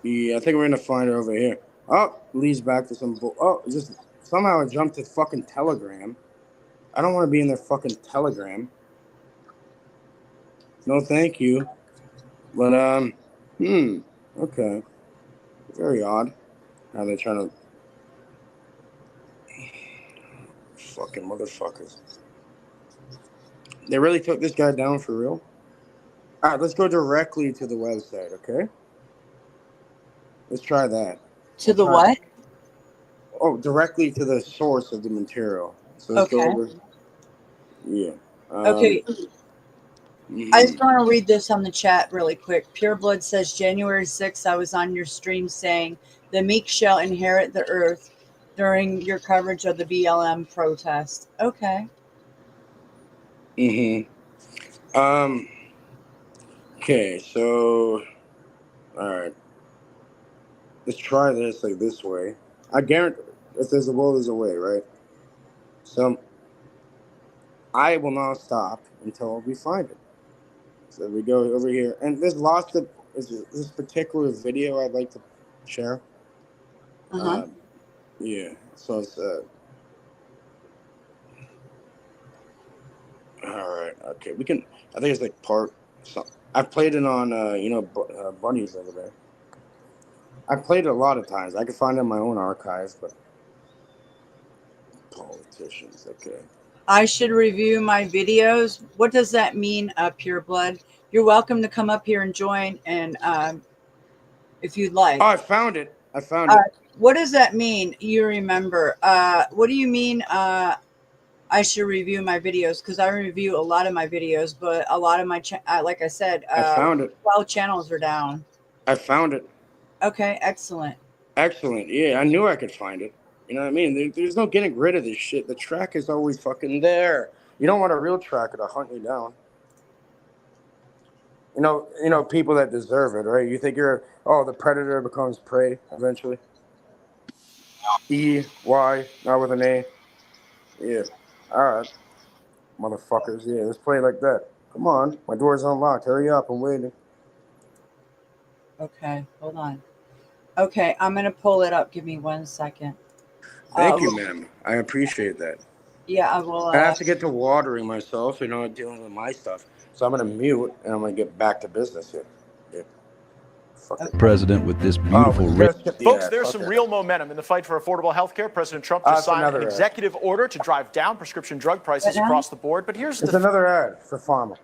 Yeah, I think we're gonna find it over here. Oh, leads back to some just somehow it jumped to fucking Telegram. I don't want to be in their fucking Telegram. No, thank you. But okay. Very odd how they're trying to fucking motherfuckers. They really took this guy down for real? All right, let's go directly to the website, okay? Let's try that. To the what? Oh, directly to the source of the material. So let's go over. Yeah. Okay. I just want to read this on the chat really quick. Pureblood says January 6th, I was on your stream saying the meek shall inherit the earth during your coverage of the BLM protest. Okay. Okay, so all right. Let's try this like this way. I guarantee if there's a will, there's a way, right? So I will not stop until we find it. So we go over here, and there's lots of this particular video I'd like to share. Yeah. So it's all right. Okay, we can. I think it's like part. So I've played it on Bunnies over there. I've played it a lot of times. I can find it in my own archive, but politicians. Okay. I should review my videos. What does that mean, Pure Blood? You're welcome to come up here and join, and if you'd like. Oh, I found it. I found it. What does that mean? You remember? What do you mean? I should review my videos, because I review a lot of my videos, but a lot of my like I said, I found it. 12 channels are down. I found it. Okay, excellent. Excellent. Yeah, I knew I could find it. You know what I mean? There's no getting rid of this shit. The track is always fucking there. You don't want a real tracker to hunt you down. You know, people that deserve it, right? You think the predator becomes prey eventually. E-Y, not with an A. Yeah. All right. Motherfuckers. Yeah, let's play like that. Come on. My door's unlocked. Hurry up. I'm waiting. Okay, hold on. Okay, I'm going to pull it up. Give me 1 second. Thank you, ma'am. I appreciate that. Yeah, I will. I have to get to watering myself, dealing with my stuff. So I'm going to mute, and I'm going to get back to business here. Yeah. President with this beautiful Folks, there's some real momentum in the fight for affordable health care. President Trump just signed an executive order to drive down prescription drug prices across the board. But here's another ad for pharma.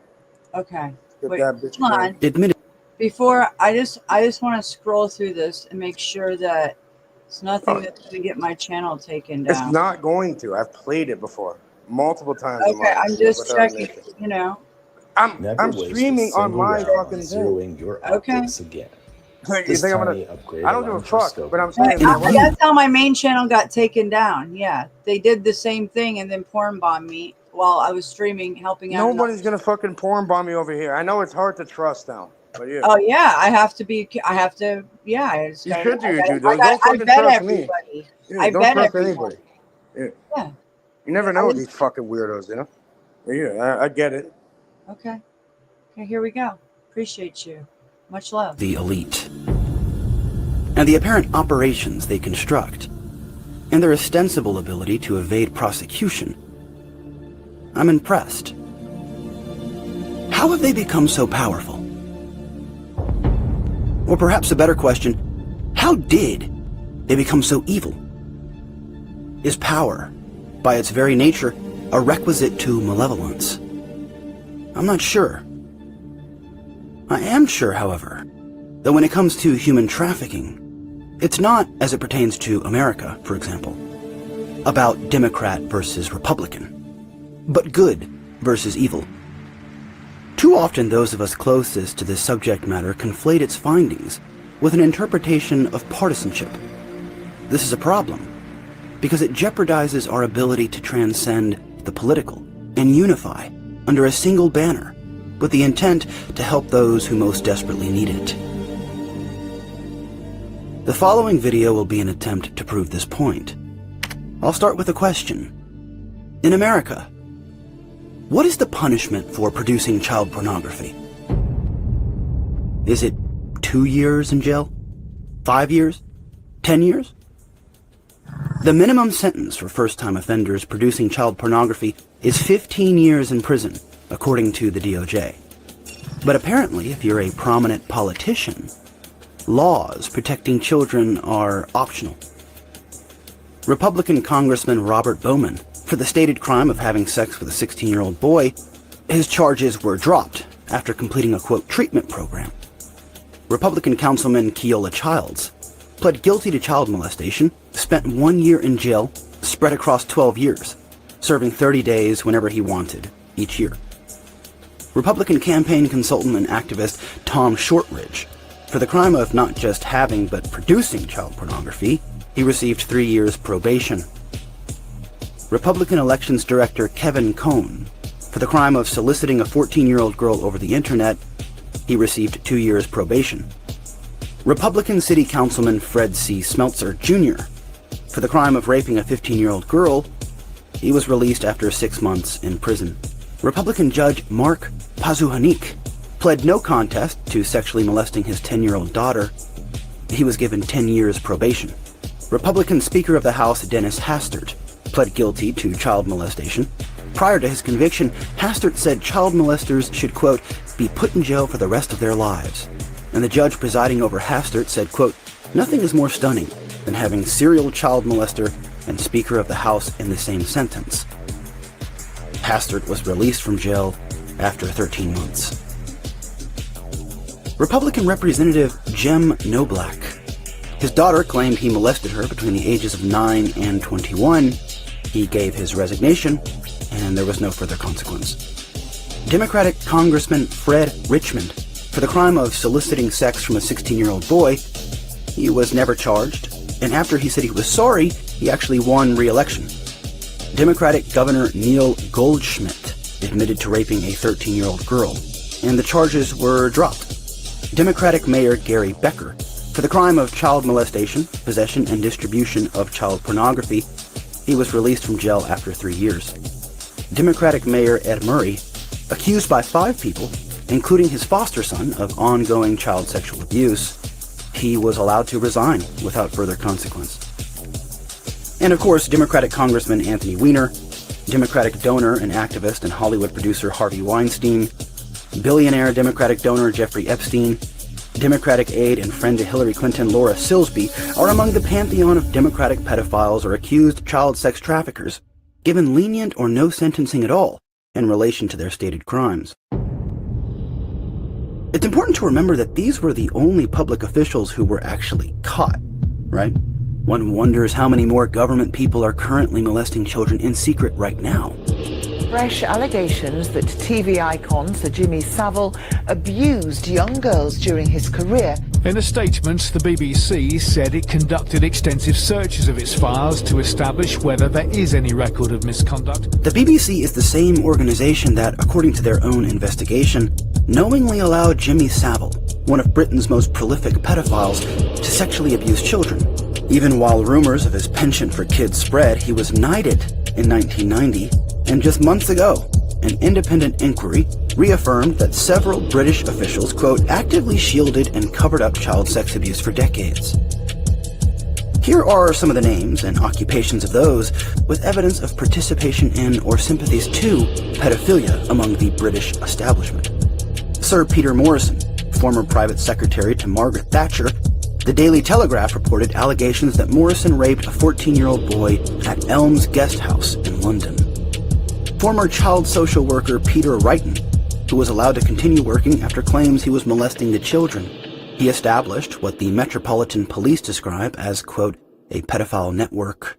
Okay. Get Wait, that bitch hold on. Admitted. Before, I just want to scroll through this and make sure that it's nothing that's going to get my channel taken down. It's not going to. I've played it before, multiple times. Okay, I'm just checking, I'm streaming on my fucking zeroing your optics again. You think I'm gonna? I don't give a fuck, but I'm saying that's how my main channel got taken down. Yeah, they did the same thing and then porn bombed me while I was streaming, helping out. Nobody's gonna fucking porn bomb me over here. I know it's hard to trust now, but yeah. Oh yeah, I have to. Yeah, You should do your due diligence. I Don't fucking bet trust everybody. me. Yeah, I don't bet trust everybody. anybody. Yeah. Yeah. You never know with these fucking weirdos, But yeah, I get it. Okay. Okay, here we go. Appreciate you. Much love. The elite, and the apparent operations they construct, and their ostensible ability to evade prosecution. I'm impressed. How have they become so powerful? Or perhaps a better question, how did they become so evil? Is power, by its very nature, a requisite to malevolence? I'm not sure. I am sure, however, that when it comes to human trafficking, it's not, as it pertains to America, for example, about Democrat versus Republican, but good versus evil. Too often those of us closest to this subject matter conflate its findings with an interpretation of partisanship. This is a problem, because it jeopardizes our ability to transcend the political and unify under a single banner with the intent to help those who most desperately need it. The following video will be an attempt to prove this point. I'll start with a question. In America, what is the punishment for producing child pornography? Is it 2 years in jail? 5 years? 10 years? The minimum sentence for first-time offenders producing child pornography is 15 years in prison, according to the DOJ. But apparently, if you're a prominent politician, laws protecting children are optional. Republican Congressman Robert Bowman, for the stated crime of having sex with a 16-year-old boy, his charges were dropped after completing a, quote, treatment program. Republican Councilman Keola Childs pled guilty to child molestation, spent 1 year in jail, spread across 12 years, serving 30 days whenever he wanted, each year. Republican campaign consultant and activist Tom Shortridge, for the crime of not just having but producing child pornography, he received 3 years probation. Republican Elections Director Kevin Cohn, for the crime of soliciting a 14-year-old girl over the internet, he received 2 years probation. Republican City Councilman Fred C. Smeltzer Jr., for the crime of raping a 15-year-old girl, he was released after 6 months in prison. Republican Judge Mark Pazuhanik pled no contest to sexually molesting his 10-year-old daughter. He was given 10 years probation. Republican Speaker of the House Dennis Hastert pled guilty to child molestation. Prior to his conviction, Hastert said child molesters should, quote, be put in jail for the rest of their lives. And the judge presiding over Hastert said, quote, nothing is more stunning than having serial child molester and Speaker of the House in the same sentence. Hastert was released from jail after 13 months. Republican Representative Jem Noblack. His daughter claimed he molested her between the ages of 9 and 21. He gave his resignation, and there was no further consequence. Democratic Congressman Fred Richmond, for the crime of soliciting sex from a 16-year-old boy, he was never charged, and after he said he was sorry, he actually won re-election. Democratic Governor Neil Goldschmidt admitted to raping a 13-year-old girl, and the charges were dropped. Democratic Mayor Gary Becker, for the crime of child molestation, possession, and distribution of child pornography, he was released from jail after 3 years. Democratic Mayor Ed Murray, accused by 5 people, including his foster son, of ongoing child sexual abuse, he was allowed to resign without further consequence. And of course, Democratic Congressman Anthony Weiner, Democratic donor and activist and Hollywood producer Harvey Weinstein, billionaire Democratic donor Jeffrey Epstein, Democratic aide and friend to Hillary Clinton Laura Silsby are among the pantheon of Democratic pedophiles or accused child sex traffickers, given lenient or no sentencing at all in relation to their stated crimes. It's important to remember that these were the only public officials who were actually caught, right? One wonders how many more government people are currently molesting children in secret right now. Fresh allegations that TV icon Sir Jimmy Savile abused young girls during his career. In a statement, the BBC said it conducted extensive searches of its files to establish whether there is any record of misconduct. The BBC is the same organization that, according to their own investigation, knowingly allowed Jimmy Savile, one of Britain's most prolific pedophiles, to sexually abuse children. Even while rumors of his penchant for kids spread, he was knighted in 1990, and just months ago, an independent inquiry reaffirmed that several British officials, quote, actively shielded and covered up child sex abuse for decades. Here are some of the names and occupations of those with evidence of participation in or sympathies to pedophilia among the British establishment. Sir Peter Morrison, former private secretary to Margaret Thatcher. The Daily Telegraph reported allegations that Morrison raped a 14-year-old boy at Elms Guest House in London. Former child social worker Peter Wrighton, who was allowed to continue working after claims he was molesting the children. He established what the Metropolitan Police describe as, quote, a pedophile network.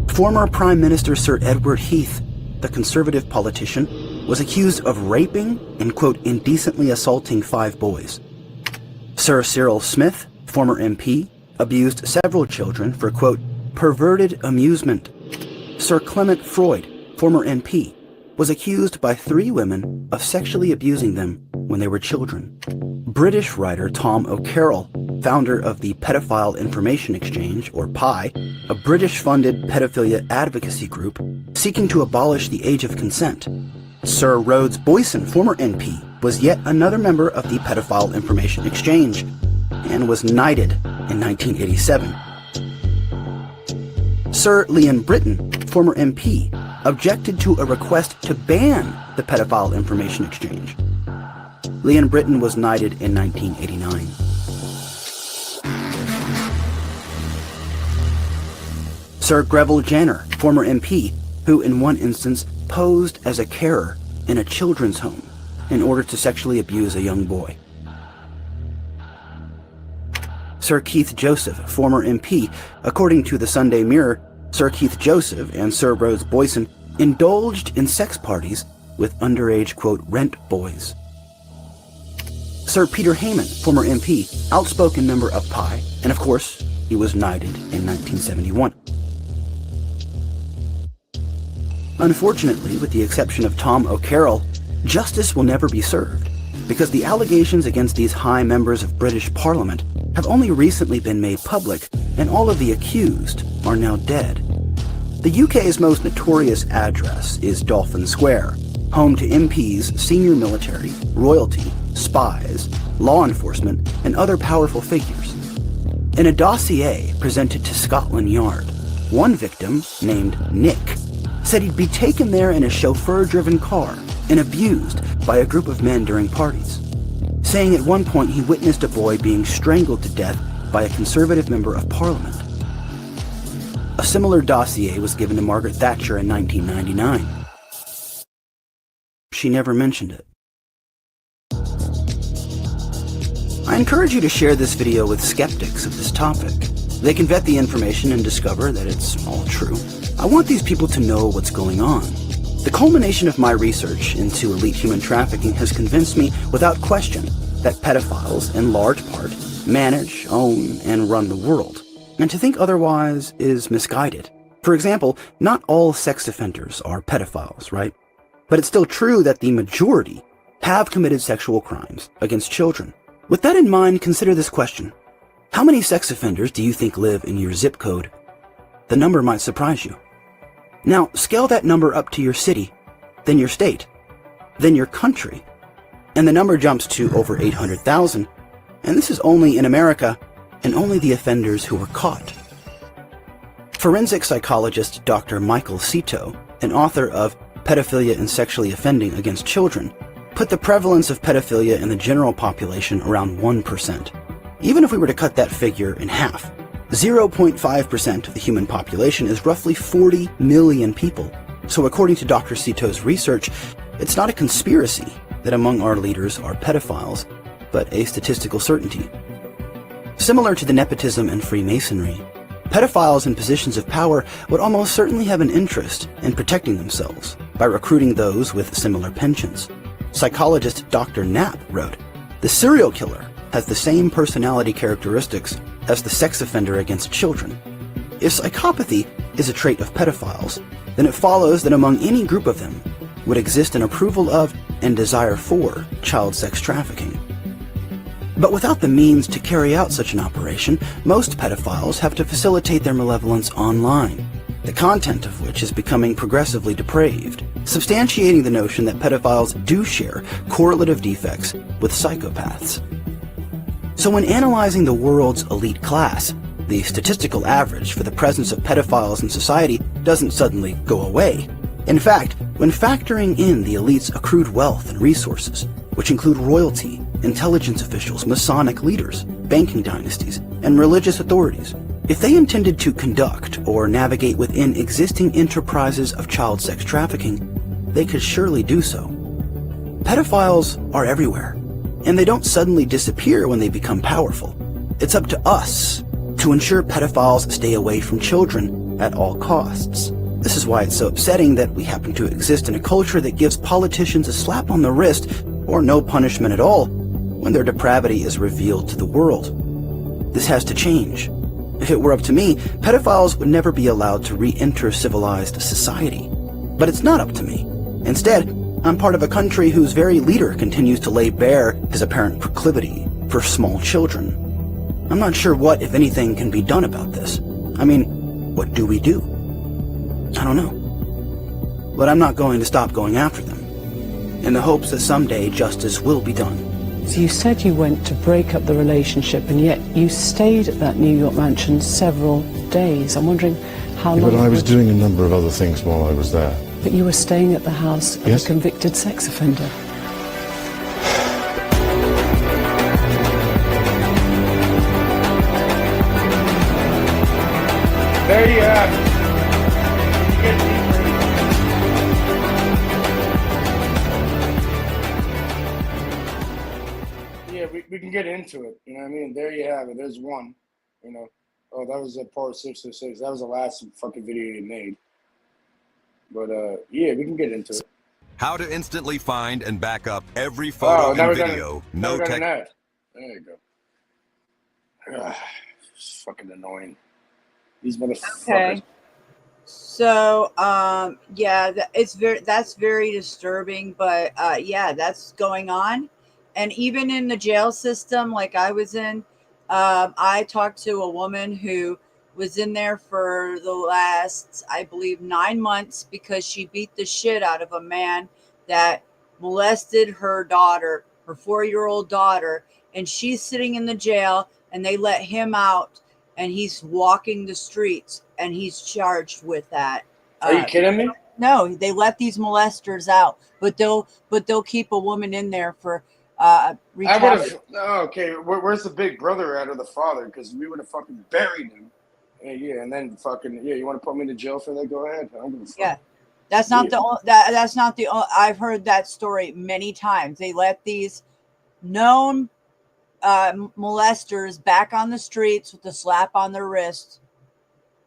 Former Prime Minister Sir Edward Heath, the Conservative politician, was accused of raping and, quote, indecently assaulting 5 boys. Sir Cyril Smith, former MP, abused several children for, quote, perverted amusement. Sir Clement Freud, former MP, was accused by 3 women of sexually abusing them when they were children. British writer Tom O'Carroll, founder of the Pedophile Information Exchange, or PI, a British-funded pedophilia advocacy group seeking to abolish the age of consent. Sir Rhodes Boyson, former MP, was yet another member of the Pedophile Information Exchange and was knighted in 1987. Sir Leon Britton, former MP, objected to a request to ban the Pedophile Information Exchange. Leon Britton was knighted in 1989. Sir Greville Jenner, former MP, who in one instance posed as a carer in a children's home in order to sexually abuse a young boy. Sir Keith Joseph, former MP, according to the Sunday Mirror, Sir Keith Joseph and Sir Rhodes Boyson indulged in sex parties with underage, quote, rent boys. Sir Peter Heyman, former MP, outspoken member of PI, and of course, he was knighted in 1971. Unfortunately, with the exception of Tom O'Carroll, justice will never be served, because the allegations against these high members of British Parliament have only recently been made public, and all of the accused are now dead. The UK's most notorious address is Dolphin Square, home to MPs, senior military, royalty, spies, law enforcement, and other powerful figures. In a dossier presented to Scotland Yard, one victim, named Nick, said he'd be taken there in a chauffeur-driven car and abused by a group of men during parties, saying at one point he witnessed a boy being strangled to death by a Conservative member of Parliament. A similar dossier was given to Margaret Thatcher in 1999. she never mentioned it. I encourage you to share this video with skeptics of this topic. They can vet the information and discover that it's all true. I want these people to know what's going on. The culmination of my research into elite human trafficking has convinced me without question that pedophiles, in large part, manage, own, and run the world. And to think otherwise is misguided. For example, not all sex offenders are pedophiles, right? But it's still true that the majority have committed sexual crimes against children. With that in mind, consider this question. How many sex offenders do you think live in your zip code? The number might surprise you. Now, scale that number up to your city, then your state, then your country, and the number jumps to over 800,000, and this is only in America, and only the offenders who were caught. Forensic psychologist Dr. Michael Cito, an author of Pedophilia and Sexually Offending Against Children, put the prevalence of pedophilia in the general population around 1%. Even if we were to cut that figure in half, 0.5% of the human population is roughly 40 million people. So according to Dr. Cito's research, it's not a conspiracy that among our leaders are pedophiles, but a statistical certainty. Similar to the nepotism and Freemasonry, pedophiles in positions of power would almost certainly have an interest in protecting themselves by recruiting those with similar penchants. Psychologist Dr. Knapp wrote, "The serial killer has the same personality characteristics as the sex offender against children. If psychopathy is a trait of pedophiles, then it follows that among any group of them would exist an approval of and desire for child sex trafficking." But without the means to carry out such an operation, most pedophiles have to facilitate their malevolence online, the content of which is becoming progressively depraved, substantiating the notion that pedophiles do share correlative defects with psychopaths. So when analyzing the world's elite class, the statistical average for the presence of pedophiles in society doesn't suddenly go away. In fact, when factoring in the elite's accrued wealth and resources, which include royalty, intelligence officials, Masonic leaders, banking dynasties, and religious authorities, if they intended to conduct or navigate within existing enterprises of child sex trafficking, they could surely do so. Pedophiles are everywhere, and they don't suddenly disappear when they become powerful. It's up to us to ensure pedophiles stay away from children at all costs. This is why it's so upsetting that we happen to exist in a culture that gives politicians a slap on the wrist or no punishment at all when their depravity is revealed to the world. This has to change. If it were up to me, pedophiles would never be allowed to re-enter civilized society. But it's not up to me. Instead, I'm part of a country whose very leader continues to lay bare his apparent proclivity for small children. I'm not sure what, if anything, can be done about this. I mean, what do we do? I don't know. But I'm not going to stop going after them, in the hopes that someday justice will be done. So you said you went to break up the relationship, and yet you stayed at that New York mansion several days. I'm wondering how long... But I was doing a number of other things while I was there. But you were staying at the house of a convicted sex offender. There you have it. Yeah, we can get into it. You know what I mean? There you have it. There's one. You know. Oh, that was part 606. That was the last fucking video he made. But yeah, we can get into it. How to instantly find and back up every photo and video. No tech. There you go. It's fucking annoying. These motherfuckers. Okay. So, yeah, that's very disturbing, but yeah, that's going on. And even in the jail system, like I was in, I talked to a woman who was in there for the last, I believe, 9 months because she beat the shit out of a man that molested her daughter, her 4-year-old daughter, and she's sitting in the jail, and they let him out, and he's walking the streets, and he's charged with that. Are you kidding me? No, they let these molesters out, but they'll keep a woman in there for okay, where's the big brother at or the father? Because we would have fucking buried him. Yeah, and then fucking, yeah, you want to put me in jail for that? Go ahead. I don't give a fuck. Yeah. That's not the that's not the I've heard that story many times. They let these known molesters back on the streets with a slap on their wrist,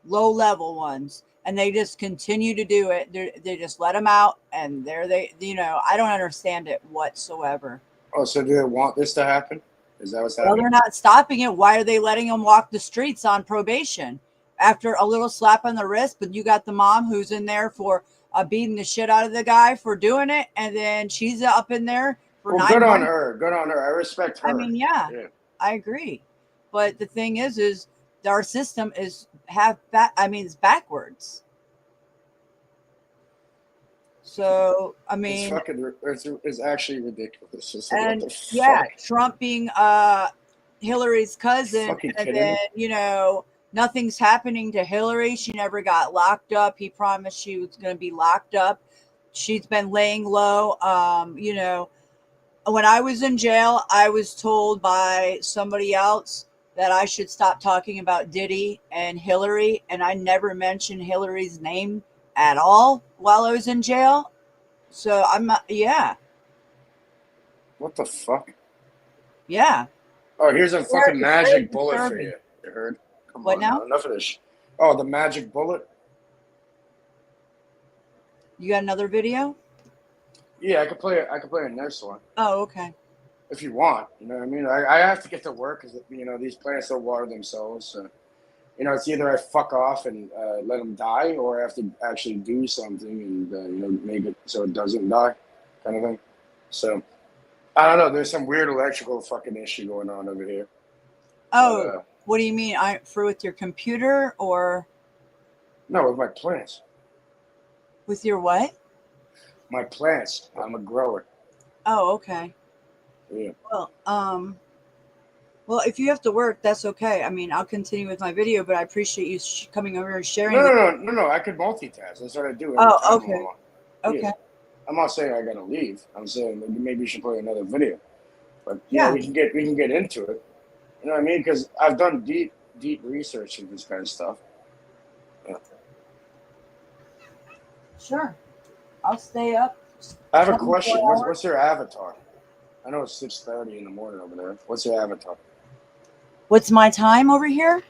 low level ones, and they just continue to do it. They just let them out, and there they, I don't understand it whatsoever. Oh, so do they want this to happen? Is that what's Well, happening? they're not stopping it. Why are they letting them walk the streets on probation after a little slap on the wrist? But you got the mom who's in there for beating the shit out of the guy for doing it, and then she's up in there for Well, 9 good on months. her. Good on her. I respect her. I mean, yeah, I agree. But the thing is our system is it's backwards. So I mean, it's actually ridiculous. It's like, and what the fuck? yeah, Trump being Hillary's cousin, Fucking and kidding then me? nothing's happening to Hillary. She never got locked up. He promised she was going to be locked up. She's been laying low. When I was in jail, I was told by somebody else that I should stop talking about Diddy and Hillary, and I never mentioned Hillary's name at all while I was in jail. So I'm not, yeah. What the fuck? Yeah. Oh, here's a It's fucking very magic bullet for disturbing. you. You heard? Come What on now? Enough of this. Oh, the magic bullet? You got another video? Yeah, I could play a next one. Oh, okay. If you want. You know what I mean? I have to get to work because, these plants don't water themselves. So, it's either I fuck off and let them die, or I have to actually do something and, make it so it doesn't die kind of thing. So, I don't know. There's some weird electrical fucking issue going on over here. Oh, what do you mean? With your computer or? No, with my plants. With your what? My plants. I'm a grower. Oh, okay. Yeah. Well, if you have to work, that's okay. I mean, I'll continue with my video, but I appreciate you coming over and sharing. No. I could multitask. That's what I do. Oh, okay. Okay. Yeah. I'm not saying I gotta leave. I'm saying maybe you should play another video. But yeah, we can get into it. You know what I mean? Because I've done deep research into this kind of stuff. Yeah. Sure. I'll stay up. I have a question. What's your avatar? I know it's 6:30 in the morning over there. What's your avatar? What's my time over here?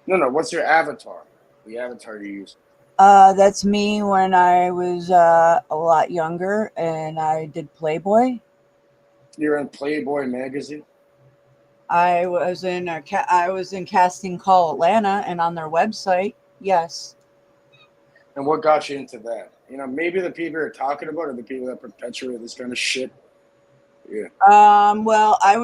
No. What's your avatar? The avatar you use. That's me when I was a lot younger and I did Playboy. You're in Playboy magazine? I was in Casting Call Atlanta and on their website. Yes. And what got you into that? Maybe the people you're talking about are the people that perpetuate this kind of shit. Yeah. Well, I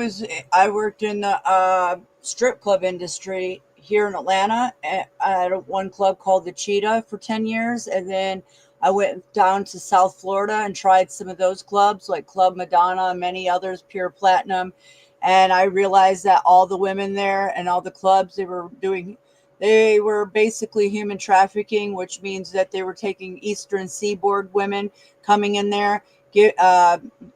worked in the strip club industry here in Atlanta at one club called the Cheetah for 10 years. And then I went down to South Florida and tried some of those clubs like Club Madonna and many others, Pure Platinum. And I realized that all the women there and all the clubs they were basically human trafficking, which means that they were taking Eastern Seaboard women coming in there,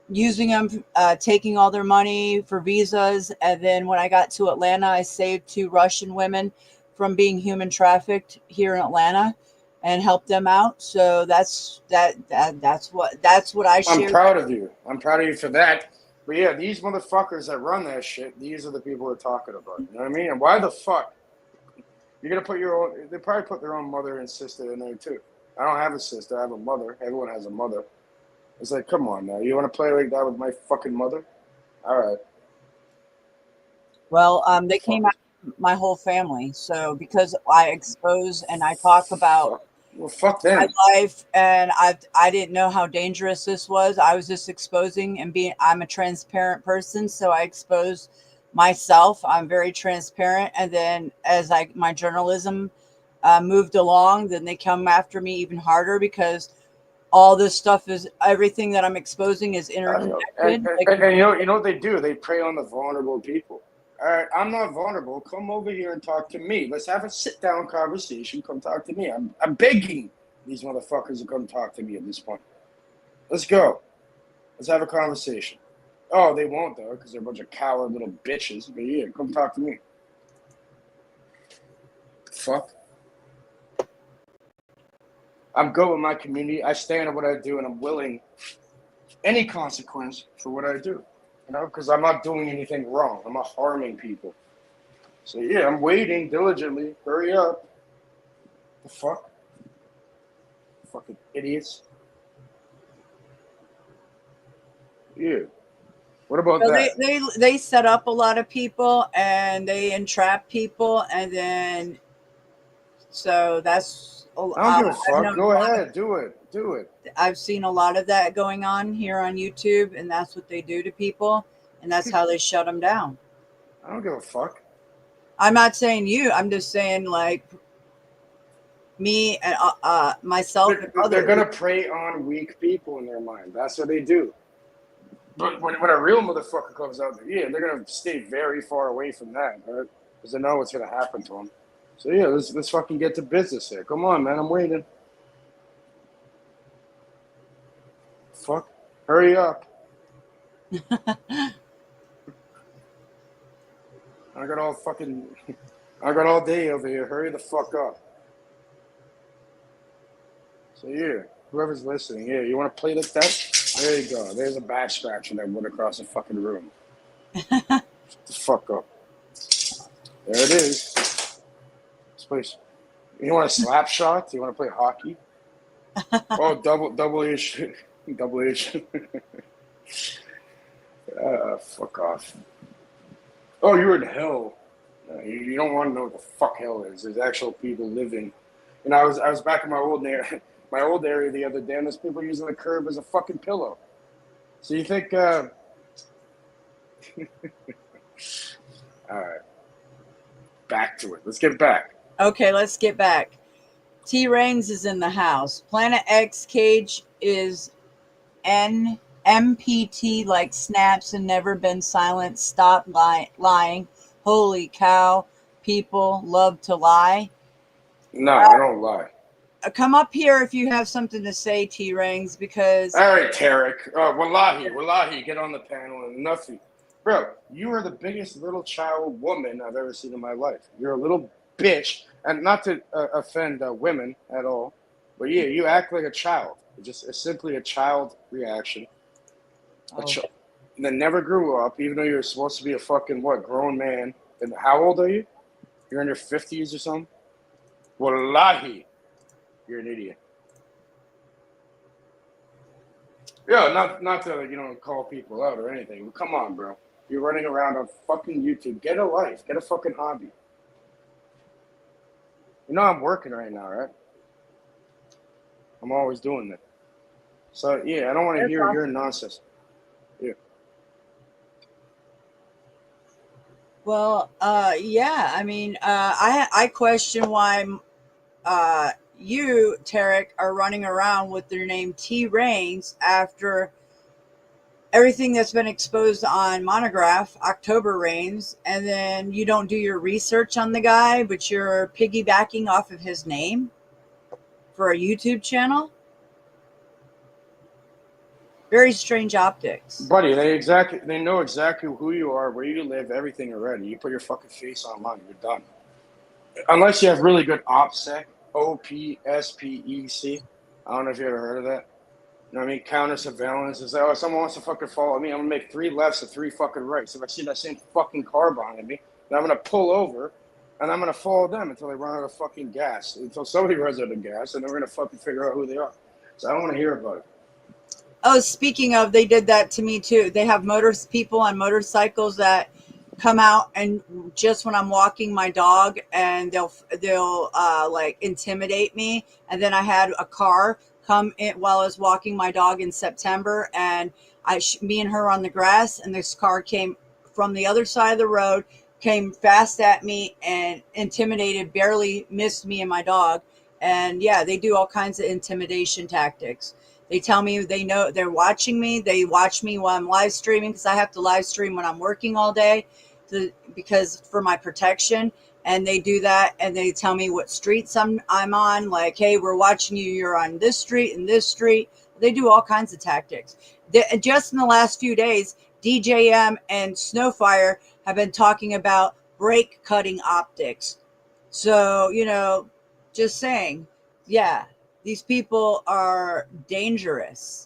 using them, taking all their money for visas. And then when I got to Atlanta, I saved 2 Russian women from being human trafficked here in Atlanta and helped them out. So that's what I shared. I'm proud of you. I'm proud of you for that. But yeah, these motherfuckers that run that shit, these are the people we're talking about. You know what I mean? And why the fuck? You're going to put your own, they probably put their own mother and sister in there too. I don't have a sister. I have a mother. Everyone has a mother. It's like, come on now. You want to play like that with my fucking mother? All right. Well, they came out my whole family. So because I expose and I talk about fuck them. my life, and I didn't know how dangerous this was. I was just exposing and I'm a transparent person. So I exposed myself. I'm very transparent. And then as my journalism moved along, then they come after me even harder because all this stuff everything that I'm exposing is interconnected. And you know what they do? They prey on the vulnerable people. All right, I'm not vulnerable. Come over here and talk to me. Let's have a sit-down conversation. Come talk to me. I'm begging these motherfuckers to come talk to me at this point. Let's go. Let's have a conversation. Oh, they won't, though, because they're a bunch of coward little bitches. But yeah, come talk to me. Fuck. I'm good with my community. I stand on what I do, and I'm willing any consequence for what I do. You know, because I'm not doing anything wrong. I'm not harming people. So yeah, I'm waiting diligently. Hurry up. The fuck? Fucking idiots. Yeah. What about So that? they set up a lot of people and they entrap people, and then so that's. I don't give a fuck. Go ahead. Do it. Do it. I've seen a lot of that going on here on YouTube, and that's what they do to people, and that's how they shut them down. I don't give a fuck. I'm not saying you. I'm just saying like me and myself. They're gonna prey on weak people in their mind. That's what they do. But when a real motherfucker comes out, yeah, they're gonna stay very far away from that, right? Because they know what's gonna happen to them. So yeah, let's fucking get to business here. Come on, man, I'm waiting. Fuck, hurry up. I got all day over here. Hurry the fuck up. So yeah, whoever's listening, yeah, you want to play this deck? There you go. There's a back scratcher that went across the fucking room. Shut the fuck up. There it is. This place. You want a slap shot? You want to play hockey? Oh, double H. Double H. Fuck off. Oh, you're in hell. You don't want to know what the fuck hell is. There's actual people living. And I was back in my old area the other day, and there's people using the curb as a fucking pillow. So you think, all right, back to it. Let's get back. Okay, let's get back. T Reigns is in the house. Planet X Cage is NMPT like snaps and never been silent. Stop lying. Holy cow. People love to lie. No, I don't lie. Come up here if you have something to say, T Reigns, because. All right, Tarek. Wallahi, get on the panel and nothing. Bro, you are the biggest little child woman I've ever seen in my life. You're a little bitch, and not to offend women at all, but yeah, you act like a child. It's simply a child reaction. That never grew up, even though you're supposed to be a fucking grown man. And how old are you? You're in your 50s or something? Wallahi, you're an idiot. Yeah, not to call people out or anything. But come on, bro. You're running around on fucking YouTube. Get a life. Get a fucking hobby. You know I'm working right now, right? I'm always doing that. So yeah, I don't want to hear your nonsense. Yeah. Well, yeah. I mean, I question why you, Tarek, are running around with your name T Reigns after everything that's been exposed on Monograph, October Reigns, and then you don't do your research on the guy, but you're piggybacking off of his name for a YouTube channel. Very strange optics. Buddy, they know exactly who you are, where you live, everything already. You put your fucking face online, you're done. Unless you have really good OPSEC, OPSPEC. I don't know if you ever heard of that. You know what I mean? Counter surveillance. It's like, oh, someone wants to fucking follow me, I'm gonna make 3 lefts and 3 fucking rights. If I see that same fucking car behind me, then I'm gonna pull over and I'm gonna follow them until they run out of fucking gas. Until somebody runs out of gas, and then we're gonna fucking figure out who they are. So I don't want to hear about it. Oh, speaking of, they did that to me too. They have people on motorcycles that come out, and just when I'm walking my dog, and they'll like intimidate me. And then I had a car come in while I was walking my dog in September, and me and her on the grass, and this car came from the other side of the road, came fast at me and intimidated, barely missed me and my dog. And yeah, they do all kinds of intimidation tactics. They tell me they know they're watching me. They watch me while I'm live streaming, because I have to live stream when I'm working all day because for my protection. And they do that, and they tell me what streets I'm on. Like, hey, we're watching you. You're on this street and this street. They do all kinds of tactics. Just in the last few days, DJM and Snowfire have been talking about brake cutting optics. So, just saying, yeah. These people are dangerous.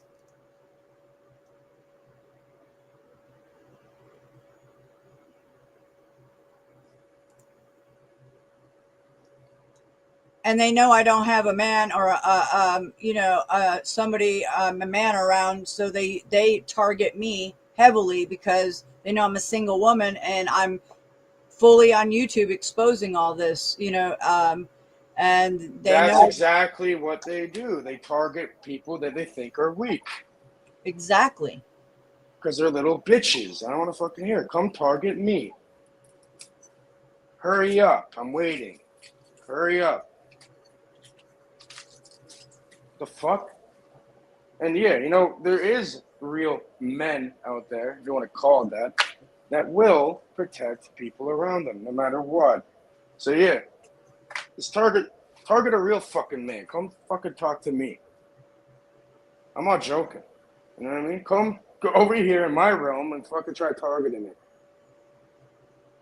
And they know I don't have a man or somebody, a man around, so they target me heavily because they know I'm a single woman and I'm fully on YouTube exposing all this, and they That's know exactly what they do. They target people that they think are weak. exactly. Because they're little bitches. I don't want to fucking hear it. Come target me. Hurry up. I'm waiting. Hurry up. The fuck? And yeah, there is real men out there, if you want to call it that will protect people around them, no matter what. So yeah, just target a real fucking man. Come fucking talk to me. I'm not joking. You know what I mean? Come go over here in my realm and fucking try targeting me.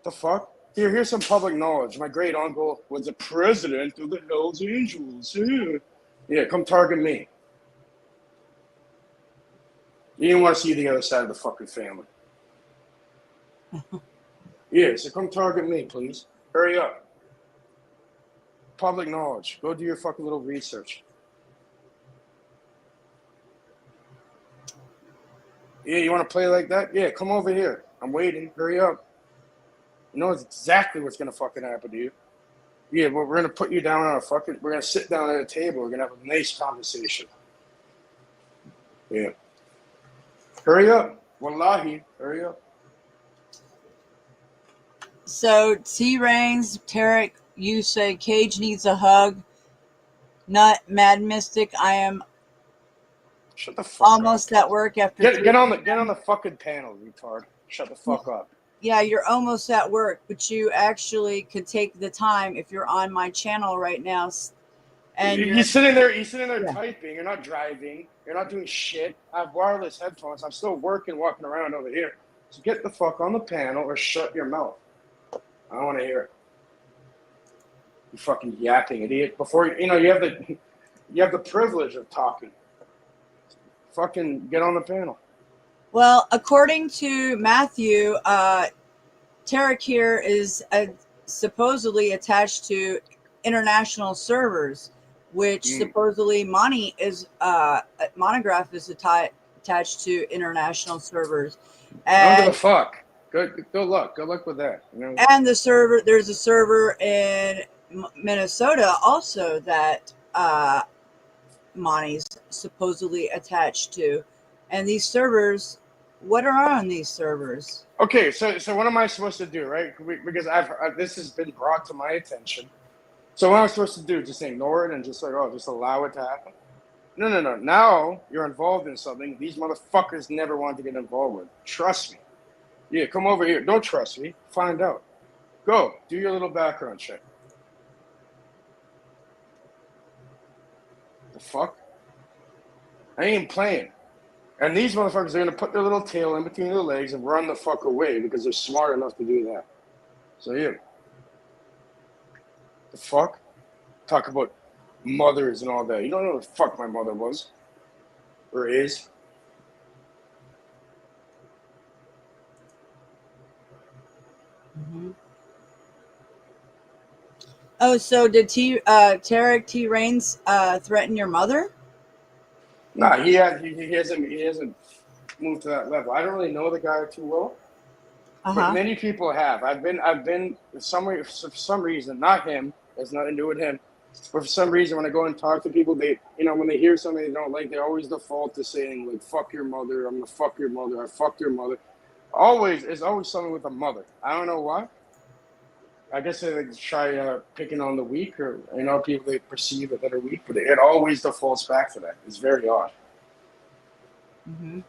The fuck? Here's some public knowledge. My great uncle was the president of the Hells Angels. Yeah, come target me. You didn't want to see the other side of the fucking family. Yeah, so come target me, please. Hurry up. Public knowledge. Go do your fucking little research. Yeah, you want to play like that? Yeah, come over here. I'm waiting. Hurry up. You know exactly what's going to fucking happen to you. Yeah, but we're going to put you down on we're going to sit down at a table. We're going to have a nice conversation. Yeah. Hurry up. Wallahi, hurry up. So T-Reigns, Tarek, you say Cage needs a hug. Nut, Mad Mystic, I am Shut the fuck almost up. at work after Get on the fucking panel, retard. Shut the fuck up. Yeah, you're almost at work, but you actually could take the time if you're on my channel right now. And You're sitting there typing. You're not driving. You're not doing shit. I have wireless headphones. I'm still walking around over here. So get the fuck on the panel or shut your mouth. I don't want to hear it. You fucking yapping idiot. Before you have the privilege of talking. Fucking get on the panel. Well, according to Matthew, Tarek here is supposedly attached to international servers, which supposedly Monograph is attached to international servers. I don't give a fuck. Good luck. Good luck with that. And there's a server in Minnesota also that Monty's supposedly attached to. And these servers, what are on these servers? Okay, so what am I supposed to do, right? Because this has been brought to my attention. So what am I supposed to do? Just ignore it and just just allow it to happen? No. Now you're involved in something these motherfuckers never wanted to get involved with. Trust me. Yeah, come over here. Don't trust me. Find out. Go. Do your little background check. The fuck? I ain't playing. And these motherfuckers are going to put their little tail in between their legs and run the fuck away because they're smart enough to do that. So, yeah. The fuck? Talk about mothers and all that. You don't know what the fuck my mother was. Or is. Mm-hmm. Oh, so did Tarek T-Reigns threaten your mother? Nah, he hasn't moved to that level. I don't really know the guy too well, but many people have. I've been for some reason, not him. It's nothing to do with him. But for some reason, when I go and talk to people, they, when they hear something they don't like, they always default to saying like "fuck your mother," "I'm gonna fuck your mother," "I fucked your mother." It's always something with a mother. I don't know why. I guess they try picking on the weak, or people they perceive that are weak, but it always defaults back to that. It's very odd, and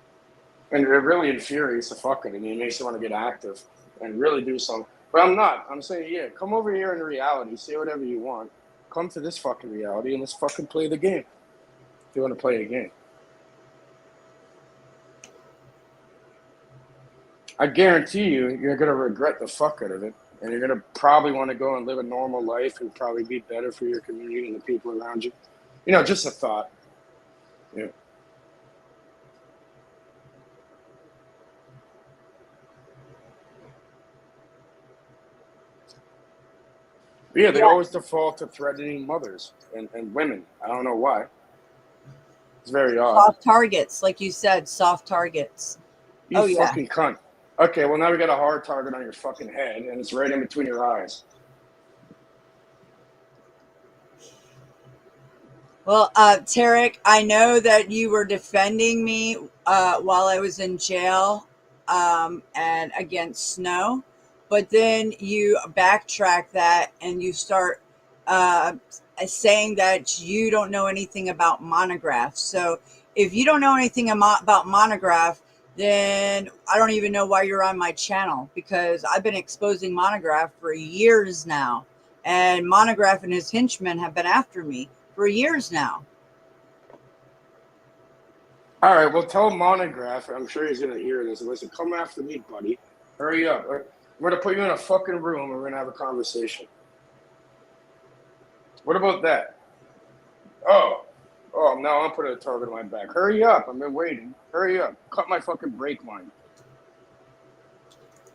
it really infuriates the fuck out of me. It makes you want to get active and really do something. But I'm not. I'm saying, yeah, come over here in reality, say whatever you want. Come to this fucking reality and let's fucking play the game. If you want to play a game, I guarantee you're gonna regret the fuck out of it. And you're going to probably want to go and live a normal life and probably be better for your community and the people around you. You know, just a thought. Yeah. But yeah, they always default to threatening mothers and women. I don't know why. It's very odd. Soft targets, like you said, soft targets. You fucking cunt. Okay, well, now we got a hard target on your fucking head, and it's right in between your eyes. Well, Tarek, I know that you were defending me while I was in jail and against Snow, but then you backtrack that and you start saying that you don't know anything about Monograph. So if you don't know anything about Monograph, then I don't even know why you're on my channel, because I've been exposing Monograph for years now, and Monograph and his henchmen have been after me for years now. All right, well, tell Monograph, I'm sure he's going to hear this. Listen, come after me, buddy. Hurry up. We're going to put you in a fucking room and we're going to have a conversation. What about that? Oh, now I'm putting a target on my back. Hurry up. I've been waiting. Hurry up. Cut my fucking brake line.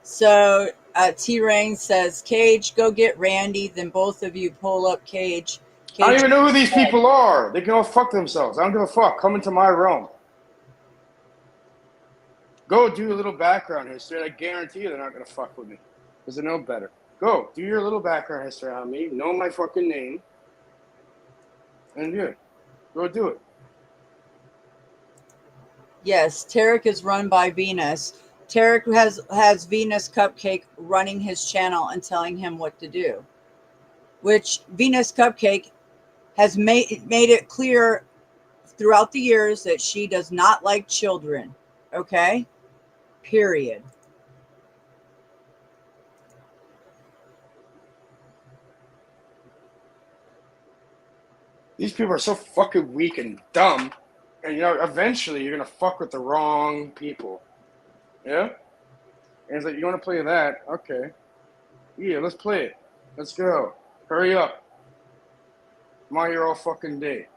So T-Rain says, Cage, go get Randy. Then both of you pull up Cage. I don't even know who these people are. They can all fuck themselves. I don't give a fuck. Come into my realm. Go do a little background history. I guarantee you they're not going to fuck with me because they know better. Go do your little background history on me. Know my fucking name. And yeah, go do it. Yes, Tarek is run by Venus. Tarek has Venus Cupcake running his channel and telling him what to do, which Venus Cupcake has made it clear throughout the years that she does not like children. Okay? Period. These people are so fucking weak and dumb. And, you know, eventually you're going to fuck with the wrong people. Yeah? And it's like, you want to play that? Okay. Yeah, let's play it. Let's go. Hurry up. I'm on here all fucking day.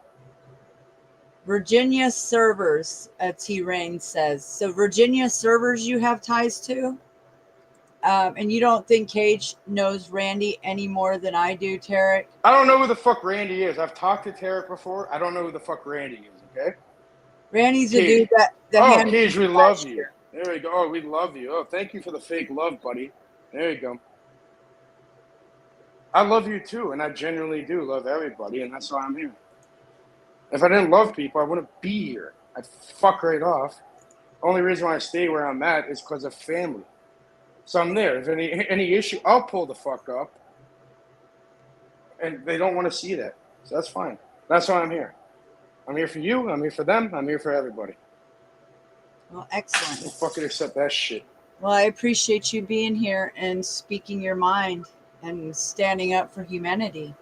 Virginia servers, T-Rain says. So Virginia servers you have ties to? And you don't think Cage knows Randy any more than I do, Tarek? I don't know who the fuck Randy is. I've talked to Tarek before. I don't know who the fuck Randy is, okay? Randy's the dude that Cage, we love you. There we go. Oh, we love you. Oh, thank you for the fake love, buddy. There you go. I love you too, and I genuinely do love everybody, and that's why I'm here. If I didn't love people, I wouldn't be here. I'd fuck right off. Only reason why I stay where I'm at is because of family. So I'm there. If any issue, I'll pull the fuck up. And they don't want to see that. So that's fine. That's why I'm here. I'm here for you. I'm here for them. I'm here for everybody. Well, excellent. Don't fucking accept that shit. Well, I appreciate you being here and speaking your mind and standing up for humanity.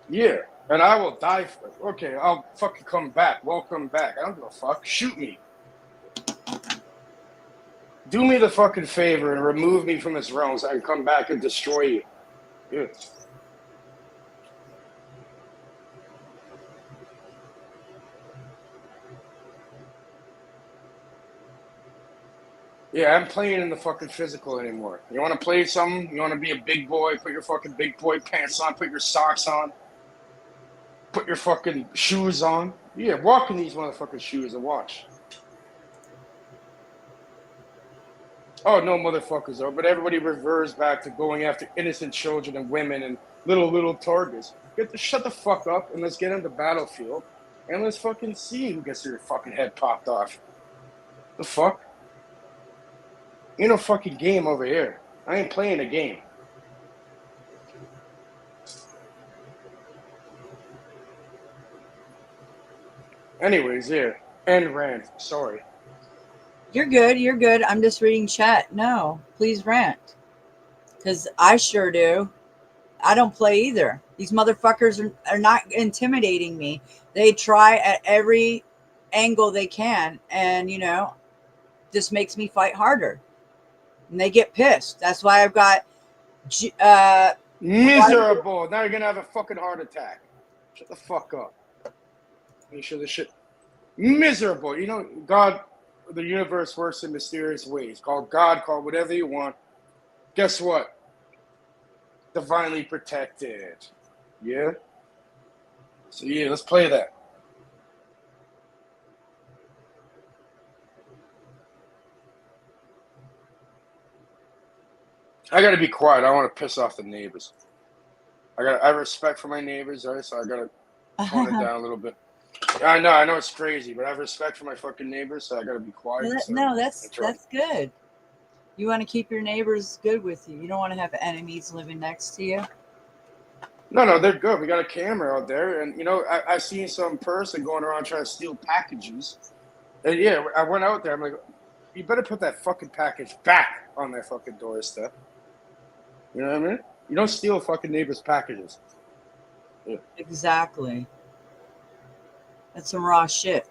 Yeah. And I will die for it. Okay, I'll fucking come back. Welcome back. I don't give a fuck. Shoot me. Do me the fucking favor and remove me from this realm so I can come back and destroy you. Yeah. Yeah, I'm playing in the fucking physical anymore. You want to play something? You want to be a big boy? Put your fucking big boy pants on. Put your socks on. Put your fucking shoes on. Yeah, walk in these motherfucking shoes and watch. Oh, no motherfuckers, though. But everybody reverts back to going after innocent children and women and little targets. Shut the fuck up and let's get on the battlefield and let's fucking see who gets their fucking head popped off. The fuck? Ain't no fucking game over here. I ain't playing a game. Anyways, yeah. End rant. Sorry. You're good. You're good. I'm just reading chat. No, please rant. Because I sure do. I don't play either. These motherfuckers are not intimidating me. They try at every angle they can. And, you know, just makes me fight harder. And they get pissed. That's why I've got... Miserable. Now you're going to have a fucking heart attack. Shut the fuck up. Make sure this shit miserable. You know, God, the universe works in mysterious ways. Call God, call whatever you want. Guess what? Divinely protected. Yeah? So yeah, let's play that. I gotta be quiet. I don't want to piss off the neighbors. I have respect for my neighbors, right? So I gotta tone it down a little bit. I know it's crazy, but I have respect for my fucking neighbors, so I gotta be quiet. No, that's good. You want to keep your neighbors good with you. You don't want to have enemies living next to you. No, they're good. We got a camera out there, and you know, I seen some person going around trying to steal packages. And yeah, I went out there. I'm like, you better put that fucking package back on their fucking doorstep. You know what I mean? You don't steal fucking neighbors' packages. Yeah. Exactly. That's some raw shit.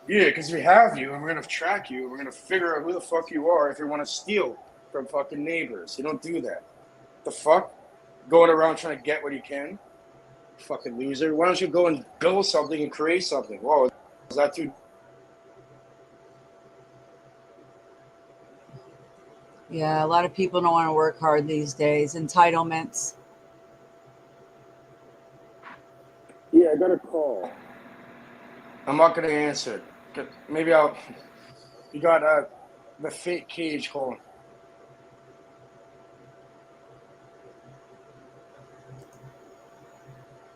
Yeah, because we have you, and we're gonna track you, and we're gonna figure out who the fuck you are if you want to steal from fucking neighbors. You don't do that. The fuck? Going around trying to get what you can? Fucking loser. Why don't you go and build something and create something? Whoa, is that too? Yeah, a lot of people don't want to work hard these days. Entitlements. Yeah, I got a call. I'm not gonna answer. Maybe I'll. You got the fake cage calling.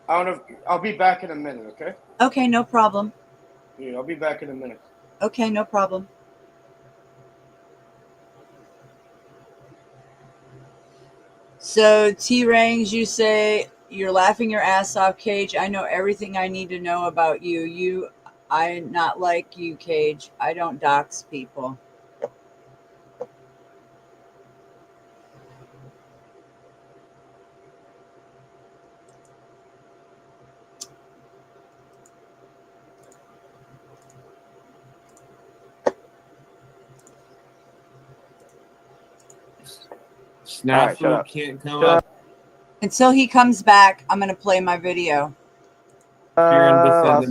I don't know. I'll be back in a minute. Okay. Okay, no problem. Yeah, I'll be back in a minute. Okay, no problem. So T-Rangs, you say you're laughing your ass off, Cage. I know everything I need to know about you. I'm not like you, Cage. I don't dox people. Snafu can't come up. Until he comes back, I'm gonna play my video. Umbrella,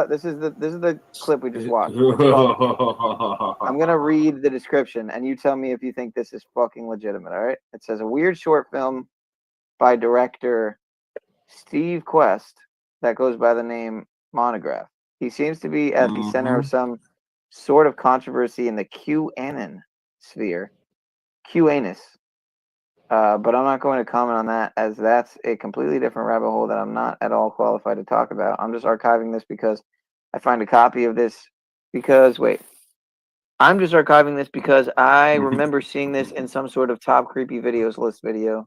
this is the clip we just watched. I'm gonna read the description, and you tell me if you think this is fucking legitimate. All right? It says a weird short film by director Steve Quest that goes by the name Monograph. He seems to be at the center of some sort of controversy in the QAnon sphere. QAnus. But I'm not going to comment on that, as that's a completely different rabbit hole that I'm not at all qualified to talk about. I'm just archiving this because I find a copy of this I'm just archiving this because I remember seeing this in some sort of top creepy videos list video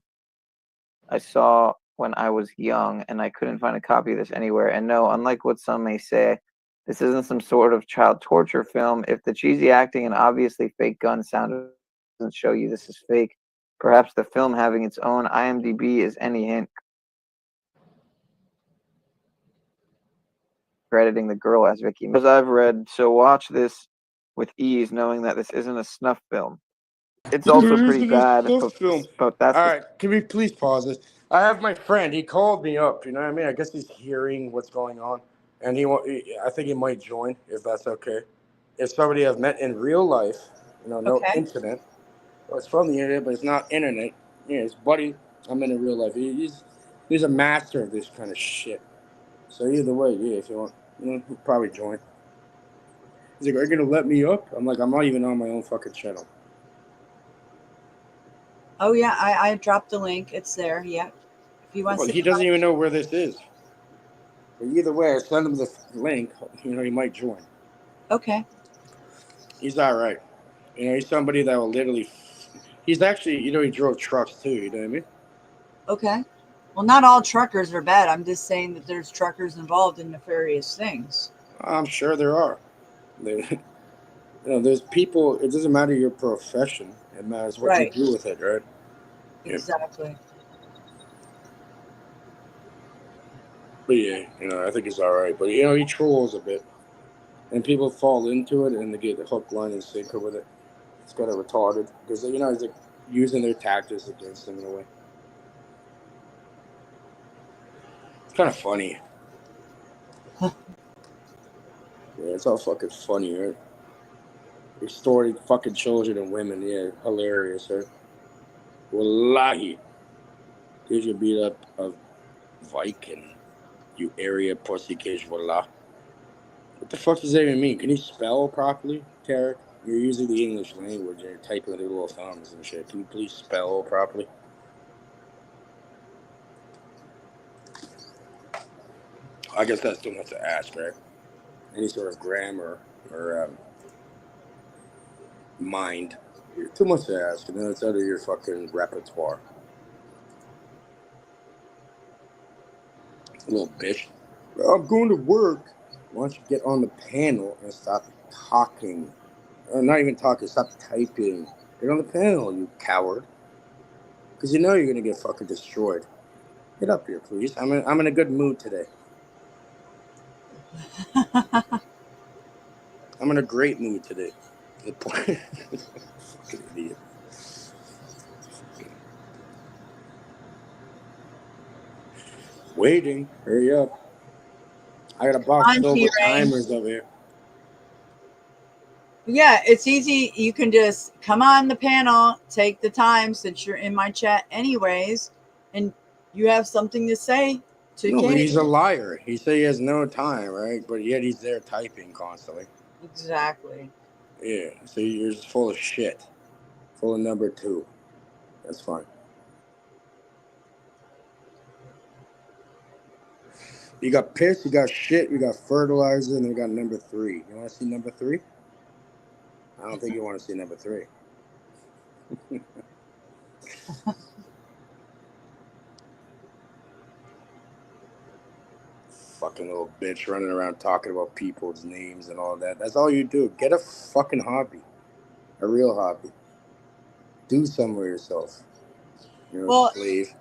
I saw when I was young, and I couldn't find a copy of this anywhere. And no, unlike what some may say, this isn't some sort of child torture film. If the cheesy acting and obviously fake gun sound doesn't show you this is fake, perhaps the film having its own IMDb is any hint, crediting the girl as Vicky. As I've read, so watch this with ease, knowing that this isn't a snuff film. It's also pretty bad, but that's all right. Can we please pause this? I have my friend. He called me up. You know what I mean? I guess he's hearing what's going on, and I think he might join if that's okay. If somebody I've met in real life, no internet. Well, it's from the internet, but it's not internet. Yeah, his buddy. I'm in real life. He's a master of this kind of shit. So either way, yeah, if you want, he'll probably join. He's like, "Are you gonna let me up?" I'm like, "I'm not even on my own fucking channel." Oh yeah, I dropped the link. It's there. Yeah. If he wants. Well, he doesn't even know where this is. But either way, I send him the link. He might join. Okay. He's all right. He's somebody that will literally. He's actually, he drove trucks too. You know what I mean? Okay. Well, not all truckers are bad. I'm just saying that there's truckers involved in nefarious things. I'm sure there are. There's people. It doesn't matter your profession. It matters what you do with it, right? Exactly. But yeah, I think he's all right. But he trolls a bit, and people fall into it and they get hook, line, and sinker with it. It's kind of retarded because he's like using their tactics against them in a way. kind of funny. Yeah, it's all fucking funny, right? Restoring fucking children and women, yeah, hilarious, right? Wallahi. Did you beat up a Viking, you area pussy kish, wallah. What the fuck does that even mean? Can you spell properly, Tarek? You're using the English language and you're typing with your little thumbs and shit. Can you please spell properly? I guess that's too much to ask, right? Any sort of grammar or mind. Too much to ask, and then it's out of your fucking repertoire. Little bitch. I'm going to work. Why don't you get on the panel and stop talking? Not even talking, stop typing. Get on the panel, you coward. Because you know you're going to get fucking destroyed. Get up here, please. I'm in a good mood today. I'm in a great mood today. Fucking idiot. Waiting. Hurry up. I got a box filled with timers over here. Yeah, it's easy. You can just come on the panel, take the time since you're in my chat anyways, and you have something to say to No, but Katie. he's a liar. He said he has no time, right? But yet he's there typing constantly. Exactly. Yeah, so you're just full of shit. Full of number 2. That's fine. You got piss, you got shit, you got fertilizer, and then you got number 3. You want to see number 3? I don't think you want to see number 3. Fucking little bitch running around talking about people's names and all that. That's all you do. Get a fucking hobby. A real hobby. Do something with yourself. You're a slave.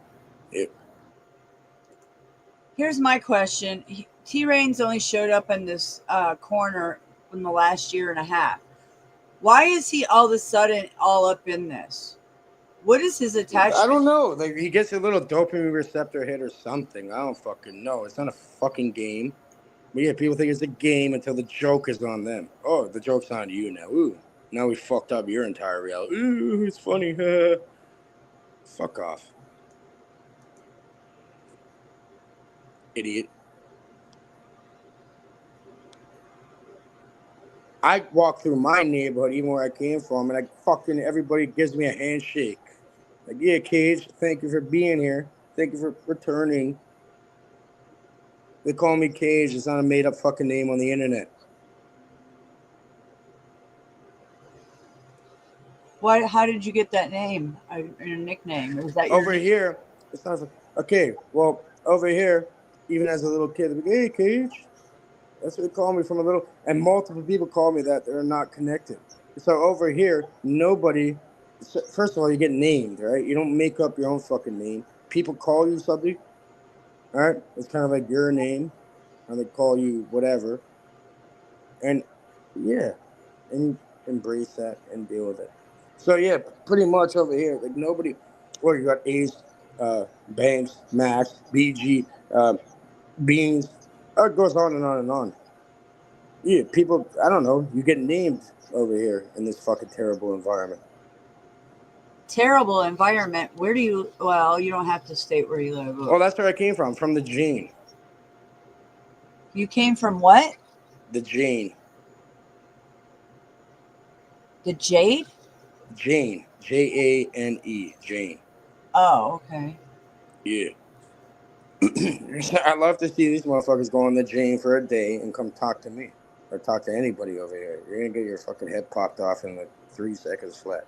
Here's my question. T-Rain's only showed up in this corner in the last year and a half. Why is he all of a sudden all up in this? What is his attachment? I don't know. Like, he gets a little dopamine receptor hit or something. I don't fucking know. It's not a fucking game. But yeah, people think it's a game until the joke is on them. Oh, the joke's on you now. Ooh, now we fucked up your entire reality. Ooh, it's funny. Fuck off. Idiot. I walk through my neighborhood, even where I came from, and everybody gives me a handshake. Like, yeah, Cage, thank you for being here. Thank you for returning. They call me Cage. It's not a made-up fucking name on the internet. What? How did you get that name? Your nickname? Or is that over here? It's not okay. Well, over here, even as a little kid, they'd be like, hey, Cage. That's what they call me from a little, and multiple people call me that. They're not connected. So over here, nobody. First of all, you get named, right? You don't make up your own fucking name. People call you something, all right? It's kind of like your name, and they call you whatever. And yeah, and you embrace that and deal with it. So yeah, pretty much over here, like nobody. Well, you got Ace, Banks, Max, BG, Beans. It goes on and on and on. Yeah, people, I don't know. You get named over here in this fucking terrible environment. Terrible environment. Where do you? Well, you don't have to state where you live. Oh, that's where I came from the Jane. You came from what? The Jane. The Jade? Jane. Jane. Jane. Oh, okay. Yeah. I love to see these motherfuckers go on the Jane for a day and come talk to me. Or talk to anybody over here. You're going to get your fucking head popped off in like 3 seconds flat.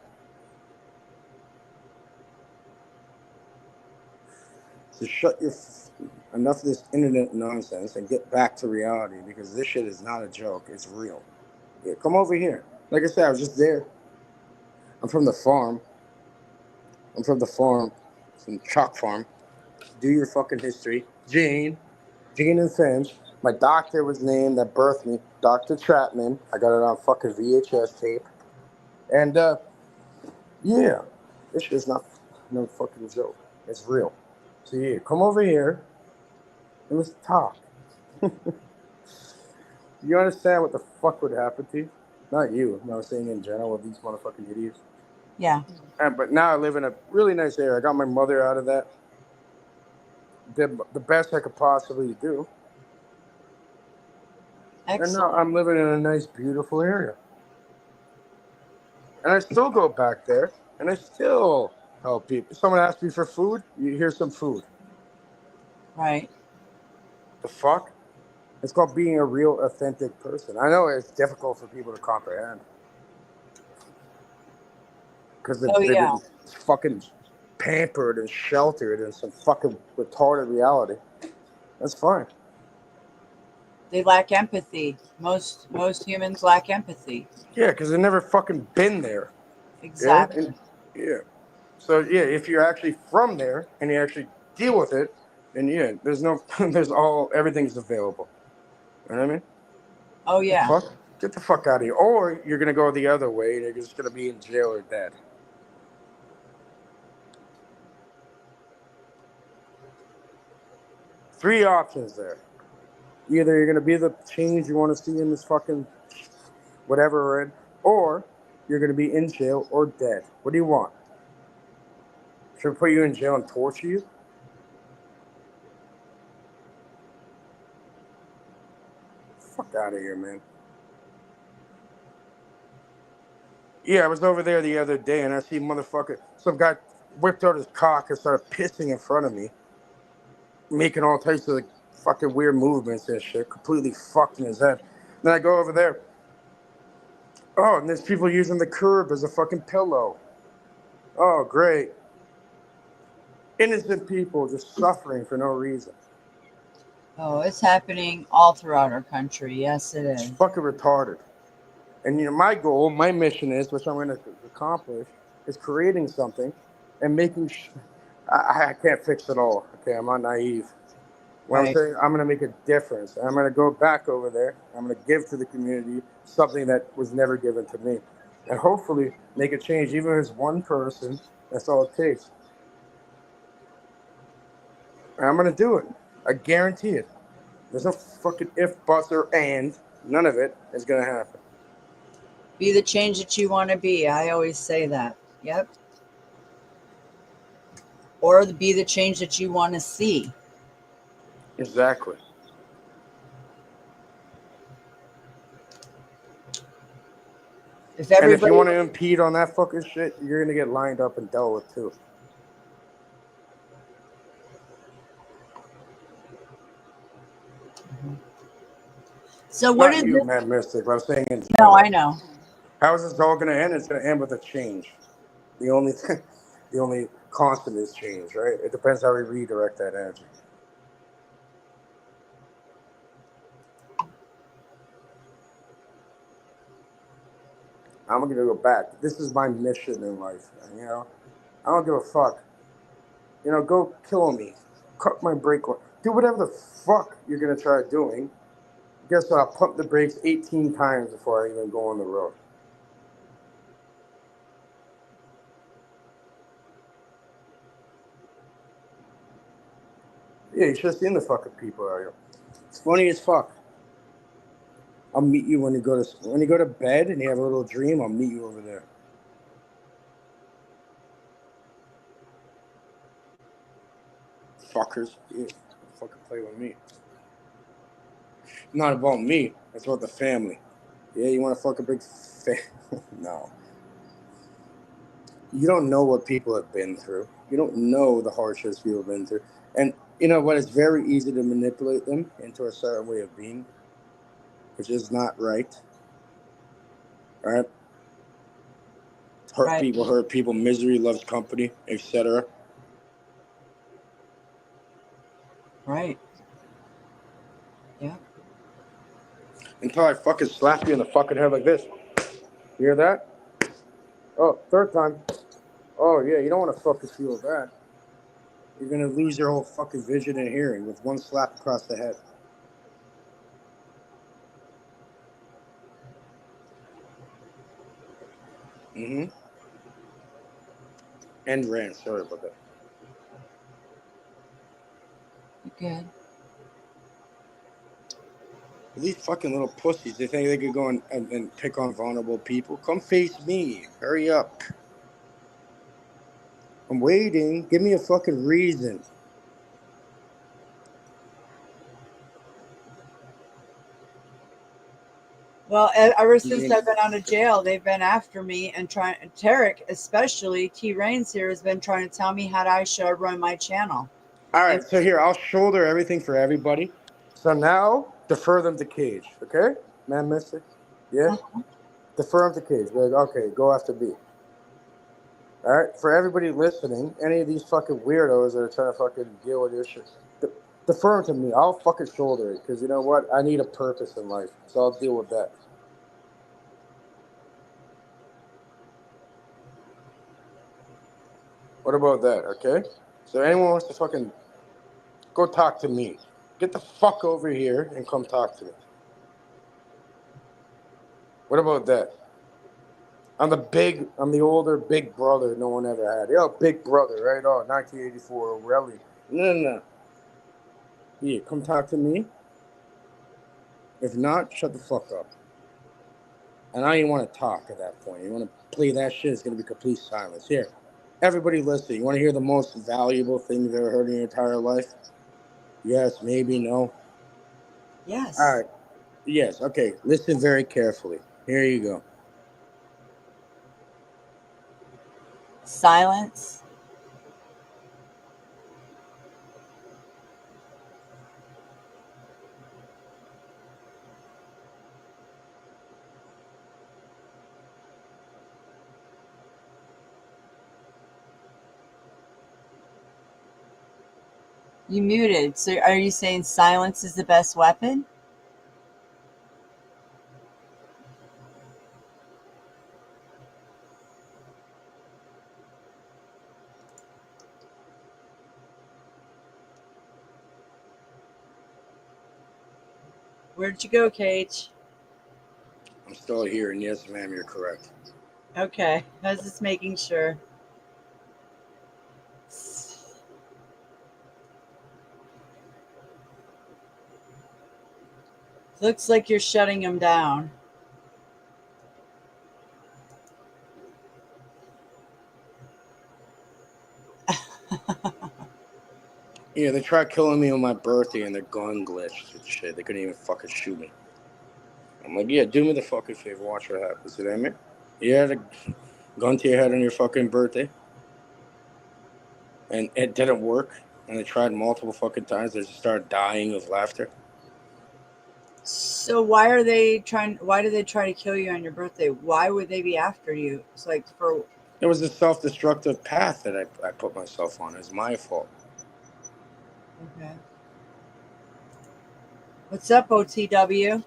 So shut your... Enough of this internet nonsense and get back to reality, because this shit is not a joke. It's real. Yeah, come over here. Like I said, I was just there. I'm from the farm. From Chalk Farm. Do your fucking history. Jane and Finch. My doctor was named that birthed me, Dr. Chapman. I got it on fucking VHS tape. And, yeah, this shit's not no fucking joke. It's real. So, yeah, come over here. It was talk. You understand what the fuck would happen to you? Not you. I was saying in general with these motherfucking idiots. Yeah. But now I live in a really nice area. I got my mother out of that. Did the best I could possibly do. And now Excellent. I'm living in a nice, beautiful area. And I still go back there, and I still help people. If someone asks me for food, here's some food. Right. The fuck? It's called being a real, authentic person. I know it's difficult for people to comprehend. Because they've been fucking pampered and sheltered in some fucking retarded reality. That's fine. They lack empathy. Most humans lack empathy. Yeah, because they've never fucking been there. Exactly. Yeah. So yeah, if you're actually from there and you actually deal with it, then yeah, everything's available. You know what I mean? Oh yeah. Fuck? Get the fuck out of here. Or you're gonna go the other way and you're just gonna be in jail or dead. Three options there. Either you're gonna be the change you want to see in this fucking whatever we're in, or you're gonna be in jail or dead. What do you want? Should we put you in jail and torture you? Fuck out of here, man. Yeah, I was over there the other day and I see some guy whipped out his cock and started pissing in front of me, making all types of fucking weird movements and shit, completely fucked in his head. Then I go over there. Oh, and there's people using the curb as a fucking pillow. Oh, great. Innocent people just suffering for no reason. Oh, it's happening all throughout our country. Yes, it is. It's fucking retarded. And my goal, my mission is, which I'm going to accomplish, is creating something and making. I can't fix it all. Okay, I'm not naive. What I'm saying, I'm going to make a difference. I'm going to go back over there. I'm going to give to the community something that was never given to me, and hopefully make a change. Even if it's one person, that's all it takes. And I'm going to do it. I guarantee it. There's no fucking if, buts, or and. None of it is going to happen. Be the change that you want to be. I always say that. Yep. Or be the change that you want to see. Exactly. If you want to impede on that fucking shit, you're going to get lined up and dealt with too. So what Not is you, this? Mad Mystic, but I'm saying in No, I know. How is this all going to end? It's going to end with a change. The only constant is change, right? It depends how we redirect that energy. I'm going to go back. This is my mission in life. You know, I don't give a fuck. You know, go kill me. Cut my brake. Do whatever the fuck you're going to try doing. Guess what? I'll pump the brakes 18 times before I even go on the road. Yeah, you should have seen the fucking people out here. It's funny as fuck. I'll meet you when you go to bed and you have a little dream. I'll meet you over there. Fuckers, yeah, fucking play with me. Not about me. It's about the family. Yeah, you want to fuck a big No. You don't know what people have been through. You don't know the hardships people have been through. And you know what? It's very easy to manipulate them into a certain way of being, which is not right. All right? Hurt people, misery loves company, etc. Right. Yeah. Until I fucking slap you in the fucking head like this. You hear that? Oh, third time. Oh, yeah, you don't want to fucking feel that. You're going to lose your whole fucking vision and hearing with one slap across the head. Mm-hmm. And ran. Sorry about that. Good. These fucking little pussies, they think they could go and pick on vulnerable people. Come face me. Hurry up. I'm waiting. Give me a fucking reason. Well, ever since I've been out of jail, they've been after me and trying. Tarek, especially T. Reigns here, has been trying to tell me how I should run my channel. All right, so here, I'll shoulder everything for everybody. So now, defer them to Cage, okay? Man, Mystic? Yeah? Defer them to Cage. Be like, okay, go after B. All right, for everybody listening, any of these fucking weirdos that are trying to fucking deal with issues, defer them to me. I'll fucking shoulder it, because you know what? I need a purpose in life, so I'll deal with that. What about that, okay? So anyone wants to fucking go talk to me. Get the fuck over here and come talk to me. What about that? I'm the older big brother no one ever had. Yo, big brother, right? Oh, 1984, O'Reilly. No. Yeah, come talk to me. If not, shut the fuck up. And I don't even want to talk at that point. You want to play that shit, it's going to be complete silence. Here, everybody listen. You want to hear the most valuable thing you've ever heard in your entire life? Yes, maybe, no. Yes. All right. Yes, okay. Listen very carefully. Here you go. Silence. You muted. So are you saying silence is the best weapon? Where'd you go, Cage? I'm still here, and yes, ma'am, you're correct. Okay. I was just making sure. Looks like you're shutting him down. Yeah, they tried killing me on my birthday, and their gun glitched and shit. They couldn't even fucking shoot me. I'm like, yeah, do me the fucking favor. Watch what happens. You know what I mean? You had a gun to your head on your fucking birthday, and it didn't work. And they tried multiple fucking times. They just started dying of laughter. So why do they try to kill you on your birthday? Why would they be after you? It's like for... It was a self-destructive path that I put myself on. It was my fault. Okay. What's up, OTW?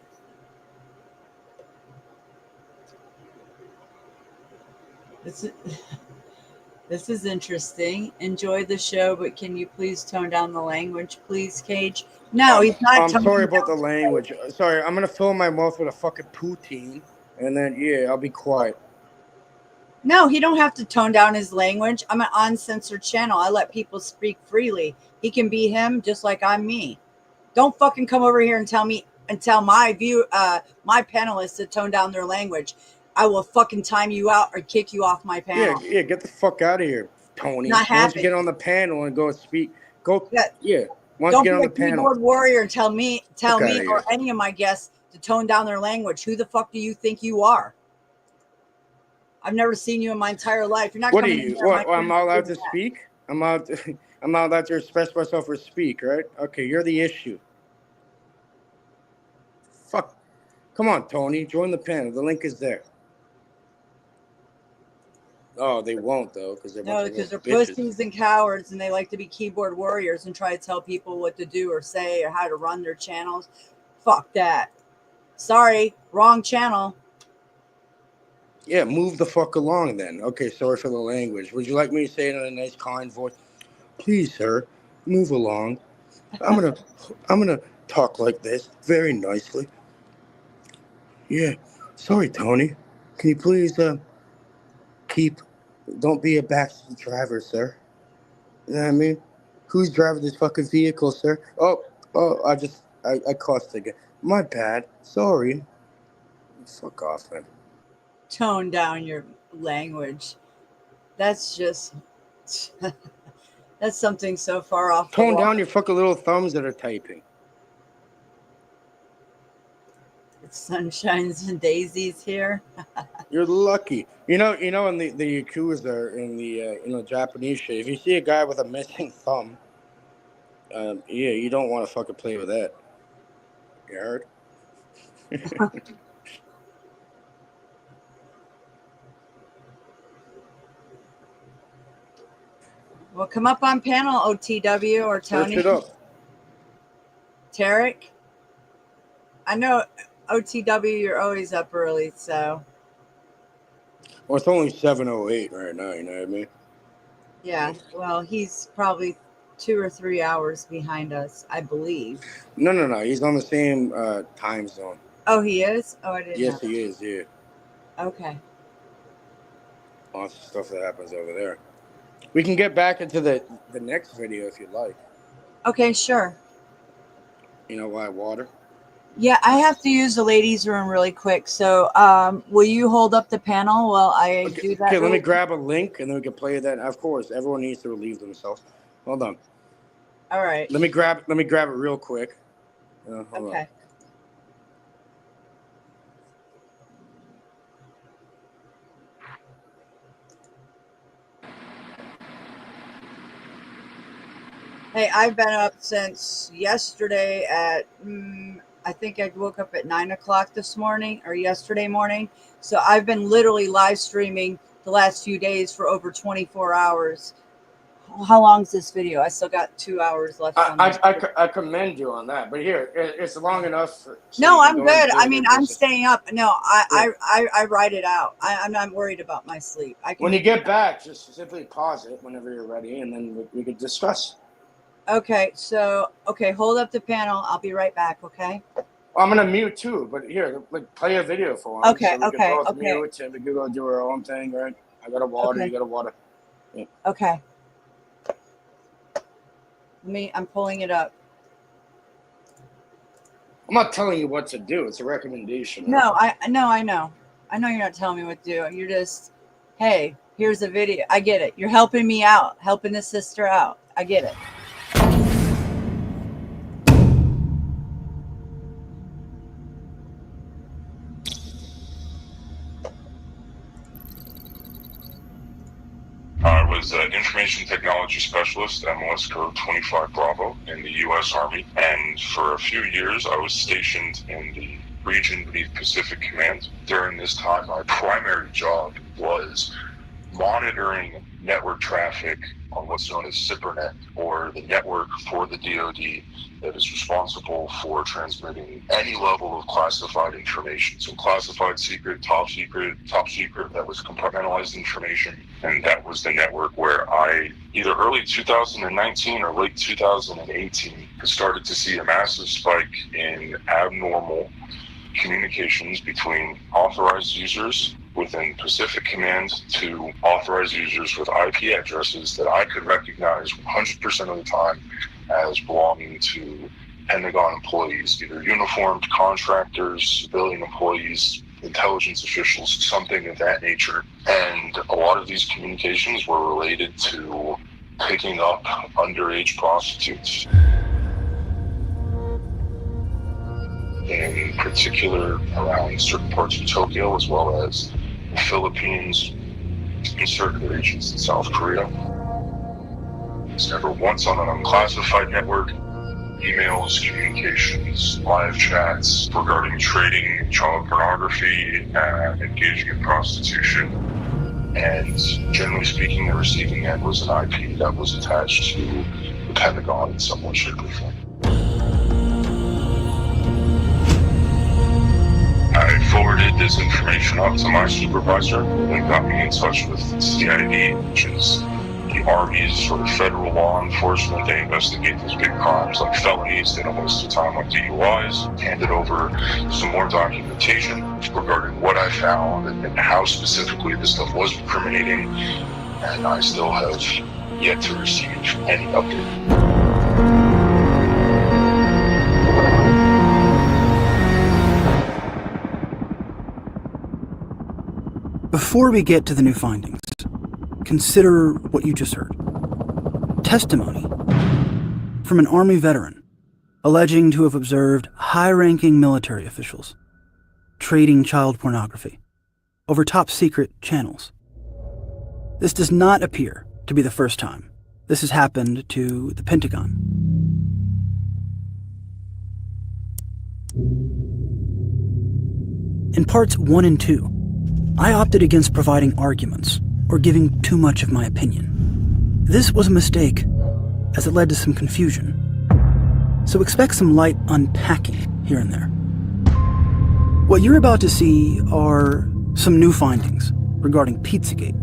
This is interesting. Enjoy the show, but can you please tone down the language, please, Cage? No, he's not. I'm sorry about the language. Sorry, I'm gonna fill my mouth with a fucking poutine, and then yeah, I'll be quiet. No, he don't have to tone down his language. I'm an uncensored channel. I let people speak freely. He can be him just like I'm me. Don't fucking come over here and tell me and tell my my panelists to tone down their language. I will fucking time you out or kick you off my panel. Yeah, get the fuck out of here, Tony. Not Why don't you happy. get on the panel and go speak? Go. Yeah. Why Don't don't you get on be the a panel? keyboard warrior and tell me Fuck outta or here. any of my guests to tone down their language. Who the fuck do you think you are? I've never seen you in my entire life. You're not What are coming in you? here. What? I'm not allowed to speak. I'm not allowed to express myself or speak. Right? Okay, you're the issue. Fuck. Come on, Tony. Join the panel. The link is there. Oh, they won't though, because they're No, because they're pussies and cowards, and they like to be keyboard warriors and try to tell people what to do or say or how to run their channels. Fuck that. Sorry, wrong channel. Yeah, move the fuck along then. Okay, sorry for the language. Would you like me to say it in a nice, kind voice? Please, sir, move along. I'm gonna talk like this, very nicely. Yeah, sorry, Tony. Can you please don't be a backseat driver, sir. You know what I mean? Who's driving this fucking vehicle, sir? Oh, I cussed again. My bad. Sorry. Fuck off, man. Tone down your language. That's just that's something so far off. Tone down your fucking little thumbs that are typing. It's sunshines and daisies here. You're lucky. You know, in the Yakuza, in the Japanese shit, if you see a guy with a missing thumb, yeah, you don't want to fucking play with that. You heard? Well, come up on panel, OTW or Tony. Search it up. Tarek. I know OTW, you're always up early, so. Well, it's only 7:08 right now. You know what I mean? Yeah. Well, he's probably 2 or 3 hours behind us, I believe. No. He's on the same time zone. Oh, he is? Oh, I didn't know. Yes, he is. Yeah. Okay. Lots of stuff that happens over there. We can get back into the next video if you'd like. Okay, sure. You know why? Water. Yeah, I have to use the ladies' room really quick. So, will you hold up the panel while I do that? Okay, let me grab a link and then we can play that. Of course, everyone needs to relieve themselves. Hold on. All right. Let me grab it real quick. Hold Okay. on. Hey, I've been up since yesterday at, I think I woke up at 9 o'clock this morning or yesterday morning. So I've been literally live streaming the last few days for over 24 hours. How long is this video? I still got 2 hours left. I commend you on that, but here, it's long enough. No, I'm good. I mean, I'm staying up. No, I write it out. I'm not worried about my sleep. When you get back, just simply pause it whenever you're ready, and then we could discuss. Okay, so, hold up the panel. I'll be right back, okay? I'm going to mute too, but here, play a video for him. Okay, so we can both okay. mute and we can go do our own thing, right? I got a water, you got a water. Yeah. Okay. I'm pulling it up. I'm not telling you what to do. It's a recommendation. No, I know. I know you're not telling me what to do. You're just, hey, here's a video. I get it. You're helping me out, helping the sister out. I get it. I was an information technology specialist at MLS Code 25 Bravo in the U.S. Army, and for a few years I was stationed in the region beneath Pacific Command. During this time, my primary job was monitoring network traffic on what's known as SIPRNet, or the network for the DoD that is responsible for transmitting any level of classified information. So classified, secret, top secret, that was compartmentalized information. And that was the network where I, either early 2019 or late 2018, started to see a massive spike in abnormal communications between authorized users within Pacific Command to authorized users with IP addresses that I could recognize 100% of the time as belonging to Pentagon employees, either uniformed contractors, civilian employees, intelligence officials, something of that nature. And a lot of these communications were related to picking up underage prostitutes. In particular, around certain parts of Tokyo, as well as the Philippines and certain regions in South Korea. It's never once on an unclassified network. Emails, communications, live chats regarding trading in child pornography, engaging in prostitution, and generally speaking, the receiving end was an IP that was attached to the Pentagon in some way, shape, or form. I forwarded this information up to my supervisor, who then got me in touch with CID, which is the Army's sort of federal law enforcement. They investigate these big crimes like felonies. They don't waste their time on DUIs. Handed over some more documentation regarding what I found and how specifically this stuff was incriminating. And I still have yet to receive any update. Before we get to the new findings, consider what you just heard. Testimony from an Army veteran alleging to have observed high-ranking military officials trading child pornography over top-secret channels. This does not appear to be the first time this has happened to the Pentagon. In parts 1 and 2, I opted against providing arguments or giving too much of my opinion. This was a mistake, as it led to some confusion. So expect some light unpacking here and there. What you're about to see are some new findings regarding Pizzagate,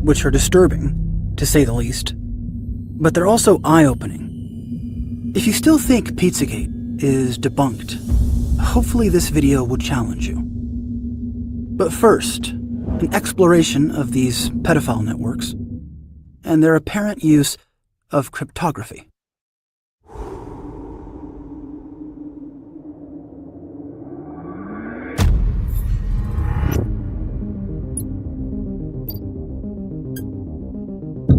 which are disturbing, to say the least, but they're also eye-opening. If you still think Pizzagate is debunked, hopefully this video will challenge you. But first, an exploration of these pedophile networks and their apparent use of cryptography.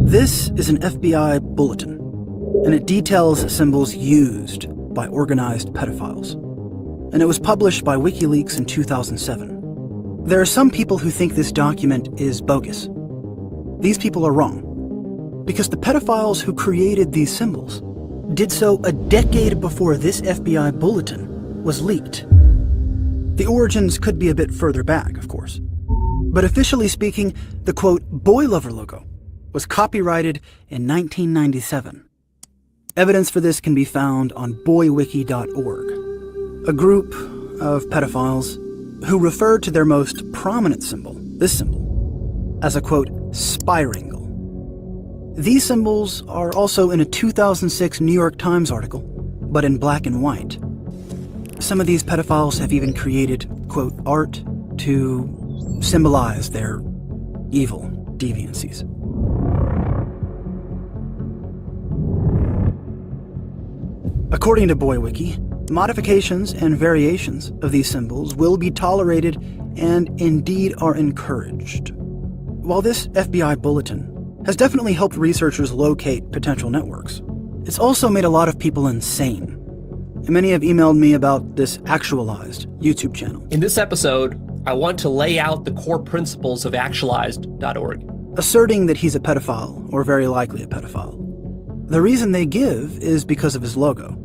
This is an FBI bulletin, and it details symbols used by organized pedophiles. And it was published by WikiLeaks in 2007. There are some people who think this document is bogus. These people are wrong, because the pedophiles who created these symbols did so a decade before this FBI bulletin was leaked. The origins could be a bit further back, of course. But officially speaking, the quote, boy lover logo was copyrighted in 1997. Evidence for this can be found on boywiki.org, a group of pedophiles who refer to their most prominent symbol, this symbol, as a quote, spirangle. These symbols are also in a 2006 New York Times article, but in black and white. Some of these pedophiles have even created, quote, art to symbolize their evil deviancies. According to BoyWiki, modifications and variations of these symbols will be tolerated and indeed are encouraged. While this FBI bulletin has definitely helped researchers locate potential networks, it's also made a lot of people insane. And many have emailed me about this actualized YouTube channel. In this episode, I want to lay out the core principles of actualized.org. Asserting that he's a pedophile, or very likely a pedophile. The reason they give is because of his logo.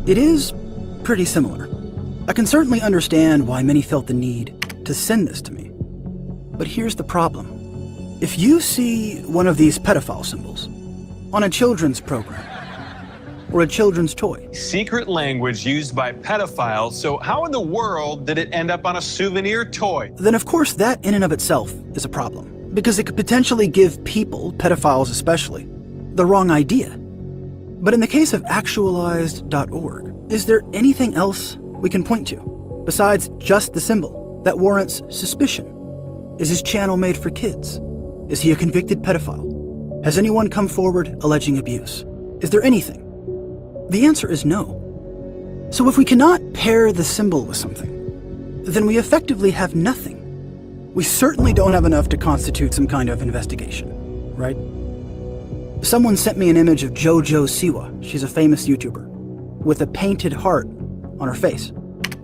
It is pretty similar. I can certainly understand why many felt the need to send this to me. But here's the problem. If you see one of these pedophile symbols on a children's program, or a children's toy. Secret language used by pedophiles, so how in the world did it end up on a souvenir toy? Then of course that in and of itself is a problem, because it could potentially give people, pedophiles especially, the wrong idea. But in the case of actualized.org, is there anything else we can point to, besides just the symbol, that warrants suspicion? Is his channel made for kids? Is he a convicted pedophile? Has anyone come forward alleging abuse? Is there anything? The answer is no. So if we cannot pair the symbol with something, then we effectively have nothing. We certainly don't have enough to constitute some kind of investigation, right? Someone sent me an image of JoJo Siwa, she's a famous YouTuber, with a painted heart on her face.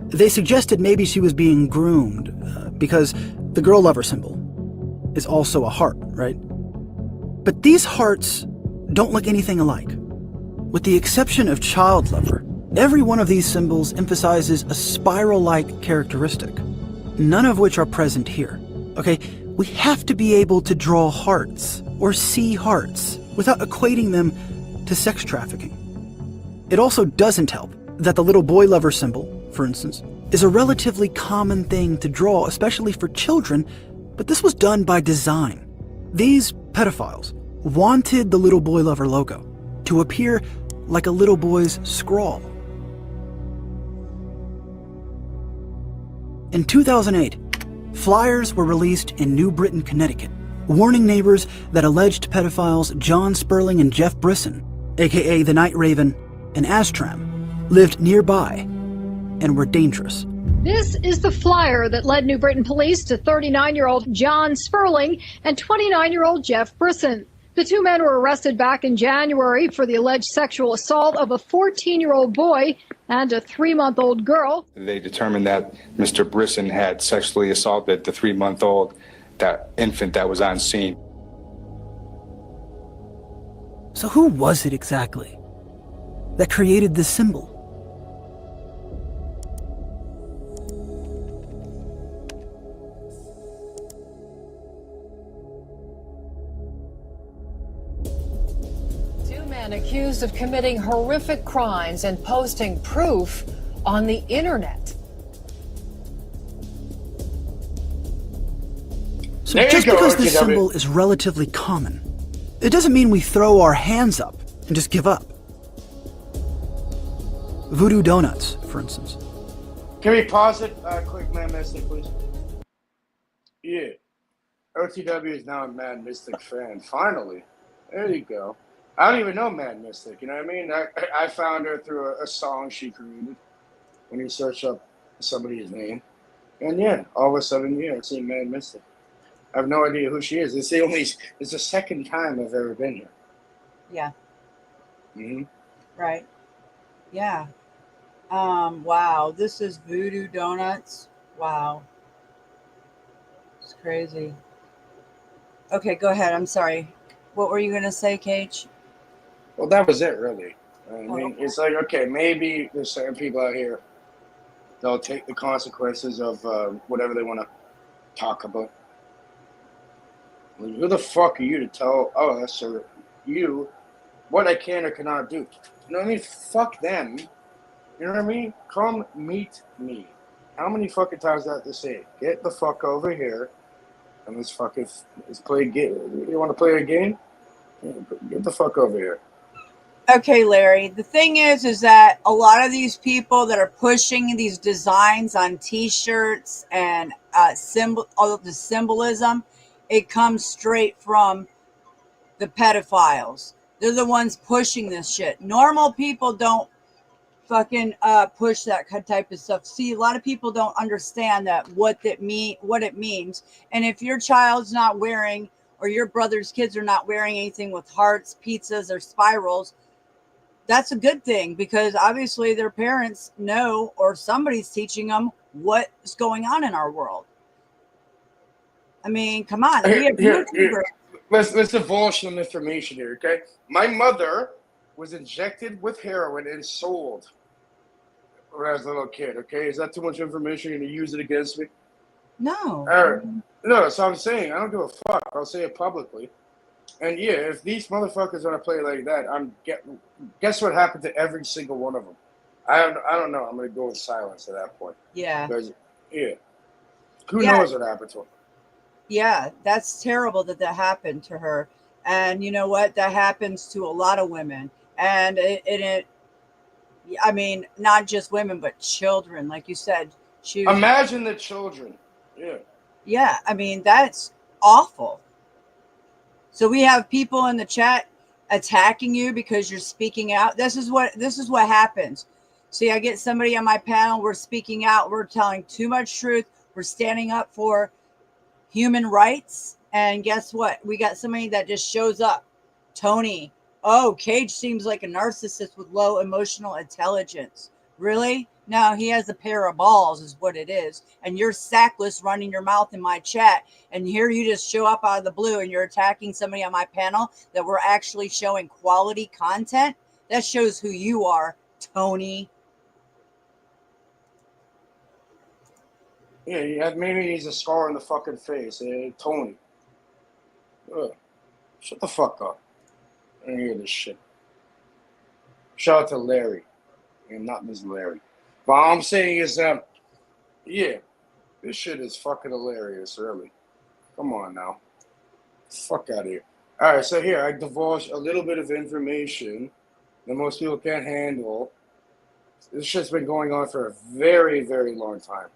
They suggested maybe she was being groomed because the girl lover symbol is also a heart, right? But these hearts don't look anything alike. With the exception of child lover, every one of these symbols emphasizes a spiral-like characteristic, none of which are present here. Okay, we have to be able to draw hearts or see hearts without equating them to sex trafficking. It also doesn't help that the little boy lover symbol, for instance, is a relatively common thing to draw, especially for children, but this was done by design. These pedophiles wanted the little boy lover logo to appear like a little boy's scrawl. In 2008, flyers were released in New Britain, Connecticut, warning neighbors that alleged pedophiles John Sperling and Jeff Brisson, aka the Night Raven and Astram, lived nearby and were dangerous. This is the flyer that led New Britain police to 39-year-old John Sperling and 29-year-old Jeff Brisson. The two men were arrested back in January for the alleged sexual assault of a 14-year-old boy and a 3-month-old girl. They determined that Mr. Brisson had sexually assaulted the 3-month-old that infant that was on scene. So who was it exactly that created this symbol? Accused of committing horrific crimes and posting proof on the internet. So just because this symbol is relatively common, it doesn't mean we throw our hands up and just give up. Voodoo Donuts, for instance. Can we pause it quick, Man Mystic, please? Yeah. OTW is now a Mad Mystic fan. Finally. There you go. I don't even know Mad Mystic, you know what I mean? I found her through a song she created when you search up somebody's name. And yeah, all of a sudden, yeah, I've seen Mad Mystic. I have no idea who she is. It's the second time I've ever been here. Yeah. Mm-hmm. Right. Yeah. Wow. This is Voodoo Donuts. Wow. It's crazy. Okay, go ahead. I'm sorry. What were you going to say, Cage? Well, that was it, really. I mean, it's like, okay, maybe there's certain people out here, they'll take the consequences of whatever they want to talk about. Like, who the fuck are you to tell us or you what I can or cannot do? You know what I mean? Fuck them. You know what I mean? Come meet me. How many fucking times do I have to say it? Get the fuck over here and let's play a game. You want to play a game? Yeah, get the fuck over here. Okay, Larry. The thing is that a lot of these people that are pushing these designs on T-shirts and all of the symbolism, it comes straight from the pedophiles. They're the ones pushing this shit. Normal people don't fucking push that type of stuff. See, a lot of people don't understand that what it means. And if your child's not wearing, or your brother's kids are not wearing anything with hearts, pizzas, or spirals, that's a good thing, because obviously their parents know, or somebody's teaching them what's going on in our world. I mean, come on. Here. Let's divulge some information here, okay? My mother was injected with heroin and sold when I was a little kid, okay? Is that too much information? You're going to use it against me? No. All right. No, that's what I'm saying. I don't give a fuck. I'll say it publicly. And yeah, if these motherfuckers want to play like that, guess what happened to every single one of them? I don't know. I'm going to go in silence at that point. Yeah. Because, who knows what happened to them? Yeah, that's terrible that happened to her. And you know what? That happens to a lot of women. And I mean, not just women, but children. Like you said, imagine the children. Yeah. Yeah, I mean, that's awful. So we have people in the chat attacking you because you're speaking out. This is what happens. See, I get somebody on my panel, we're speaking out, we're telling too much truth, we're standing up for human rights, and guess what? We got somebody that just shows up. Tony, Cage seems like a narcissist with low emotional intelligence. Really? No, he has a pair of balls is what it is. And you're sackless running your mouth in my chat. And here you just show up out of the blue and you're attacking somebody on my panel that we're actually showing quality content. That shows who you are, Tony. Yeah, maybe he's a scar in the fucking face. Tony. Shut the fuck up. I don't hear this shit. Shout out to Larry. And not Ms. Larry. But all I'm saying is, this shit is fucking hilarious, really. Come on now. Fuck out of here. All right, so here, I divulged a little bit of information that most people can't handle. This shit's been going on for a very, very long time.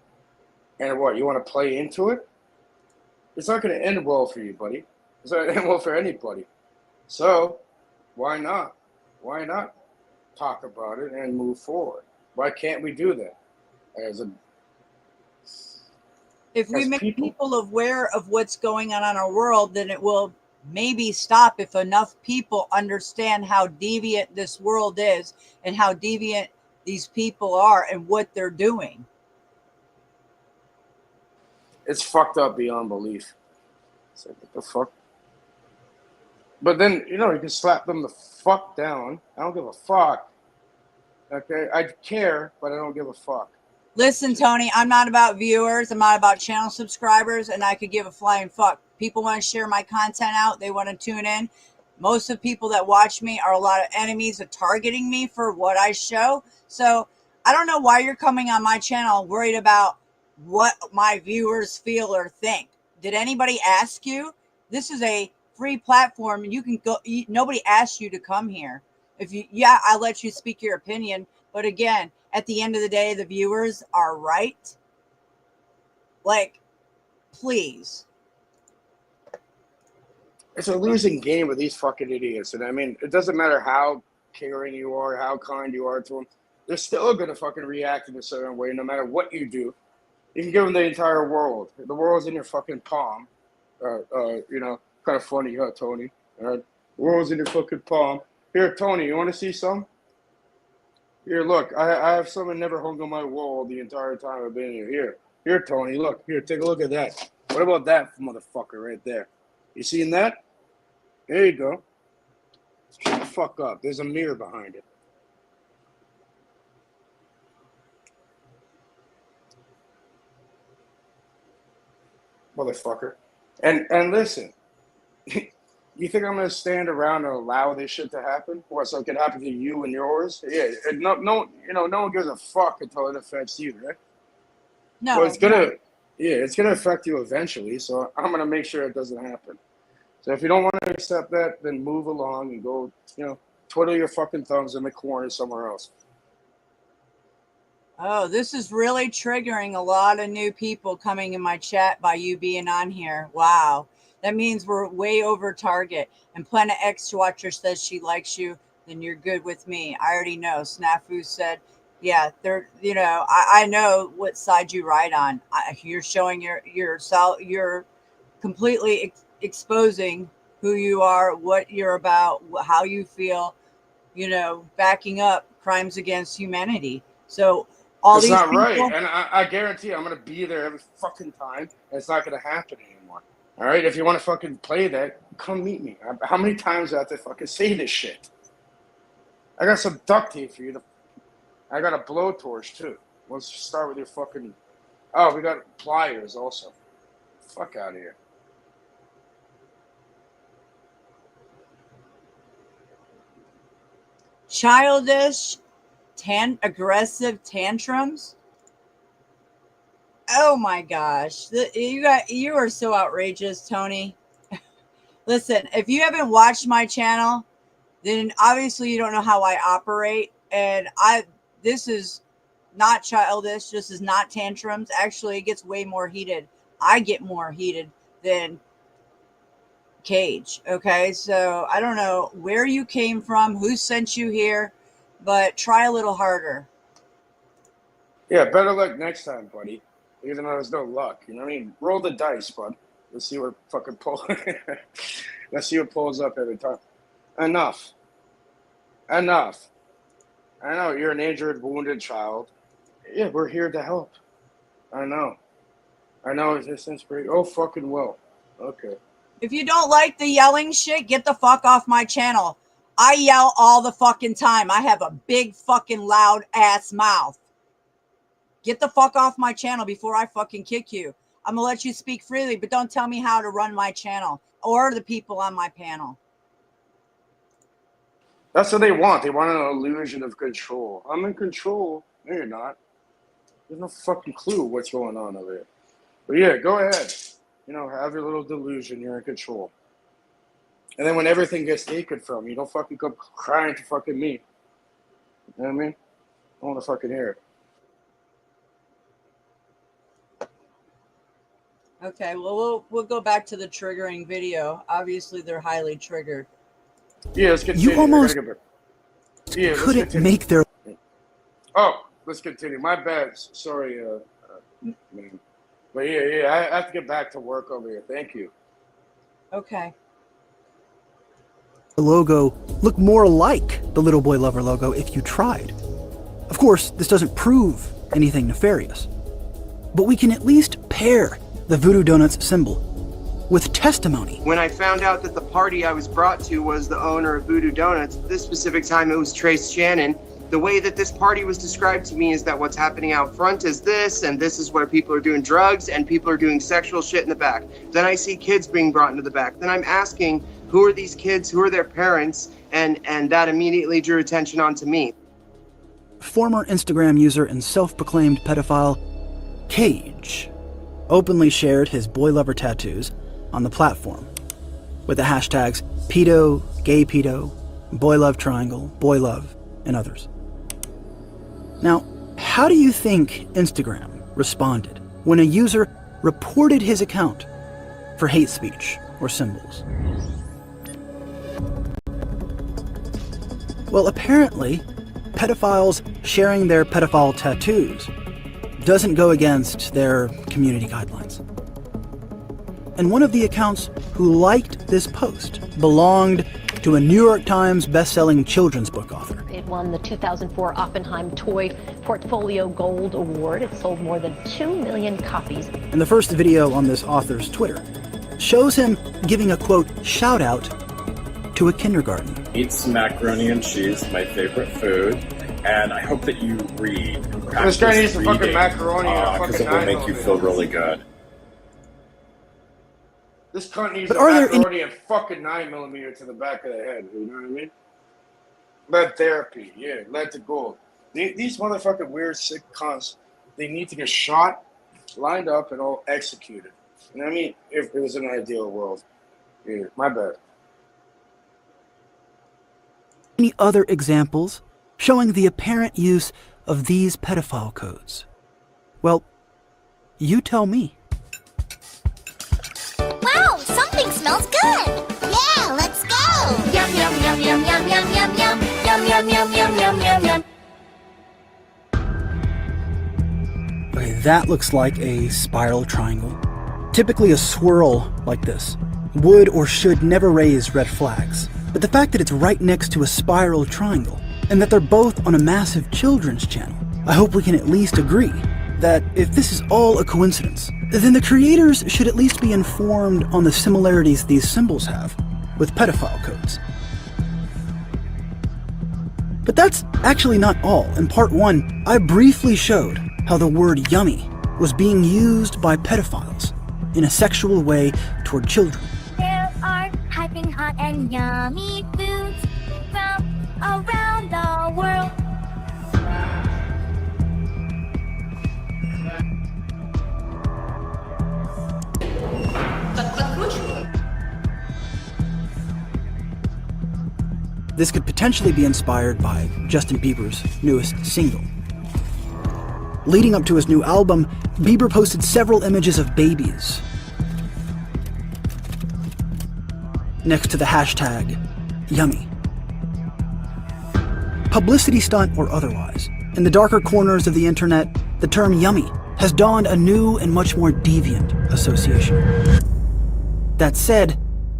And what, you want to play into it? It's not going to end well for you, buddy. It's not going to end well for anybody. So, why not? Why not talk about it and move forward? Why can't we do that? As a If we As make people- people aware of what's going on in our world, then it will maybe stop if enough people understand how deviant this world is and how deviant these people are and what they're doing. It's fucked up beyond belief. It's like, what the fuck? But then, you know, you can slap them the fuck down. I don't give a fuck. Okay? I care, but I don't give a fuck. Listen, Tony, I'm not about viewers. I'm not about channel subscribers, and I could give a flying fuck. People want to share my content out. They want to tune in. Most of the people that watch me are a lot of enemies of targeting me for what I show. So I don't know why you're coming on my channel worried about what my viewers feel or think. Did anybody ask you? This is a free platform, and you can go. Nobody asked you to come here. If you, yeah, I'll let you speak your opinion. But again, at the end of the day, the viewers are right. Like, please. It's a losing game with these fucking idiots. And I mean, it doesn't matter how caring you are, how kind you are to them. They're still going to fucking react in a certain way no matter what you do. You can give them the entire world. The world's in your fucking palm. You know, kind of funny, huh, Tony? The world's in your fucking palm. Here, Tony, you want to see some? Here, look, I have something never hung on my wall the entire time I've been here. Here, Tony, look. Here, take a look at that. What about that motherfucker right there? You seen that? There you go. Shut the fuck up. There's a mirror behind it. Motherfucker. And listen, you think I'm gonna stand around and allow this shit to happen? What, so it can happen to you and yours? Yeah, no, you know, no one gives a fuck until it affects you, right? No, well, it's gonna affect you eventually. So I'm gonna make sure it doesn't happen. So if you don't want to accept that, then move along and go, you know, twiddle your fucking thumbs in the corner somewhere else. Oh, this is really triggering a lot of new people coming in my chat by you being on here. Wow. That means we're way over target. And Planet X Watcher says she likes you, then you're good with me. I already know. Snafu said, yeah, they're, you know, I know what side you ride on. You're showing you're completely exposing who you are, what you're about, how you feel, you know, backing up crimes against humanity. So all it's these not people, right, and I guarantee you, I'm gonna be there every fucking time, and it's not gonna happen anymore. All right, if you want to fucking play that, come meet me. How many times do I have to fucking say this shit? I got some duct tape for you to. I got a blowtorch too. Let's start with your fucking. Oh, we got pliers also. Fuck out of here. childish, aggressive tantrums. Oh my gosh, you are so outrageous, Tony. Listen, if you haven't watched my channel, then obviously you don't know how I operate. And this is not childish. This is not tantrums. Actually, it gets way more heated. I get more heated than Cage. Okay, so I don't know where you came from, who sent you here, but try a little harder. Yeah, better luck next time, buddy. Even though there's no luck, you know what I mean? Roll the dice, bud. Let's see what fucking Let's see what pulls up every time. Enough. I know you're an injured, wounded child. Yeah, we're here to help. I know. It's inspiration. Oh, fucking well. Okay. If you don't like the yelling shit, get the fuck off my channel. I yell all the fucking time. I have a big fucking loud ass mouth. Get the fuck off my channel before I fucking kick you. I'm gonna let you speak freely, but don't tell me how to run my channel or the people on my panel. That's what they want. They want an illusion of control. I'm in control. No, you're not. There's no fucking clue what's going on over here. But yeah, go ahead. You know, have your little delusion. You're in control. And then when everything gets taken from you, don't fucking come crying to fucking me. You know what I mean? I want to fucking hear it. Okay, well, we'll go back to the triggering video. Obviously, they're highly triggered. Yeah, let's continue. You almost couldn't make their... Oh, let's continue. My bad. Sorry, man. But yeah, I have to get back to work over here. Thank you. Okay. The logo look more like the Little Boy Lover logo if you tried. Of course, this doesn't prove anything nefarious, but we can at least pair the Voodoo Donuts symbol with testimony. When I found out that the party I was brought to was the owner of Voodoo Donuts, this specific time it was Trace Shannon, the way that this party was described to me is that what's happening out front is this, and this is where people are doing drugs and people are doing sexual shit in the back. Then I see kids being brought into the back. Then I'm asking, who are these kids? Who are their parents? And that immediately drew attention onto me. Former Instagram user and self-proclaimed pedophile Cage openly shared his boy lover tattoos on the platform with the hashtags pedo, gay pedo, boy love triangle, boy love, and others. Now, how do you think Instagram responded when a user reported his account for hate speech or symbols? Well, apparently, pedophiles sharing their pedophile tattoos doesn't go against their community guidelines. And one of the accounts who liked this post belonged to a New York Times best-selling children's book author. It won the 2004 Oppenheim Toy Portfolio Gold Award. It sold more than 2 million copies. And the first video on this author's Twitter shows him giving a, quote, shout-out to a kindergarten. Eat some macaroni and cheese, my favorite food, and I hope that you read and practice This guy needs some fucking reading, macaroni and a because fucking it will make you 9mm. feel really good. This cunt needs But a are there macaroni and fucking 9mm to the back of the head. You know what I mean? Lead therapy, yeah, lead to gold. These motherfucking weird, sick cunts, they need to get shot, lined up, and all executed. You know what I mean? If it was an ideal world. Yeah, my bad. Any other examples showing the apparent use of these pedophile codes? Well, you tell me. Wow, something smells good! Yeah, let's go! Yum, yum, yum, yum, yum, yum, yum, yum, yum, yum, yum, yum, yum, yum, yum. Okay, that looks like a spiral triangle. Typically a swirl like this would or should never raise red flags. But the fact that it's right next to a spiral triangle, and that they're both on a massive children's channel, I hope we can at least agree that if this is all a coincidence, then the creators should at least be informed on the similarities these symbols have with pedophile codes. But that's actually not all. In part 1, I briefly showed how the word yummy was being used by pedophiles in a sexual way toward children. There are piping hot and yummy foods from around the world. This could potentially be inspired by Justin Bieber's newest single. Leading up to his new album, Bieber posted several images of babies next to the hashtag yummy. Publicity stunt or otherwise, in the darker corners of the internet, the term yummy has donned a new and much more deviant association. That said,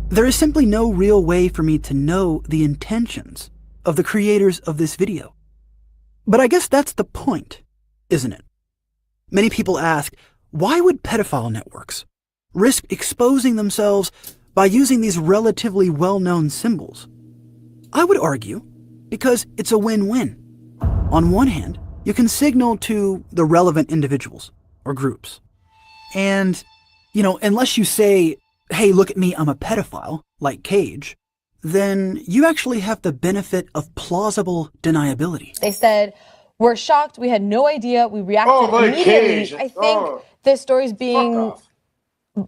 there is simply no real way for me to know the intentions of the creators of this video. But I guess that's the point, isn't it? Many people ask, why would pedophile networks risk exposing themselves by using these relatively well-known symbols? I would argue because it's a win-win. On one hand, you can signal to the relevant individuals or groups. And, unless you say, hey, look at me, I'm a pedophile, like Cage, then you actually have the benefit of plausible deniability. They said, we're shocked, we had no idea, we reacted immediately. Cage. I think this story's being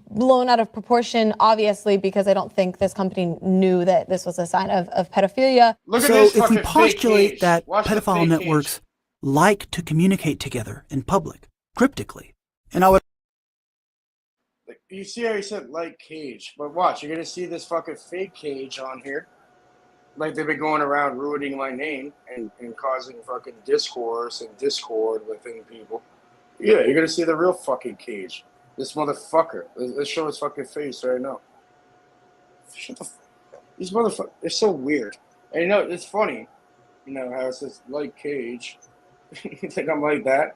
blown out of proportion, obviously, because I don't think this company knew that this was a sign of pedophilia. So if we postulate that pedophile networks like to communicate together in public, cryptically, and I would... You see how he said like Cage, but watch, you're gonna see this fucking fake Cage on here. Like they've been going around ruining my name and causing fucking discourse and discord within people. Yeah, you're gonna see the real fucking Cage. This motherfucker. Let's show his fucking face right now. Shut the. These motherfuckers. They're so weird. And you know, it's funny. You know how it says like Cage. You think I'm like that?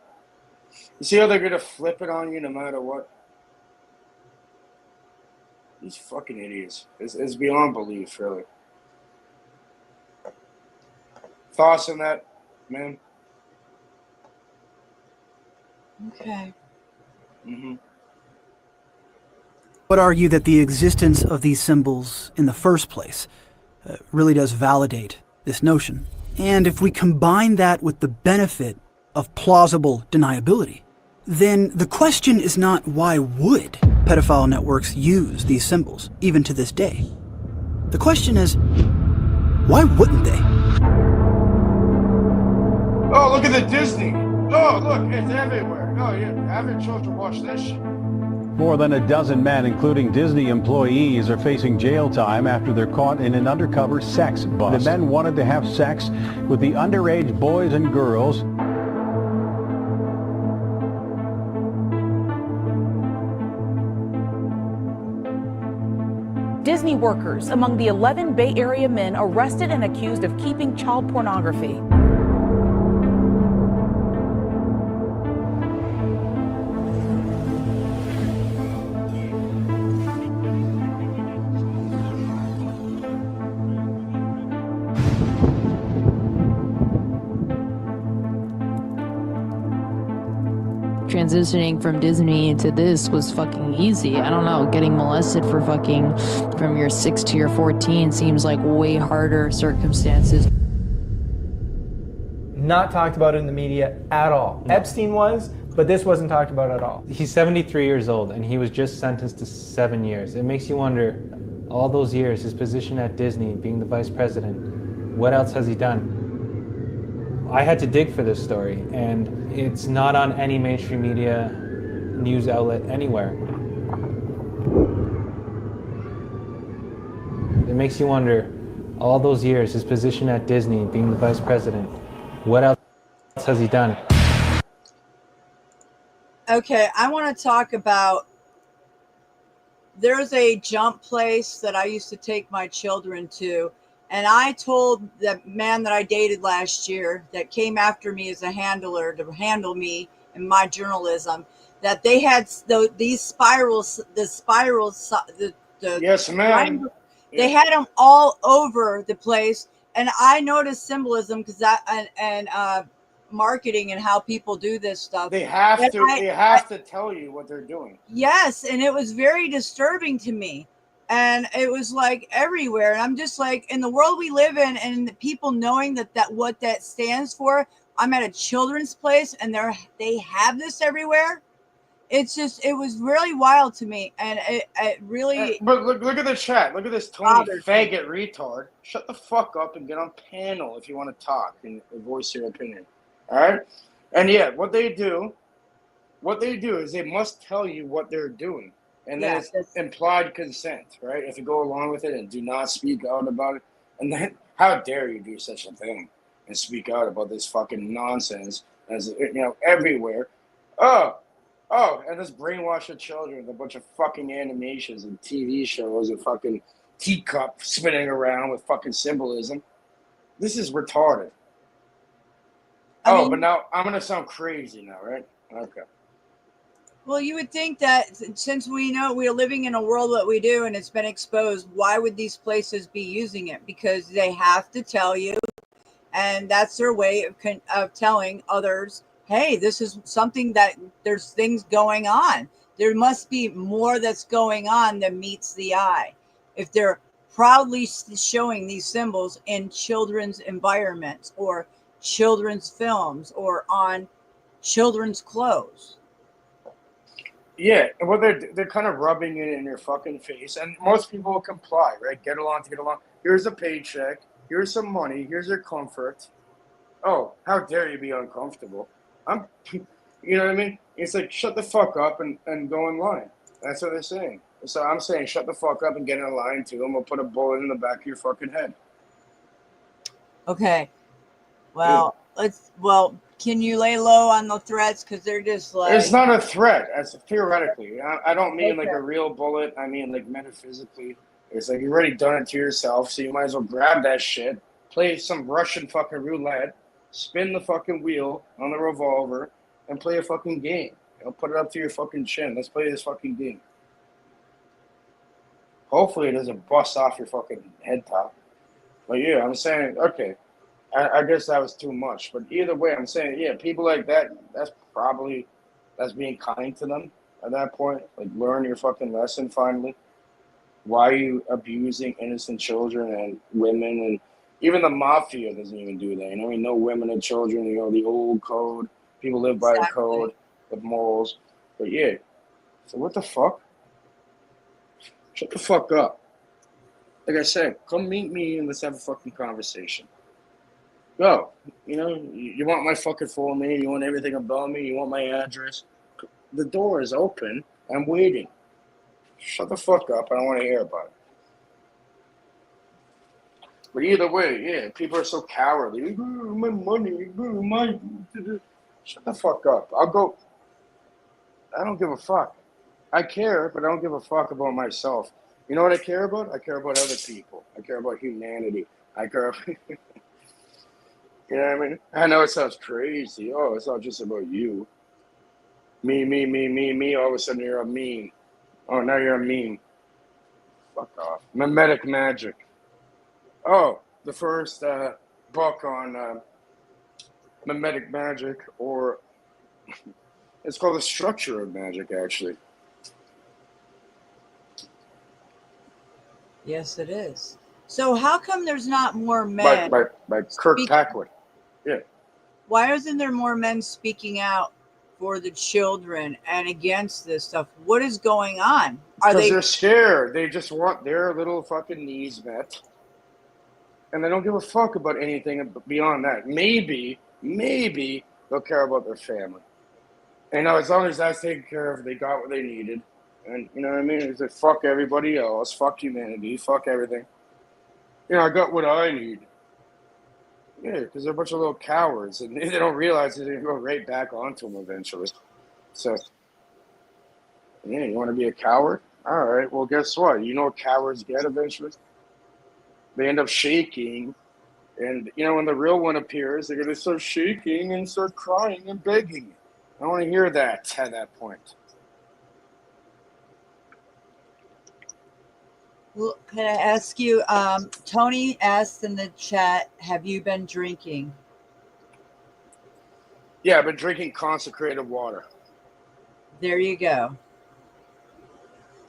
You see how they're gonna flip it on you no matter what? These fucking idiots. It's beyond belief, really. Thoughts on that, man? Okay. Mm-hmm. Would argue that the existence of these symbols in the first place really does validate this notion. And if we combine that with the benefit of plausible deniability, then the question is not why would pedophile networks use these symbols, even to this day. The question is, why wouldn't they? Oh, look at the Disney. Oh, look, it's everywhere. Oh, yeah, having children watch this shit. More than a dozen men, including Disney employees, are facing jail time after they're caught in an undercover sex bust. The men wanted to have sex with the underage boys and girls. Disney workers among the 11 Bay Area men arrested and accused of keeping child pornography. Transitioning from Disney to this was fucking easy. I don't know, getting molested for fucking from your 6 to your 14 seems like way harder circumstances. Not talked about in the media at all. No. Epstein was, but this wasn't talked about at all. He's 73 years old and he was just sentenced to 7 years. It makes you wonder, all those years, his position at Disney, being the vice president, what else has he done? I had to dig for this story, and it's not on any mainstream media news outlet anywhere. It makes you wonder, all those years, his position at Disney, being the vice president, what else has he done? Okay, I want to talk about, there's a jump place that I used to take my children to. And I told the man that I dated last year that came after me as a handler to handle me in my journalism, that they had these spirals, the yes, ma'am. They had them all over the place. And I noticed symbolism because that and marketing and how people do this stuff. They have to tell you what they're doing. Yes, and it was very disturbing to me. And it was like everywhere. And I'm just like, in the world we live in and the people knowing that what that stands for, I'm at a children's place and they have this everywhere. It's just, it was really wild to me. And it really. But look at the chat. Look at this Tony faggot retard. Shut the fuck up and get on panel if you want to talk and voice your opinion. All right. And yeah, what they do is they must tell you what they're doing. And then it's implied consent, right? If you go along with it and do not speak out about it. And then, how dare you do such a thing and speak out about this fucking nonsense as, you know, everywhere. Oh, and this brainwash of children with a bunch of fucking animations and TV shows and fucking teacup spinning around with fucking symbolism. This is retarded. But now I'm going to sound crazy now, right? Okay. Well, you would think that since we know we're living in a world that we do and it's been exposed, why would these places be using it? Because they have to tell you, and that's their way of telling others, hey, this is something that there's things going on. There must be more that's going on that meets the eye. If they're proudly showing these symbols in children's environments or children's films or on children's clothes. Yeah, well, they're kind of rubbing it in your fucking face, and most people will comply, right? Get along to get along. Here's a paycheck. Here's some money. Here's your comfort. Oh, how dare you be uncomfortable? You know what I mean? It's like, shut the fuck up and go in line. That's what they're saying. So I'm saying, shut the fuck up and get in line too, and we'll put a bullet in the back of your fucking head. Okay. Well, Can you lay low on the threats? Because they're just like. It's not a threat. That's theoretically. I don't mean like Okay. a real bullet. I mean like metaphysically. It's like you've already done it to yourself, so you might as well grab that shit, play some Russian fucking roulette, spin the fucking wheel on the revolver, and play a fucking game. You know, put it up to your fucking chin. Let's play this fucking game. Hopefully it doesn't bust off your fucking head top. But yeah, I'm saying, okay, I guess that was too much. But either way, I'm saying, yeah, people like that, that's being kind to them at that point. Like, learn your fucking lesson finally. Why are you abusing innocent children and women? And even the mafia doesn't even do that. You know, I mean, no women and children, you know, the old code. People live by the code, the morals. But yeah, so what the fuck? Shut the fuck up. Like I said, come meet me and let's have a fucking conversation. Go. You know, you want my fucking full name, you want everything about me, you want my address. The door is open. I'm waiting. Shut the fuck up. I don't want to hear about it. But either way, yeah, people are so cowardly. My money, my... Shut the fuck up. I'll go. I don't give a fuck. I care, but I don't give a fuck about myself. You know what I care about? I care about other people. I care about humanity. I care about... You know what I mean? I know it sounds crazy. Oh, it's not just about you. Me. All of a sudden you're a meme. Oh, now you're a meme. Fuck off. Mimetic Magic. Oh, the first book on mimetic magic, or it's called The Structure of Magic, actually. Yes, it is. So how come there's not more men? By Kirk Packwood. Yeah. Why isn't there more men speaking out for the children and against this stuff? What is going on? Because they're scared. They just want their little fucking needs met. And they don't give a fuck about anything beyond that. Maybe they'll care about their family. And now, as long as that's taken care of, they got what they needed. And you know what I mean? It's like, fuck everybody else, fuck humanity, fuck everything. You know, I got what I need. Yeah, because they're a bunch of little cowards, and they don't realize they're going to go right back onto them eventually. So, yeah, you want to be a coward? All right, well, guess what? You know what cowards get eventually? They end up shaking, and, you know, when the real one appears, they're going to start shaking and start crying and begging. I don't want to hear that at that point. Well, can I ask you, Tony asked in the chat, have you been drinking? Yeah, I've been drinking consecrated water. There you go.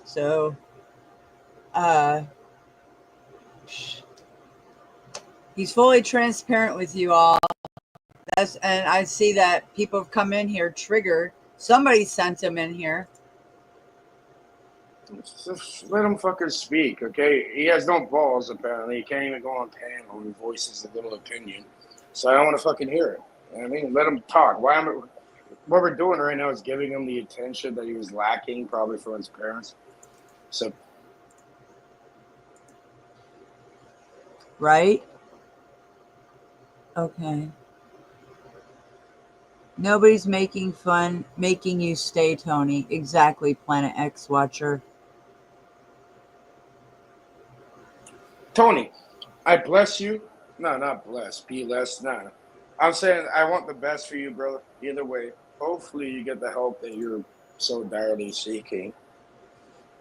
So, he's fully transparent with you all. And I see that people have come in here triggered. Somebody sent him in here. Just let him fucking speak, okay? He has no balls, apparently. He can't even go on panel and voices a little opinion. So I don't want to fucking hear it. You know what I mean? Let him talk. What we're doing right now is giving him the attention that he was lacking, probably from his parents. So. Right? Okay. Nobody's making you stay, Tony. Exactly, Planet X Watcher. Tony, I bless you. No, not bless. Be less. No. I'm saying I want the best for you, brother. Either way. Hopefully you get the help that you're so direly seeking.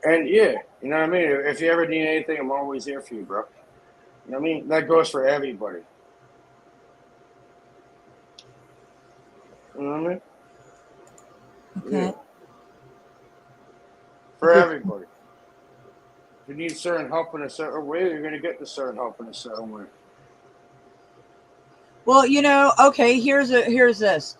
And yeah, you know what I mean? If you ever need anything, I'm always here for you, bro. You know what I mean? That goes for everybody. You know what I mean? Okay. Yeah. For everybody. If you need certain help in a certain way, you're going to get the certain help in a certain way. Well, you know, okay, here's this.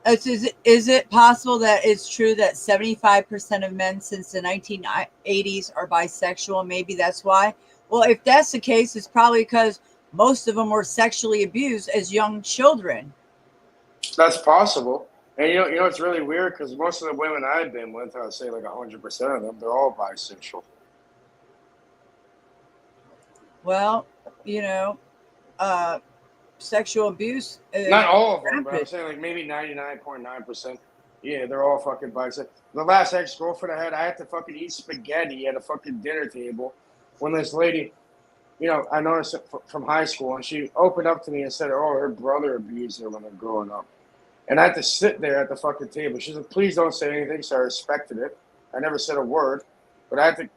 Is it possible that it's true that 75% of men since the 1980s are bisexual? Maybe that's why. Well, if that's the case, it's probably because most of them were sexually abused as young children. That's possible. And you know it's really weird because most of the women I've been with, I'd say like 100% of them, they're all bisexual. Well, you know, sexual abuse. Not all of them, but I'm rampant. saying like maybe 99.9%. Yeah, they're all fucking bites. The last ex-girlfriend I had to fucking eat spaghetti at a fucking dinner table when this lady, I noticed it from high school, and she opened up to me and said, oh, her brother abused her when they're growing up. And I had to sit there at the fucking table. She said, please don't say anything, so I respected it. I never said a word, but I had to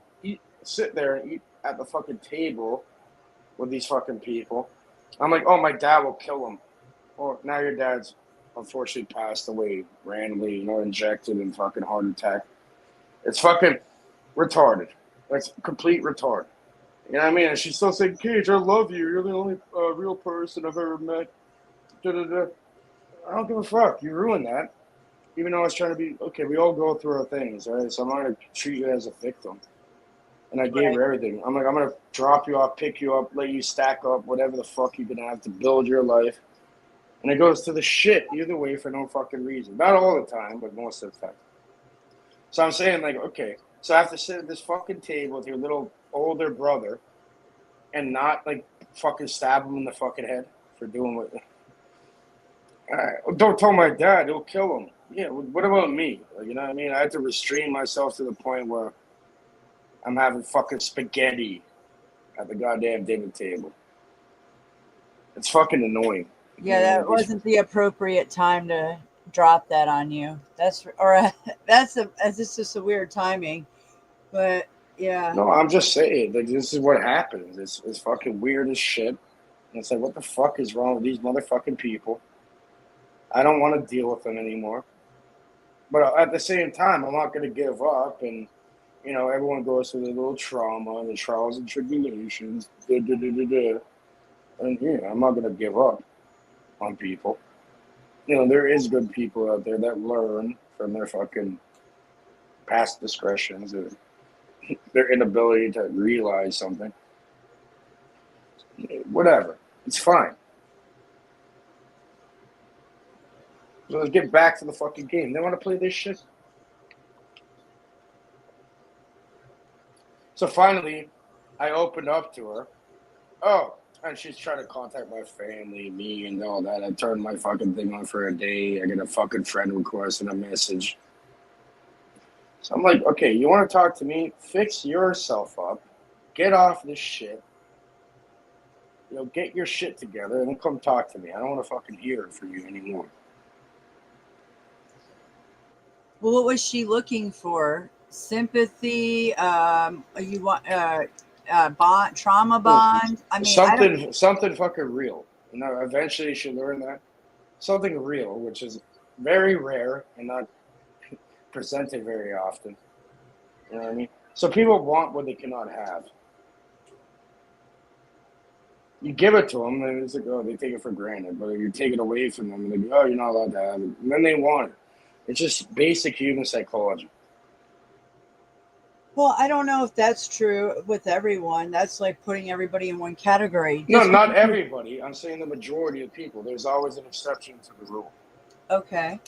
sit there and eat at the fucking table with these fucking people. I'm like, oh, my dad will kill him. Well, now your dad's unfortunately passed away randomly, injected in fucking heart attack. It's fucking retarded. It's complete retard. You know what I mean? And she's still saying, Cage, I love you. You're the only real person I've ever met. Da-da-da. I don't give a fuck. You ruined that. Even though I was trying to be, okay, we all go through our things, right? So I'm not going to treat you as a victim. And I gave her everything. I'm like, I'm going to drop you off, pick you up, let you stack up, whatever the fuck you're going to have to build your life. And it goes to the shit either way for no fucking reason. Not all the time, but most of the time. So I'm saying, like, okay, so I have to sit at this fucking table with your little older brother and not, like, fucking stab him in the fucking head for doing what... Don't tell my dad, he'll kill him. Yeah, what about me? Like, you know what I mean? I had to restrain myself to the point where I'm having fucking spaghetti at the goddamn dinner table. It's fucking annoying. Yeah, that wasn't the appropriate time to drop that on you. It's just a weird timing. But yeah. No, I'm just saying, like, this is what happens. It's fucking weird as shit. And it's like, what the fuck is wrong with these motherfucking people? I don't want to deal with them anymore. But at the same time, I'm not going to give up. And, everyone goes through their little trauma and the trials and tribulations. And, I'm not going to give up on people. There is good people out there that learn from their fucking past discretions or their inability to realize something. Whatever. It's fine. So let's get back to the fucking game. They want to play this shit. So finally, I opened up to her. Oh, and she's trying to contact my family, me, and all that. I turned my fucking thing on for a day. I get a fucking friend request and a message. So I'm like, okay, you want to talk to me? Fix yourself up. Get off this shit. Get your shit together and then come talk to me. I don't want to fucking hear it from you anymore. Well, what was she looking for? Sympathy? You want bond, trauma bond? I mean, something fucking real. Eventually she'll learn that. Something real, which is very rare and not presented very often. You know what I mean? So people want what they cannot have. You give it to them, and it's like, oh, they take it for granted. But if you take it away from them, and they go, oh, you're not allowed to have it. And then they want it. It's just basic human psychology. Well, I don't know if that's true with everyone. That's like putting everybody in one category. No, not everybody. I'm saying the majority of people. There's always an exception to the rule. Okay.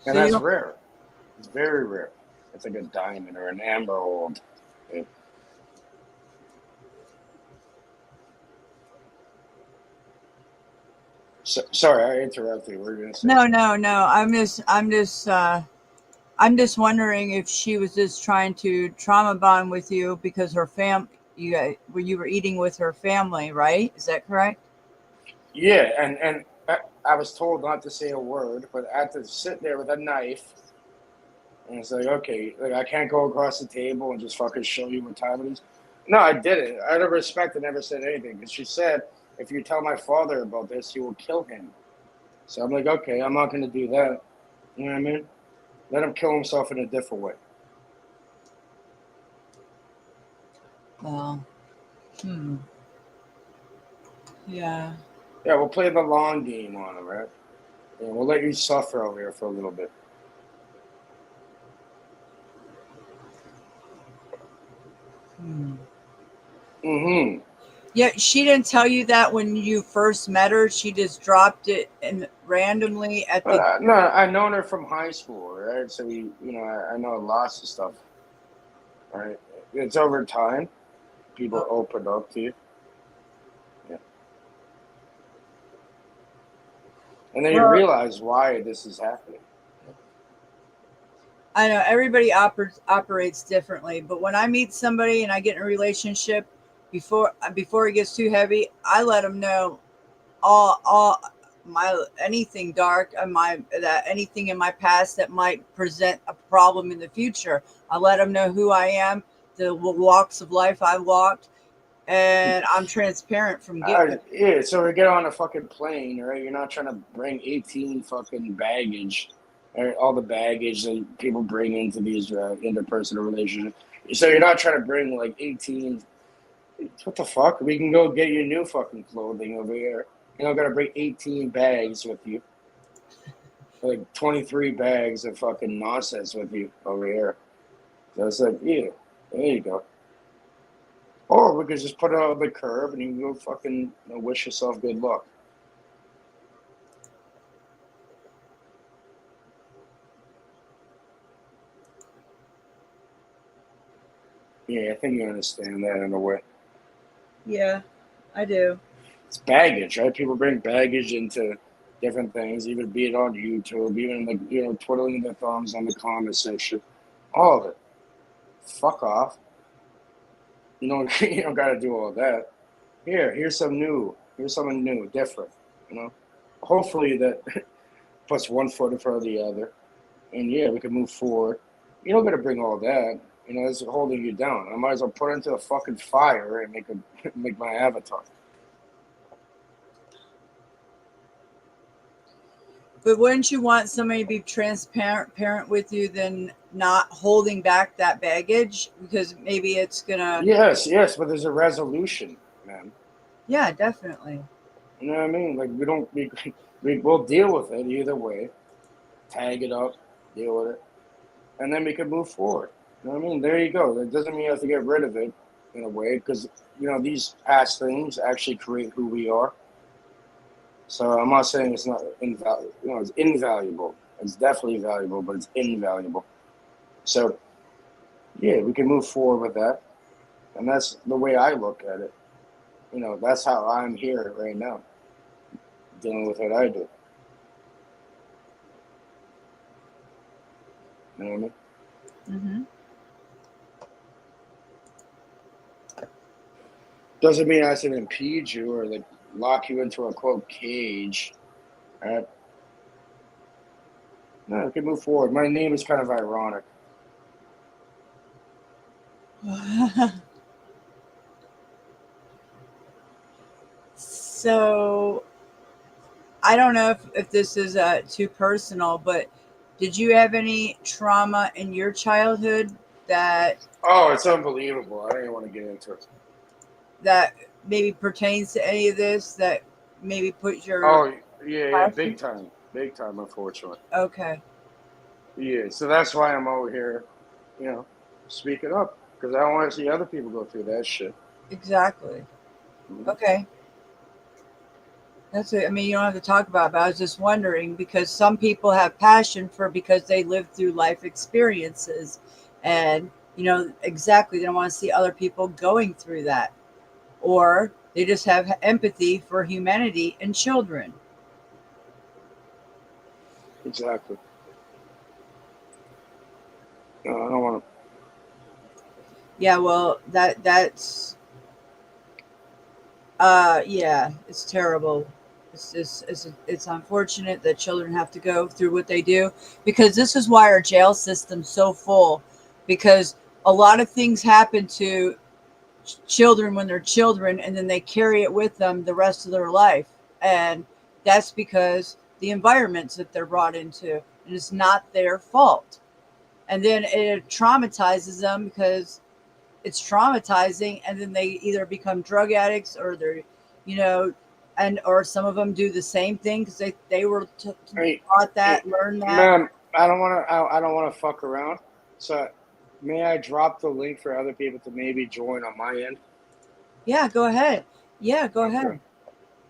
And that's rare. It's very rare. It's like a diamond or an emerald. Sorry, I interrupted you. What were you gonna say? No. I'm just wondering if she was just trying to trauma bond with you because her you were eating with her family, right? Is that correct? Yeah, and I was told not to say a word, but I had to sit there with a knife. And it's like, okay, like I can't go across the table and just fucking show you what time it is. No, I didn't. Out of respect, I never said anything. Because she said, if you tell my father about this, he will kill him. So I'm like, okay, I'm not going to do that. You know what I mean? Let him kill himself in a different way. Well, yeah. Yeah, we'll play the long game on it, right? And we'll let you suffer over here for a little bit. Mm-hmm. Yeah, she didn't tell you that when you first met her. She just dropped it and randomly at the. No, I've known her from high school, right? So I know lots of stuff. Right? It's over time, people open up to you. Yeah. And then you realize why this is happening. I know everybody operates differently, but when I meet somebody and I get in a relationship, before it gets too heavy, I let them know all my anything dark and anything in my past that might present a problem in the future. I let them know who I am, the walks of life I've walked, and I'm transparent from get-go. Yeah, so we get on a fucking plane, right? You're not trying to bring 18 fucking baggage, right? All the baggage that people bring into these interpersonal relationships. So you're not trying to bring like 18. What the fuck? We can go get you new fucking clothing over here. You don't gotta bring 18 bags with you. Like 23 bags of fucking nonsense with you over here. So it's like, yeah, there you go. Or we could just put it on the curb and you can go fucking wish yourself good luck. Yeah, I think you understand that in a way. Yeah, I do. It's baggage, right? People bring baggage into different things, even be it on YouTube, even like, twiddling their thumbs on the comment section. All of it. Fuck off. You don't gotta do all that. Here's something new, different, Hopefully that puts one foot in front of the other. And yeah, we can move forward. You don't gotta bring all that. It's holding you down. I might as well put it into a fucking fire and make my avatar. But wouldn't you want somebody to be transparent with you than not holding back that baggage? Because maybe it's gonna. Yes, but there's a resolution, man. Yeah, definitely. You know what I mean? Like we'll deal with it either way. Tag it up, deal with it, and then we can move forward. You know what I mean? There you go. That doesn't mean you have to get rid of it in a way, because these past things actually create who we are. So I'm not saying it's not invaluable. It's invaluable. It's definitely valuable, but it's invaluable. So, yeah, we can move forward with that. And that's the way I look at it. That's how I'm here right now, dealing with what I do. You know what I mean? Mm-hmm. Doesn't mean I should impede you or lock you into a quote cage. All right. No, we can move forward. My name is kind of ironic. So I don't know if this is too personal, but did you have any trauma in your childhood that? Oh, it's unbelievable. I don't even want to get into it. That maybe pertains to any of this, that maybe puts your. Oh, yeah, big time, unfortunately. Okay. Yeah, so that's why I'm over here, speaking up, because I don't want to see other people go through that shit. Exactly. Mm-hmm. Okay. That's it. I mean, you don't have to talk about it, but I was just wondering, because some people have passion because they lived through life experiences, and exactly, they don't want to see other people going through that, or they just have empathy for humanity and children. Exactly. No, I don't want to. Yeah, well, that's yeah, it's terrible. It's unfortunate that children have to go through what they do, because this is why our jail system's so full, because a lot of things happen to children when they're children, and then they carry it with them the rest of their life, and that's because the environments that they're brought into, and it's not their fault, and then it traumatizes them because it's traumatizing, and then they either become drug addicts, or they're or some of them do the same thing because they were taught that, learned that. Ma'am, I don't want to fuck around, so may I drop the link for other people to maybe join on my end? Yeah, go ahead. Yeah, go ahead.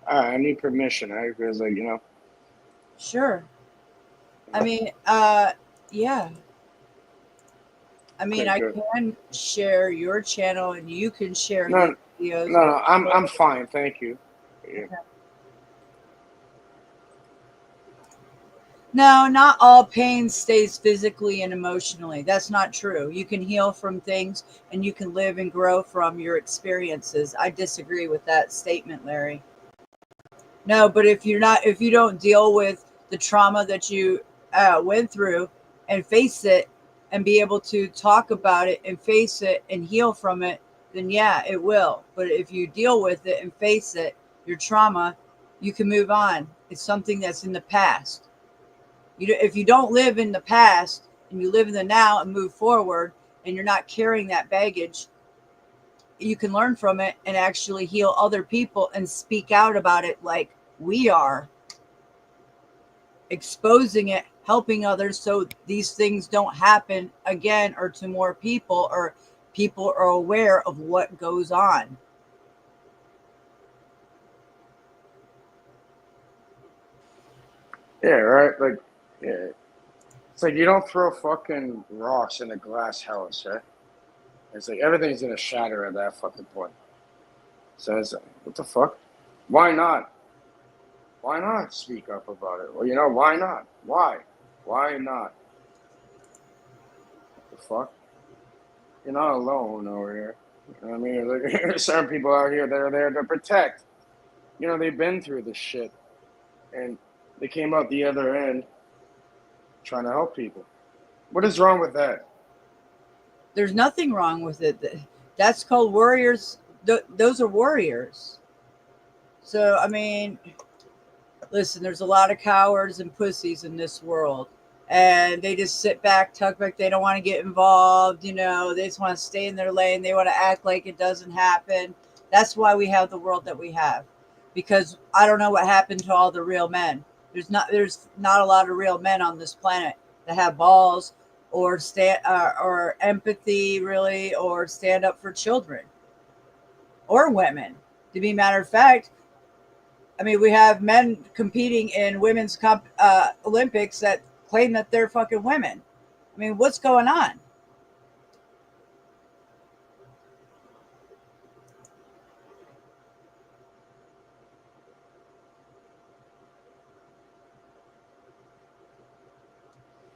All right, I need permission, right? Because Sure. I mean, yeah. I mean, Okay, I good. can share your channel and you can share No, these videos. no, I'm fine, thank you. Yeah. No, not all pain stays physically and emotionally. That's not true. You can heal from things and you can live and grow from your experiences. I disagree with that statement, Larry. No, but if you don't deal with the trauma that you went through and face it and be able to talk about it and face it and heal from it, then yeah, it will. But if you deal with it and face it, your trauma, you can move on. It's something that's in the past. If you don't live in the past and you live in the now and move forward and you're not carrying that baggage, you can learn from it and actually heal other people and speak out about it like we are, exposing it, helping others so these things don't happen again or to more people, or people are aware of what goes on. Yeah, right. Like, yeah. It's like you don't throw fucking rocks in a glass house, right? It's like everything's gonna shatter at that fucking point. So it's like, what the fuck? Why not? Why not speak up about it? Well, why not? Why? Why not? What the fuck? You're not alone over here. You know what I mean? Like, there's certain people out here that are there to protect. They've been through this shit. And they came out the other end trying to help people. What is wrong with that? There's nothing wrong with it. That's called warriors. Those are warriors. So, I mean, listen, there's a lot of cowards and pussies in this world. And they just sit back, tuck back. They don't want to get involved. They just want to stay in their lane. They want to act like it doesn't happen. That's why we have the world that we have. Because I don't know what happened to all the real men. There's not a lot of real men on this planet that have balls or or empathy, really, or stand up for children or women. To be a matter of fact, I mean, we have men competing in women's Olympics that claim that they're fucking women. I mean, what's going on?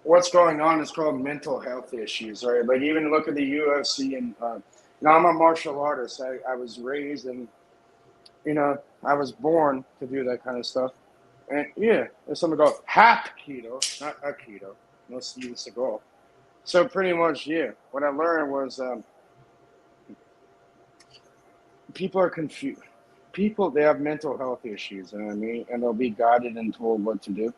What's going on is called mental health issues, right? Like, even look at the UFC, and I'm a martial artist. I was raised and, I was born to do that kind of stuff. And yeah, if someone goes, Hapkido, not Aikido, no Steven Seagal. So pretty much, yeah, what I learned was people are confused. People, they have mental health issues, you know what I mean? And they'll be guided and told what to do.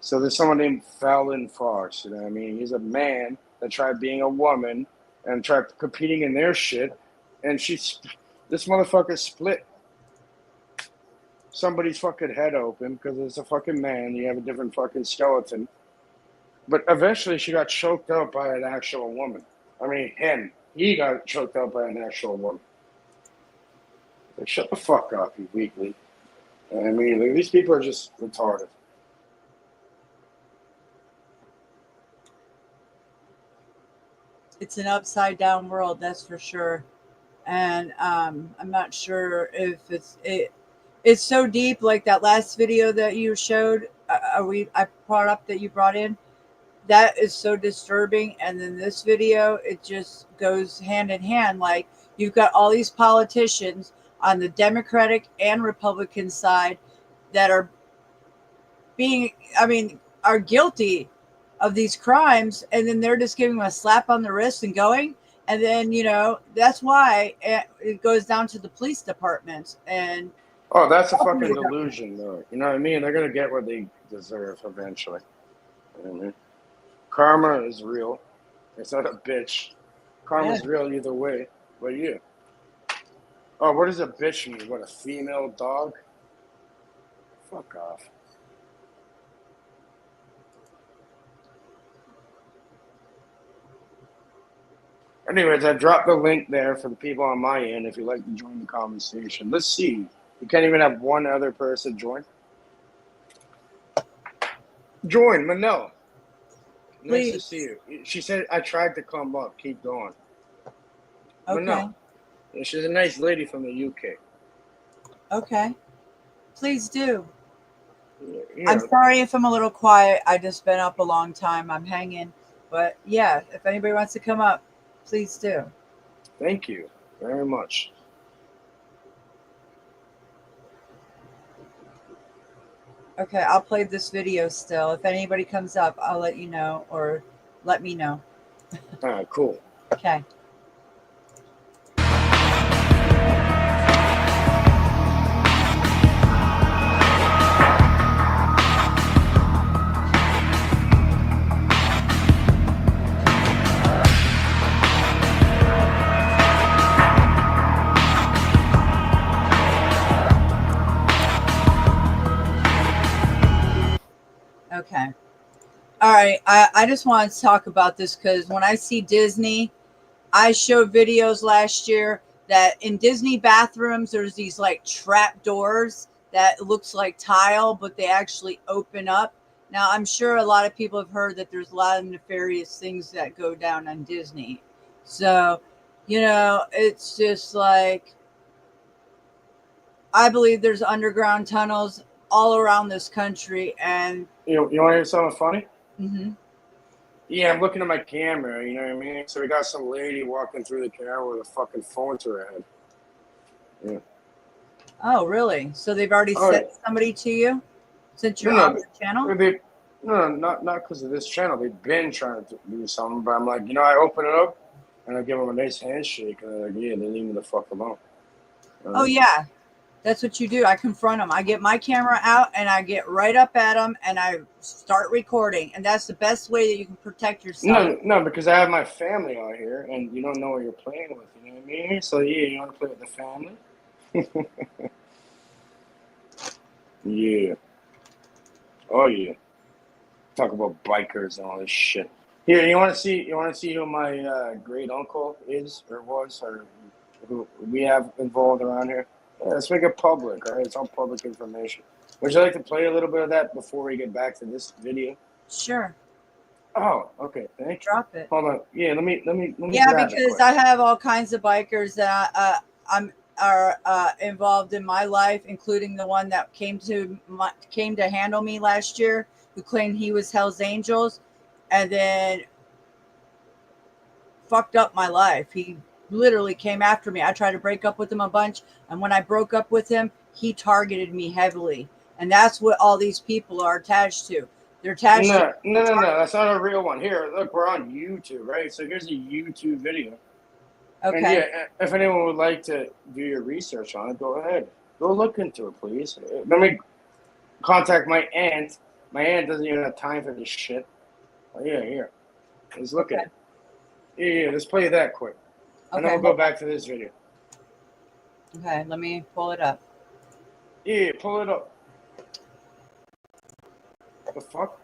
So there's someone named Fallon Fox, you know what I mean? He's a man that tried being a woman and tried competing in their shit. And this motherfucker split somebody's fucking head open because it's a fucking man. You have a different fucking skeleton. But eventually she got choked out by an actual woman. I mean, he got choked out by an actual woman. Like, shut the fuck up, you weakling. I mean, like, these people are just retarded. It's an upside down world, that's for sure. And I'm not sure if it's so deep, like that last video that you showed. I brought up that you brought in. That is so disturbing. And then this video, it just goes hand in hand. Like, you've got all these politicians on the Democratic and Republican side that are are guilty of these crimes, and then they're just giving them a slap on the wrist and going. And then, that's why it goes down to the police departments. And oh, that's a fucking delusion, though. You know what I mean? They're going to get what they deserve eventually. You know what I mean? Karma is real. It's not a bitch. Karma's real either way. But yeah. Oh, what does a bitch mean? What, a female dog? Fuck off. Anyways, I dropped the link there for the people on my end if you'd like to join the conversation. Let's see. You can't even have one other person join. Join, Manel. Nice to see you. She said I tried to come up. Keep going. But Okay. no, she's a nice lady from the UK. Okay. Please do. Yeah. I'm sorry if I'm a little quiet. I just been up a long time. I'm hanging. But yeah, if anybody wants to come up, please do. Thank you very much. Okay, I'll play this video still. If anybody comes up, I'll let you know or let me know. All right, cool. Okay. Okay. All right. I just want to talk about this because when I see Disney, I showed videos last year that in Disney bathrooms, there's these like trap doors that looks like tile, but they actually open up. Now, I'm sure a lot of people have heard that there's a lot of nefarious things that go down on Disney. So, you know, it's just like, I believe there's underground tunnels all around this country. And You want to hear something funny? mm-hmm. Yeah, I'm looking at my camera, you know what I mean? So we got some lady walking through the camera with a fucking phone to her head. Yeah. Oh, really? So they've already Oh, sent yeah. somebody to you since you're No, on the channel? No, not because of this channel. They've been trying to do something, but I'm like, I open it up and I give them a nice handshake, and they're like, yeah, they leave me the fuck alone. Oh, yeah. That's what you do. I confront them. I get my camera out and I get right up at them and I start recording. And that's the best way that you can protect yourself. No, because I have my family out here, and you don't know what you're playing with. You know what I mean? So yeah, you want to play with the family? Yeah. Oh yeah. Talk about bikers and all this shit. Here, you want to see? You want to see who my great uncle is or was, or who we have involved around here? Yeah, let's make it public. All right, it's all public information. Would you like to play a little bit of that before we get back to this video? Sure. Oh, okay. Thank you. Drop it. Hold on. Yeah, let me. Yeah, grab it because quick. I have all kinds of bikers that are involved in my life, including the one that came to handle me last year, who claimed he was Hell's Angels, and then fucked up my life. He literally came after me. I tried to break up with him a bunch, and when I broke up with him, he targeted me heavily, and that's what all these people are attached to. They're attached. No. That's not a real one. Here, look, we're on YouTube, right? So here's a YouTube video. Okay. And yeah, if anyone would like to do your research on it, go ahead. Go look into it, please. Let me contact my aunt. My aunt doesn't even have time for this shit. Oh, yeah, here. Let's look at it. Yeah, let's play that quick. And then Okay. we'll go back to this video. Okay, let me pull it up. Yeah, pull it up. The fuck?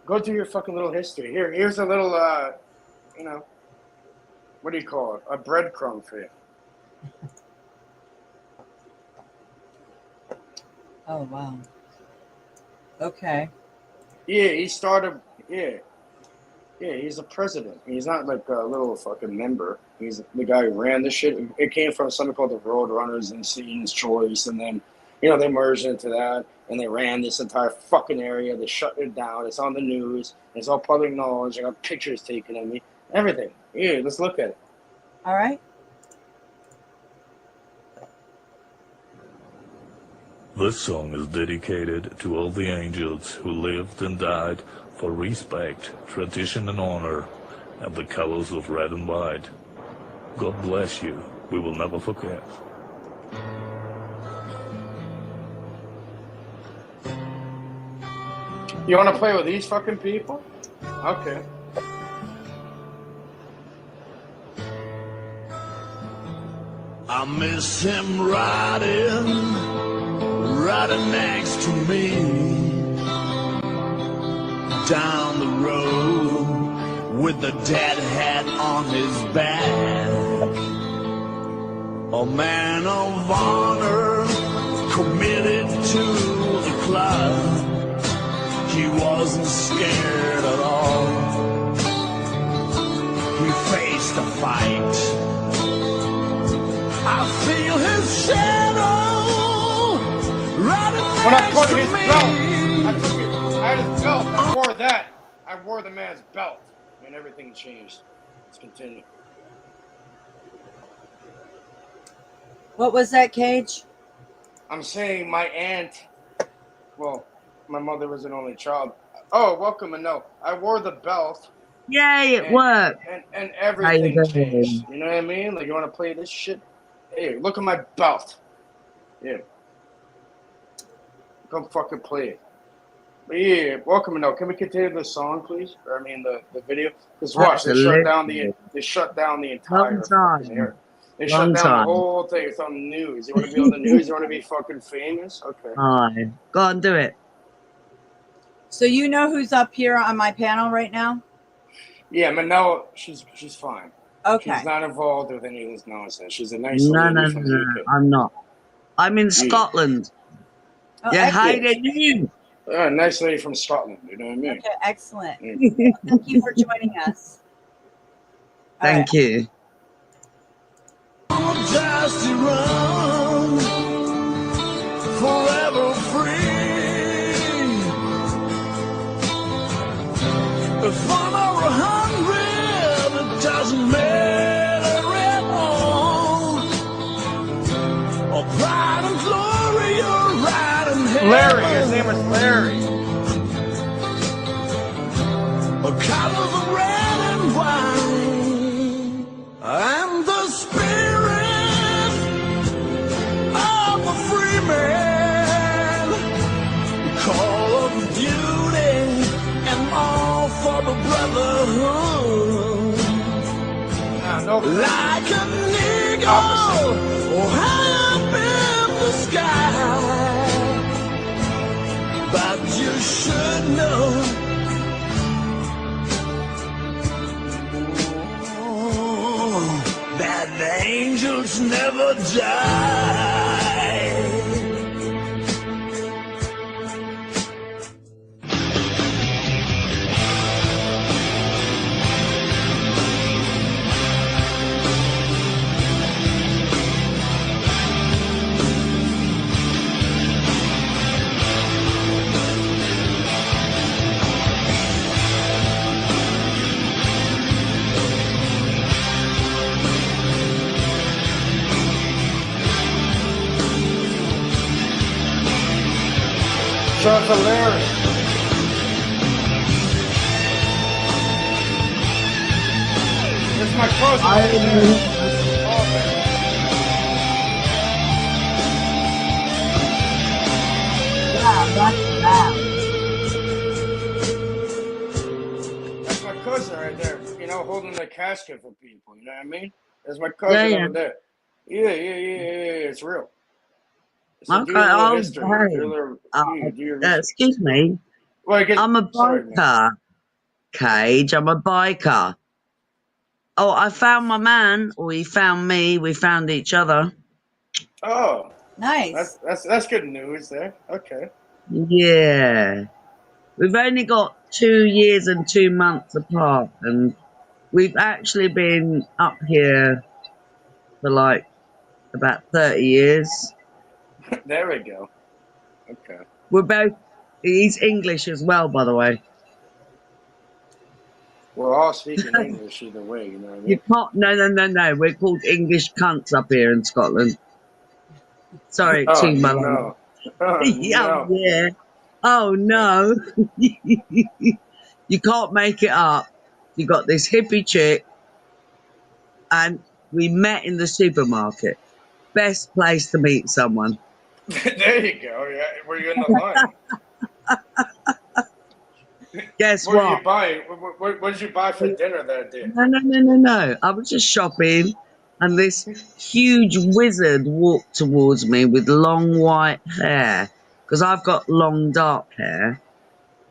Go through your fucking little history. Here's a little, what do you call it? A breadcrumb for you. Oh, wow. Okay. Yeah, he started, yeah, he's a president. He's not like a little fucking member. He's the guy who ran the shit. It came from something called the Road Runners and Seaton's Choice, and then, they merged into that, and they ran this entire fucking area. They shut it down. It's on the news. It's all public knowledge. I got pictures taken of me. Everything. Yeah, let's look at it. All right. This song is dedicated to all the angels who lived and died for respect, tradition, and honor, and the colors of red and white. God bless you. We will never forget. You want to play with these fucking people? Okay. I miss him riding next to me down the road with the dead hat on his back. A man of honor, committed to the club. He wasn't scared at all. face the fight. I feel his shadow running When I next put to his me. belt, I had his belt. I wore that. I wore the man's belt, and everything changed. Let's continue. What was that, Cage? I'm saying my aunt. Well, my mother was an only child. Oh, welcome and no. I wore the belt. Yay, it worked. And How you everything changed. doing? You know what I mean? Like, you want to play this shit? Hey, look at my belt. Yeah. Come fucking play it. But yeah, welcome and no. Can we continue the song, please? Or I mean the video? Because watch, they shut down the entire Long time. fucking area. They Long shut down time. the whole thing. It's on the news. You want to be on the news? You want to be fucking famous? Okay. Hi. Go on, do it. So you know who's up here on my panel right now? Yeah, Manel, she's fine. Okay. She's not involved with any of this nonsense. She's a nice No, lady no, from no, the no, UK. I'm not. I'm in Scotland. Oh, Yeah, hi excellent. there, you. Nice lady from Scotland. You know what I mean? Okay, excellent. Thank you for joining us. Thank you. Just to run forever free. If I'm or 100, it doesn't matter at all. Oh, pride and glory, you're right in heaven. Larry, his name is Larry. Colors of red and white. I'm the spirit of a free man. Call of duty and all for the brotherhood. Like an eagle, high up in the sky. But you should know that the angels never die. Shout out to Larry. Here's my cousin. Right there. Oh, man. That's my cousin right there. You know, holding the casket for people. You know what I mean? That's my cousin Yeah. over there. Yeah. It's real. So do Okay, your little oh, history. hey. Do your little, do your research. Excuse me. Well, I guess, I'm a sorry, man. biker, Cage. I'm a biker. Oh, I found my man, or he found me. We found each other. Oh, nice. That's good news there. Okay. Yeah. We've only got 2 years and 2 months apart, and we've actually been up here for like about 30 years. There we go. Okay. We're both, he's English as well, by the way. We're all speaking English either way, you know what I mean? You can't, no. We're called English cunts up here in Scotland. Sorry, Oh, too much. no. Oh, Yeah, no. yeah. Oh, no. You can't make it up. You got this hippie chick, and we met in the supermarket. Best place to meet someone. There you go. Yeah, were you in the line? Guess What did what? you buy? What did you buy for dinner that day? No. I was just shopping, and this huge wizard walked towards me with long white hair, because I've got long dark hair,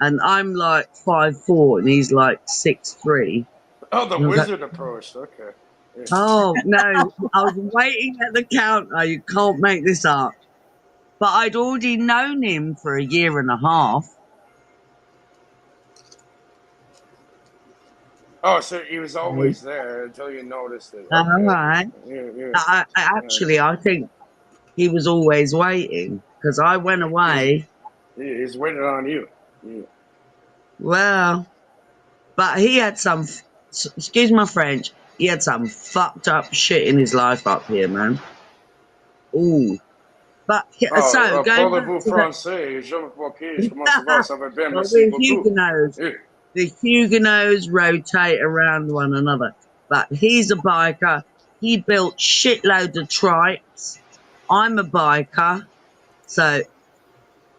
and I'm like 5'4", and he's like 6'3". Oh, the And I was like, wizard approached. Okay. Yeah. oh, no, I was waiting at the counter. You can't make this up. But I'd already known him for a year and a half. Oh, so he was always there until you noticed it. All Okay. right. Yeah. I think he was always waiting because I went away. He's waiting on you. Yeah. Well, but he had some, excuse my French, he had some fucked up shit in his life up here, man. Ooh. But, so, going back Parlez-vous to français? Je m'occupe. Comment ça va? Ça va bien? well, Merci the beaucoup. Huguenots, Yeah. the Huguenots rotate around one another. But he's a biker. He built shitloads of trikes. I'm a biker. So,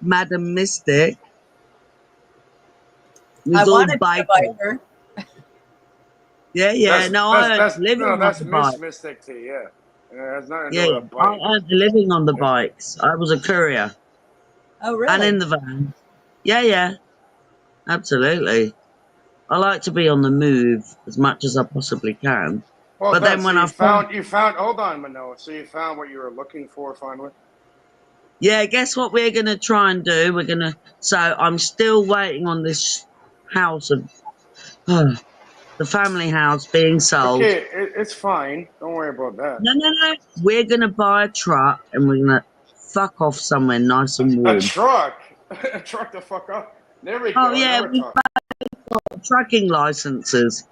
Madam Mystic I was all want to be a biker. biker. Yeah, yeah. I earned a living on that's the Miss bike. Mystic tea, yeah. It has nothing to Yeah, do with a I bike. earned a living on the bikes. I was a courier. Oh, really? And in the van. Yeah, yeah. Absolutely. I like to be on the move as much as I possibly can. Well, But then when I you found. Hold on, Manoa. So you found what you were looking for finally. yeah, guess what we're gonna try and do? So I'm still waiting on this house of the family house being sold. Okay, it's fine. Don't worry about that. No. We're gonna buy a truck and we're gonna fuck off somewhere nice and warm. A truck? A truck the fuck up? There we go. Oh yeah, Now we're we've talking. got trucking licenses.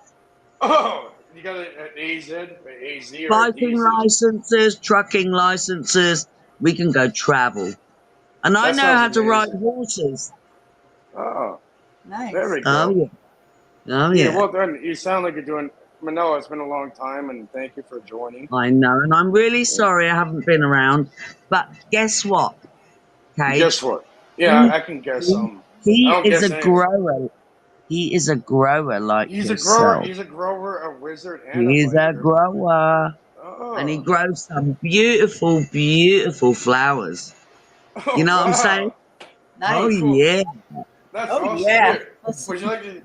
Oh, you got an AZ or a Biking DZ? licenses, trucking licenses. We can go travel. And I That know how sounds to ride amazing. horses. Oh, nice. there we go. Oh yeah. Oh Yeah, yeah. well done. You sound like you're doing. Manoa, it's been a long time, and thank you for joining. I know, and I'm really sorry I haven't been around. But guess what? Okay. Guess what? Yeah, I can guess some. He I don't is guess a anything. grower. He is a grower like He's yourself. a grower. He's a grower, a wizard, and He's a a biker. grower. Oh. And he grows some beautiful, beautiful flowers. Oh, You know what I'm wow. saying? Nice. Oh Cool. yeah. That's Oh, awesome. yeah. Here, would you like to?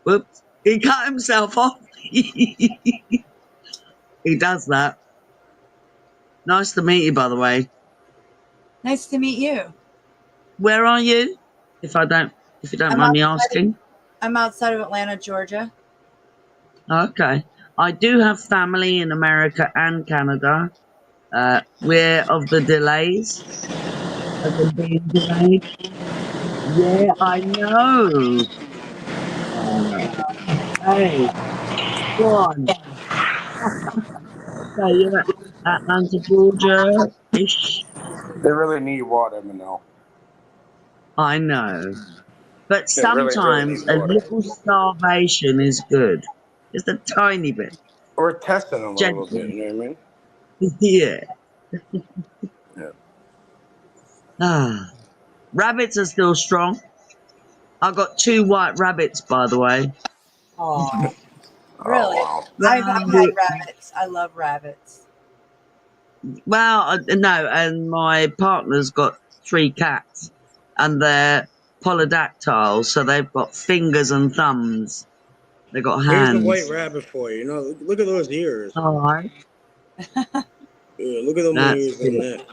Whoops. He cut himself off. He does that. Nice to meet you, by the way. Nice to meet you. Where are you? If you don't mind me asking. I'm outside of Atlanta, Georgia. Okay. I do have family in America and Canada. We're of the delays. Of them being delayed. Yeah, I know. Hey, go on. So you're at Atlanta, Georgia-ish? They really need water, Manoa. I know. But They really sometimes need a water. little starvation is good. Just a tiny bit. We're testing them a little Gently. bit, you know what I mean? Yeah. Yeah. Ah. Rabbits are still strong. I got 2 white rabbits, by the way. Oh, really? wow. I've had rabbits. I love rabbits. Well, no, and my partner's got 3 cats, and they're polydactyls, so they've got fingers and thumbs. They got hands. Here's the white rabbit for you. You know, look at those ears. All right. Yeah, look at them That's ears on good. that.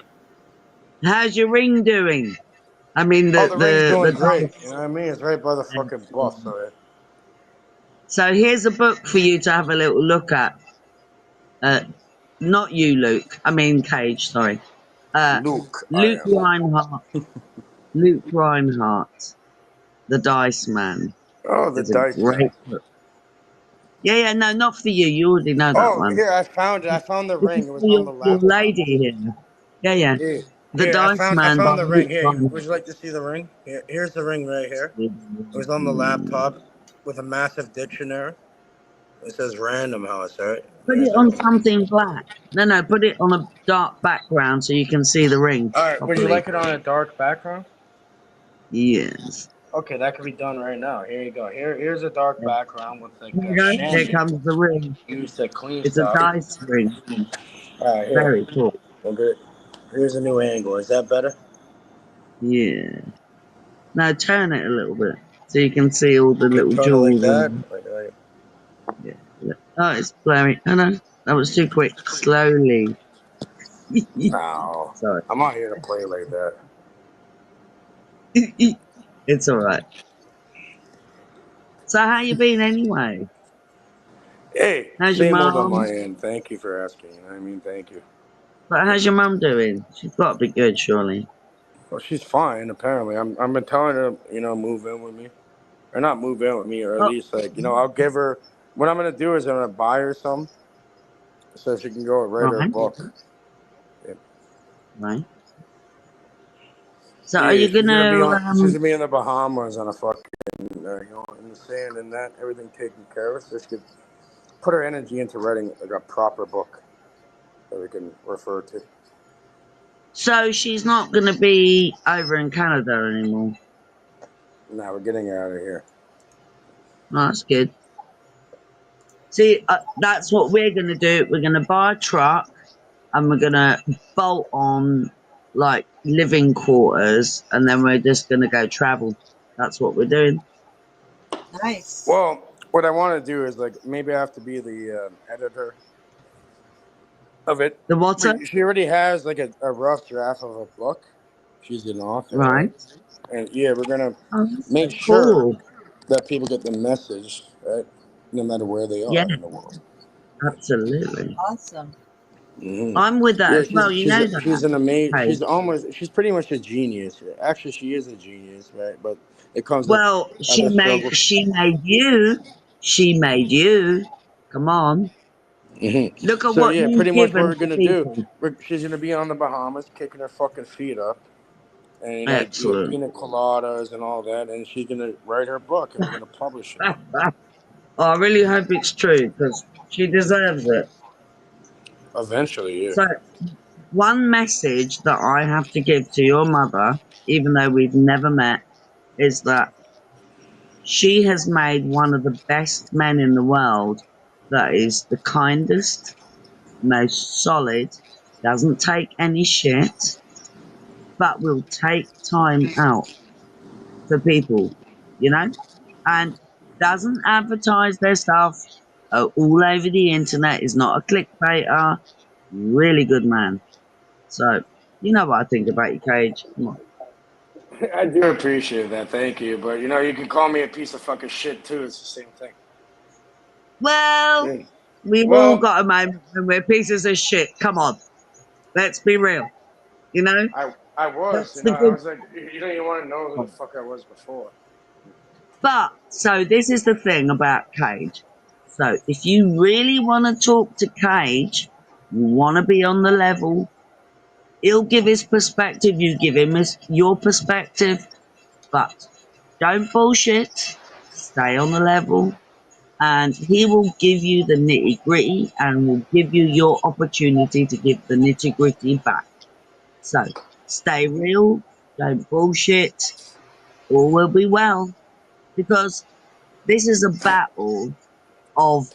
How's your ring doing? I mean, The ring's doing the great. You know what I mean? It's right by the fucking bus, alright. So here's a book for you to have a little look at. Not you, Luke. I mean, Cage. Sorry. Luke. Luke Reinhardt. Luke Reinhardt, The Dice Man. Oh, the It's a dice. great book. Yeah, no, not for you. You already know that Oh, one. here, I found it. I found the This ring. is It was for on the your laptop. lady here. Yeah. Yeah. The Here, Dice I Man. found by the ring. Luke Here, Reinhardt. would you like to see the ring? Here's the ring right here. It was on the laptop with a massive dictionary. It says Random House, right? Put it on something black. No, put it on a dark background so you can see the ring. All right, would you properly. like it on a dark background? Yes. Okay, that could be done right now. Here you go. Here's a dark background with like Here you go. shandy. Here comes the ring. Use the clean It's a stuff. dice ring. All right, here. Very cool. Okay. Here's a new angle. Is that better? Yeah. Now turn it a little bit so you can see all the little Turn it like jewels. that. Yeah. Oh, it's blurry. Oh no, that was too quick. Slowly. No. Sorry. I'm not here to play like that. It's all right. So how you been anyway? Hey, How's your same old on mum? my end. Thank you for asking. You know what I mean, thank you. But how's your mum doing? She's got to be good, surely. Well, she's fine. Apparently, I've been telling her, move in with me, or not move in with me, or at least I'll give her. What I'm gonna do is I'm gonna buy her some, so she can go and write her Right. book. Yeah. Right. So Yeah, are you she's gonna be gonna? she's gonna be in the Bahamas on a fucking, in the sand and that, everything taken care of, so she could put her energy into writing like a proper book that we can refer to. So she's not gonna be over in Canada anymore. Now we're getting her out of here. Oh, that's good. See, that's what we're gonna do. We're gonna buy a truck, and we're gonna bolt on like living quarters, and then we're just gonna go travel. That's what we're doing. Nice. Well, what I want to do is maybe I have to be the editor of it. The what? She already has a rough draft of a book. She's an author, Right. And yeah, we're gonna Oh, make that's sure cool. that people get the message, right? No matter where they are Yeah, in the world. absolutely. Awesome. Mm-hmm. I'm with that Yeah, as well. You know that. she's an amazing. Hey. She's pretty much a genius. Actually, she is a genius, right? But it comes Well, at she a struggle. made you. She made you. Come on. Mm-hmm. Look at So what yeah, you've pretty much what given we're to gonna do. people. She's gonna be on the Bahamas, kicking her fucking feet up, and Excellent. pina coladas and all that, and she's gonna write her book, and we're gonna publish it. I really hope it's true because she deserves it. Eventually, yeah. So, one message that I have to give to your mother, even though we've never met, is that she has made one of the best men in the world that is the kindest, most solid, doesn't take any shit, but will take time out for people, and doesn't advertise their stuff all over the internet, is not a clickbaiter, really good man. So, you know what I think about you, Cage. Come on. I do appreciate that, thank you. But you can call me a piece of fucking shit too. It's the same thing. Well, Yeah. we've all got a moment when we're pieces of shit. Come on. Let's be real. I was, That's the I good. was like, you want to know who the fuck I was before. But, so this is the thing about Cage. So, if you really want to talk to Cage, you want to be on the level, he'll give his perspective, you give him your perspective, but don't bullshit, stay on the level, and he will give you the nitty gritty and will give you your opportunity to give the nitty gritty back. So, stay real, don't bullshit, all will be well, because this is a battle of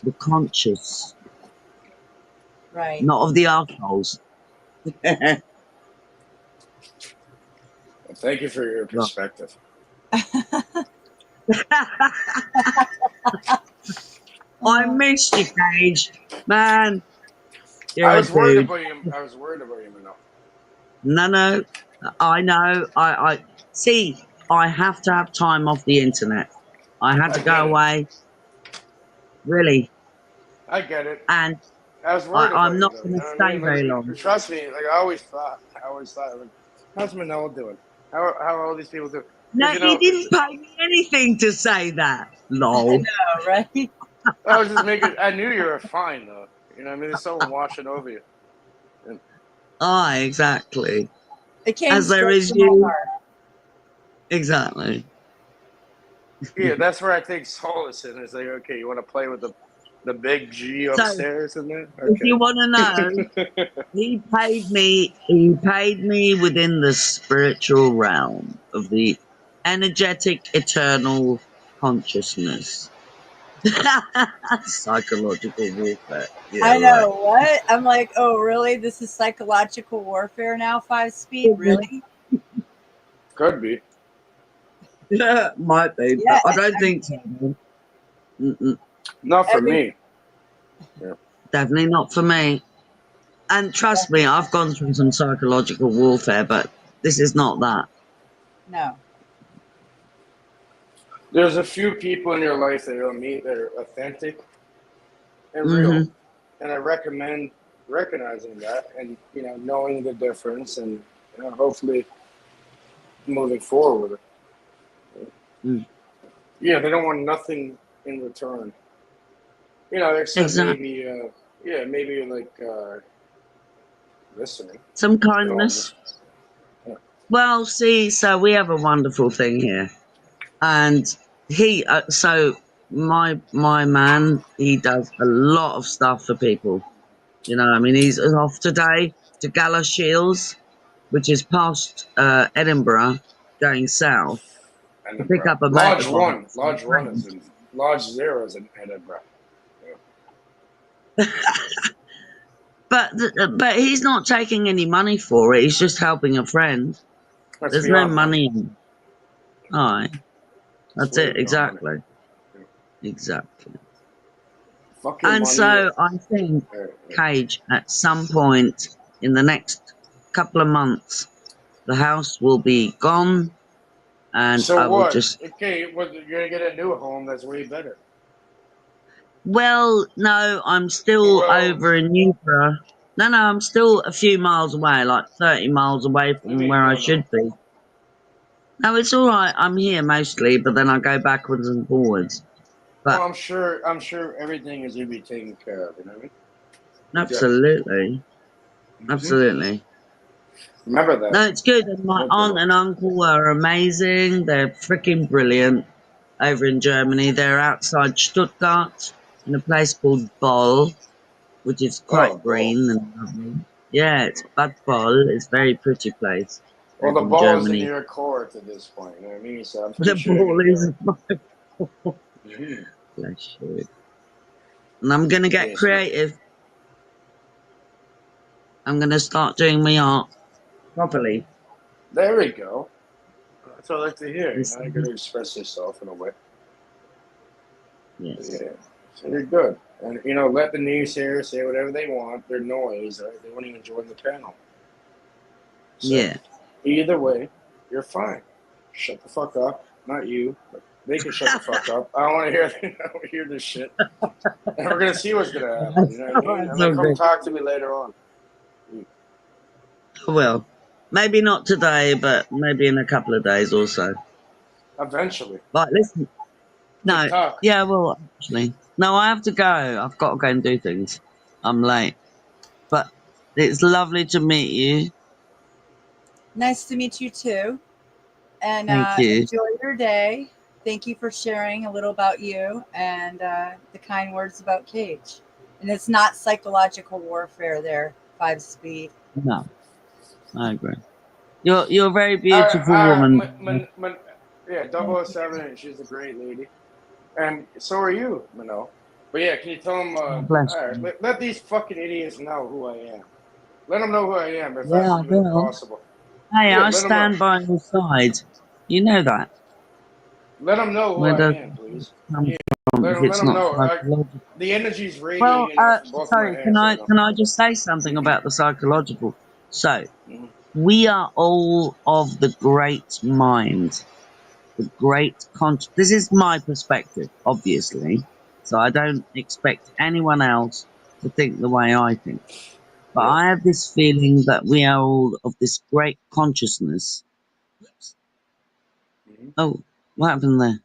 the conscious, Right. not of the arseholes. Thank you for your perspective. I missed you, Cage. Man, you're I a was worried dude. about you. I was worried about you, Manel. No, I know. I see. I have to have time off the internet. I had to go away. Really. I get it. And I was worried about I'm you, not though, going you to know what I stay mean? very long. Trust me, I always thought, how's Manel doing? How are all these people doing? No, you didn't pay me anything to say that. Lol. I know, right? I was just making. I knew you were fine, though. You know what I mean? There's someone watching over you. Exactly. It came As there straight is from my you. heart. Exactly. Yeah, that's where I take solace in. It's like, okay, you want to play with the big G upstairs in there? Okay. If you want to know, he paid me within the spiritual realm of the energetic eternal consciousness. Psychological warfare. Yeah, I know, right. what? I'm like, oh, really? This is psychological warfare now, 5-speed? Really? Could be. Yeah, might be, Yeah, but I don't think so. Mm-mm. Not for me. Yeah. Definitely not for me. And trust me, I've gone through some psychological warfare, but this is not that. No. There's a few people in your life that you'll meet that are authentic and real, and I recommend recognizing that and knowing the difference and hopefully moving forward with it. Yeah, they don't want nothing in return. Except maybe like listening. Some kindness. Well, see, so we have a wonderful thing here, and he, so my man, he does a lot of stuff for people. I mean, he's off today to Galashiels, which is past Edinburgh, going south, to pick up a Lodge motorbike. Lodge 0 is in Edinburgh. But he's not taking any money for it. He's just helping a friend. There's no money in it. All right. That's it. Exactly. Exactly. And so I think, Cage, at some point in the next couple of months, the house will be gone, and So I will what? just. Okay, you're gonna get a new home that's way better. Well, no, I'm still over in Newborough. No, I'm still a few miles away, like 30 miles away from where I should be. No, it's all right. I'm here mostly, but then I go backwards and forwards. But I'm sure everything is gonna be taken care of. You know what I mean? absolutely, absolutely. Remember that. No, it's good. And my aunt and uncle are amazing. They're freaking brilliant over in Germany. They're outside Stuttgart in a place called Boll, which is quite green and lovely. Yeah, it's Bad Boll. It's a very pretty place. Well, the in ball is in Germany. your court at this point. You know what I mean? So I'm The pretty sure. ball is bless you. And I'm gonna get creative. I'm gonna start doing my art properly. There we go. That's what I like to hear. You're gonna express yourself in a way. Yes. Yeah. So you're good. And let the naysayers say whatever they want. They're noise. Right? They won't even join the panel. So, Yeah. Either way, you're fine. Shut the fuck up. Not you, but they can shut the fuck up. I don't want to hear this shit. And we're gonna see what's gonna happen. You know what I mean? And then come talk to me later on. Well, maybe not today, but maybe in a couple of days or so. Eventually. But listen, no, yeah, well, actually, no, I have to go. I've got to go and do things. I'm late, but it's lovely to meet you. Nice to meet you too. And Thank you. enjoy your day. Thank you for sharing a little about you and the kind words about Cage. And it's not psychological warfare there, 5 Speed. No, I agree. You're a very beautiful woman. Yeah, 007, and she's a great lady. And so are you, Mano. But yeah, can you tell them, Bless let these fucking idiots know who I am. Let them know who I am if Yeah, that's I will. possible. Hey, Yeah, I let 'em stand know. by your side. You know that. Let them know who Where I does am, please. come Yeah, from let if it's them not know. psychological? The energy's Well, radiating off both my sorry, hands. can I just say something about the psychological? So, we are all of the great mind, the great this is my perspective, obviously. So I don't expect anyone else to think the way I think. But I have this feeling that we are all of this great consciousness. Oh, what happened there?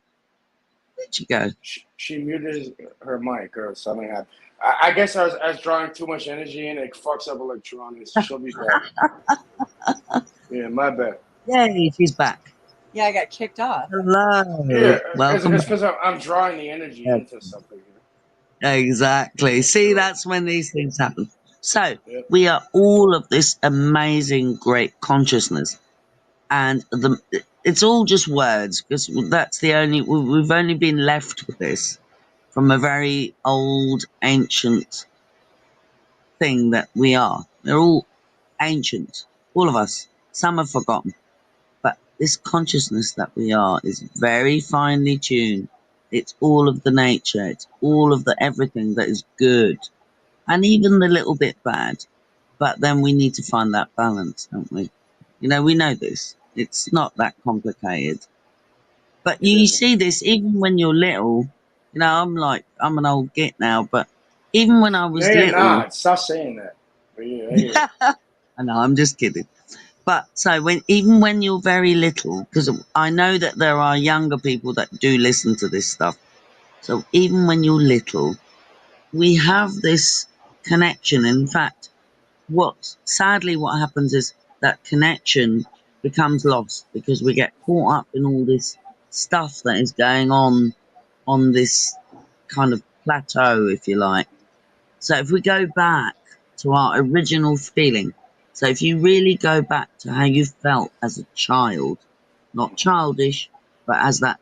Where'd you go? She muted her mic or something happened. I guess I was drawing too much energy in. It fucks up electronics. She'll be back. Yeah, my bad. Yay, she's back. Yeah, I got kicked off. Hello. Yeah, Welcome. it's because I'm drawing the energy into something. Exactly. See, that's when these things happen. So, we are all of this amazing, great consciousness. And it's all just words, because that's we've only been left with this from a very old, ancient thing that we are. They're all ancient, all of us. Some have forgotten. But this consciousness that we are is very finely tuned. It's all of the nature. It's all of the everything that is good. And even the little bit bad. But then we need to find that balance, don't we? We know this. It's not that complicated. But you see this even when you're little. You know, I'm an old git now, but even when I was No, you're little, not. Stop saying that. But yeah, I know, I'm just kidding. But so even when you're very little, because I know that there are younger people that do listen to this stuff. So even when you're little, we have this connection. In fact, sadly what happens is that connection becomes lost because we get caught up in all this stuff that is going on this kind of plateau, if you like. So if we go back to our original feeling, so if you really go back to how you felt as a child, not childish, but as that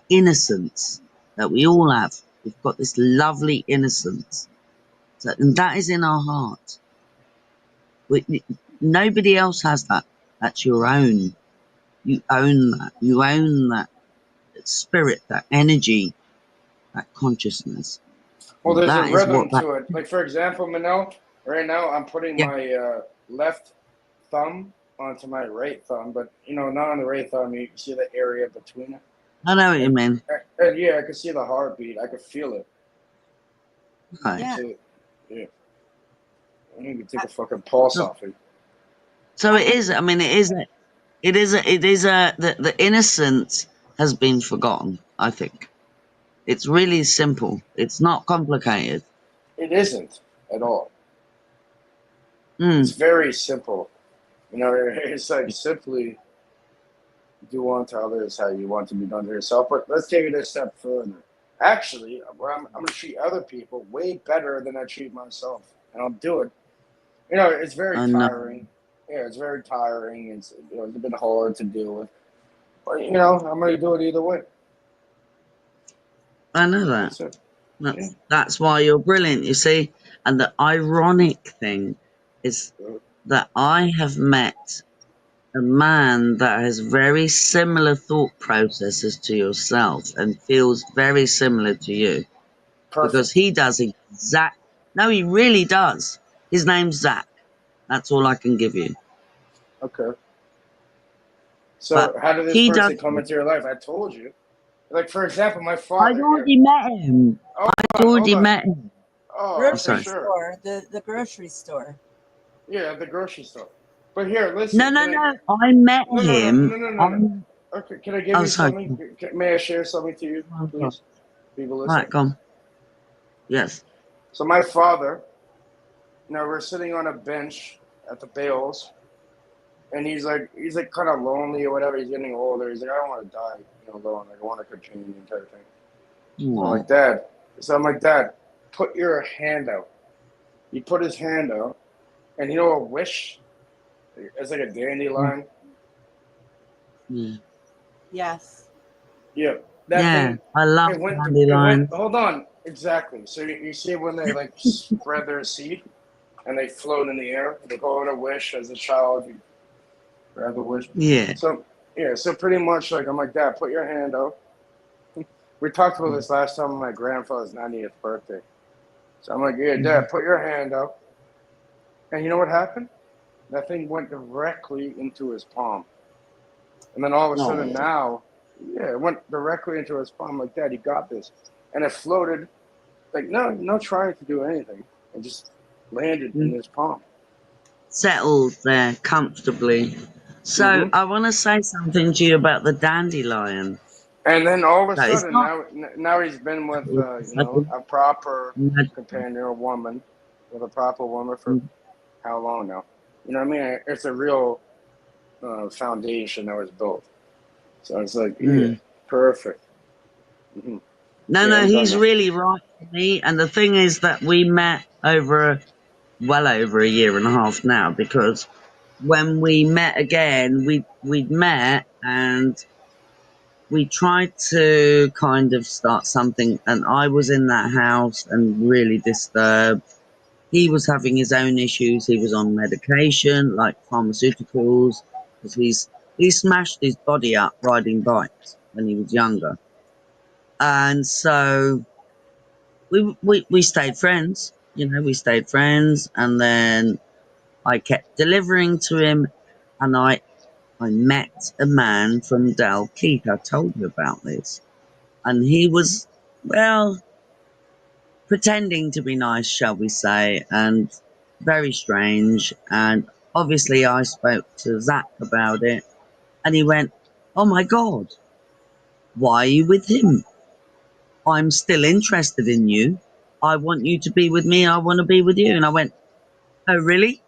innocence that we all have, we've got this lovely innocence, and that is in our heart. Nobody else has that. That's your own. You own that. You own that spirit, that energy, that consciousness. well, there's a That is rhythm what to it. Like, for example, Manel, right now I'm putting my left thumb onto my right thumb, but, not on the right thumb. You can see the area between it. I know what you mean. And yeah, I can see the heartbeat. I can feel it. Right. Yeah. I need to take a fucking pulse off it. So it is. I mean, the innocence has been forgotten. I think it's really simple. It's not complicated. It isn't at all. Mm. It's very simple. It's like simply do unto others how you want to be done to yourself. But let's take it a step further. Actually, I'm going to treat other people way better than I treat myself, and I'll do it. It's very tiring. Yeah, it's very tiring. It's been hard to deal with. But I'm going to do it either way. I know that. That's why you're brilliant, you see. And the ironic thing is that I have met a man that has very similar thought processes to yourself and feels very similar to you. Perfect. Because he does no, he really does. His name's Zach. That's all I can give you. Okay. So how did this person come into your life? I told you. Like, for example, my father. I'd already met him. I'd already met him. Oh, grocery for sure. store. The grocery store. Yeah, the grocery store. But here, listen. No. I met him. No. Okay, can I give you something? May I share something to you, please? People listen. All right, go on. Yes. So my father, we're sitting on a bench at the Bales, and he's like kind of lonely or whatever. He's getting older. He's like, I don't want to die, alone. Like, I want a companion type thing. So I'm like, Dad, put your hand out. He put his hand out, and a wish. It's like a dandelion. Mm. Yes. Yeah. Thing, I love dandelion. Hold on. Exactly. So you see when they like spread their seed and they float in the air, they go on a wish as a child. You grab the wish. Yeah. So pretty much like I'm like, Dad, put your hand out. We talked about this last time on my grandfather's 90th birthday. So I'm like, yeah, Dad, put your hand out. And you know what happened? That thing went directly into his palm. And then all of a sudden now, it went directly into his palm. I'm like, Dad, you got this. And it floated, like, no trying to do anything. It just landed in his palm. Settled there comfortably. So I want to say something to you about the dandelion. And then all of a sudden, now he's been with, a proper companion or woman, with a proper woman for how long now? You know what I mean? It's a real foundation that was built. So it's like, perfect. Mm-hmm. No, he's really right for me. And the thing is that we met well over a year and a half now, because when we met again, we'd met and we tried to kind of start something, and I was in that house and really disturbed. He was having his own issues. He was on medication, like pharmaceuticals, because he smashed his body up riding bikes when he was younger. And so we stayed friends, we stayed friends, and then I kept delivering to him, and I met a man from Dalkeith. I told you about this. And he was, well, pretending to be nice, shall we say, and very strange. And obviously I spoke to Zach about it, and he went, "Oh my God, why are you with him? I'm still interested in you. I want you to be with me. I want to be with you." And I went, "Oh, really?"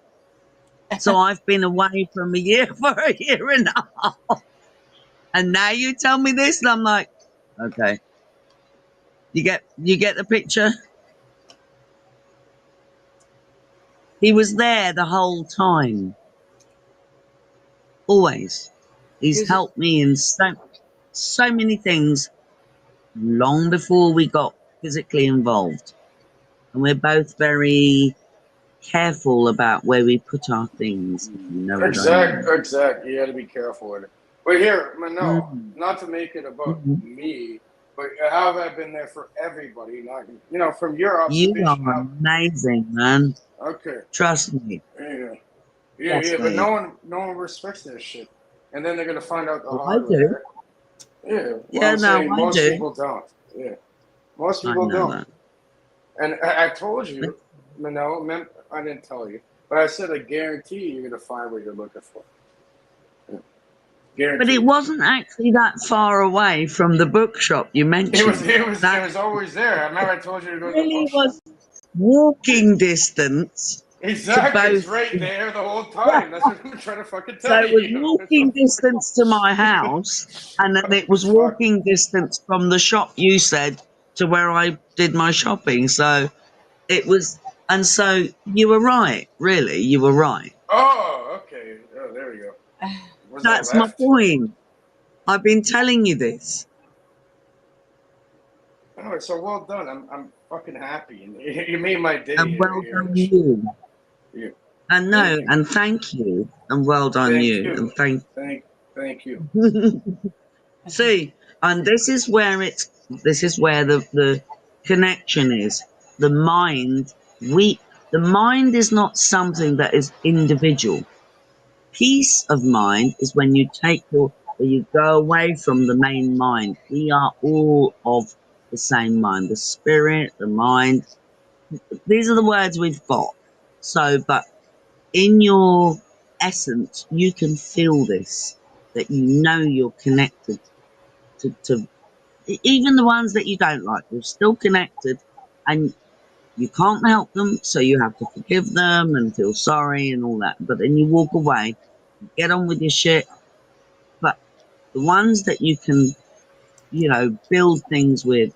So I've been away from a year for a year and a half. And now you tell me this? And I'm like, okay. You get the picture? He was there the whole time. Always. He's helped me in so many things long before we got physically involved. And we're both very careful about where we put our things. You know what I mean? Exactly. You got to be careful with it. But here, no, not to make it about me, but how have I been there for everybody? Not, you know, from your observation. You are amazing, man. Okay. Trust me. Yeah, but no one respects that shit. And then they're gonna find out the hard I do. way. Yeah, most people don't. Yeah, most people don't. That. And I told you, no, I didn't tell you, but I said I guarantee you're gonna find what you're looking for. Yeah. Guarantee. But it wasn't actually that far away from the bookshop you mentioned. It was always there. I remember I told you to go to the Really bookshop. was walking distance. Exactly, it's right there the whole time. That's what I'm trying to fucking tell you. So it was walking distance to my house, and then it was walking distance from the shop you said to where I did my shopping. So it was, and so you were right, really, you were right. Oh, okay. Oh, there we go. That's my point. I've been telling you this. Oh, so well done. I'm fucking happy. You made my day. And well done you. Yeah. And no, and thank you, and well done you, and thank you. See, and this is where the connection is. The mind, the mind is not something that is individual. Peace of mind is when you you go away from the main mind. We are all of the same mind, the spirit, the mind. These are the words we've got. So, but in your essence, you can feel this, that you know you're connected to even the ones that you don't like. You're still connected, and you can't help them, so you have to forgive them and feel sorry and all that. But then you walk away, get on with your shit. But the ones that you can, build things with,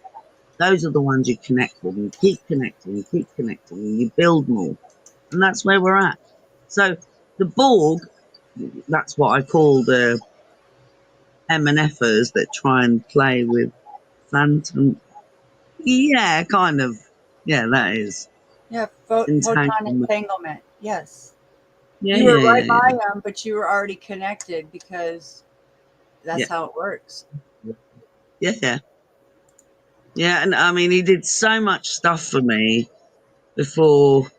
those are the ones you connect with, and keep connecting, and you build more. And that's where we're at. So the Borg, that's what I call the MNFers that try and play with Phantom. Yeah, kind of. Yeah, that is. Yeah, photon Entanglement. entanglement. Yes. Yeah, You were yeah, right yeah, by them, but you were already connected because that's how it works. yeah. Yeah, and I mean, he did so much stuff for me before.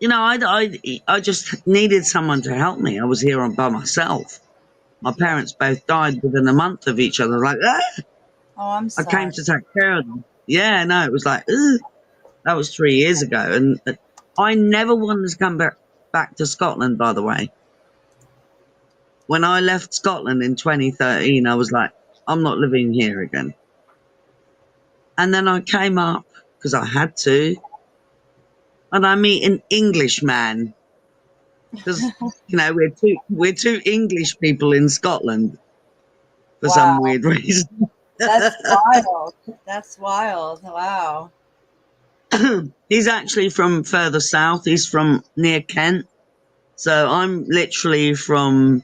I just needed someone to help me. I was here by myself. My parents both died within a month of each other. Like, Oh, I'm sorry. I came to take care of them. Yeah, no, it was like, that was 3 years ago. And I never wanted to come back to Scotland, by the way. When I left Scotland in 2013, I was like, I'm not living here again. And then I came up, because I had to, and I meet an Englishman. Because, we're two English people in Scotland for some weird reason. That's wild. That's wild. Wow. He's actually from further south. He's from near Kent. So I'm literally from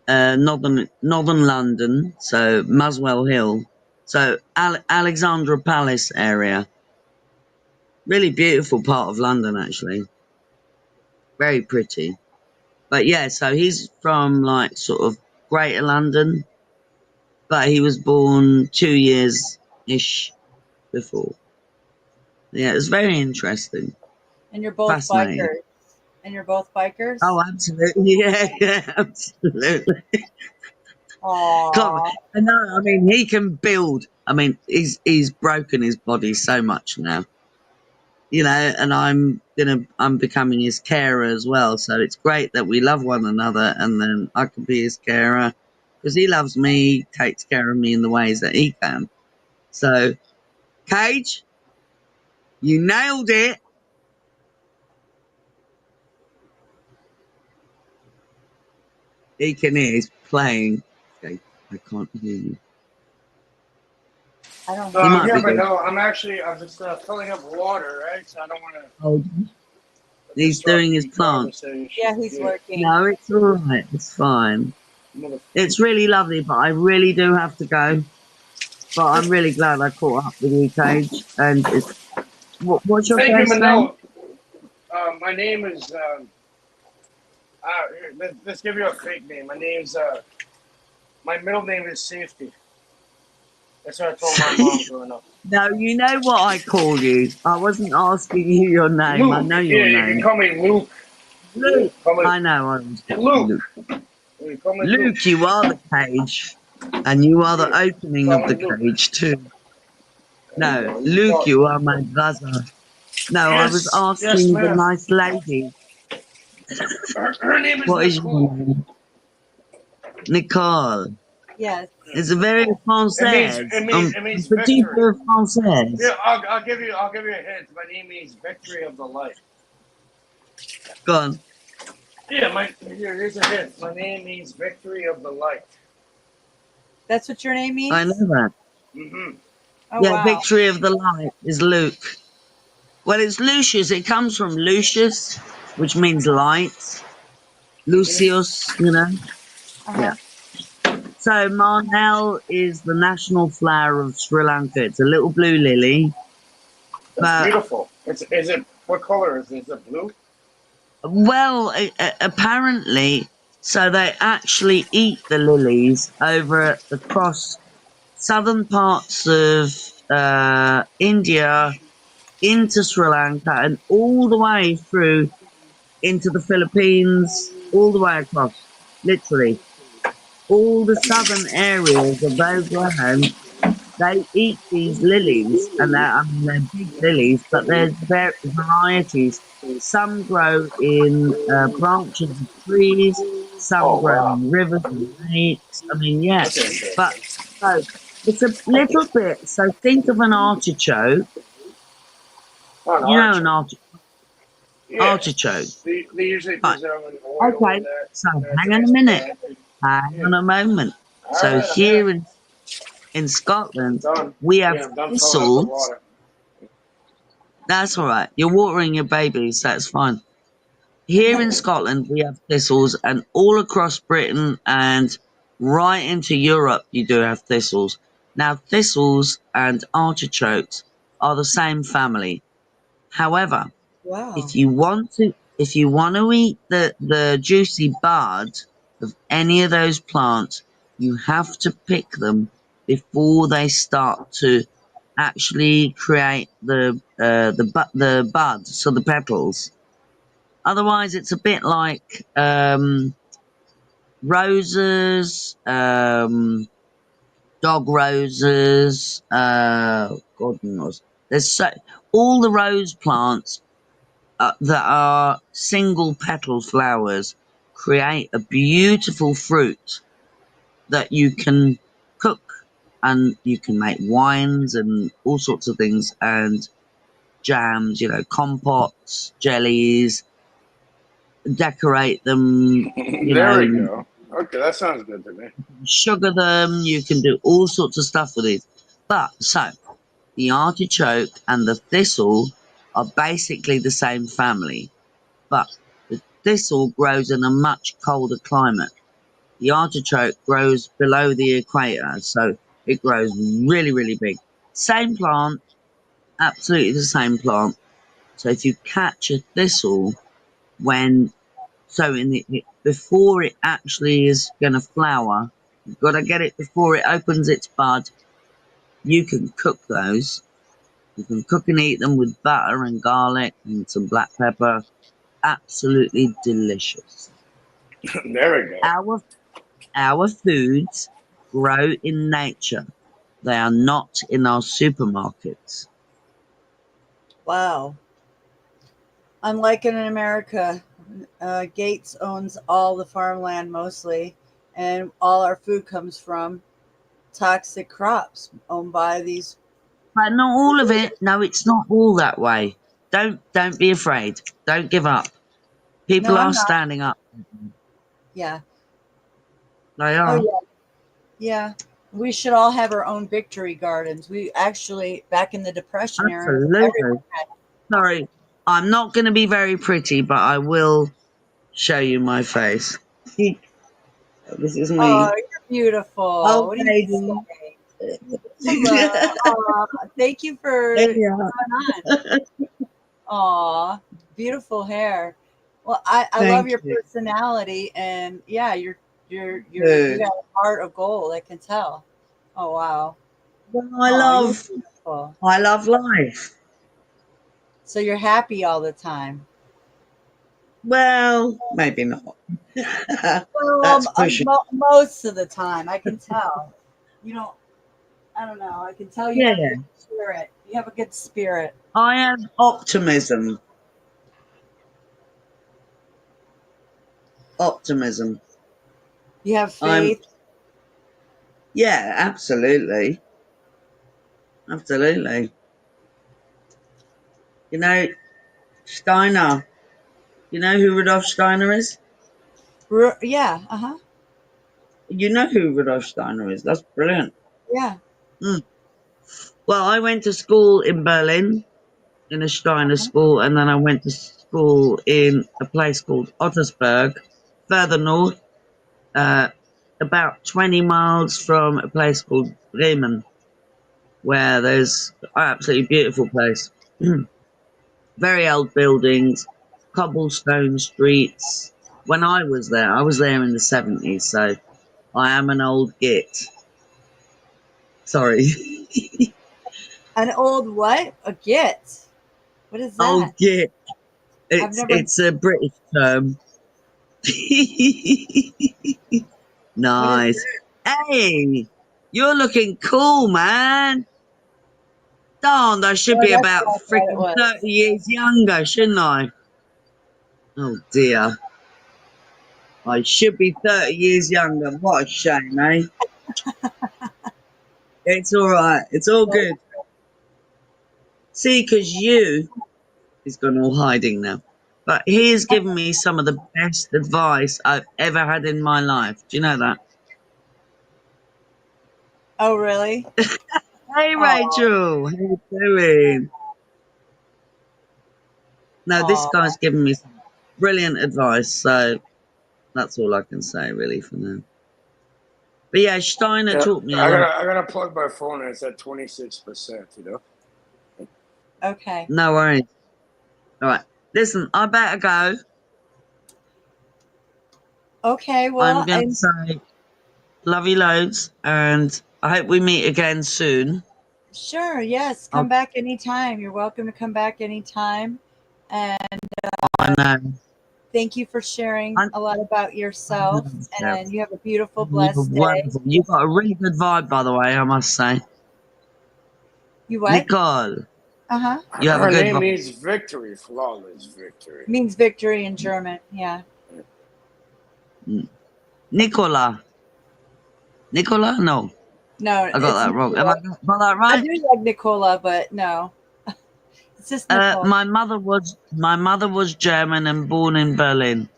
northern London, so Muswell Hill. So Alexandra Palace area. Really beautiful part of London, actually. Very pretty. But yeah, so he's from like sort of Greater London, but he was born 2 years-ish before. Yeah, it was very interesting. And you're both Fascinating. bikers. And you're both bikers? Oh, absolutely. Yeah, absolutely. Aww. No, I mean, he can build. I mean, he's broken his body so much now, you know, and I'm becoming his carer as well. So it's great that we love one another, and then I can be his carer because he loves me, takes care of me in the ways that he can. So, Cage, you nailed it. He can hear. He's playing. Okay, I can't hear you. I don't You might yeah, be but good. no, I'm just filling up water, right? So I don't want to. Oh, he's doing his plant. Yeah, he's working. No, it's all right. It's fine. It's really lovely, but I really do have to go. But I'm really glad I caught up with you, Cage. And what's your Thank you, first name? Manel. My name is. Let's give you a fake name. My middle name is Safety. That's what I told my mom growing up. No, you know what I call you. I wasn't asking you your name. Luke. I know your You name. can call me Luke. Luke. Call me I know. I was Luke. Luke. Call me Luke, you are the cage, and you are the opening of the cage too. No, Luke, you are my brother. No, I was asking the ma'am. nice lady. Her name is What is Nicole. your name? Nicole. Yes. It's a very française. It means Petit victory. peu française. Yeah, I'll give you a hint. My name means victory of the light. Go on. Yeah, here's a hint. My name means victory of the light. That's what your name means? I know that. Mm-hmm. Oh, Yeah, wow. victory of the light is Luke. Well, it's Lucius. It comes from Lucius, which means light. Lucius, you know. Yeah. So Marnel is the national flower of Sri Lanka. It's a little blue lily. That's beautiful. Is it? What color is it? Is it blue? Well, apparently, so they actually eat the lilies over across southern parts of India, into Sri Lanka, and all the way through into the Philippines, all the way across, literally. All the southern areas of those lands, they eat these lilies, and they're big lilies, but there's varieties. Some grow in branches of trees, some grow in rivers and lakes. I mean, yeah, but so it's a little bit. So think of an artichoke. You know an artichoke. Artichoke. They usually preserve an oil. Okay, so hang on a minute. Hang on a moment. So here in Scotland, we have thistles. That's all right. You're watering your babies. That's fine. Here in Scotland, we have thistles, and all across Britain and right into Europe, you do have thistles. Now, thistles and artichokes are the same family. However, if you want to eat the juicy bud of any of those plants, you have to pick them before they start to actually create the bud, so the petals. Otherwise, it's a bit like roses, dog roses. God knows. There's all the rose plants that are single petal flowers create a beautiful fruit that you can cook, and you can make wines and all sorts of things, and jams, you know, compotes, jellies, decorate them, There we go. Okay, that sounds good to me. sugar them, you can do all sorts of stuff with it. But so the artichoke and the thistle are basically the same family, but the thistle grows in a much colder climate. The artichoke grows below the equator, so it grows really, really big. Same plant, absolutely the same plant. So if you catch a thistle before it actually is going to flower, you've got to get it before it opens its bud. You can cook those. You can cook and eat them with butter and garlic and some black pepper. absolutely delicious. There we go. Our foods grow in nature. They are not in our supermarkets. Wow. Unlike in America, Gates owns all the farmland mostly, and all our food comes from toxic crops owned by these. But not all of it. No, it's not all that way. Don't be afraid. Don't give up. People No, I'm are not. standing up. Yeah. They are. Oh, yeah. Yeah. We should all have our own victory gardens. We actually, back in the Depression era, Absolutely. everyone had. Sorry, I'm not going to be very pretty, but I will show you my face. This is me. Oh, you're beautiful. Oh, What do baby. you say? Hello. Aw, thank you for Yeah. coming on. Aw, beautiful hair. Well, I love Thank your you. personality, and yeah, you Good. got a heart of gold. I can tell. Oh wow. Well, Aw, you're beautiful. I love life. So you're happy all the time. Well, maybe not. Well, That's pushing. most of the time, I can tell. You don't. I don't know. I can tell you have a Yeah. good spirit. You have a good spirit. I have optimism. Optimism. You have faith. Yeah, absolutely. Absolutely. You know, Steiner. You know who Rudolf Steiner is? Yeah. Uh huh. You know who Rudolf Steiner is. That's brilliant. Yeah. Mm. Well, I went to school in Berlin, in a Steiner school, and then I went to school in a place called Ottersberg, further north, about 20 miles from a place called Bremen, where there's an absolutely beautiful place. Very old buildings, cobblestone streets. When I was there in the 70s, so I am an old git. Sorry. An old what? A git. What is that? Old git. I've never. It's a British term. Nice. Hey, you're looking cool, man. Darn, I should Oh, be that's about what I thought it freaking was. 30 years younger, shouldn't I? Oh dear. I should be 30 years younger. What a shame, eh? It's all right. It's all good. See, because he's gone all hiding now. But he has given me some of the best advice I've ever had in my life. Do you know that? Oh, really? Hey, Rachel. How you doing? No, this guy's given me some brilliant advice. So that's all I can say, really, for now. But yeah, Steiner taught me a lot. I gotta plug my phone and it's at 26%, you know? Okay. No worries. All right. Listen, I better go. Okay, well, I'm going to say love you loads, and I hope we meet again soon. Sure, yes. Come back anytime. You're welcome to come back anytime. And I know. thank you for sharing a lot about yourself. And you have a beautiful, You're blessed day. wonderful. You've got a really good vibe, by the way, I must say. You what? Nicole. Uh-huh. You have Her a good name vibe. means victory, flawless victory. Means victory in German, yeah. Nicola. Nicola? No. No, I got that wrong. Have I got that right? I do like Nicola, but no. It's just Nicole. My mother was German and born in Berlin.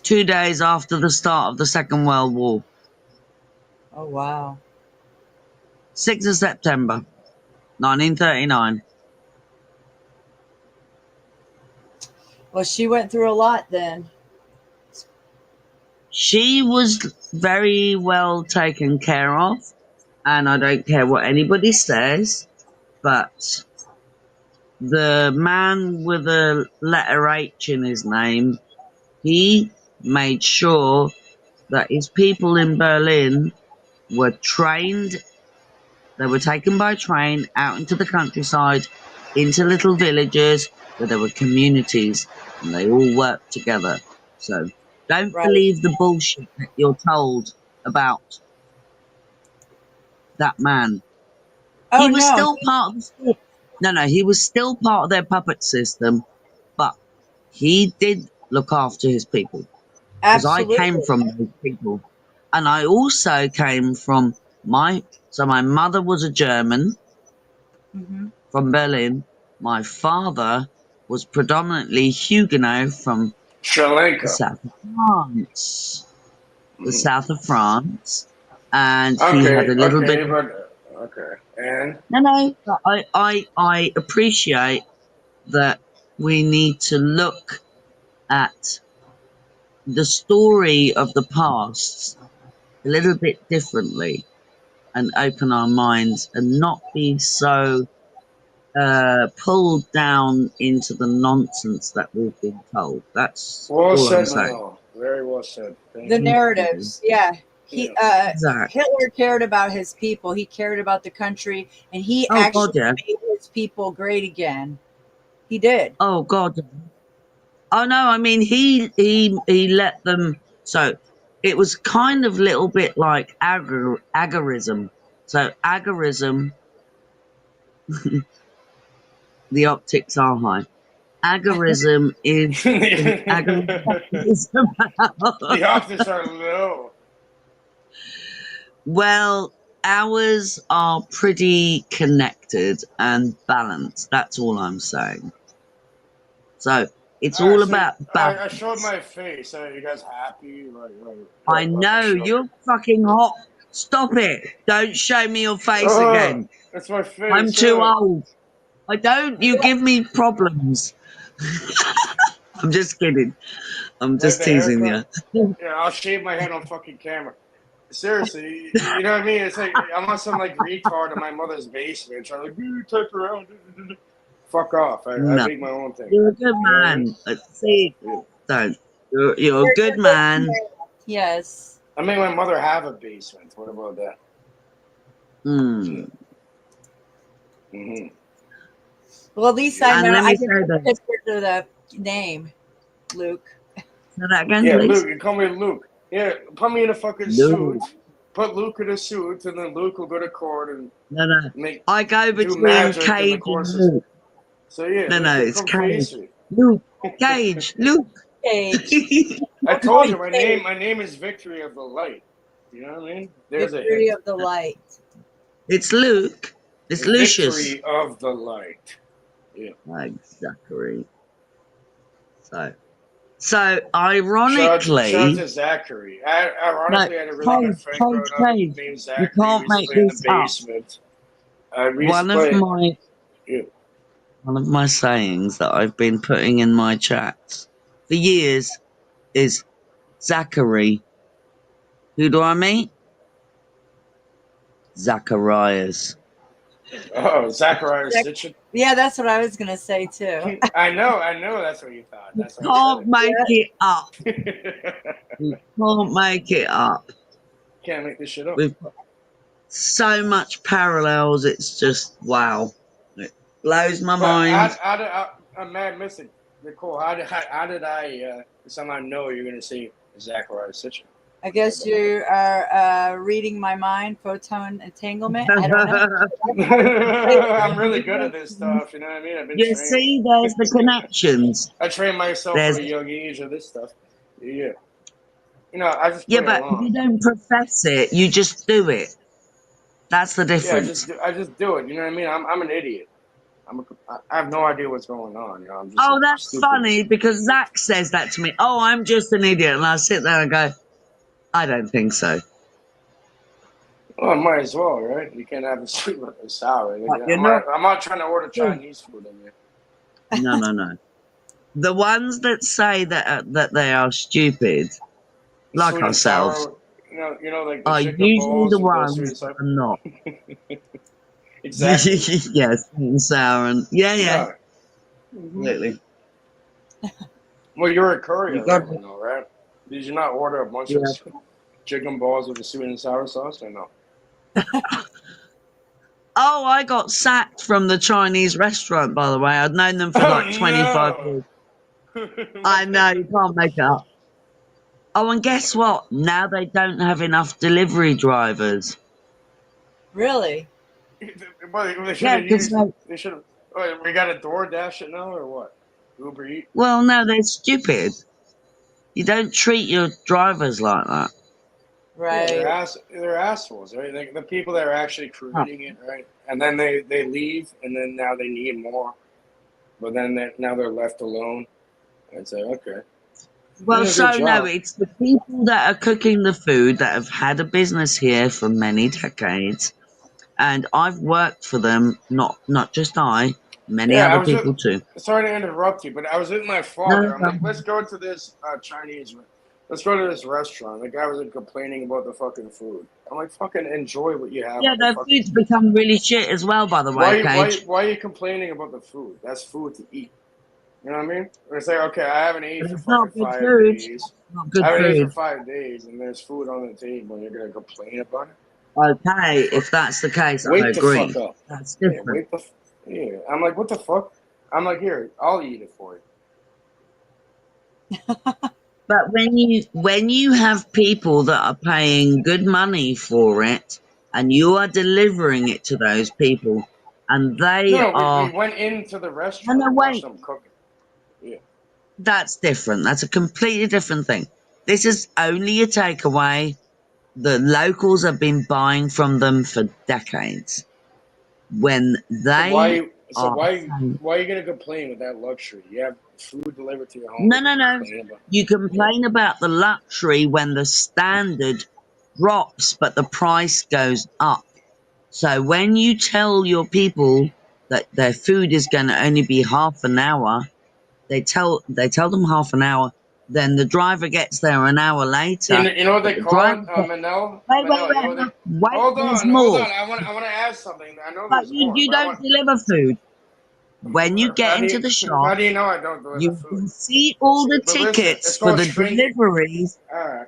2 days after the start of the Second World War. Oh, wow. 6th of September, 1939. Well, she went through a lot then. She was very well taken care of, and I don't care what anybody says, but the man with a letter H in his name, he made sure that his people in Berlin were trained. They were taken by train out into the countryside, into little villages, where there were communities and they all worked together. So don't believe the bullshit that you're told about that man. Oh, He was no. still part of the No, he was still part of their puppet system, but he did look after his people. Because I came Absolutely. from those people. And I also came from my mother was a German Mhm. from Berlin. My father was predominantly Huguenot from Sri the Lanka. south of France. The south of France. And he had Okay, a little bit. and No, but I appreciate that we need to look at the story of the past a little bit differently and open our minds and not be so pulled down into the nonsense that we've been told. That's well all I'm said, saying. Manolo. Very well said. Thank The you. narratives, yeah. Exactly. Hitler cared about his people. He cared about the country, and he Oh, actually God, yeah. made his people great again. He did. Oh God. Oh no, I mean he let them. So it was kind of little bit like agorism. So agorism, the optics are high. Agorism is agorism is about. The optics are low. Well, ours are pretty connected and balanced. That's all I'm saying. So it's all about I balance. showed my face. Are you guys happy? I know you're fucking hot. Stop it! Don't show me your face again. That's my face. I'm too old. I don't. You give me problems. I'm just kidding. I'm just the teasing you. haircut? Yeah, I'll shave my head on fucking camera. Seriously, you know what I mean? It's like I'm on some like retard in my mother's basement trying to touch around. Fuck off! I No. make my own thing. You're a good man. See, don't. You're a good man. Yes. I made my mother have a basement. What about that? Hmm. Mm-hmm. Well, at least I And know let me I say can that. picture the name, Luke. Say that again, Yeah, please. Luke. You call me Luke. Yeah, put me in a fucking Luke. suit. Put Luke in a suit, and then Luke will go to court and No. make. I go do between magic in the Cage court and system. Luke. So yeah, No, Luke, it's come Cage. face me. Luke. Cage. Luke. Cage. I told you my name is Victory of the Light. You know what I mean? There's Victory a hint. of the light. It's Luke. It's Lucius. Victory of the Light. Yeah. Like Zachary. So ironically, Shout out to Zachary. Ironically, I had a really good friend growing up named Zachary. You can't We used to make play in the this up. basement. We used to play. One of my sayings that I've been putting in my chats for years is Zachary. Who do I mean? Zacharias. Oh, Zachariah Sitchin. Yeah, that's what I was gonna say too. I know. That's what you thought. That's what Can't make it up. You can't make it up. Can't make this shit up. We've got so much parallels. It's just wow. It blows my mind. I'm mad missing. Nicole, how did I somehow know you're gonna say Zachariah Sitchin? I guess you are reading my mind, photon entanglement. I don't know. I'm really good at this stuff. You know what I mean? I've been You trained. see, there's the connections. I trained myself There's- at a young age of this stuff. Yeah. You know, I just Yeah, play but along. you don't profess it. You just do it. That's the Yeah, difference. I just do it. You know what I mean? I'm an idiot. I have no idea what's going on. You know, I'm just Oh, like, that's stupid. funny because Zach says that to me. Oh, I'm just an idiot. And I sit there and go, I don't think so. Well, I might as well, right? You can't have a sweet with a sour. But you're not- I'm not trying to order Chinese food in there. No. The ones that say that they are stupid, like Sweet and ourselves, sour, you know, like the are chicken usually balls the with the ones sweet and that sour. are not. Exactly. Yes, sweet and sour. And yeah. Yeah. Absolutely. Well, you're a courier, You got right? You know, right? Did you not order a bunch Yeah. of chicken balls with the sweet and sour sauce, or no? Oh, I got sacked from the Chinese restaurant, by the way. I'd known them for like 25 years. I know, you can't make it up. Oh, and guess what? Now they don't have enough delivery drivers. Really? Well, they should Yeah, have because used. They should have. We got a DoorDash it now, or what? Uber Eats. well, no, they're stupid. You don't treat your drivers like that. Right. Yeah, they're assholes, right? The people that are actually creating it, right? And then they leave, and then now they need more, but then now they're left alone. I'd say, okay. Well, Doing a so good no, job. it's the people that are cooking the food that have had a business here for many decades, and I've worked for them. Not just I, many Yeah, I other was people too. sorry to interrupt you, but I was with my father. I'm like, let's go to this let's go to this restaurant. The guy was like, complaining about the fucking food. I'm like, fucking enjoy what you have. Yeah, their food's become really shit as well, by the way, Paige. Why are you complaining about the food? That's food to eat. You know what I mean? It's like, okay, I haven't eaten for It's not fucking good 5 food. days. Not good I haven't eaten food. for 5 days, and there's food on the table, and you're gonna complain about it? Okay, if that's the case, I Wake the agree. fuck up. That's Yeah, different. yeah. I'm like, what the fuck? I'm like, here, I'll eat it for you. But when you have people that are paying good money for it, and you are delivering it to those people, and they No, are we went into the restaurant no, and watched wait. them cooking. Yeah. That's different. That's a completely different thing. This is only a takeaway. The locals have been buying from them for decades. When they Why are you gonna complain with that luxury? You have food delivered to your home. No. You complain about the luxury when the standard drops, but the price goes up. So when you tell your people that their food is going to only be half an hour, they tell them half an hour. Then the driver gets there an hour later. You know what they the call it, driver- Manel? Wait, Manel, you know what they- wait, hold there's on. more. I want to ask something. I know But there's more. you but I don't want- deliver food. When you get How do into you- the shop, How do you know I don't deliver you food? can see all the But listen, tickets it's for called the shrink- deliveries. All right.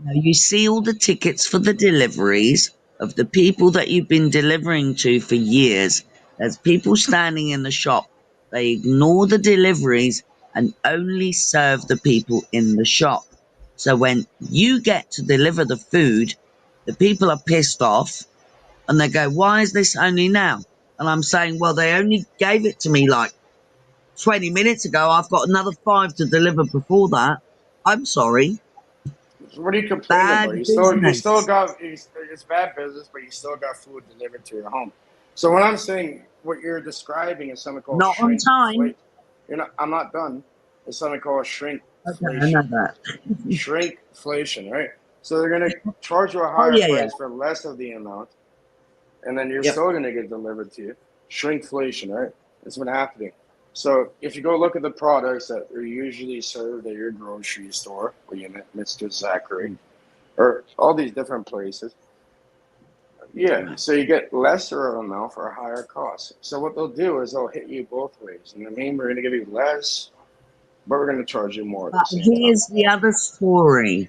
No, you see all the tickets for the deliveries of the people that you've been delivering to for years. There's people standing in the shop. They ignore the deliveries and only serve the people in the shop. So when you get to deliver the food, the people are pissed off and they go, why is this only now? And I'm saying, well, they only gave it to me like 20 minutes ago. I've got another 5 to deliver before that. I'm sorry. So what are you complaining Bad about? You business. still got it's bad business, but you still got food delivered to your home. So when I'm saying what you're describing is something called Not on time. I'm not done. It's something called shrinkflation. Okay, I know that. Shrinkflation, right? So they're gonna charge you a higher price for less of the amount, and then you're still gonna get delivered to you. Shrinkflation, right? That's what's happening. So if you go look at the products that are usually served at your grocery store, where you met Mr. Zachary, or all these different places, so you get lesser amount for a higher cost. So what they'll do is they'll hit you both ways. You know what I mean? We're going to give you less, but we're going to charge you more. But here's the other story.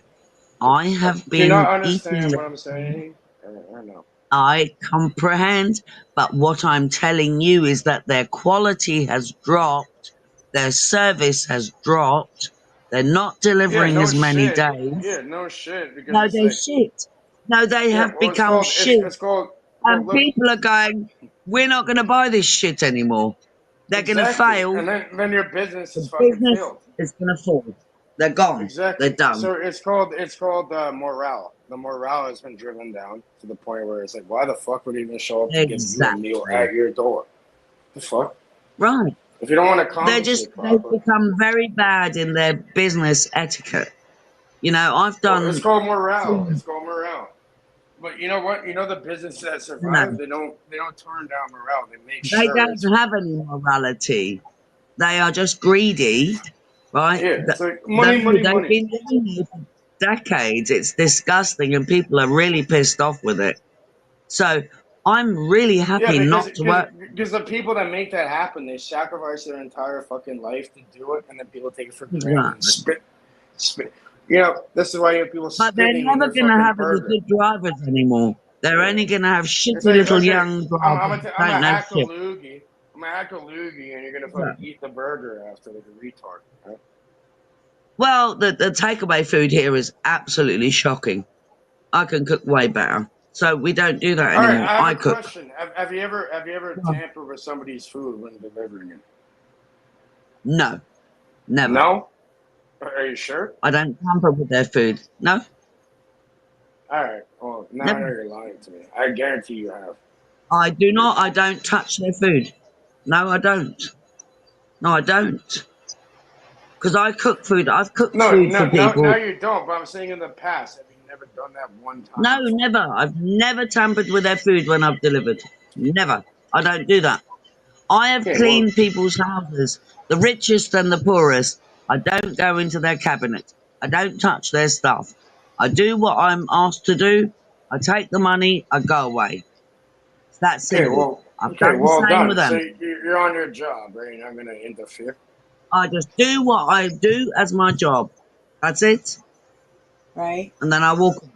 I have Do you been not understand eating. what I'm saying? Or no? I comprehend, but what I'm telling you is that their quality has dropped, their service has dropped, they're not delivering no as many shit. days. Yeah, no shit. Because No, it's they're like, shit. No, they have well, it's become called- shit. It's called. And well, look- people are going, we're not going to buy this shit anymore. They're going to Exactly. fail. And then your business is fucking Business failed. is going to fall. They're gone. Exactly. They're done. So it's called morale. The morale has been driven down to the point where it's like, why the fuck would he even show up to get you a meal at your door? The fuck? Right. If you don't want to They've become very bad in their business etiquette. You know, I've done. It's called morale. It's called morale. But you know what? You know the business that survive. No. They don't turn down morale. They make They sure. don't have any morality. They are just greedy, right? Yeah, it's like money. They've been doing it for decades. It's disgusting, and people are really pissed off with it. So I'm really happy not to work. Because the people that make that happen, they sacrifice their entire fucking life to do it, and then people take it for granted and spit. You know, this is why you have people But they're spitting in never their going to fucking have burger. any good drivers anymore. They're only going to have shitty It's like, little okay, young I'm drivers gonna who don't know hack a shit. loogie. I'm gonna hack a loogie, and you're gonna fucking eat the burger after like a retard. Right? Well, the takeaway food here is absolutely shocking. I can cook way better. So we don't do that All right, anymore. I have I a cook. question. Have you ever tampered with somebody's food when delivering it? No, never. No? Are you sure? I don't tamper with their food. No. All right. Well, now I know you're lying to me. I guarantee you have. I do not. I don't touch their food. No, I don't. No, I don't. Because I cook food. I've cooked food for people. No, you don't. But I'm saying in the past, have you never done that one time? No, never. I've never tampered with their food when I've delivered. Never. I don't do that. I have cleaned people's houses, the richest and the poorest. I don't go into their cabinet. I don't touch their stuff. I do what I'm asked to do. I take the money. I go away. It's that simple. I've done the same with them. So you're on your job, right? You're not going to interfere? I just do what I do as my job. That's it. Right. And then I walk away.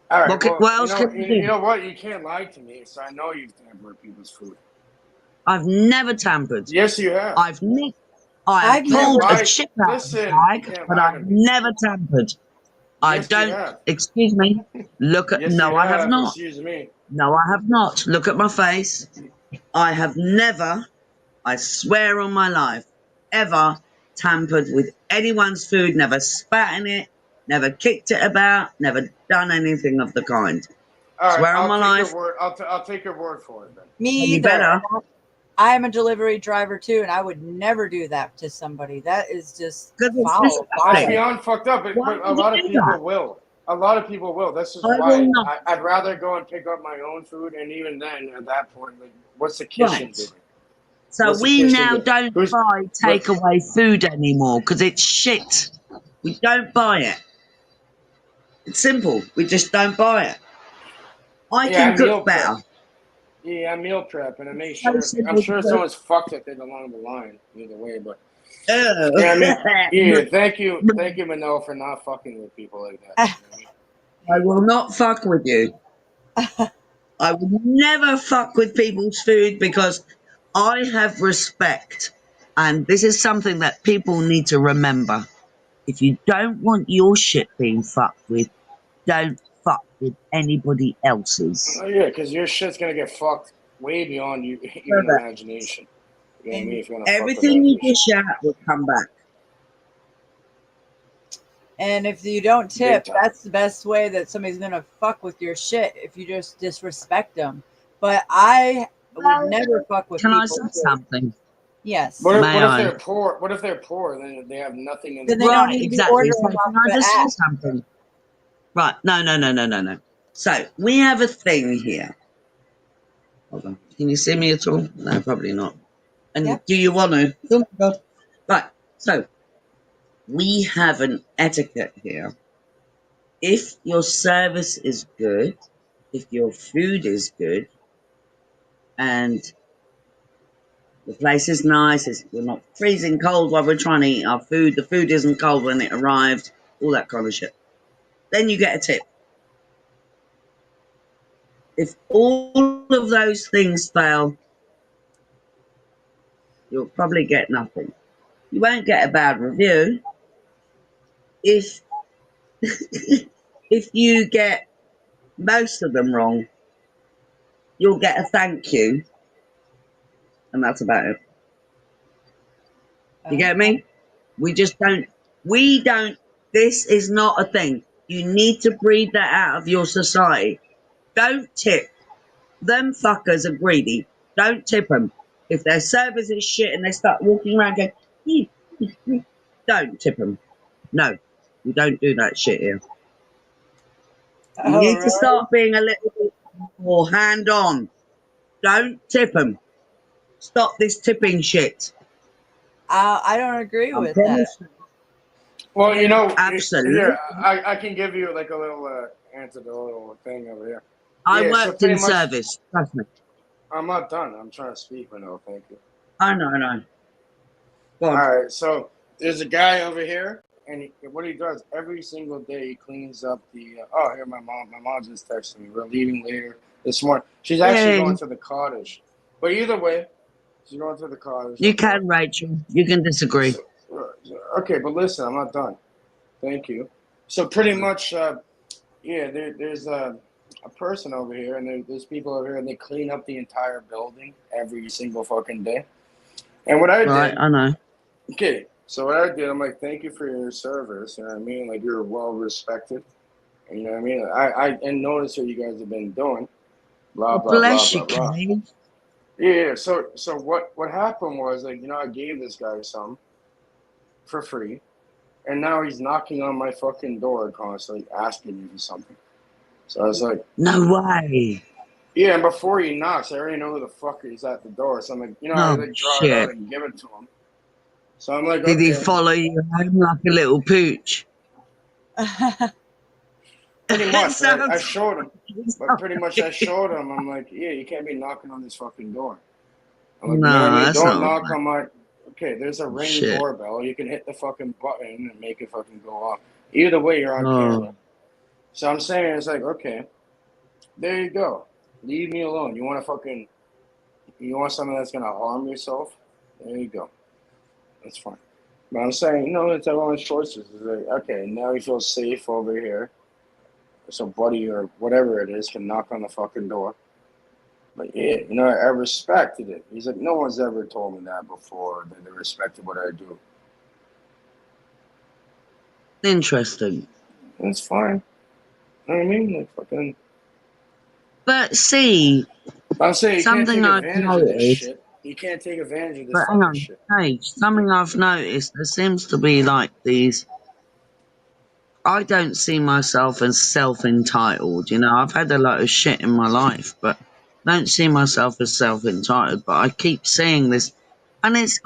All right. What else can you do? You know what? You can't lie to me, so I know you've tampered with people's food. I've never tampered. Yes, you have. I've pulled a chip out of the bag, but I've never tampered. I don't. Excuse me. Look at. No, I have not. Excuse me. No, I have not. Look at my face. I have never, I swear on my life, ever tampered with anyone's food, never spat in it, never kicked it about, never done anything of the kind. All right, Swear on my life. I'll take your word for it then. Me You either. better. I am a delivery driver too, and I would never do that to somebody. That is just foul. That's beyond fucked up. But a lot of people will. A lot of people will. That's just why I'd rather go and pick up my own food, and even then, at that point, like, what's the kitchen doing? So we now don't buy takeaway food anymore because it's shit. We don't buy it. It's simple. We just don't buy it. I can cook better. Yeah, I meal prep, and I make sure. I'm sure someone's fucked it along the line, either way. But thank you, Manel, for not fucking with people like that. I will not fuck with you. I will never fuck with people's food because I have respect, and this is something that people need to remember. If you don't want your shit being fucked with, don't fuck with anybody else's. Oh yeah, because your shit's gonna get fucked way beyond your imagination. You know what I mean? If you're gonna Everything you dish out will come back. And if you don't tip, that's the best way that somebody's gonna fuck with your shit. If you just disrespect them. But I would never fuck with. Can people I say something? Yes. What if they're poor? What if they're poor? Then they have nothing in. Then they don't need to order them off Can I the just app. say something? Right. No. So we have a thing here. Hold on. Can you see me at all? No, probably not. And do you want to? Oh my God. Right. So we have an etiquette here. If your service is good, if your food is good, and the place is nice, we're not freezing cold while we're trying to eat our food, the food isn't cold when it arrived, all that kind of shit, then you get a tip. If all of those things fail, you'll probably get nothing. You won't get a bad review. If you get most of them wrong, you'll get a thank you, and that's about it. You get me? We don't, this is not a thing. You need to breed that out of your society. Don't tip. Them fuckers are greedy. Don't tip them. If their service is shit and they start walking around going, don't tip them. No, we don't do that shit here. You need to start being a little bit more hand-on. Don't tip them. Stop this tipping shit. I don't agree with that. Well, you know, absolutely. Here, I can give you like a little anecdotal thing over here. I worked in service. Trust me. I'm not done. I'm trying to speak, but no, thank you. I know. All right, so there's a guy over here, and what he does every single day, he cleans up the. Oh, here my mom just texted me. We're leaving later this morning. She's actually Yay. going to the cottage, but either way, she's going to the cottage. You can, Rachel. You can disagree. Okay, but listen, I'm not done. Thank you. So pretty much, there's a person over here, and there's people over here, and they clean up the entire building every single fucking day. And what I did, Right, I know. okay, so what I did, I'm like, thank you for your service. You know what I mean? Like, you're well respected. You know what I mean? I noticed what you guys have been doing. Blah blah Bless blah you, blah blah. Cage. Yeah. So what happened was, like, I gave this guy some for free, and now he's knocking on my fucking door constantly, asking me for something. So I was like, no way. Yeah, and before he knocks, I already know who the fuck is at the door. So I'm like, I Oh, like draw it shit. out and give it to him. So I'm like, Did he okay. follow you home like a little pooch? Pretty much. I Sounds- showed him. But pretty much I showed him. I'm like, yeah, you can't be knocking on this fucking door. I'm like, No, you know what I mean? that's Don't not knock on my... Okay, there's a Ring Shit. doorbell. You can hit the fucking button and make it fucking go off. Either way, you're on Oh. camera. So I'm saying, it's like, okay, there you go. Leave me alone. You want something that's going to harm yourself? There you go. That's fine. But I'm saying, it's everyone's choices. It's like, okay, now he feels safe over here. So buddy or whatever it is can knock on the fucking door. But yeah, I respected it. He's like, no one's ever told me that before, that they respected what I do. Interesting. That's fine. You know what I mean? Like, fucking... But see, I'm saying you something can't I've take advantage of this noticed. shit. You can't take advantage of this But hang fucking on, shit. Paige, something I've noticed, there seems to be like these. I don't see myself as self-entitled. I've had a lot of shit in my life, but I don't see myself as self-entitled. But I keep seeing this, and it's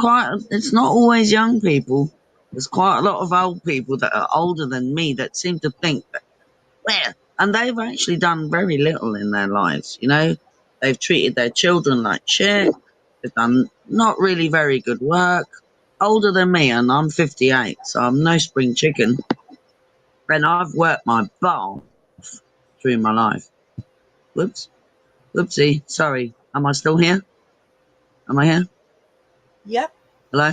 not always young people. There's quite a lot of old people that are older than me that seem to think that, and they've actually done very little in their lives. They've treated their children like shit. They've done not really very good work. Older than me, and I'm 58, so I'm no spring chicken. And I've worked my butt off through my life. Whoopsie. Sorry. Am I still here? Am I here? Yep, Hello?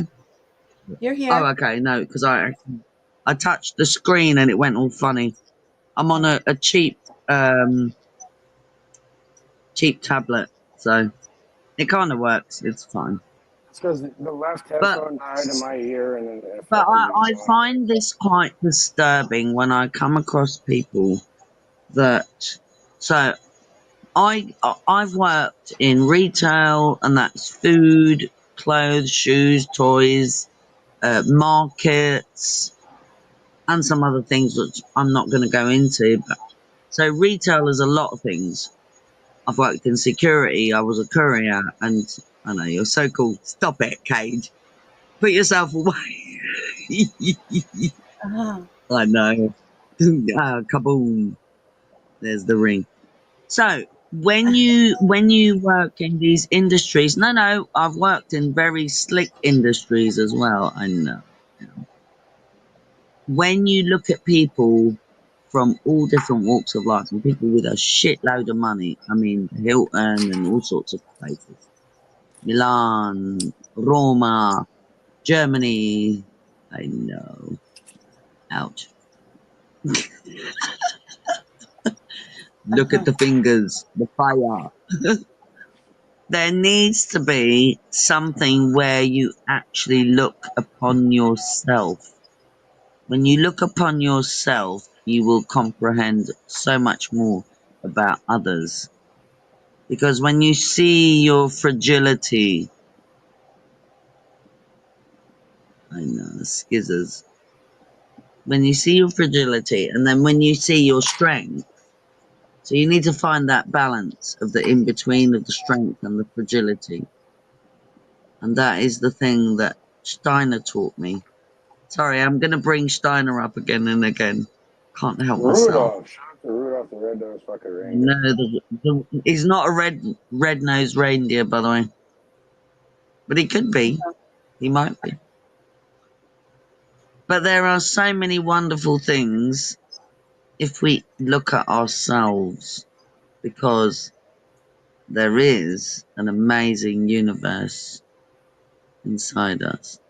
you're here. Oh, okay. No, because I touched the screen and it went all funny. I'm on a cheap tablet, so it kind of works. It's fine. It's because the left headphone died in my ear, and then it But fucking I went on. find this quite disturbing when I come across people that. So I've worked in retail, and that's food, clothes, shoes, toys, markets, and some other things which I'm not going to go into. But so retail is a lot of things. I've worked in security. I was a courier, and I know you're so cool. Stop it, Cage. Put yourself away. I know. Kaboom. There's the ring. So when you work in these industries, no, I've worked in very slick industries as well. I know. When you look at people from all different walks of life and people with a shitload of money, I mean Hilton and all sorts of places, Milan, Roma, Germany, I know. Ouch. Look at the fingers, the fire. There needs to be something where you actually look upon yourself. When you look upon yourself, you will comprehend so much more about others. Because when you see your fragility, I know, skizzers. When you see your fragility, and then when you see your strength, so you need to find that balance of the in-between of the strength and the fragility. And that is the thing that Steiner taught me. Sorry, I'm going to bring Steiner up again and again. Can't help myself. Rudolph. Shout out to Rudolph the red-nosed fucking reindeer. No, he's not a red-nosed reindeer, by the way. But he could be. He might be. But there are so many wonderful things if we look at ourselves, because there is an amazing universe inside us.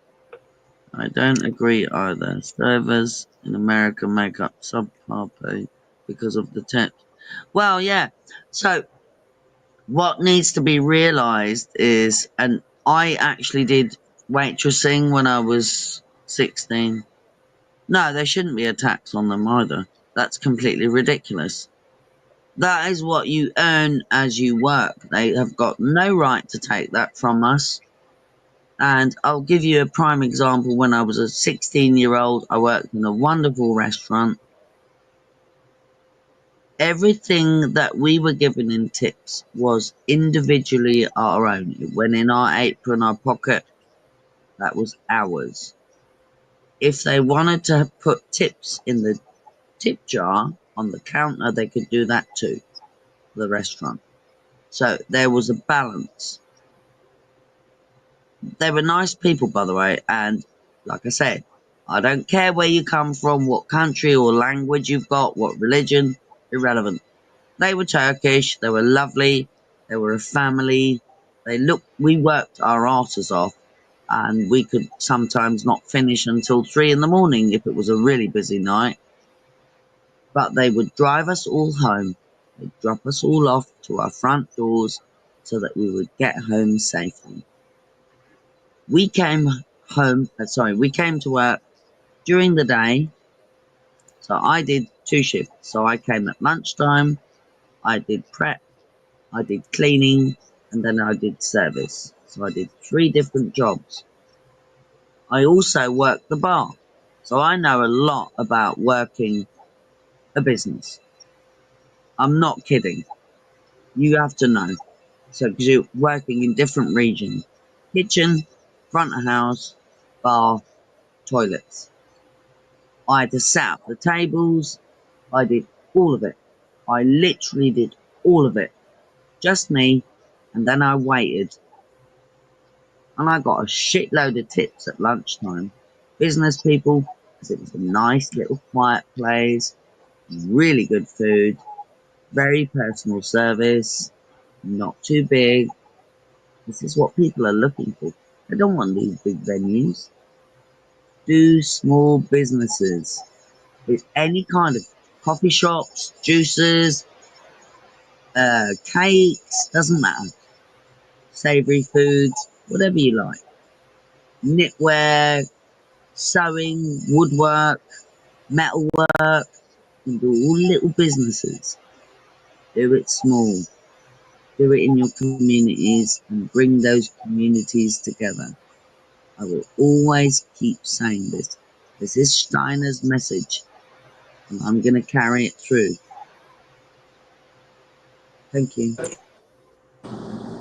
I don't agree either. Servers in America make up subpar pay because of the tips. Well, yeah. So what needs to be realised is, and I actually did waitressing when I was 16. No, there shouldn't be a tax on them either. That's completely ridiculous. That is what you earn as you work. They have got no right to take that from us. And I'll give you a prime example. When I was a 16-year-old, I worked in a wonderful restaurant. Everything that we were given in tips was individually our own. It went in our apron, our pocket. That was ours. If they wanted to put tips in the tip jar on the counter, they could do that too, the restaurant. So there was a balance. They were nice people, by the way, and like I said, I don't care where you come from, what country or language you've got, what religion, irrelevant. They were Turkish, they were lovely, they were a family. We worked our asses off, and we could sometimes not finish until 3 a.m. if it was a really busy night. But they would drive us all home. They'd drop us all off to our front doors so that we would get home safely. We came to work during the day. So I did 2 shifts. So I came at lunchtime, I did prep, I did cleaning, and then I did service. So I did 3 different jobs. I also worked the bar. So I know a lot about working a business. I'm not kidding. You have to know. So, because you're working in different regions. Kitchen, front of house, bar, toilets. I had to set up the tables. I did all of it. I literally did all of it. Just me. And then I waited. And I got a shitload of tips at lunchtime. Business people, because it was a nice little quiet place. Really good food. Very personal service. Not too big. This is what people are looking for. They don't want these big venues. Do small businesses. With any kind of coffee shops, juices, cakes, doesn't matter. Savoury foods, whatever you like. Knitwear, sewing, woodwork, metalwork. You do all little businesses. Do it small. Do it in your communities and bring those communities together. I will always keep saying this. This is Steiner's message, and I'm going to carry it through. Thank you.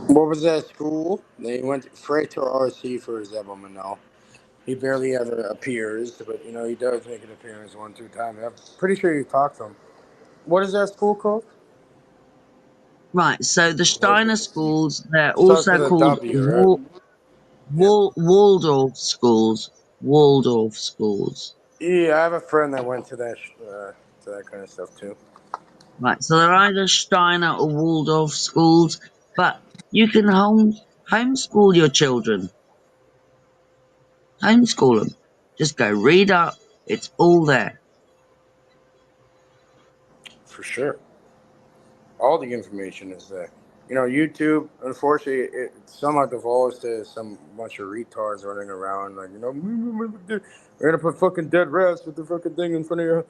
What was that school? They went straight to RC for Zebelman. He barely ever appears, but he does make an appearance 1-2 times. I'm pretty sure you talked to him. What is that school called? Right, so the Steiner schools, they're Starts also with a called W, right? Waldorf schools. Waldorf schools. Yeah, I have a friend that went to that kind of stuff too. Right, so they're either Steiner or Waldorf schools, but you can homeschool your children. Homeschool them. Just go read up. It's all there. For sure. All the information is there. YouTube, unfortunately, it somehow devolves to some bunch of retards running around like, we're going to put fucking dead rats with the fucking thing in front of your...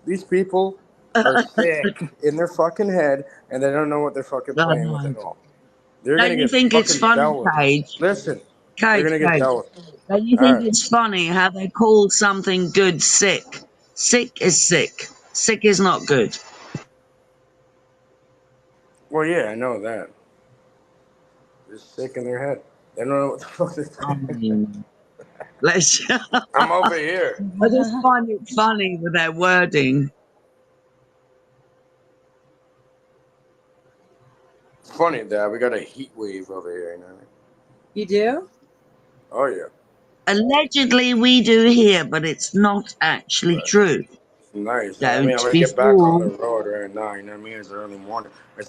These people are sick in their fucking head, and they don't know what they're fucking playing with at all. They're going Don't to you get think it's fucking funny, dealt with. Paige? Listen, they're going to get dealt with. Don't you All think right. it's funny how they call something good sick? Sick is sick. Sick is not good. Well, yeah, I know that. They're sick in their head. They don't know what the fuck they're saying. I'm over here. I just find it funny with their wording. It's funny that we got a heat wave over here. You do? Oh, yeah. Allegedly, we do here, but it's not actually true. Nice. I mean, I'm Don't gonna be get back on the fooled. road right now. You know what I mean? It's early morning. It's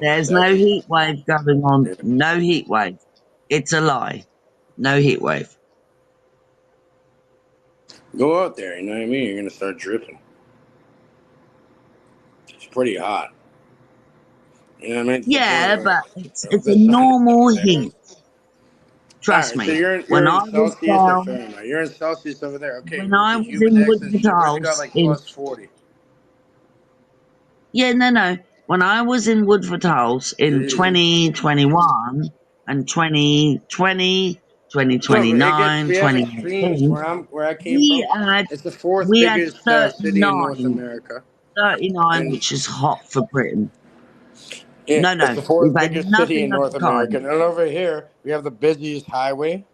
There's no 9:07. heat wave going on. No heat wave. It's a lie. No heat wave. Go out there. You know what I mean? You're gonna start dripping. It's pretty hot. You know what I mean? Yeah, but it's a The sun normal is there. heat. Trust Alright, so me. you're When in I was Celsius or down, Fahrenheit? You're in Celsius over there. Okay, when with I the was in Humidex and Woodford shit, where's it got House like in plus 40? yeah, no. When I was in Woodford House in Jeez. 2021 and 2020, No, we 2029, have extremes 2018, where I came from. It's the fourth we had biggest city in North America. 39, And which is hot for Britain. it's the We've fourth had biggest city nothing in of North the kind. America. And over here, we have the busiest highway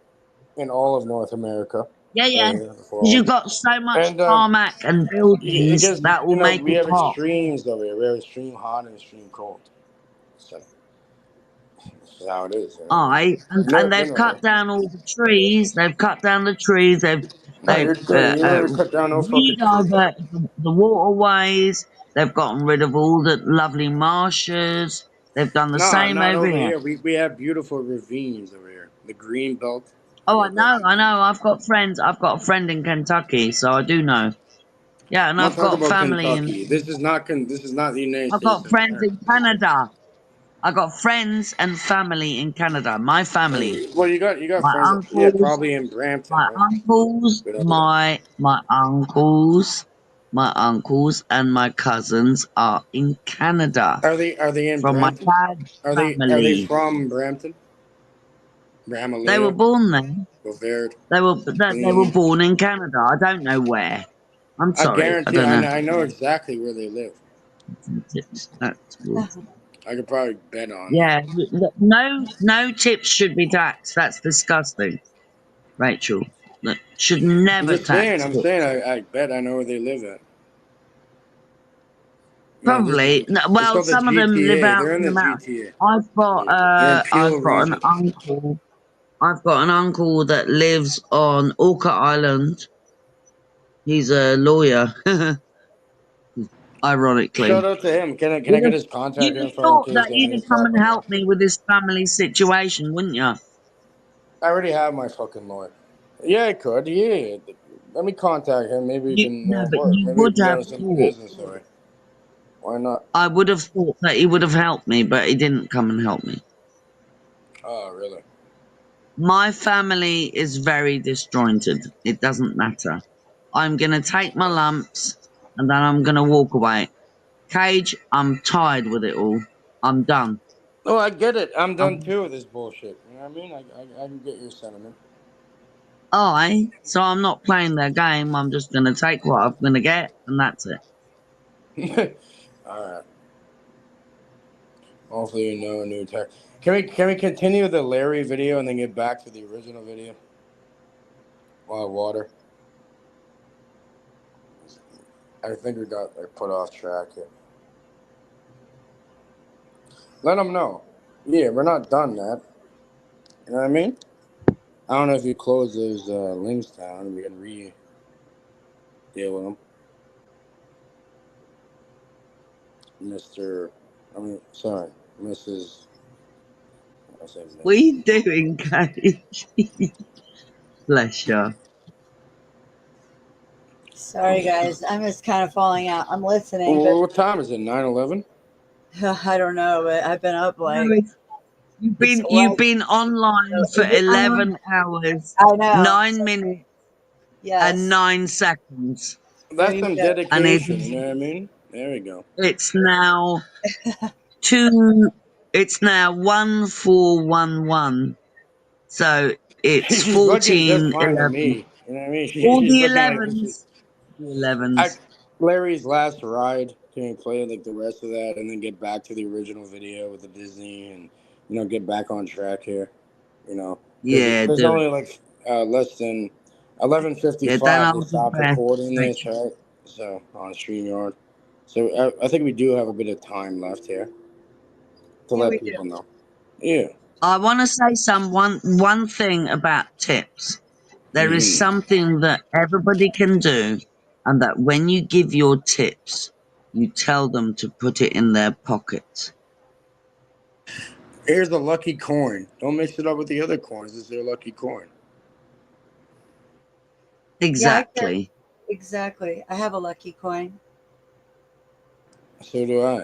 in all of North America. Yeah. Right here, the Because 401. you've got so much And tarmac and it buildings gets, that will make we it have hot. extremes over here. We have extreme hot and extreme cold. So this is how it is. You know? And they've cut down all the trees. They've cut down the trees. They've No, you're good. You never cut down no fucking tree. rediverted the waterways. They've gotten rid of all the lovely marshes. They've done the No, same not over over here. here. We have beautiful ravines over here. The green belt. Oh, I know. I've got friends. I've got a friend in Kentucky, so I do know. Yeah, and I'm not I've got talking about family Kentucky. in. This is not the United I've States got of friends America. in Canada. I got friends and family in Canada. My family. Well, you got My friends. uncles. Probably in Brampton. My Right? uncles. But over there. My uncles and my cousins are in Canada. Are they in From my Brampton? dad's Are they family. from Brampton? Ramalea, They were born there. Bovard, They were born in Canada. I don't know where. I'm I sorry. I guarantee don't know. I know exactly where they live. That's I could probably bet on it. yeah. No tips should be taxed. That's disgusting, Rachel. That should never tax I'm tips. saying I bet I know where they live at. Probably. It's Well, called the some of them live GTA. out They're in in the the mountains. GTA. I've got an uncle. I've got an uncle that lives on Orca Island. He's a lawyer. Ironically. Shout out to him. Can I get his contact You'd have info in thought case that I he'd need have to come talk and about helped me with this family situation, wouldn't you? I already have my fucking lawyer. Yeah, I could. Yeah. Let me contact him. Maybe we can No, but work. you Maybe we would can get have him some thought. business away. Why not? I would have thought that he would have helped me, but he didn't come and help me. Oh, really? My family is very disjointed. It doesn't matter. I'm going to take my lumps and then I'm going to walk away. Cage, I'm tired with it all. I'm done. Oh, I get it. I'm done too with this bullshit. You know what I mean? I can get your sentiment. So I'm not playing their game. I'm just going to take what I'm going to get and that's it. All right. Hopefully, you know a new tech. Can we continue the Larry video and then get back to the original video? Water. I think we got put off track here. Let them know. Yeah, we're not done that. You know what I mean? I don't know if you close those links down, we can deal with them. Mrs. What are you doing, Cage? Bless you. Sorry, guys. I'm just kind of falling out. I'm listening. Well, what time is it? 9:11? I don't know, but I've been up like. You've been online for 11 hours, I know. 9 minutes, and 9 seconds. That's some dedication. And You know what I mean? There we go. it's now It's now 1411. So it's She's looking just 14, fine to 11. me. You know what I mean? All She's the looking like this 11s. The 11s. Larry's last ride. Can we play like the rest of that and then get back to the original video with the Disney and get back on track here? Yeah, there's do only it. like less than 11:55 Yeah, then to I'll stop be back. recording this, right? So on StreamYard. So I think we do have a bit of time left here to let people know. Yeah. I want to say one thing about tips. There is something that everybody can do, and that when you give your tips, you tell them to put it in their pocket. Here's a lucky coin. Don't mix it up with the other coins. It's their lucky coin. Exactly. Exactly. I have a lucky coin. So do I.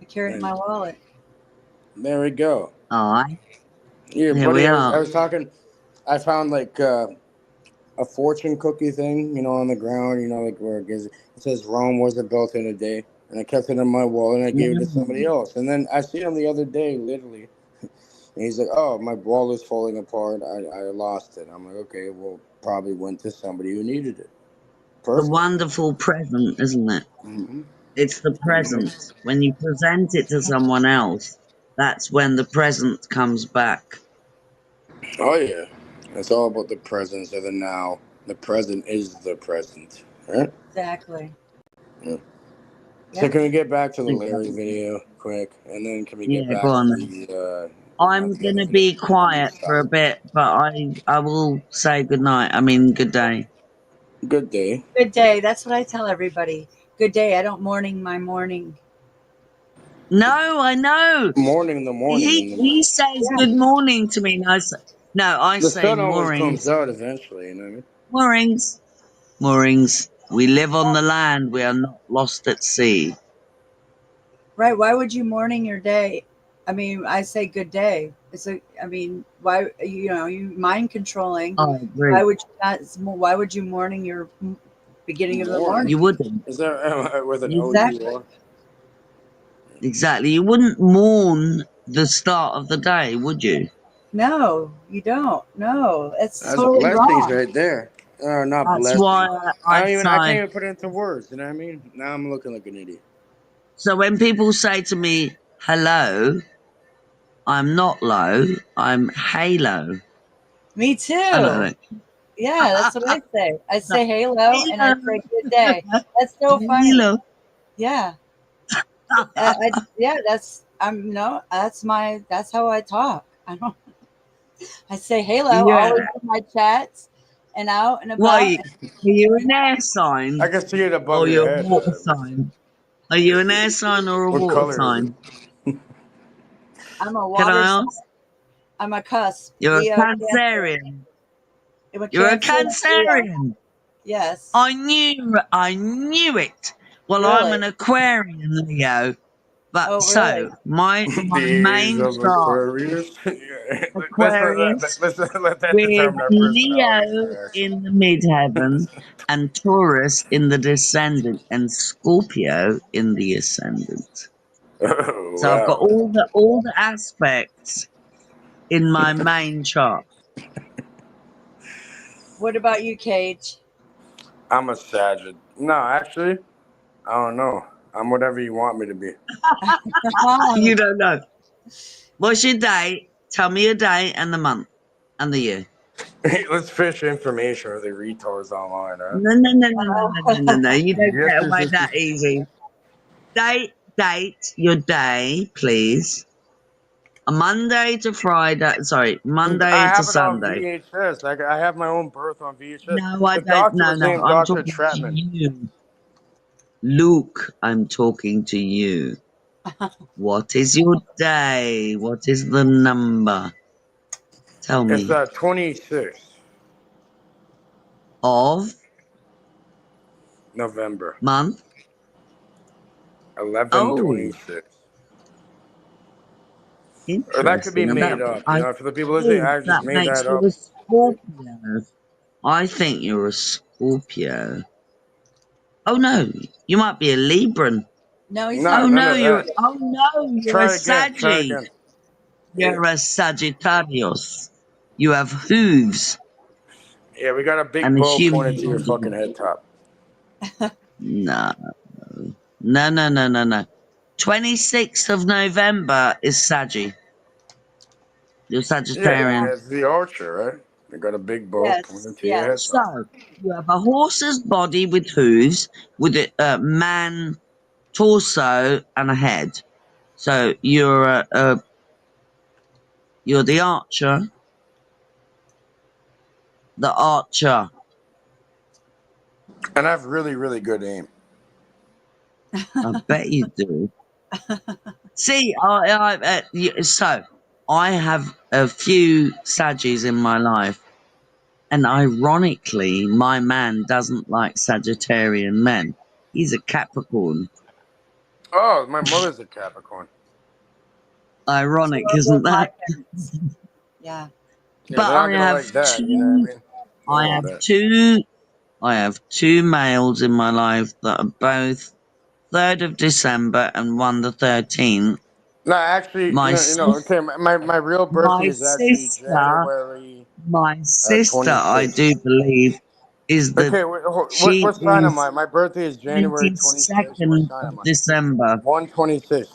I carry it in my wallet. There we go. Aye. Yeah, Here buddy, we I are. was talking. I found like a fortune cookie thing, on the ground, like where it says Rome wasn't built in a day. And I kept it in my wallet and I gave it to somebody else. And then I see him the other day, literally. And he's like, oh, my wallet's falling apart. I lost it. I'm like, okay, well, probably went to somebody who needed it. A wonderful present, isn't it? Mm-hmm. It's the present. When you present it to someone else, that's when the present comes back. Oh, yeah. It's all about the presence of the now. The present is the present. Right? Exactly. Yeah. So can we get back to the Larry video quick? And then can we get back to the... I'm going to be quiet for a bit, but I will say good night. I mean, good day. Good day. Good day. That's what I tell everybody. Good day. I don't morning my morning. No, I know. Morning in the morning. He says good morning to me. I say The sun always mornings. comes out eventually, you know what I mean? Moorings. Moorings. We live on the land. We are not lost at sea. Right. Why would you morning your day? I mean, I say good day. Why, you mind controlling. I agree. Why would you morning your beginning of the morning? You wouldn't. Is there with an Exactly. O-U-R? Exactly. You wouldn't mourn the start of the day, would you? No, you don't. No, that's That's totally blessings wrong. right there. Not That's blessings. why I I can't even put it into words. You know what I mean? Now I'm looking like an idiot. So when people say to me, hello, I'm not low, I'm halo. Me too. Hello. Yeah, that's what I say. I say halo and I say good day. That's so funny. Halo. Yeah. That's how I talk. I say halo always in my chats and out and about. Wait, are you an air sign? I can see it above or your you're a head. water sign? Are you an air sign or a What water color is sign? I'm a Can water I sign. ask? I'm a cusp. You're a Leo, Cancerian. Cancer. You're a Cancer, Leo. Cancerian. Yes. I knew it. Well, I'm Really? an Aquarian, Leo. But Oh, so really? my main of chart, Aquarius. Aquarius, Let's let that with determine our Leo personalities. in the midheaven and Taurus in the descendant and Scorpio in the ascendant. Oh, So I've got wow. all the aspects in my main chart. What about you, Cage? I'm a Sagittarius. No, actually, I don't know. I'm whatever you want me to be. You don't know. What's your date? Tell me your day and the month and the year. Let's fish information with the retards online, huh? No. You don't Yes, get away yes, that yes. easy. Date your day, please. A Monday to Friday. Sorry, Monday I to have it on Sunday. VHS. I have my own birth on VHS. No, I The don't. doctor No, was named I'm Dr. talking to Chapman. you. Luke, I'm talking to you. What is your day? What is the number? Tell me. It's 26 Of November. month? 11/26. Or that could be Interesting. made up. For the people listening, I just That made makes that you up. a Scorpio. I think you're a Scorpio. Oh no, you might be a Libran. No, he's Oh not. no, you're a Try Saggy. again. You're a Sagittarius. You have hooves. Yeah, we got a big And a bow human pointed to your body. fucking head top. No. 26th of November is Saggy. You're Sagittarian. Yeah, it's the archer, right? They got a big bow pointed to your head top. So, you have a horse's body with hooves, with a man torso and a head. So you're the archer. The archer. And I have really, really good aim. I bet you do. See, so I have a few Saggies in my life, and ironically, my man doesn't like Sagittarian men. He's a Capricorn. Oh, my mother's a Capricorn. Ironic, isn't that? Yeah. Yeah, But they're not I gonna have like that, you know what I mean? I have two males in my life that are both 3rd of December and one the 13th. No, actually, okay, my real birthday is actually January. My sister, 26th. I do believe, is the. Okay, what sign am I? My birthday is January 26th. What sign am I? December. 126.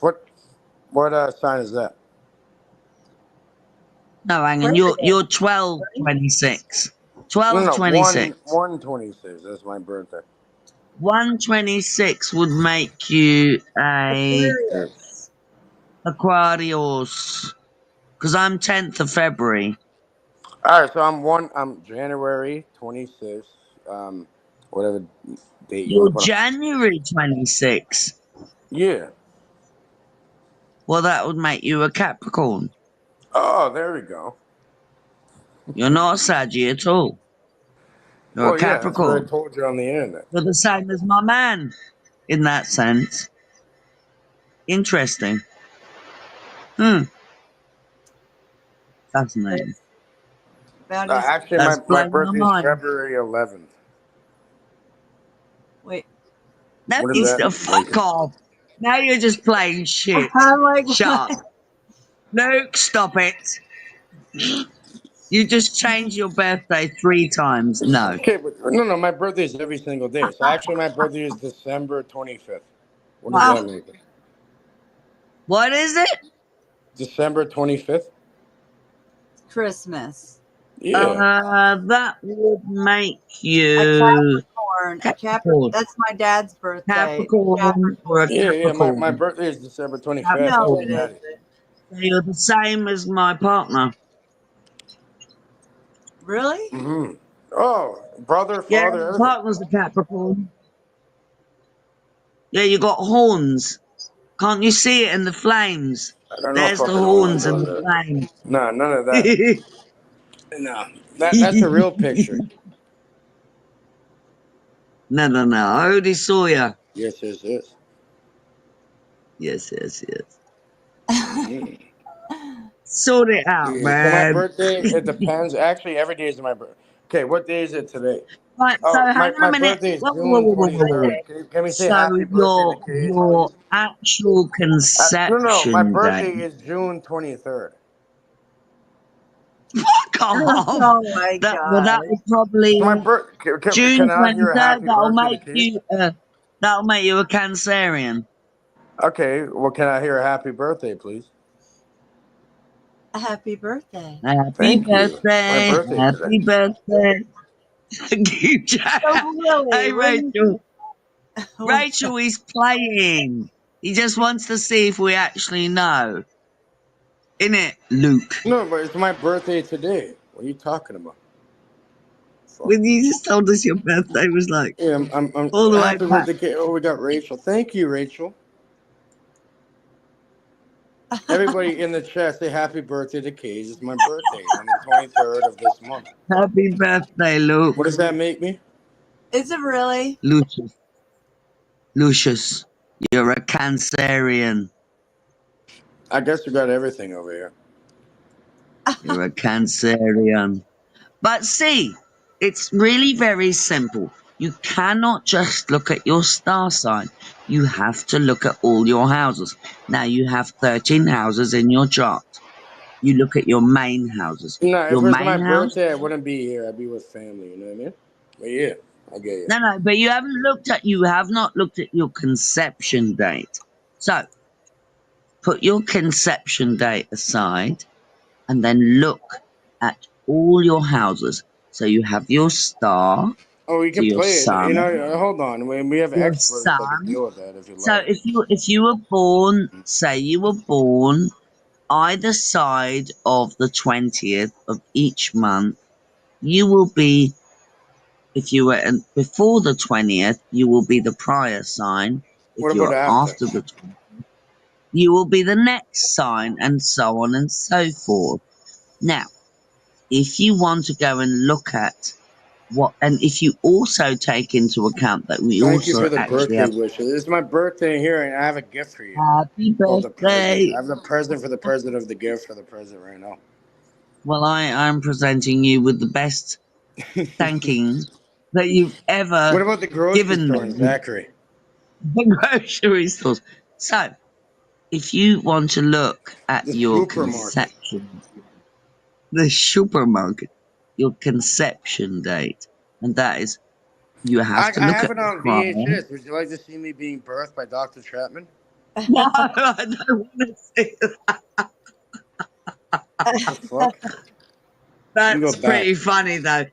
What sign is that? No, hang on. You're 12/26. 12/26. 126. That's my birthday. 1/26 would make you a Aquarius. Because I'm 10th of February. All right, so I'm January 26th. Whatever date you You're want to put on. January 26. Yeah. Well, that would make you a Capricorn. Oh, there we go. You're not a Saggy at all. You're a Capricorn. Yeah, that's what I told you on the internet. You're the same as my man in that sense. Interesting. Fascinating. Actually, my birthday is February 11th. Wait. That What is is that? the fuck off. Now you're just playing shit. Oh my God. Shut up. Luke, stop it. You just changed your birthday 3 times. No. Okay, but no, my birthday is every single day. So actually, my birthday is December 25th. What does that mean? What is it? December 25th. Christmas. Yeah. That would make you A Capricorn. That's my dad's birthday. Capricorn or a Capricorn. My birthday is December 25th. No, it isn't. You're the same as my partner. Really? Mm-hmm. Oh, brother, Yeah, father, my everything. partner's a Capricorn. Yeah, you got horns. Can't you see it in the flames? I don't know There's if the I can horns know and the about flames. No, none of that. No, that's a real picture. No. I already saw ya. Yes. Yes. Sort it out, Yeah, man. so my birthday, it depends. Actually, every day is my birthday. Okay, what day is it today? Right, so hang on a minute. Birthday is Whoa. June 23rd. Can we say happy birthday to Cage, your please? actual conception No, my birthday date. is June 23rd. Fuck off. Oh my God. Well, that would probably My June can I hear a 23rd. happy birthday to Cage? That'll make you a Cancerian. Okay, well, can I hear a happy birthday, please? A happy birthday. Happy Thank you. birthday. My birthday Happy today. birthday. Thank you, Jack. Hey, Rachel. Rachel is playing. He just wants to see if we actually know. Innit, Luke? No, but it's my birthday today. What are you talking about? When you just told us your birthday was like Yeah, I'm all the way happy back. birthday. Oh, we got Rachel. Thank you, Rachel. Everybody in the chat say happy birthday to Cage. It's my birthday on the 23rd of this month. Happy birthday, Luke. What does that make me? Is it really? Lucius, you're a Cancerian. I guess we got everything over here. You're a Cancerian. But see, it's really very simple. You cannot just look at your star sign. You have to look at all your houses. Now, you have 13 houses in your chart. You look at your main houses. No, if it Your was my main house. birthday, I wouldn't be here. I'd be with family. You know what I mean? But yeah, I get you. No, but you have not looked at your conception date. So, put your conception date aside and then look at all your houses. So you have your star. Oh, we can your play it. sun. You know, hold on. We have Your experts that can sun. deal with that if you like. So if you were born, say you were born either side of the 20th of each month, You will be, if you were before the 20th, you will be the prior sign. If What you about are after? after the 20th, you will be the next sign, and so on and so forth. Now, if you want to go and look at what, and if you also take into account that we Thank you also for the actually birthday have wishes. It's my birthday here, and I have a gift for you. happy Called the present. birthday. I have the present for the present of the gift for the present right now. Well, I'm presenting you with the best thanking that you've ever What about the grocery given store in me. Zachary? The grocery stores. So, if you want to look at The your supermarket. conception, the supermarket, your conception date, and that is, you have to I look have at it the on crime. VHS. Would you like to see me being birthed by Dr. Chapman? No, I don't want to see that. The fuck? You That's go back. pretty funny, though.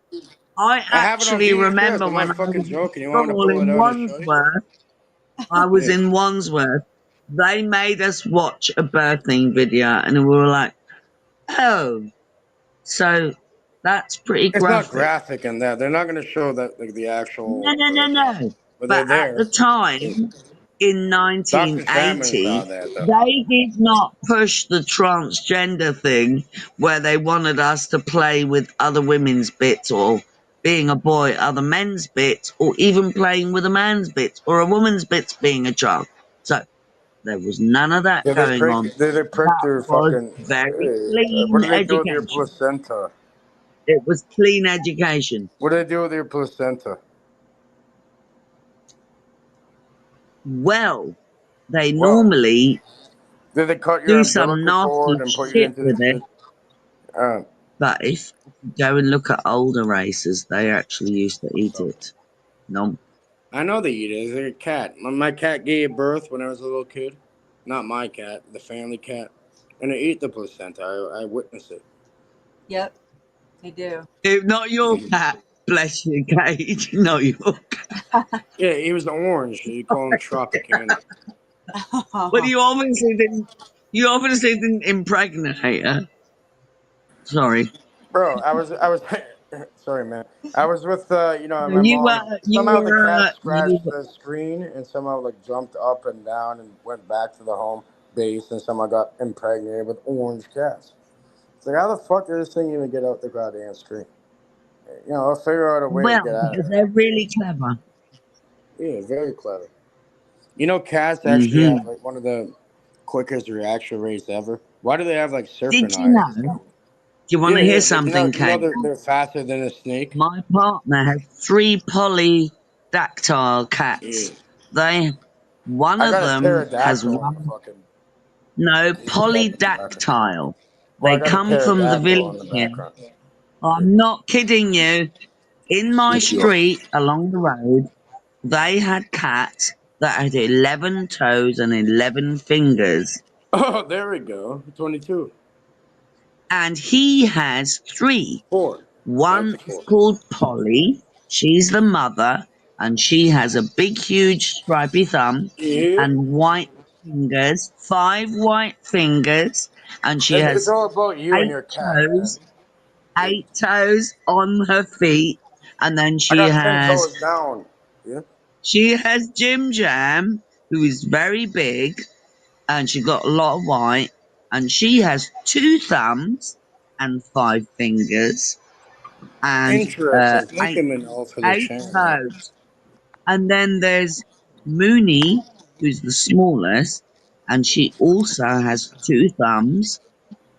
I I have it on actually VHS. remember I'm when not I fucking was in joking. You want me to school pull it in out and show you? Wandsworth. I was Yeah. in Wandsworth. They made us watch a birthing video, and we were like, "Oh, so that's pretty It's not graphic." graphic in that. They're not going to show that like the No, actual no, no, birthing. no. But they're But at the there. time, in Dr. Chapman saw 1980, that, though. they did not push the transgender thing where they wanted us to play with other women's bits or being a boy, other men's bits, or even playing with a man's bits or a woman's bits being a child. So there was none of that going on. Did they prick That their was fucking... very what clean do they do with your education. placenta? It was clean education. What do they do with your placenta? Well, they Well, normally did they cut your do some umbilical nasty cord and put you shit into with it. the... But if you go and look at older races, they actually used to eat it. No. I know they eat it. It's like a cat. My cat gave birth when I was a little kid. Not my cat, the family cat. And they eat the placenta. I witnessed it. Yep, they do. Not your cat, bless you, Cage. Not your cat. Yeah, he was orange. You call him Tropicana. But you obviously didn't impregnate her. Sorry. Bro, I was sorry, man. I was with my You mom. Somehow the cat were scratched the screen and somehow like jumped up and down and went back to the home base and somehow got impregnated with orange cats. It's like, how the fuck did this thing even get out the goddamn screen? I'll figure out a way to get out of it. They're really clever. Yeah, very clever. Cats actually have like one of the quickest reaction rates ever. Why do they have like serpent Did you eyes? know? Do you want to hear something, Kate? They're faster than a snake. My partner has 3 polydactyl cats. One of them has one. No, polydactyl. They come from the village here. I'm not kidding you. In my street, along the road, they had cats that had 11 toes and 11 fingers. Oh, there we go. 22. And he has 3. 4. One is called Polly. She's the mother, and she has a big, huge, stripy thumb and white fingers, 5 white fingers, and she It's has all about you and your cat, toes, 8 toes on her feet, and then I got 10 toes down. Yeah. she has Jim Jam, who is very big, and she got a lot of white, and she has 2 thumbs and 5 fingers. And Interesting. Link them in all for the 8 channel. toes. And then there's Mooney, who's the smallest, and she also has 2 thumbs,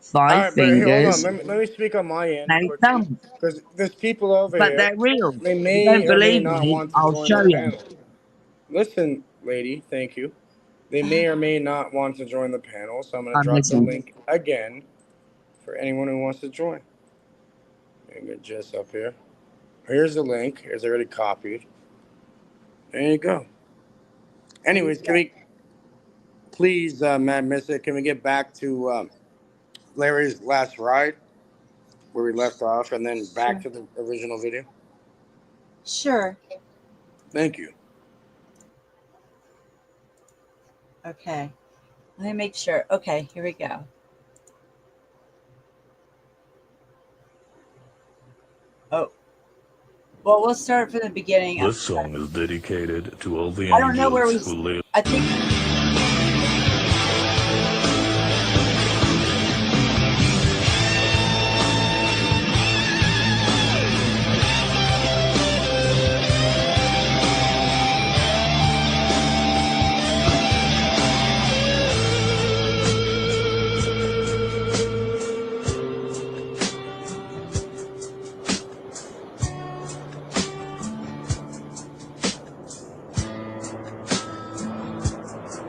5 All right, but hey, hold fingers, on. Let me speak on my end 8 quickly. thumbs. Because there's people over But here. they're real. They If you may don't or may believe not me, want to I'll join show the you. panel. Listen, lady, thank you. They may or may not want to join the panel, so I'm going to drop the link again for anyone who wants to join. I'm going to just up here. Here's the link. It's already copied. There you go. Anyways, can we please, Mad Mystic, can we get back to Larry's last ride where we left off and then back to the original video? Sure. Thank you. Okay. Let me make sure. Okay, here we go. Oh. Well, we'll start from the beginning. This song is dedicated to all the I don't know where we. angels who live. I think.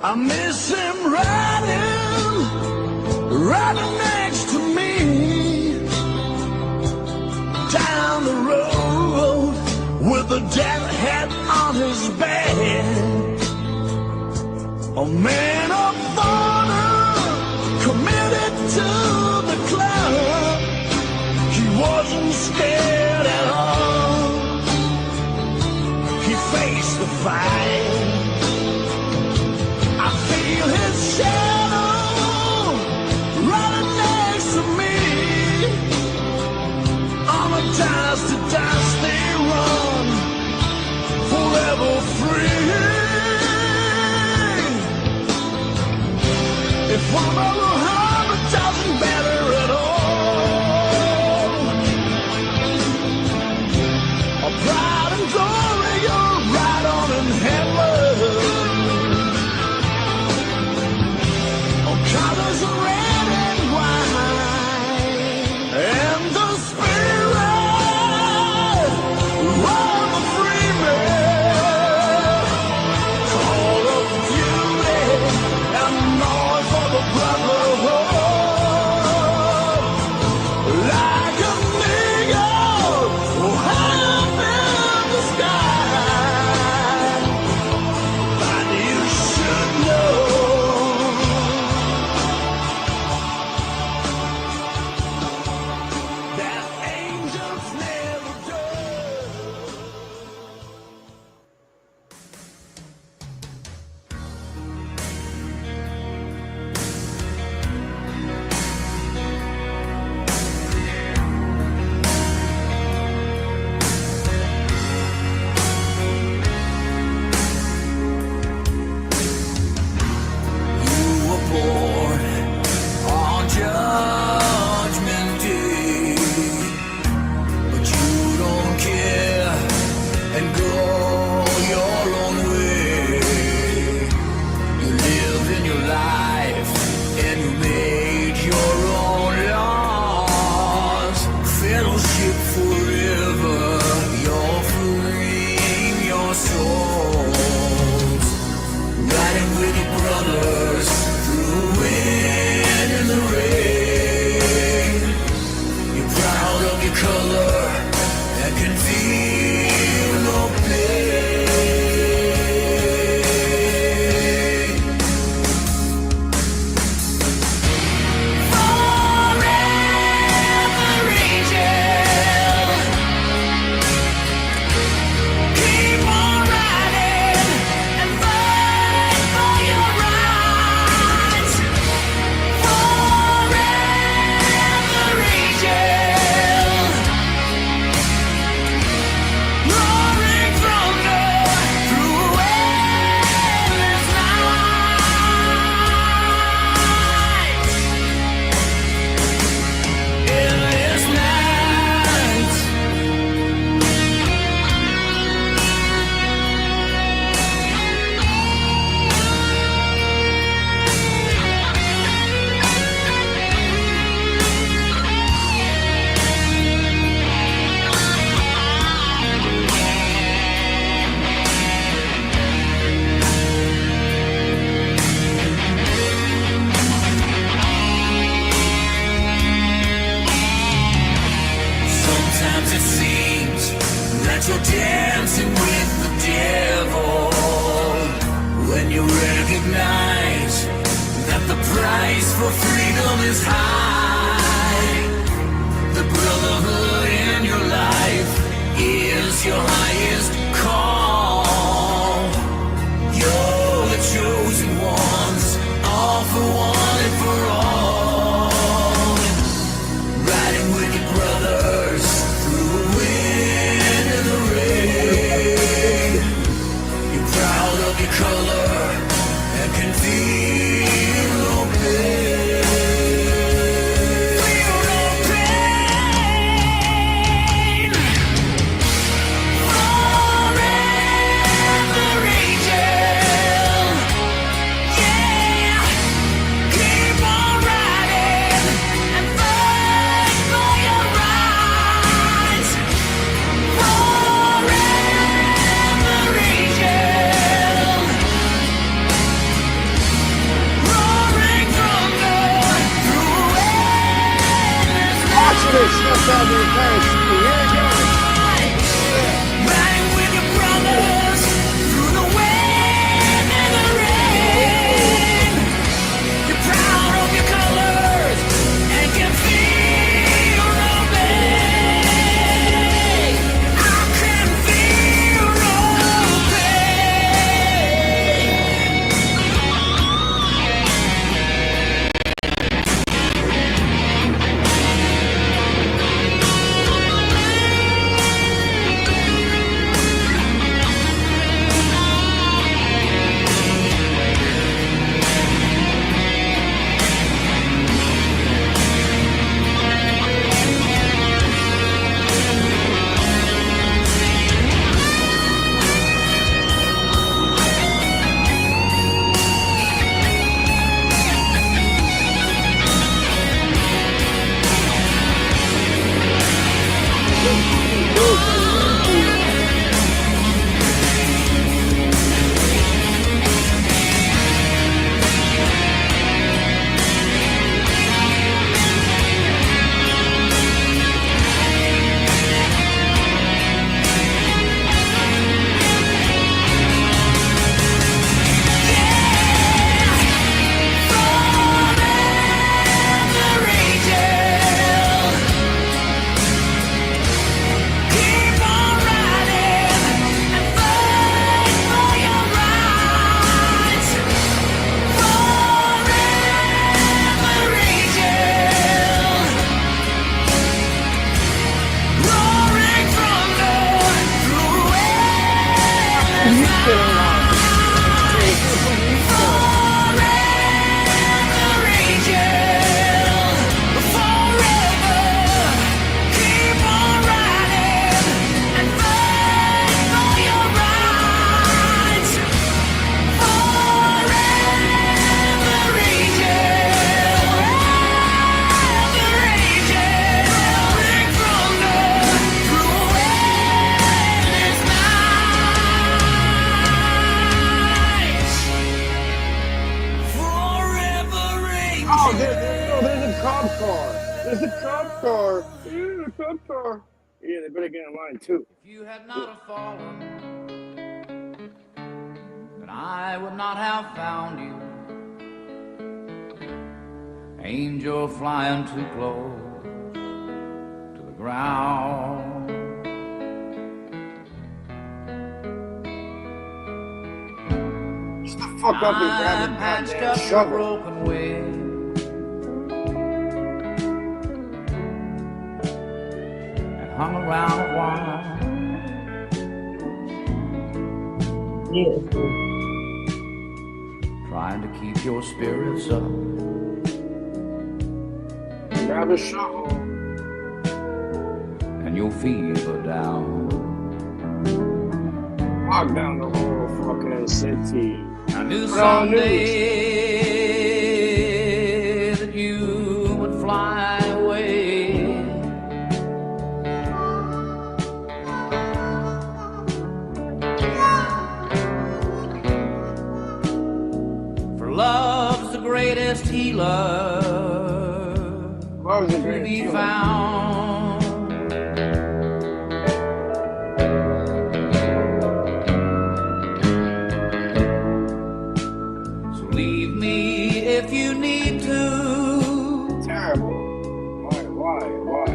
I miss him riding next to me down the road with a dead head on his back. A man of honor committed to the club. He wasn't scared at all. He faced the fight. I feel his shadow running next to me. On a dust to dust they run, forever free. If one of them harm, it doesn't matter at all. A pride and glory, you're right on in heaven. Colors are red and white, and the spirit of the free man, call of duty and noise for the brotherhood, like an eagle high up in the sky, but you should know. for freedom is high. The brotherhood in your life is your highest call. You're the chosen ones, all for one and for all. Riding with your brothers through the wind. Oh, there's a cop car. There's a cop car. Yeah, a cop car. Yeah, they better get in line too. If you had not have fallen, then I would not have found you. Angel flying too close to the ground. Shut the fuck up and grab the goddamn shovel. Broken way. And hung around a while. Beautiful. Trying to keep your spirits up. Grab a shovel. And your feet are down. Walk down the whole fucking city. I knew someday that you would fly away. For love's the greatest healer. Love's the to greatest be healer. found. Leave me if you need to. Terrible. Why?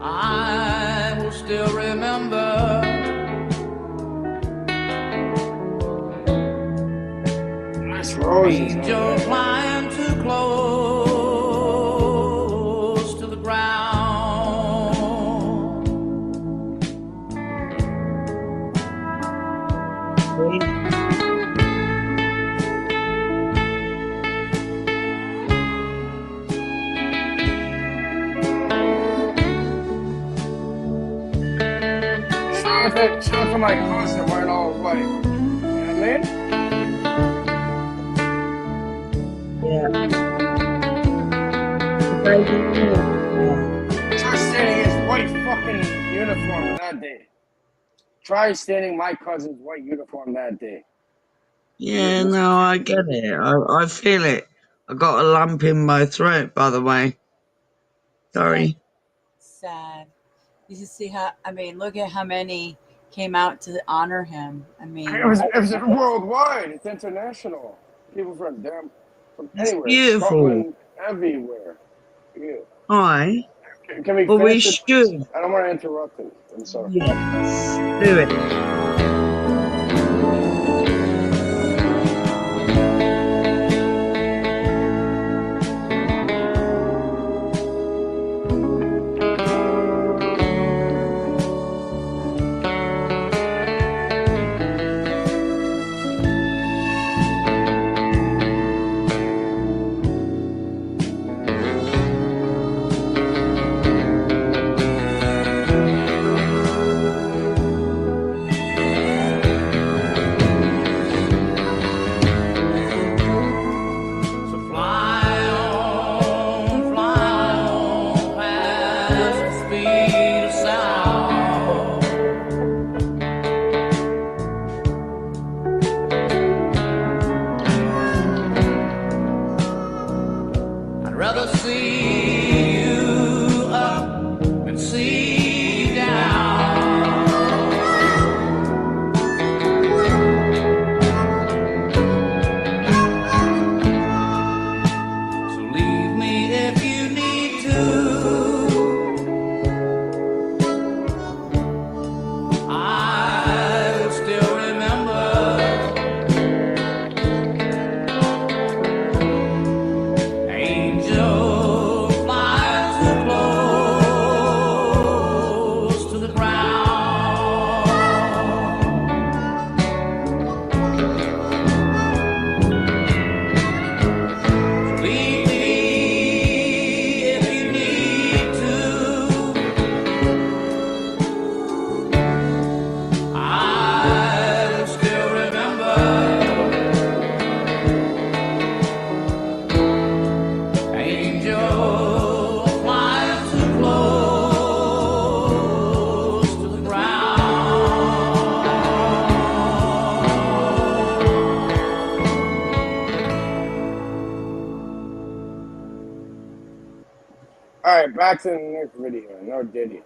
I will still remember. Nice roses. Angel flying too close to the ground. Show it for my cousin wearing all white. You know what I mean? Try standing his white fucking uniform that day. Try standing my cousin's white uniform that day. Yeah, no, I get it. I feel it. I got a lump in my throat, by the way. Sorry. Sad. You can see how, I mean, look at how many came out to honor him. I mean, It was worldwide. It's international. People from It's anywhere. beautiful. Scotland, everywhere. Yeah. Hi. Can we Well, we finish it? should. I don't want to interrupt him. I'm sorry. Yes. Do it. back to the next video. No Diddy.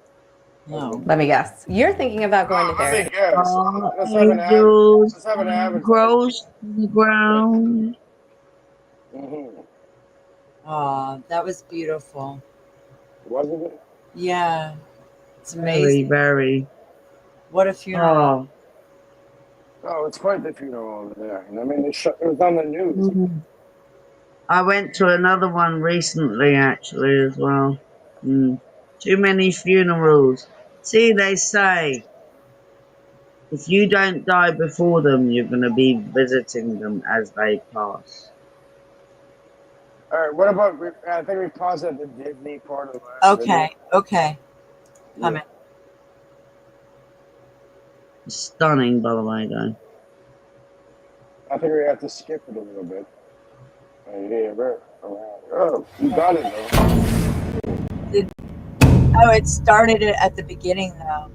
No. Let me guess. You're thinking about going to Let me therapy. guess. Let's have an ad. Angels, Let's have an advertisement. grows to the ground. Oh, that was beautiful. Wasn't it? Yeah. It's Very, amazing. very. What a funeral. Oh, it's quite the funeral over there. And I mean, it was on the news. I went to another one recently, actually, as well. Too many funerals. See, they say if you don't die before them, you're going to be visiting them as they pass. All right, what about, I think we paused at the Disney part of the last video. Okay. Coming. Stunning, by the way, though. I think we have to skip it a little bit. Yeah, right around. Oh, you got it, though. It started at the beginning, though.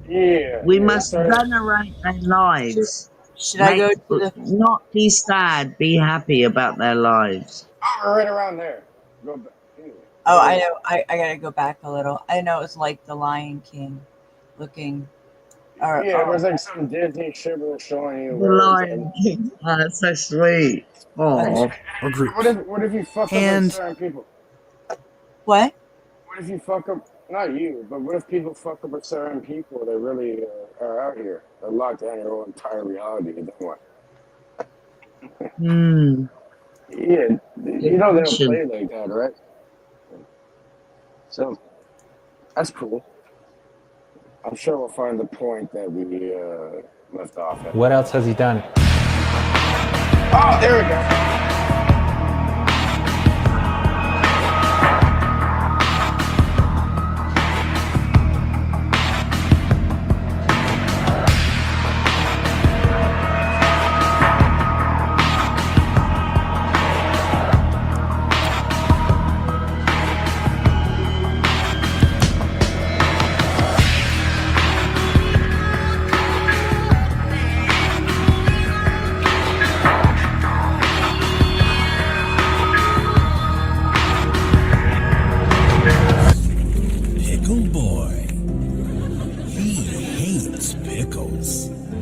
Yeah. We must venerate their lives. Should I go to the... Not be sad, be happy about their lives. Oh, right around there. Go back. Oh, I know. I gotta go back a little. I know it was like the Lion King looking. Yeah, it was like some Disney shit was showing you. The Lion King. Oh, that's so sweet. Oh. Or groups. What if you fuck up with certain people? What? What if you fuck up, not you, but what if people fuck up with certain people that really are out here? That lock down your whole entire reality, and then what? Yeah, you know they don't play like that, right? So, that's cool. I'm sure we'll find the point that we left off at. What else has he done? Oh, there we go.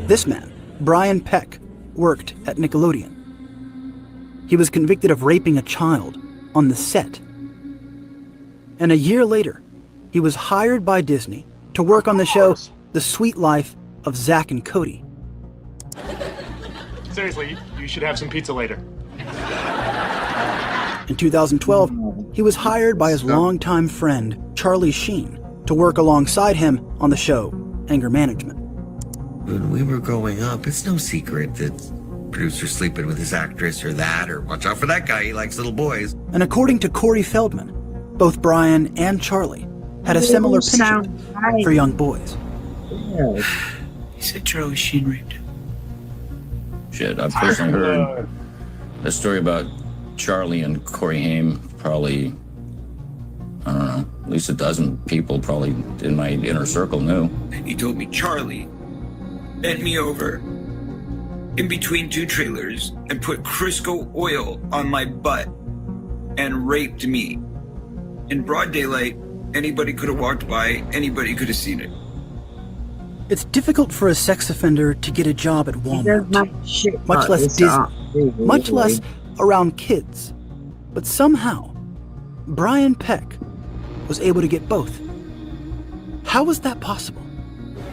This man, Brian Peck, worked at Nickelodeon. He was convicted of raping a child on the set. And a year later, he was hired by Disney to work on the show The Sweet Life of Zack and Cody. Seriously, you should have some pizza later. In 2012, he was hired by his longtime friend, Charlie Sheen, to work alongside him on the show Anger Management. When we were growing up, it's no secret that producer's sleeping with this actress or that, or watch out for that guy, he likes little boys. And according to Corey Feldman, both Brian and Charlie had a similar penchant for young boys. He said Charlie Sheen raped him. Shit, I've personally heard a story about Charlie and Corey Haim, probably, I don't know, at least a dozen people probably in my inner circle knew. And he told me Charlie bent me over in between two trailers and put Crisco oil on my butt and raped me. In broad daylight, anybody could have walked by, anybody could have seen it. It's difficult for a sex offender to get a job at Walmart, much less Disney, much less around kids. But somehow, Brian Peck was able to get both. How was that possible?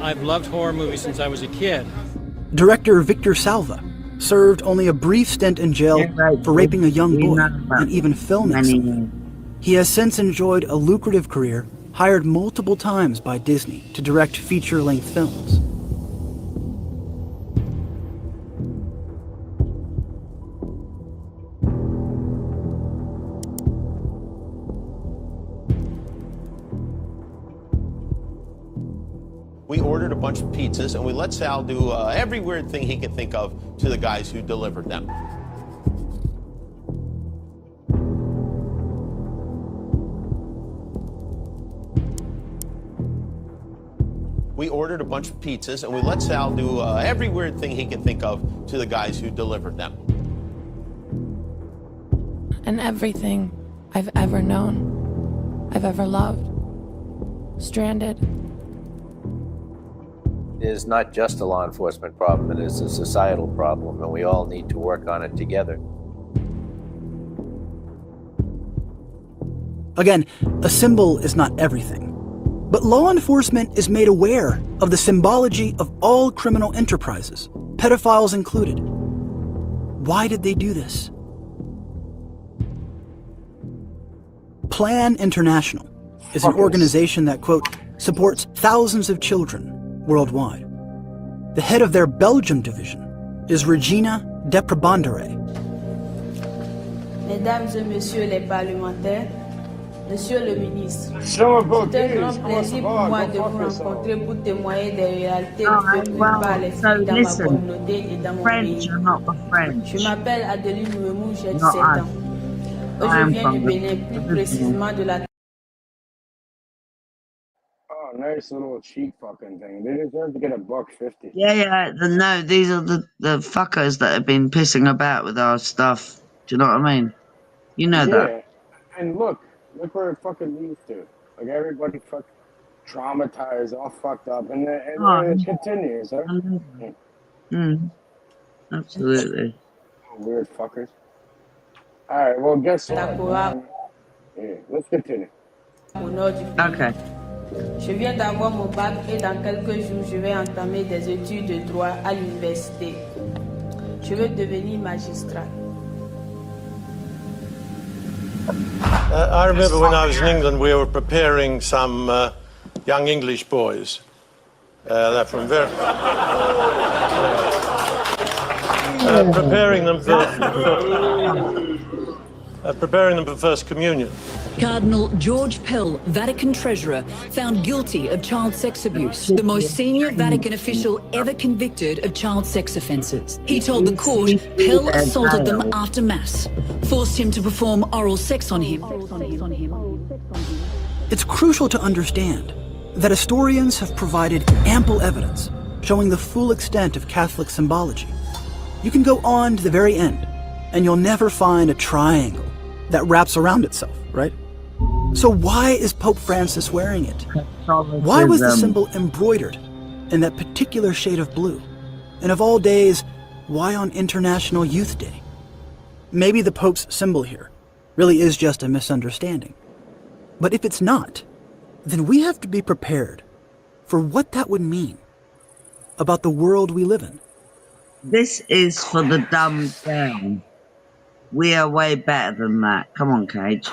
I've loved horror movies since I was a kid. Director Victor Salva served only a brief stint in jail for raping a young boy and even filming something. He has since enjoyed a lucrative career, hired multiple times by Disney to direct feature-length films. We ordered a bunch of pizzas, and we let Sal do every weird thing he could think of to the guys who delivered them. We ordered a bunch of pizzas, and we let Sal do every weird thing he could think of to the guys who delivered them. And everything I've ever known I've ever loved. Stranded. It is not just a law enforcement problem, it is a societal problem, and we all need to work on it together. Again, a symbol is not everything. But law enforcement is made aware of the symbology of all criminal enterprises, pedophiles included. Why did they do this? Plan International is an organization that, quote, supports thousands of children worldwide. The head of their Belgium division is Regina Deprabandere. Mesdames et messieurs les parlementaires, Monsieur le ministre, c'est un un grand plaisir pour moi de vous rencontrer pour témoigner des réalités vécues par les filles dans ma communauté et dans mon pays. Je m'appelle Adeline Ouemou, j'ai 17 ans. Je viens du Bénin, plus précisément de la... Oh, nice little cheek fucking thing. They deserve to get $1.50. Yeah. No, these are the fuckers that have been pissing about with our stuff. Do you know what I mean? You know that. Yeah, and look where it fucking leads to. Like everybody fucking traumatized, all fucked up, and it continues. Huh? Absolutely. Weird fuckers. All right, well, guess what? Yeah, let's continue. Okay. Je viens d'avoir mon bac et dans quelques jours, je vais entamer des études de droit à l'université. Je veux devenir magistrat. I remember when I was in England, we were preparing some young English boys. They're from very... preparing them for First Communion. Cardinal George Pell, Vatican treasurer, found guilty of child sex abuse, the most senior Vatican official ever convicted of child sex offences. He told the court Pell assaulted them after Mass, forced him to perform oral sex on him. It's crucial to understand that historians have provided ample evidence showing the full extent of Catholic symbology. You can go on to the very end, and you'll never find a triangle that wraps around itself, right? So why is Pope Francis wearing it? Why was the symbol embroidered in that particular shade of blue? And of all days, why on International Youth Day? Maybe the Pope's symbol here really is just a misunderstanding. But if it's not, then we have to be prepared for what that would mean about the world we live in. This is for the dumbed down. We are way better than that. Come on, Cage.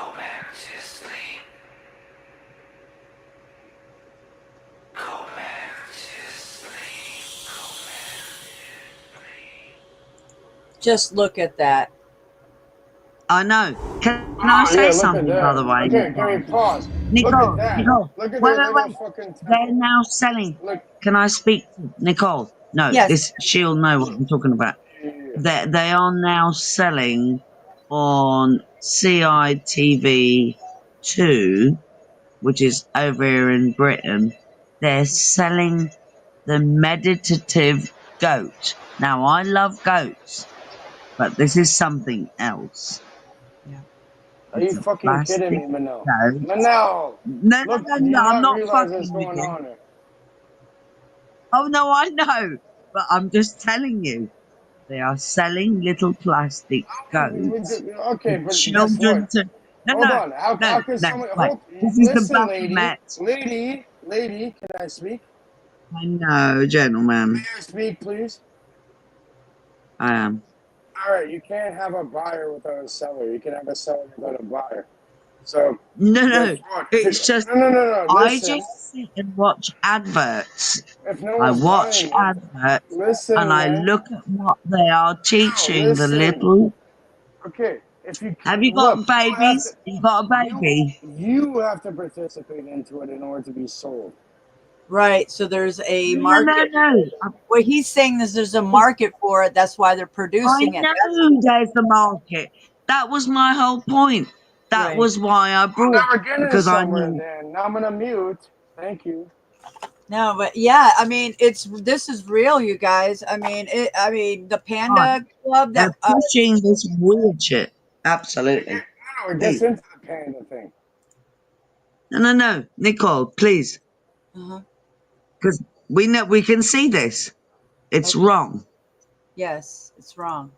Just look at that. I know. Can I say something, by the way? Okay, can we pause? Nicole, look at that. Nicole, Look at wait. that fucking They're now selling. Can I speak to Nicole? No, Yes. she'll know what I'm talking about. They are now selling on CITV2, which is over here in Britain. They're selling the meditative goat. Now, I love goats, but this is something else. Are you fucking kidding me, Manel? No. Manel! No, do you I'm not realize fucking what's with going you. on here? Oh, no, I know. But I'm just telling you. They are selling little plastic goats. Okay, but guess children what? to... Hold on. How can someone... wait. Hold, This is the listen, lady. Baphomet. Lady, can I speak? I know, gentlemen. May I speak, please? I am. All right, you can't have a buyer without a seller. You can have a seller without a buyer. So... No. guess what? It's just... No. I Listen. just sit and watch adverts. If no I one's watch buying it, adverts listen, and I man. look at what they are teaching the listen. little... Okay, if you... Have you got look, babies? You got a baby? You have to participate into it in order to be sold. Right. So there's a No. market. What he's saying is there's a market for it. That's why they're producing I it. know there's the market. That was my whole point. That Right. was why I brought Now we're getting because I somewhere, knew. Dan. Now I'm gonna mute. Thank you. No, but yeah, I mean, this is real, you guys. I mean, the Panda Club They're that pushing this weird shit. Absolutely. No, it gets into the panda thing. No, Nicole, please, Uh-huh. because we know we can see this. It's Okay. wrong. Yes, it's wrong.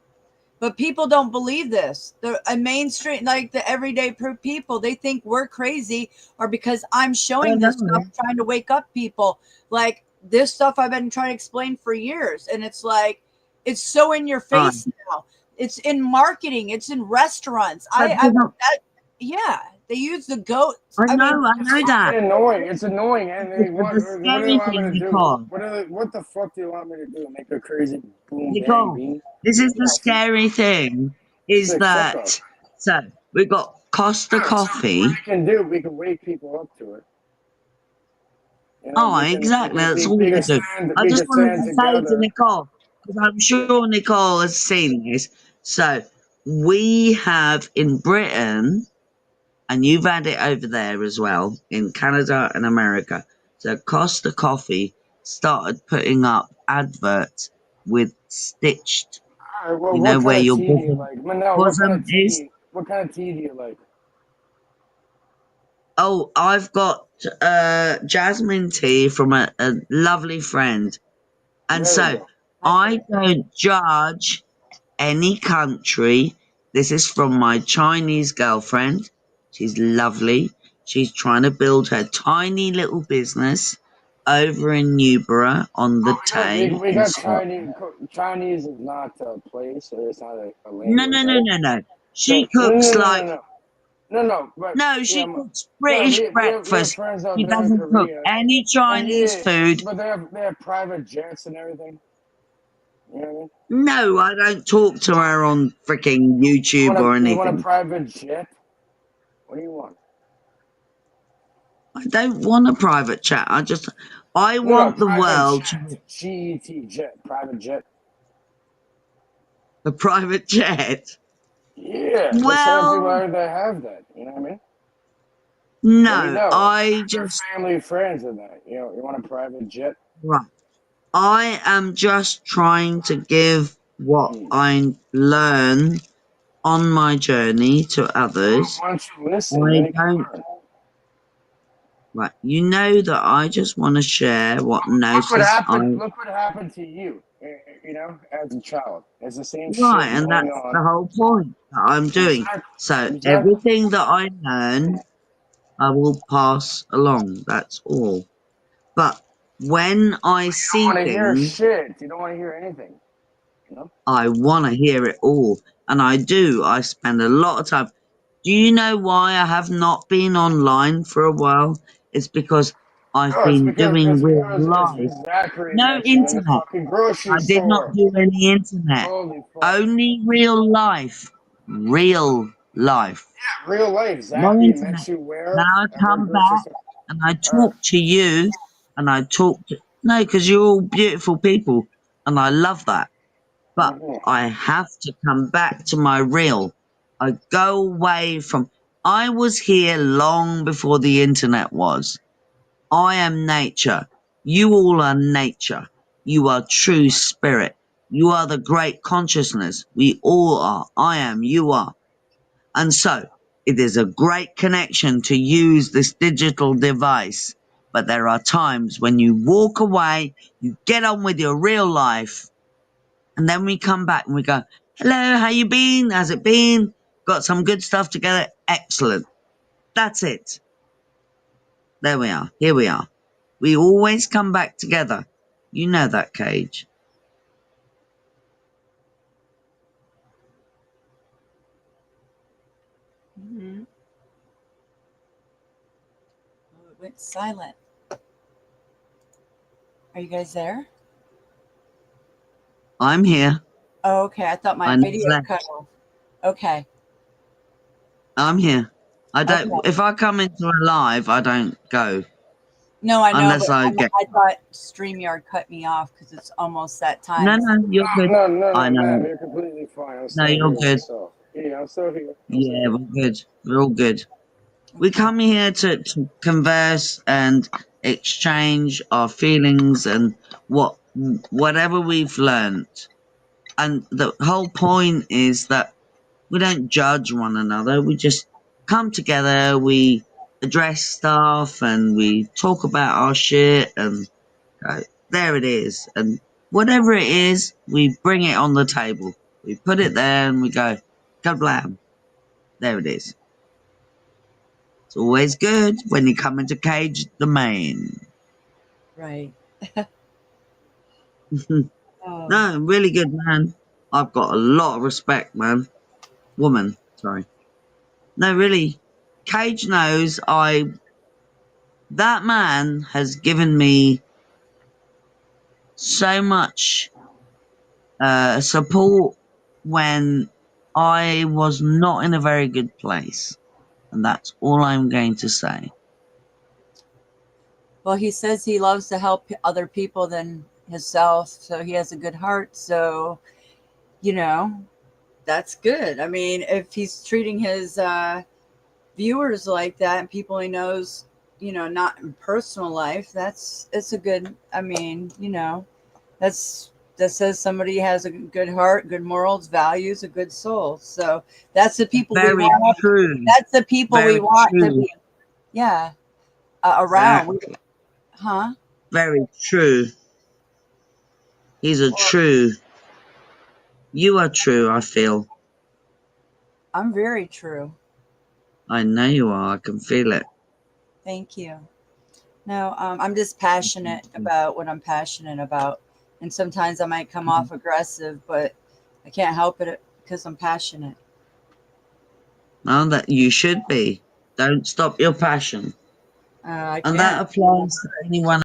But people don't believe this. A mainstream, like the everyday people, they think we're crazy, or because I'm showing this stuff, trying to wake up people. Like this stuff I've been trying to explain for years, and it's like it's so in your face now. It's in marketing. It's in restaurants. Yeah, they use the goat. I know that. It's annoying. It's annoying, and they what do scary you want me thing, to do? Nicole. What the fuck do you want me to do? Make a crazy boom Nicole, bang bean? this is the scary thing, is Sick that, sicko. so we've got Costa Coffee. We can wake people up to it. You know, Exactly, that's all we can can do. stand, I we just can wanted stand to say to together. Nicole, because I'm sure Nicole has seen this. So we have in Britain, and you've had it over there as well, in Canada and America. So Costa Coffee started putting up adverts with stitched, All right, well, you know, what where kind of your tea do you like? Manel, bosom is. What kind of tea do you like? Oh, I've got jasmine tea from a lovely friend. And There we so go. I don't judge any country. This is from my Chinese girlfriend. She's lovely. She's trying to build her tiny little business over in Newborough on the Tay We in got Scotland. Chinese is not a place, or it's not a language. No. She cooks like... But No, she yeah, cooks British we have breakfast. friends out She there in doesn't cook Korea, any Chinese food. but they have private jets and everything. You know what I mean? No, I don't talk to her on freaking YouTube or You want a anything. private jet? What do you want? I don't want a private chat. I want the world to... GET jet, private jet. A private jet? Yeah, there's certain people out there that have that. You know what I mean? No, I just... family, friends, and that. You know, you want a private jet? Right. I am just trying to give what I learn on my journey to others. Why don't you listen? Then you can learn. Right, you know that I just want to share what gnosis Look what happened to you. You know, as a child. It's the same shit Right, and going that's on. the whole point that I'm doing. So everything that I learn, I will pass along. That's all. But when I see You don't want to hear things, shit. You don't want to hear anything. You know? I want to hear it all. And I do. I spend a lot of time. Do you know why I have not been online for a while? It's because I've been doing real life. Zachary No met you in the internet. fucking grocery I did not store. do any internet. Holy fuck. Only real life. Real life. Yeah, real life. No Zachary internet. met you where? Now I come back and I talk to you and I talk to... No, because you're all beautiful people and I love that. But I have to come back to my real. I go away from... I was here long before the internet was. I am nature. You all are nature. You are true spirit. You are the great consciousness. We all are. I am. You are. And so, it is a great connection to use this digital device. But there are times when you walk away, you get on with your real life, and then we come back and we go, hello, how you been? How's it been? Got some good stuff together? Excellent. That's it. There we are. Here we are. We always come back together. You know that, Cage. Mm-hmm. Oh, it went silent. Are you guys there? I'm here. Oh, okay. I thought my video cut off. Okay. I'm here. I don't... Okay. If I come into a live, I don't go. No, I know. Unless but I get... I thought StreamYard cut me off because it's almost that time. No, you're good. No, I know. you're completely fine. No, you're good. Yeah, I'm still here. Yeah, we're good. We're all good. We come here to converse and exchange our feelings and whatever we've learnt. And the whole point is that we don't judge one another. We just come together. We address stuff and we talk about our shit and there it is. And whatever it is, we bring it on the table. We put it there and we go, kablam. There it is. It's always good when you come into Cage domain. Right. No, really good, man. I've got a lot of respect, man. Woman, sorry. No, really. Cage knows that man has given me so much support when I was not in a very good place. And that's all I'm going to say. Well, he says he loves to help other people than himself, so he has a good heart. So, you know, that's good. I mean, if he's treating his viewers like that and people he knows, you know, not in personal life, it's a good, I mean, you know, that says somebody has a good heart, good morals, values, a good soul. So that's the people we want. True. That's the people Very we want true. to be, around. Exactly. Huh? Very true. He's a true. You are true, I feel. I'm very true. I know you are. I can feel it. Thank you. No, I'm just passionate about what I'm passionate about. And sometimes I might come off aggressive, but I can't help it because I'm passionate. Well, that you should be. Don't stop your passion. I And that can't. applies to anyone